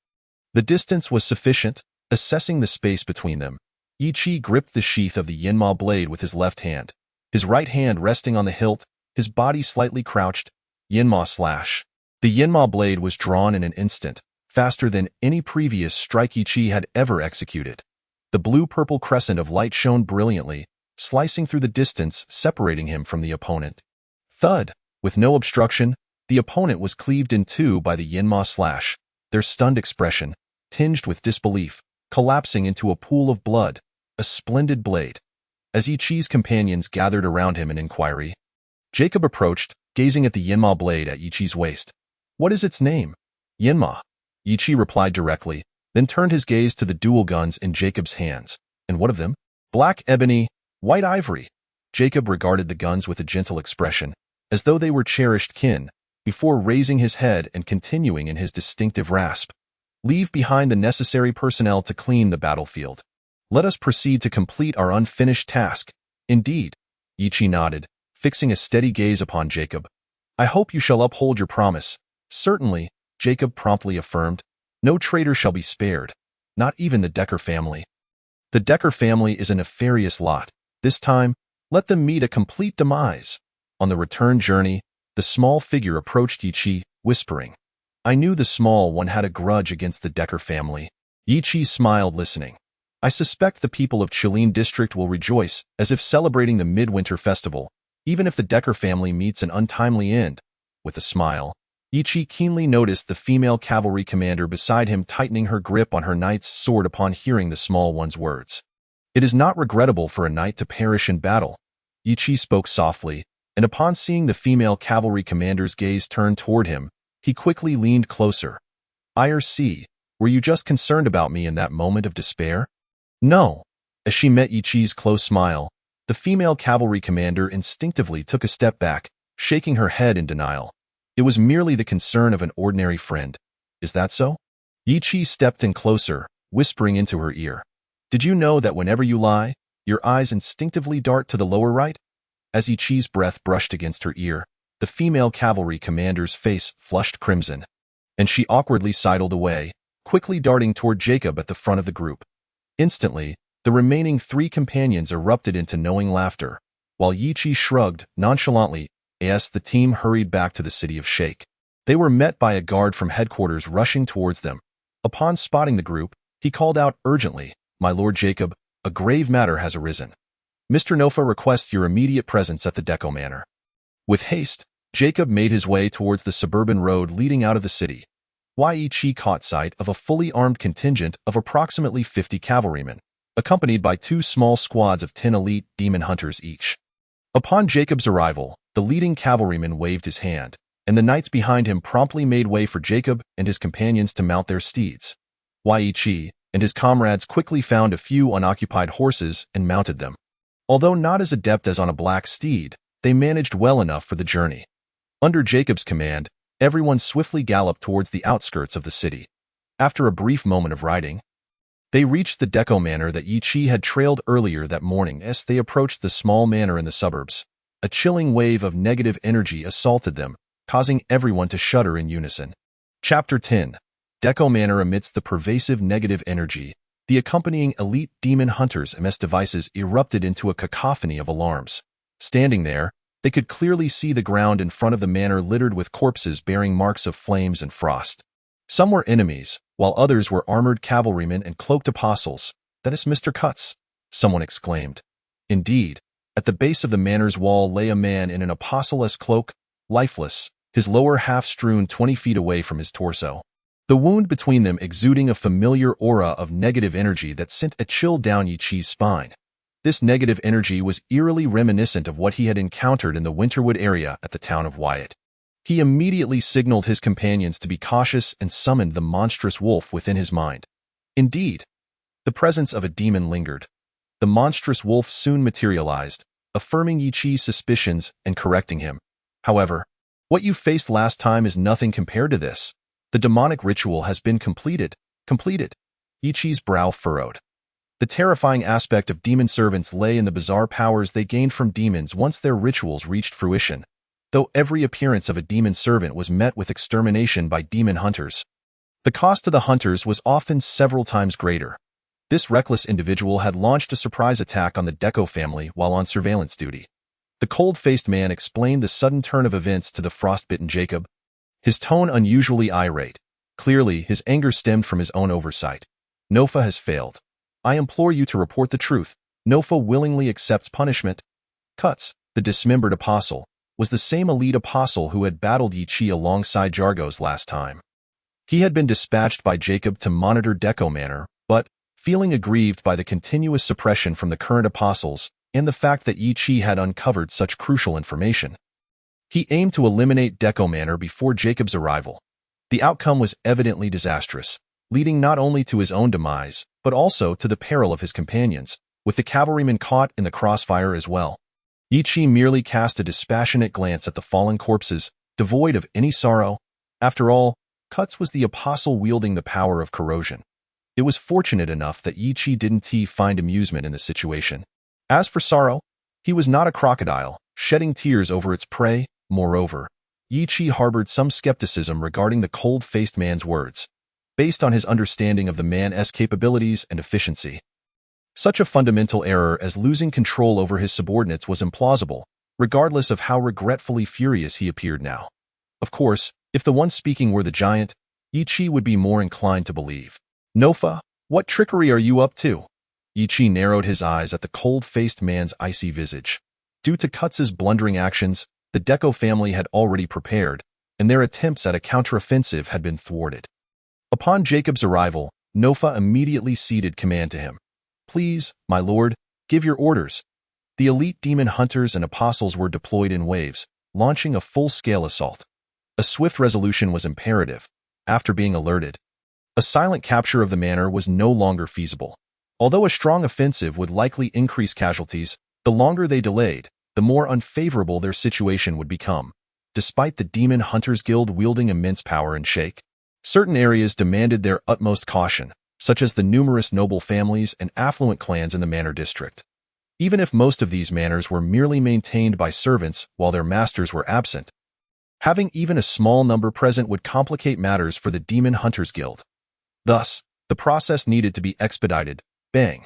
The distance was sufficient. Assessing the space between them, Yi Qi gripped the sheath of the Yinma blade with his left hand, his right hand resting on the hilt, his body slightly crouched. Yinma slash. The Yinma blade was drawn in an instant, faster than any previous strike Yi Qi had ever executed. The blue-purple crescent of light shone brilliantly, slicing through the distance, separating him from the opponent. Thud! With no obstruction, the opponent was cleaved in 2 by the Yinma slash, their stunned expression, tinged with disbelief, collapsing into a pool of blood. A splendid blade. As Yi Qi's companions gathered around him in inquiry, Jacob approached, gazing at the Yinma blade at Yi Qi's waist. What is its name? Yinma. Yi Qi replied directly, then turned his gaze to the dual guns in Jacob's hands. And what of them? Black ebony, white ivory. Jacob regarded the guns with a gentle expression, as though they were cherished kin, before raising his head and continuing in his distinctive rasp. Leave behind the necessary personnel to clean the battlefield. Let us proceed to complete our unfinished task. Indeed, Yi Qi nodded, fixing a steady gaze upon Jacob. I hope you shall uphold your promise. Certainly, Jacob promptly affirmed. No traitor shall be spared, not even the Decker family. The Decker family is a nefarious lot. This time, let them meet a complete demise. On the return journey, the small figure approached Yi Qi, whispering. I knew the small one had a grudge against the Decker family. Yi Qi smiled, listening. I suspect the people of Qilin District will rejoice as if celebrating the midwinter festival, even if the Decker family meets an untimely end. With a smile, Yi Qi keenly noticed the female cavalry commander beside him tightening her grip on her knight's sword upon hearing the small one's words. It is not regrettable for a knight to perish in battle. Yi Qi spoke softly, and upon seeing the female cavalry commander's gaze turn toward him, he quickly leaned closer. IRC, were you just concerned about me in that moment of despair? No. As she met Yi Qi's close smile, the female cavalry commander instinctively took a step back, shaking her head in denial. It was merely the concern of an ordinary friend. Is that so? Yi Qi stepped in closer, whispering into her ear. Did you know that whenever you lie, your eyes instinctively dart to the lower right? As Ichi's breath brushed against her ear, the female cavalry commander's face flushed crimson, and she awkwardly sidled away, quickly darting toward Jacob at the front of the group. Instantly, the remaining 3 companions erupted into knowing laughter, while Ichi shrugged nonchalantly as the team hurried back to the city of Shake. They were met by a guard from headquarters rushing towards them. Upon spotting the group, he called out urgently, "My lord Jacob, a grave matter has arisen. Mr. Nofa requests your immediate presence at the Deco Manor." With haste, Jacob made his way towards the suburban road leading out of the city. Ichi caught sight of a fully armed contingent of approximately 50 cavalrymen, accompanied by 2 small squads of 10 elite demon hunters each. Upon Jacob's arrival, the leading cavalryman waved his hand, and the knights behind him promptly made way for Jacob and his companions to mount their steeds. Ichi and his comrades quickly found a few unoccupied horses and mounted them. Although not as adept as on a black steed, they managed well enough for the journey. Under Jacob's command, everyone swiftly galloped towards the outskirts of the city. After a brief moment of riding, they reached the Deco Manor that Ichi had trailed earlier that morning. As they approached the small manor in the suburbs, a chilling wave of negative energy assaulted them, causing everyone to shudder in unison. Chapter 10. Deco Manor. Amidst the pervasive negative energy, the accompanying elite demon hunters' MS devices erupted into a cacophony of alarms. Standing there, they could clearly see the ground in front of the manor littered with corpses bearing marks of flames and frost. Some were enemies, while others were armored cavalrymen and cloaked apostles. "That is Mr. Cutts," someone exclaimed. Indeed, at the base of the manor's wall lay a man in an apostle-esque cloak, lifeless, his lower half strewn 20 feet away from his torso. The wound between them exuding a familiar aura of negative energy that sent a chill down Ichi's spine. This negative energy was eerily reminiscent of what he had encountered in the Winterwood area at the town of Wyatt. He immediately signaled his companions to be cautious and summoned the monstrous wolf within his mind. Indeed, the presence of a demon lingered. The monstrous wolf soon materialized, affirming Ichi's suspicions and correcting him. "However, what you faced last time is nothing compared to this. The demonic ritual has been completed. Ichi's brow furrowed. The terrifying aspect of demon servants lay in the bizarre powers they gained from demons once their rituals reached fruition. Though every appearance of a demon servant was met with extermination by demon hunters, the cost to the hunters was often several times greater. This reckless individual had launched a surprise attack on the Deco family while on surveillance duty. The cold-faced man explained the sudden turn of events to the frostbitten Jacob, his tone unusually irate. Clearly, his anger stemmed from his own oversight. "Nofa has failed. I implore you to report the truth." Nofa willingly accepts punishment. Cutts, the dismembered apostle, was the same elite apostle who had battled Ichi alongside Jargos last time. He had been dispatched by Jacob to monitor Deco Manor, but, feeling aggrieved by the continuous suppression from the current apostles and the fact that Ichi had uncovered such crucial information, he aimed to eliminate Deco Manor before Jacob's arrival. The outcome was evidently disastrous, leading not only to his own demise, but also to the peril of his companions, with the cavalrymen caught in the crossfire as well. Ichi merely cast a dispassionate glance at the fallen corpses, devoid of any sorrow. After all, Cutts was the apostle wielding the power of corrosion. It was fortunate enough that Ichi didn't find amusement in the situation. As for sorrow, he was not a crocodile, shedding tears over its prey. Moreover, Ichi harbored some skepticism regarding the cold-faced man's words, based on his understanding of the man's capabilities and efficiency. Such a fundamental error as losing control over his subordinates was implausible, regardless of how regretfully furious he appeared now. Of course, if the one speaking were the giant, Ichi would be more inclined to believe. "Nofa, what trickery are you up to?" Ichi narrowed his eyes at the cold-faced man's icy visage. Due to Cutts' blundering actions, the Deco family had already prepared, and their attempts at a counteroffensive had been thwarted. Upon Jacob's arrival, Nofa immediately ceded command to him. "Please, my lord, give your orders." The elite demon hunters and apostles were deployed in waves, launching a full-scale assault. A swift resolution was imperative. After being alerted, a silent capture of the manor was no longer feasible. Although a strong offensive would likely increase casualties, the longer they delayed, the more unfavorable their situation would become. Despite the Demon Hunters Guild wielding immense power in Shake, certain areas demanded their utmost caution, such as the numerous noble families and affluent clans in the Manor District. even if most of these manors were merely maintained by servants while their masters were absent. Having even a small number present would complicate matters for the Demon Hunters Guild. Thus, the process needed to be expedited. Bang!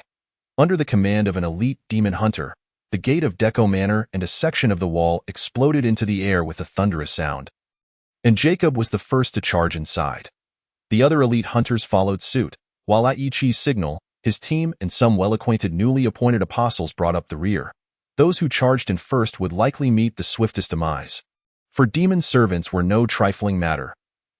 Under the command of an elite demon hunter, the gate of Deco Manor and a section of the wall exploded into the air with a thunderous sound. And Jacob was the first to charge inside. The other elite hunters followed suit, while at Ichi's signal, his team and some well-acquainted newly appointed apostles brought up the rear. Those who charged in first would likely meet the swiftest demise. For demon servants were no trifling matter.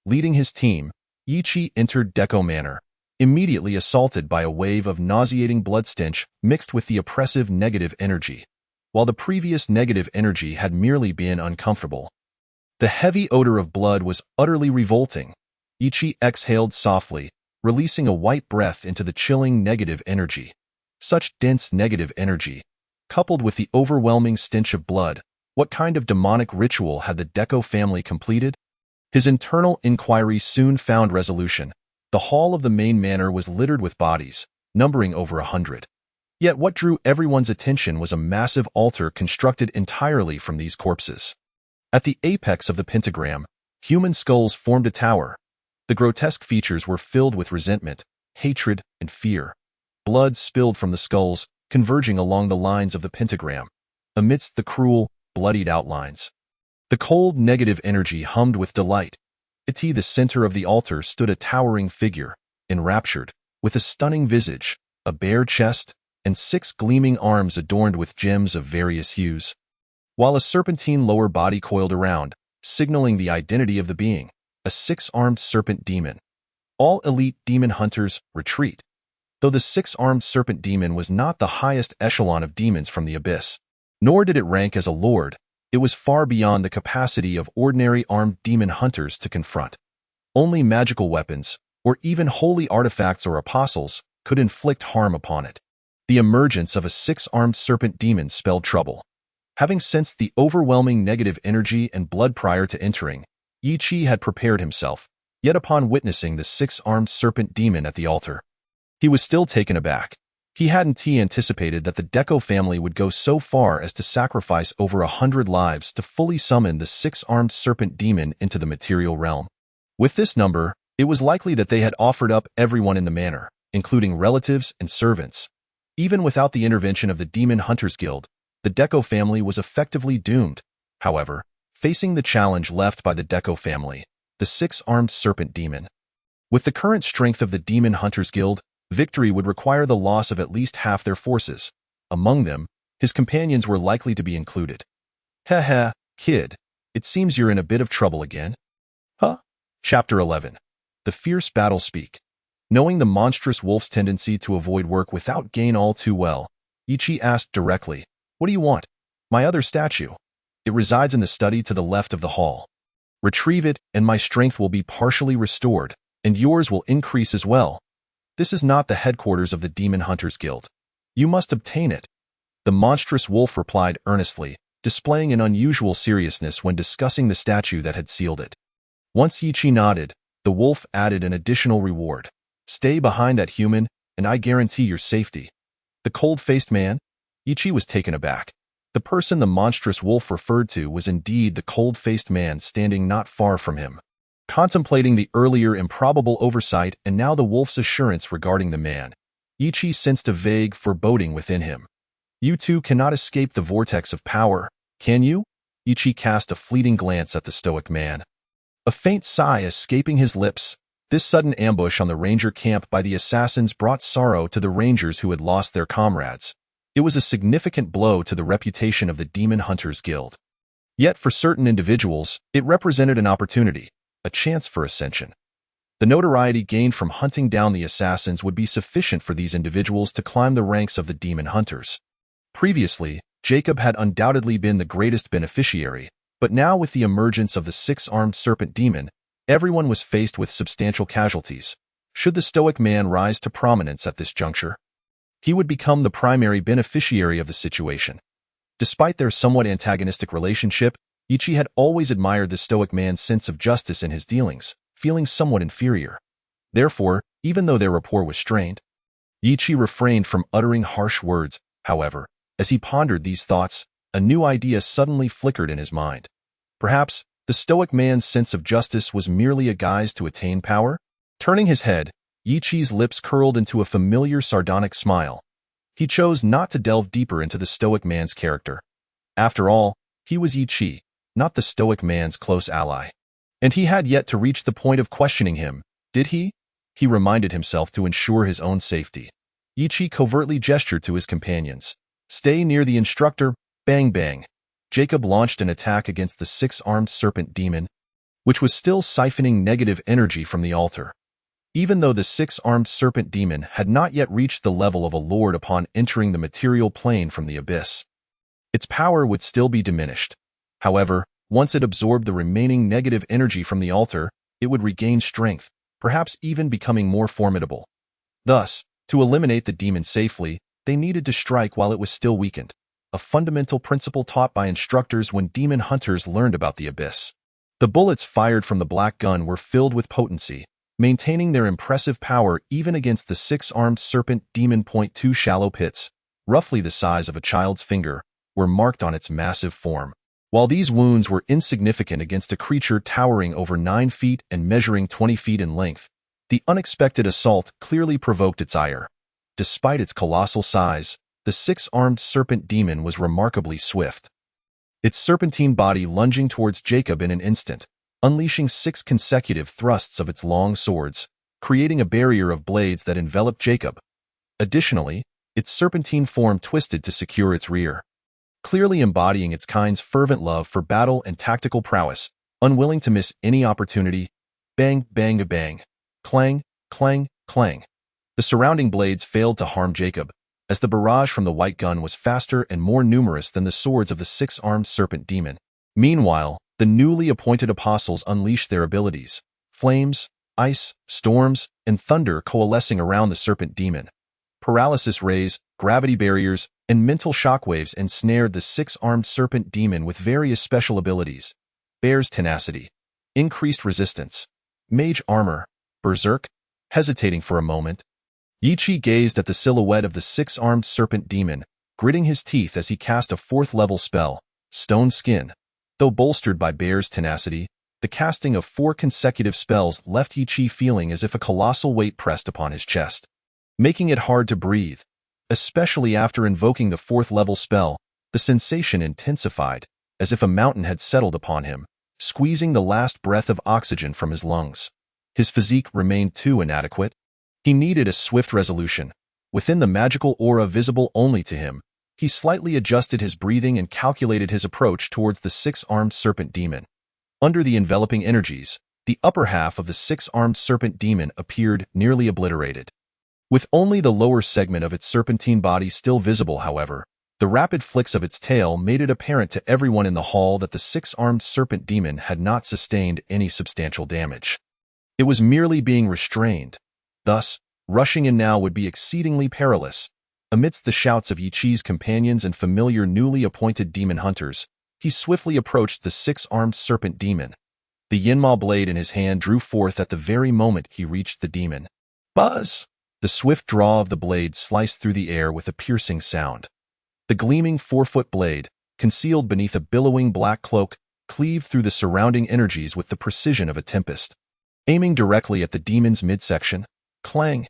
Leading his team, Ichi entered Deco Manor, immediately assaulted by a wave of nauseating blood stench mixed with the oppressive negative energy, while the previous negative energy had merely been uncomfortable. The heavy odor of blood was utterly revolting. Ichi exhaled softly, releasing a white breath into the chilling negative energy. Such dense negative energy, coupled with the overwhelming stench of blood, what kind of demonic ritual had the Deco family completed? His internal inquiry soon found resolution. The hall of the main manor was littered with bodies, numbering over 100. Yet what drew everyone's attention was a massive altar constructed entirely from these corpses. At the apex of the pentagram, human skulls formed a tower. The grotesque features were filled with resentment, hatred, and fear. Blood spilled from the skulls, converging along the lines of the pentagram, amidst the cruel, bloodied outlines. The cold negative energy hummed with delight. At the center of the altar stood a towering figure, enraptured, with a stunning visage, a bare chest, and 6 gleaming arms adorned with gems of various hues, while a serpentine lower body coiled around, signaling the identity of the being, a 6-armed serpent demon. All elite demon hunters retreat. Though the 6-armed serpent demon was not the highest echelon of demons from the abyss, nor did it rank as a lord, it was far beyond the capacity of ordinary armed demon hunters to confront. Only magical weapons, or even holy artifacts or apostles, could inflict harm upon it. The emergence of a 6-armed serpent demon spelled trouble. Having sensed the overwhelming negative energy and blood prior to entering, Ichi had prepared himself, yet upon witnessing the 6-armed serpent demon at the altar, he was still taken aback. He hadn't anticipated that the Deco family would go so far as to sacrifice over 100 lives to fully summon the 6-armed serpent demon into the material realm. With this number, it was likely that they had offered up everyone in the manor, including relatives and servants. Even without the intervention of the Demon Hunters Guild, the Deco family was effectively doomed. However, facing the challenge left by the Deco family, the 6-armed serpent demon. With the current strength of the Demon Hunters Guild, victory would require the loss of at least half their forces. Among them, his companions were likely to be included. Heh, kid, it seems you're in a bit of trouble again. Huh? Chapter 11. The Fierce Battle Speak. Knowing the monstrous wolf's tendency to avoid work without gain all too well, Ichi asked directly, "What do you want?" "My other statue. It resides in the study to the left of the hall. Retrieve it, and my strength will be partially restored, and yours will increase as well. This is not the headquarters of the Demon Hunters Guild. You must obtain it." The monstrous wolf replied earnestly, displaying an unusual seriousness when discussing the statue that had sealed it. Once Ichi nodded, the wolf added an additional reward. "Stay behind that human, and I guarantee your safety." The cold-faced man? Ichi was taken aback. The person the monstrous wolf referred to was indeed the cold-faced man standing not far from him. Contemplating the earlier improbable oversight and now the wolf's assurance regarding the man, Ichi sensed a vague foreboding within him. "You two cannot escape the vortex of power, can you?" Ichi cast a fleeting glance at the stoic man. A faint sigh escaping his lips. This sudden ambush on the ranger camp by the assassins brought sorrow to the rangers who had lost their comrades. It was a significant blow to the reputation of the Demon Hunters Guild. Yet for certain individuals, it represented an opportunity, a chance for ascension. The notoriety gained from hunting down the assassins would be sufficient for these individuals to climb the ranks of the Demon Hunters. Previously, Jacob had undoubtedly been the greatest beneficiary, but now with the emergence of the 6-armed serpent demon, everyone was faced with substantial casualties. Should the stoic man rise to prominence at this juncture, he would become the primary beneficiary of the situation. Despite their somewhat antagonistic relationship, Ichi had always admired the stoic man's sense of justice in his dealings, feeling somewhat inferior. Therefore, even though their rapport was strained, Ichi refrained from uttering harsh words. However, As he pondered these thoughts, a new idea suddenly flickered in his mind. Perhaps the stoic man's sense of justice was merely a guise to attain power? Turning his head, Yi Chi's lips curled into a familiar sardonic smile. He chose not to delve deeper into the stoic man's character. After all, he was Yi Chi, not the stoic man's close ally. And he had yet to reach the point of questioning him, did he? He reminded himself to ensure his own safety. Yi Chi covertly gestured to his companions. Stay near the instructor, bang bang. Jacob launched an attack against the six-armed serpent demon, which was still siphoning negative energy from the altar. Even though the six-armed serpent demon had not yet reached the level of a lord upon entering the material plane from the abyss, its power would still be diminished. However, once it absorbed the remaining negative energy from the altar, it would regain strength, perhaps even becoming more formidable. Thus, to eliminate the demon safely, they needed to strike while it was still weakened, a fundamental principle taught by instructors when demon hunters learned about the abyss. The bullets fired from the black gun were filled with potency, maintaining their impressive power even against the six-armed serpent demon. Two shallow pits, roughly the size of a child's finger, were marked on its massive form. While these wounds were insignificant against a creature towering over 9 feet and measuring 20 feet in length, the unexpected assault clearly provoked its ire. Despite its colossal size, the six-armed serpent demon was remarkably swift. Its serpentine body lunging towards Jacob in an instant, unleashing 6 consecutive thrusts of its long swords, creating a barrier of blades that enveloped Jacob. Additionally, its serpentine form twisted to secure its rear. Clearly embodying its kind's fervent love for battle and tactical prowess, unwilling to miss any opportunity. Bang, bang, a bang. Clang, clang, clang. The surrounding blades failed to harm Jacob, as the barrage from the white gun was faster and more numerous than the swords of the six-armed serpent demon. Meanwhile, the newly appointed apostles unleashed their abilities, flames, ice, storms, and thunder coalescing around the serpent demon. Paralysis rays, gravity barriers, and mental shockwaves ensnared the six-armed serpent demon with various special abilities. Bear's tenacity, increased resistance, mage armor, berserk. Hesitating for a moment, Yi Chi gazed at the silhouette of the six-armed serpent demon, gritting his teeth as he cast a 4th-level spell, Stone Skin. Though bolstered by Bear's tenacity, the casting of 4 consecutive spells left Yi Chi feeling as if a colossal weight pressed upon his chest, making it hard to breathe. Especially after invoking the 4th-level spell, the sensation intensified, as if a mountain had settled upon him, squeezing the last breath of oxygen from his lungs. His physique remained too inadequate. He needed a swift resolution. Within the magical aura visible only to him, he slightly adjusted his breathing and calculated his approach towards the six-armed serpent demon. Under the enveloping energies, the upper half of the six-armed serpent demon appeared nearly obliterated. With only the lower segment of its serpentine body still visible, however, the rapid flicks of its tail made it apparent to everyone in the hall that the six-armed serpent demon had not sustained any substantial damage. It was merely being restrained. Thus, rushing in now would be exceedingly perilous. Amidst the shouts of Yi Chi's companions and familiar newly appointed demon hunters, he swiftly approached the six-armed serpent demon. The Yinma blade in his hand drew forth at the very moment he reached the demon. Buzz! The swift draw of the blade sliced through the air with a piercing sound. The gleaming 4-foot blade, concealed beneath a billowing black cloak, cleaved through the surrounding energies with the precision of a tempest. Aiming directly at the demon's midsection, clang,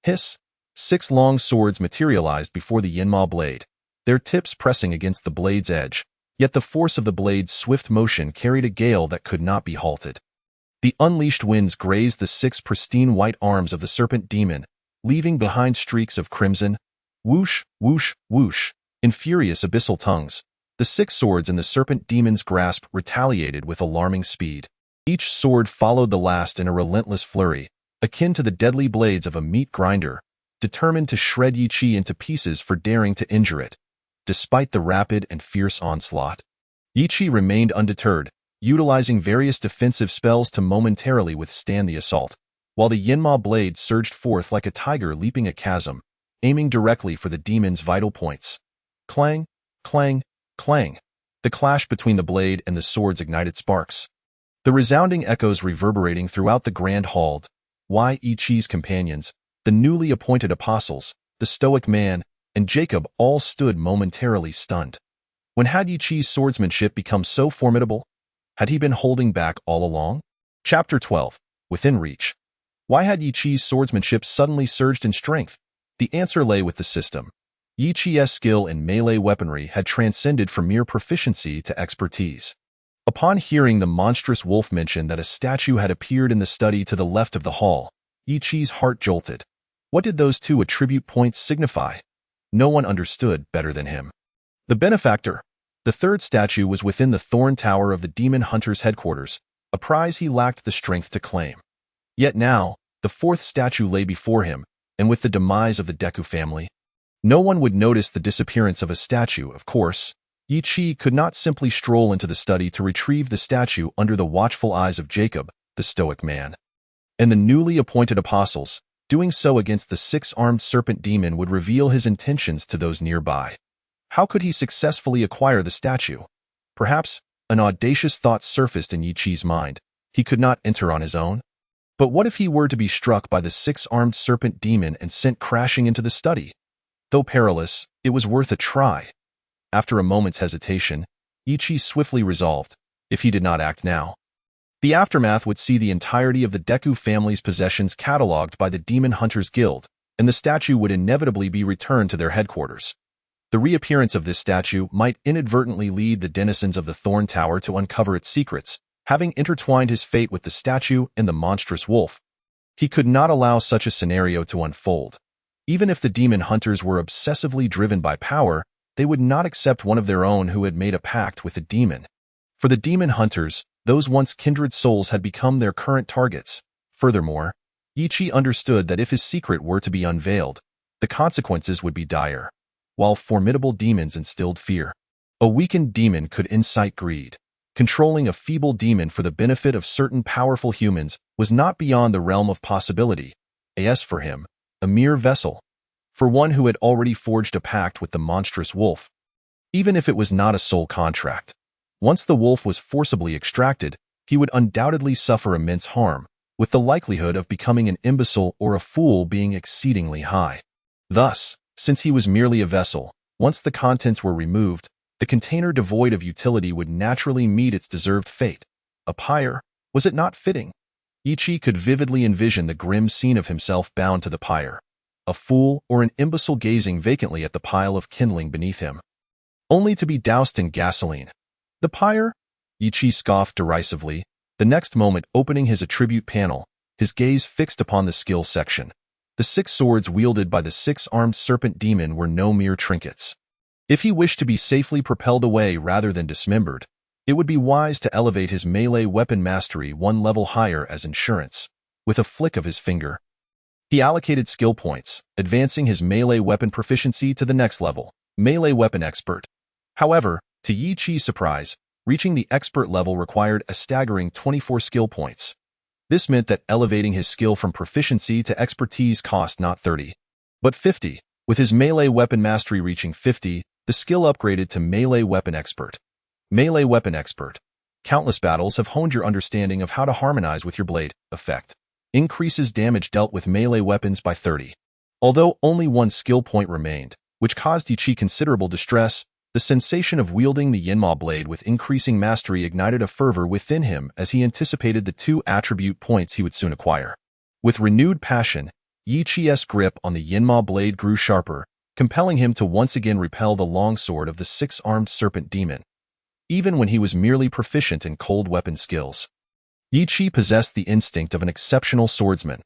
hiss, 6 long swords materialized before the Yinma blade, their tips pressing against the blade's edge, yet the force of the blade's swift motion carried a gale that could not be halted. The unleashed winds grazed the 6 pristine white arms of the serpent demon, leaving behind streaks of crimson. Whoosh, whoosh, whoosh. In furious abyssal tongues, the 6 swords in the serpent demon's grasp retaliated with alarming speed. Each sword followed the last in a relentless flurry, akin to the deadly blades of a meat grinder, determined to shred Yi Chi into pieces for daring to injure it. Despite the rapid and fierce onslaught, Yi Chi remained undeterred, utilizing various defensive spells to momentarily withstand the assault, while the Yinma blade surged forth like a tiger leaping a chasm, aiming directly for the demon's vital points. Clang, clang, clang. The clash between the blade and the swords ignited sparks, the resounding echoes reverberating throughout the grand hall. Yi Chi's companions, the newly appointed apostles, the stoic man, and Jacob all stood momentarily stunned. When had Yi Qi's swordsmanship become so formidable? Had he been holding back all along? Chapter 12. Within Reach. Why had Yi Qi's swordsmanship suddenly surged in strength? The answer lay with the system. Yi Qi's skill in melee weaponry had transcended from mere proficiency to expertise. Upon hearing the monstrous wolf mention that a statue had appeared in the study to the left of the hall, Yi Qi's heart jolted. What did those two attribute points signify? No one understood better than him. The benefactor. The third statue was within the Thorn Tower of the Demon Hunter's headquarters, a prize he lacked the strength to claim. Yet now, the fourth statue lay before him, and with the demise of the Deku family, no one would notice the disappearance of a statue, of course. Yi Qi could not simply stroll into the study to retrieve the statue under the watchful eyes of Jacob, the stoic man, and the newly appointed apostles. Doing so against the six-armed serpent demon would reveal his intentions to those nearby. How could he successfully acquire the statue? Perhaps an audacious thought surfaced in Yi Qi's mind. He could not enter on his own. But what if he were to be struck by the six-armed serpent demon and sent crashing into the study? Though perilous, it was worth a try. After a moment's hesitation, Yi Qi swiftly resolved, if he did not act now, the aftermath would see the entirety of the Deku family's possessions catalogued by the Demon Hunters Guild, and the statue would inevitably be returned to their headquarters. The reappearance of this statue might inadvertently lead the denizens of the Thorn Tower to uncover its secrets, having intertwined his fate with the statue and the monstrous wolf. He could not allow such a scenario to unfold. Even if the Demon Hunters were obsessively driven by power, they would not accept one of their own who had made a pact with a demon. For the Demon Hunters, those once kindred souls had become their current targets. Furthermore, Yi Qi understood that if his secret were to be unveiled, the consequences would be dire. While formidable demons instilled fear, a weakened demon could incite greed. Controlling a feeble demon for the benefit of certain powerful humans was not beyond the realm of possibility. As for him, a mere vessel. For one who had already forged a pact with the monstrous wolf. Even if it was not a soul contract. Once the wolf was forcibly extracted, he would undoubtedly suffer immense harm, with the likelihood of becoming an imbecile or a fool being exceedingly high. Thus, since he was merely a vessel, once the contents were removed, the container devoid of utility would naturally meet its deserved fate. A pyre, was it not fitting? Yi Qi could vividly envision the grim scene of himself bound to the pyre, a fool or an imbecile gazing vacantly at the pile of kindling beneath him, only to be doused in gasoline. The pyre? Yi Qi scoffed derisively, the next moment opening his attribute panel, his gaze fixed upon the skill section. The 6 swords wielded by the 6-armed serpent demon were no mere trinkets. If he wished to be safely propelled away rather than dismembered, it would be wise to elevate his melee weapon mastery one level higher as insurance. With a flick of his finger, he allocated skill points, advancing his melee weapon proficiency to the next level, melee weapon expert. However, to Yi Qi's surprise, reaching the expert level required a staggering 24 skill points. This meant that elevating his skill from proficiency to expertise cost not 30, but 50. With his melee weapon mastery reaching 50, the skill upgraded to melee weapon expert. Melee weapon expert. Countless battles have honed your understanding of how to harmonize with your blade. Effect. Increases damage dealt with melee weapons by 30. Although only 1 skill point remained, which caused Yi Qi considerable distress, the sensation of wielding the Yinma blade with increasing mastery ignited a fervor within him as he anticipated the 2 attribute points he would soon acquire. With renewed passion, Yi Qi's grip on the Yinma blade grew sharper, compelling him to once again repel the longsword of the 6-armed serpent demon. Even when he was merely proficient in cold weapon skills, Yi Qi possessed the instinct of an exceptional swordsman.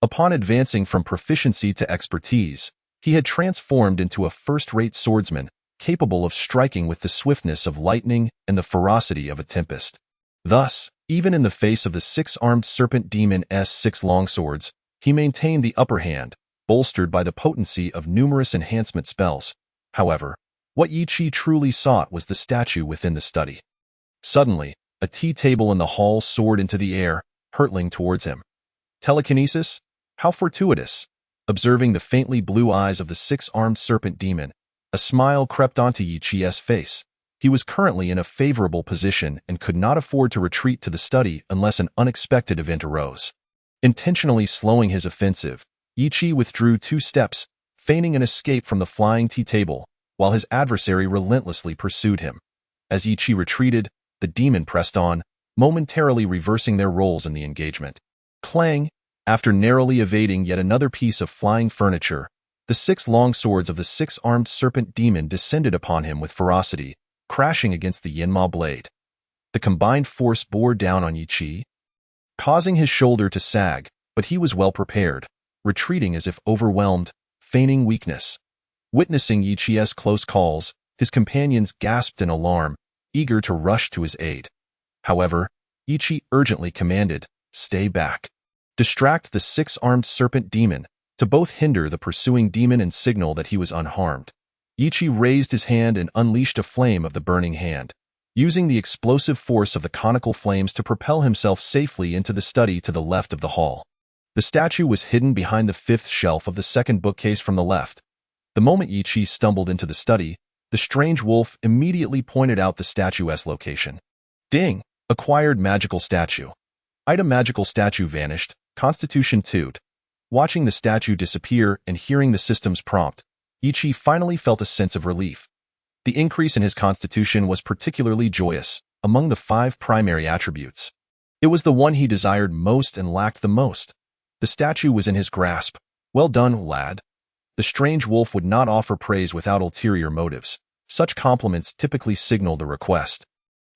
Upon advancing from proficiency to expertise, he had transformed into a first-rate swordsman, capable of striking with the swiftness of lightning and the ferocity of a tempest. Thus, even in the face of the 6-armed serpent demon's 6 longswords, he maintained the upper hand, bolstered by the potency of numerous enhancement spells. However, what Yi Qi truly sought was the statue within the study. Suddenly, a tea table in the hall soared into the air, hurtling towards him. Telekinesis? How fortuitous! Observing the faintly blue eyes of the 6-armed serpent demon, a smile crept onto Yi Qi's face. He was currently in a favorable position and could not afford to retreat to the study unless an unexpected event arose. Intentionally slowing his offensive, Yi Qi withdrew 2 steps, feigning an escape from the flying tea table, while his adversary relentlessly pursued him. As Yi Chi retreated, the demon pressed on, momentarily reversing their roles in the engagement. Clang! After narrowly evading yet another piece of flying furniture, the 6 long swords of the 6-armed serpent demon descended upon him with ferocity, crashing against the Yinma blade. The combined force bore down on Yi Chi, causing his shoulder to sag, but he was well prepared, retreating as if overwhelmed, feigning weakness. Witnessing Yi Chi's close calls, his companions gasped in alarm, eager to rush to his aid. However, Yi Chi urgently commanded, "Stay back. Distract the 6-armed serpent demon," to both hinder the pursuing demon and signal that he was unharmed. Yi Chi raised his hand and unleashed a flame of the burning hand, using the explosive force of the conical flames to propel himself safely into the study to the left of the hall. The statue was hidden behind the 5th shelf of the 2nd bookcase from the left. The moment Yi Chi stumbled into the study, the strange wolf immediately pointed out the statue's location. Ding! Acquired magical statue. Item magical statue vanished, Constitution 2. Watching the statue disappear and hearing the system's prompt, Yi Chi finally felt a sense of relief. The increase in his constitution was particularly joyous, among the 5 primary attributes. It was the one he desired most and lacked the most. The statue was in his grasp. Well done, lad. The strange wolf would not offer praise without ulterior motives. Such compliments typically signaled a request.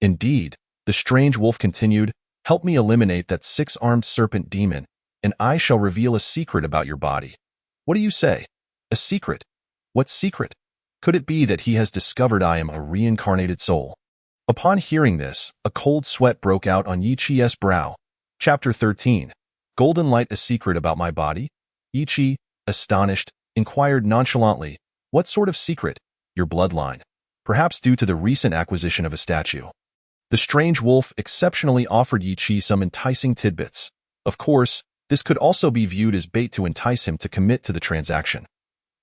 Indeed, the strange wolf continued, "Help me eliminate that 6-armed serpent demon, and I shall reveal a secret about your body." What do you say? A secret? What secret? Could it be that he has discovered I am a reincarnated soul? Upon hearing this, a cold sweat broke out on Yi Chi's brow. Chapter 13. Golden Light, a secret about my body? Yi Chi, astonished, inquired nonchalantly, "What sort of secret?" "Your bloodline. Perhaps due to the recent acquisition of a statue." The strange wolf exceptionally offered Yi Chi some enticing tidbits. Of course, this could also be viewed as bait to entice him to commit to the transaction.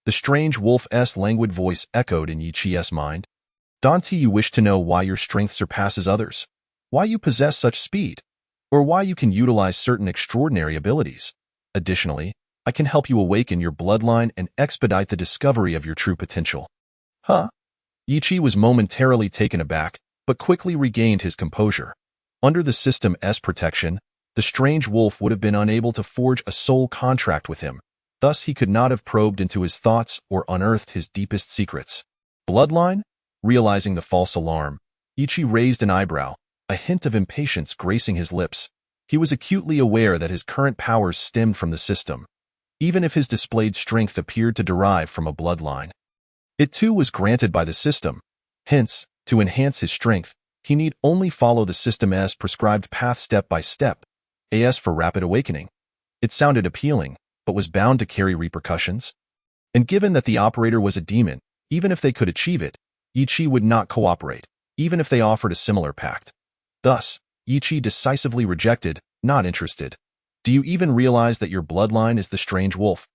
The strange wolf's languid voice echoed in Yi Chi's mind. "Dante, you wish to know why your strength surpasses others? Why you possess such speed? Or why you can utilize certain extraordinary abilities? Additionally, I can help you awaken your bloodline and expedite the discovery of your true potential." Huh? Yi Chi was momentarily taken aback, but quickly regained his composure. Under the system's protection, the strange wolf would have been unable to forge a soul contract with him. Thus, he could not have probed into his thoughts or unearthed his deepest secrets. Bloodline? Realizing the false alarm, Yi Chi raised an eyebrow, a hint of impatience gracing his lips. He was acutely aware that his current powers stemmed from the system, even if his displayed strength appeared to derive from a bloodline. It too was granted by the system. Hence, to enhance his strength, he need only follow the system's prescribed path step by step. As for rapid awakening, it sounded appealing, but was bound to carry repercussions. And given that the operator was a demon, even if they could achieve it, Yi Chi would not cooperate, even if they offered a similar pact. Thus, Yi Chi decisively rejected, not interested. "Do you even realize that your bloodline is the strange wolf?"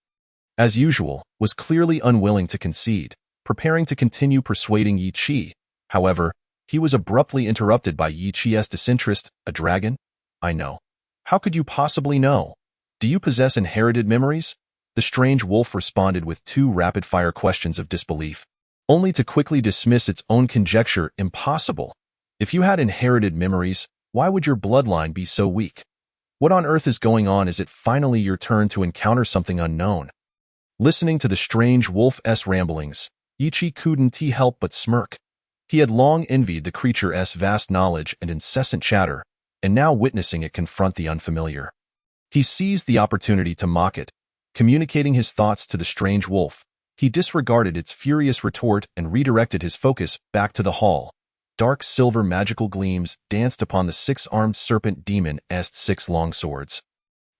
As usual, was clearly unwilling to concede, preparing to continue persuading Yi Chi. However, he was abruptly interrupted by Yi Chi's disinterest. "A dragon? I know. How could you possibly know? Do you possess inherited memories?" The strange wolf responded with 2 rapid-fire questions of disbelief, only to quickly dismiss its own conjecture. "Impossible. If you had inherited memories, why would your bloodline be so weak? What on earth is going on? Is it finally your turn to encounter something unknown?" Listening to the strange wolf's ramblings, Yi Chi couldn't help but smirk. He had long envied the creature's vast knowledge and incessant chatter, and now witnessing it confront the unfamiliar, he seized the opportunity to mock it. Communicating his thoughts to the strange wolf, he disregarded its furious retort and redirected his focus back to the hall. Dark silver magical gleams danced upon the 6-armed serpent demon's 6 long swords.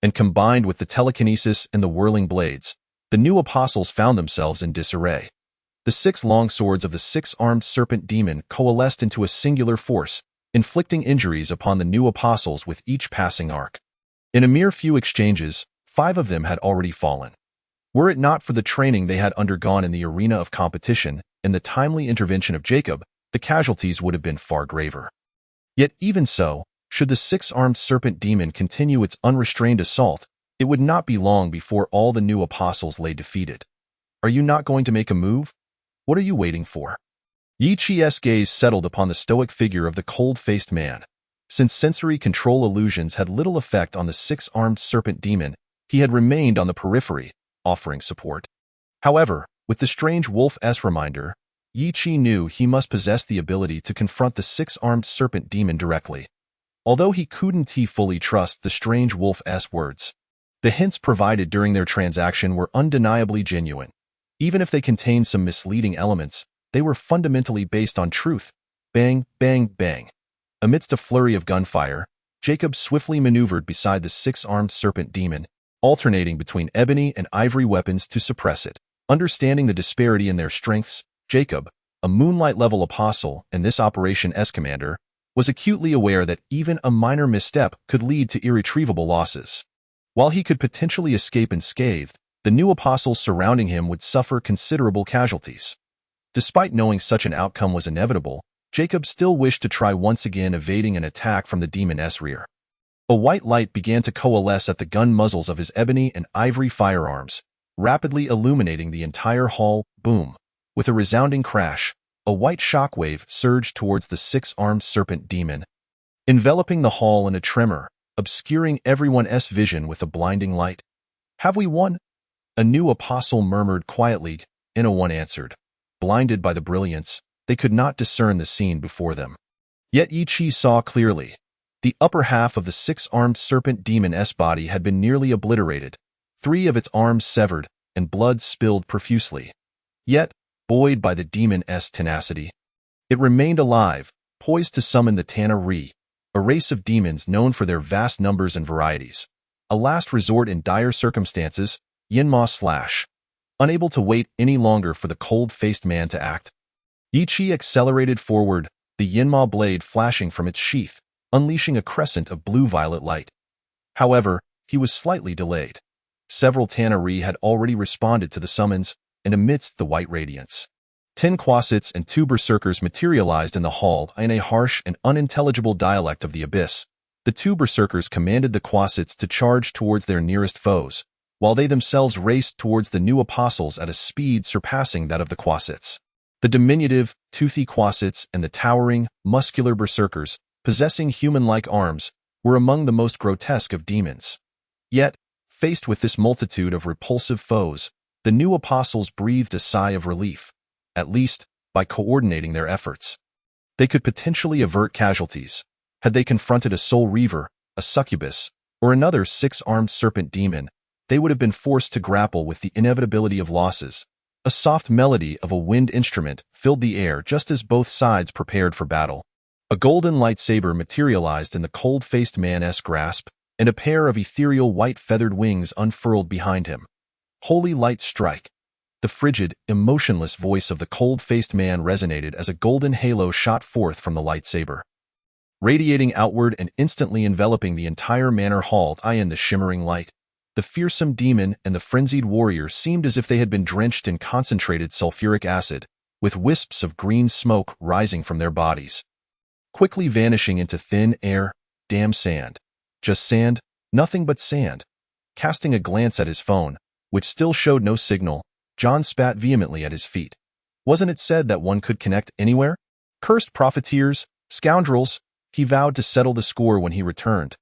And combined with the telekinesis and the whirling blades, the new apostles found themselves in disarray. The 6 long swords of the 6-armed serpent demon coalesced into a singular force, inflicting injuries upon the new apostles with each passing arc. In a mere few exchanges, 5 of them had already fallen. Were it not for the training they had undergone in the arena of competition and the timely intervention of Jacob, the casualties would have been far graver. Yet even so, should the 6-armed serpent demon continue its unrestrained assault, it would not be long before all the new apostles lay defeated. Are you not going to make a move? What are you waiting for? Yi Chi's gaze settled upon the stoic figure of the cold-faced man. Since sensory control illusions had little effect on the six-armed serpent demon, he had remained on the periphery, offering support. However, with the strange wolf-s reminder, Yi Chi knew he must possess the ability to confront the six-armed serpent demon directly. Although he couldn't fully trust the strange wolf-s words, the hints provided during their transaction were undeniably genuine. Even if they contained some misleading elements, they were fundamentally based on truth. Bang, bang, bang. Amidst a flurry of gunfire, Jacob swiftly maneuvered beside the six-armed serpent demon, alternating between ebony and ivory weapons to suppress it. Understanding the disparity in their strengths, Jacob, a moonlight-level apostle and this operation's commander, was acutely aware that even a minor misstep could lead to irretrievable losses. While he could potentially escape unscathed, the new apostles surrounding him would suffer considerable casualties. Despite knowing such an outcome was inevitable, Jacob still wished to try once again evading an attack from the demon's rear. A white light began to coalesce at the gun muzzles of his ebony and ivory firearms, rapidly illuminating the entire hall. Boom! With a resounding crash, a white shockwave surged towards the six-armed serpent demon, enveloping the hall in a tremor, obscuring everyone's vision with a blinding light. Have we won? A new apostle murmured quietly, and a one answered. Blinded by the brilliance, they could not discern the scene before them. Yet Yi Chi saw clearly. The upper half of the six-armed serpent demon's body had been nearly obliterated, 3 of its arms severed, and blood spilled profusely. Yet, buoyed by the demon's tenacity, it remained alive, poised to summon the Tana Ri, a race of demons known for their vast numbers and varieties. A last resort in dire circumstances, Yinma slash. Unable to wait any longer for the cold-faced man to act, Yi Chi accelerated forward, the Yinma blade flashing from its sheath, unleashing a crescent of blue-violet light. However, he was slightly delayed. Several Tana Ri had already responded to the summons, and amidst the white radiance, 10 Quasits and 2 berserkers materialized in the hall in a harsh and unintelligible dialect of the abyss. The 2 berserkers commanded the Quasits to charge towards their nearest foes, while they themselves raced towards the new apostles at a speed surpassing that of the Quasits. The diminutive, toothy Quasits and the towering, muscular berserkers, possessing human-like arms, were among the most grotesque of demons. Yet, faced with this multitude of repulsive foes, the new apostles breathed a sigh of relief. At least, by coordinating their efforts, they could potentially avert casualties. Had they confronted a soul reaver, a succubus, or another 6-armed serpent demon, they would have been forced to grapple with the inevitability of losses. A soft melody of a wind instrument filled the air just as both sides prepared for battle. A golden lightsaber materialized in the cold-faced man's grasp, and a pair of ethereal white feathered wings unfurled behind him. Holy light strike! The frigid, emotionless voice of the cold-faced man resonated as a golden halo shot forth from the lightsaber, radiating outward and instantly enveloping the entire manor hall in the shimmering light. The fearsome demon and the frenzied warrior seemed as if they had been drenched in concentrated sulfuric acid, with wisps of green smoke rising from their bodies, quickly vanishing into thin air. Damn sand. Just sand, nothing but sand. Casting a glance at his phone, which still showed no signal, John spat vehemently at his feet. Wasn't it said that one could connect anywhere? Cursed profiteers, scoundrels! He vowed to settle the score when he returned.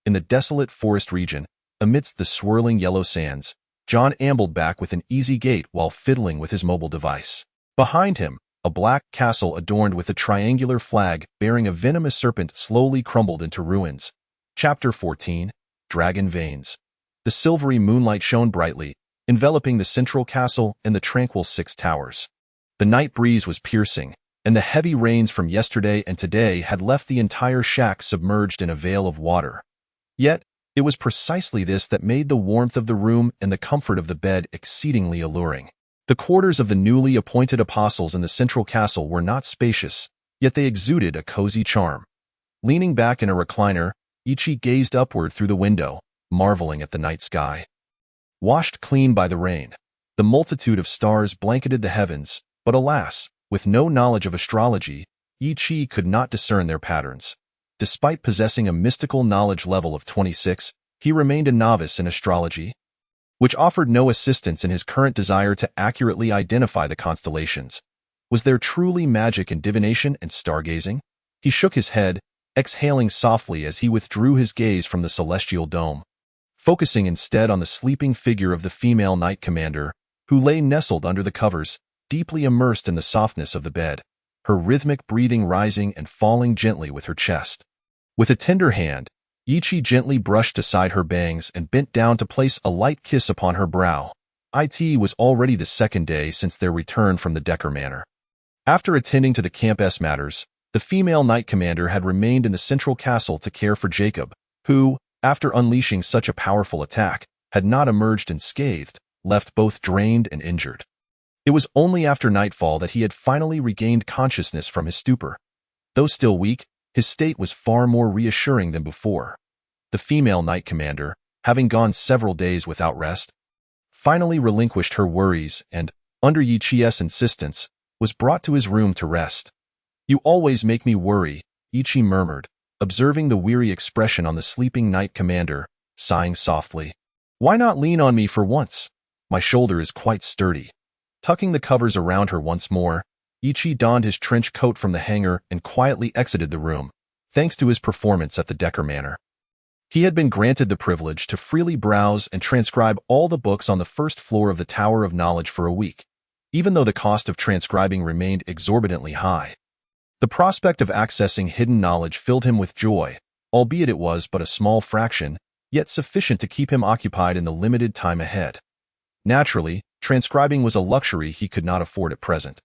In the desolate forest region, amidst the swirling yellow sands, John ambled back with an easy gait while fiddling with his mobile device. Behind him, a black castle adorned with a triangular flag bearing a venomous serpent slowly crumbled into ruins. Chapter 14, Dragon Veins. The silvery moonlight shone brightly, enveloping the central castle and the tranquil 6 towers. The night breeze was piercing, and the heavy rains from yesterday and today had left the entire shack submerged in a veil of water. Yet, it was precisely this that made the warmth of the room and the comfort of the bed exceedingly alluring. The quarters of the newly appointed apostles in the central castle were not spacious, yet they exuded a cozy charm. Leaning back in a recliner, Yi Chi gazed upward through the window, marveling at the night sky. Washed clean by the rain, the multitude of stars blanketed the heavens, but alas, with no knowledge of astrology, Yi Chi could not discern their patterns. Despite possessing a mystical knowledge level of 26, he remained a novice in astrology. which offered no assistance in his current desire to accurately identify the constellations. Was there truly magic in divination and stargazing? He shook his head, exhaling softly as he withdrew his gaze from the celestial dome, focusing instead on the sleeping figure of the female Knight Commander, who lay nestled under the covers, deeply immersed in the softness of the bed, her rhythmic breathing rising and falling gently with her chest. With a tender hand, Ichi gently brushed aside her bangs and bent down to place a light kiss upon her brow. It was already the second day since their return from the Decker Manor. After attending to the camp's matters, the female Knight Commander had remained in the central castle to care for Jacob, who, after unleashing such a powerful attack, had not emerged unscathed, left both drained and injured. It was only after nightfall that he had finally regained consciousness from his stupor. Though still weak, his state was far more reassuring than before. The female Knight Commander, having gone several days without rest, finally relinquished her worries and, under Ichi's insistence, was brought to his room to rest. "You always make me worry," Ichi murmured, observing the weary expression on the sleeping Knight Commander, sighing softly. "Why not lean on me for once? My shoulder is quite sturdy." Tucking the covers around her once more, Ichi donned his trench coat from the hanger and quietly exited the room, thanks to his performance at the Decker Manor. He had been granted the privilege to freely browse and transcribe all the books on the first floor of the Tower of Knowledge for a week, even though the cost of transcribing remained exorbitantly high. The prospect of accessing hidden knowledge filled him with joy, albeit it was but a small fraction, yet sufficient to keep him occupied in the limited time ahead. Naturally, transcribing was a luxury he could not afford at present.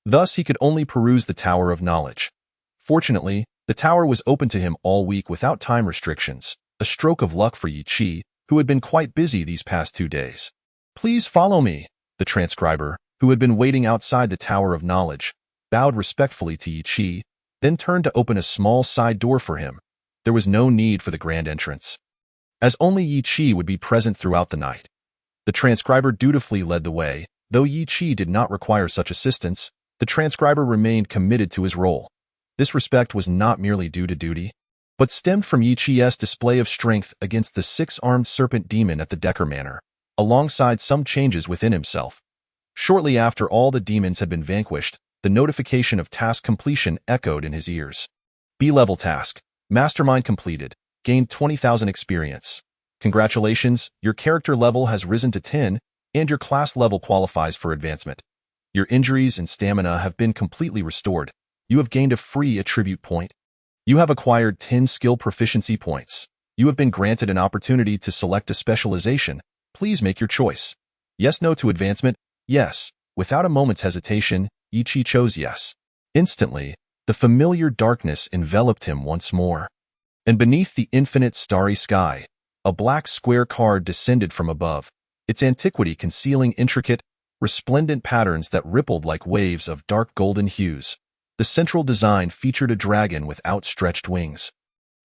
Thus, he could only peruse the Tower of Knowledge. Fortunately, the tower was open to him all week without time restrictions, a stroke of luck for Ichi, who had been quite busy these past 2 days. "Please follow me," the transcriber, who had been waiting outside the Tower of Knowledge, bowed respectfully to Ichi, then turned to open a small side door for him. There was no need for the grand entrance, as only Ichi would be present throughout the night. The transcriber dutifully led the way. Though Ichi did not require such assistance, the transcriber remained committed to his role. This respect was not merely due to duty, but stemmed from Ichi's display of strength against the 6-armed serpent demon at the Decker Manor, alongside some changes within himself. Shortly after all the demons had been vanquished, the notification of task completion echoed in his ears. B-level task. Mastermind completed. Gained 20,000 experience. Congratulations, your character level has risen to 10, and your class level qualifies for advancement. Your injuries and stamina have been completely restored. You have gained a free attribute point. You have acquired 10 skill proficiency points. You have been granted an opportunity to select a specialization. Please make your choice. Yes, no to advancement. Yes. Without a moment's hesitation, Ichi chose yes. Instantly, the familiar darkness enveloped him once more. And beneath the infinite starry sky, a black square card descended from above, its antiquity concealing intricate, resplendent patterns that rippled like waves of dark golden hues. The central design featured a dragon with outstretched wings,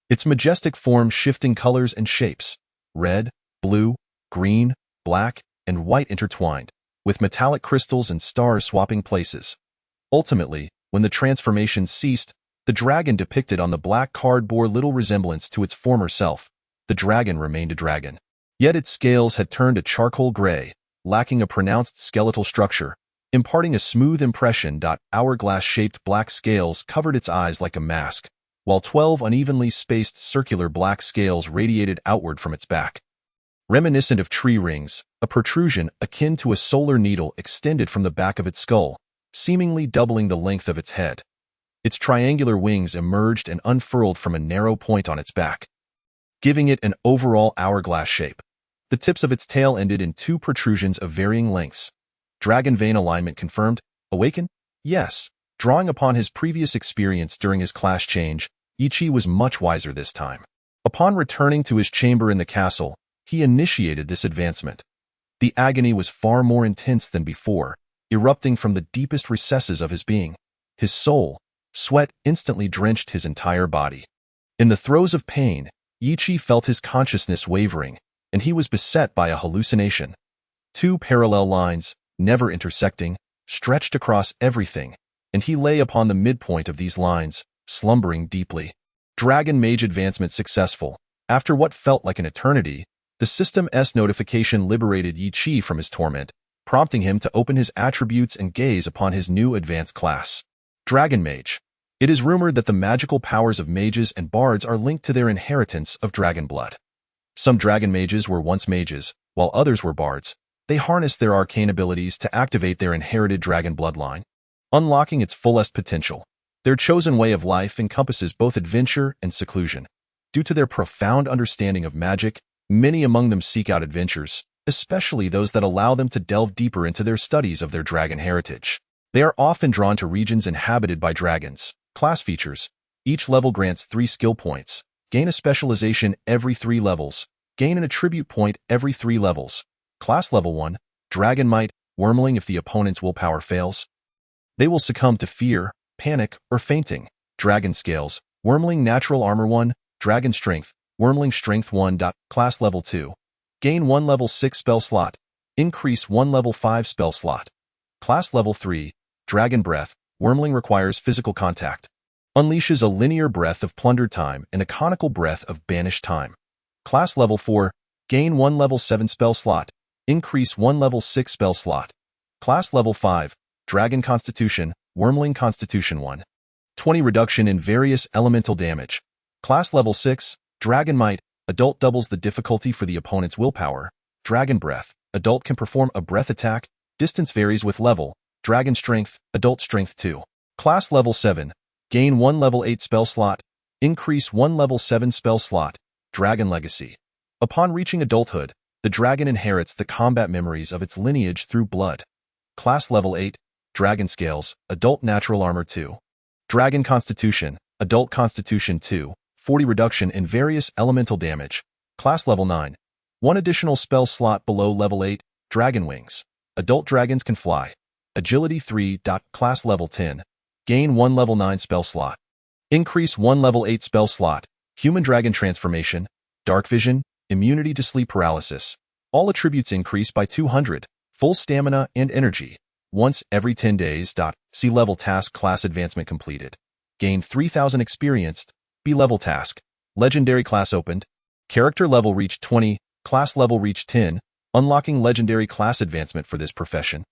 its majestic form shifting colors and shapes, red, blue, green, black, and white intertwined, with metallic crystals and stars swapping places. Ultimately, when the transformation ceased, the dragon depicted on the black card bore little resemblance to its former self. The dragon remained a dragon, yet its scales had turned a charcoal gray, lacking a pronounced skeletal structure, imparting a smooth impression. Hourglass-shaped black scales covered its eyes like a mask, while 12 unevenly spaced circular black scales radiated outward from its back. Reminiscent of tree rings, a protrusion akin to a solar needle extended from the back of its skull, seemingly doubling the length of its head. Its triangular wings emerged and unfurled from a narrow point on its back, giving it an overall hourglass shape. The tips of its tail ended in 2 protrusions of varying lengths. Dragon vein alignment confirmed. Awaken? Yes. Drawing upon his previous experience during his class change, Ichi was much wiser this time. Upon returning to his chamber in the castle, he initiated this advancement. The agony was far more intense than before, erupting from the deepest recesses of his being. His soul, sweat instantly drenched his entire body. In the throes of pain, Ichi felt his consciousness wavering, and he was beset by a hallucination. 2 parallel lines, never intersecting, stretched across everything, and he lay upon the midpoint of these lines, slumbering deeply. Dragon Mage advancement successful. After what felt like an eternity, The system's notification liberated Yi Qi from his torment, prompting him to open his attributes and gaze upon his new advanced class. Dragon Mage. It is rumored that the magical powers of mages and bards are linked to their inheritance of dragon blood. Some dragon mages were once mages, while others were bards. They harnessed their arcane abilities to activate their inherited dragon bloodline, unlocking its fullest potential. Their chosen way of life encompasses both adventure and seclusion. Due to their profound understanding of magic, many among them seek out adventures, especially those that allow them to delve deeper into their studies of their dragon heritage. They are often drawn to regions inhabited by dragons. Class features. Each level grants 3 skill points. Gain a specialization every 3 levels. Gain an attribute point every 3 levels. Class level 1, Dragon Might, Wormling. If the opponent's willpower fails, they will succumb to fear, panic, or fainting. Dragon Scales, Wormling. Natural Armor 1, Dragon Strength, Wormling. Strength 1. Class level 2. Gain 1 level 6 spell slot. Increase 1 level 5 spell slot. Class level 3, Dragon Breath, Wormling. Requires physical contact. Unleashes a linear breath of plundered time and a conical breath of banished time. Class level 4, gain 1 level 7 spell slot. Increase 1 level 6 spell slot. Class level 5, Dragon Constitution, Wormling. Constitution 1. 20 reduction in various elemental damage. Class level 6, Dragon Might, Adult. Doubles the difficulty for the opponent's willpower. Dragon Breath, Adult can perform a breath attack. Distance varies with level. Dragon Strength, Adult. Strength 2. Class level 7, gain 1 level 8 spell slot. Increase 1 level 7 spell slot. Dragon Legacy. Upon reaching adulthood, the dragon inherits the combat memories of its lineage through blood. Class level 8, Dragon Scales, Adult. Natural Armor 2. Dragon Constitution, Adult. Constitution 2. 40 reduction in various elemental damage. Class level 9. 1 additional spell slot below level 8, Dragon Wings. Adult dragons can fly. Agility 3. Class level 10. Gain 1 level 9 spell slot. Increase 1 level 8 spell slot. Human Dragon Transformation, Dark Vision, Immunity to sleep paralysis. All attributes increase by 200, full stamina and energy, once every 10 days. C level task. Class advancement completed. Gain 3000 experienced. B level task. Legendary class opened. Character level reached 20, class level reached 10, unlocking legendary class advancement for this profession.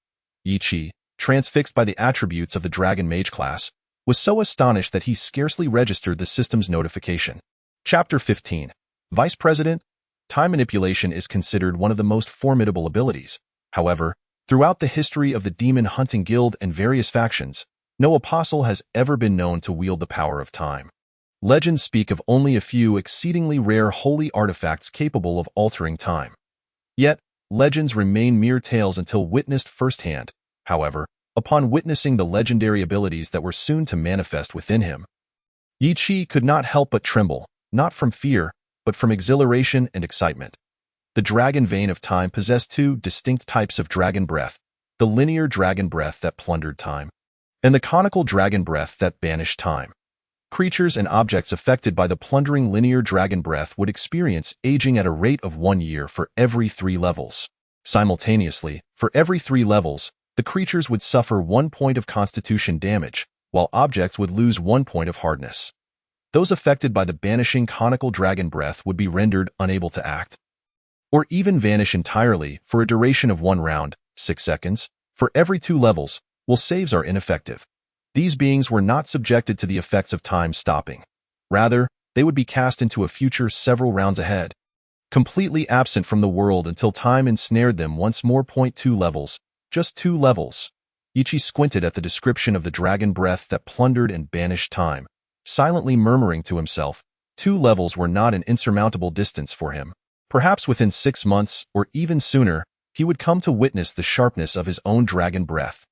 Yi Qi, transfixed by the attributes of the Dragon Mage class, was so astonished that he scarcely registered the system's notification. Chapter 15. Vice President. Time manipulation is considered one of the most formidable abilities. However, throughout the history of the Demon Hunting Guild and various factions, no apostle has ever been known to wield the power of time. Legends speak of only a few exceedingly rare holy artifacts capable of altering time. Yet, legends remain mere tales until witnessed firsthand. However, upon witnessing the legendary abilities that were soon to manifest within him, Yi Qi could not help but tremble, not from fear, but from exhilaration and excitement. The dragon vein of time possessed 2 distinct types of dragon breath, the linear dragon breath that plundered time, and the conical dragon breath that banished time. Creatures and objects affected by the plundering linear dragon breath would experience aging at a rate of 1 year for every 3 levels. Simultaneously, for every 3 levels, the creatures would suffer 1 point of constitution damage, while objects would lose 1 point of hardness. Those affected by the banishing conical dragon breath would be rendered unable to act, or even vanish entirely for a duration of 1 round, 6 seconds, for every 2 levels, while saves are ineffective. These beings were not subjected to the effects of time stopping. Rather, they would be cast into a future several rounds ahead, completely absent from the world until time ensnared them once more. 2 levels, just 2 levels. Yi Qi squinted at the description of the dragon breath that plundered and banished time, silently murmuring to himself, 2 levels were not an insurmountable distance for him. Perhaps within 6 months, or even sooner, he would come to witness the sharpness of his own dragon breath.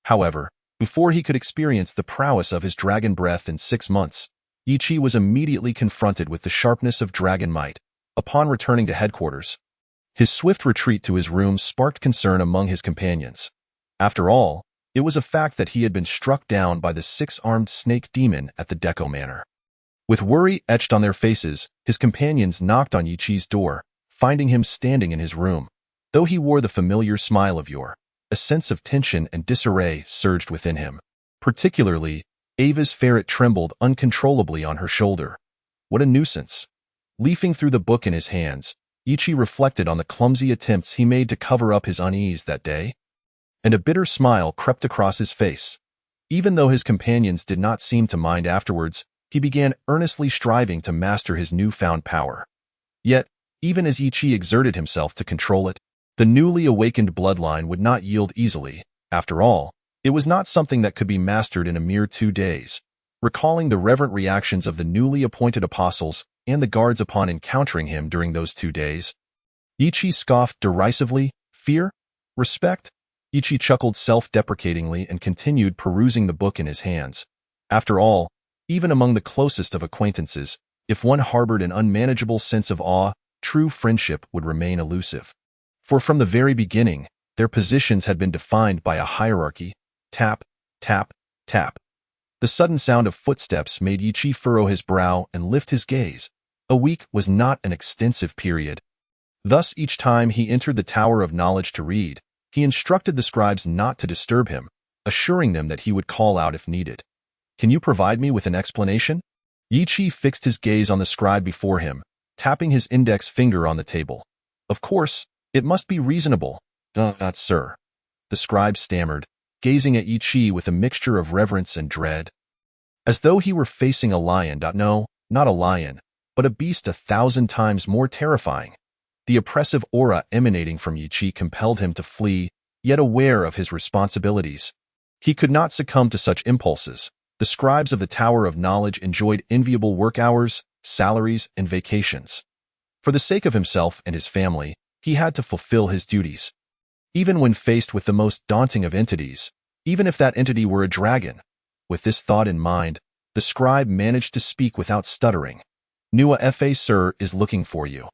However, before he could experience the prowess of his dragon breath in 6 months, Yi Qi was immediately confronted with the sharpness of dragon might. Upon returning to headquarters, his swift retreat to his room sparked concern among his companions. After all, it was a fact that he had been struck down by the 6-armed snake demon at the Deco Manor. With worry etched on their faces, his companions knocked on Yi Qi's door, finding him standing in his room. Though he wore the familiar smile of yore, a sense of tension and disarray surged within him. Particularly, Ava's ferret trembled uncontrollably on her shoulder. What a nuisance! Leafing through the book in his hands, Ichi reflected on the clumsy attempts he made to cover up his unease that day, and a bitter smile crept across his face. Even though his companions did not seem to mind afterwards, he began earnestly striving to master his newfound power. Yet, even as Ichi exerted himself to control it, the newly awakened bloodline would not yield easily. After all, it was not something that could be mastered in a mere 2 days. Recalling the reverent reactions of the newly appointed apostles and the guards upon encountering him during those 2 days, Ichi scoffed derisively. Fear? Respect? Ichi chuckled self-deprecatingly and continued perusing the book in his hands. After all, even among the closest of acquaintances, if one harbored an unmanageable sense of awe, true friendship would remain elusive. For from the very beginning, their positions had been defined by a hierarchy. Tap, tap, tap. The sudden sound of footsteps made Ichi furrow his brow and lift his gaze. A week was not an extensive period. Thus, each time he entered the Tower of Knowledge to read, he instructed the scribes not to disturb him, assuring them that he would call out if needed. Can you provide me with an explanation? Ichi fixed his gaze on the scribe before him, tapping his index finger on the table. Of course, it must be reasonable. Not, sir. The scribe stammered, gazing at Ichi with a mixture of reverence and dread. As though he were facing a lion. No, not a lion, but a beast 1,000 times more terrifying. The oppressive aura emanating from Ichi compelled him to flee, yet aware of his responsibilities. He could not succumb to such impulses. The scribes of the Tower of Knowledge enjoyed enviable work hours, salaries, and vacations. For the sake of himself and his family, he had to fulfill his duties. Even when faced with the most daunting of entities, even if that entity were a dragon. With this thought in mind, the scribe managed to speak without stuttering. Nua Fa sir is looking for you.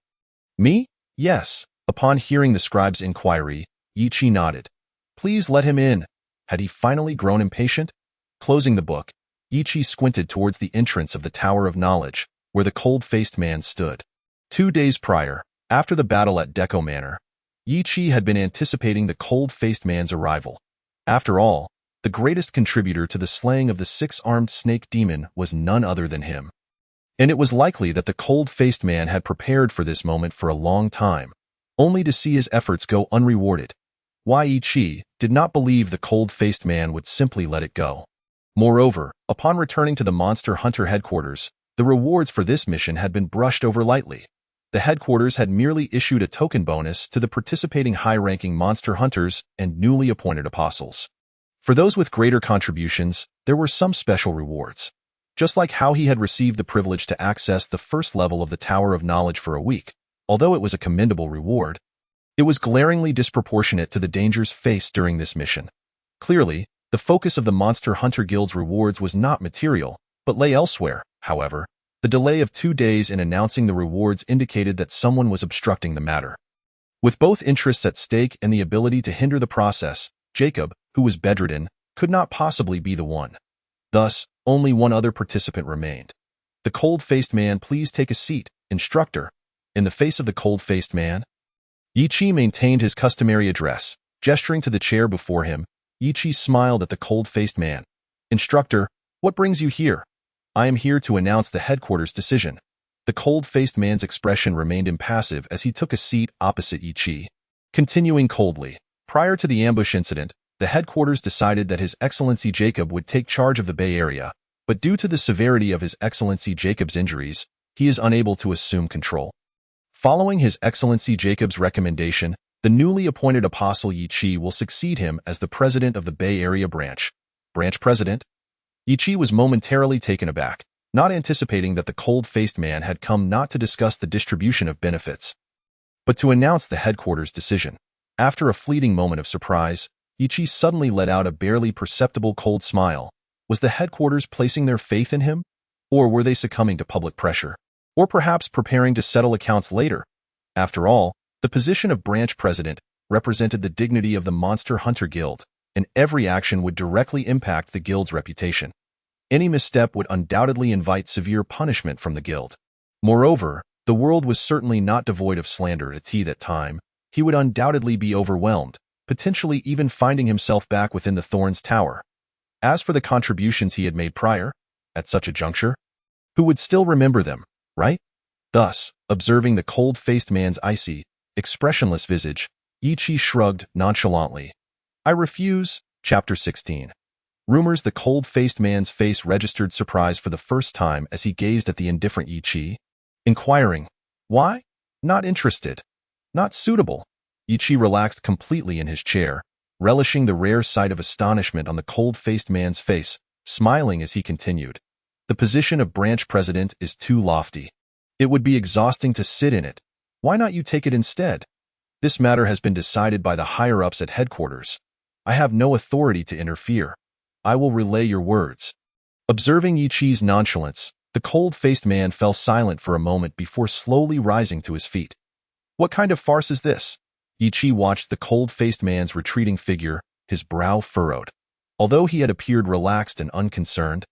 Me? Yes. Upon hearing the scribe's inquiry, Ichi nodded. Please let him in. Had he finally grown impatient? Closing the book, Ichi squinted towards the entrance of the Tower of Knowledge, where the cold-faced man stood. 2 days prior, after the battle at Deco Manor, Ichi had been anticipating the cold-faced man's arrival. After all, the greatest contributor to the slaying of the 6-armed snake demon was none other than him. And it was likely that the cold-faced man had prepared for this moment for a long time, only to see his efforts go unrewarded. Why Ichi did not believe the cold-faced man would simply let it go. Moreover, upon returning to the Monster Hunter headquarters, the rewards for this mission had been brushed over lightly. The headquarters had merely issued a token bonus to the participating high-ranking monster hunters and newly appointed apostles. For those with greater contributions, there were some special rewards. Just like how he had received the privilege to access the first level of the Tower of Knowledge for a week, although it was a commendable reward, it was glaringly disproportionate to the dangers faced during this mission. Clearly, the focus of the Monster Hunter Guild's rewards was not material, but lay elsewhere. However, the delay of 2 days in announcing the rewards indicated that someone was obstructing the matter. With both interests at stake and the ability to hinder the process, Jacob, who was bedridden, could not possibly be the one. Thus, only one other participant remained. The cold-faced man, please take a seat, instructor. In the face of the cold-faced man, Ichi maintained his customary address. Gesturing to the chair before him, Ichi smiled at the cold-faced man. Instructor, what brings you here? I am here to announce the headquarters decision. The cold-faced man's expression remained impassive as he took a seat opposite Ichi. Continuing coldly, prior to the ambush incident, the headquarters decided that His Excellency Jacob would take charge of the Bay Area, but due to the severity of His Excellency Jacob's injuries, he is unable to assume control. Following His Excellency Jacob's recommendation, the newly appointed Apostle Ichi will succeed him as the president of the Bay Area branch. Branch president? Ichi was momentarily taken aback, not anticipating that the cold-faced man had come not to discuss the distribution of benefits, but to announce the headquarters decision. After a fleeting moment of surprise, Ichi suddenly let out a barely perceptible cold smile. Was the headquarters placing their faith in him? Or were they succumbing to public pressure? Or perhaps preparing to settle accounts later? After all, the position of branch president represented the dignity of the Monster Hunter Guild, and every action would directly impact the guild's reputation. Any misstep would undoubtedly invite severe punishment from the guild. Moreover, the world was certainly not devoid of slander at that time. He would undoubtedly be overwhelmed, potentially even finding himself back within the Thorns Tower. As for the contributions he had made prior, at such a juncture, who would still remember them, right? Thus, observing the cold-faced man's icy, expressionless visage, Ichi shrugged nonchalantly. I refuse. Chapter 16. Rumors. The cold-faced man's face registered surprise for the first time as he gazed at the indifferent Ichi, inquiring, why? Not interested. Not suitable. Ichi relaxed completely in his chair, relishing the rare sight of astonishment on the cold-faced man's face, smiling as he continued. The position of branch president is too lofty. It would be exhausting to sit in it. Why not you take it instead? This matter has been decided by the higher-ups at headquarters. I have no authority to interfere. I will relay your words. Observing Ichi's nonchalance, the cold-faced man fell silent for a moment before slowly rising to his feet. What kind of farce is this? Ichi watched the cold-faced man's retreating figure, his brow furrowed. Although he had appeared relaxed and unconcerned,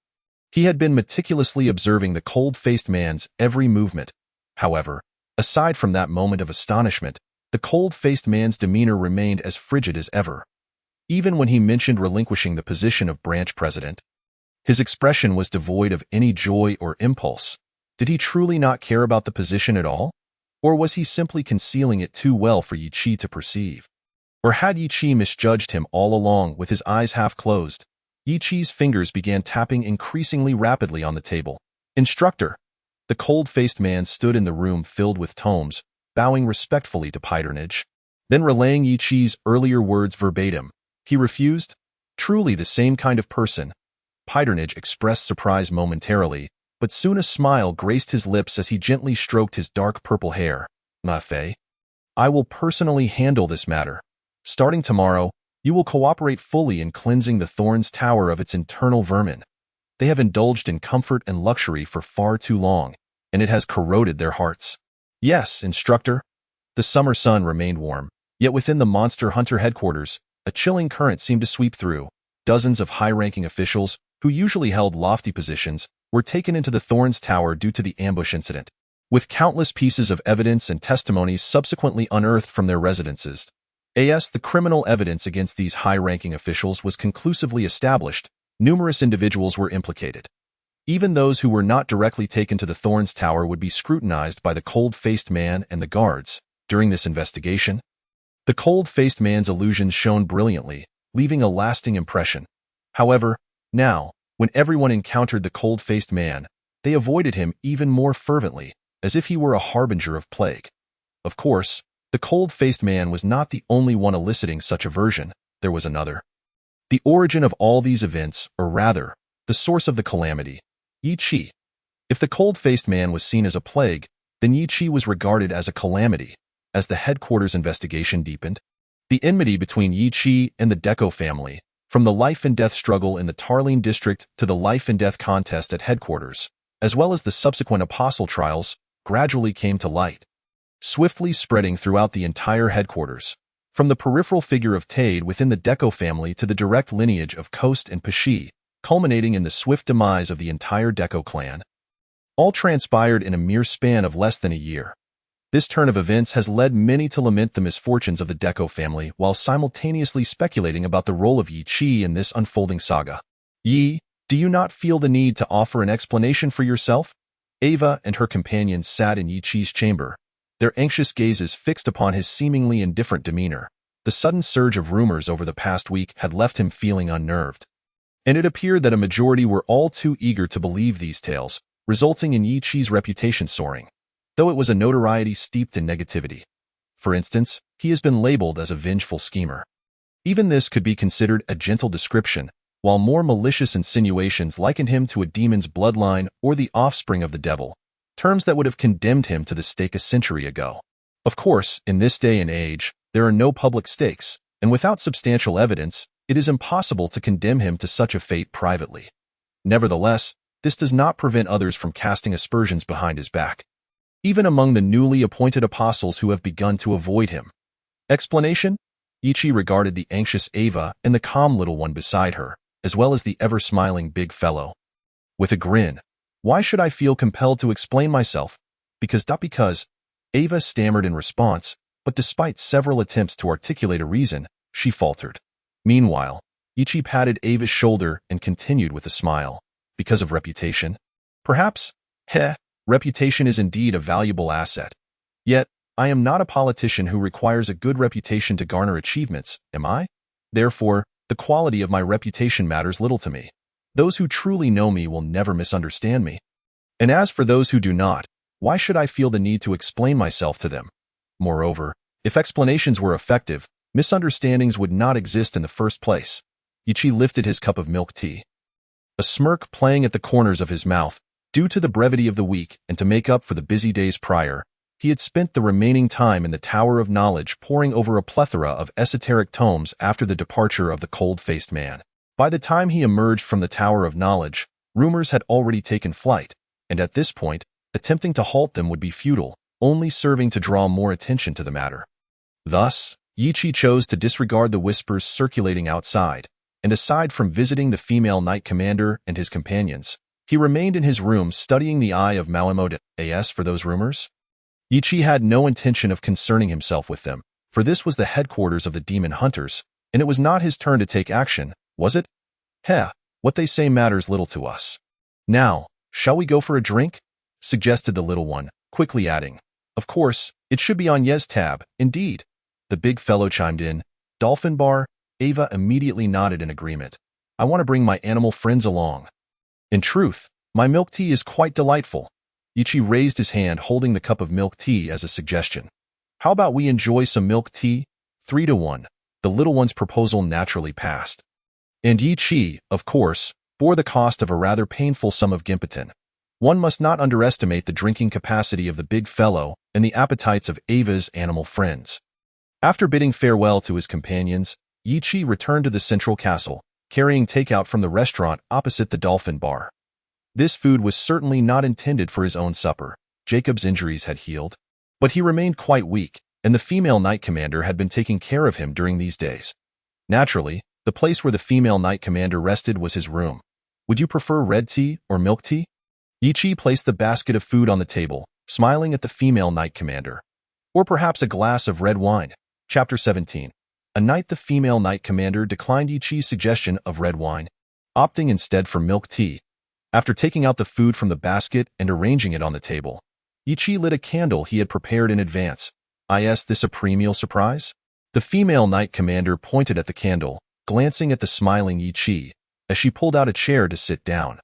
he had been meticulously observing the cold-faced man's every movement. However, aside from that moment of astonishment, the cold-faced man's demeanor remained as frigid as ever. Even when he mentioned relinquishing the position of branch president, his expression was devoid of any joy or impulse. Did he truly not care about the position at all? Or was he simply concealing it too well for Ichi to perceive? Or had Ichi misjudged him all along? With his eyes half closed, Ichi's fingers began tapping increasingly rapidly on the table. Instructor. The cold-faced man stood in the room filled with tomes, bowing respectfully to patronage, then relaying Ichi's earlier words verbatim. He refused? Truly the same kind of person. Patronage expressed surprise momentarily, but soon a smile graced his lips as he gently stroked his dark purple hair. Mafe. I will personally handle this matter. Starting tomorrow, you will cooperate fully in cleansing the Thorns Tower of its internal vermin. They have indulged in comfort and luxury for far too long, and it has corroded their hearts. Yes, instructor. The summer sun remained warm, yet within the Monster Hunter headquarters, a chilling current seemed to sweep through. Dozens of high-ranking officials, who usually held lofty positions, were taken into the Thorns Tower due to the ambush incident, with countless pieces of evidence and testimonies subsequently unearthed from their residences. The criminal evidence against these high-ranking officials was conclusively established. Numerous individuals were implicated. Even those who were not directly taken to the Thorns Tower would be scrutinized by the cold-faced man and the guards. During this investigation, the cold-faced man's illusions shone brilliantly, leaving a lasting impression. However, now, when everyone encountered the cold-faced man, they avoided him even more fervently, as if he were a harbinger of plague. Of course, the cold-faced man was not the only one eliciting such aversion. There was another. The origin of all these events, or rather, the source of the calamity, Ichi. If the cold-faced man was seen as a plague, then Ichi was regarded as a calamity. As the headquarters investigation deepened, the enmity between Ichi and the Deco family, from the life-and-death struggle in the Tarline district to the life-and-death contest at headquarters, as well as the subsequent apostle trials, gradually came to light, swiftly spreading throughout the entire headquarters, from the peripheral figure of Tade within the Deco family to the direct lineage of Coast and Pashi, culminating in the swift demise of the entire Deco clan. All transpired in a mere span of less than a year. This turn of events has led many to lament the misfortunes of the Deco family while simultaneously speculating about the role of Yi Chi in this unfolding saga. Yi, do you not feel the need to offer an explanation for yourself? Ava and her companions sat in Yi Chi's chamber, their anxious gazes fixed upon his seemingly indifferent demeanor. The sudden surge of rumors over the past week had left him feeling unnerved, and it appeared that a majority were all too eager to believe these tales, resulting in Yi Chi's reputation soaring, though it was a notoriety steeped in negativity. For instance, he has been labeled as a vengeful schemer. Even this could be considered a gentle description, while more malicious insinuations likened him to a demon's bloodline or the offspring of the devil, terms that would have condemned him to the stake a century ago. Of course, in this day and age, there are no public stakes, and without substantial evidence, it is impossible to condemn him to such a fate privately. Nevertheless, this does not prevent others from casting aspersions behind his back, even among the newly appointed apostles who have begun to avoid him. Explanation? Ichi regarded the anxious Ava and the calm little one beside her, as well as the ever-smiling big fellow, with a grin. Why should I feel compelled to explain myself? Because, Ava stammered in response, but despite several attempts to articulate a reason, she faltered. Meanwhile, Ichi patted Ava's shoulder and continued with a smile. Because of reputation? Perhaps? Reputation is indeed a valuable asset. Yet, I am not a politician who requires a good reputation to garner achievements, am I? Therefore, the quality of my reputation matters little to me. Those who truly know me will never misunderstand me. And as for those who do not, why should I feel the need to explain myself to them? Moreover, if explanations were effective, misunderstandings would not exist in the first place. Ichi lifted his cup of milk tea. A smirk playing at the corners of his mouth, due to the brevity of the week and to make up for the busy days prior, he had spent the remaining time in the Tower of Knowledge poring over a plethora of esoteric tomes after the departure of the cold-faced man. By the time he emerged from the Tower of Knowledge, rumors had already taken flight, and at this point, attempting to halt them would be futile, only serving to draw more attention to the matter. Thus, Yichi chose to disregard the whispers circulating outside, and aside from visiting the female Knight Commander and his companions, he remained in his room studying the Eye of Malamode. As for those rumors, Yichi had no intention of concerning himself with them, for this was the headquarters of the demon hunters, and it was not his turn to take action, was it? What they say matters little to us. Now, shall we go for a drink? Suggested the little one, quickly adding, of course, it should be on Yes tab, indeed. The big fellow chimed in. Dolphin Bar? Ava immediately nodded in agreement. I want to bring my animal friends along. In truth, my milk tea is quite delightful. Ichi raised his hand holding the cup of milk tea as a suggestion. How about we enjoy some milk tea? 3-1. The little one's proposal naturally passed. And Ichi, of course, bore the cost of a rather painful sum of Gimpoten. One must not underestimate the drinking capacity of the big fellow and the appetites of Ava's animal friends. After bidding farewell to his companions, Yichi returned to the central castle, carrying takeout from the restaurant opposite the Dolphin Bar. This food was certainly not intended for his own supper. Jacob's injuries had healed, but he remained quite weak, and the female Knight Commander had been taking care of him during these days. Naturally, the place where the female Knight Commander rested was his room. Would you prefer red tea or milk tea? Yichi placed the basket of food on the table, smiling at the female Knight Commander. Or perhaps a glass of red wine. Chapter 17. A night the female Knight Commander declined Ichi's suggestion of red wine, opting instead for milk tea. After taking out the food from the basket and arranging it on the table, Ichi lit a candle he had prepared in advance. Is this a premial surprise? The female Knight Commander pointed at the candle, glancing at the smiling Ichi, as she pulled out a chair to sit down.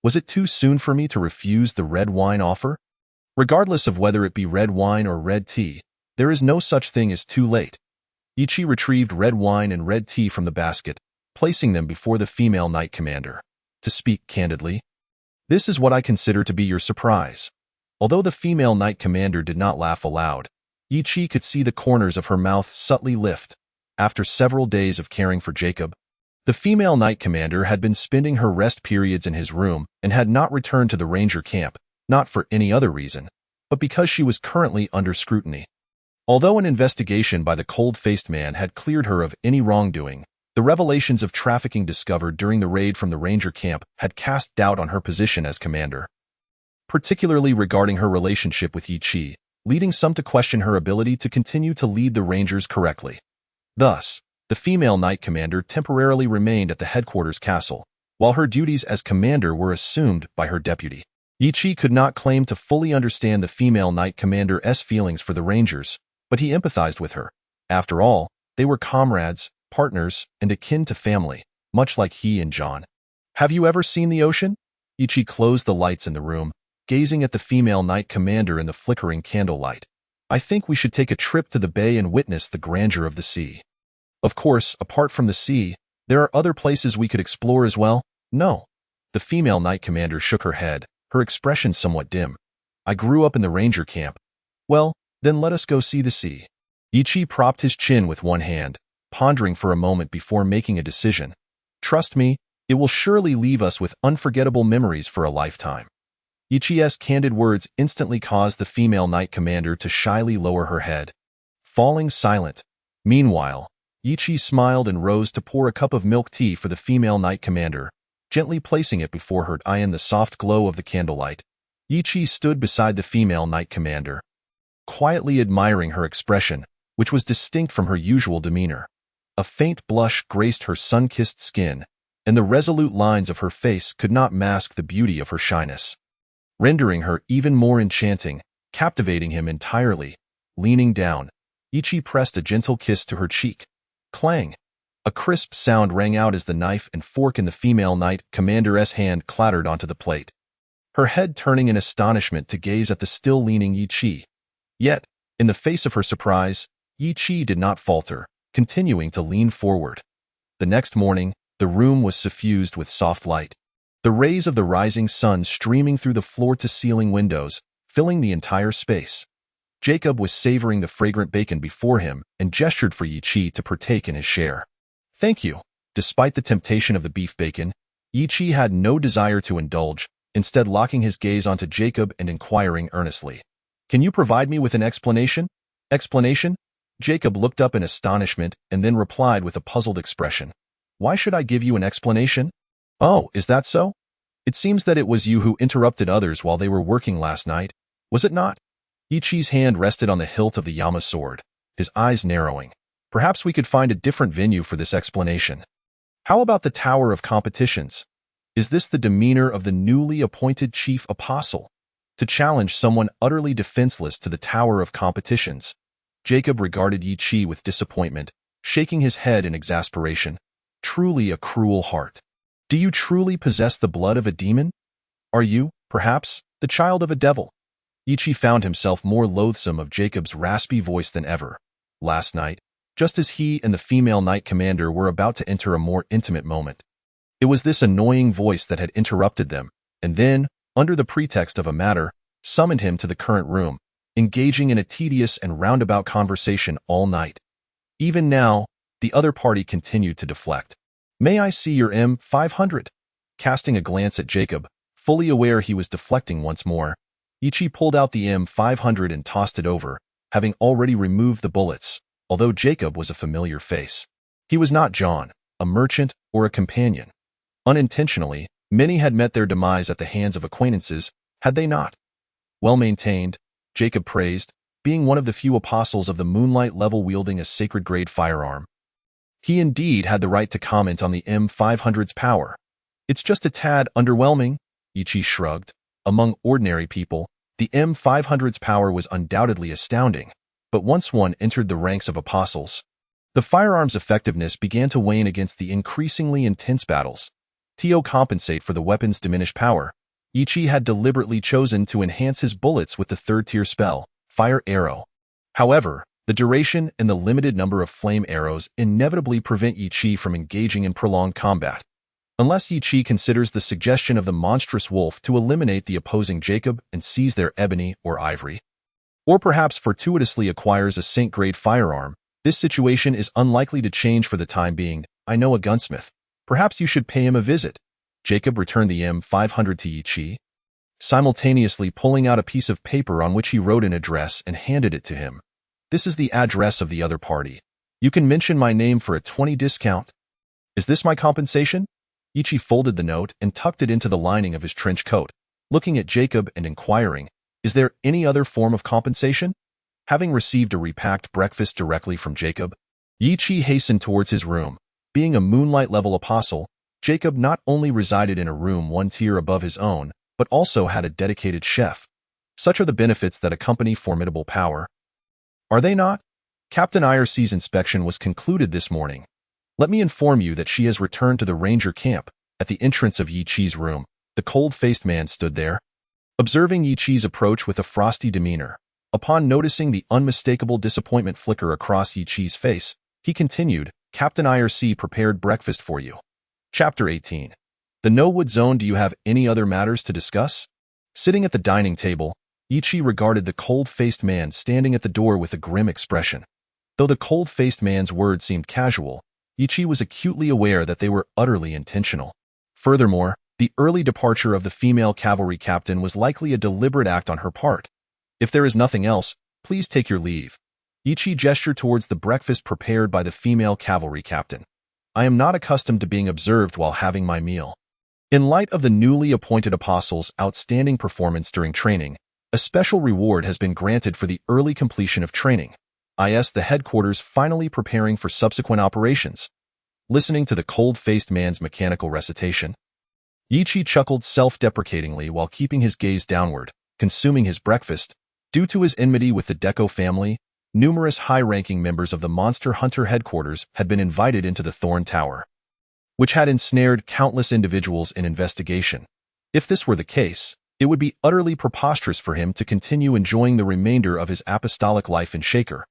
Was it too soon for me to refuse the red wine offer? Regardless of whether it be red wine or red tea, there is no such thing as too late. Ichi retrieved red wine and red tea from the basket, placing them before the female Knight Commander. To speak candidly, this is what I consider to be your surprise. Although the female Knight Commander did not laugh aloud, Ichi could see the corners of her mouth subtly lift. After several days of caring for Jacob, the female Knight Commander had been spending her rest periods in his room and had not returned to the ranger camp, not for any other reason, but because she was currently under scrutiny. Although an investigation by the cold-faced man had cleared her of any wrongdoing, the revelations of trafficking discovered during the raid from the ranger camp had cast doubt on her position as commander, particularly regarding her relationship with Ichi, leading some to question her ability to continue to lead the rangers correctly. Thus, the female Knight Commander temporarily remained at the headquarters castle, while her duties as commander were assumed by her deputy. Ichi could not claim to fully understand the female Knight Commander's feelings for the rangers, but he empathized with her. After all, they were comrades, partners, and akin to family, much like he and John. Have you ever seen the ocean? Ichi closed the lights in the room, gazing at the female Knight Commander in the flickering candlelight. I think we should take a trip to the bay and witness the grandeur of the sea. Of course, apart from the sea, there are other places we could explore as well. No. The female Knight Commander shook her head, her expression somewhat dim. I grew up in the ranger camp. Well, then let us go see the sea. Ichi propped his chin with one hand, pondering for a moment before making a decision. Trust me, it will surely leave us with unforgettable memories for a lifetime. Ichi's candid words instantly caused the female Knight Commander to shyly lower her head, falling silent. Meanwhile, Ichi smiled and rose to pour a cup of milk tea for the female Knight Commander, gently placing it before her eye in the soft glow of the candlelight. Ichi stood beside the female Knight Commander, quietly admiring her expression, which was distinct from her usual demeanor. A faint blush graced her sun-kissed skin, and the resolute lines of her face could not mask the beauty of her shyness. rendering her even more enchanting, captivating him entirely. Leaning down, Ichi pressed a gentle kiss to her cheek. Clang! A crisp sound rang out as the knife and fork in the female knight commander's hand clattered onto the plate. Her head turning in astonishment to gaze at the still leaning Yi Chi. Yet, in the face of her surprise, Yi Chi did not falter, continuing to lean forward. The next morning, the room was suffused with soft light. The rays of the rising sun streaming through the floor-to-ceiling windows, filling the entire space. Jacob was savoring the fragrant bacon before him and gestured for Yi Chi to partake in his share. Thank you. Despite the temptation of the beef bacon, Yi Chi had no desire to indulge, instead locking his gaze onto Jacob and inquiring earnestly. Can you provide me with an explanation? Explanation? Jacob looked up in astonishment and then replied with a puzzled expression. Why should I give you an explanation? Oh, is that so? It seems that it was you who interrupted others while they were working last night, was it not? Ichi's hand rested on the hilt of the Yama sword, his eyes narrowing. Perhaps we could find a different venue for this explanation. How about the Tower of Competitions? Is this the demeanor of the newly appointed chief apostle? To challenge someone utterly defenseless to the Tower of Competitions? Jacob regarded Yi Chi with disappointment, shaking his head in exasperation. Truly a cruel heart. Do you truly possess the blood of a demon? Are you, perhaps, the child of a devil? Yi Chi found himself more loathsome of Jacob's raspy voice than ever. Last night, just as he and the female knight commander were about to enter a more intimate moment. It was this annoying voice that had interrupted them, and then, under the pretext of a matter, summoned him to the current room, engaging in a tedious and roundabout conversation all night. Even now, the other party continued to deflect. May I see your M500? Casting a glance at Jacob, fully aware he was deflecting once more, Ichi pulled out the M500 and tossed it over, having already removed the bullets, although Jacob was a familiar face. He was not John, a merchant, or a companion. Unintentionally, many had met their demise at the hands of acquaintances, had they not? Well maintained, Jacob praised, being one of the few apostles of the moonlight level wielding a sacred-grade firearm. He indeed had the right to comment on the M500's power. It's just a tad underwhelming, Ichi shrugged. Among ordinary people, the M500's power was undoubtedly astounding, but once one entered the ranks of apostles, the firearm's effectiveness began to wane against the increasingly intense battles. To compensate for the weapon's diminished power, Ichi had deliberately chosen to enhance his bullets with the third-tier spell, Fire Arrow. However, the duration and the limited number of flame arrows inevitably prevent Ichi from engaging in prolonged combat. Unless Ichi considers the suggestion of the monstrous wolf to eliminate the opposing Jacob and seize their ebony or ivory, or perhaps fortuitously acquires a Saint-grade firearm, this situation is unlikely to change for the time being. I know a gunsmith. Perhaps you should pay him a visit. Jacob returned the M500 to Ichi, simultaneously pulling out a piece of paper on which he wrote an address and handed it to him. This is the address of the other party. You can mention my name for a 20% discount. Is this my compensation? Ichi folded the note and tucked it into the lining of his trench coat, looking at Jacob and inquiring, is there any other form of compensation? Having received a repacked breakfast directly from Jacob, Ichi hastened towards his room. Being a moonlight-level apostle, Jacob not only resided in a room one tier above his own, but also had a dedicated chef. Such are the benefits that accompany formidable power. Are they not? Captain IRC's inspection was concluded this morning. Let me inform you that she has returned to the ranger camp. At the entrance of Yi Chi's room, the cold-faced man stood there, observing Yi Chi's approach with a frosty demeanor. Upon noticing the unmistakable disappointment flicker across Yi Chi's face, he continued, Captain IRC prepared breakfast for you. Chapter 18. The No-Wood Zone. Do you have any other matters to discuss? Sitting at the dining table, Ichi regarded the cold-faced man standing at the door with a grim expression. Though the cold-faced man's words seemed casual, Ichi was acutely aware that they were utterly intentional. Furthermore, the early departure of the female cavalry captain was likely a deliberate act on her part. If there is nothing else, please take your leave. Ichi gestured towards the breakfast prepared by the female cavalry captain. I am not accustomed to being observed while having my meal. In light of the newly appointed apostle's outstanding performance during training, a special reward has been granted for the early completion of training. I.S. the headquarters finally preparing for subsequent operations. Listening to the cold-faced man's mechanical recitation, Yi chuckled self-deprecatingly while keeping his gaze downward, consuming his breakfast. Due to his enmity with the Deco family, numerous high-ranking members of the Monster Hunter headquarters had been invited into the Thorn Tower, which had ensnared countless individuals in investigation. If this were the case, it would be utterly preposterous for him to continue enjoying the remainder of his apostolic life in Shaker.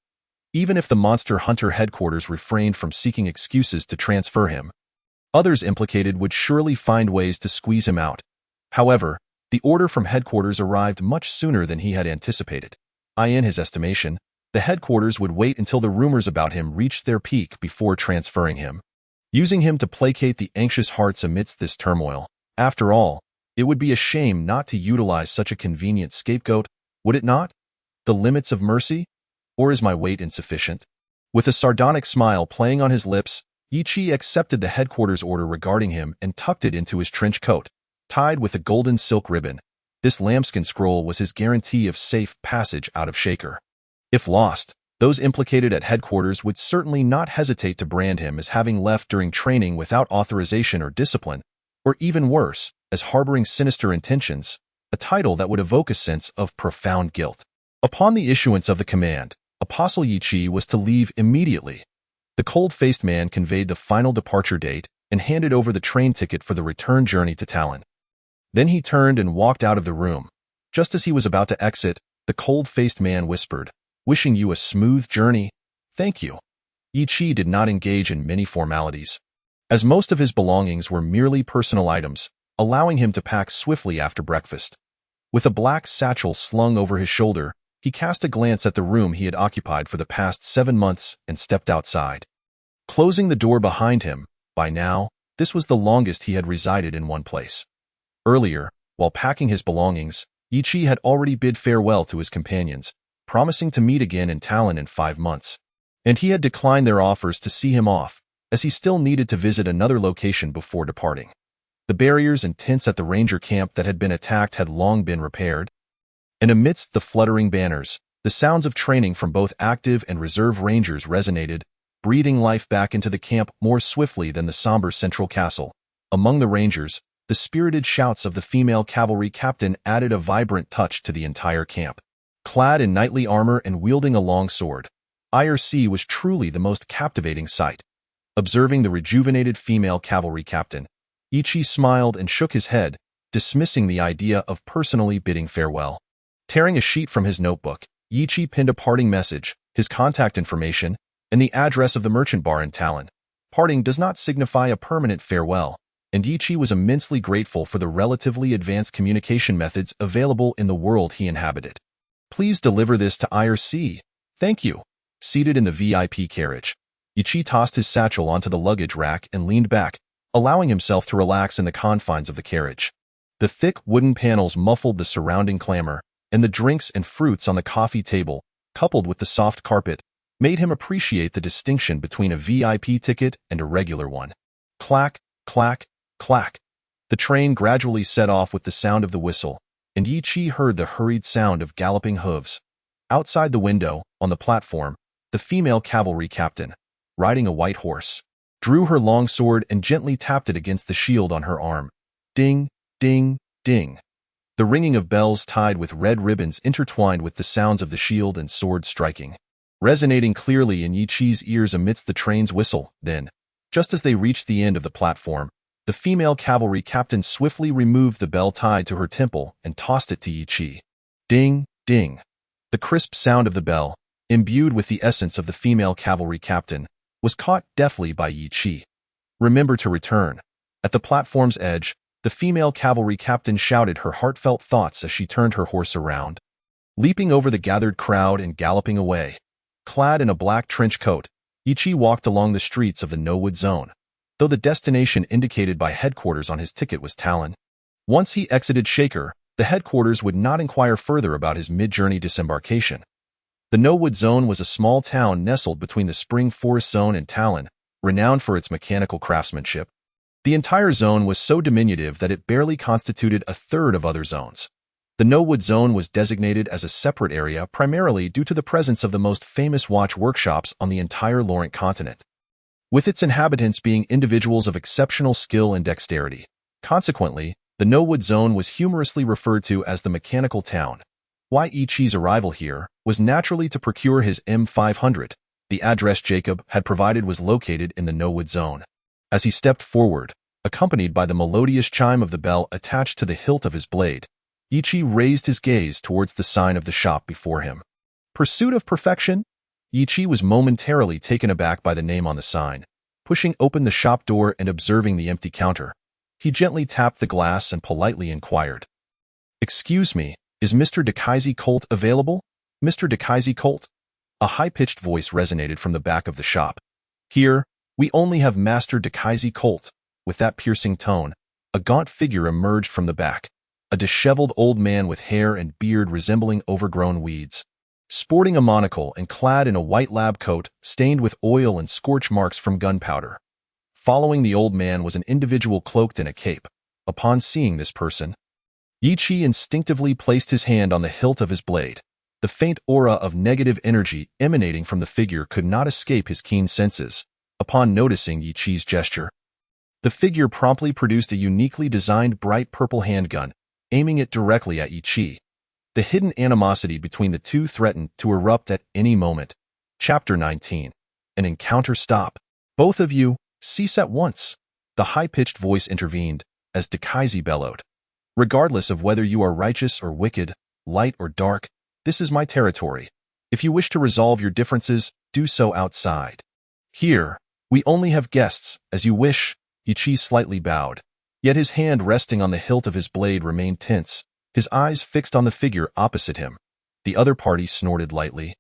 Even if the Monster Hunter headquarters refrained from seeking excuses to transfer him, others implicated would surely find ways to squeeze him out. However, the order from headquarters arrived much sooner than he had anticipated. In his estimation, the headquarters would wait until the rumors about him reached their peak before transferring him, using him to placate the anxious hearts amidst this turmoil. After all, it would be a shame not to utilize such a convenient scapegoat, would it not? The limits of mercy? Or is my weight insufficient? With a sardonic smile playing on his lips, Yi accepted the headquarters order regarding him and tucked it into his trench coat, tied with a golden silk ribbon. This lambskin scroll was his guarantee of safe passage out of Shaker. If lost, those implicated at headquarters would certainly not hesitate to brand him as having left during training without authorization or discipline, or even worse, as harboring sinister intentions, a title that would evoke a sense of profound guilt. Upon the issuance of the command, Apostle Yi was to leave immediately. The cold-faced man conveyed the final departure date and handed over the train ticket for the return journey to Talon. Then he turned and walked out of the room. Just as he was about to exit, the cold-faced man whispered, "Wishing you a smooth journey. Thank you." Yi did not engage in many formalities, as most of his belongings were merely personal items, allowing him to pack swiftly after breakfast. With a black satchel slung over his shoulder, he cast a glance at the room he had occupied for the past 7 months and stepped outside, closing the door behind him. By now, this was the longest he had resided in one place. Earlier, while packing his belongings, Yi had already bid farewell to his companions, promising to meet again in Talon in 5 months. And he had declined their offers to see him off, as he still needed to visit another location before departing. The barriers and tents at the ranger camp that had been attacked had long been repaired, and amidst the fluttering banners, the sounds of training from both active and reserve rangers resonated, breathing life back into the camp more swiftly than the somber central castle. Among the rangers, the spirited shouts of the female cavalry captain added a vibrant touch to the entire camp. Clad in knightly armor and wielding a long sword, IRC was truly the most captivating sight. Observing the rejuvenated female cavalry captain, Yi smiled and shook his head, dismissing the idea of personally bidding farewell. Tearing a sheet from his notebook, Yi pinned a parting message, his contact information, and the address of the merchant bar in Talon. Parting does not signify a permanent farewell, and Yi was immensely grateful for the relatively advanced communication methods available in the world he inhabited. "Please deliver this to IRC. Thank you." Seated in the VIP carriage, Yi tossed his satchel onto the luggage rack and leaned back, allowing himself to relax in the confines of the carriage. The thick wooden panels muffled the surrounding clamor, and the drinks and fruits on the coffee table, coupled with the soft carpet, made him appreciate the distinction between a VIP ticket and a regular one. Clack, clack, clack. The train gradually set off with the sound of the whistle, and Yi heard the hurried sound of galloping hooves. Outside the window, on the platform, the female cavalry captain, riding a white horse, drew her long sword and gently tapped it against the shield on her arm. Ding, ding, ding. The ringing of bells tied with red ribbons intertwined with the sounds of the shield and sword striking, resonating clearly in Yi's ears amidst the train's whistle. Then, just as they reached the end of the platform, the female cavalry captain swiftly removed the bell tied to her temple and tossed it to Yi. Ding, ding. The crisp sound of the bell, imbued with the essence of the female cavalry captain, was caught deftly by Yi. "Remember to return." At the platform's edge, the female cavalry captain shouted her heartfelt thoughts as she turned her horse around, leaping over the gathered crowd and galloping away. Clad in a black trench coat, Yi walked along the streets of the No-Wood Zone, though the destination indicated by headquarters on his ticket was Talon. Once he exited Shaker, the headquarters would not inquire further about his mid-journey disembarkation. The No-Wood Zone was a small town nestled between the Spring Forest Zone and Talon, renowned for its mechanical craftsmanship. The entire zone was so diminutive that it barely constituted a third of other zones. The No-Wood Zone was designated as a separate area primarily due to the presence of the most famous watch workshops on the entire Laurent continent, with its inhabitants being individuals of exceptional skill and dexterity. Consequently, the No-Wood Zone was humorously referred to as the Mechanical Town. Why Ichi's arrival here was naturally to procure his M500. The address Jacob had provided was located in the No-Wood Zone. As he stepped forward, accompanied by the melodious chime of the bell attached to the hilt of his blade, Ichi raised his gaze towards the sign of the shop before him. Pursuit of Perfection? Ichi was momentarily taken aback by the name on the sign. Pushing open the shop door and observing the empty counter, he gently tapped the glass and politely inquired, "Excuse me, is Mr. Dakaise Colt available? Mr. Dakaise Colt?" A high-pitched voice resonated from the back of the shop. "Here, we only have Master Dakaise Colt." With that piercing tone, a gaunt figure emerged from the back, a disheveled old man with hair and beard resembling overgrown weeds. Sporting a monocle and clad in a white lab coat stained with oil and scorch marks from gunpowder. Following the old man was an individual cloaked in a cape. Upon seeing this person, Ichi instinctively placed his hand on the hilt of his blade. The faint aura of negative energy emanating from the figure could not escape his keen senses. Upon noticing Ichi's gesture, the figure promptly produced a uniquely designed bright purple handgun, aiming it directly at Ichi. The hidden animosity between the two threatened to erupt at any moment. Chapter 19. An encounter stop. "Both of you, cease at once." The high-pitched voice intervened, as Dakaise bellowed. "Regardless of whether you are righteous or wicked, light or dark, this is my territory. If you wish to resolve your differences, do so outside. Here, we only have guests, as you wish." Ichi slightly bowed, yet his hand resting on the hilt of his blade remained tense, his eyes fixed on the figure opposite him. The other party snorted lightly.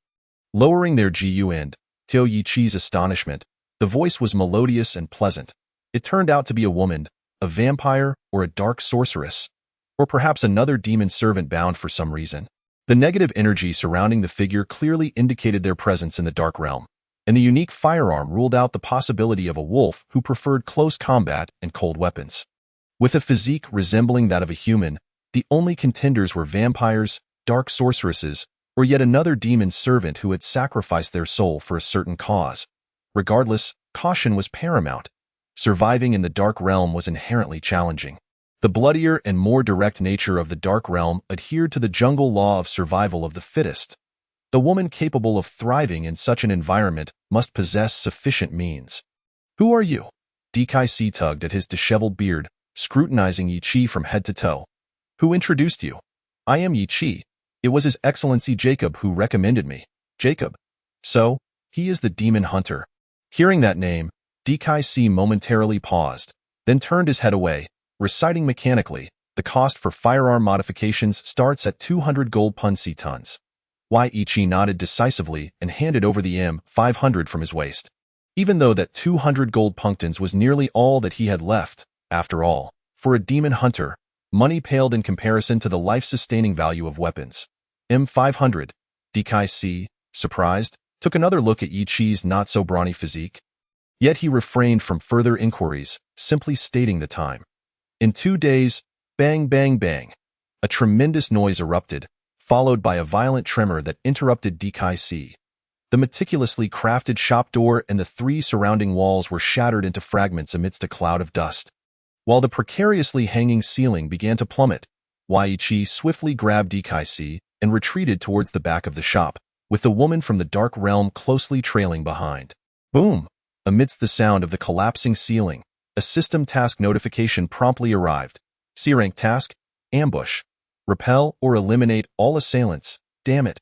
Lowering their gun, to Ichi's astonishment, the voice was melodious and pleasant. It turned out to be a woman, a vampire, or a dark sorceress, or perhaps another demon servant bound for some reason. The negative energy surrounding the figure clearly indicated their presence in the dark realm, and the unique firearm ruled out the possibility of a wolf who preferred close combat and cold weapons. With a physique resembling that of a human, the only contenders were vampires, dark sorceresses, or yet another demon servant who had sacrificed their soul for a certain cause. Regardless, caution was paramount. Surviving in the dark realm was inherently challenging. The bloodier and more direct nature of the dark realm adhered to the jungle law of survival of the fittest. The woman capable of thriving in such an environment must possess sufficient means. "Who are you?" Dakaise tugged at his disheveled beard, scrutinizing Ichi from head to toe. "Who introduced you?" "I am Ichi. It was His Excellency Jacob who recommended me." "Jacob? So, he is the demon hunter." Hearing that name, Dakaise momentarily paused, then turned his head away, reciting mechanically, "The cost for firearm modifications starts at 200 gold punsi tons." Why Ichi nodded decisively and handed over the M500 from his waist. Even though that 200 gold punktons was nearly all that he had left, after all, for a demon hunter, money paled in comparison to the life-sustaining value of weapons. M500. Dakaise, surprised, took another look at Ichi's not-so-brawny physique. Yet he refrained from further inquiries, simply stating the time. In 2 days, bang, bang, bang. A tremendous noise erupted, followed by a violent tremor that interrupted Dakaise. The meticulously crafted shop door and the 3 surrounding walls were shattered into fragments amidst a cloud of dust. While the precariously hanging ceiling began to plummet, Ichi swiftly grabbed Dakaise and retreated towards the back of the shop, with the woman from the dark realm closely trailing behind. Boom! Amidst the sound of the collapsing ceiling, a system task notification promptly arrived. C-rank task, ambush. Repel or eliminate all assailants. Damn it.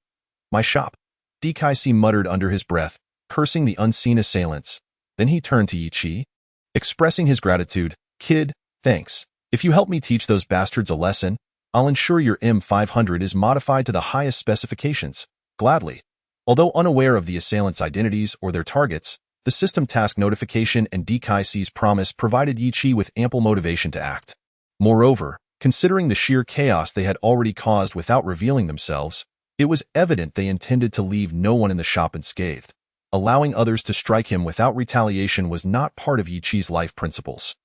My shop. Dakaise muttered under his breath, cursing the unseen assailants. Then he turned to Ichi, expressing his gratitude. "Kid, thanks. If you help me teach those bastards a lesson, I'll ensure your M500 is modified to the highest specifications." Gladly. Although unaware of the assailants' identities or their targets, the system task notification and Dakaise's promise provided Ichi with ample motivation to act. Moreover, considering the sheer chaos they had already caused without revealing themselves, it was evident they intended to leave no one in the shop unscathed. Allowing others to strike him without retaliation was not part of Ichi's life principles.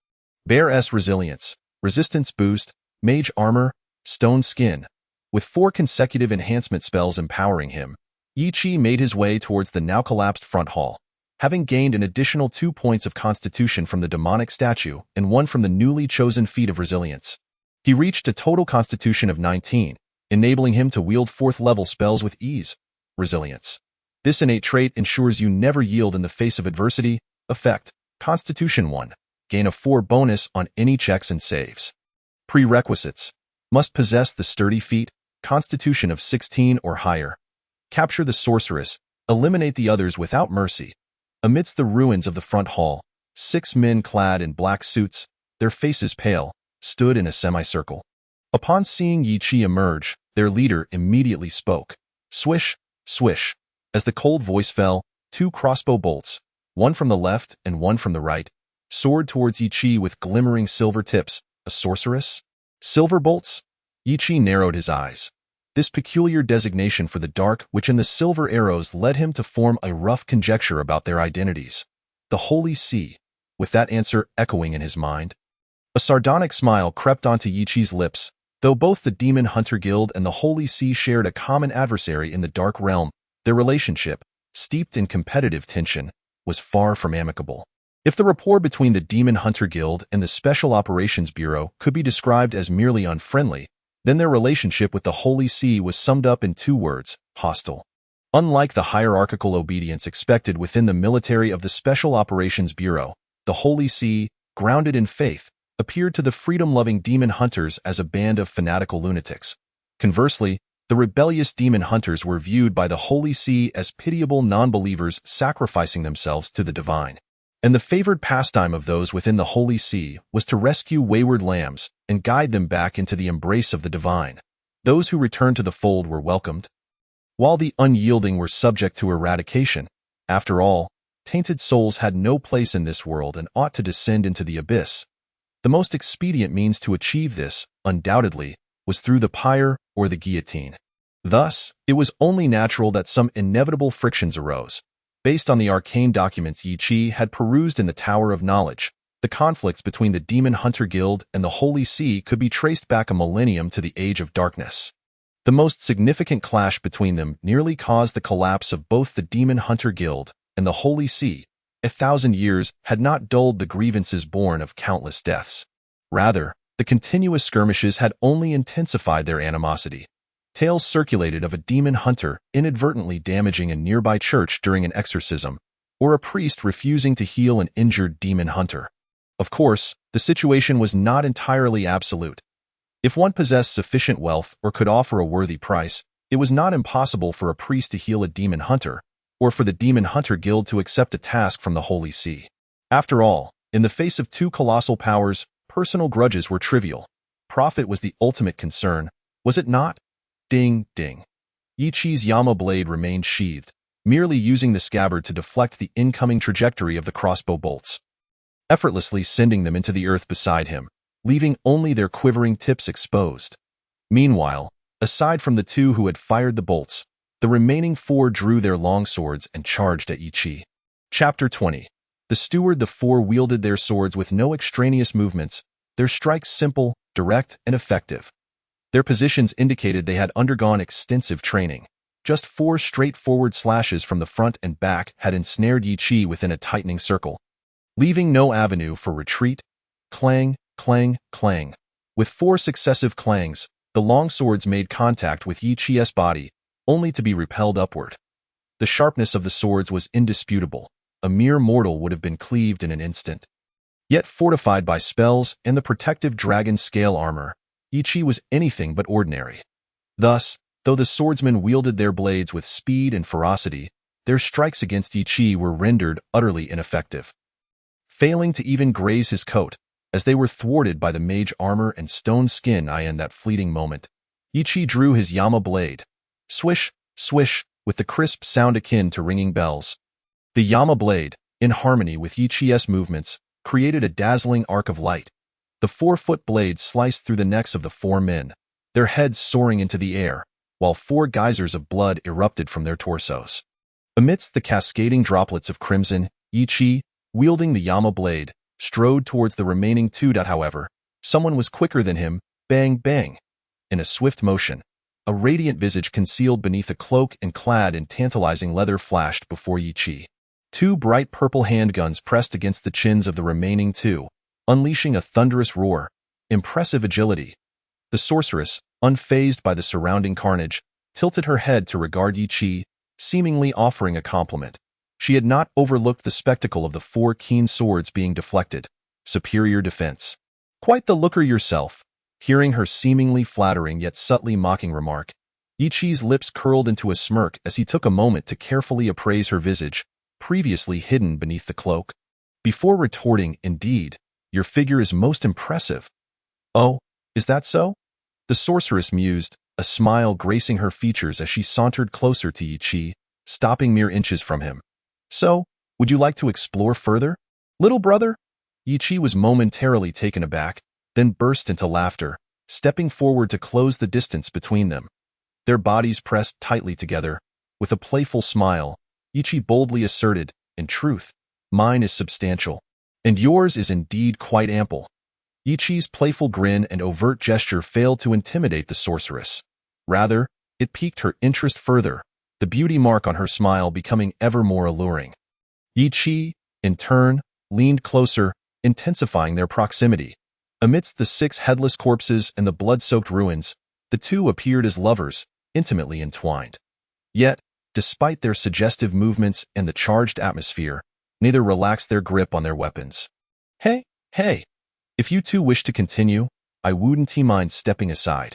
Bear S resilience, resistance boost, mage armor, stone skin. With 4 consecutive enhancement spells empowering him, Ichi made his way towards the now collapsed front hall. having gained an additional 2 points of constitution from the demonic statue and 1 from the newly chosen feat of resilience. He reached a total constitution of 19, enabling him to wield 4th-level spells with ease. Resilience. This innate trait ensures you never yield in the face of adversity. Effect: Constitution 1. Gain a 4 bonus on any checks and saves. Prerequisites: must possess the sturdy feat, Constitution of 16 or higher. Capture the sorceress, eliminate the others without mercy. Amidst the ruins of the front hall, 6 men clad in black suits, their faces pale, stood in a semicircle. Upon seeing Yi Qi emerge, their leader immediately spoke. Swish, swish. As the cold voice fell, 2 crossbow bolts, one from the left and one from the right, soared towards Yi Qi with glimmering silver tips. A sorceress? Silver bolts? Yi Qi narrowed his eyes. This peculiar designation for the dark which in the silver arrows led him to form a rough conjecture about their identities. The Holy See, with that answer echoing in his mind. A sardonic smile crept onto Yi Qi's lips. Though both the Demon Hunter Guild and the Holy See shared a common adversary in the Dark Realm, their relationship, steeped in competitive tension, was far from amicable. If the rapport between the Demon Hunter Guild and the Special Operations Bureau could be described as merely unfriendly, then their relationship with the Holy See was summed up in 2 words: hostile. Unlike the hierarchical obedience expected within the military of the Special Operations Bureau, the Holy See, grounded in faith, appeared to the freedom-loving demon hunters as a band of fanatical lunatics. Conversely, the rebellious demon hunters were viewed by the Holy See as pitiable non-believers sacrificing themselves to the divine. And the favored pastime of those within the Holy See was to rescue wayward lambs and guide them back into the embrace of the divine. Those who returned to the fold were welcomed, while the unyielding were subject to eradication. After all, tainted souls had no place in this world and ought to descend into the abyss. The most expedient means to achieve this, undoubtedly, was through the pyre or the guillotine. Thus, it was only natural that some inevitable frictions arose. Based on the arcane documents Yi Qi had perused in the Tower of Knowledge, the conflicts between the Demon Hunter Guild and the Holy See could be traced back a millennium to the Age of Darkness. The most significant clash between them nearly caused the collapse of both the Demon Hunter Guild and the Holy See. 1,000 years had not dulled the grievances born of countless deaths. Rather, the continuous skirmishes had only intensified their animosity. Tales circulated of a demon hunter inadvertently damaging a nearby church during an exorcism, or a priest refusing to heal an injured demon hunter. Of course, the situation was not entirely absolute. If one possessed sufficient wealth or could offer a worthy price, it was not impossible for a priest to heal a demon hunter, or for the Demon Hunter Guild to accept a task from the Holy See. After all, in the face of 2 colossal powers, personal grudges were trivial. Profit was the ultimate concern, was it not? Ding, ding. Yi Qi's Yama blade remained sheathed, merely using the scabbard to deflect the incoming trajectory of the crossbow bolts, effortlessly sending them into the earth beside him, leaving only their quivering tips exposed. Meanwhile, aside from the 2 who had fired the bolts, the remaining 4 drew their longswords and charged at Yi Qi. Chapter 20. The Steward. The 4 wielded their swords with no extraneous movements, their strikes simple, direct, and effective. Their positions indicated they had undergone extensive training. Just 4 straightforward slashes from the front and back had ensnared Yi Qi within a tightening circle, leaving no avenue for retreat. Clang, clang, clang. With 4 successive clangs, the longswords made contact with Yi Qi's body, only to be repelled upward. The sharpness of the swords was indisputable. A mere mortal would have been cleaved in an instant. Yet fortified by spells and the protective dragon scale armor, Yi Qi was anything but ordinary. Thus, though the swordsmen wielded their blades with speed and ferocity, their strikes against Yi Qi were rendered utterly ineffective. Failing to even graze his coat, as they were thwarted by the mage armor and stone skin in that fleeting moment, Yi Qi drew his Yama blade. Swish, swish, with the crisp sound akin to ringing bells. The Yama blade, in harmony with Yi Qi's movements, created a dazzling arc of light. The 4-foot blade sliced through the necks of the 4 men, their heads soaring into the air, while 4 geysers of blood erupted from their torsos. Amidst the cascading droplets of crimson, Yi Qi, wielding the Yama blade, strode towards the remaining 2. However, someone was quicker than him. Bang, bang. In a swift motion, a radiant visage concealed beneath a cloak and clad in tantalizing leather flashed before Yi Qi. Two bright purple handguns pressed against the chins of the remaining two, unleashing a thunderous roar. Impressive agility. The sorceress, unfazed by the surrounding carnage, tilted her head to regard Yi Qi, seemingly offering a compliment. She had not overlooked the spectacle of the four keen swords being deflected. Superior defense. Quite the looker yourself. Hearing her seemingly flattering yet subtly mocking remark, Yi Qi's lips curled into a smirk as he took a moment to carefully appraise her visage, previously hidden beneath the cloak. Before retorting, "Indeed, your figure is most impressive." "Oh, is that so?" The sorceress mused, a smile gracing her features as she sauntered closer to Yi Qi, stopping mere inches from him. "So, would you like to explore further, little brother?" Yi Qi was momentarily taken aback, then burst into laughter, stepping forward to close the distance between them. Their bodies pressed tightly together. With a playful smile, Yi Qi boldly asserted, "In truth, mine is substantial, and yours is indeed quite ample." Yi Qi's playful grin and overt gesture failed to intimidate the sorceress. Rather, it piqued her interest further, the beauty mark on her smile becoming ever more alluring. Yi Qi, in turn, leaned closer, intensifying their proximity. Amidst the 6 headless corpses and the blood-soaked ruins, the two appeared as lovers, intimately entwined. Yet, despite their suggestive movements and the charged atmosphere, neither relaxed their grip on their weapons. Hey, if you two wish to continue, I wouldn't mind stepping aside."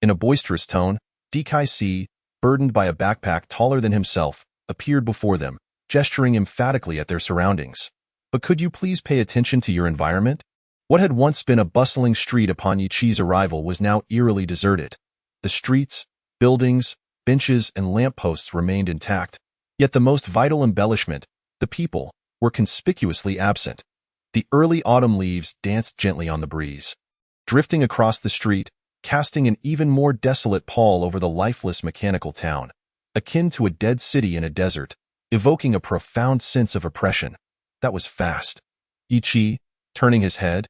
In a boisterous tone, Dekai Si, burdened by a backpack taller than himself, appeared before them, gesturing emphatically at their surroundings. "But could you please pay attention to your environment?" What had once been a bustling street upon Yi Qi's arrival was now eerily deserted. The streets, buildings, benches, and lampposts remained intact, yet the most vital embellishment, the people, were conspicuously absent. The early autumn leaves danced gently on the breeze, drifting across the street, casting an even more desolate pall over the lifeless mechanical town, akin to a dead city in a desert, evoking a profound sense of oppression. That was fast. Yi Qi, turning his head,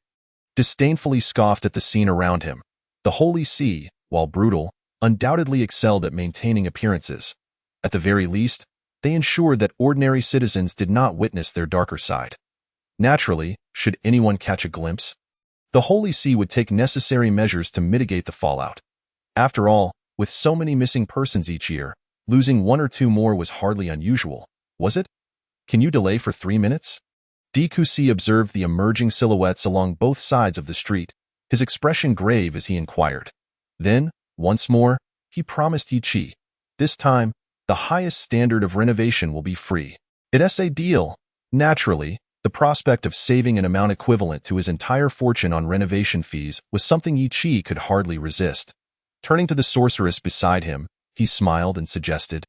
disdainfully scoffed at the scene around him. The Holy See, while brutal, undoubtedly excelled at maintaining appearances. At the very least, they ensured that ordinary citizens did not witness their darker side. Naturally, should anyone catch a glimpse, the Holy See would take necessary measures to mitigate the fallout. After all, with so many missing persons each year, losing 1 or 2 more was hardly unusual, was it? "Can you delay for 3 minutes?" Dekusi observed the emerging silhouettes along both sides of the street, his expression grave as he inquired. Then, once more, he promised Yi Qi, "This time, the highest standard of renovation will be free." It's a deal. Naturally, the prospect of saving an amount equivalent to his entire fortune on renovation fees was something Yi Qi could hardly resist. Turning to the sorceress beside him, he smiled and suggested,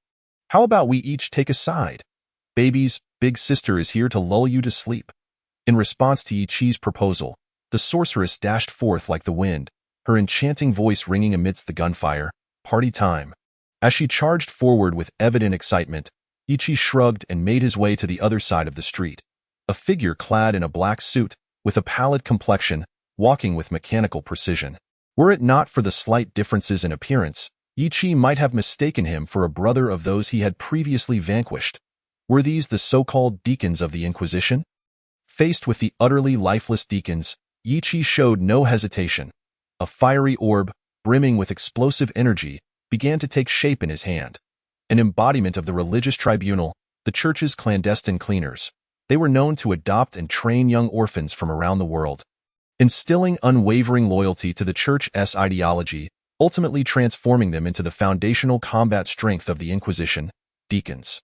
"How about we each take a side? Baby's big sister is here to lull you to sleep." In response to Yi Qi's proposal, the sorceress dashed forth like the wind, her enchanting voice ringing amidst the gunfire. "Party time." As she charged forward with evident excitement, Yi Qi shrugged and made his way to the other side of the street. A figure clad in a black suit, with a pallid complexion, walking with mechanical precision. Were it not for the slight differences in appearance, Yi Qi might have mistaken him for a brother of those he had previously vanquished. Were these the so-called deacons of the Inquisition? Faced with the utterly lifeless deacons, Yi Qi showed no hesitation. A fiery orb, brimming with explosive energy, began to take shape in his hand. An embodiment of the religious tribunal, the church's clandestine cleaners. They were known to adopt and train young orphans from around the world, instilling unwavering loyalty to the church's ideology, ultimately transforming them into the foundational combat strength of the Inquisition, deacons.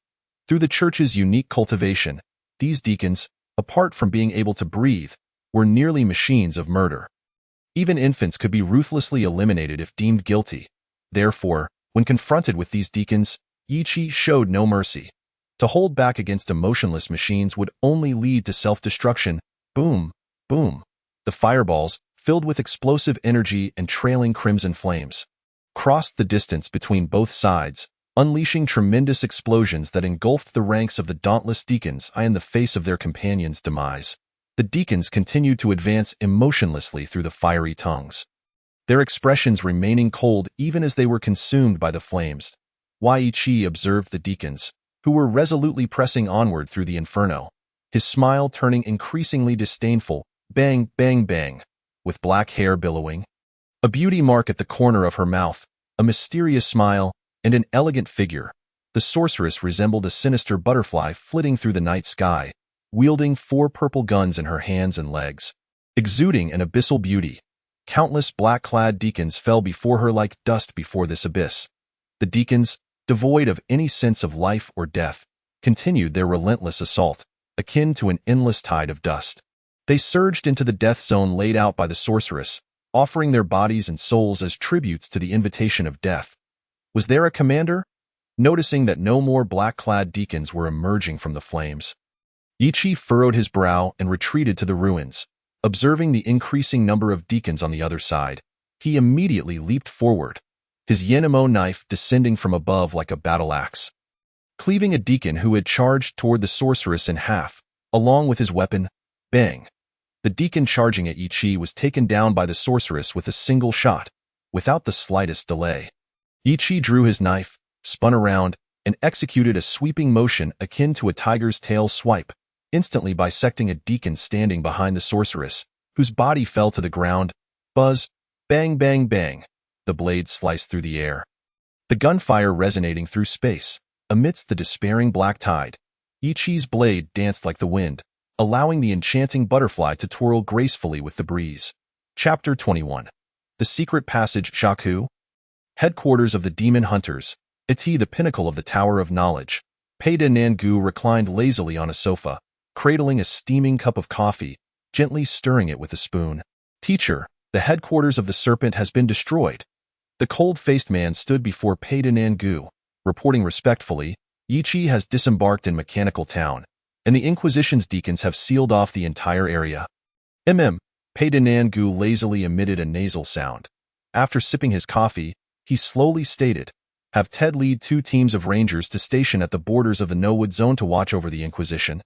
Through the church's unique cultivation, these deacons, apart from being able to breathe, were nearly machines of murder. Even infants could be ruthlessly eliminated if deemed guilty. Therefore, when confronted with these deacons, Yi Qi showed no mercy. To hold back against emotionless machines would only lead to self-destruction. Boom, boom. The fireballs, filled with explosive energy and trailing crimson flames, crossed the distance between both sides, unleashing tremendous explosions that engulfed the ranks of the dauntless deacons in the face of their companions' demise. The deacons continued to advance emotionlessly through the fiery tongues, their expressions remaining cold even as they were consumed by the flames. Yi Qi observed the deacons, who were resolutely pressing onward through the inferno, his smile turning increasingly disdainful, bang, bang, bang, with black hair billowing. A beauty mark at the corner of her mouth, a mysterious smile, and an elegant figure. The sorceress resembled a sinister butterfly flitting through the night sky, wielding 4 purple guns in her hands and legs. Exuding an abyssal beauty, countless black-clad deacons fell before her like dust before this abyss. The deacons, devoid of any sense of life or death, continued their relentless assault, akin to an endless tide of dust. They surged into the death zone laid out by the sorceress, offering their bodies and souls as tributes to the invitation of death. Was there a commander? Noticing that no more black-clad deacons were emerging from the flames, Ichi furrowed his brow and retreated to the ruins. Observing the increasing number of deacons on the other side, he immediately leaped forward, his Yenamo knife descending from above like a battle axe, cleaving a deacon who had charged toward the sorceress in half, along with his weapon. Bang! The deacon charging at Ichi was taken down by the sorceress with a single shot, without the slightest delay. Ichi drew his knife, spun around, and executed a sweeping motion akin to a tiger's tail swipe, instantly bisecting a deacon standing behind the sorceress, whose body fell to the ground. Buzz, bang, bang, bang, the blade sliced through the air, the gunfire resonating through space. Amidst the despairing black tide, Ichi's blade danced like the wind, allowing the enchanting butterfly to twirl gracefully with the breeze. Chapter 21. The Secret Passage. Shaku, headquarters of the Demon Hunters, Iti, the pinnacle of the Tower of Knowledge. Peida Nangu reclined lazily on a sofa, cradling a steaming cup of coffee, gently stirring it with a spoon. Teacher, the headquarters of the serpent has been destroyed. The cold-faced man stood before Peida Nangu, reporting respectfully, Ichi has disembarked in Mechanical Town, and the Inquisition's deacons have sealed off the entire area. Peida Nangu lazily emitted a nasal sound. After sipping his coffee, he slowly stated, have Ted lead 2 teams of rangers to station at the borders of the No-Wood Zone to watch over the Inquisition,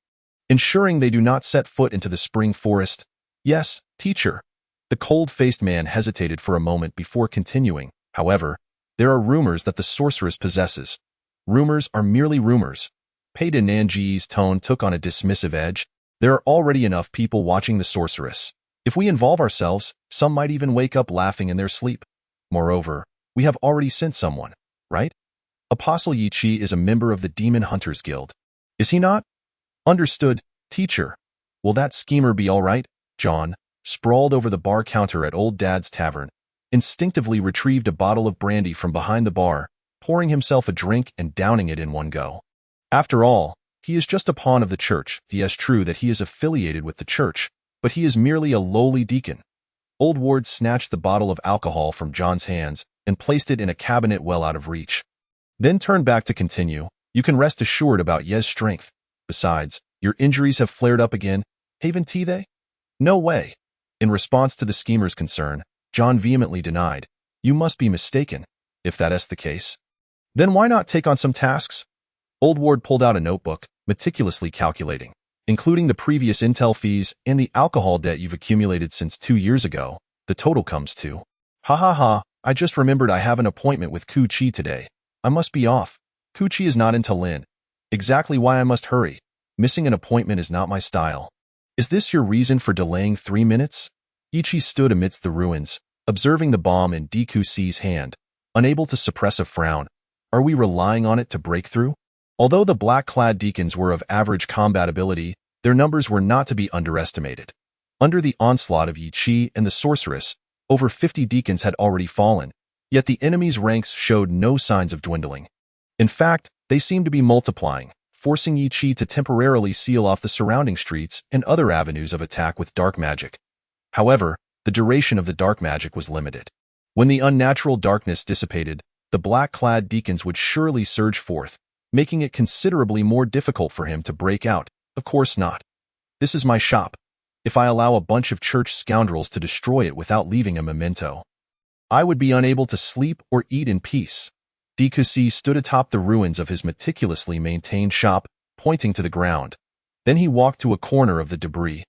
ensuring they do not set foot into the Spring Forest. Yes, teacher. The cold-faced man hesitated for a moment before continuing. However, there are rumors that the sorceress possesses. Rumors are merely rumors. Peida Nangu's tone took on a dismissive edge. There are already enough people watching the sorceress. If we involve ourselves, some might even wake up laughing in their sleep. Moreover, we have already sent someone, right? Apostle Ichi is a member of the Demon Hunters Guild. Is he not? Understood, teacher. Will that schemer be all right? John, sprawled over the bar counter at Old Dad's Tavern, instinctively retrieved a bottle of brandy from behind the bar, pouring himself a drink and downing it in one go. After all, he is just a pawn of the church. Yes, true that he is affiliated with the church, but he is merely a lowly deacon. Old Ward snatched the bottle of alcohol from John's hands and placed it in a cabinet well out of reach. Then turned back to continue, you can rest assured about Yez's strength. Besides, your injuries have flared up again, haven't they? No way. In response to the schemer's concern, John vehemently denied, you must be mistaken. If that is the case, then why not take on some tasks? Old Ward pulled out a notebook, meticulously calculating, including the previous intel fees and the alcohol debt you've accumulated since 2 years ago. The total comes to, ha ha ha, I just remembered I have an appointment with Ku Chi today. I must be off. Ku Chi is not until Lin. Exactly why I must hurry. Missing an appointment is not my style. Is this your reason for delaying 3 minutes? Ichi stood amidst the ruins, observing the bomb in Diku's hand, unable to suppress a frown. Are we relying on it to break through? Although the black-clad deacons were of average combat ability, their numbers were not to be underestimated. Under the onslaught of Ichi and the sorceress, over 50 deacons had already fallen, yet the enemy's ranks showed no signs of dwindling. In fact, they seemed to be multiplying, forcing Ichi to temporarily seal off the surrounding streets and other avenues of attack with dark magic. However, the duration of the dark magic was limited. When the unnatural darkness dissipated, the black-clad deacons would surely surge forth, making it considerably more difficult for him to break out. Of course not. This is my shop. If I allow a bunch of church scoundrels to destroy it without leaving a memento, I would be unable to sleep or eat in peace. Dikusi stood atop the ruins of his meticulously maintained shop, pointing to the ground. Then he walked to a corner of the debris,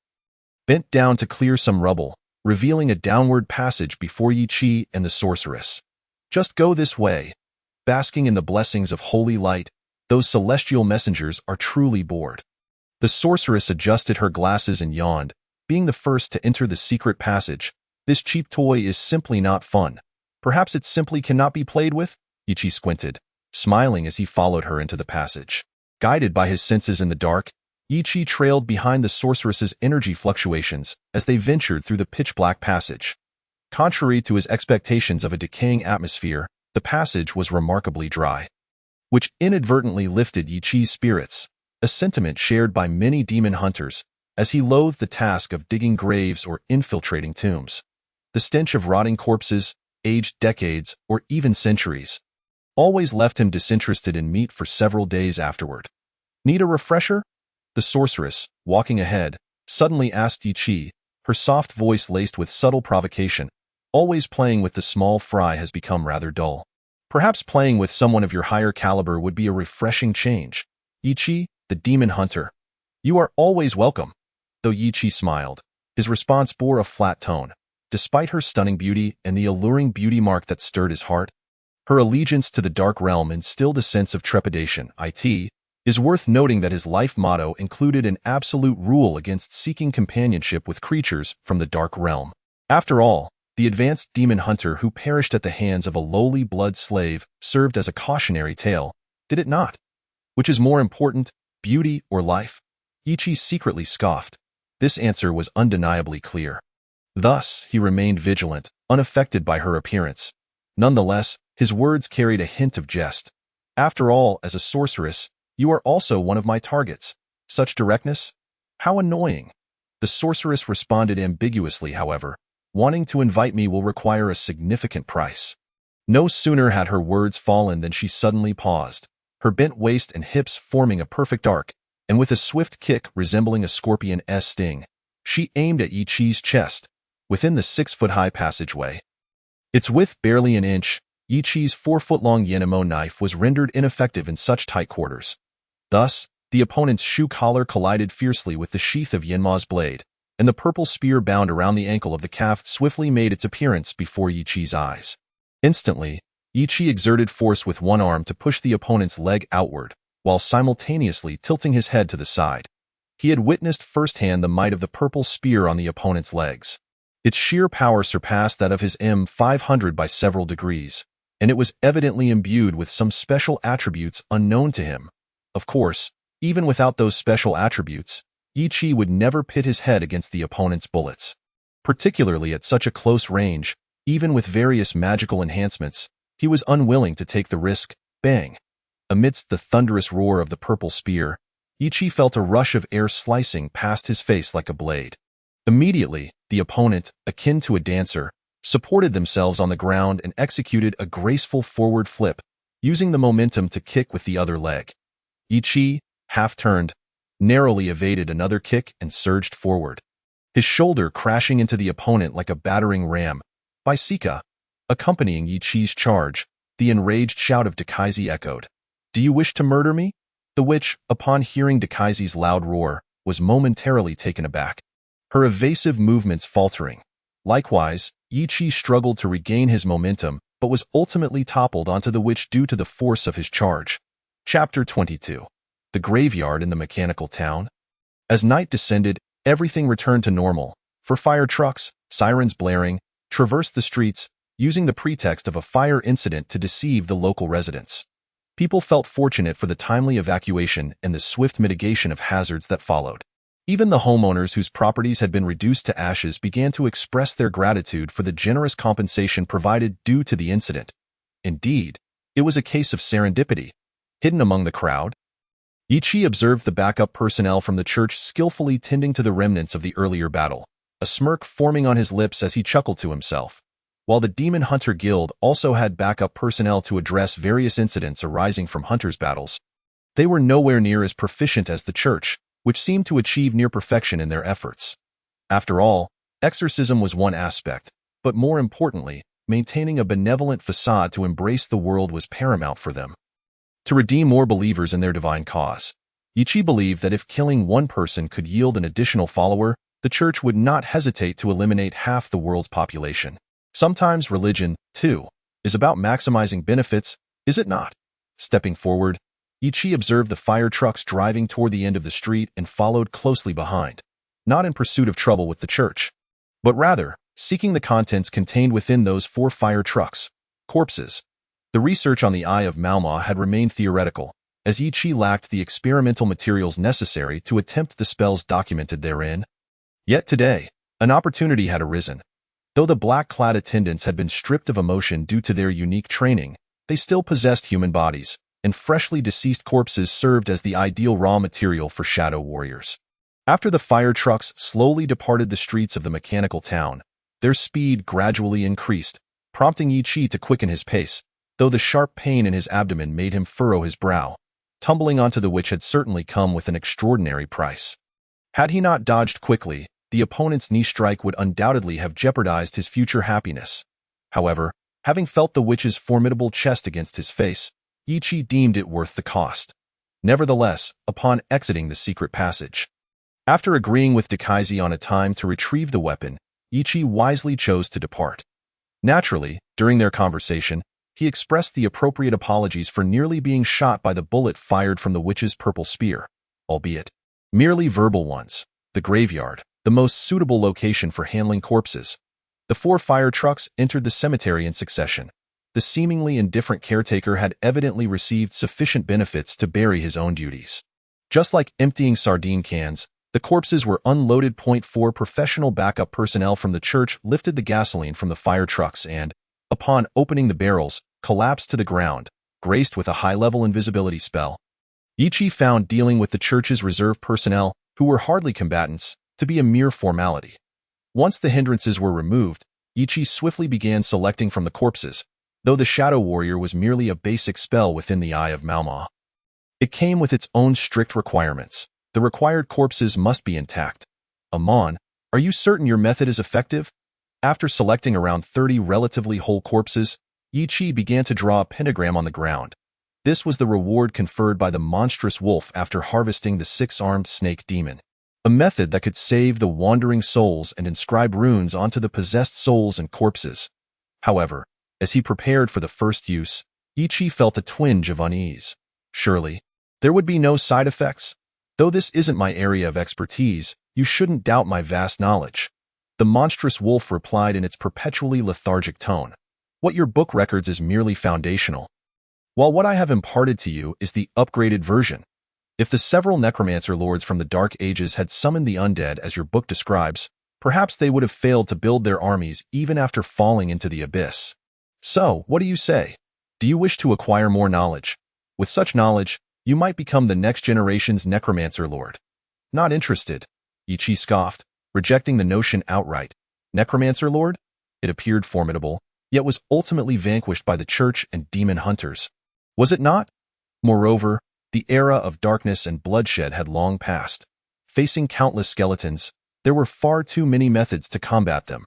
bent down to clear some rubble, revealing a downward passage before Ichi and the sorceress. Just go this way. Basking in the blessings of holy light, Those celestial messengers are truly bored. The sorceress adjusted her glasses and yawned. Being the first to enter the secret passage, this cheap toy is simply not fun. Perhaps it simply cannot be played with? Ichi squinted, smiling as he followed her into the passage. Guided by his senses in the dark, Ichi trailed behind the sorceress's energy fluctuations as they ventured through the pitch-black passage. Contrary to his expectations of a decaying atmosphere, the passage was remarkably dry, which inadvertently lifted Ichi's spirits, a sentiment shared by many demon hunters, as he loathed the task of digging graves or infiltrating tombs. The stench of rotting corpses, aged decades or even centuries, always left him disinterested in meat for several days afterward. Need a refresher? The sorceress, walking ahead, suddenly asked Ichi, her soft voice laced with subtle provocation. Always playing with the small fry has become rather dull. Perhaps playing with someone of your higher caliber would be a refreshing change. Ichi, the demon hunter. You are always welcome. Though Ichi smiled, his response bore a flat tone. Despite her stunning beauty and the alluring beauty mark that stirred his heart, her allegiance to the dark realm instilled a sense of trepidation. It is worth noting that his life motto included an absolute rule against seeking companionship with creatures from the dark realm. After all, the advanced demon hunter who perished at the hands of a lowly blood slave served as a cautionary tale, did it not? Which is more important, beauty or life? Ichi secretly scoffed. This answer was undeniably clear. Thus, he remained vigilant, unaffected by her appearance. Nonetheless, his words carried a hint of jest. After all, as a sorceress, you are also one of my targets. Such directness? How annoying. The sorceress responded ambiguously, however. Wanting to invite me will require a significant price. No sooner had her words fallen than she suddenly paused, her bent waist and hips forming a perfect arc, and with a swift kick resembling a scorpion's sting, she aimed at Ichi's chest, within the 6-foot-high passageway. Its width barely an inch, Ichi's 4-foot-long Yenmo knife was rendered ineffective in such tight quarters. Thus, the opponent's shoe collar collided fiercely with the sheath of Yenmo's blade, and the purple spear bound around the ankle of the calf swiftly made its appearance before Ichi's eyes. Instantly, Ichi exerted force with one arm to push the opponent's leg outward, while simultaneously tilting his head to the side. He had witnessed firsthand the might of the purple spear on the opponent's legs. Its sheer power surpassed that of his M500 by several degrees, and it was evidently imbued with some special attributes unknown to him. Of course, even without those special attributes, Ichi would never pit his head against the opponent's bullets. Particularly at such a close range, even with various magical enhancements, he was unwilling to take the risk. Bang! Amidst the thunderous roar of the purple spear, Ichi felt a rush of air slicing past his face like a blade. Immediately, the opponent, akin to a dancer, supported themselves on the ground and executed a graceful forward flip, using the momentum to kick with the other leg. Ichi, half-turned, narrowly evaded another kick and surged forward, his shoulder crashing into the opponent like a battering ram. By Sika, accompanying Ichi's charge, the enraged shout of Dekaizi echoed. Do you wish to murder me? The witch, upon hearing Dekaizi's loud roar, was momentarily taken aback, her evasive movements faltering. Likewise, Ichi struggled to regain his momentum, but was ultimately toppled onto the witch due to the force of his charge. Chapter 22. The Graveyard in the Mechanical Town. As night descended, everything returned to normal, for fire trucks, sirens blaring, traversed the streets, using the pretext of a fire incident to deceive the local residents. People felt fortunate for the timely evacuation and the swift mitigation of hazards that followed. Even the homeowners whose properties had been reduced to ashes began to express their gratitude for the generous compensation provided due to the incident. Indeed, it was a case of serendipity. Hidden among the crowd, Ichi observed the backup personnel from the church skillfully tending to the remnants of the earlier battle, a smirk forming on his lips as he chuckled to himself. While the Demon Hunter Guild also had backup personnel to address various incidents arising from hunters' battles, they were nowhere near as proficient as the church, which seemed to achieve near perfection in their efforts. After all, exorcism was one aspect, but more importantly, maintaining a benevolent facade to embrace the world was paramount for them. To redeem more believers in their divine cause, Ichi believed that if killing one person could yield an additional follower, the church would not hesitate to eliminate half the world's population. Sometimes religion, too, is about maximizing benefits, is it not? Stepping forward, Ichi observed the fire trucks driving toward the end of the street and followed closely behind, not in pursuit of trouble with the church, but rather seeking the contents contained within those 4 fire trucks, corpses. The research on the Eye of Malma had remained theoretical, as Ichi lacked the experimental materials necessary to attempt the spells documented therein. Yet today, an opportunity had arisen. Though the black-clad attendants had been stripped of emotion due to their unique training, they still possessed human bodies, and freshly deceased corpses served as the ideal raw material for shadow warriors. After the fire trucks slowly departed the streets of the mechanical town, their speed gradually increased, prompting Ichi to quicken his pace, though the sharp pain in his abdomen made him furrow his brow. Tumbling onto the which had certainly come with an extraordinary price. Had he not dodged quickly, the opponent's knee strike would undoubtedly have jeopardized his future happiness. However, having felt the witch's formidable chest against his face, Ichi deemed it worth the cost. Nevertheless, upon exiting the secret passage, after agreeing with Dakaise on a time to retrieve the weapon, Ichi wisely chose to depart. Naturally, during their conversation, he expressed the appropriate apologies for nearly being shot by the bullet fired from the witch's purple spear, albeit merely verbal ones. The graveyard, the most suitable location for handling corpses. The 4 fire trucks entered the cemetery in succession. The seemingly indifferent caretaker had evidently received sufficient benefits to bury his own duties. Just like emptying sardine cans, the corpses were unloaded. 4 professional backup personnel from the church lifted the gasoline from the fire trucks and, upon opening the barrels, collapsed to the ground, graced with a high-level invisibility spell. Ichi found dealing with the church's reserve personnel, who were hardly combatants, to be a mere formality. Once the hindrances were removed, Ichi swiftly began selecting from the corpses, though the Shadow Warrior was merely a basic spell within the Eye of Malma. It came with its own strict requirements. The required corpses must be intact. Amon, are you certain your method is effective? After selecting around 30 relatively whole corpses, Ichi began to draw a pentagram on the ground. This was the reward conferred by the monstrous wolf after harvesting the 6-armed snake demon. A method that could save the wandering souls and inscribe runes onto the possessed souls and corpses. However, as he prepared for the first use, Ichi felt a twinge of unease. Surely, there would be no side effects? Though this isn't my area of expertise, you shouldn't doubt my vast knowledge. The monstrous wolf replied in its perpetually lethargic tone. What your book records is merely foundational, while what I have imparted to you is the upgraded version. If the several necromancer lords from the Dark Ages had summoned the undead as your book describes, perhaps they would have failed to build their armies even after falling into the abyss. So, what do you say? Do you wish to acquire more knowledge? With such knowledge, you might become the next generation's necromancer lord. Not interested, Ichi scoffed, rejecting the notion outright. Necromancer lord? It appeared formidable, yet was ultimately vanquished by the church and demon hunters. Was it not? Moreover, the era of darkness and bloodshed had long passed. Facing countless skeletons, there were far too many methods to combat them.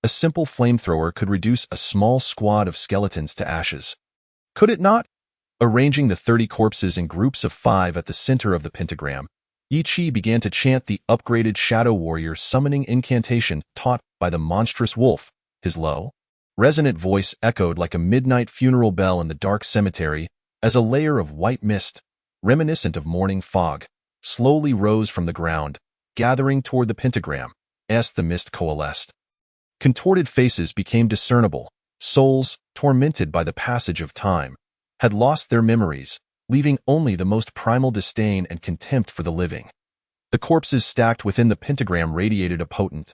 A simple flamethrower could reduce a small squad of skeletons to ashes. Could it not? Arranging the 30 corpses in groups of 5 at the center of the pentagram, Ichi began to chant the upgraded Shadow Warrior summoning incantation taught by the monstrous wolf. His low, resonant voice echoed like a midnight funeral bell in the dark cemetery as a layer of white mist, reminiscent of morning fog, slowly rose from the ground, gathering toward the pentagram, as the mist coalesced. Contorted faces became discernible. Souls, tormented by the passage of time, had lost their memories, leaving only the most primal disdain and contempt for the living. The corpses stacked within the pentagram radiated a potent,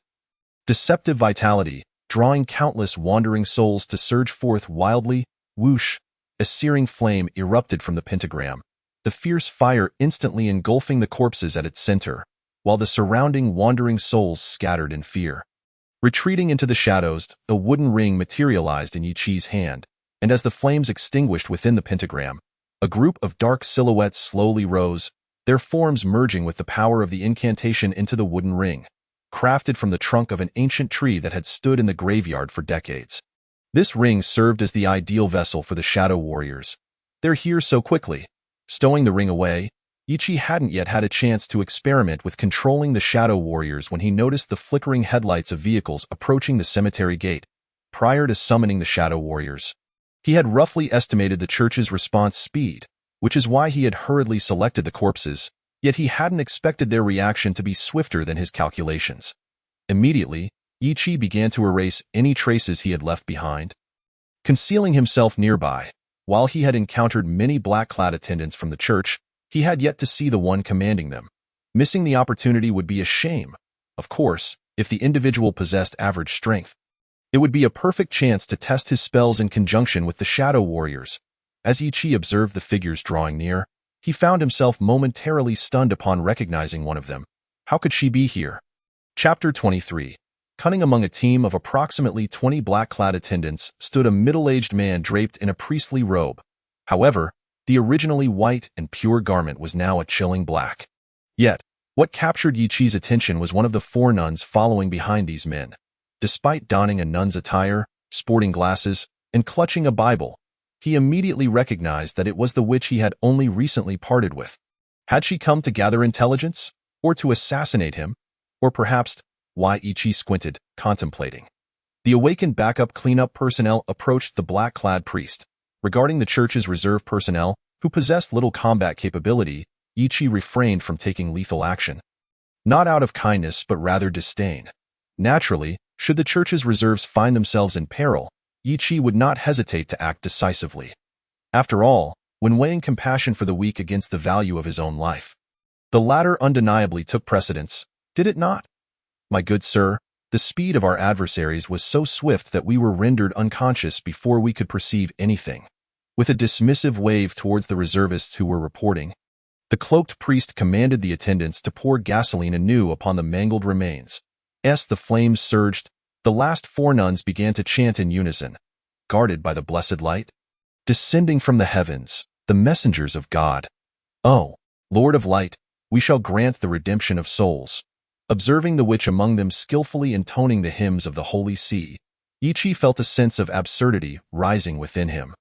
deceptive vitality, drawing countless wandering souls to surge forth wildly. Whoosh! A searing flame erupted from the pentagram, the fierce fire instantly engulfing the corpses at its center, while the surrounding wandering souls scattered in fear. Retreating into the shadows, a wooden ring materialized in Ichi's hand, and as the flames extinguished within the pentagram, a group of dark silhouettes slowly rose, their forms merging with the power of the incantation into the wooden ring, crafted from the trunk of an ancient tree that had stood in the graveyard for decades. This ring served as the ideal vessel for the Shadow Warriors. They're here so quickly. Stowing the ring away, Ichi hadn't yet had a chance to experiment with controlling the Shadow Warriors when he noticed the flickering headlights of vehicles approaching the cemetery gate. Prior to summoning the Shadow Warriors, he had roughly estimated the church's response speed, which is why he had hurriedly selected the corpses, yet he hadn't expected their reaction to be swifter than his calculations. Immediately, Yi began to erase any traces he had left behind. Concealing himself nearby, while he had encountered many black-clad attendants from the church, he had yet to see the one commanding them. Missing the opportunity would be a shame, of course, if the individual possessed average strength. It would be a perfect chance to test his spells in conjunction with the shadow warriors. As Yi observed the figures drawing near, he found himself momentarily stunned upon recognizing one of them. How could she be here? Chapter 23. Cunning. Among a team of approximately 20 black-clad attendants stood a middle-aged man draped in a priestly robe. However, the originally white and pure garment was now a chilling black. Yet, what captured Yi's attention was one of the 4 nuns following behind these men. Despite donning a nun's attire, sporting glasses, and clutching a Bible, he immediately recognized that it was the witch he had only recently parted with. Had she come to gather intelligence, or to assassinate him, or perhaps why? Yi squinted, contemplating. The awakened backup cleanup personnel approached the black-clad priest. Regarding the church's reserve personnel, who possessed little combat capability, Yi refrained from taking lethal action. Not out of kindness but rather disdain. Naturally, should the church's reserves find themselves in peril, Yi would not hesitate to act decisively. After all, when weighing compassion for the weak against the value of his own life, the latter undeniably took precedence, did it not? My good sir, the speed of our adversaries was so swift that we were rendered unconscious before we could perceive anything. With a dismissive wave towards the reservists who were reporting, the cloaked priest commanded the attendants to pour gasoline anew upon the mangled remains. As the flames surged, the last 4 nuns began to chant in unison, guarded by the blessed light, descending from the heavens, the messengers of God. Oh, Lord of light, we shall grant the redemption of souls. Observing the witch among them skillfully intoning the hymns of the Holy See, Yi felt a sense of absurdity rising within him.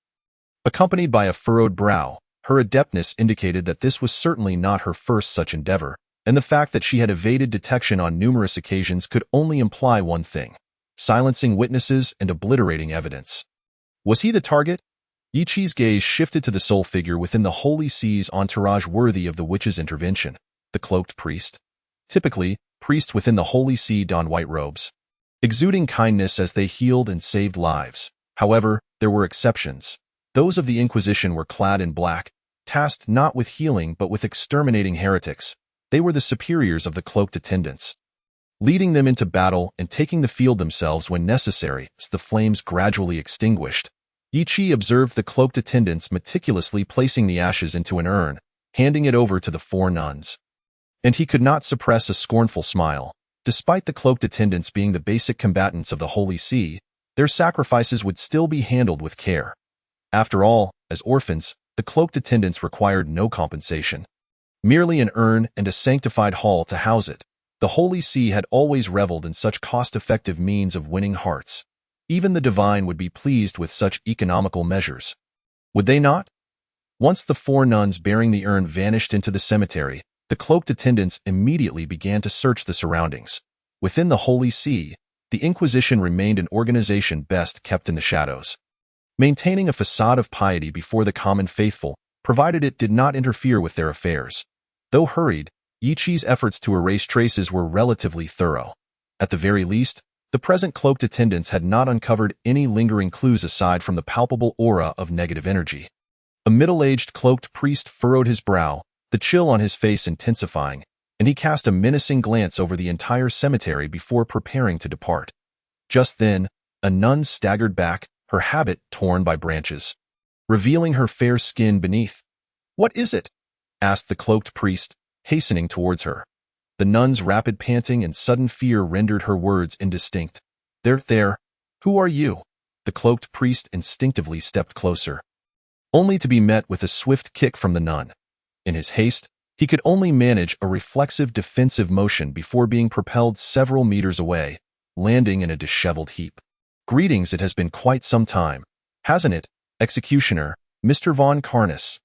Accompanied by a furrowed brow, her adeptness indicated that this was certainly not her first such endeavor, and the fact that she had evaded detection on numerous occasions could only imply one thing: silencing witnesses and obliterating evidence. Was he the target? Yi's gaze shifted to the sole figure within the Holy See's entourage worthy of the witch's intervention, the cloaked priest. Typically, priests within the Holy See donned white robes, exuding kindness as they healed and saved lives. However, there were exceptions. Those of the Inquisition were clad in black, tasked not with healing but with exterminating heretics. They were the superiors of the cloaked attendants, leading them into battle and taking the field themselves when necessary. As the flames gradually extinguished, Yi observed the cloaked attendants meticulously placing the ashes into an urn, handing it over to the 4 nuns. And he could not suppress a scornful smile. Despite the cloaked attendants being the basic combatants of the Holy See, their sacrifices would still be handled with care. After all, as orphans, the cloaked attendants required no compensation. Merely an urn and a sanctified hall to house it. The Holy See had always reveled in such cost-effective means of winning hearts. Even the divine would be pleased with such economical measures. Would they not? Once the 4 nuns bearing the urn vanished into the cemetery, the cloaked attendants immediately began to search the surroundings. Within the Holy See, the Inquisition remained an organization best kept in the shadows, maintaining a facade of piety before the common faithful, provided it did not interfere with their affairs. Though hurried, Yi's efforts to erase traces were relatively thorough. At the very least, the present cloaked attendants had not uncovered any lingering clues aside from the palpable aura of negative energy. A middle-aged cloaked priest furrowed his brow, the chill on his face intensifying, and he cast a menacing glance over the entire cemetery before preparing to depart. Just then, a nun staggered back, her habit torn by branches, revealing her fair skin beneath. "What is it?" asked the cloaked priest, hastening towards her. The nun's rapid panting and sudden fear rendered her words indistinct. There, who are you?" The cloaked priest instinctively stepped closer, only to be met with a swift kick from the nun. In his haste, he could only manage a reflexive defensive motion before being propelled several meters away, landing in a disheveled heap. "Greetings, it has been quite some time, hasn't it, executioner, Mr. von Karnas?"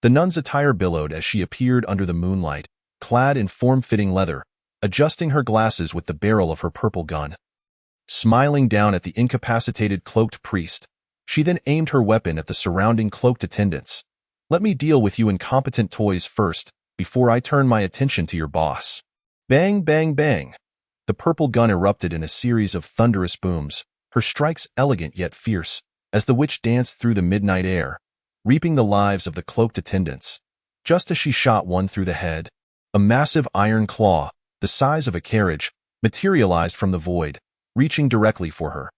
The nun's attire billowed as she appeared under the moonlight, clad in form-fitting leather, adjusting her glasses with the barrel of her purple gun. Smiling down at the incapacitated cloaked priest, she then aimed her weapon at the surrounding cloaked attendants. Let me deal with you incompetent toys first, before I turn my attention to your boss. Bang, bang, bang. The purple gun erupted in a series of thunderous booms, her strikes elegant yet fierce, as the witch danced through the midnight air, reaping the lives of the cloaked attendants. Just as she shot one through the head, a massive iron claw, the size of a carriage, materialized from the void, reaching directly for her.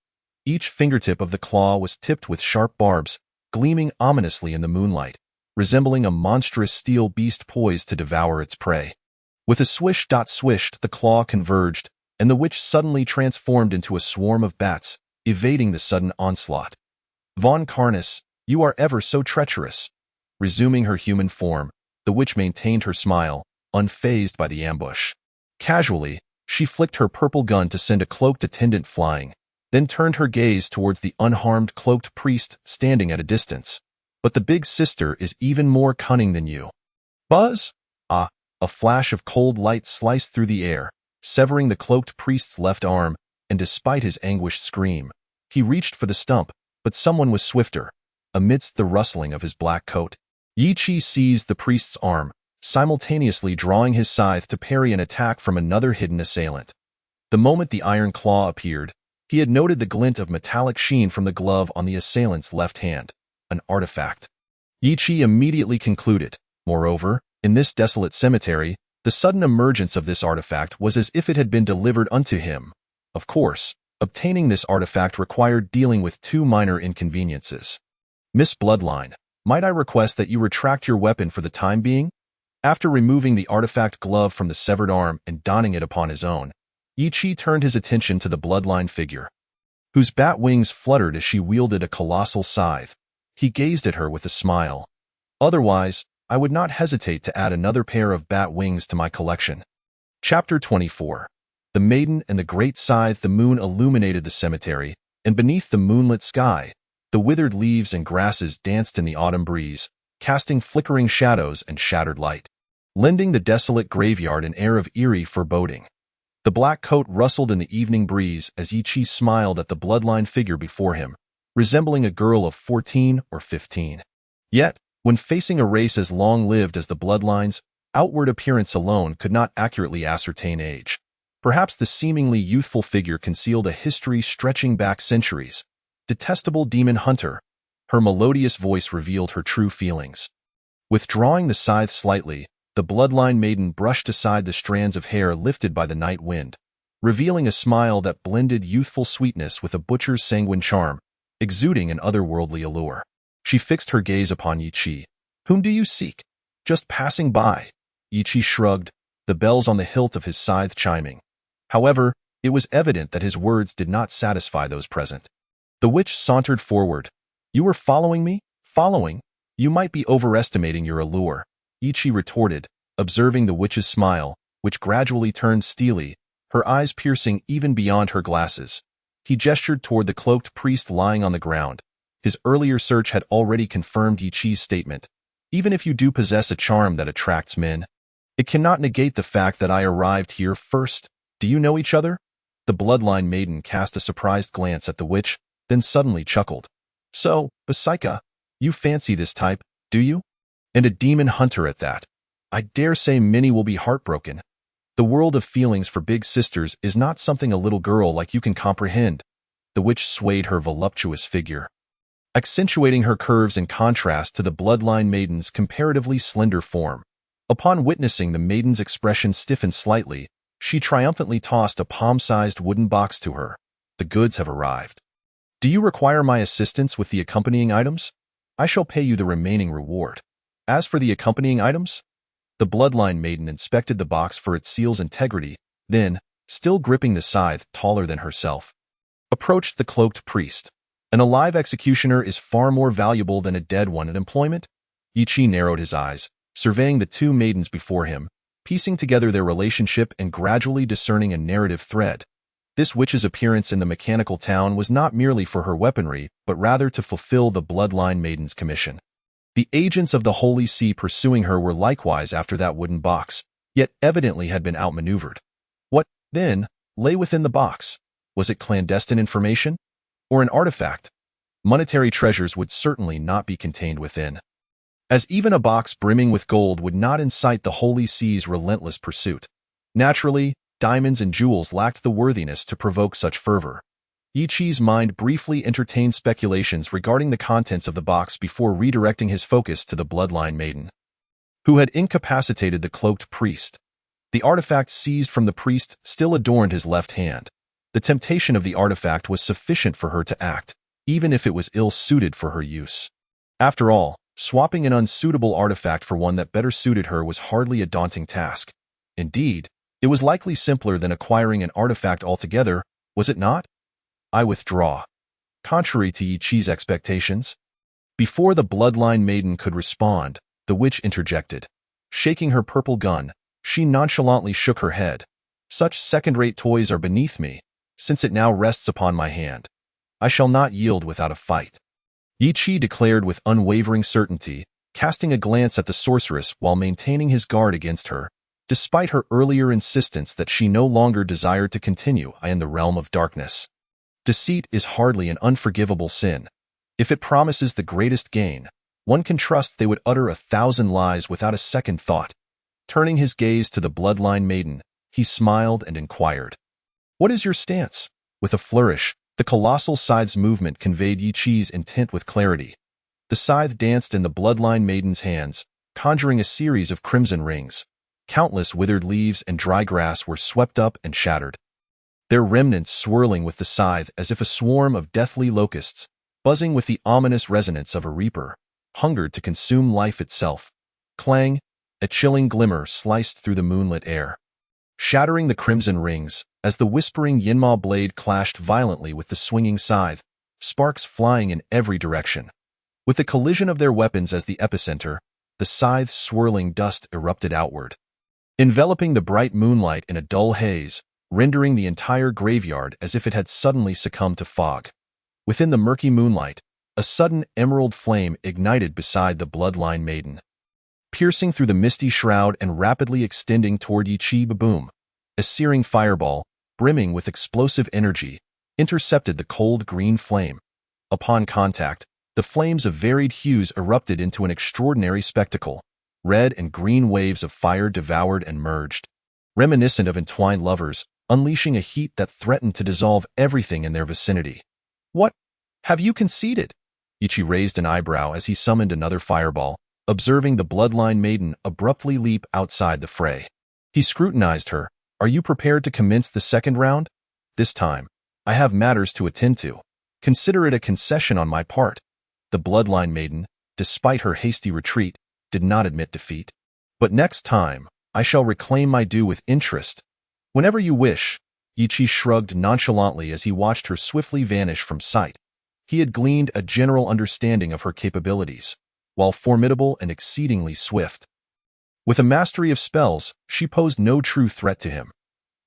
Each fingertip of the claw was tipped with sharp barbs, gleaming ominously in the moonlight, resembling a monstrous steel beast poised to devour its prey. With a swish-swish, the claw converged, and the witch suddenly transformed into a swarm of bats, evading the sudden onslaught. Von Karnas, you are ever so treacherous. Resuming her human form, the witch maintained her smile, unfazed by the ambush. Casually, she flicked her purple gun to send a cloaked attendant flying, then turned her gaze towards the unharmed cloaked priest standing at a distance. But the big sister is even more cunning than you. Buzz! Ah! A flash of cold light sliced through the air, severing the cloaked priest's left arm, and despite his anguished scream, he reached for the stump, but someone was swifter. Amidst the rustling of his black coat, Yi Chi seized the priest's arm, simultaneously drawing his scythe to parry an attack from another hidden assailant. The moment the iron claw appeared, he had noted the glint of metallic sheen from the glove on the assailant's left hand, an artifact. Yi Chi immediately concluded, moreover, in this desolate cemetery, the sudden emergence of this artifact was as if it had been delivered unto him. Of course, obtaining this artifact required dealing with two minor inconveniences. Miss Bloodline, might I request that you retract your weapon for the time being? After removing the artifact glove from the severed arm and donning it upon his own, Yi Chi turned his attention to the Bloodline figure, whose bat wings fluttered as she wielded a colossal scythe. He gazed at her with a smile. Otherwise, I would not hesitate to add another pair of bat wings to my collection. Chapter 24. The Maiden and the Great Scythe. The moon illuminated the cemetery, and beneath the moonlit sky, the withered leaves and grasses danced in the autumn breeze, casting flickering shadows and shattered light, lending the desolate graveyard an air of eerie foreboding. The black coat rustled in the evening breeze as Yi Chi smiled at the Bloodline figure before him, resembling a girl of 14 or 15. Yet, when facing a race as long-lived as the Bloodlines, outward appearance alone could not accurately ascertain age. Perhaps the seemingly youthful figure concealed a history stretching back centuries. Detestable demon hunter, her melodious voice revealed her true feelings. Withdrawing the scythe slightly, the Bloodline maiden brushed aside the strands of hair lifted by the night wind, revealing a smile that blended youthful sweetness with a butcher's sanguine charm, exuding an otherworldly allure. She fixed her gaze upon Yi Chi. Whom do you seek? Just passing by. Yi Chi shrugged, the bells on the hilt of his scythe chiming. However, it was evident that his words did not satisfy those present. The witch sauntered forward. You were following me? Following? You might be overestimating your allure, Yi Chi retorted, observing the witch's smile, which gradually turned steely, her eyes piercing even beyond her glasses. He gestured toward the cloaked priest lying on the ground. His earlier search had already confirmed Yi Chi's statement. Even if you do possess a charm that attracts men, it cannot negate the fact that I arrived here first. Do you know each other? The Bloodline maiden cast a surprised glance at the witch, then suddenly chuckled. So, Basaika, you fancy this type, do you? And a demon hunter at that. I dare say many will be heartbroken. The world of feelings for big sisters is not something a little girl like you can comprehend. The witch swayed her voluptuous figure, accentuating her curves in contrast to the Bloodline maiden's comparatively slender form. Upon witnessing the maiden's expression stiffen slightly, she triumphantly tossed a palm-sized wooden box to her. The goods have arrived. Do you require my assistance with the accompanying items? I shall pay you the remaining reward. As for the accompanying items, the Bloodline maiden inspected the box for its seal's integrity, then, still gripping the scythe taller than herself, approached the cloaked priest. An alive executioner is far more valuable than a dead one at employment? Yi Chi narrowed his eyes, surveying the two maidens before him, piecing together their relationship and gradually discerning a narrative thread. This witch's appearance in the mechanical town was not merely for her weaponry, but rather to fulfill the Bloodline maiden's commission. The agents of the Holy See pursuing her were likewise after that wooden box, yet evidently had been outmaneuvered. What, then, lay within the box? Was it clandestine information? Or an artifact? Monetary treasures would certainly not be contained within. as even a box brimming with gold would not incite the holy sea's relentless pursuit. Naturally, diamonds and jewels lacked the worthiness to provoke such fervor. Yi Qi's mind briefly entertained speculations regarding the contents of the box before redirecting his focus to the bloodline maiden, who had incapacitated the cloaked priest. The artifact seized from the priest still adorned his left hand. The temptation of the artifact was sufficient for her to act, even if it was ill-suited for her use. After all, swapping an unsuitable artifact for one that better suited her was hardly a daunting task. Indeed, it was likely simpler than acquiring an artifact altogether, was it not? I withdraw. Contrary to Yi Qi's expectations, before the bloodline maiden could respond, the witch interjected. Shaking her purple gun, she nonchalantly shook her head. Such second-rate toys are beneath me, since it now rests upon my hand. I shall not yield without a fight. Yi Qi declared with unwavering certainty, casting a glance at the sorceress while maintaining his guard against her, despite her earlier insistence that she no longer desired to continue in the realm of darkness. Deceit is hardly an unforgivable sin. If it promises the greatest gain, one can trust they would utter 1,000 lies without a second thought. Turning his gaze to the bloodline maiden, he smiled and inquired, "What is your stance?" With a flourish, the colossal scythe's movement conveyed Yi Qi's intent with clarity. The scythe danced in the bloodline maiden's hands, conjuring a series of crimson rings. Countless withered leaves and dry grass were swept up and shattered, their remnants swirling with the scythe as if a swarm of deathly locusts, buzzing with the ominous resonance of a reaper, hungered to consume life itself. Clang! A chilling glimmer sliced through the moonlit air, shattering the crimson rings as the whispering Yinma blade clashed violently with the swinging scythe, sparks flying in every direction. With the collision of their weapons as the epicenter, the scythe's swirling dust erupted outward, enveloping the bright moonlight in a dull haze, rendering the entire graveyard as if it had suddenly succumbed to fog. Within the murky moonlight, a sudden emerald flame ignited beside the bloodline maiden, piercing through the misty shroud and rapidly extending toward Yi Qi. Boom! A searing fireball, brimming with explosive energy, intercepted the cold green flame. Upon contact, the flames of varied hues erupted into an extraordinary spectacle. Red and green waves of fire devoured and merged, reminiscent of entwined lovers, unleashing a heat that threatened to dissolve everything in their vicinity. "What? Have you conceded?" Yi Qi raised an eyebrow as he summoned another fireball, observing the bloodline maiden abruptly leap outside the fray. He scrutinized her. "Are you prepared to commence the second round? This time, I have matters to attend to. Consider it a concession on my part." The bloodline maiden, despite her hasty retreat, did not admit defeat. "But next time, I shall reclaim my due with interest. Whenever you wish." Yi Qi shrugged nonchalantly as he watched her swiftly vanish from sight. He had gleaned a general understanding of her capabilities. While formidable and exceedingly swift, with a mastery of spells, she posed no true threat to him.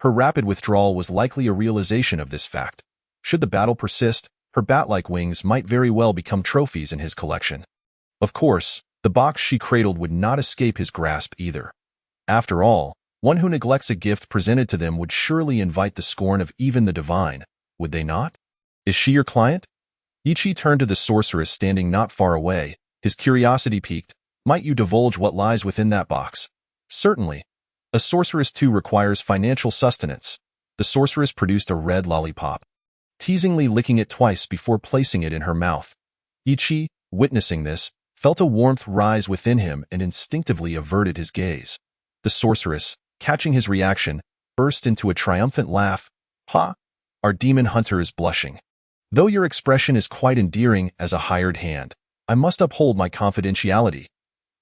Her rapid withdrawal was likely a realization of this fact. Should the battle persist, her bat-like wings might very well become trophies in his collection. Of course, the box she cradled would not escape his grasp either. After all, one who neglects a gift presented to them would surely invite the scorn of even the divine, would they not? "Is she your client?" Yi Qi turned to the sorceress standing not far away, his curiosity piqued. "Might you divulge what lies within that box?" "Certainly. A sorceress too requires financial sustenance." The sorceress produced a red lollipop, teasingly licking it twice before placing it in her mouth. Yi Qi, witnessing this, felt a warmth rise within him and instinctively averted his gaze. The sorceress, catching his reaction, burst into a triumphant laugh. "Ha! Our demon hunter is blushing. Though your expression is quite endearing as a hired hand, I must uphold my confidentiality.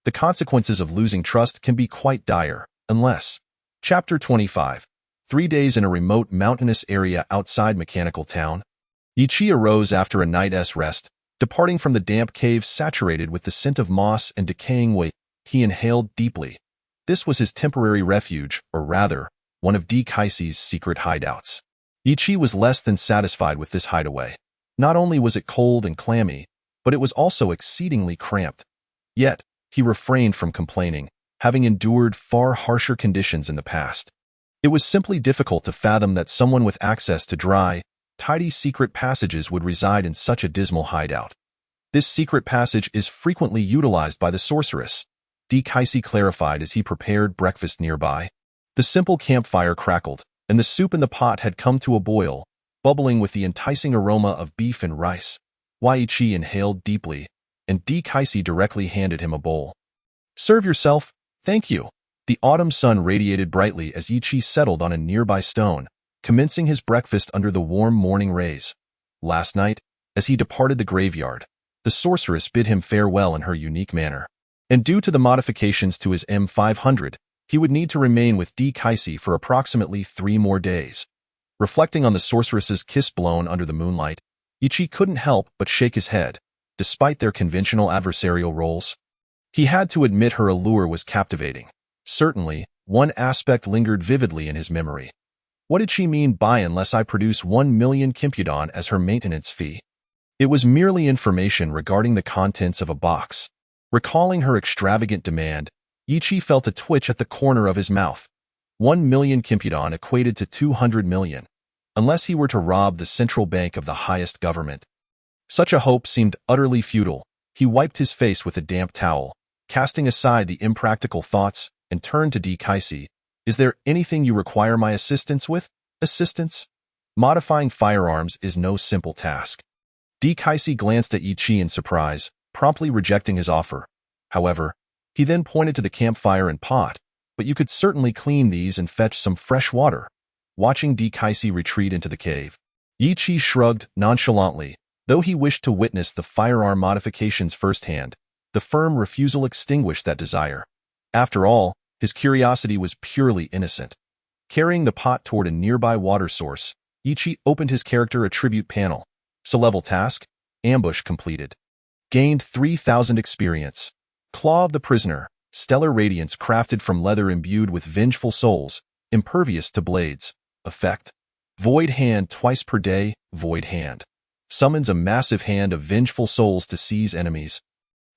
The consequences of losing trust can be quite dire, unless." Chapter 25. 3 days in a remote mountainous area outside Mechanical Town. Yi Qi arose after a night's rest, departing from the damp cave saturated with the scent of moss and decaying wood. He inhaled deeply. This was his temporary refuge, or rather, one of D. Kaisi's secret hideouts. Yi Qi was less than satisfied with this hideaway. Not only was it cold and clammy, but it was also exceedingly cramped. Yet, he refrained from complaining, having endured far harsher conditions in the past. It was simply difficult to fathom that someone with access to dry, tidy secret passages would reside in such a dismal hideout. This secret passage is frequently utilized by the sorceress, Kaisi clarified as he prepared breakfast nearby. The simple campfire crackled, and the soup in the pot had come to a boil, bubbling with the enticing aroma of beef and rice. Yi inhaled deeply, and Kaisi directly handed him a bowl. "Serve yourself, thank you." The autumn sun radiated brightly as Yi settled on a nearby stone, commencing his breakfast under the warm morning rays. Last night, as he departed the graveyard, the sorceress bid him farewell in her unique manner. And due to the modifications to his M500, he would need to remain with Kaisi for approximately 3 more days. Reflecting on the sorceress's kiss blown under the moonlight, Yi couldn't help but shake his head, despite their conventional adversarial roles. He had to admit her allure was captivating. Certainly, one aspect lingered vividly in his memory. What did she mean by "unless I produce 1 million Kimpudon as her maintenance fee"? It was merely information regarding the contents of a box. Recalling her extravagant demand, Yi felt a twitch at the corner of his mouth. 1 million Kimpudon equated to 200 million, unless he were to rob the central bank of the highest government. Such a hope seemed utterly futile. He wiped his face with a damp towel, casting aside the impractical thoughts, and turned to Kaisi. "Is there anything you require my assistance with?" "Assistance?" Modifying firearms is no simple task. Kaisi glanced at Yi in surprise, promptly rejecting his offer. However, he then pointed to the campfire and pot. "But you could certainly clean these and fetch some fresh water." Watching Kaisi retreat into the cave, Yi shrugged nonchalantly. Though he wished to witness the firearm modifications firsthand, the firm refusal extinguished that desire. After all, his curiosity was purely innocent. Carrying the pot toward a nearby water source, Yi opened his character attribute panel. Level task, ambush completed. Gained 3,000 experience. Claw of the prisoner, stellar radiance crafted from leather imbued with vengeful souls, impervious to blades. Effect: void hand twice per day, void hand. Summons a massive hand of vengeful souls to seize enemies.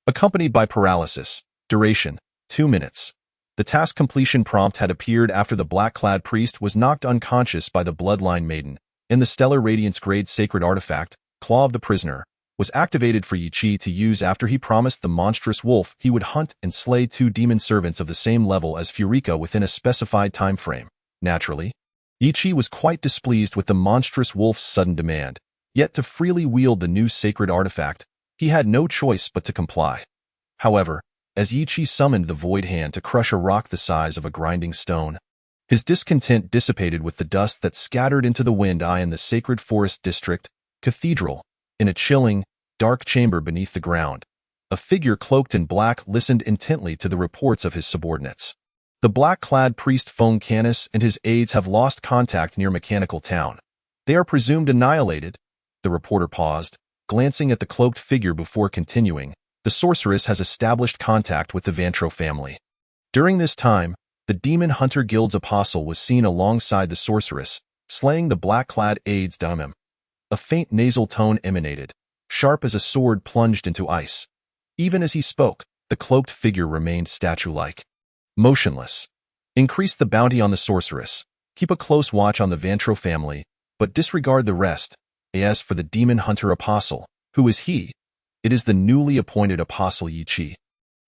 Accompanied by paralysis. Duration: 2 minutes. The task completion prompt had appeared after the black-clad priest was knocked unconscious by the bloodline maiden, and the stellar radiance grade sacred artifact, Claw of the Prisoner, was activated for Yi to use after he promised the monstrous wolf he would hunt and slay 2 demon servants of the same level as Furika within a specified time frame. Naturally, Yi was quite displeased with the monstrous wolf's sudden demand, yet to freely wield the new sacred artifact, he had no choice but to comply. However, as Yi summoned the void hand to crush a rock the size of a grinding stone, his discontent dissipated with the dust that scattered into the wind in the sacred forest district, cathedral. In a chilling, dark chamber beneath the ground, a figure cloaked in black listened intently to the reports of his subordinates. The black-clad priest Fong Canis and his aides have lost contact near Mechanical Town. They are presumed annihilated. The reporter paused, glancing at the cloaked figure before continuing. The sorceress has established contact with the Vantro family. During this time, the Demon Hunter Guild's apostle was seen alongside the sorceress, slaying the black-clad aides Dumim. A faint nasal tone emanated, sharp as a sword plunged into ice. Even as he spoke, the cloaked figure remained statue-like, motionless. Increase the bounty on the sorceress. Keep a close watch on the Vantro family, but disregard the rest. As for the Demon Hunter Apostle, who is he? It is the newly appointed Apostle Yi.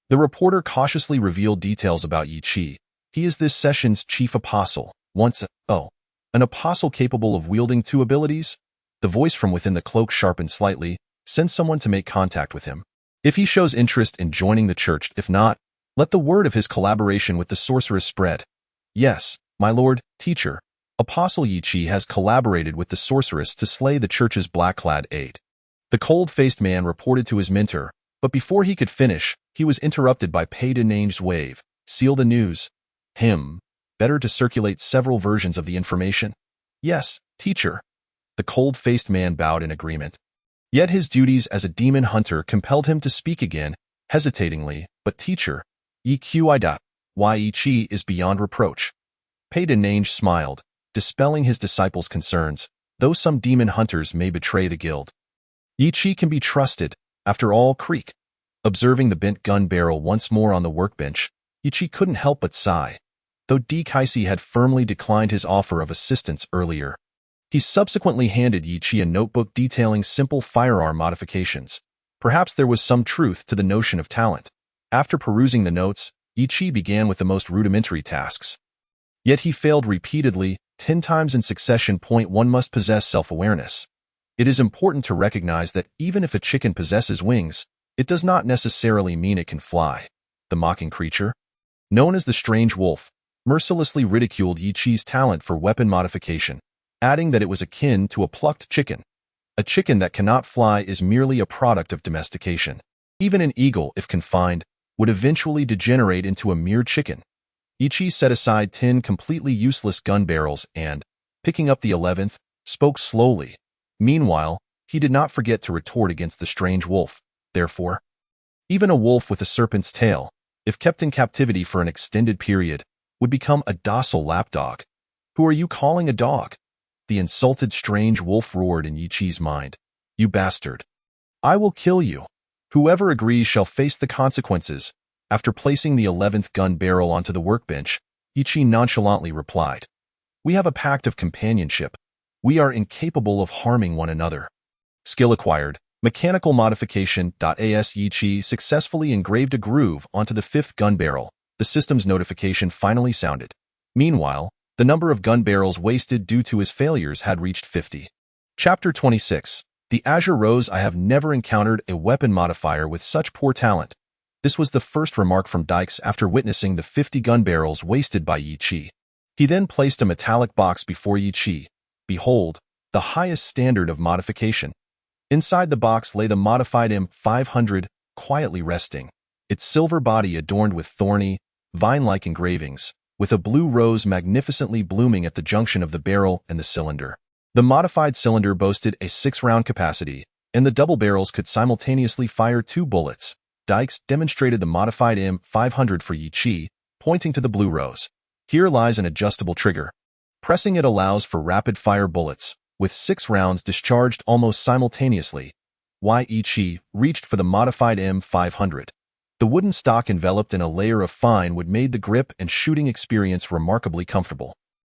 The reporter cautiously revealed details about Yi. He is this session's chief apostle. An apostle capable of wielding 2 abilities? The voice from within the cloak sharpened slightly. Send someone to make contact with him. If he shows interest in joining the church, if not, let the word of his collaboration with the sorceress spread. Yes, my lord, teacher. Apostle Yi has collaborated with the sorceress to slay the church's black-clad aide. The cold-faced man reported to his mentor, but before he could finish, he was interrupted by Pei Denange's wave. Seal the news. Better to circulate several versions of the information. Yes, teacher. The cold-faced man bowed in agreement. Yet his duties as a demon hunter compelled him to speak again, hesitatingly. But teacher, Yi is beyond reproach. Pei Denange smiled, dispelling his disciple's concerns, though some demon hunters may betray the guild. Yi can be trusted, after all. Creak. Observing the bent gun barrel once more on the workbench, Yi couldn't help but sigh. Though Kaisi had firmly declined his offer of assistance earlier, he subsequently handed Yi a notebook detailing simple firearm modifications. Perhaps there was some truth to the notion of talent. After perusing the notes, Ichi began with the most rudimentary tasks. Yet he failed repeatedly, 10 times in succession. One must possess self-awareness. It is important to recognize that even if a chicken possesses wings, it does not necessarily mean it can fly. The mocking creature, known as the strange wolf, mercilessly ridiculed Ichi's talent for weapon modification, adding that it was akin to a plucked chicken. A chicken that cannot fly is merely a product of domestication. Even an eagle, if confined, would eventually degenerate into a mere chicken. Ichi set aside 10 completely useless gun barrels and, picking up the 11th, spoke slowly. Meanwhile, he did not forget to retort against the strange wolf. Therefore, even a wolf with a serpent's tail, if kept in captivity for an extended period, would become a docile lapdog. Who are you calling a dog? The insulted strange wolf roared in Ichi's mind. You bastard. I will kill you. Whoever agrees shall face the consequences. After placing the 11th gun barrel onto the workbench, Ichi nonchalantly replied, We have a pact of companionship. We are incapable of harming one another. Skill acquired. Mechanical modification. As Ichi successfully engraved a groove onto the 5th gun barrel, the system's notification finally sounded. Meanwhile, the number of gun barrels wasted due to his failures had reached 50. Chapter 26. The Azure Rose. I have never encountered a weapon modifier with such poor talent. This was the first remark from Dykes after witnessing the 50 gun barrels wasted by Ichi. He then placed a metallic box before Ichi. Behold, the highest standard of modification. Inside the box lay the modified M500, quietly resting, its silver body adorned with thorny, vine-like engravings, with a blue rose magnificently blooming at the junction of the barrel and the cylinder. The modified cylinder boasted a 6-round capacity, and the double barrels could simultaneously fire 2 bullets. Dykes demonstrated the modified M500 for Ichi, pointing to the blue rose. Here lies an adjustable trigger. Pressing it allows for rapid-fire bullets, with 6 rounds discharged almost simultaneously. Ichi reached for the modified M500. The wooden stock enveloped in a layer of fine wood made the grip and shooting experience remarkably comfortable.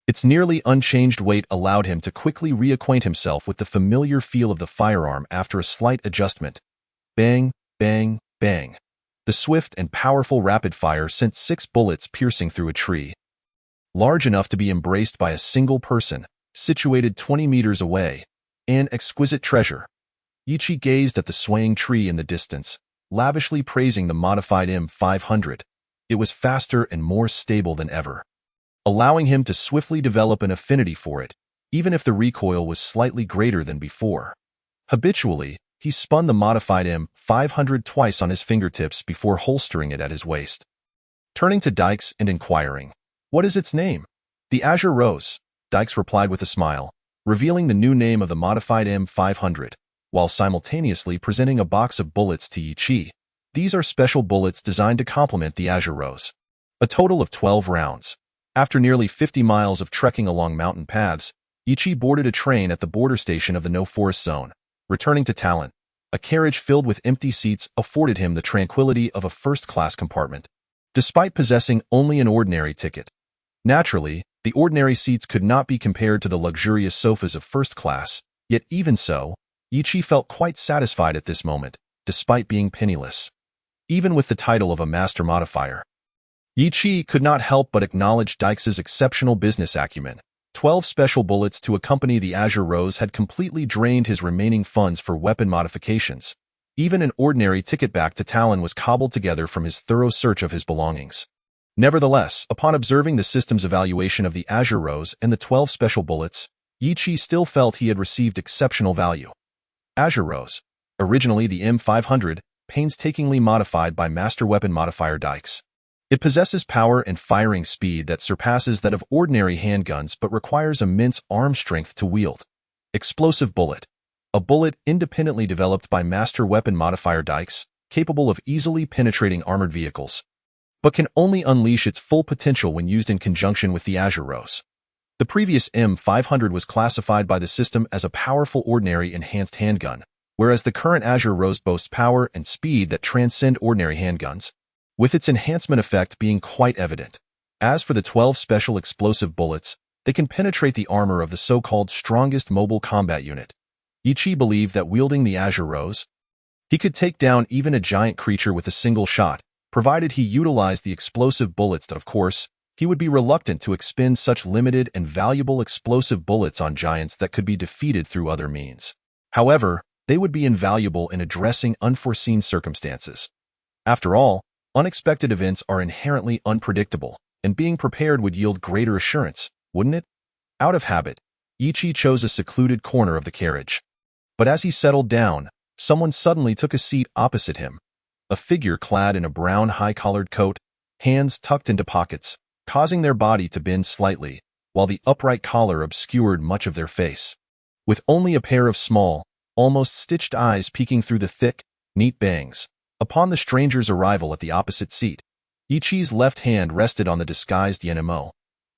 Its nearly unchanged weight allowed him to quickly reacquaint himself with the familiar feel of the firearm after a slight adjustment. Bang, bang, bang. The swift and powerful rapid fire sent 6 bullets piercing through a tree, large enough to be embraced by a single person, situated 20 meters away. An exquisite treasure. Ichi gazed at the swaying tree in the distance, lavishly praising the modified M500. It was faster and more stable than ever, allowing him to swiftly develop an affinity for it, even if the recoil was slightly greater than before. Habitually, he spun the modified M500 twice on his fingertips before holstering it at his waist. Turning to Dykes and inquiring, What is its name? The Azure Rose. Dykes replied with a smile, revealing the new name of the modified M500, while simultaneously presenting a box of bullets to Ichi. These are special bullets designed to complement the Azure Rose. A total of 12 rounds. After nearly 50 miles of trekking along mountain paths, Ichi boarded a train at the border station of the no-forest zone. Returning to Talon, a carriage filled with empty seats afforded him the tranquility of a first-class compartment. Despite possessing only an ordinary ticket, naturally, the ordinary seats could not be compared to the luxurious sofas of first class, yet even so, Ichi felt quite satisfied at this moment, despite being penniless. Even with the title of a master modifier, Ichi could not help but acknowledge Dykes' exceptional business acumen. 12 special bullets to accompany the Azure Rose had completely drained his remaining funds for weapon modifications. Even an ordinary ticket back to Talon was cobbled together from his thorough search of his belongings. Nevertheless, upon observing the system's evaluation of the Azure Rose and the 12 special bullets, Ichi still felt he had received exceptional value. Azure Rose, originally the M500, painstakingly modified by master weapon modifier Dykes. It possesses power and firing speed that surpasses that of ordinary handguns but requires immense arm strength to wield. Explosive bullet. A bullet independently developed by master weapon modifier Dykes, capable of easily penetrating armored vehicles, but can only unleash its full potential when used in conjunction with the Azure Rose. The previous M500 was classified by the system as a powerful ordinary enhanced handgun, whereas the current Azure Rose boasts power and speed that transcend ordinary handguns, with its enhancement effect being quite evident. As for the 12 special explosive bullets, they can penetrate the armor of the so-called strongest mobile combat unit. Ichi believed that wielding the Azure Rose, He could take down even a giant creature with a single shot, provided he utilized the explosive bullets. Of course, he would be reluctant to expend such limited and valuable explosive bullets on giants that could be defeated through other means. However, they would be invaluable in addressing unforeseen circumstances. After all, unexpected events are inherently unpredictable, and being prepared would yield greater assurance, wouldn't it? Out of habit, Ichi chose a secluded corner of the carriage. But as he settled down, someone suddenly took a seat opposite him. A figure clad in a brown high-collared coat, hands tucked into pockets, causing their body to bend slightly, while the upright collar obscured much of their face. With only a pair of small, almost stitched eyes peeking through the thick, neat bangs. Upon the stranger's arrival at the opposite seat, Ichi's left hand rested on the disguised Yenmo.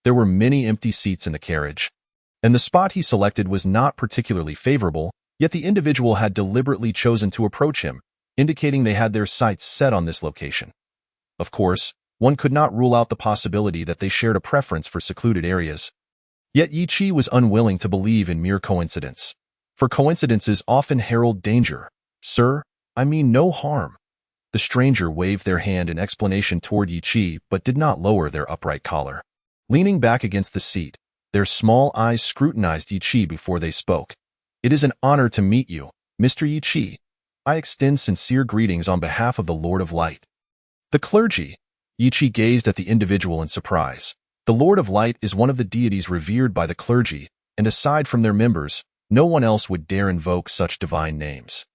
There were many empty seats in the carriage, and the spot he selected was not particularly favorable, yet the individual had deliberately chosen to approach him, indicating they had their sights set on this location. Of course, one could not rule out the possibility that they shared a preference for secluded areas. Yet Ichi was unwilling to believe in mere coincidence. For coincidences often herald danger. Sir, I mean no harm. The stranger waved their hand in explanation toward Ichi, but did not lower their upright collar. Leaning back against the seat, their small eyes scrutinized Ichi before they spoke. It is an honor to meet you, Mr. Ichi. I extend sincere greetings on behalf of the Lord of Light. The clergy. Ichi gazed at the individual in surprise. The Lord of Light is one of the deities revered by the clergy, and aside from their members, no one else would dare invoke such divine names.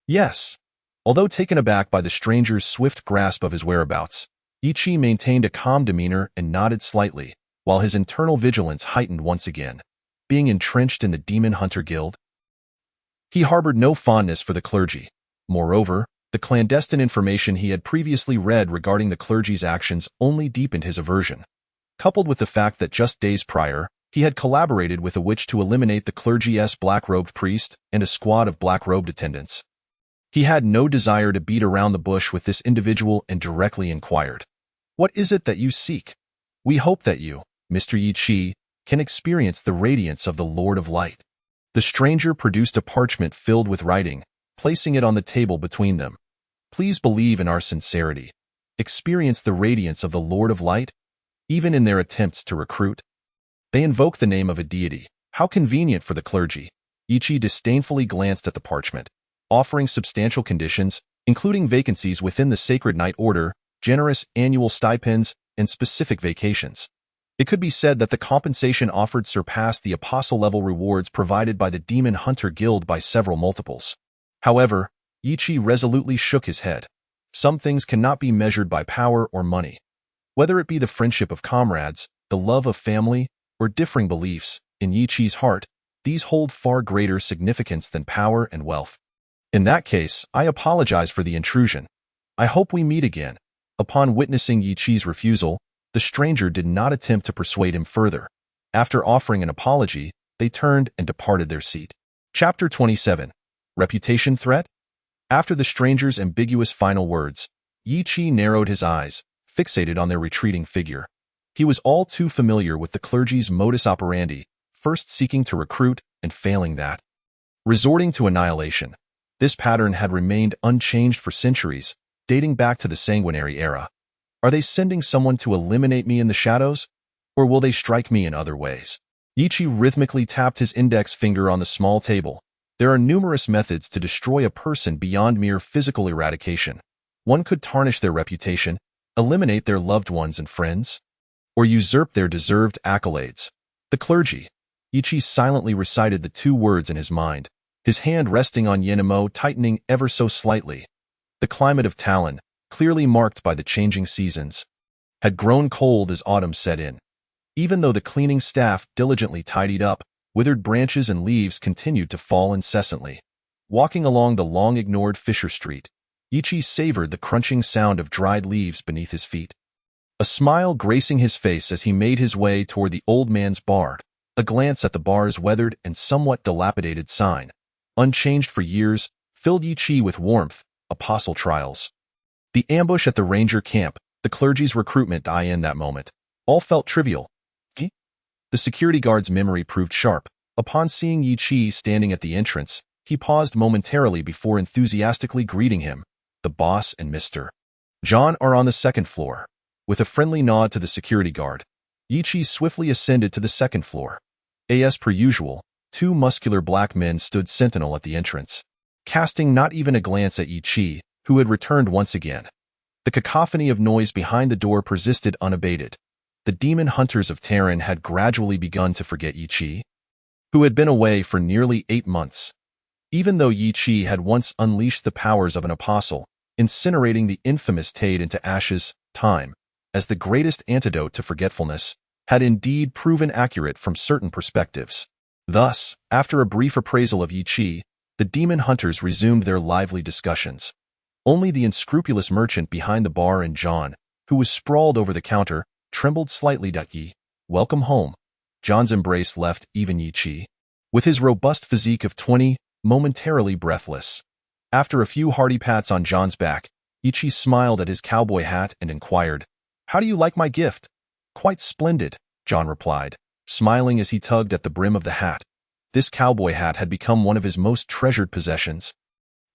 Yes. Although taken aback by the stranger's swift grasp of his whereabouts, Ichi maintained a calm demeanor and nodded slightly, while his internal vigilance heightened once again. Being entrenched in the Demon Hunter Guild, he harbored no fondness for the clergy. Moreover, the clandestine information he had previously read regarding the clergy's actions only deepened his aversion. Coupled with the fact that just days prior, he had collaborated with a witch to eliminate the clergy's black-robed priest and a squad of black-robed attendants. He had no desire to beat around the bush with this individual and directly inquired, "What is it that you seek? We hope that you, Mr. Ichi, can experience the radiance of the Lord of Light." The stranger produced a parchment filled with writing, placing it on the table between them. "Please believe in our sincerity. Experience the radiance of the Lord of Light, even in their attempts to recruit." They invoke the name of a deity. How convenient for the clergy. Ichi disdainfully glanced at the parchment, offering substantial conditions, including vacancies within the Sacred Knight Order, generous annual stipends, and specific vacations. It could be said that the compensation offered surpassed the apostle-level rewards provided by the Demon Hunter Guild by several multiples. However, Ichi resolutely shook his head. Some things cannot be measured by power or money. Whether it be the friendship of comrades, the love of family, or differing beliefs, in Ichi's heart, these hold far greater significance than power and wealth. In that case, I apologize for the intrusion. I hope we meet again. Upon witnessing Ichi's refusal, the stranger did not attempt to persuade him further. After offering an apology, they turned and departed their seat. Chapter 27. Reputation Threat? After the stranger's ambiguous final words, Ichi narrowed his eyes, fixated on their retreating figure. He was all too familiar with the clergy's modus operandi, first seeking to recruit and failing that, resorting to annihilation. This pattern had remained unchanged for centuries, dating back to the Sanguinary era. Are they sending someone to eliminate me in the shadows? Or will they strike me in other ways? Ichi rhythmically tapped his index finger on the small table. There are numerous methods to destroy a person beyond mere physical eradication. One could tarnish their reputation, eliminate their loved ones and friends, or usurp their deserved accolades. The clergy. Ichi silently recited the two words in his mind, his hand resting on Yenmo tightening ever so slightly. The climate of Talon, clearly marked by the changing seasons, had grown cold as autumn set in. Even though the cleaning staff diligently tidied up, withered branches and leaves continued to fall incessantly. Walking along the long-ignored Fisher Street, Ichi savored the crunching sound of dried leaves beneath his feet. A smile gracing his face as he made his way toward the old man's bar. A glance at the bar's weathered and somewhat dilapidated sign, unchanged for years, filled Ichi with warmth. Apostle trials. The ambush at the ranger camp, the clergy's recruitment in that moment, all felt trivial. The security guard's memory proved sharp. Upon seeing Ichi standing at the entrance, he paused momentarily before enthusiastically greeting him. The boss and Mr. John are on the second floor. With a friendly nod to the security guard, Yi-Chi swiftly ascended to the second floor. As per usual, two muscular black men stood sentinel at the entrance, casting not even a glance at Yi-Chi, who had returned once again. The cacophony of noise behind the door persisted unabated. The demon hunters of Terran had gradually begun to forget Yi-Chi, who had been away for nearly 8 months. Even though Yi-Chi had once unleashed the powers of an apostle, incinerating the infamous Tade into ashes, time, as the greatest antidote to forgetfulness, had indeed proven accurate from certain perspectives. Thus, after a brief appraisal of Yi-Chi, the demon hunters resumed their lively discussions. Only the unscrupulous merchant behind the bar and John, who was sprawled over the counter, trembled slightly. Yi, welcome home. John's embrace left even Yi-Chi, with his robust physique of 20, momentarily breathless. After a few hearty pats on John's back, Yi-Chi smiled at his cowboy hat and inquired, "How do you like my gift?" "Quite splendid," John replied, smiling as he tugged at the brim of the hat. This cowboy hat had become one of his most treasured possessions.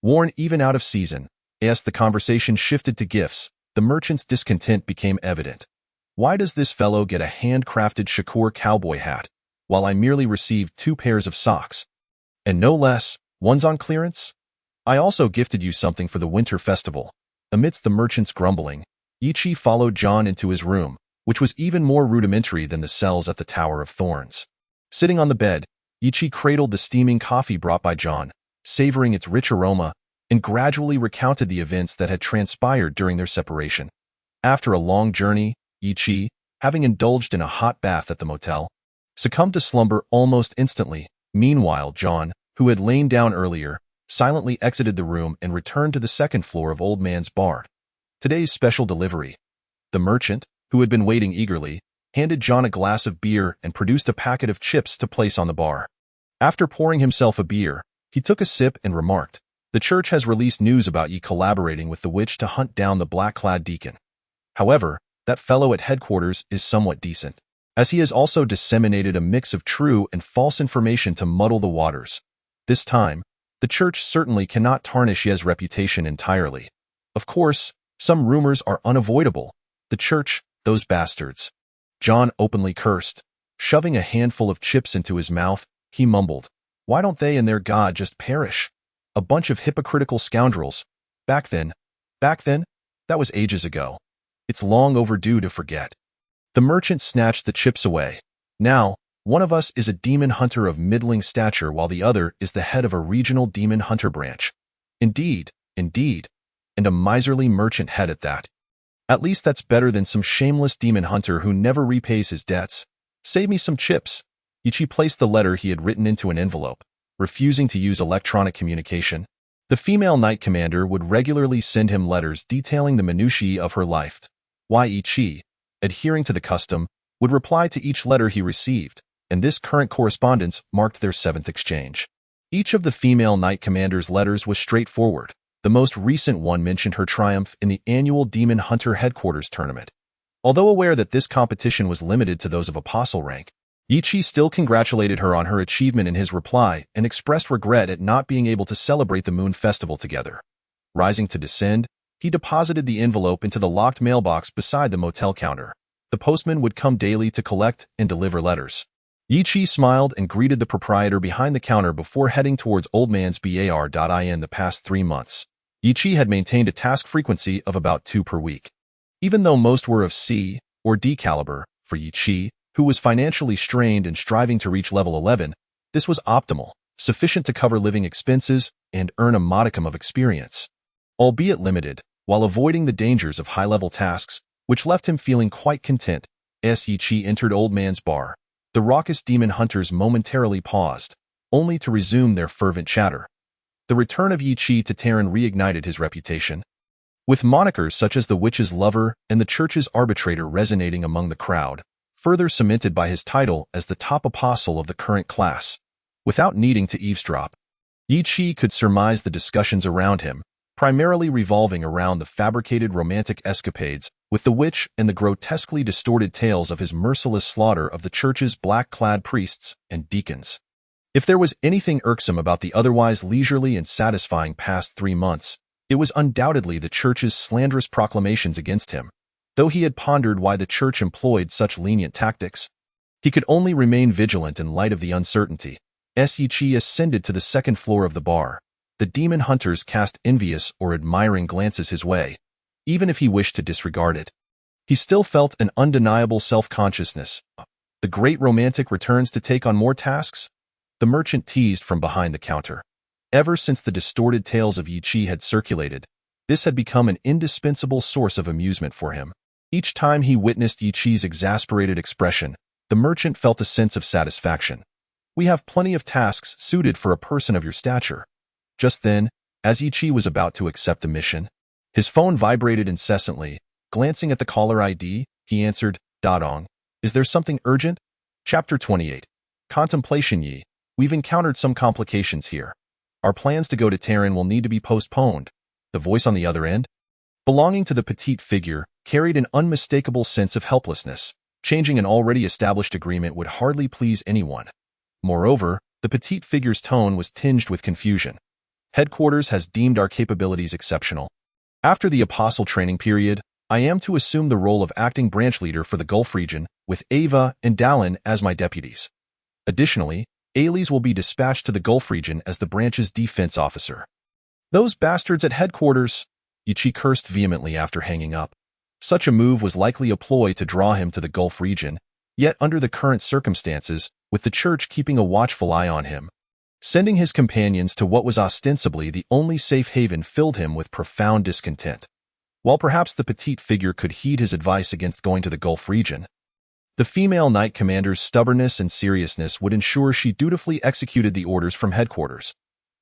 Worn even out of season, as the conversation shifted to gifts, the merchant's discontent became evident. "Why does this fellow get a handcrafted Shakur cowboy hat, while I merely received 2 pairs of socks? And no less, one's on clearance? I also gifted you something for the winter festival." Amidst the merchant's grumbling, Yi-Chi followed John into his room, which was even more rudimentary than the cells at the Tower of Thorns. Sitting on the bed, Yi-Chi cradled the steaming coffee brought by John, savoring its rich aroma, and gradually recounted the events that had transpired during their separation. After a long journey, Yi-Chi, having indulged in a hot bath at the motel, succumbed to slumber almost instantly. Meanwhile, John, who had lain down earlier, silently exited the room and returned to the second floor of Old Man's bar. Today's special delivery. The merchant, who had been waiting eagerly, handed John a glass of beer and produced a packet of chips to place on the bar. After pouring himself a beer, he took a sip and remarked, "The church has released news about ye collaborating with the witch to hunt down the black-clad deacon. However, that fellow at headquarters is somewhat decent, as he has also disseminated a mix of true and false information to muddle the waters. This time, the church certainly cannot tarnish Ye's reputation entirely. Of course, some rumors are unavoidable. The church, those bastards." John openly cursed. Shoving a handful of chips into his mouth, he mumbled, "Why don't they and their God just perish? A bunch of hypocritical scoundrels. Back then, that was ages ago. It's long overdue to forget." The merchant snatched the chips away. "Now, one of us is a demon hunter of middling stature while the other is the head of a regional demon hunter branch. Indeed, and a miserly merchant head at that. At least that's better than some shameless demon hunter who never repays his debts. Save me some chips." Yi-Chi placed the letter he had written into an envelope, refusing to use electronic communication. The female knight commander would regularly send him letters detailing the minutiae of her life. Yi-Chi, adhering to the custom, would reply to each letter he received, and this current correspondence marked their 7th exchange. Each of the female knight commander's letters was straightforward. The most recent one mentioned her triumph in the annual Demon Hunter Headquarters tournament. Although aware that this competition was limited to those of apostle rank, Yi-Chi still congratulated her on her achievement in his reply and expressed regret at not being able to celebrate the Moon Festival together. Rising to descend, he deposited the envelope into the locked mailbox beside the motel counter. The postman would come daily to collect and deliver letters. Yi-Chi smiled and greeted the proprietor behind the counter before heading towards Old Man's bar. The past 3 months, Yi-Chi had maintained a task frequency of about 2 per week. Even though most were of C or D caliber, for Yi-Chi, who was financially strained and striving to reach level 11, this was optimal, sufficient to cover living expenses and earn a modicum of experience. Albeit limited, while avoiding the dangers of high-level tasks, which left him feeling quite content. As Yi-Chi entered Old Man's bar, the raucous demon hunters momentarily paused, only to resume their fervent chatter. The return of Yi-Chi to Terran reignited his reputation, with monikers such as the Witch's Lover and the Church's Arbitrator resonating among the crowd, further cemented by his title as the top apostle of the current class. Without needing to eavesdrop, Yi-Chi could surmise the discussions around him, primarily revolving around the fabricated romantic escapades with the witch and the grotesquely distorted tales of his merciless slaughter of the Church's black-clad priests and deacons. If there was anything irksome about the otherwise leisurely and satisfying past 3 months, it was undoubtedly the church's slanderous proclamations against him. Though he had pondered why the church employed such lenient tactics, he could only remain vigilant in light of the uncertainty. As Yichi ascended to the second floor of the bar, the demon hunters cast envious or admiring glances his way, even if he wished to disregard it. He still felt an undeniable self-consciousness. The great romantic returns to take on more tasks? The merchant teased from behind the counter. Ever since the distorted tales of Yichi had circulated, this had become an indispensable source of amusement for him. Each time he witnessed Yichi's exasperated expression, the merchant felt a sense of satisfaction. We have plenty of tasks suited for a person of your stature. Just then, as Yichi was about to accept a mission, his phone vibrated incessantly. Glancing at the caller ID, he answered, "Dadong, is there something urgent?" Chapter 28. Contemplation. Yi, we've encountered some complications here. Our plans to go to Terran will need to be postponed. The voice on the other end, belonging to the petite figure, carried an unmistakable sense of helplessness. Changing an already established agreement would hardly please anyone. Moreover, the petite figure's tone was tinged with confusion. Headquarters has deemed our capabilities exceptional. After the apostle training period, I am to assume the role of acting branch leader for the Gulf region, with Ava and Dallin as my deputies. Additionally, Ailey will be dispatched to the Gulf region as the branch's defense officer. Those bastards at headquarters! Yichi cursed vehemently after hanging up. Such a move was likely a ploy to draw him to the Gulf region, yet under the current circumstances, with the church keeping a watchful eye on him, sending his companions to what was ostensibly the only safe haven filled him with profound discontent. While perhaps the petite figure could heed his advice against going to the Gulf region, the female knight commander's stubbornness and seriousness would ensure she dutifully executed the orders from headquarters.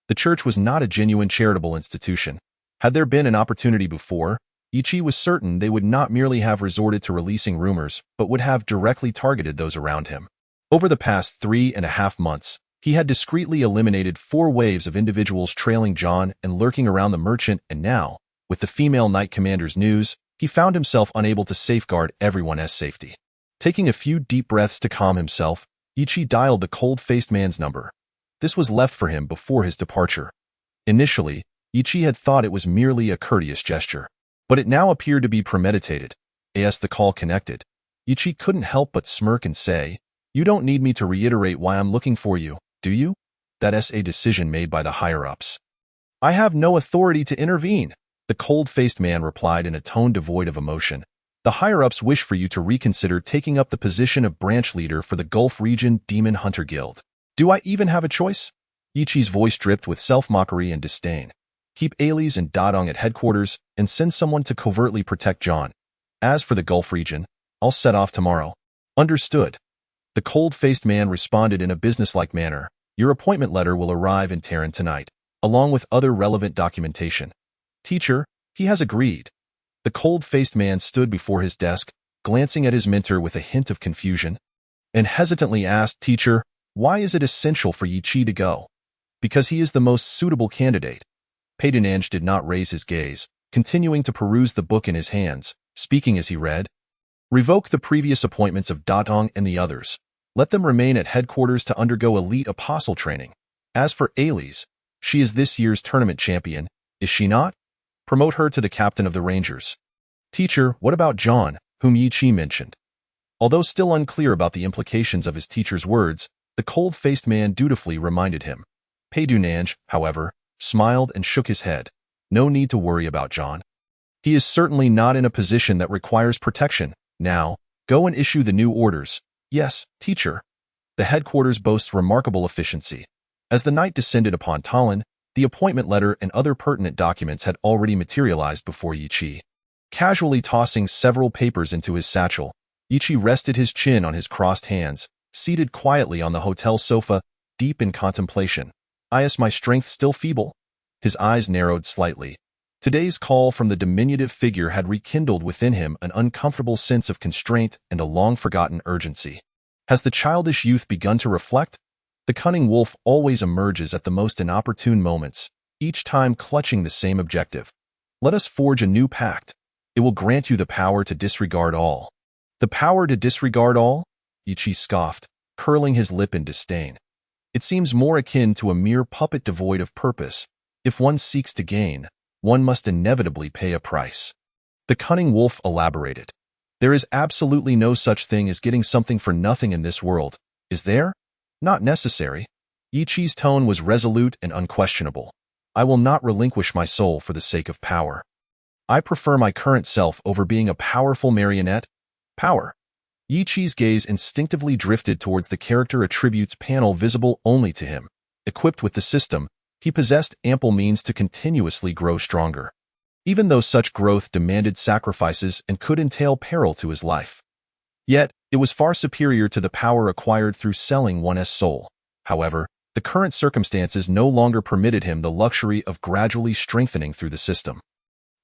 The church was not a genuine charitable institution. Had there been an opportunity before, Yichi was certain they would not merely have resorted to releasing rumors, but would have directly targeted those around him. Over the past 3.5 months, he had discreetly eliminated 4 waves of individuals trailing John and lurking around the merchant, and now, with the female knight commander's news, he found himself unable to safeguard everyone's safety. Taking a few deep breaths to calm himself, Yichi dialed the cold-faced man's number. This was left for him before his departure. Initially, Yichi had thought it was merely a courteous gesture, but it now appeared to be premeditated. As the call connected, Yichi couldn't help but smirk and say, "You don't need me to reiterate why I'm looking for you, do you? That's a decision made by the higher-ups. I have no authority to intervene," the cold-faced man replied in a tone devoid of emotion. "The higher-ups wish for you to reconsider taking up the position of branch leader for the Gulf Region Demon Hunter Guild. Do I even have a choice?" Yichi's voice dripped with self-mockery and disdain. "Keep Ailey and Dadong at headquarters and send someone to covertly protect John. As for the Gulf region, I'll set off tomorrow." "Understood." The cold-faced man responded in a businesslike manner. "Your appointment letter will arrive in Terran tonight, along with other relevant documentation." "Teacher, he has agreed." The cold-faced man stood before his desk, glancing at his mentor with a hint of confusion, and hesitantly asked, "Teacher, why is it essential for Yichi to go?" "Because he is the most suitable candidate." Paydunange did not raise his gaze, continuing to peruse the book in his hands, speaking as he read. "Revoke the previous appointments of Datong and the others. Let them remain at headquarters to undergo elite apostle training. As for Ailey, she is this year's tournament champion, is she not? Promote her to the captain of the Rangers." "Teacher, what about John, whom Yichi mentioned?" Although still unclear about the implications of his teacher's words, the cold-faced man dutifully reminded him. Paydunange, however, smiled and shook his head. "No need to worry about John. He is certainly not in a position that requires protection. Now, go and issue the new orders." "Yes, teacher." The headquarters boasts remarkable efficiency. As the night descended upon Talon, the appointment letter and other pertinent documents had already materialized before Yichi. Casually tossing several papers into his satchel, Yichi rested his chin on his crossed hands, seated quietly on the hotel sofa, deep in contemplation. "Is my strength still feeble?" His eyes narrowed slightly. Today's call from the diminutive figure had rekindled within him an uncomfortable sense of constraint and a long-forgotten urgency. Has the childish youth begun to reflect? The cunning wolf always emerges at the most inopportune moments, each time clutching the same objective. "Let us forge a new pact. It will grant you the power to disregard all." "The power to disregard all?" Yichi scoffed, curling his lip in disdain. It seems more akin to a mere puppet devoid of purpose. If one seeks to gain, one must inevitably pay a price. The cunning wolf elaborated. There is absolutely no such thing as getting something for nothing in this world, is there? Not necessary. Ichi's tone was resolute and unquestionable. I will not relinquish my soul for the sake of power. I prefer my current self over being a powerful marionette. Power. Ichi's gaze instinctively drifted towards the character attributes panel visible only to him. Equipped with the system, he possessed ample means to continuously grow stronger, even though such growth demanded sacrifices and could entail peril to his life. Yet, it was far superior to the power acquired through selling one's soul. However, the current circumstances no longer permitted him the luxury of gradually strengthening through the system.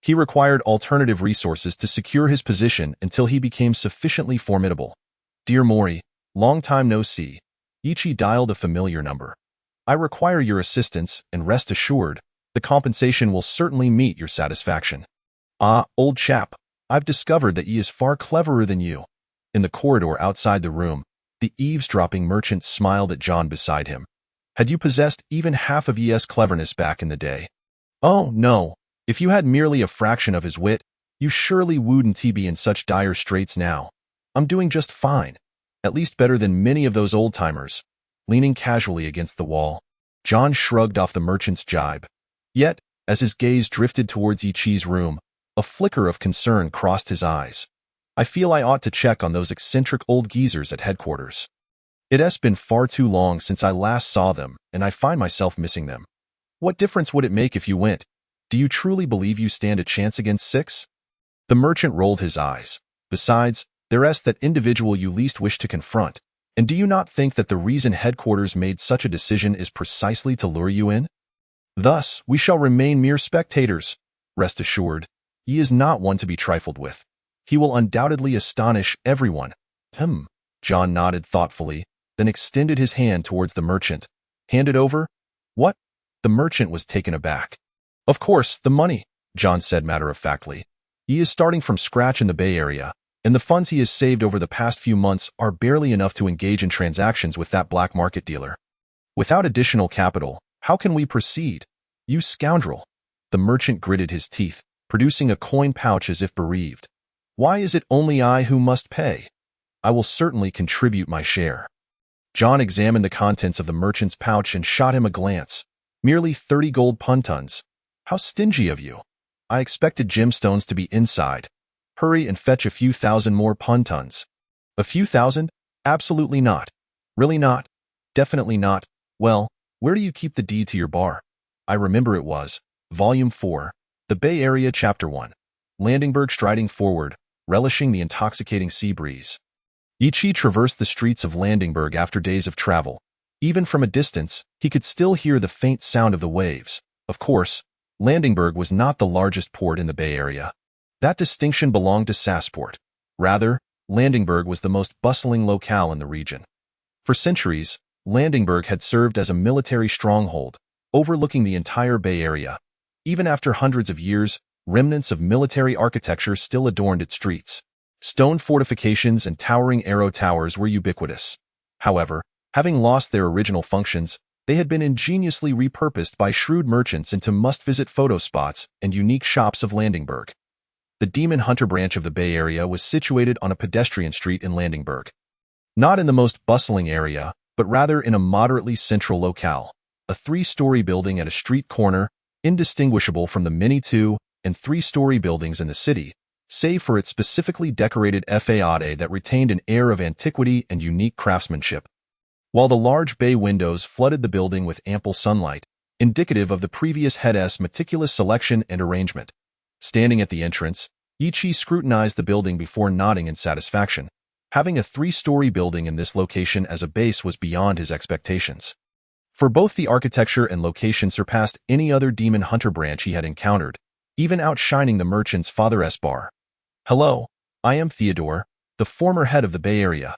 He required alternative resources to secure his position until he became sufficiently formidable. Dear Mori, long time no see. Ichi dialed a familiar number. I require your assistance, and rest assured, the compensation will certainly meet your satisfaction. Ah, old chap, I've discovered that he is far cleverer than you. In the corridor outside the room, the eavesdropping merchant smiled at John beside him. Had you possessed even half of his cleverness back in the day? Oh, no. If you had merely a fraction of his wit, you surely wouldn't be in such dire straits now. I'm doing just fine. At least better than many of those old-timers. Leaning casually against the wall, John shrugged off the merchant's jibe. Yet, as his gaze drifted towards Ichi's room, a flicker of concern crossed his eyes. I feel I ought to check on those eccentric old geezers at headquarters. It has been far too long since I last saw them, and I find myself missing them. What difference would it make if you went? Do you truly believe you stand a chance against 6? The merchant rolled his eyes. Besides, there's that individual you least wish to confront. And do you not think that the reason headquarters made such a decision is precisely to lure you in? Thus, we shall remain mere spectators. Rest assured, he is not one to be trifled with. He will undoubtedly astonish everyone. John nodded thoughtfully, then extended his hand towards the merchant. Hand it over? What? The merchant was taken aback. Of course, the money, John said matter-of-factly. He is starting from scratch in the Bay Area, and the funds he has saved over the past few months are barely enough to engage in transactions with that black market dealer. Without additional capital, how can we proceed? You scoundrel! The merchant gritted his teeth, producing a coin pouch as if bereaved. Why is it only I who must pay? I will certainly contribute my share. John examined the contents of the merchant's pouch and shot him a glance. Merely 30 gold puntons. How stingy of you. I expected gemstones to be inside. Hurry and fetch a few thousand more puntons. A few thousand? Absolutely not. Really not? Definitely not. Well, where do you keep the deed to your bar? I remember it was Volume 4, The Bay Area Chapter 1. Landingberg striding forward, relishing the intoxicating sea breeze. Ichi traversed the streets of Landingberg after days of travel. Even from a distance, he could still hear the faint sound of the waves. Of course, Landingberg was not the largest port in the Bay Area. That distinction belonged to Sassport. Rather, Landingberg was the most bustling locale in the region. For centuries, Landingberg had served as a military stronghold, overlooking the entire Bay Area. Even after hundreds of years, remnants of military architecture still adorned its streets. Stone fortifications and towering arrow towers were ubiquitous. However, having lost their original functions, they had been ingeniously repurposed by shrewd merchants into must-visit photo spots and unique shops of Landingberg. The Demon Hunter branch of the Bay Area was situated on a pedestrian street in Landingberg. Not in the most bustling area, but rather in a moderately central locale, a 3-story building at a street corner, indistinguishable from the many 2- and 3-story buildings in the city, save for its specifically decorated façade that retained an air of antiquity and unique craftsmanship. While the large bay windows flooded the building with ample sunlight, indicative of the previous head's meticulous selection and arrangement. Standing at the entrance, Ichi scrutinized the building before nodding in satisfaction. Having a 3-story building in this location as a base was beyond his expectations. For both the architecture and location surpassed any other Demon Hunter branch he had encountered, even outshining the merchant's father's bar. Hello, I am Theodore, the former head of the Bay Area.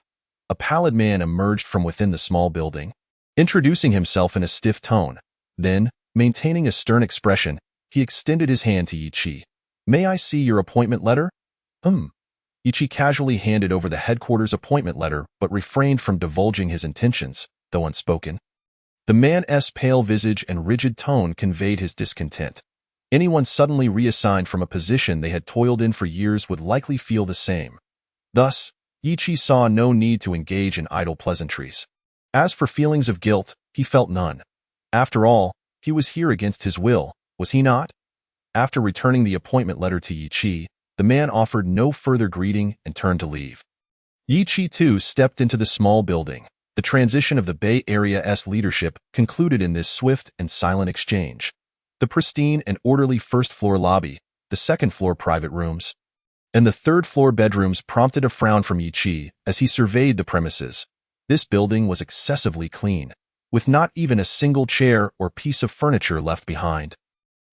A pallid man emerged from within the small building, introducing himself in a stiff tone. Then, maintaining a stern expression, he extended his hand to Ichi. May I see your appointment letter? Ichi casually handed over the headquarters appointment letter but refrained from divulging his intentions, though unspoken. The man's pale visage and rigid tone conveyed his discontent. Anyone suddenly reassigned from a position they had toiled in for years would likely feel the same. Thus, Yichi saw no need to engage in idle pleasantries. As for feelings of guilt, he felt none. After all, he was here against his will, was he not? After returning the appointment letter to Yichi, the man offered no further greeting and turned to leave. Yichi too stepped into the small building. The transition of the Bay Area's leadership concluded in this swift and silent exchange. The pristine and orderly first-floor lobby, the second-floor private rooms, and the third-floor bedrooms prompted a frown from Yichi as he surveyed the premises. This building was excessively clean, with not even a single chair or piece of furniture left behind.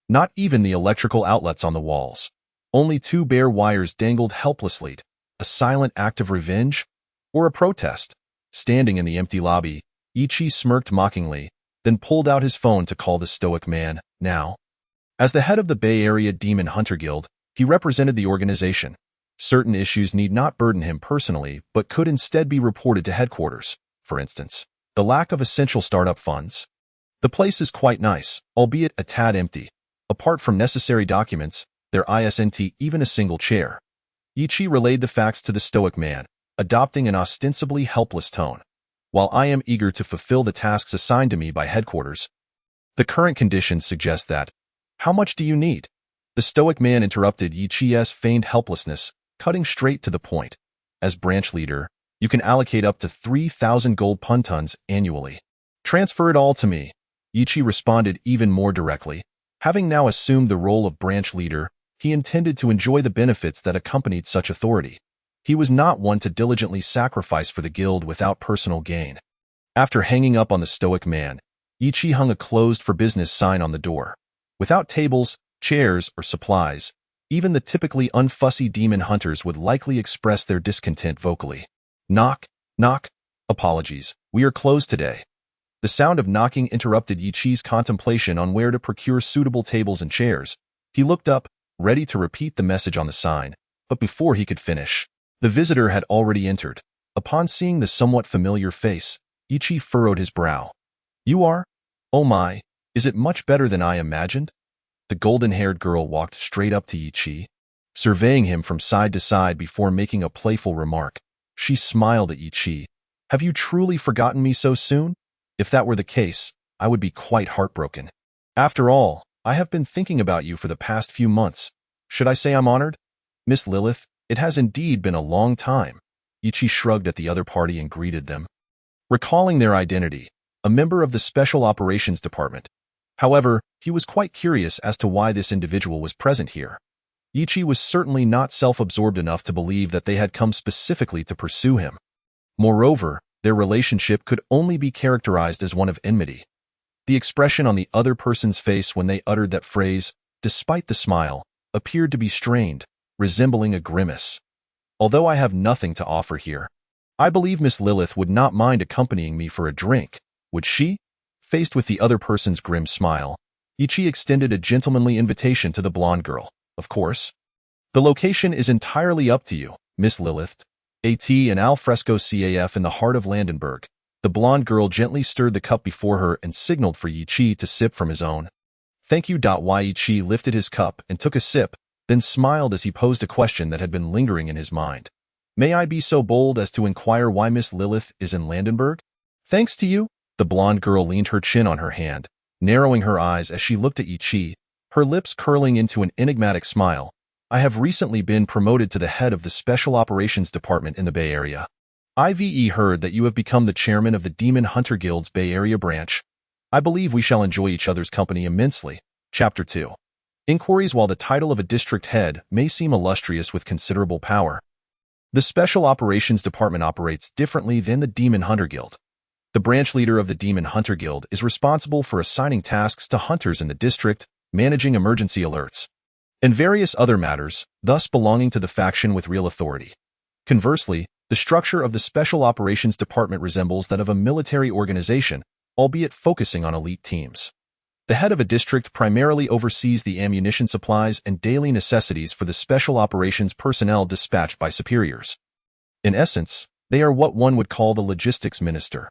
Not even the electrical outlets on the walls. Only 2 bare wires dangled helplessly, a silent act of revenge or a protest. Standing in the empty lobby, Yichi smirked mockingly, then pulled out his phone to call the stoic man. Now, as the head of the Bay Area Demon Hunter Guild, he represented the organization. Certain issues need not burden him personally, but could instead be reported to headquarters. For instance, the lack of essential startup funds. The place is quite nice, albeit a tad empty. Apart from necessary documents, there isn't even a single chair. Yichi relayed the facts to the stoic man, adopting an ostensibly helpless tone. While I am eager to fulfill the tasks assigned to me by headquarters, the current conditions suggest that. How much do you need? The stoic man interrupted Yichi's feigned helplessness, cutting straight to the point. As branch leader, you can allocate up to 3,000 gold puntons annually. Transfer it all to me. Yichi responded even more directly. Having now assumed the role of branch leader, he intended to enjoy the benefits that accompanied such authority. He was not one to diligently sacrifice for the guild without personal gain. After hanging up on the stoic man, Yichi hung a closed for business sign on the door. Without tables, chairs, or supplies, even the typically unfussy demon hunters would likely express their discontent vocally. Knock, knock. Apologies, we are closed today. The sound of knocking interrupted Yichi's contemplation on where to procure suitable tables and chairs. He looked up, ready to repeat the message on the sign, but before he could finish, the visitor had already entered. Upon seeing the somewhat familiar face, Yichi furrowed his brow. You are? Oh my, is it much better than I imagined? The golden-haired girl walked straight up to Yichi, surveying him from side to side before making a playful remark. She smiled at Yichi. Have you truly forgotten me so soon? If that were the case, I would be quite heartbroken. After all, I have been thinking about you for the past few months. Should I say I'm honored? Miss Lilith, it has indeed been a long time. Yichi shrugged at the other party and greeted them. Recalling their identity, a member of the Special Operations Department. However, he was quite curious as to why this individual was present here. Yichi was certainly not self-absorbed enough to believe that they had come specifically to pursue him. Moreover, their relationship could only be characterized as one of enmity. The expression on the other person's face when they uttered that phrase, despite the smile, appeared to be strained, resembling a grimace. Although I have nothing to offer here, I believe Miss Lilith would not mind accompanying me for a drink, would she? Faced with the other person's grim smile, Yichi extended a gentlemanly invitation to the blonde girl. Of course. The location is entirely up to you, Miss Lilith. AT and alfresco CAF in the heart of Landenberg. The blonde girl gently stirred the cup before her and signaled for Yichi to sip from his own. Thank you. Yichi lifted his cup and took a sip, then smiled as he posed a question that had been lingering in his mind. May I be so bold as to inquire why Miss Lilith is in Landenberg? Thanks to you. The blonde girl leaned her chin on her hand, narrowing her eyes as she looked at Yichi, her lips curling into an enigmatic smile. I have recently been promoted to the head of the Special Operations Department in the Bay Area. I've heard that you have become the chairman of the Demon Hunter Guild's Bay Area branch. I believe we shall enjoy each other's company immensely. Chapter 2. Inquiries. While the title of a district head may seem illustrious with considerable power, the Special Operations Department operates differently than the Demon Hunter Guild. The branch leader of the Demon Hunter Guild is responsible for assigning tasks to hunters in the district, managing emergency alerts, and various other matters, thus belonging to the faction with real authority. Conversely, the structure of the Special Operations Department resembles that of a military organization, albeit focusing on elite teams. The head of a district primarily oversees the ammunition supplies and daily necessities for the special operations personnel dispatched by superiors. In essence, they are what one would call the logistics minister.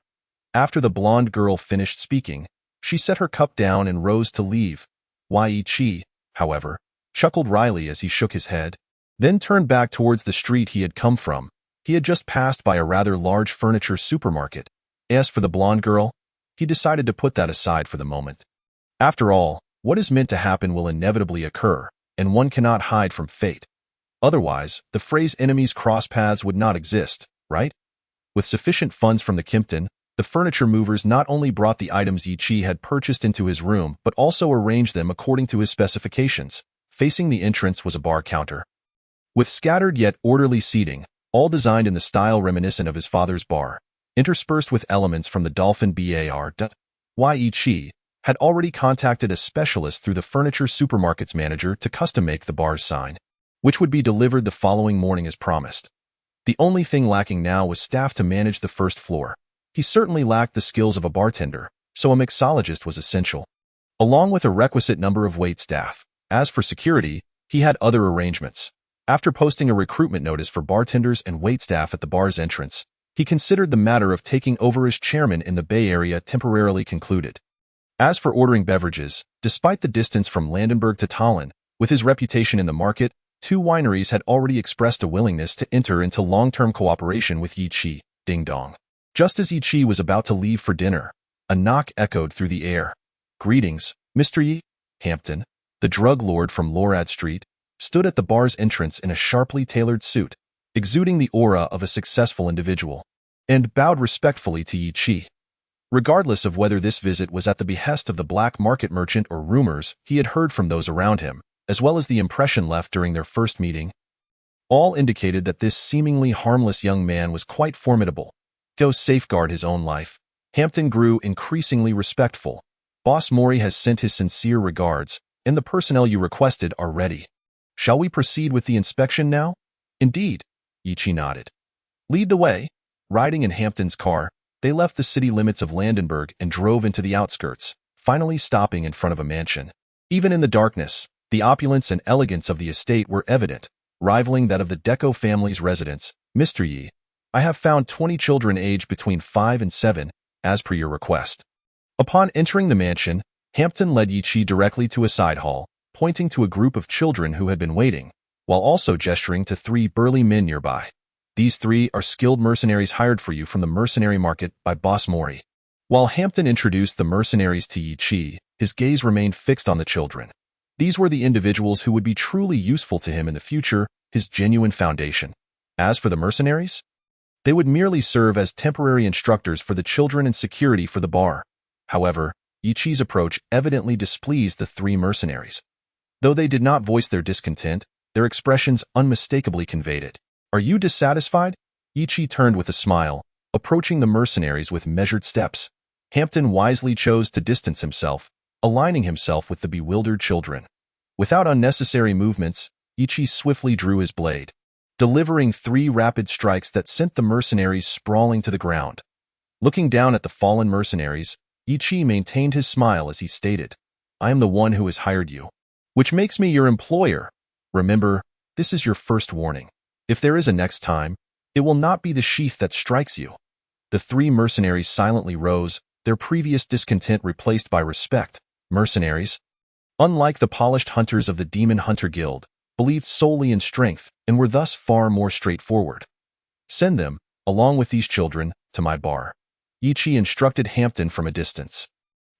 After the blonde girl finished speaking, she set her cup down and rose to leave. Yi Chi, however, chuckled wryly as he shook his head, then turned back towards the street he had come from. He had just passed by a rather large furniture supermarket. As for the blonde girl, he decided to put that aside for the moment. After all, what is meant to happen will inevitably occur, and one cannot hide from fate. Otherwise, the phrase enemies cross paths would not exist, right? With sufficient funds from the Kimpton, the furniture movers not only brought the items Yi Chi had purchased into his room, but also arranged them according to his specifications. Facing the entrance was a bar counter, with scattered yet orderly seating, all designed in the style reminiscent of his father's bar, interspersed with elements from the Dolphin Bar. Yi Chi had already contacted a specialist through the furniture supermarket's manager to custom-make the bar's sign, which would be delivered the following morning as promised. The only thing lacking now was staff to manage the first floor. He certainly lacked the skills of a bartender, so a mixologist was essential, along with a requisite number of wait staff. As for security, he had other arrangements. After posting a recruitment notice for bartenders and waitstaff at the bar's entrance, he considered the matter of taking over as chairman in the Bay Area temporarily concluded. As for ordering beverages, despite the distance from Landenberg to Tallinn, with his reputation in the market, 2 wineries had already expressed a willingness to enter into long-term cooperation with Yi Chi. Ding dong. Just as Yi Chi was about to leave for dinner, a knock echoed through the air. Greetings, Mr. Yi. Hampton, the drug lord from Lorad Street, stood at the bar's entrance in a sharply tailored suit, exuding the aura of a successful individual, and bowed respectfully to Yi Chi. Regardless of whether this visit was at the behest of the black market merchant or rumors he had heard from those around him, as well as the impression left during their first meeting, all indicated that this seemingly harmless young man was quite formidable. Go safeguard his own life. Hampton grew increasingly respectful. Boss Mori has sent his sincere regards, and the personnel you requested are ready. Shall we proceed with the inspection now? Indeed, Yi Chi nodded. Lead the way. Riding in Hampton's car, they left the city limits of Landenberg and drove into the outskirts, finally stopping in front of a mansion. Even in the darkness, the opulence and elegance of the estate were evident, rivaling that of the Deco family's residence. Mr. Yi, I have found 20 children aged between 5 and 7, as per your request. Upon entering the mansion, Hampton led Yi Chi directly to a side hall, pointing to a group of children who had been waiting, while also gesturing to 3 burly men nearby. These 3 are skilled mercenaries hired for you from the mercenary market by Boss Mori. While Hampton introduced the mercenaries to Yi Chi, his gaze remained fixed on the children. These were the individuals who would be truly useful to him in the future, his genuine foundation. As for the mercenaries, they would merely serve as temporary instructors for the children and security for the bar. However, Yi Chi's approach evidently displeased the 3 mercenaries. Though they did not voice their discontent, their expressions unmistakably conveyed it. Are you dissatisfied? Yi Chi turned with a smile, approaching the mercenaries with measured steps. Hampton wisely chose to distance himself, aligning himself with the bewildered children. Without unnecessary movements, Yi Chi swiftly drew his blade, delivering 3 rapid strikes that sent the mercenaries sprawling to the ground. Looking down at the fallen mercenaries, Yi Chi maintained his smile as he stated, I am the one who has hired you, which makes me your employer. Remember, this is your first warning. If there is a next time, it will not be the sheath that strikes you. The 3 mercenaries silently rose, their previous discontent replaced by respect. Mercenaries, unlike the polished hunters of the Demon Hunter Guild, believed solely in strength and were thus far more straightforward. Send them, along with these children, to my bar. Yi Chi instructed Hampton from a distance.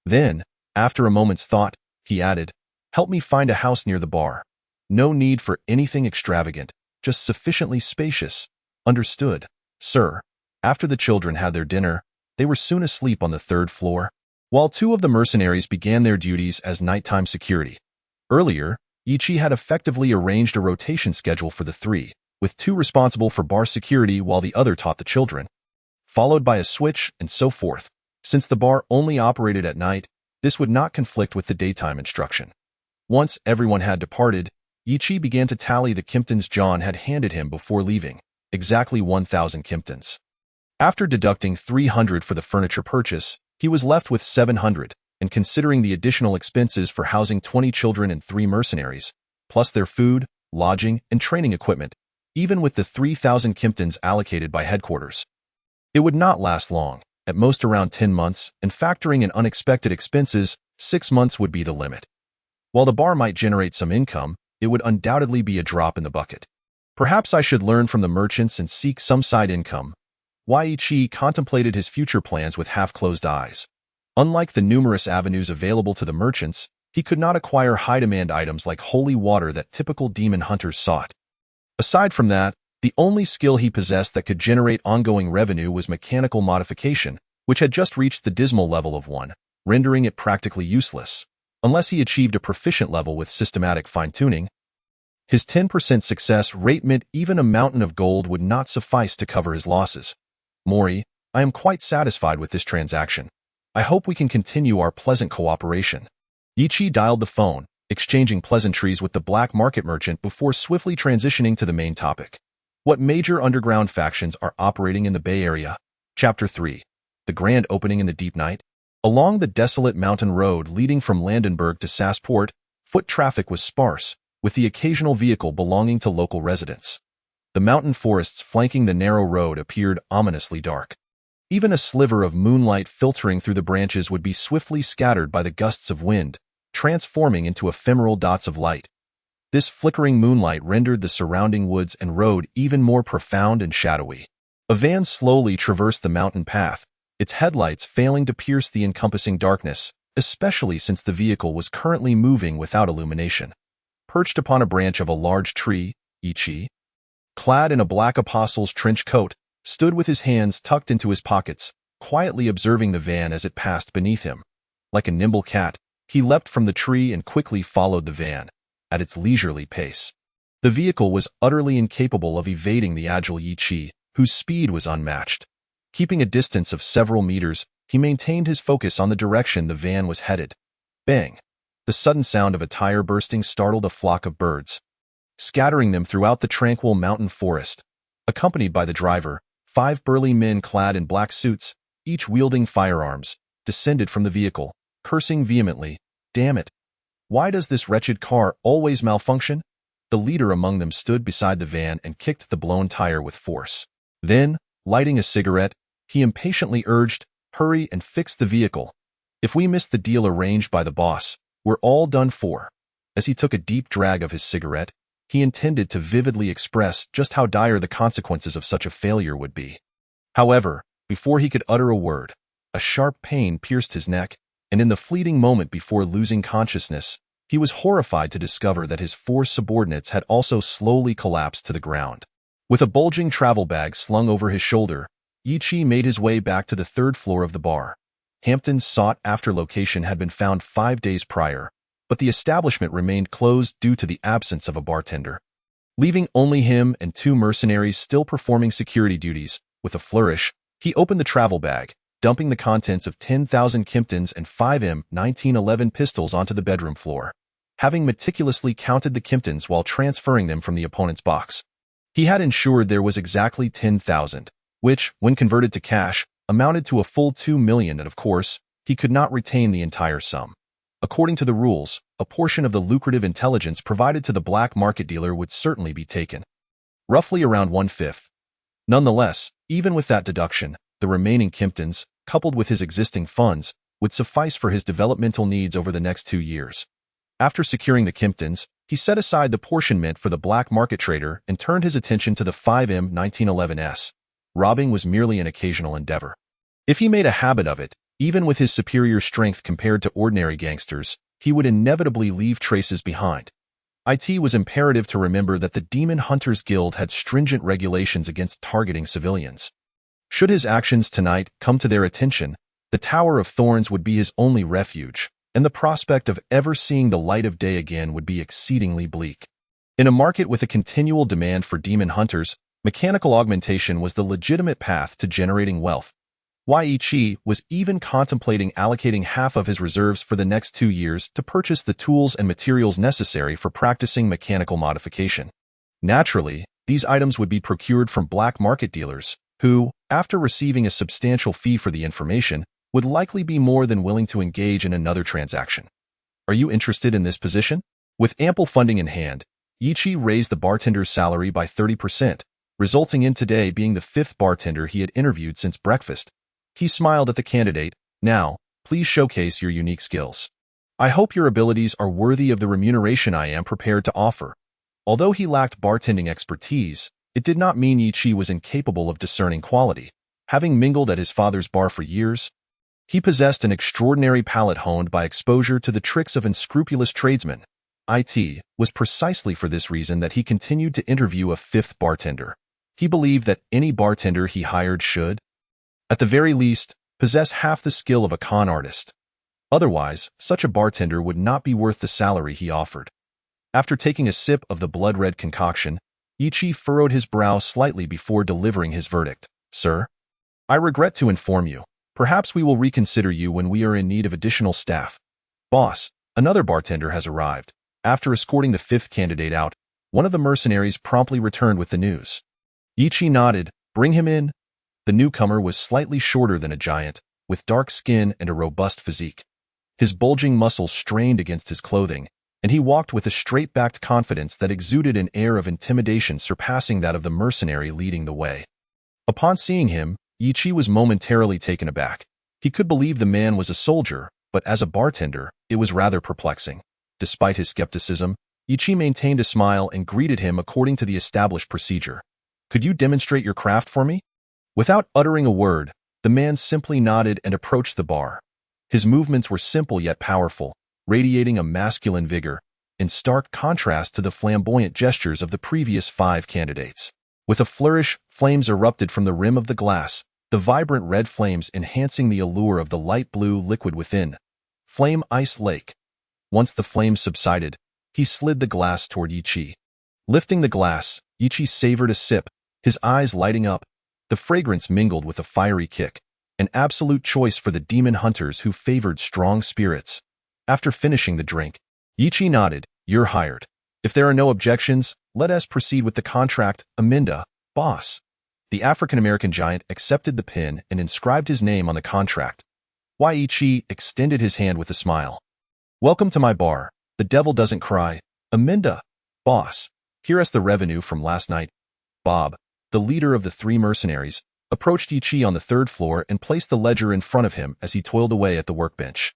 Then, after a moment's thought, he added, help me find a house near the bar. No need for anything extravagant, just sufficiently spacious. Understood, sir. After the children had their dinner, they were soon asleep on the 3rd floor, while 2 of the mercenaries began their duties as nighttime security. Earlier, Yi Chi had effectively arranged a rotation schedule for the 3, with 2 responsible for bar security while the other taught the children, followed by a switch and so forth. Since the bar only operated at night, this would not conflict with the daytime instruction. Once everyone had departed, Yi Chi began to tally the Kimptons John had handed him before leaving, exactly 1,000 Kimptons. After deducting 300 for the furniture purchase, he was left with 700, and considering the additional expenses for housing 20 children and 3 mercenaries, plus their food, lodging, and training equipment, even with the 3,000 Kimptons allocated by headquarters, it would not last long. at most around 10 months, and factoring in unexpected expenses, 6 months would be the limit. While the bar might generate some income, it would undoubtedly be a drop in the bucket. Perhaps I should learn from the merchants and seek some side income. Yi contemplated his future plans with half-closed eyes. Unlike the numerous avenues available to the merchants, he could not acquire high-demand items like holy water that typical demon hunters sought. Aside from that, the only skill he possessed that could generate ongoing revenue was mechanical modification, which had just reached the dismal level of 1, rendering it practically useless. Unless he achieved a proficient level with systematic fine-tuning, his 10% success rate meant even a mountain of gold would not suffice to cover his losses. Mori, I am quite satisfied with this transaction. I hope we can continue our pleasant cooperation. Ichi dialed the phone, exchanging pleasantries with the black market merchant before swiftly transitioning to the main topic. What major underground factions are operating in the Bay Area? Chapter 3. The Grand Opening in the Deep Night. Along the desolate mountain road leading from Landenberg to Sassport, foot traffic was sparse, with the occasional vehicle belonging to local residents. The mountain forests flanking the narrow road appeared ominously dark. Even a sliver of moonlight filtering through the branches would be swiftly scattered by the gusts of wind, transforming into ephemeral dots of light. This flickering moonlight rendered the surrounding woods and road even more profound and shadowy. A van slowly traversed the mountain path, its headlights failing to pierce the encompassing darkness, especially since the vehicle was currently moving without illumination. Perched upon a branch of a large tree, Ichi, clad in a black apostle's trench coat, stood with his hands tucked into his pockets, quietly observing the van as it passed beneath him. Like a nimble cat, he leapt from the tree and quickly followed the van, at its leisurely pace. The vehicle was utterly incapable of evading the agile Ichi, whose speed was unmatched. Keeping a distance of several meters, he maintained his focus on the direction the van was headed. Bang! The sudden sound of a tire bursting startled a flock of birds, scattering them throughout the tranquil mountain forest. Accompanied by the driver, 5 burly men clad in black suits, each wielding firearms, descended from the vehicle, cursing vehemently. Damn it! Why does this wretched car always malfunction? The leader among them stood beside the van and kicked the blown tire with force. Then, lighting a cigarette, he impatiently urged, "Hurry and fix the vehicle. If we miss the deal arranged by the boss, we're all done for." As he took a deep drag of his cigarette, he intended to vividly express just how dire the consequences of such a failure would be. However, before he could utter a word, a sharp pain pierced his neck, and in the fleeting moment before losing consciousness, he was horrified to discover that his 4 subordinates had also slowly collapsed to the ground. With a bulging travel bag slung over his shoulder, Ichi made his way back to the 3rd floor of the bar. Hampton's sought-after location had been found 5 days prior, but the establishment remained closed due to the absence of a bartender. Leaving only him and 2 mercenaries still performing security duties, with a flourish, he opened the travel bag, dumping the contents of 10,000 Kimptons and 5 M1911 pistols onto the bedroom floor. Having meticulously counted the Kimptons while transferring them from the opponent's box, he had ensured there was exactly 10,000, which, when converted to cash, amounted to a full 2 million, and of course, he could not retain the entire sum. According to the rules, a portion of the lucrative intelligence provided to the black market dealer would certainly be taken. Roughly around 1/5. Nonetheless, even with that deduction, the remaining Kimptons, coupled with his existing funds, would suffice for his developmental needs over the next 2 years. After securing the Kimptons, he set aside the portion meant for the black market trader and turned his attention to the 5 M1911s. Robbing was merely an occasional endeavor. If he made a habit of it, even with his superior strength compared to ordinary gangsters, he would inevitably leave traces behind. It was imperative to remember that the Demon Hunters Guild had stringent regulations against targeting civilians. Should his actions tonight come to their attention, the Tower of Thorns would be his only refuge, and the prospect of ever seeing the light of day again would be exceedingly bleak. In a market with a continual demand for demon hunters, mechanical augmentation was the legitimate path to generating wealth. Yi was even contemplating allocating half of his reserves for the next 2 years to purchase the tools and materials necessary for practicing mechanical modification. Naturally, these items would be procured from black market dealers, who, after receiving a substantial fee for the information, would likely be more than willing to engage in another transaction. Are you interested in this position? With ample funding in hand, Ichi raised the bartender's salary by 30%, resulting in today being the 5th bartender he had interviewed since breakfast. He smiled at the candidate. Now, please showcase your unique skills. I hope your abilities are worthy of the remuneration I am prepared to offer. Although he lacked bartending expertise, it did not mean Yi was incapable of discerning quality. Having mingled at his father's bar for years, he possessed an extraordinary palate honed by exposure to the tricks of unscrupulous tradesmen. It was precisely for this reason that he continued to interview a fifth bartender. He believed that any bartender he hired should, at the very least, possess half the skill of a con artist. Otherwise, such a bartender would not be worth the salary he offered. After taking a sip of the blood-red concoction, Yi furrowed his brow slightly before delivering his verdict. Sir, I regret to inform you. Perhaps we will reconsider you when we are in need of additional staff. Boss, another bartender has arrived. After escorting the fifth candidate out, one of the mercenaries promptly returned with the news. Yi nodded. Bring him in. The newcomer was slightly shorter than a giant, with dark skin and a robust physique. His bulging muscles strained against his clothing, and he walked with a straight-backed confidence that exuded an air of intimidation surpassing that of the mercenary leading the way. Upon seeing him, Yi was momentarily taken aback. He could believe the man was a soldier, but as a bartender, it was rather perplexing. Despite his skepticism, Yi maintained a smile and greeted him according to the established procedure. Could you demonstrate your craft for me? Without uttering a word, the man simply nodded and approached the bar. His movements were simple yet powerful, radiating a masculine vigor, in stark contrast to the flamboyant gestures of the previous 5 candidates. With a flourish, flames erupted from the rim of the glass, the vibrant red flames enhancing the allure of the light blue liquid within. Flame Ice Lake. Once the flames subsided, he slid the glass toward Yi. Lifting the glass, Yi savored a sip, his eyes lighting up. The fragrance mingled with a fiery kick, an absolute choice for the demon hunters who favored strong spirits. After finishing the drink, Yi nodded. You're hired. If there are no objections, let us proceed with the contract. Aminda, boss. The African-American giant accepted the pin and inscribed his name on the contract. Yi extended his hand with a smile. Welcome to my bar. The devil doesn't cry. Aminda, boss. Here is the revenue from last night. Bob, the leader of the 3 mercenaries, approached Yi on the 3rd floor and placed the ledger in front of him as he toiled away at the workbench.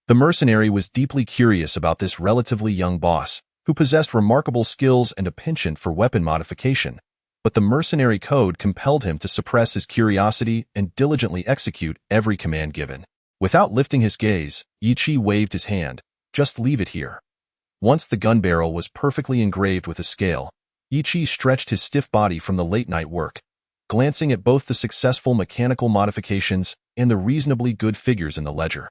The mercenary was deeply curious about this relatively young boss, who possessed remarkable skills and a penchant for weapon modification, but the mercenary code compelled him to suppress his curiosity and diligently execute every command given. Without lifting his gaze, Yi waved his hand. Just leave it here. Once the gun barrel was perfectly engraved with a scale, Yi stretched his stiff body from the late-night work, glancing at both the successful mechanical modifications and the reasonably good figures in the ledger.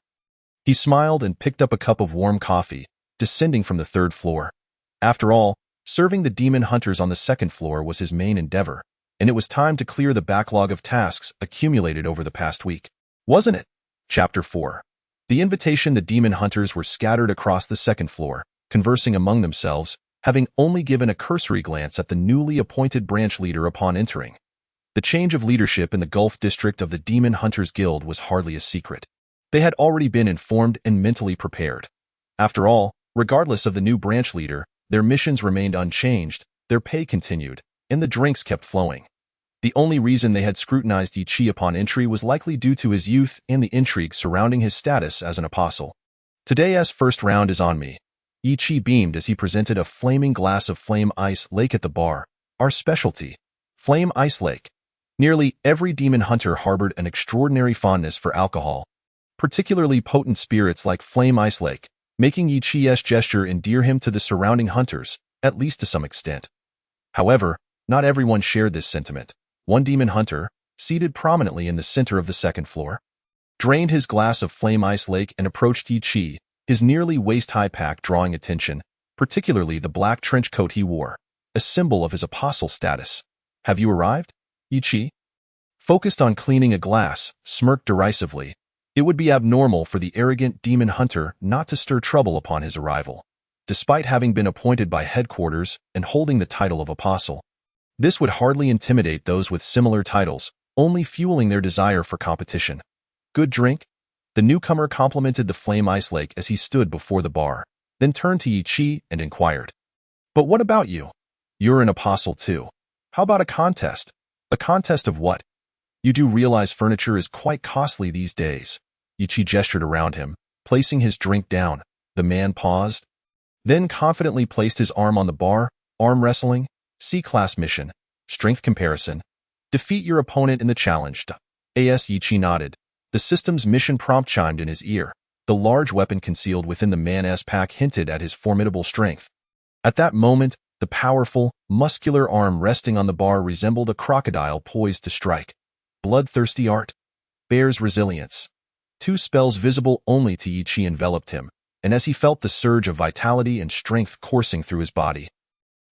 He smiled and picked up a cup of warm coffee, descending from the 3rd floor. After all, serving the demon hunters on the 2nd floor was his main endeavor, and it was time to clear the backlog of tasks accumulated over the past week. Wasn't it? Chapter 4. The invitation. The demon hunters were scattered across the 2nd floor, conversing among themselves, having only given a cursory glance at the newly appointed branch leader upon entering. The change of leadership in the Gulf District of the Demon Hunters Guild was hardly a secret. They had already been informed and mentally prepared. After all, regardless of the new branch leader, their missions remained unchanged, their pay continued, and the drinks kept flowing. The only reason they had scrutinized Yi upon entry was likely due to his youth and the intrigue surrounding his status as an apostle. Today's first round is on me. Yi beamed as he presented a flaming glass of Flame Ice Lake at the bar. Our specialty. Flame Ice Lake. Nearly every demon hunter harbored an extraordinary fondness for alcohol, particularly potent spirits like Flame Ice Lake, making Yi's gesture endear him to the surrounding hunters, at least to some extent. However, not everyone shared this sentiment. One demon hunter, seated prominently in the center of the 2nd floor, drained his glass of Flame Ice Lake and approached Yi, his nearly waist-high pack drawing attention, particularly the black trench coat he wore, a symbol of his apostle status. Have you arrived? Yi, focused on cleaning a glass, smirked derisively. It would be abnormal for the arrogant demon hunter not to stir trouble upon his arrival, despite having been appointed by headquarters and holding the title of apostle. This would hardly intimidate those with similar titles, only fueling their desire for competition. Good drink? The newcomer complimented the Flame Ice Lake as he stood before the bar, then turned to Yi and inquired. But what about you? You're an apostle too. How about a contest? A contest of what? You do realize furniture is quite costly these days. Ichi gestured around him, placing his drink down. The man paused, then confidently placed his arm on the bar. Arm wrestling, C-class mission, strength comparison. Defeat your opponent in the challenge. As Ichi nodded, the system's mission prompt chimed in his ear. The large weapon concealed within the man's pack hinted at his formidable strength. At that moment, the powerful, muscular arm resting on the bar resembled a crocodile poised to strike. Bloodthirsty art. Bear's resilience. Two spells visible only to Ichi enveloped him, and as he felt the surge of vitality and strength coursing through his body,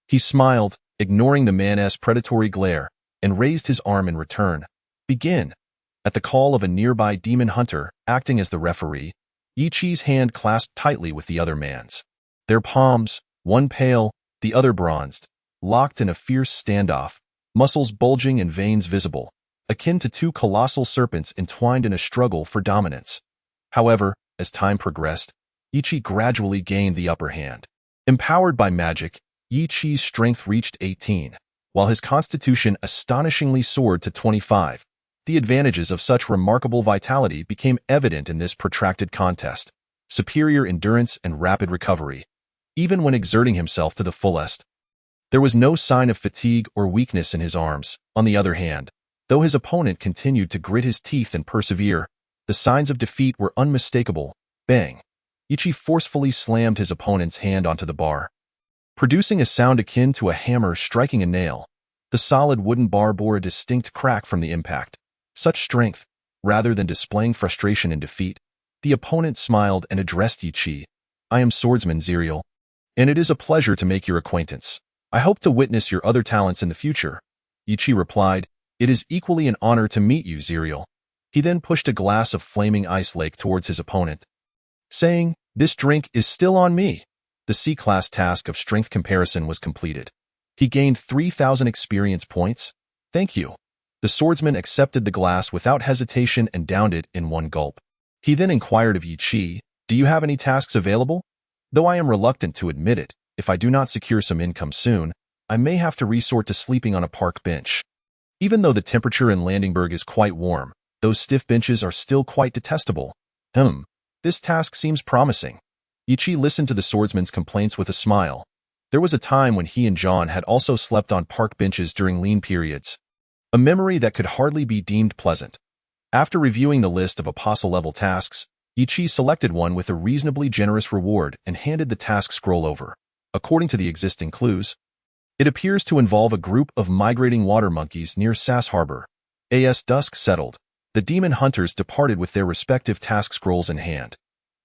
he smiled, ignoring the man's predatory glare, and raised his arm in return. Begin. At the call of a nearby demon hunter, acting as the referee, Ichi's hand clasped tightly with the other man's. Their palms, one pale, the other bronzed, locked in a fierce standoff, muscles bulging and veins visible, akin to two colossal serpents entwined in a struggle for dominance. However, as time progressed, Ichi gradually gained the upper hand. Empowered by magic, Ichi's strength reached 18, while his constitution astonishingly soared to 25. The advantages of such remarkable vitality became evident in this protracted contest. Superior endurance and rapid recovery, even when exerting himself to the fullest. There was no sign of fatigue or weakness in his arms. On the other hand, though his opponent continued to grit his teeth and persevere, the signs of defeat were unmistakable. Bang! Ichi forcefully slammed his opponent's hand onto the bar, producing a sound akin to a hammer striking a nail. The solid wooden bar bore a distinct crack from the impact. Such strength, rather than displaying frustration and defeat, the opponent smiled and addressed Ichi. I am Swordsman Zerial, and it is a pleasure to make your acquaintance. I hope to witness your other talents in the future. Ichi replied, It is equally an honor to meet you, Zerial. He then pushed a glass of flaming ice lake towards his opponent, saying, This drink is still on me. The C-class task of strength comparison was completed. He gained 3,000 experience points. Thank you. The swordsman accepted the glass without hesitation and downed it in one gulp. He then inquired of Ichi, Do you have any tasks available? Though I am reluctant to admit it, if I do not secure some income soon, I may have to resort to sleeping on a park bench. Even though the temperature in Landingburg is quite warm, those stiff benches are still quite detestable. This task seems promising. Ichi listened to the swordsman's complaints with a smile. There was a time when he and John had also slept on park benches during lean periods. A memory that could hardly be deemed pleasant. After reviewing the list of apostle-level tasks, Ichi selected one with a reasonably generous reward and handed the task scroll over. According to the existing clues, it appears to involve a group of migrating water monkeys near Sass Harbor. As dusk settled, the demon hunters departed with their respective task scrolls in hand.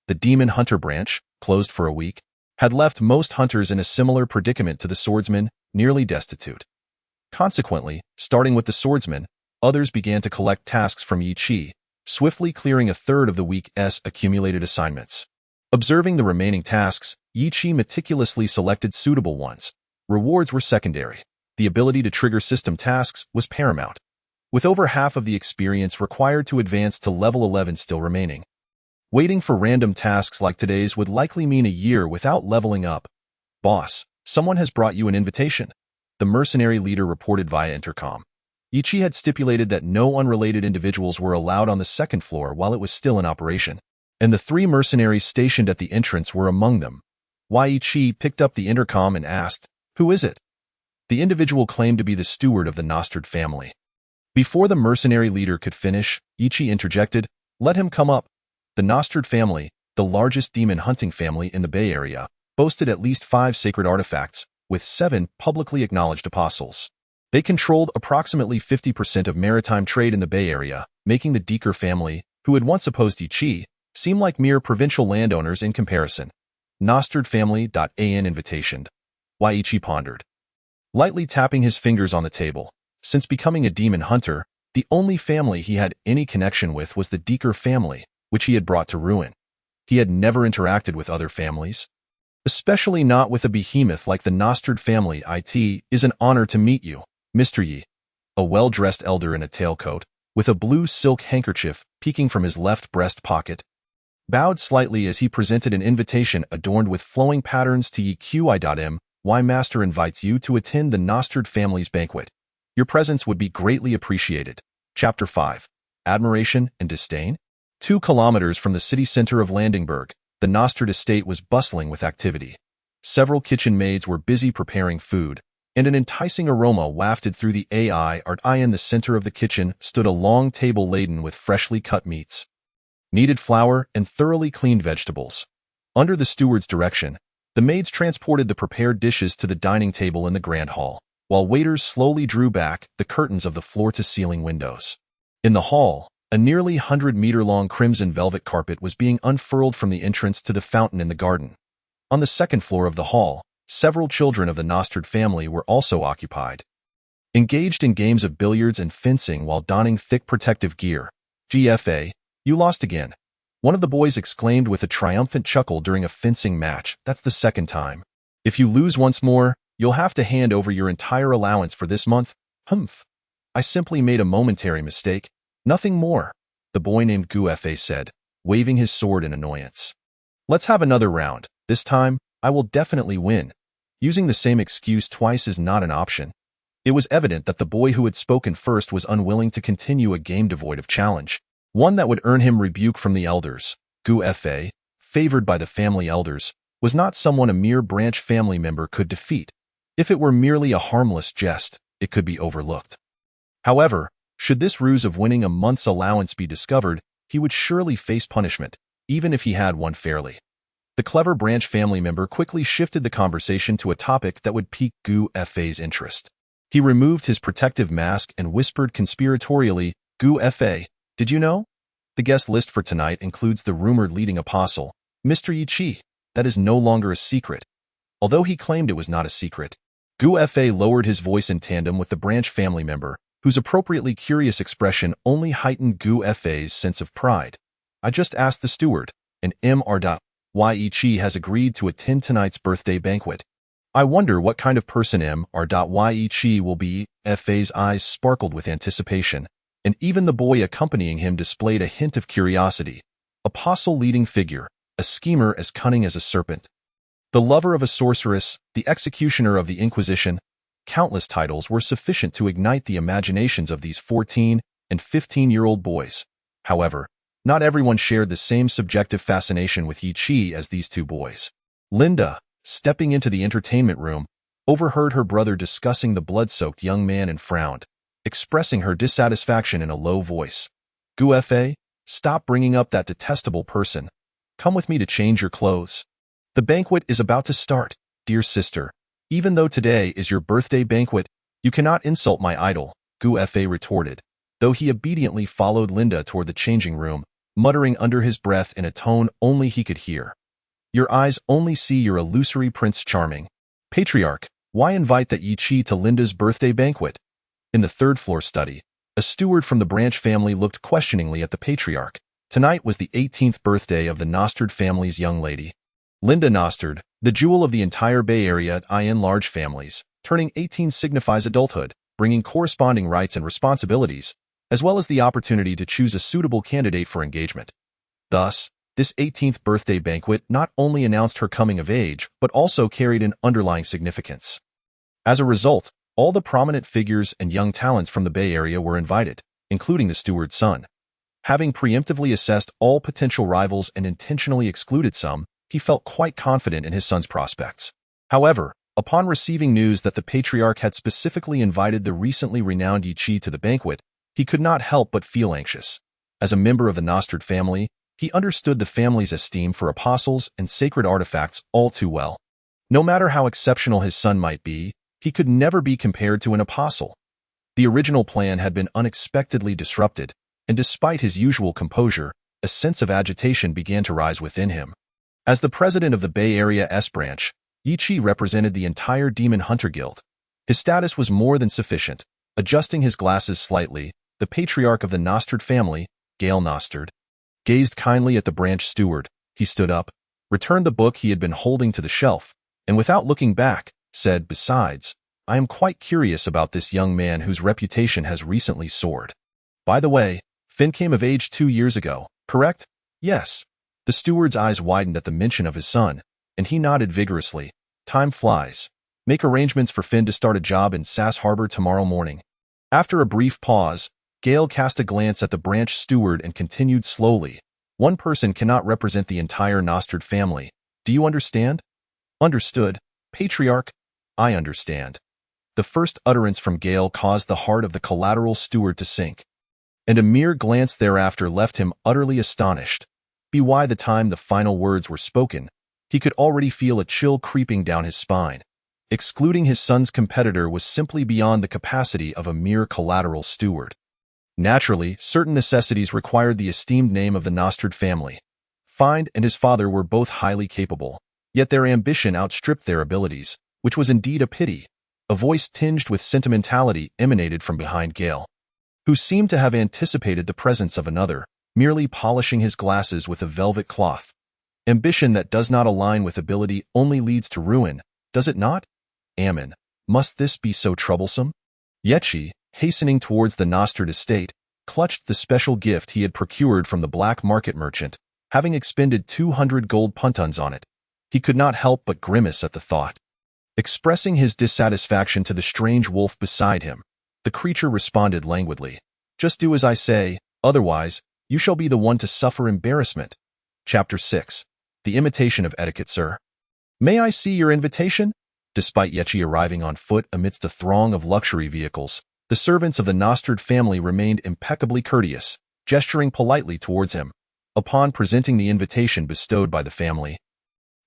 The demon hunter branch, closed for a week, had left most hunters in a similar predicament to the swordsman, nearly destitute. Consequently, starting with the swordsman, others began to collect tasks from Ichi, swiftly clearing a third of the week's accumulated assignments. Observing the remaining tasks, Ichi meticulously selected suitable ones. Rewards were secondary. The ability to trigger system tasks was paramount. With over half of the experience required to advance to level 11 still remaining, waiting for random tasks like today's would likely mean a year without leveling up. Boss, someone has brought you an invitation. The mercenary leader reported via intercom. Ichi had stipulated that no unrelated individuals were allowed on the second floor while it was still in operation, and the 3 mercenaries stationed at the entrance were among them. Ichi picked up the intercom and asked, Who is it? The individual claimed to be the steward of the Nostard family. Before the mercenary leader could finish, Ichi interjected, Let him come up. The Nostard family, the largest demon hunting family in the Bay Area, boasted at least 5 sacred artifacts, with 7 publicly acknowledged apostles. They controlled approximately 50% of maritime trade in the Bay Area, making the Deeker family, who had once opposed Ichi, seem like mere provincial landowners in comparison. Nostard family.an invitation. Ichi pondered, lightly tapping his fingers on the table. Since becoming a demon hunter, the only family he had any connection with was the Deeker family, which he had brought to ruin. He had never interacted with other families, especially not with a behemoth like the Nostard family. It is an honor to meet you, Mr. Yi. A well-dressed elder in a tailcoat, with a blue silk handkerchief peeking from his left breast pocket, bowed slightly as he presented an invitation adorned with flowing patterns to Yi. Y Master invites you to attend the Nostard family's banquet. Your presence would be greatly appreciated. Chapter 5. Admiration and Disdain. 2 kilometers from the city center of Landingburg, the Nostred estate was bustling with activity. Several kitchen maids were busy preparing food, and an enticing aroma wafted through the air. In the center of the kitchen stood a long table laden with freshly cut meats, kneaded flour, and thoroughly cleaned vegetables. Under the steward's direction, the maids transported the prepared dishes to the dining table in the grand hall, while waiters slowly drew back the curtains of the floor-to-ceiling windows. In the hall, a nearly 100-meter-long crimson velvet carpet was being unfurled from the entrance to the fountain in the garden. On the second floor of the hall, several children of the Nostred family were also occupied, engaged in games of billiards and fencing while donning thick protective gear. "GFA, you lost again," one of the boys exclaimed with a triumphant chuckle during a fencing match. "That's the second time. If you lose once more, you'll have to hand over your entire allowance for this month." "Humph. I simply made a momentary mistake. Nothing more," the boy named GFA said, waving his sword in annoyance. "Let's have another round. This time, I will definitely win." Using the same excuse twice is not an option. It was evident that the boy who had spoken first was unwilling to continue a game devoid of challenge, one that would earn him rebuke from the elders. GFA, favored by the family elders, was not someone a mere branch family member could defeat. If it were merely a harmless jest, it could be overlooked. However, should this ruse of winning a month's allowance be discovered, he would surely face punishment, even if he had won fairly. The clever branch family member quickly shifted the conversation to a topic that would pique GFA's interest. He removed his protective mask and whispered conspiratorially, "GFA, did you know? The guest list for tonight includes the rumored leading apostle, Mr. Yichi. That is no longer a secret." Although he claimed it was not a secret, GFA lowered his voice in tandem with the branch family member, whose appropriately curious expression only heightened GFA's sense of pride. "I just asked the steward, and Mr. Yichi has agreed to attend tonight's birthday banquet. I wonder what kind of person Mr. Yichi will be." FA's eyes sparkled with anticipation, and even the boy accompanying him displayed a hint of curiosity. Apostle leading figure, a schemer as cunning as a serpent, the lover of a sorceress, the executioner of the Inquisition. Countless titles were sufficient to ignite the imaginations of these 14- and 15-year-old boys. However, not everyone shared the same subjective fascination with Yichi as these two boys. Linda, stepping into the entertainment room, overheard her brother discussing the blood-soaked young man and frowned, expressing her dissatisfaction in a low voice. "GFA, stop bringing up that detestable person. Come with me to change your clothes. The banquet is about to start, dear sister. Even though today is your birthday banquet, you cannot insult my idol," GFA retorted, though he obediently followed Linda toward the changing room, muttering under his breath in a tone only he could hear. "Your eyes only see your illusory Prince Charming. Patriarch, why invite that Yichi to Linda's birthday banquet?" In the third-floor study, a steward from the branch family looked questioningly at the patriarch. Tonight was the 18th birthday of the Nostred family's young lady, Linda Nostred, the jewel of the entire Bay Area. In large families, turning 18 signifies adulthood, bringing corresponding rights and responsibilities, as well as the opportunity to choose a suitable candidate for engagement. Thus, this 18th birthday banquet not only announced her coming of age, but also carried an underlying significance. As a result, all the prominent figures and young talents from the Bay Area were invited, including the steward's son. Having preemptively assessed all potential rivals and intentionally excluded some, he felt quite confident in his son's prospects. However, upon receiving news that the patriarch had specifically invited the recently renowned Yichi to the banquet, he could not help but feel anxious. As a member of the Nostred family, he understood the family's esteem for apostles and sacred artifacts all too well. No matter how exceptional his son might be, he could never be compared to an apostle. The original plan had been unexpectedly disrupted, and despite his usual composure, a sense of agitation began to rise within him. As the president of the Bay Area S branch, Yichi represented the entire Demon Hunter Guild. His status was more than sufficient. Adjusting his glasses slightly, the patriarch of the Nostred family, Gale Nostred, gazed kindly at the branch steward. He stood up, returned the book he had been holding to the shelf, and without looking back, said, "Besides, I am quite curious about this young man whose reputation has recently soared. By the way, Finn came of age 2 years ago, correct?" "Yes." The steward's eyes widened at the mention of his son, and he nodded vigorously. "Time flies. Make arrangements for Finn to start a job in Sass Harbor tomorrow morning." After a brief pause, Gale cast a glance at the branch steward and continued slowly. One person cannot represent the entire Nostard family. Do you understand? Understood, Patriarch. I understand. The first utterance from Gale caused the heart of the collateral steward to sink, and a mere glance thereafter left him utterly astonished. By the time the final words were spoken, he could already feel a chill creeping down his spine. Excluding his son's competitor was simply beyond the capacity of a mere collateral steward. Naturally, certain necessities required the esteemed name of the Nostard family. Find and his father were both highly capable, yet their ambition outstripped their abilities, which was indeed a pity. A voice tinged with sentimentality emanated from behind Gale, who seemed to have anticipated the presence of another, merely polishing his glasses with a velvet cloth. Ambition that does not align with ability only leads to ruin, does it not? Ammon, must this be so troublesome? Yechi, hastening towards the Nostard estate, clutched the special gift he had procured from the black market merchant, having expended 200 gold puntons on it. He could not help but grimace at the thought. Expressing his dissatisfaction to the strange wolf beside him, the creature responded languidly. Just do as I say, otherwise, you shall be the one to suffer embarrassment. Chapter 6. The Imitation of Etiquette, sir. May I see your invitation? Despite Yechi arriving on foot amidst a throng of luxury vehicles, the servants of the Nostard family remained impeccably courteous, gesturing politely towards him. Upon presenting the invitation bestowed by the family,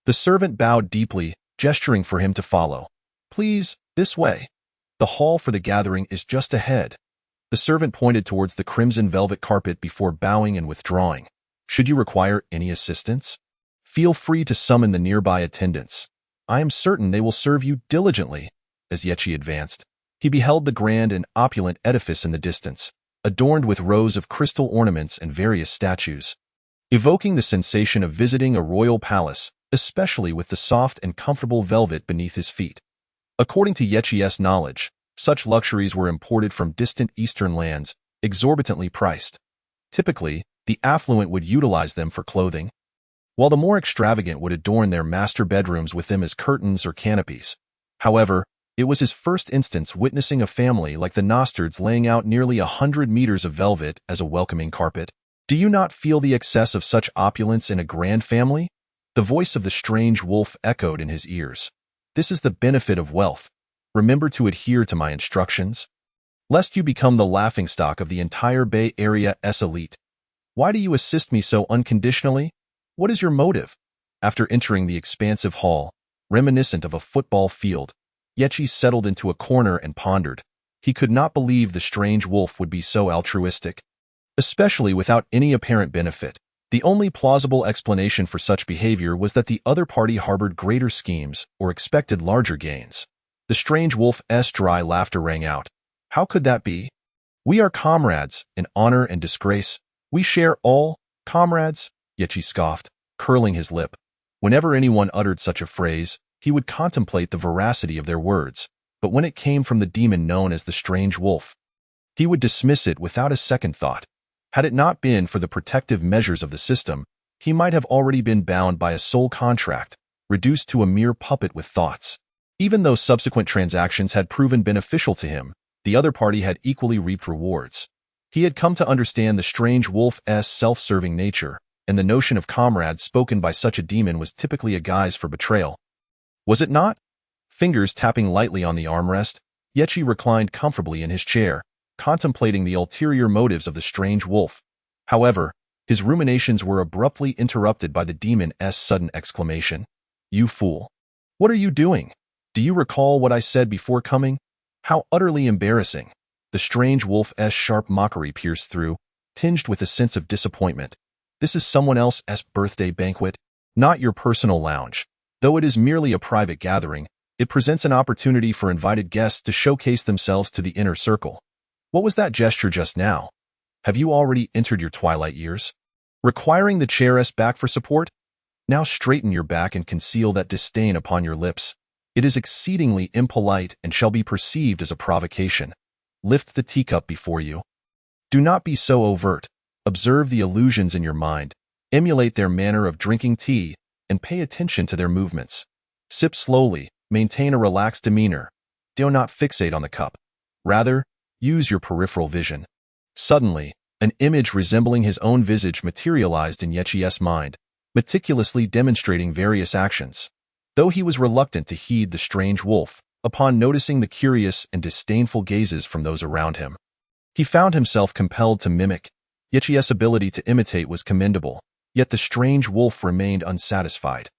the servant bowed deeply, gesturing for him to follow. Please, this way. The hall for the gathering is just ahead. The servant pointed towards the crimson velvet carpet before bowing and withdrawing. Should you require any assistance, feel free to summon the nearby attendants. I am certain they will serve you diligently. As Yechi advanced, he beheld the grand and opulent edifice in the distance, adorned with rows of crystal ornaments and various statues, evoking the sensation of visiting a royal palace, especially with the soft and comfortable velvet beneath his feet. According to Yechi's knowledge, such luxuries were imported from distant eastern lands, exorbitantly priced. Typically, the affluent would utilize them for clothing, while the more extravagant would adorn their master bedrooms with them as curtains or canopies. However, it was his first instance witnessing a family like the Nostards laying out nearly 100 meters of velvet as a welcoming carpet. Do you not feel the excess of such opulence in a grand family? The voice of the strange wolf echoed in his ears. This is the benefit of wealth. Remember to adhere to my instructions, lest you become the laughingstock of the entire Bay Area's elite. Why do you assist me so unconditionally? What is your motive? After entering the expansive hall, reminiscent of a football field, Yechi settled into a corner and pondered. He could not believe the strange wolf would be so altruistic, especially without any apparent benefit. The only plausible explanation for such behavior was that the other party harbored greater schemes or expected larger gains. The strange wolf's dry laughter rang out. How could that be? We are comrades, in honor and disgrace. We share all, comrades, Yechi scoffed, curling his lip. Whenever anyone uttered such a phrase, he would contemplate the veracity of their words, but when it came from the demon known as the strange wolf, he would dismiss it without a second thought. Had it not been for the protective measures of the system, he might have already been bound by a soul contract, reduced to a mere puppet with thoughts. Even though subsequent transactions had proven beneficial to him, the other party had equally reaped rewards. He had come to understand the strange wolf's self-serving nature, and the notion of comrades spoken by such a demon was typically a guise for betrayal. Was it not? Fingers tapping lightly on the armrest, Yechi reclined comfortably in his chair, contemplating the ulterior motives of the strange wolf. However, his ruminations were abruptly interrupted by the demon's sudden exclamation. You fool! What are you doing? Do you recall what I said before coming? How utterly embarrassing! The strange wolf's sharp mockery pierced through, tinged with a sense of disappointment. This is someone else's birthday banquet, not your personal lounge. Though it is merely a private gathering, it presents an opportunity for invited guests to showcase themselves to the inner circle. What was that gesture just now? Have you already entered your twilight years, requiring the chair's back for support? Now straighten your back and conceal that disdain upon your lips. It is exceedingly impolite and shall be perceived as a provocation. Lift the teacup before you. Do not be so overt. Observe the illusions in your mind, emulate their manner of drinking tea, and pay attention to their movements. Sip slowly, maintain a relaxed demeanor. Do not fixate on the cup. Rather, use your peripheral vision. Suddenly, an image resembling his own visage materialized in Yechi's mind, meticulously demonstrating various actions. Though he was reluctant to heed the strange wolf, upon noticing the curious and disdainful gazes from those around him, he found himself compelled to mimic. Yechi's ability to imitate was commendable, yet the strange wolf remained unsatisfied.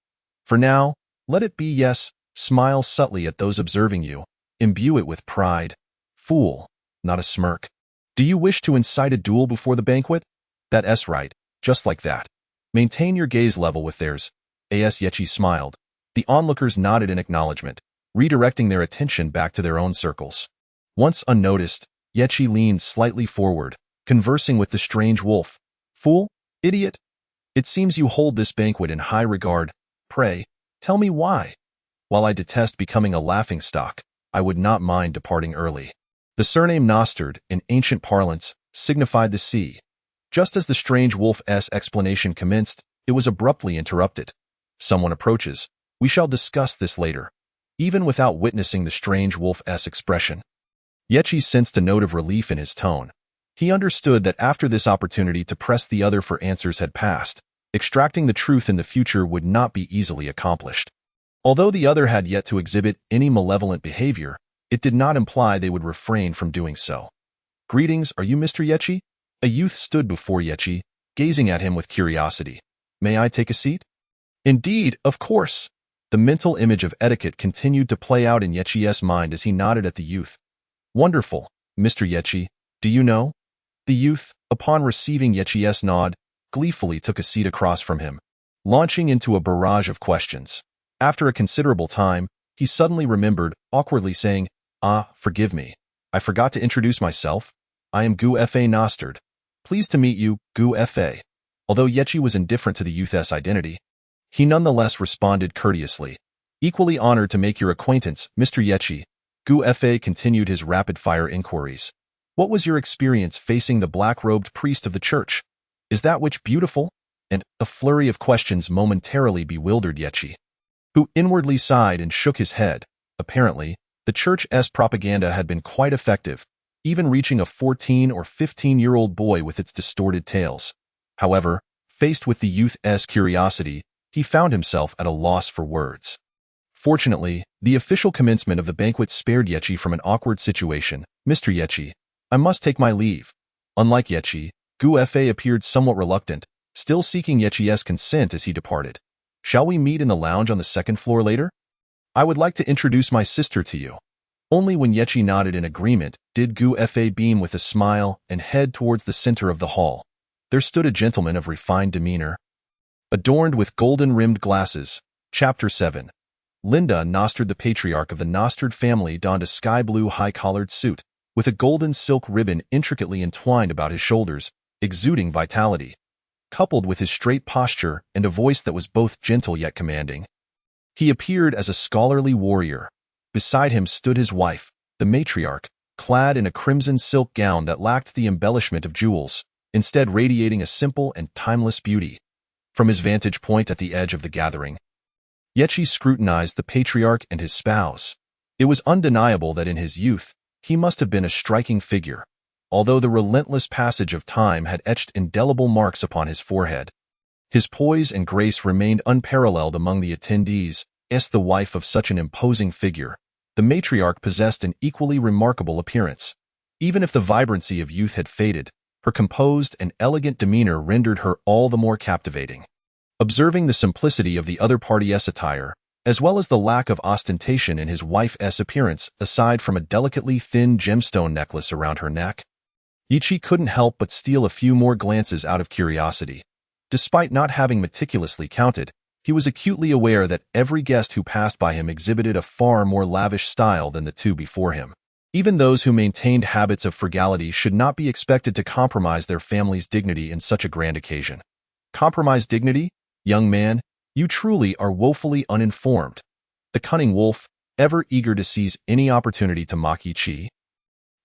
For now, let it be yes, smile subtly at those observing you, imbue it with pride. Fool, not a smirk. Do you wish to incite a duel before the banquet? That's right, just like that. Maintain your gaze level with theirs. As Yechi smiled, the onlookers nodded in acknowledgement, redirecting their attention back to their own circles. Once unnoticed, Yechi leaned slightly forward, conversing with the strange wolf. Fool, idiot, it seems you hold this banquet in high regard. Pray, tell me why. While I detest becoming a laughingstock, I would not mind departing early. The surname Nostard, in ancient parlance, signified the sea. Just as the strange wolf's explanation commenced, it was abruptly interrupted. Someone approaches. We shall discuss this later. Even without witnessing the strange wolf's expression, Yechi sensed a note of relief in his tone. He understood that after this opportunity to press the other for answers had passed, extracting the truth in the future would not be easily accomplished. Although the other had yet to exhibit any malevolent behavior, it did not imply they would refrain from doing so. Greetings, are you Mr. Yechi? A youth stood before Yechi, gazing at him with curiosity. May I take a seat? Indeed, of course. The mental image of etiquette continued to play out in Yechi's mind as he nodded at the youth. Wonderful, Mr. Yechi. Do you know? The youth, upon receiving Yechi's nod, gleefully took a seat across from him, launching into a barrage of questions. After a considerable time, he suddenly remembered, awkwardly saying, forgive me. I forgot to introduce myself. I am Gu Fa Nostard. Pleased to meet you, Gu Fa. Although Yechi was indifferent to the youth's identity, he nonetheless responded courteously. Equally honored to make your acquaintance, Mr. Yechi. Gu Fa continued his rapid-fire inquiries. What was your experience facing the black-robed priest of the church? Is that witch beautiful? And a flurry of questions momentarily bewildered Yechi, who inwardly sighed and shook his head. Apparently, the church's propaganda had been quite effective, even reaching a 14 or 15-year-old boy with its distorted tales. However, faced with the youth's curiosity, he found himself at a loss for words. Fortunately, the official commencement of the banquet spared Yechi from an awkward situation. Mr. Yechi, I must take my leave. Unlike Yechi, Gu Fa appeared somewhat reluctant, still seeking Yechi's consent as he departed. Shall we meet in the lounge on the second floor later? I would like to introduce my sister to you. Only when Yechi nodded in agreement did Gu Fa beam with a smile and head towards the center of the hall. There stood a gentleman of refined demeanor, adorned with golden-rimmed glasses. Chapter 7. Linda Nostard, the patriarch of the Nostard family, donned a sky-blue high-collared suit, with a golden silk ribbon intricately entwined about his shoulders, exuding vitality. Coupled with his straight posture and a voice that was both gentle yet commanding, he appeared as a scholarly warrior. Beside him stood his wife, the matriarch, clad in a crimson silk gown that lacked the embellishment of jewels, instead radiating a simple and timeless beauty. From his vantage point at the edge of the gathering, Yechi scrutinized the patriarch and his spouse. It was undeniable that in his youth, he must have been a striking figure, although the relentless passage of time had etched indelible marks upon his forehead. His poise and grace remained unparalleled among the attendees. As the wife of such an imposing figure, the matriarch possessed an equally remarkable appearance. Even if the vibrancy of youth had faded, her composed and elegant demeanor rendered her all the more captivating. Observing the simplicity of the other party's attire, as well as the lack of ostentation in his wife's appearance aside from a delicately thin gemstone necklace around her neck, Yechi couldn't help but steal a few more glances out of curiosity. Despite not having meticulously counted, he was acutely aware that every guest who passed by him exhibited a far more lavish style than the two before him. Even those who maintained habits of frugality should not be expected to compromise their family's dignity in such a grand occasion. Compromise dignity? Young man, you truly are woefully uninformed. The cunning wolf, ever eager to seize any opportunity to mock Yechi,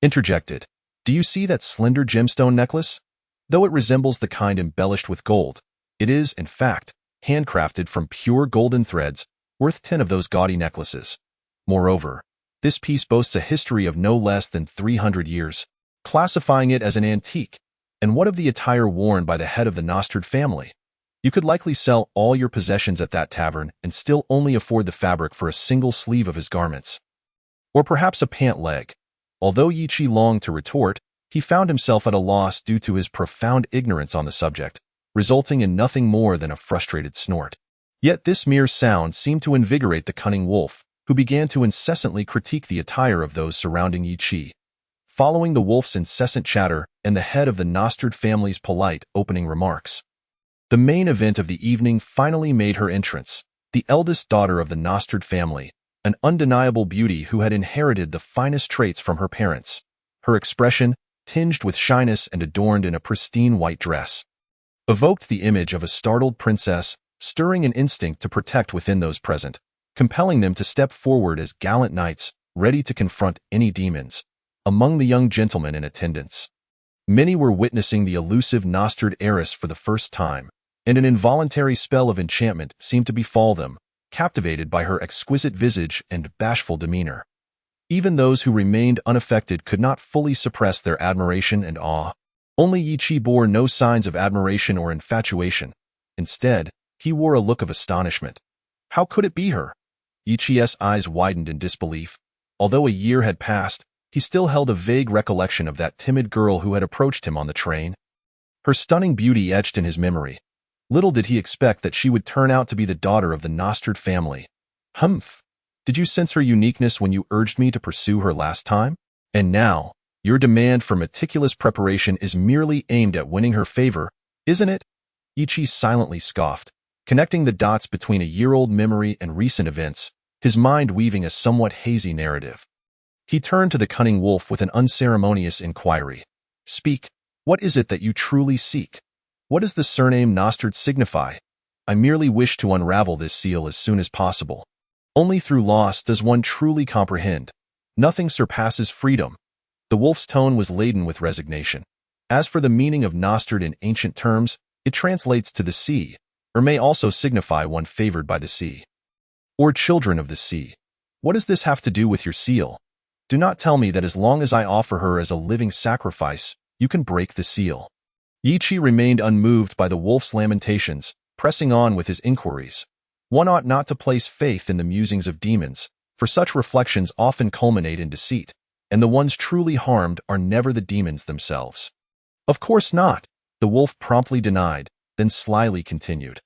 interjected. Do you see that slender gemstone necklace? Though it resembles the kind embellished with gold, it is, in fact, handcrafted from pure golden threads, worth 10 of those gaudy necklaces. Moreover, this piece boasts a history of no less than 300 years. classifying it as an antique. And what of the attire worn by the head of the Nostard family? You could likely sell all your possessions at that tavern and still only afford the fabric for a single sleeve of his garments. Or perhaps a pant leg. Although Yi Qi longed to retort, he found himself at a loss due to his profound ignorance on the subject, resulting in nothing more than a frustrated snort. Yet this mere sound seemed to invigorate the cunning wolf, who began to incessantly critique the attire of those surrounding Yi Qi. Following the wolf's incessant chatter and the head of the Nostard family's polite opening remarks, the main event of the evening finally made her entrance, the eldest daughter of the Nostard family, an undeniable beauty who had inherited the finest traits from her parents. Her expression, tinged with shyness and adorned in a pristine white dress, evoked the image of a startled princess, stirring an instinct to protect within those present, compelling them to step forward as gallant knights, ready to confront any demons. Among the young gentlemen in attendance, many were witnessing the elusive Nostard heiress for the first time, and an involuntary spell of enchantment seemed to befall them, captivated by her exquisite visage and bashful demeanor. Even those who remained unaffected could not fully suppress their admiration and awe. Only Yi Qi bore no signs of admiration or infatuation. Instead, he wore a look of astonishment. How could it be her? Yi Qi's eyes widened in disbelief. Although a year had passed, he still held a vague recollection of that timid girl who had approached him on the train. Her stunning beauty etched in his memory. Little did he expect that she would turn out to be the daughter of the Nostard family. Humph! Did you sense her uniqueness when you urged me to pursue her last time? And now, your demand for meticulous preparation is merely aimed at winning her favor, isn't it? Yi Qi silently scoffed, connecting the dots between a year-old memory and recent events, his mind weaving a somewhat hazy narrative. He turned to the cunning wolf with an unceremonious inquiry. Speak, what is it that you truly seek? What does the surname Nostard signify? I merely wish to unravel this seal as soon as possible. Only through loss does one truly comprehend. Nothing surpasses freedom. The wolf's tone was laden with resignation. As for the meaning of Nostard in ancient terms, it translates to the sea, or may also signify one favored by the sea. Or children of the sea. What does this have to do with your seal? Do not tell me that as long as I offer her as a living sacrifice, you can break the seal. Yi Qi remained unmoved by the wolf's lamentations, pressing on with his inquiries. One ought not to place faith in the musings of demons, for such reflections often culminate in deceit, and the ones truly harmed are never the demons themselves. Of course not, the wolf promptly denied, then slyly continued.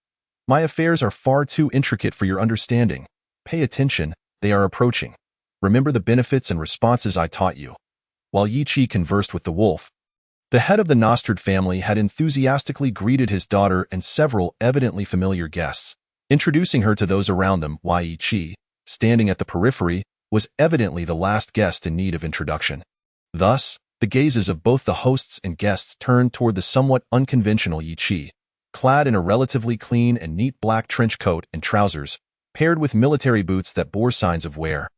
My affairs are far too intricate for your understanding. Pay attention, they are approaching. Remember the benefits and responses I taught you. While Yi Qi conversed with the wolf, the head of the Nostard family had enthusiastically greeted his daughter and several evidently familiar guests, introducing her to those around them. While Yi Qi, standing at the periphery, was evidently the last guest in need of introduction. Thus, the gazes of both the hosts and guests turned toward the somewhat unconventional Yi Qi, clad in a relatively clean and neat black trench coat and trousers, paired with military boots that bore signs of wear.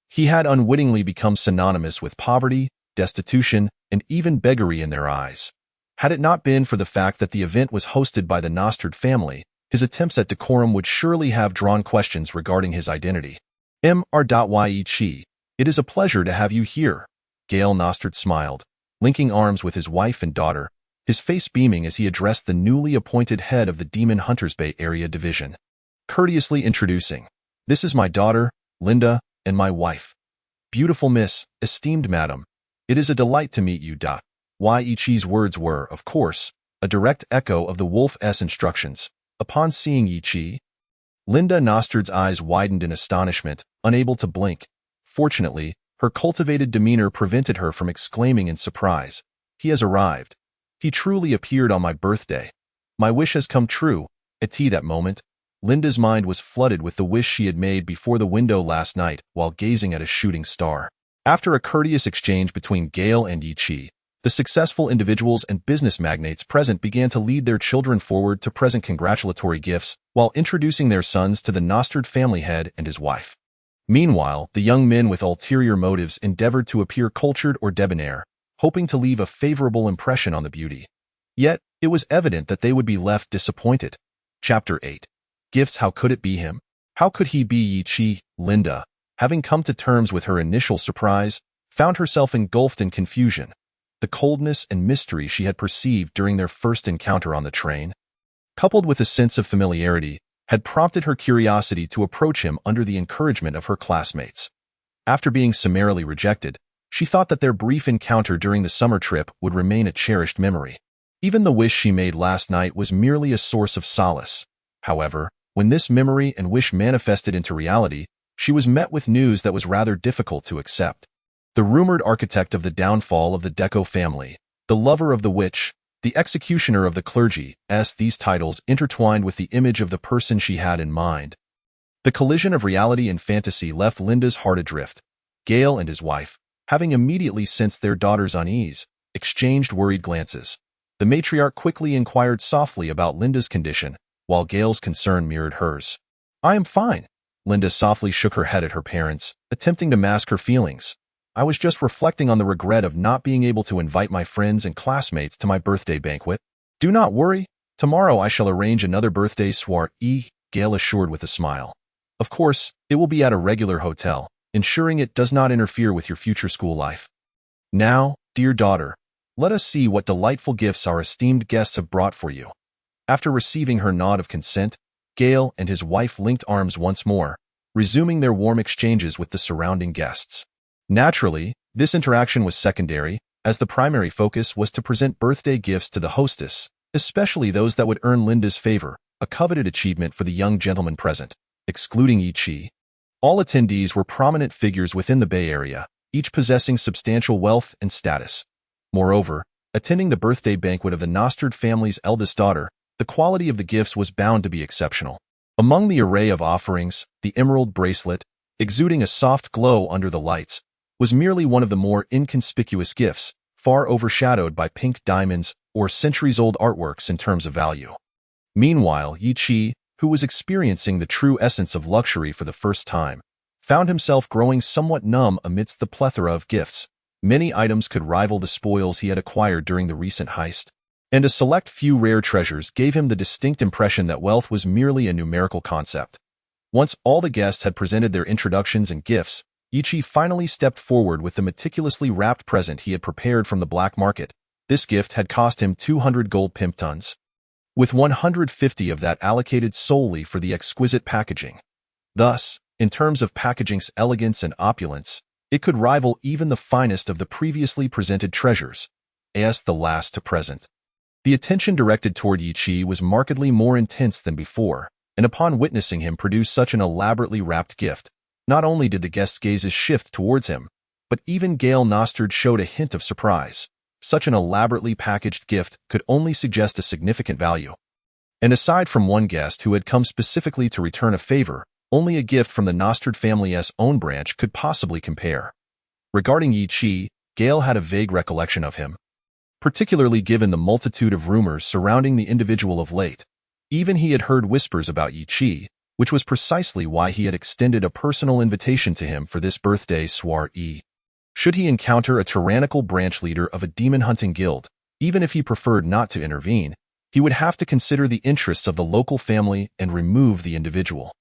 He had unwittingly become synonymous with poverty, destitution, and even beggary in their eyes. Had it not been for the fact that the event was hosted by the Nostard family, his attempts at decorum would surely have drawn questions regarding his identity. Yi Qi, it is a pleasure to have you here. Gale Nostard smiled, linking arms with his wife and daughter, his face beaming as he addressed the newly appointed head of the Demon Hunters Bay Area Division. Courteously introducing, this is my daughter, Linda, and my wife. Beautiful miss, esteemed madam, it is a delight to meet you. Yi Qi's words were, of course, a direct echo of the wolf's instructions. Upon seeing Yi Qi, Linda Nostard's eyes widened in astonishment, unable to blink. Fortunately, her cultivated demeanor prevented her from exclaiming in surprise, "He has arrived. He truly appeared on my birthday. My wish has come true." At that moment, Linda's mind was flooded with the wish she had made before the window last night while gazing at a shooting star. After a courteous exchange between Gale and Yi Qi, the successful individuals and business magnates present began to lead their children forward to present congratulatory gifts while introducing their sons to the Nostard family head and his wife. Meanwhile, the young men with ulterior motives endeavored to appear cultured or debonair, hoping to leave a favorable impression on the beauty. Yet, it was evident that they would be left disappointed. Chapter 8. Gifts. How could it be him? How could he be Yi Qi? Linda, having come to terms with her initial surprise, found herself engulfed in confusion. the coldness and mystery she had perceived during their first encounter on the train, coupled with a sense of familiarity, had prompted her curiosity to approach him under the encouragement of her classmates. After being summarily rejected, she thought that their brief encounter during the summer trip would remain a cherished memory. Even the wish she made last night was merely a source of solace. However, when this memory and wish manifested into reality, she was met with news that was rather difficult to accept. The rumored architect of the downfall of the Deco family, the lover of the witch, the executioner of the clergy, these titles intertwined with the image of the person she had in mind. The collision of reality and fantasy left Linda's heart adrift. Gale and his wife, having immediately sensed their daughter's unease, exchanged worried glances. The matriarch quickly inquired softly about Linda's condition, while Gale's concern mirrored hers. "I am fine." Linda softly shook her head at her parents, attempting to mask her feelings. "I was just reflecting on the regret of not being able to invite my friends and classmates to my birthday banquet. Do not worry. Tomorrow I shall arrange another birthday soiree," Gale assured with a smile. "Of course, it will be at a regular hotel, ensuring it does not interfere with your future school life. Now, dear daughter, let us see what delightful gifts our esteemed guests have brought for you." After receiving her nod of consent, Gale and his wife linked arms once more, resuming their warm exchanges with the surrounding guests. Naturally, this interaction was secondary, as the primary focus was to present birthday gifts to the hostess, especially those that would earn Linda's favor, a coveted achievement for the young gentleman present, excluding Yi-Chi. All attendees were prominent figures within the Bay Area, each possessing substantial wealth and status. Moreover, attending the birthday banquet of the Nostard family's eldest daughter, the quality of the gifts was bound to be exceptional. Among the array of offerings, the emerald bracelet, exuding a soft glow under the lights, was merely one of the more inconspicuous gifts, far overshadowed by pink diamonds or centuries-old artworks in terms of value. Meanwhile, Yi-Chi, who was experiencing the true essence of luxury for the first time, found himself growing somewhat numb amidst the plethora of gifts. Many items could rival the spoils he had acquired during the recent heist, and a select few rare treasures gave him the distinct impression that wealth was merely a numerical concept. Once all the guests had presented their introductions and gifts, Yi-Chi finally stepped forward with the meticulously wrapped present he had prepared from the black market. This gift had cost him 200 gold pimptons, with 150 of that allocated solely for the exquisite packaging. Thus, in terms of packaging's elegance and opulence, it could rival even the finest of the previously presented treasures, as the last to present. The attention directed toward Yi-Chi was markedly more intense than before, and upon witnessing him produce such an elaborately wrapped gift, not only did the guests' gazes shift towards him, but even Gale Nostard showed a hint of surprise. Such an elaborately packaged gift could only suggest a significant value. And aside from one guest who had come specifically to return a favor, only a gift from the Nostard family's own branch could possibly compare. Regarding Yi-Chi, Gale had a vague recollection of him, particularly given the multitude of rumors surrounding the individual of late. Even he had heard whispers about Yi-Chi, which was precisely why he had extended a personal invitation to him for this birthday soiree. Should he encounter a tyrannical branch leader of a demon-hunting guild, even if he preferred not to intervene, he would have to consider the interests of the local family and remove the individual.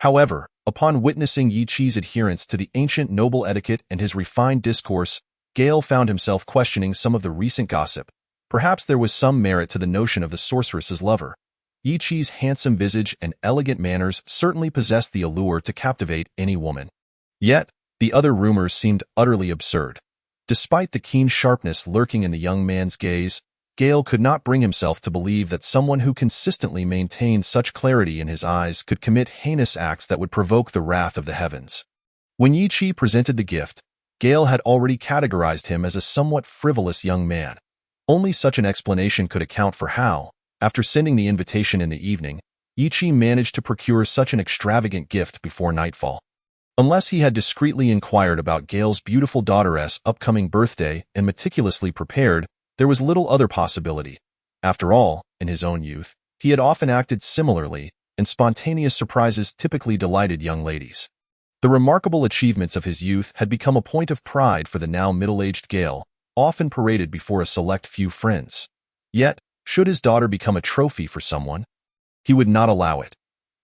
However, upon witnessing Yi-Chi's adherence to the ancient noble etiquette and his refined discourse, Gale found himself questioning some of the recent gossip. Perhaps there was some merit to the notion of the sorceress's lover. Yi-Chi's handsome visage and elegant manners certainly possessed the allure to captivate any woman. Yet, the other rumors seemed utterly absurd. Despite the keen sharpness lurking in the young man's gaze, Gale could not bring himself to believe that someone who consistently maintained such clarity in his eyes could commit heinous acts that would provoke the wrath of the heavens. When Yi-Chi presented the gift, Gale had already categorized him as a somewhat frivolous young man. Only such an explanation could account for how, after sending the invitation in the evening, Yi-Chi managed to procure such an extravagant gift before nightfall. Unless he had discreetly inquired about Gale's beautiful daughter's upcoming birthday and meticulously prepared, there was little other possibility. After all, in his own youth, he had often acted similarly, and spontaneous surprises typically delighted young ladies. The remarkable achievements of his youth had become a point of pride for the now middle-aged Gale, often paraded before a select few friends. Yet, should his daughter become a trophy for someone, he would not allow it.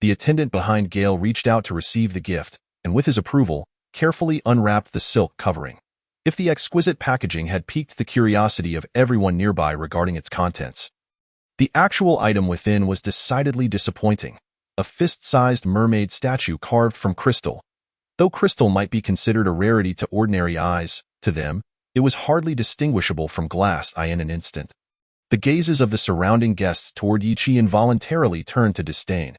The attendant behind Gale reached out to receive the gift, and with his approval, carefully unwrapped the silk covering. if the exquisite packaging had piqued the curiosity of everyone nearby regarding its contents. The actual item within was decidedly disappointing. A fist-sized mermaid statue carved from crystal. Though crystal might be considered a rarity to ordinary eyes, to them, it was hardly distinguishable from glass in an instant. The gazes of the surrounding guests toward Yichi involuntarily turned to disdain.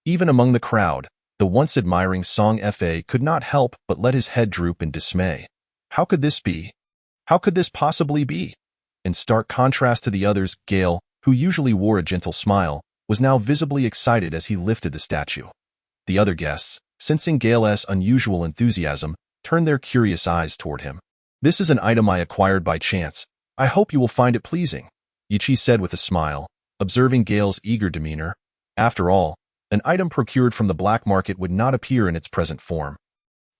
Even among the crowd, the once admiring Song Fa could not help but let his head droop in dismay. How could this be? How could this possibly be? In stark contrast to the others, Gale, who usually wore a gentle smile, was now visibly excited as he lifted the statue. The other guests, sensing Gale's unusual enthusiasm, turned their curious eyes toward him. "This is an item I acquired by chance. I hope you will find it pleasing," Yichi said with a smile, observing Gale's eager demeanor. After all, an item procured from the black market would not appear in its present form.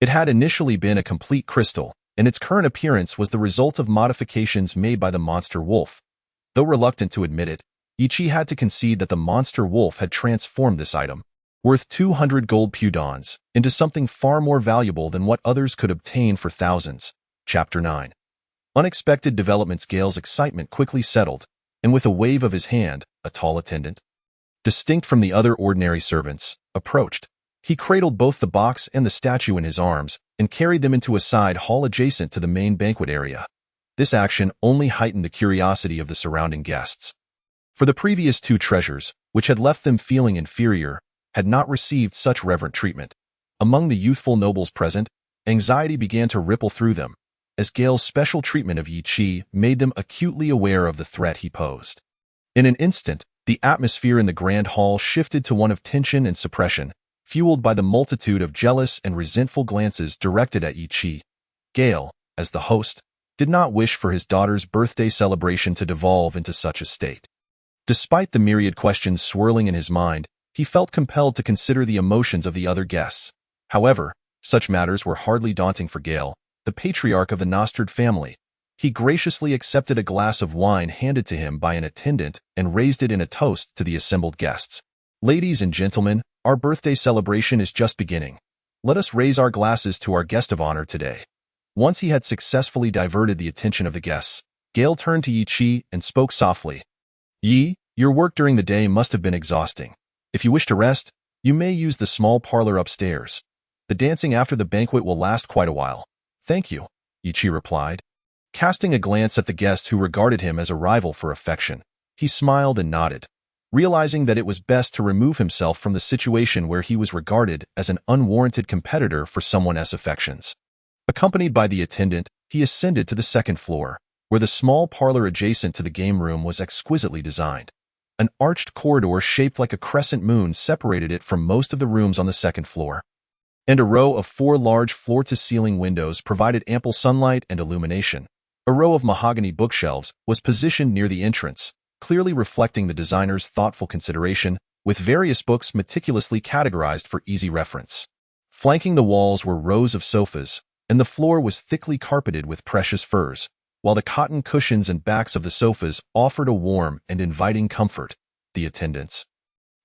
It had initially been a complete crystal, and its current appearance was the result of modifications made by the monster wolf. Though reluctant to admit it, Yichi had to concede that the monster wolf had transformed this item, worth 200 gold pudons, into something far more valuable than what others could obtain for thousands. Chapter 9. Unexpected developments. Gale's excitement quickly settled, and with a wave of his hand, a tall attendant, distinct from the other ordinary servants, approached. He cradled both the box and the statue in his arms and carried them into a side hall adjacent to the main banquet area. This action only heightened the curiosity of the surrounding guests. For the previous two treasures, which had left them feeling inferior, had not received such reverent treatment. Among the youthful nobles present, anxiety began to ripple through them, as Gale's special treatment of Yichi made them acutely aware of the threat he posed. In an instant, the atmosphere in the grand hall shifted to one of tension and suppression, fueled by the multitude of jealous and resentful glances directed at Yichi. Gale, as the host, did not wish for his daughter's birthday celebration to devolve into such a state. Despite the myriad questions swirling in his mind, he felt compelled to consider the emotions of the other guests. However, such matters were hardly daunting for Gale, the patriarch of the Nostard family. He graciously accepted a glass of wine handed to him by an attendant and raised it in a toast to the assembled guests. "Ladies and gentlemen, our birthday celebration is just beginning. Let us raise our glasses to our guest of honor today." Once he had successfully diverted the attention of the guests, Gale turned to Yichi and spoke softly. "Yi, your work during the day must have been exhausting. If you wish to rest, you may use the small parlor upstairs. The dancing after the banquet will last quite a while." "Thank you," Yichi replied. Casting a glance at the guest who regarded him as a rival for affection, he smiled and nodded, realizing that it was best to remove himself from the situation where he was regarded as an unwarranted competitor for someone's affections. Accompanied by the attendant, he ascended to the second floor, where the small parlor adjacent to the game room was exquisitely designed. An arched corridor shaped like a crescent moon separated it from most of the rooms on the second floor, and a row of 4 large floor-to-ceiling windows provided ample sunlight and illumination. A row of mahogany bookshelves was positioned near the entrance, clearly reflecting the designer's thoughtful consideration, with various books meticulously categorized for easy reference. Flanking the walls were rows of sofas, and the floor was thickly carpeted with precious furs, while the cotton cushions and backs of the sofas offered a warm and inviting comfort. The attendants,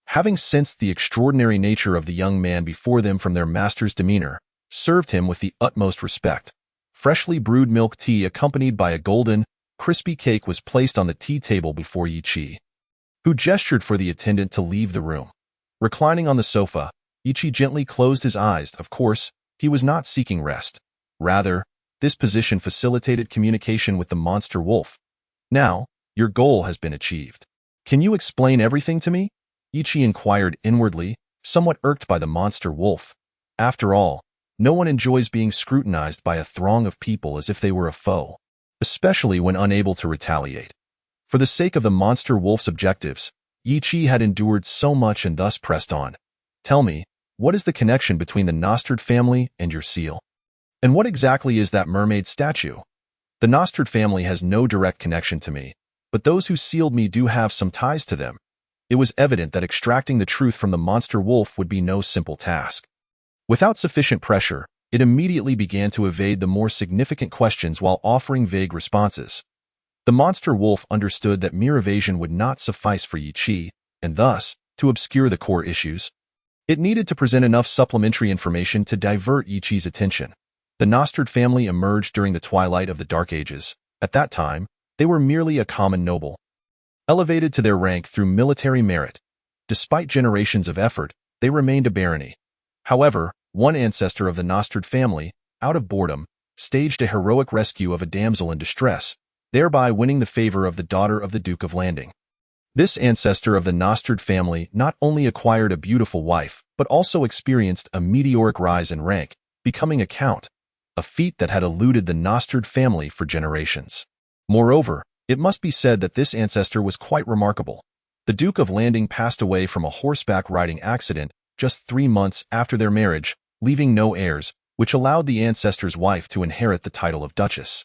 having sensed the extraordinary nature of the young man before them from their master's demeanor, served him with the utmost respect. Freshly brewed milk tea accompanied by a golden, crispy cake was placed on the tea table before Yichi, who gestured for the attendant to leave the room. Reclining on the sofa, Yichi gently closed his eyes. Of course, he was not seeking rest. Rather, this position facilitated communication with the monster wolf. "Now, your goal has been achieved. Can you explain everything to me?" Yichi inquired inwardly, somewhat irked by the monster wolf. After all, no one enjoys being scrutinized by a throng of people as if they were a foe, especially when unable to retaliate. For the sake of the monster wolf's objectives, Yichi had endured so much and thus pressed on. "Tell me, what is the connection between the Nostard family and your seal? And what exactly is that mermaid statue?" "The Nostard family has no direct connection to me, but those who sealed me do have some ties to them." It was evident that extracting the truth from the monster wolf would be no simple task. Without sufficient pressure, it immediately began to evade the more significant questions while offering vague responses. The monster wolf understood that mere evasion would not suffice for Yichi, and thus, to obscure the core issues, it needed to present enough supplementary information to divert Yichi's attention. The Nostrid family emerged during the twilight of the Dark Ages. At that time, they were merely a common noble, elevated to their rank through military merit. Despite generations of effort, they remained a barony. However, one ancestor of the Nostrid family, out of boredom, staged a heroic rescue of a damsel in distress, thereby winning the favor of the daughter of the Duke of Landing. This ancestor of the Nostrid family not only acquired a beautiful wife, but also experienced a meteoric rise in rank, becoming a count, a feat that had eluded the Nostrid family for generations. Moreover, it must be said that this ancestor was quite remarkable. The Duke of Landing passed away from a horseback riding accident just 3 months after their marriage, leaving no heirs, which allowed the ancestor's wife to inherit the title of Duchess.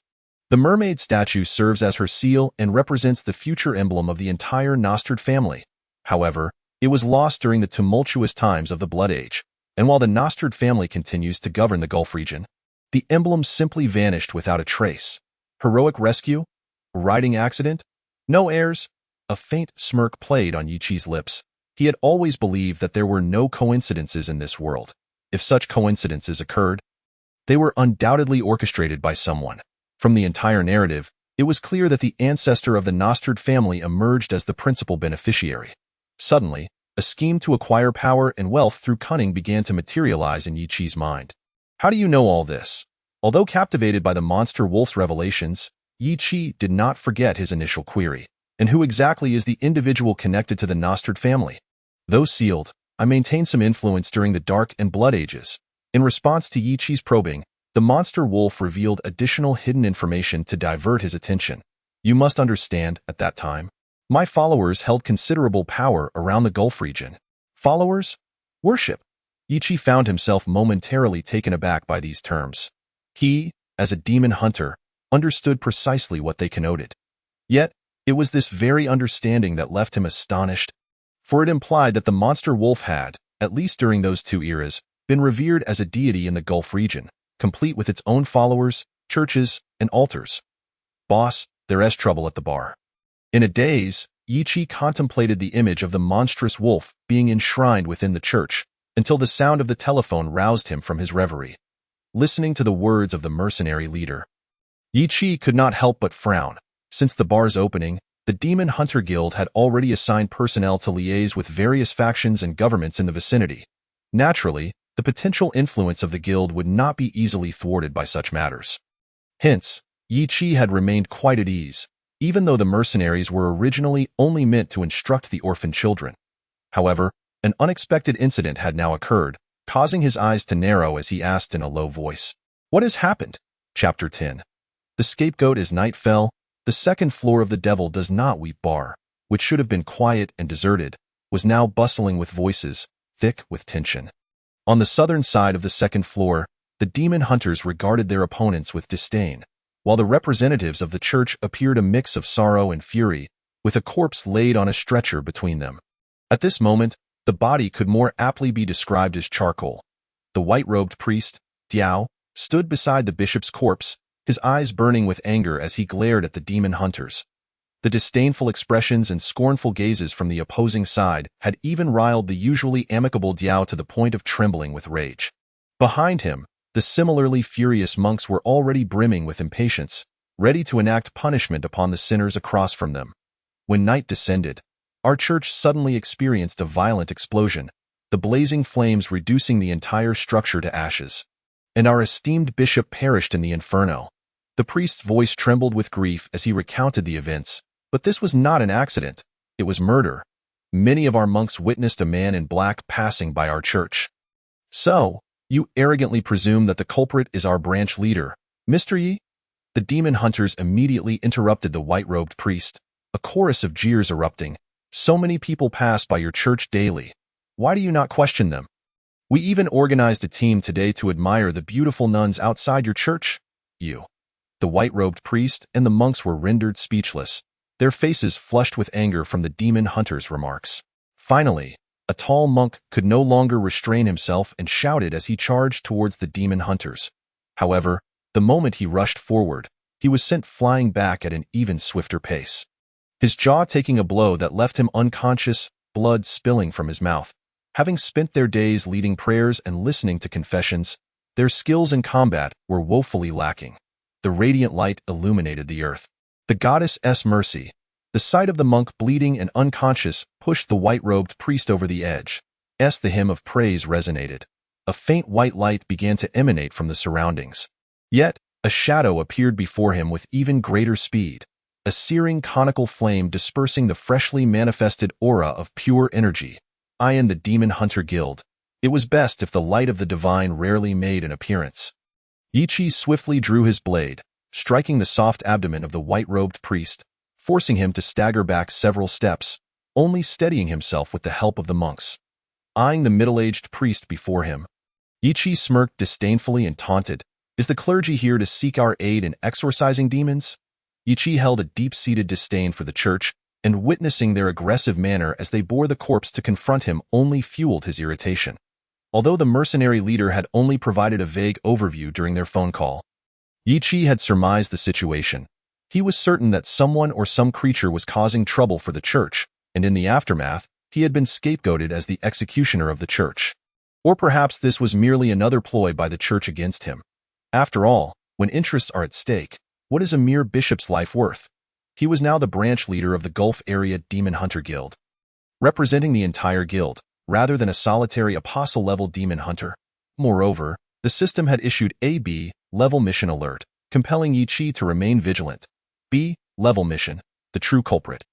The mermaid statue serves as her seal and represents the future emblem of the entire Nostrid family. However, it was lost during the tumultuous times of the Blood Age, and while the Nostrid family continues to govern the Gulf region, the emblem simply vanished without a trace. Heroic rescue? Riding accident? No heirs? A faint smirk played on Yi Qi's lips. He had always believed that there were no coincidences in this world. If such coincidences occurred, they were undoubtedly orchestrated by someone. From the entire narrative, it was clear that the ancestor of the Nostrid family emerged as the principal beneficiary. Suddenly, a scheme to acquire power and wealth through cunning began to materialize in Yi Qi's mind. How do you know all this? Although captivated by the monster wolf's revelations, Yi Qi did not forget his initial query. And who exactly is the individual connected to the Nostrid family? Though sealed, I maintained some influence during the Dark and Blood Ages. In response to Yi Qi's probing, the monster wolf revealed additional hidden information to divert his attention. You must understand, at that time, my followers held considerable power around the Gulf region. Followers? Worship. Yi Qi found himself momentarily taken aback by these terms. He, as a demon hunter, understood precisely what they connoted. Yet, it was this very understanding that left him astonished, for it implied that the monster wolf had, at least during those 2 eras, been revered as a deity in the Gulf region, complete with its own followers, churches, and altars. Boss, there's trouble at the bar. In a daze, Yi Qi contemplated the image of the monstrous wolf being enshrined within the church, until the sound of the telephone roused him from his reverie. Listening to the words of the mercenary leader, Yi Qi could not help but frown. Since the bar's opening, the Demon Hunter Guild had already assigned personnel to liaise with various factions and governments in the vicinity. Naturally, the potential influence of the guild would not be easily thwarted by such matters. Hence, Yi Qi had remained quite at ease, even though the mercenaries were originally only meant to instruct the orphan children. However, an unexpected incident had now occurred, causing his eyes to narrow as he asked in a low voice, "What has happened?" Chapter 10. The scapegoat as night fell. The second floor of the Devil Does Not Weep bar, which should have been quiet and deserted, was now bustling with voices, thick with tension. On the southern side of the second floor, the demon hunters regarded their opponents with disdain, while the representatives of the church appeared a mix of sorrow and fury, with a corpse laid on a stretcher between them. At this moment, the body could more aptly be described as charcoal. The white-robed priest, Diao, stood beside the bishop's corpse, his eyes burning with anger as he glared at the demon hunters. The disdainful expressions and scornful gazes from the opposing side had even riled the usually amicable Diao to the point of trembling with rage. Behind him, the similarly furious monks were already brimming with impatience, ready to enact punishment upon the sinners across from them. When night descended, our church suddenly experienced a violent explosion, the blazing flames reducing the entire structure to ashes. And our esteemed bishop perished in the inferno. The priest's voice trembled with grief as he recounted the events, but this was not an accident. It was murder. Many of our monks witnessed a man in black passing by our church. So, you arrogantly presume that the culprit is our branch leader, Mr. Yi? The demon hunters immediately interrupted the white-robed priest, a chorus of jeers erupting. So many people pass by your church daily. Why do you not question them? We even organized a team today to admire the beautiful nuns outside your church. You. The white-robed priest and the monks were rendered speechless, their faces flushed with anger from the demon hunter's remarks. Finally, a tall monk could no longer restrain himself and shouted as he charged towards the demon hunters. However, the moment he rushed forward, he was sent flying back at an even swifter pace. His jaw taking a blow that left him unconscious, blood spilling from his mouth. Having spent their days leading prayers and listening to confessions, Their skills in combat were woefully lacking. The radiant light illuminated the earth. The goddess's mercy. The sight of the monk bleeding and unconscious pushed the white-robed priest over the edge. The hymn of praise resonated. A faint white light began to emanate from the surroundings. Yet, a shadow appeared before him with even greater speed, a searing conical flame dispersing the freshly manifested aura of pure energy. I and the Demon Hunter Guild. It was best if the light of the divine rarely made an appearance. Yi Chi swiftly drew his blade, striking the soft abdomen of the white-robed priest, forcing him to stagger back several steps, only steadying himself with the help of the monks. Eyeing the middle-aged priest before him, Yi Chi smirked disdainfully and taunted, "Is the clergy here to seek our aid in exorcising demons?" Yi Chi held a deep-seated disdain for the church, and witnessing their aggressive manner as they bore the corpse to confront him only fueled his irritation. Although the mercenary leader had only provided a vague overview during their phone call, Yi Chi had surmised the situation. He was certain that someone or some creature was causing trouble for the church, and in the aftermath, he had been scapegoated as the executioner of the church. Or perhaps this was merely another ploy by the church against him. After all, when interests are at stake, what is a mere bishop's life worth? He was now the branch leader of the Gulf Area Demon Hunter Guild, representing the entire guild, rather than a solitary apostle-level demon hunter. Moreover, the system had issued a B-level mission alert, compelling Yi Chi to remain vigilant. B-level mission, the true culprit.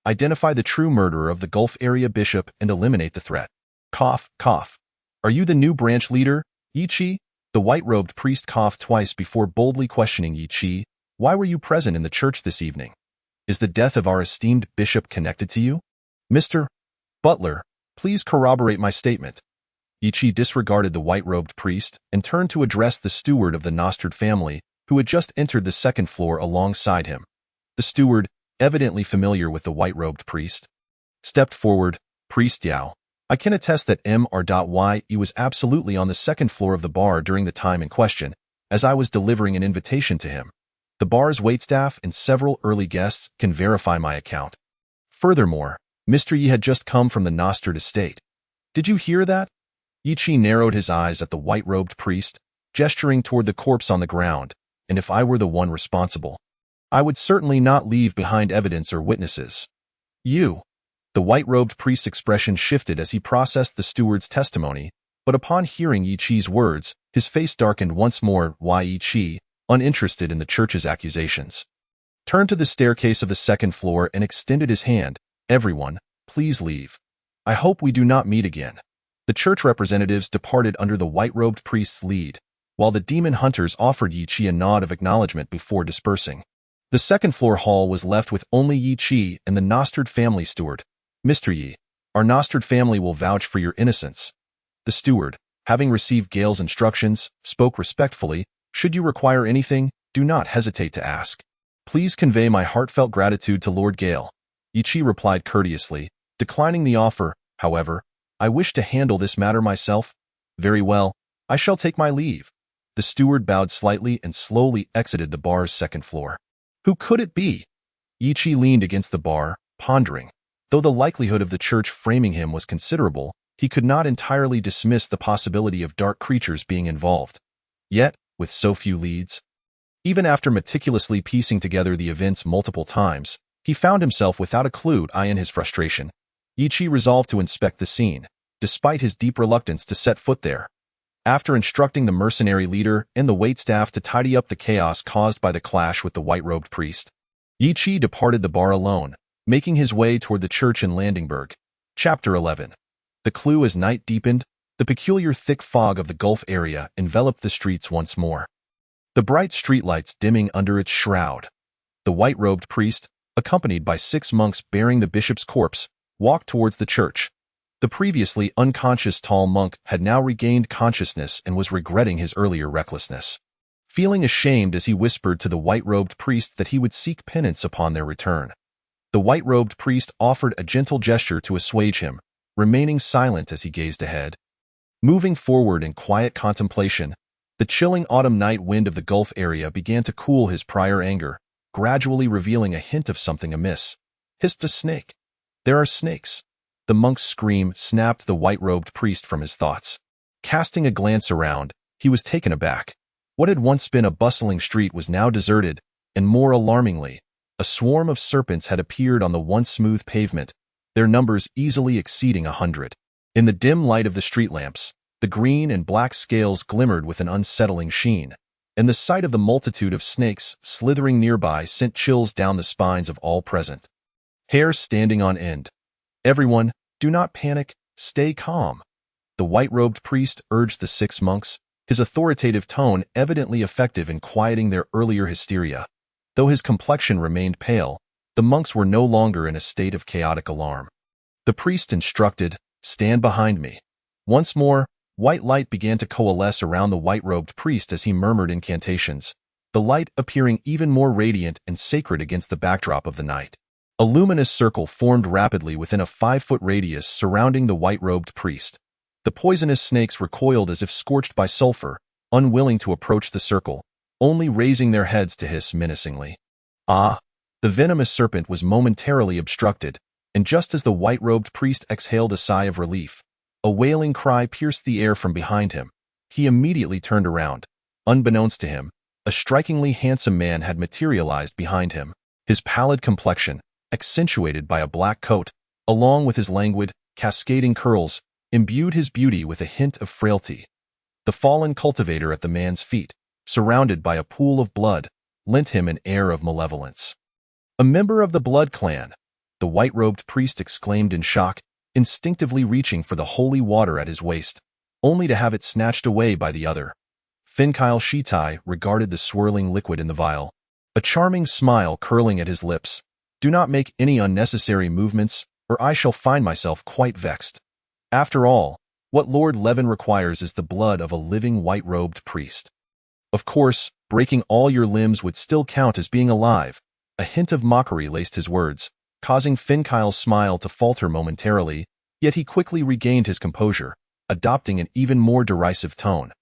Identify the true murderer of the Gulf Area Bishop and eliminate the threat. Cough, cough. Are you the new branch leader, Yi Chi? The white-robed priest coughed twice before boldly questioning Yi Chi. Why were you present in the church this evening? Is the death of our esteemed bishop connected to you? Mr. Butler, please corroborate my statement. Yi Chi disregarded the white-robed priest and turned to address the steward of the Nostard family, who had just entered the second floor alongside him. The steward, evidently familiar with the white-robed priest, stepped forward. Priest Yao, I can attest that Mr.Y was absolutely on the second floor of the bar during the time in question, as I was delivering an invitation to him. The bar's waitstaff and several early guests can verify my account. Furthermore, Mr. Yi had just come from the Nostard estate. Did you hear that? Yi Chi narrowed his eyes at the white-robed priest, gesturing toward the corpse on the ground, and if I were the one responsible, I would certainly not leave behind evidence or witnesses. You. The white-robed priest's expression shifted as he processed the steward's testimony, but upon hearing Yi Chi's words, his face darkened once more. Yi Chi, uninterested in the church's accusations, turned to the staircase of the second floor and extended his hand. Everyone, please leave. I hope we do not meet again. The church representatives departed under the white-robed priest's lead, while the demon hunters offered Yi Chi a nod of acknowledgement before dispersing. The second-floor hall was left with only Yi Chi and the Nostard family steward. Mr. Yi, our Nostard family will vouch for your innocence. The steward, having received Gale's instructions, spoke respectfully. Should you require anything, do not hesitate to ask. Please convey my heartfelt gratitude to Lord Gale. Yi Chi replied courteously, declining the offer. However, I wish to handle this matter myself. Very well, I shall take my leave. The steward bowed slightly and slowly exited the bar's second floor. Who could it be? Yi Chi leaned against the bar, pondering. Though the likelihood of the church framing him was considerable, he could not entirely dismiss the possibility of dark creatures being involved. Yet, with so few leads, even after meticulously piecing together the events multiple times, he found himself without a clue. In his frustration, Yi Chi resolved to inspect the scene, despite his deep reluctance to set foot there. After instructing the mercenary leader and the waitstaff to tidy up the chaos caused by the clash with the white-robed priest, Yi Chi departed the bar alone, making his way toward the church in Landingburg. Chapter 11. The clue. As night deepened, the peculiar thick fog of the Gulf area enveloped the streets once more, the bright streetlights dimming under its shroud. The white-robed priest, accompanied by 6 monks bearing the bishop's corpse, walked towards the church. The previously unconscious tall monk had now regained consciousness and was regretting his earlier recklessness, feeling ashamed as he whispered to the white-robed priest that he would seek penance upon their return. The white-robed priest offered a gentle gesture to assuage him, remaining silent as he gazed ahead. Moving forward in quiet contemplation, the chilling autumn night wind of the Gulf area began to cool his prior anger, gradually revealing a hint of something amiss. Hissed a snake. There are snakes. The monk's scream snapped the white-robed priest from his thoughts. Casting a glance around, He was taken aback. What had once been a bustling street was now deserted, and more alarmingly, a swarm of serpents had appeared on the once smooth pavement, their numbers easily exceeding 100. In the dim light of the street lamps, the green and black scales glimmered with an unsettling sheen, and the sight of the multitude of snakes slithering nearby sent chills down the spines of all present. Hair standing on end. "Everyone, do not panic, stay calm," the white-robed priest urged the 6 monks, his authoritative tone evidently effective in quieting their earlier hysteria. Though his complexion remained pale, the monks were no longer in a state of chaotic alarm. The priest instructed, "Stand behind me." Once more, white light began to coalesce around the white-robed priest as he murmured incantations, the light appearing even more radiant and sacred against the backdrop of the night. A luminous circle formed rapidly within a 5-foot radius surrounding the white-robed priest. The poisonous snakes recoiled as if scorched by sulfur, unwilling to approach the circle, only raising their heads to hiss menacingly. Ah! The venomous serpent was momentarily obstructed, and just as the white-robed priest exhaled a sigh of relief, a wailing cry pierced the air from behind him. He immediately turned around. Unbeknownst to him, a strikingly handsome man had materialized behind him. His pallid complexion, accentuated by a black coat, along with his languid, cascading curls, imbued his beauty with a hint of frailty. The fallen cultivator at the man's feet, surrounded by a pool of blood, lent him an air of malevolence. "A member of the Blood Clan," the white-robed priest exclaimed in shock, instinctively reaching for the holy water at his waist, only to have it snatched away by the other. Finkyle Shitai regarded the swirling liquid in the vial, a charming smile curling at his lips. "Do not make any unnecessary movements, or I shall find myself quite vexed. After all, what Lord Levin requires is the blood of a living white-robed priest. Of course, breaking all your limbs would still count as being alive." A hint of mockery laced his words, causing Finkyle's smile to falter momentarily, yet he quickly regained his composure, adopting an even more derisive tone.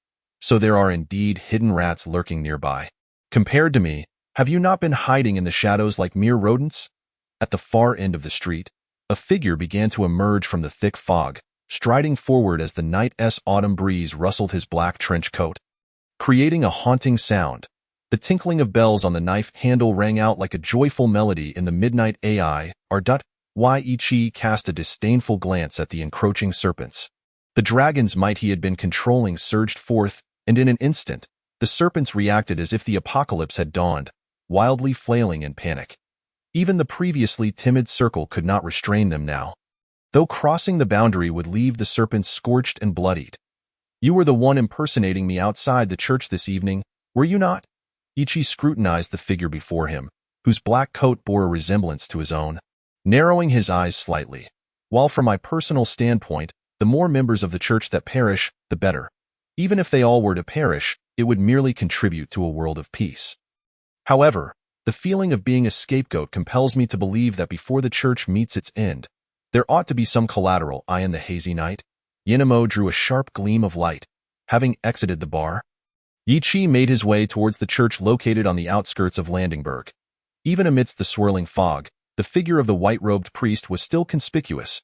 "So there are indeed hidden rats lurking nearby. Compared to me, have you not been hiding in the shadows like mere rodents?" At the far end of the street, a figure began to emerge from the thick fog, striding forward as the night's autumn breeze rustled his black trench coat, creating a haunting sound. The tinkling of bells on the knife handle rang out like a joyful melody in the midnight AI. Yi cast a disdainful glance at the encroaching serpents. The dragon's might he had been controlling surged forth, and in an instant, the serpents reacted as if the apocalypse had dawned, wildly flailing in panic. Even the previously timid circle could not restrain them now, though crossing the boundary would leave the serpents scorched and bloodied. "You were the one impersonating me outside the church this evening, were you not?" Ichi scrutinized the figure before him, whose black coat bore a resemblance to his own, narrowing his eyes slightly. "While from my personal standpoint, the more members of the church that perish, the better. Even if they all were to perish, it would merely contribute to a world of peace. However, the feeling of being a scapegoat compels me to believe that before the church meets its end, there ought to be some collateral." In the hazy night, Yinamo drew a sharp gleam of light, having exited the bar. Yichi made his way towards the church located on the outskirts of Landingburg. Even amidst the swirling fog, the figure of the white-robed priest was still conspicuous.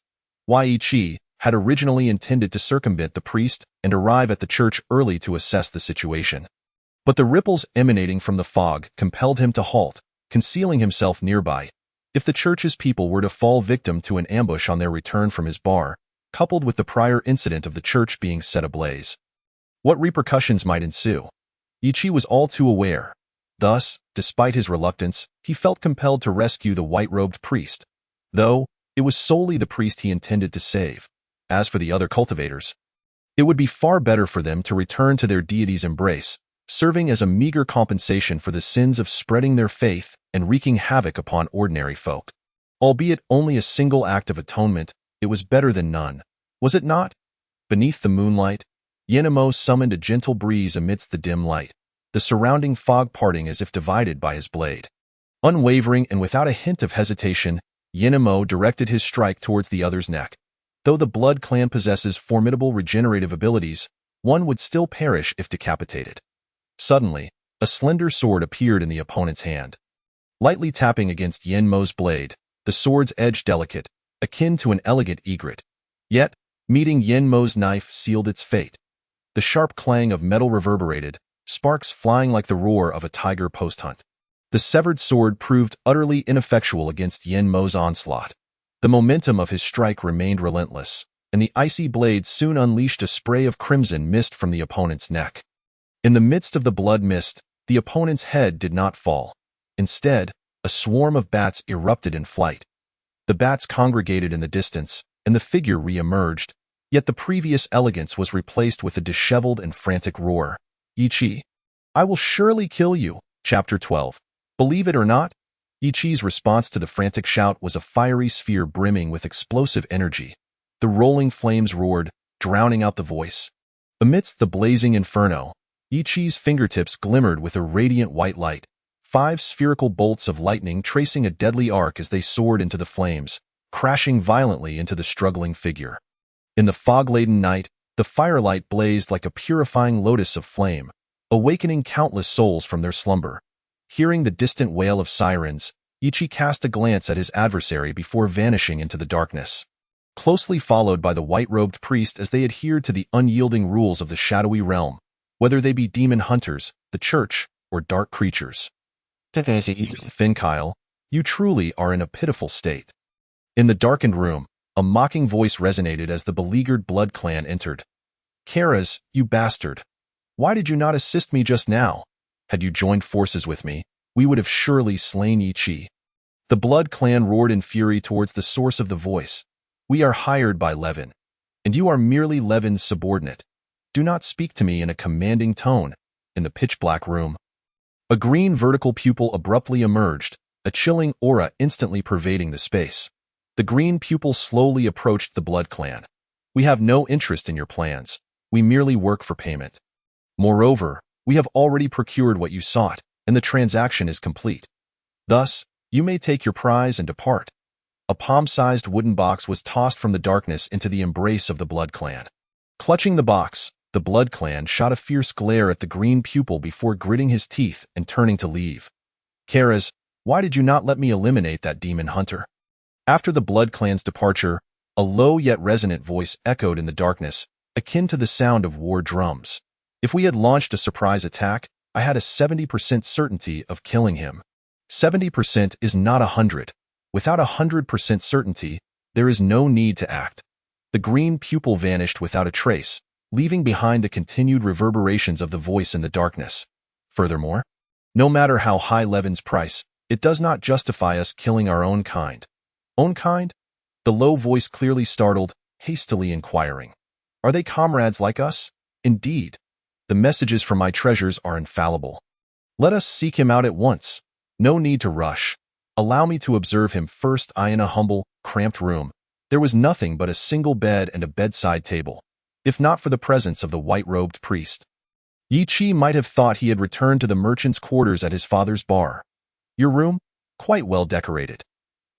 Yichi had originally intended to circumvent the priest and arrive at the church early to assess the situation. But the ripples emanating from the fog compelled him to halt, concealing himself nearby. If the church's people were to fall victim to an ambush on their return from his bar, coupled with the prior incident of the church being set ablaze, what repercussions might ensue? Ichi was all too aware. Thus, despite his reluctance, he felt compelled to rescue the white-robed priest, though it was solely the priest he intended to save. As for the other cultivators, it would be far better for them to return to their deity's embrace, serving as a meager compensation for the sins of spreading their faith and wreaking havoc upon ordinary folk. Albeit only a single act of atonement, it was better than none, was it not? Beneath the moonlight, Yinamo summoned a gentle breeze amidst the dim light, the surrounding fog parting as if divided by his blade. Unwavering and without a hint of hesitation, Yinamo directed his strike towards the other's neck. Though the Blood Clan possesses formidable regenerative abilities, one would still perish if decapitated. Suddenly, a slender sword appeared in the opponent's hand. Lightly tapping against Yinmo's blade, the sword's edge delicate, akin to an elegant egret. Yet, meeting Yinmo's knife sealed its fate. The sharp clang of metal reverberated, sparks flying like the roar of a tiger post-hunt. The severed sword proved utterly ineffectual against Yen Mo's onslaught. The momentum of his strike remained relentless, and the icy blade soon unleashed a spray of crimson mist from the opponent's neck. In the midst of the blood mist, the opponent's head did not fall. Instead, a swarm of bats erupted in flight. The bats congregated in the distance, and the figure re-emerged, yet the previous elegance was replaced with a disheveled and frantic roar. Yi-Chi, I will surely kill you. Chapter 12. Believe it or not, Yi-Chi's response to the frantic shout was a fiery sphere brimming with explosive energy. The rolling flames roared, drowning out the voice. Amidst the blazing inferno, Yi-Chi's fingertips glimmered with a radiant white light, 5 spherical bolts of lightning tracing a deadly arc as they soared into the flames, crashing violently into the struggling figure. In the fog-laden night, the firelight blazed like a purifying lotus of flame, awakening countless souls from their slumber. Hearing the distant wail of sirens, Yi-Chi cast a glance at his adversary before vanishing into the darkness. Closely followed by the white-robed priest as they adhered to the unyielding rules of the shadowy realm, whether they be demon hunters, the church, or dark creatures. Finkyle, you truly are in a pitiful state. In the darkened room, a mocking voice resonated as the beleaguered blood clan entered. Karas, you bastard! Why did you not assist me just now? Had you joined forces with me, we would have surely slain Yi-Chi. The blood clan roared in fury towards the source of the voice. We are hired by Levin, and you are merely Levin's subordinate. Do not speak to me in a commanding tone. In the pitch-black room, a green vertical pupil abruptly emerged, a chilling aura instantly pervading the space. The green pupil slowly approached the blood clan. We have no interest in your plans. We merely work for payment. Moreover, we have already procured what you sought, and the transaction is complete. Thus, you may take your prize and depart. A palm-sized wooden box was tossed from the darkness into the embrace of the blood clan. Clutching the box, the blood clan shot a fierce glare at the green pupil before gritting his teeth and turning to leave. Karas, why did you not let me eliminate that demon hunter? After the blood clan's departure, a low yet resonant voice echoed in the darkness, akin to the sound of war drums. If we had launched a surprise attack, I had a 70% certainty of killing him. 70% is not 100. Without 100% certainty, there is no need to act. The green pupil vanished without a trace, leaving behind the continued reverberations of the voice in the darkness. Furthermore, no matter how high Levin's price, it does not justify us killing our own kind. Own kind? The low voice clearly startled, hastily inquiring. Are they comrades like us? Indeed. The messages from my treasures are infallible. Let us seek him out at once. No need to rush. Allow me to observe him first. In a humble, cramped room, there was nothing but a single bed and a bedside table. If not for the presence of the white-robed priest, Yi-Chi might have thought he had returned to the merchant's quarters at his father's bar. Your room? Quite well decorated.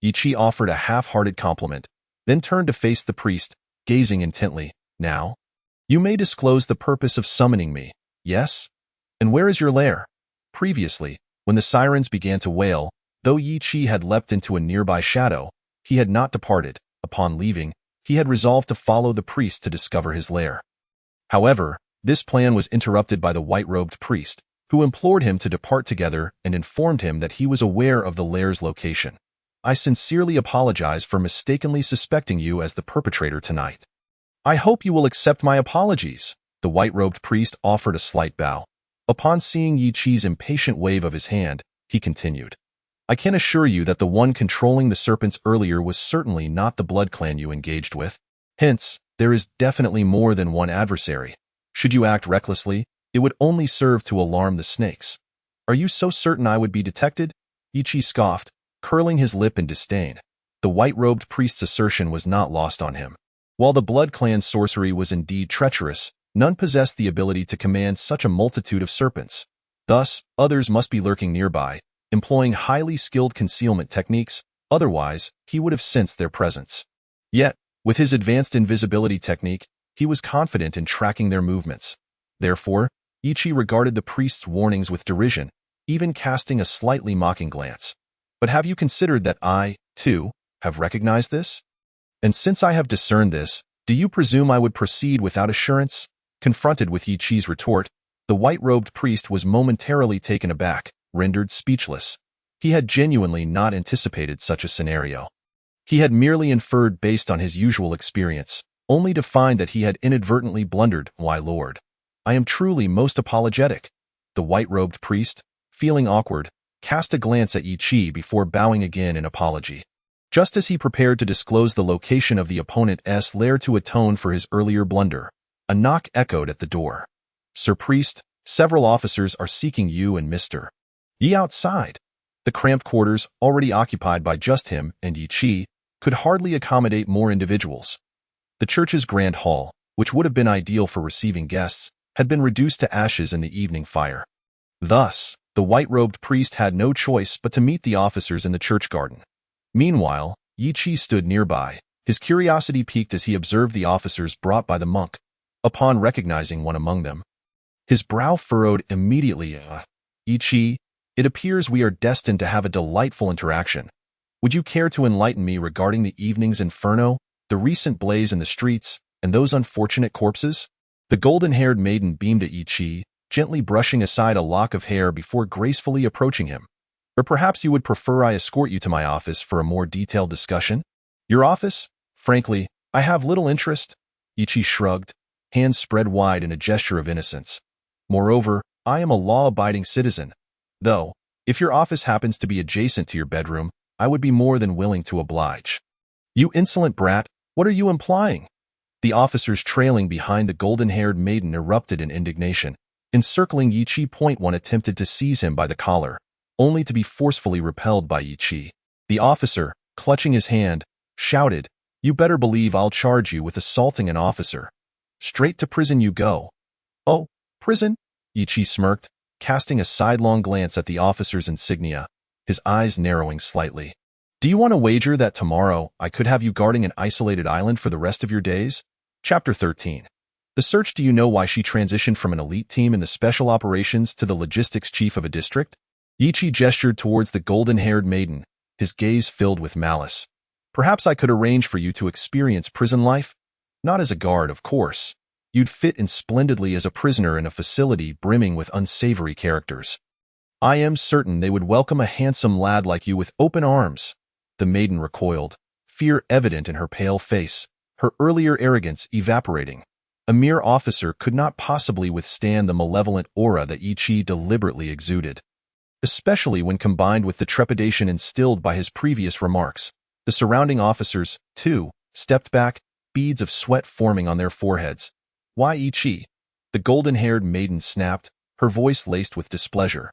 Yi-Chi offered a half-hearted compliment, then turned to face the priest, gazing intently. Now, you may disclose the purpose of summoning me, yes? And where is your lair? Previously, when the sirens began to wail, though Yi-Chi had leapt into a nearby shadow, he had not departed. Upon leaving, he had resolved to follow the priest to discover his lair. However, this plan was interrupted by the white-robed priest, who implored him to depart together and informed him that he was aware of the lair's location. I sincerely apologize for mistakenly suspecting you as the perpetrator tonight. I hope you will accept my apologies. The white-robed priest offered a slight bow. Upon seeing Yi-Chi's impatient wave of his hand, he continued. I can assure you that the one controlling the serpents earlier was certainly not the blood clan you engaged with. Hence, there is definitely more than one adversary. Should you act recklessly, it would only serve to alarm the snakes. Are you so certain I would be detected? Yi-Chi scoffed, curling his lip in disdain. The white-robed priest's assertion was not lost on him. While the blood clan's sorcery was indeed treacherous, none possessed the ability to command such a multitude of serpents. Thus, others must be lurking nearby, employing highly skilled concealment techniques, otherwise he would have sensed their presence. Yet, with his advanced invisibility technique, he was confident in tracking their movements. Therefore, Yi-Chi regarded the priest's warnings with derision, even casting a slightly mocking glance. But have you considered that I, too, have recognized this? And since I have discerned this, do you presume I would proceed without assurance? Confronted with Yi Qi's retort, the white-robed priest was momentarily taken aback, rendered speechless. He had genuinely not anticipated such a scenario. He had merely inferred based on his usual experience, only to find that he had inadvertently blundered. "Why, Lord, I am truly most apologetic." The white-robed priest, feeling awkward, cast a glance at Yi Qi before bowing again in apology. Just as he prepared to disclose the location of the opponent's lair to atone for his earlier blunder, a knock echoed at the door. "Sir Priest, several officers are seeking you and Mr. Yi outside." The cramped quarters, already occupied by just him and Yi Qi, could hardly accommodate more individuals. The church's grand hall, which would have been ideal for receiving guests, had been reduced to ashes in the evening fire. Thus, the white-robed priest had no choice but to meet the officers in the church garden. Meanwhile, Yi Qi stood nearby, his curiosity piqued as he observed the officers brought by the monk. Upon recognizing one among them, his brow furrowed immediately. "Yi Qi, it appears we are destined to have a delightful interaction. Would you care to enlighten me regarding the evening's inferno, the recent blaze in the streets, and those unfortunate corpses?" The golden-haired maiden beamed at Yi Qi, gently brushing aside a lock of hair before gracefully approaching him. "Or perhaps you would prefer I escort you to my office for a more detailed discussion?" "Your office? Frankly, I have little interest." Yi Qi shrugged, hands spread wide in a gesture of innocence. "Moreover, I am a law-abiding citizen. Though, if your office happens to be adjacent to your bedroom, I would be more than willing to oblige." "You insolent brat, what are you implying?" The officers trailing behind the golden-haired maiden erupted in indignation. Encircling Yi Qi, one attempted to seize him by the collar, only to be forcefully repelled by Yi Qi. The officer, clutching his hand, shouted, "You better believe I'll charge you with assaulting an officer. Straight to prison you go." "Oh, prison?" Yi Qi smirked, casting a sidelong glance at the officer's insignia, his eyes narrowing slightly. "Do you want to wager that tomorrow I could have you guarding an isolated island for the rest of your days?" Chapter 13. The search. Do you know why she transitioned from an elite team in the special operations to the logistics chief of a district? Yi Qi gestured towards the golden-haired maiden, his gaze filled with malice. "Perhaps I could arrange for you to experience prison life? Not as a guard, of course. You'd fit in splendidly as a prisoner in a facility brimming with unsavory characters. I am certain they would welcome a handsome lad like you with open arms." The maiden recoiled, fear evident in her pale face, her earlier arrogance evaporating. A mere officer could not possibly withstand the malevolent aura that Yi Qi deliberately exuded. Especially when combined with the trepidation instilled by his previous remarks. The surrounding officers, too, stepped back, beads of sweat forming on their foreheads. "Why, Yi Qi?" The golden-haired maiden snapped, her voice laced with displeasure.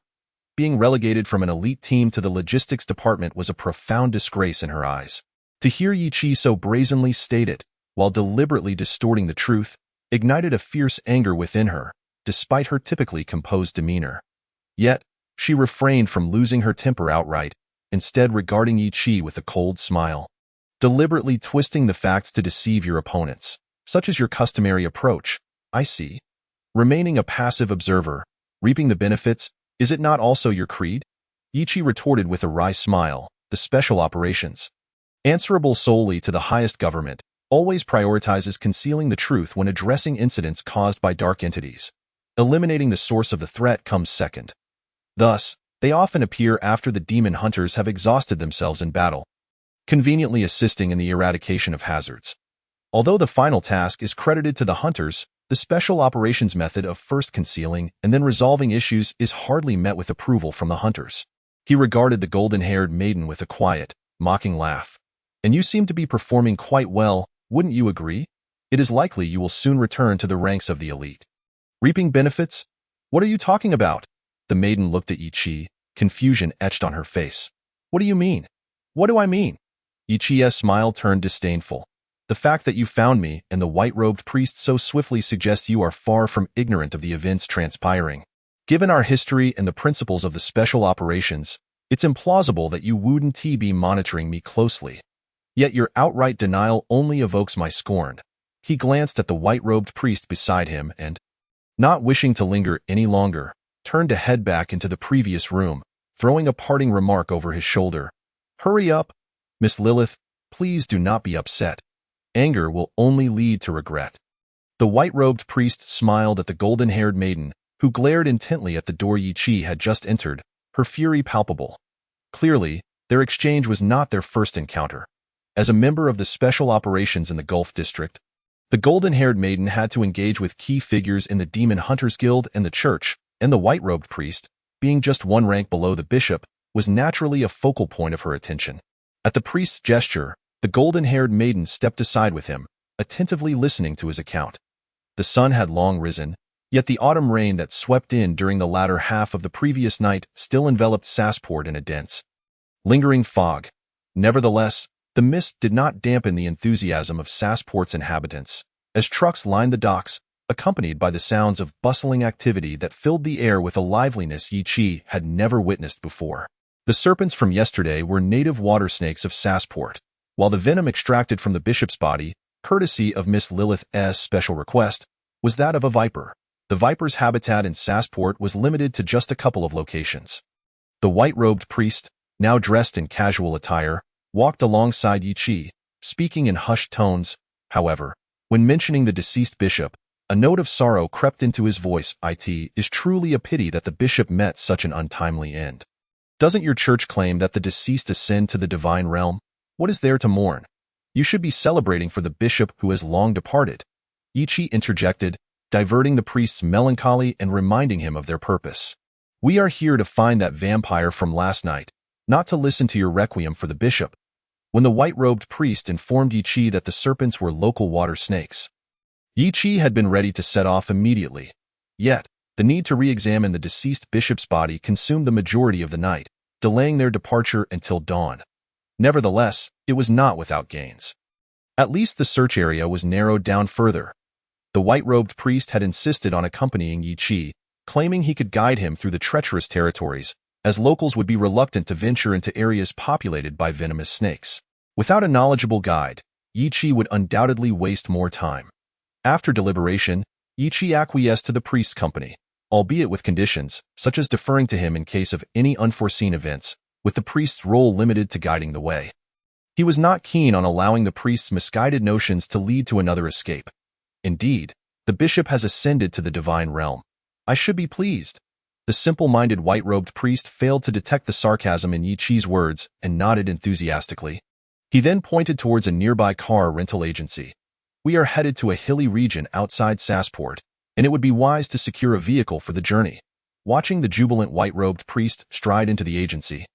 Being relegated from an elite team to the logistics department was a profound disgrace in her eyes. To hear Yi Qi so brazenly state it, while deliberately distorting the truth, ignited a fierce anger within her, despite her typically composed demeanor. Yet, she refrained from losing her temper outright, instead regarding Yi Qi with a cold smile. "Deliberately twisting the facts to deceive your opponents, such as your customary approach, I see. Remaining a passive observer, reaping the benefits, is it not also your creed?" Yi Qi retorted with a wry smile. "The special operations, answerable solely to the highest government, always prioritizes concealing the truth when addressing incidents caused by dark entities. Eliminating the source of the threat comes second. Thus, they often appear after the demon hunters have exhausted themselves in battle, conveniently assisting in the eradication of hazards. Although the final task is credited to the hunters, the special operations method of first concealing and then resolving issues is hardly met with approval from the hunters." He regarded the golden-haired maiden with a quiet, mocking laugh. "And you seem to be performing quite well, wouldn't you agree? It is likely you will soon return to the ranks of the elite." "Reaping benefits? What are you talking about?" The maiden looked at Yi Qi, confusion etched on her face. "What do you mean?" "What do I mean?" Yi Qi's smile turned disdainful. "The fact that you found me and the white-robed priest so swiftly suggests you are far from ignorant of the events transpiring. Given our history and the principles of the special operations, it's implausible that you wouldn't be monitoring me closely. Yet your outright denial only evokes my scorn." He glanced at the white-robed priest beside him and, not wishing to linger any longer, turned to head back into the previous room, throwing a parting remark over his shoulder. "Hurry up, Miss Lilith, please do not be upset. Anger will only lead to regret." The white-robed priest smiled at the golden-haired maiden, who glared intently at the door Yi Qi had just entered, her fury palpable. Clearly, their exchange was not their first encounter. As a member of the Special Operations in the Gulf District, the golden-haired maiden had to engage with key figures in the Demon Hunters Guild and the Church, and the white-robed priest, being just one rank below the bishop, was naturally a focal point of her attention. At the priest's gesture, the golden-haired maiden stepped aside with him, attentively listening to his account. The sun had long risen, yet the autumn rain that swept in during the latter half of the previous night still enveloped Sassport in a dense, lingering fog. Nevertheless, the mist did not dampen the enthusiasm of Sassport's inhabitants, as trucks lined the docks, accompanied by the sounds of bustling activity that filled the air with a liveliness Yi Qi had never witnessed before. The serpents from yesterday were native water snakes of Sassport, while the venom extracted from the bishop's body, courtesy of Miss Lilith's special request, was that of a viper. The viper's habitat in Sassport was limited to just a couple of locations. The white-robed priest, now dressed in casual attire, walked alongside Yi Qi, speaking in hushed tones. However, when mentioning the deceased bishop, a note of sorrow crept into his voice. It is truly a pity that the bishop met such an untimely end. Doesn't your church claim that the deceased ascend to the divine realm? What is there to mourn? You should be celebrating for the bishop who has long departed. Yi Qi interjected, diverting the priest's melancholy and reminding him of their purpose. We are here to find that vampire from last night, not to listen to your requiem for the bishop. When the white-robed priest informed Yi Qi that the serpents were local water snakes, Yi Qi had been ready to set off immediately. Yet, the need to re-examine the deceased bishop's body consumed the majority of the night, delaying their departure until dawn. Nevertheless, it was not without gains. At least the search area was narrowed down further. The white-robed priest had insisted on accompanying Yi Qi, claiming he could guide him through the treacherous territories, as locals would be reluctant to venture into areas populated by venomous snakes. Without a knowledgeable guide, Yi Qi would undoubtedly waste more time. After deliberation, Yi Qi acquiesced to the priest's company, albeit with conditions, such as deferring to him in case of any unforeseen events, with the priest's role limited to guiding the way. He was not keen on allowing the priest's misguided notions to lead to another escape. Indeed, the bishop has ascended to the divine realm. I should be pleased. The simple-minded white-robed priest failed to detect the sarcasm in Yi Qi's words and nodded enthusiastically. He then pointed towards a nearby car rental agency. We are headed to a hilly region outside Sassport, and it would be wise to secure a vehicle for the journey. Watching the jubilant white-robed priest stride into the agency,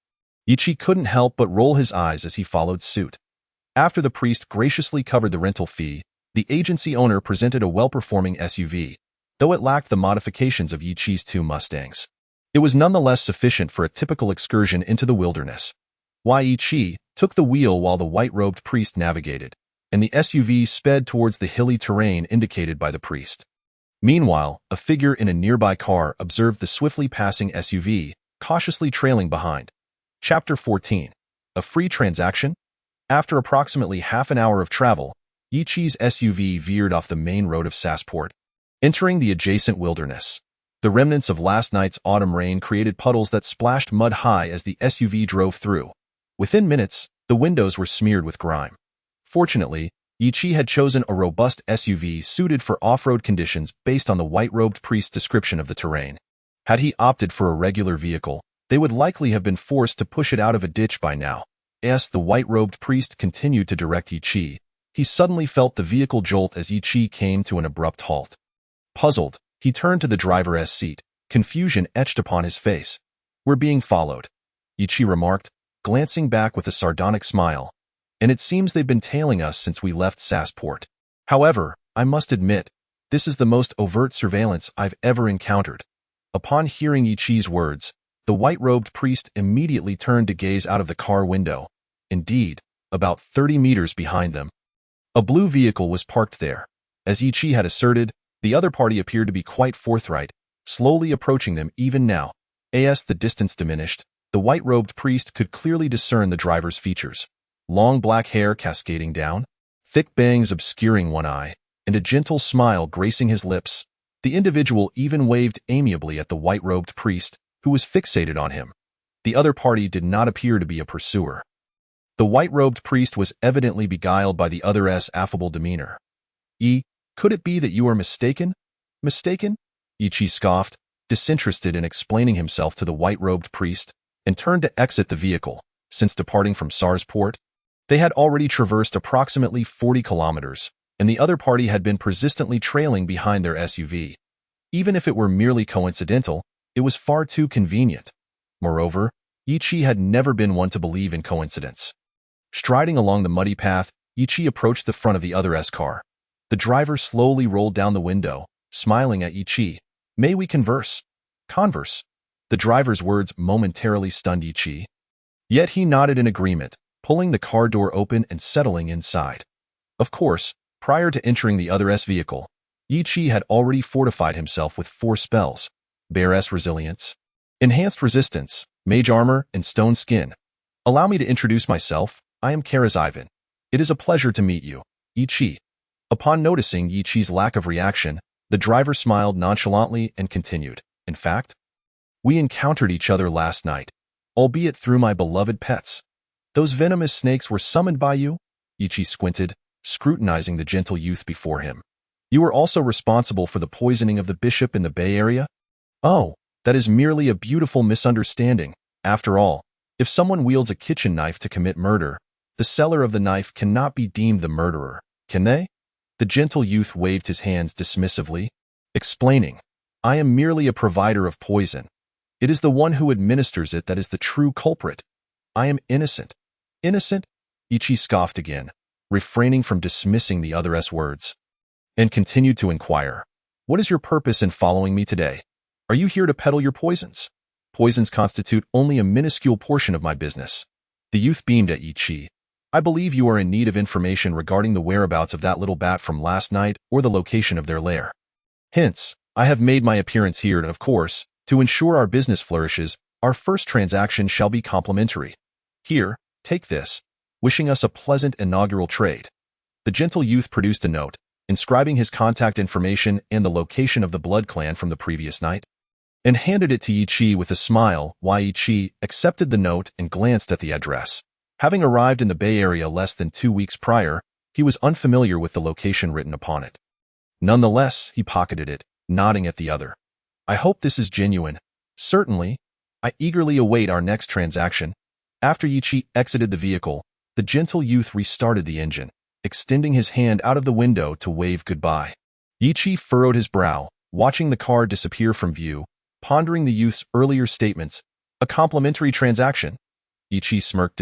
Yi Qi couldn't help but roll his eyes as he followed suit. After the priest graciously covered the rental fee, the agency owner presented a well-performing SUV, though it lacked the modifications of Yi Qi's two Mustangs. It was nonetheless sufficient for a typical excursion into the wilderness. Yi Qi took the wheel while the white-robed priest navigated, and the SUV sped towards the hilly terrain indicated by the priest. Meanwhile, a figure in a nearby car observed the swiftly passing SUV, cautiously trailing behind. Chapter 14. A free transaction? After approximately half an hour of travel, Yi Qi's SUV veered off the main road of Sassport, entering the adjacent wilderness. The remnants of last night's autumn rain created puddles that splashed mud high as the SUV drove through. Within minutes, the windows were smeared with grime. Fortunately, Yi Qi had chosen a robust SUV suited for off-road conditions based on the white-robed priest's description of the terrain. Had he opted for a regular vehicle, they would likely have been forced to push it out of a ditch by now. As the white-robed priest continued to direct Yi Qi, he suddenly felt the vehicle jolt as Yi Qi came to an abrupt halt. Puzzled, he turned to the driver's seat, confusion etched upon his face. We're being followed, Yi Qi remarked, glancing back with a sardonic smile. And it seems they've been tailing us since we left Sassport. However, I must admit, this is the most overt surveillance I've ever encountered. Upon hearing Yi Qi's words, the white-robed priest immediately turned to gaze out of the car window. Indeed, about 30 meters behind them, a blue vehicle was parked there. As Yi Qi had asserted, the other party appeared to be quite forthright, slowly approaching them even now. As the distance diminished, the white-robed priest could clearly discern the driver's features. Long black hair cascading down, thick bangs obscuring one eye, and a gentle smile gracing his lips. The individual even waved amiably at the white-robed priest, who was fixated on him. The other party did not appear to be a pursuer. The white-robed priest was evidently beguiled by the other's affable demeanor. Could it be that you are mistaken? Mistaken? Ichi scoffed, disinterested in explaining himself to the white-robed priest, and turned to exit the vehicle. Since departing from SARS port, they had already traversed approximately 40 kilometers, and the other party had been persistently trailing behind their SUV. Even if it were merely coincidental, it was far too convenient. Moreover, Ichi had never been one to believe in coincidence. Striding along the muddy path, Ichi approached the front of the other S-car. The driver slowly rolled down the window, smiling at Ichi. "May we converse?" "Converse?" The driver's words momentarily stunned Ichi. Yet he nodded in agreement, pulling the car door open and settling inside. Of course, prior to entering the other S vehicle, Ichi had already fortified himself with 4 spells: Bear S Resilience, Enhanced Resistance, Mage Armor, and Stone Skin. "Allow me to introduce myself. I am Karaz Ivan. It is a pleasure to meet you, Ichi." Upon noticing Ichi's lack of reaction, the driver smiled nonchalantly and continued. "In fact, we encountered each other last night, albeit through my beloved pets. Those venomous snakes were summoned by you?" Ichi squinted, scrutinizing the gentle youth before him. "You were also responsible for the poisoning of the bishop in the Bay Area?" "Oh, that is merely a beautiful misunderstanding. After all, if someone wields a kitchen knife to commit murder, the seller of the knife cannot be deemed the murderer, can they?" The gentle youth waved his hands dismissively, explaining, "I am merely a provider of poison. It is the one who administers it that is the true culprit. I am innocent." "Innocent?" Ichi scoffed again, refraining from dismissing the other S words, and continued to inquire, "What is your purpose in following me today? Are you here to peddle your poisons?" "Poisons constitute only a minuscule portion of my business." The youth beamed at Ichi. "I believe you are in need of information regarding the whereabouts of that little bat from last night or the location of their lair. Hence, I have made my appearance here and, of course, to ensure our business flourishes, our first transaction shall be complimentary. Here, take this, wishing us a pleasant inaugural trade." The gentle youth produced a note, inscribing his contact information and the location of the blood clan from the previous night, and handed it to Ichi with a smile. Ichi accepted the note and glanced at the address. Having arrived in the Bay Area less than 2 weeks prior, he was unfamiliar with the location written upon it. Nonetheless, he pocketed it, nodding at the other. "I hope this is genuine." "Certainly. I eagerly await our next transaction." After Ichi exited the vehicle, the gentle youth restarted the engine, extending his hand out of the window to wave goodbye. Ichi furrowed his brow, watching the car disappear from view, pondering the youth's earlier statements. "A complimentary transaction?" Ichi smirked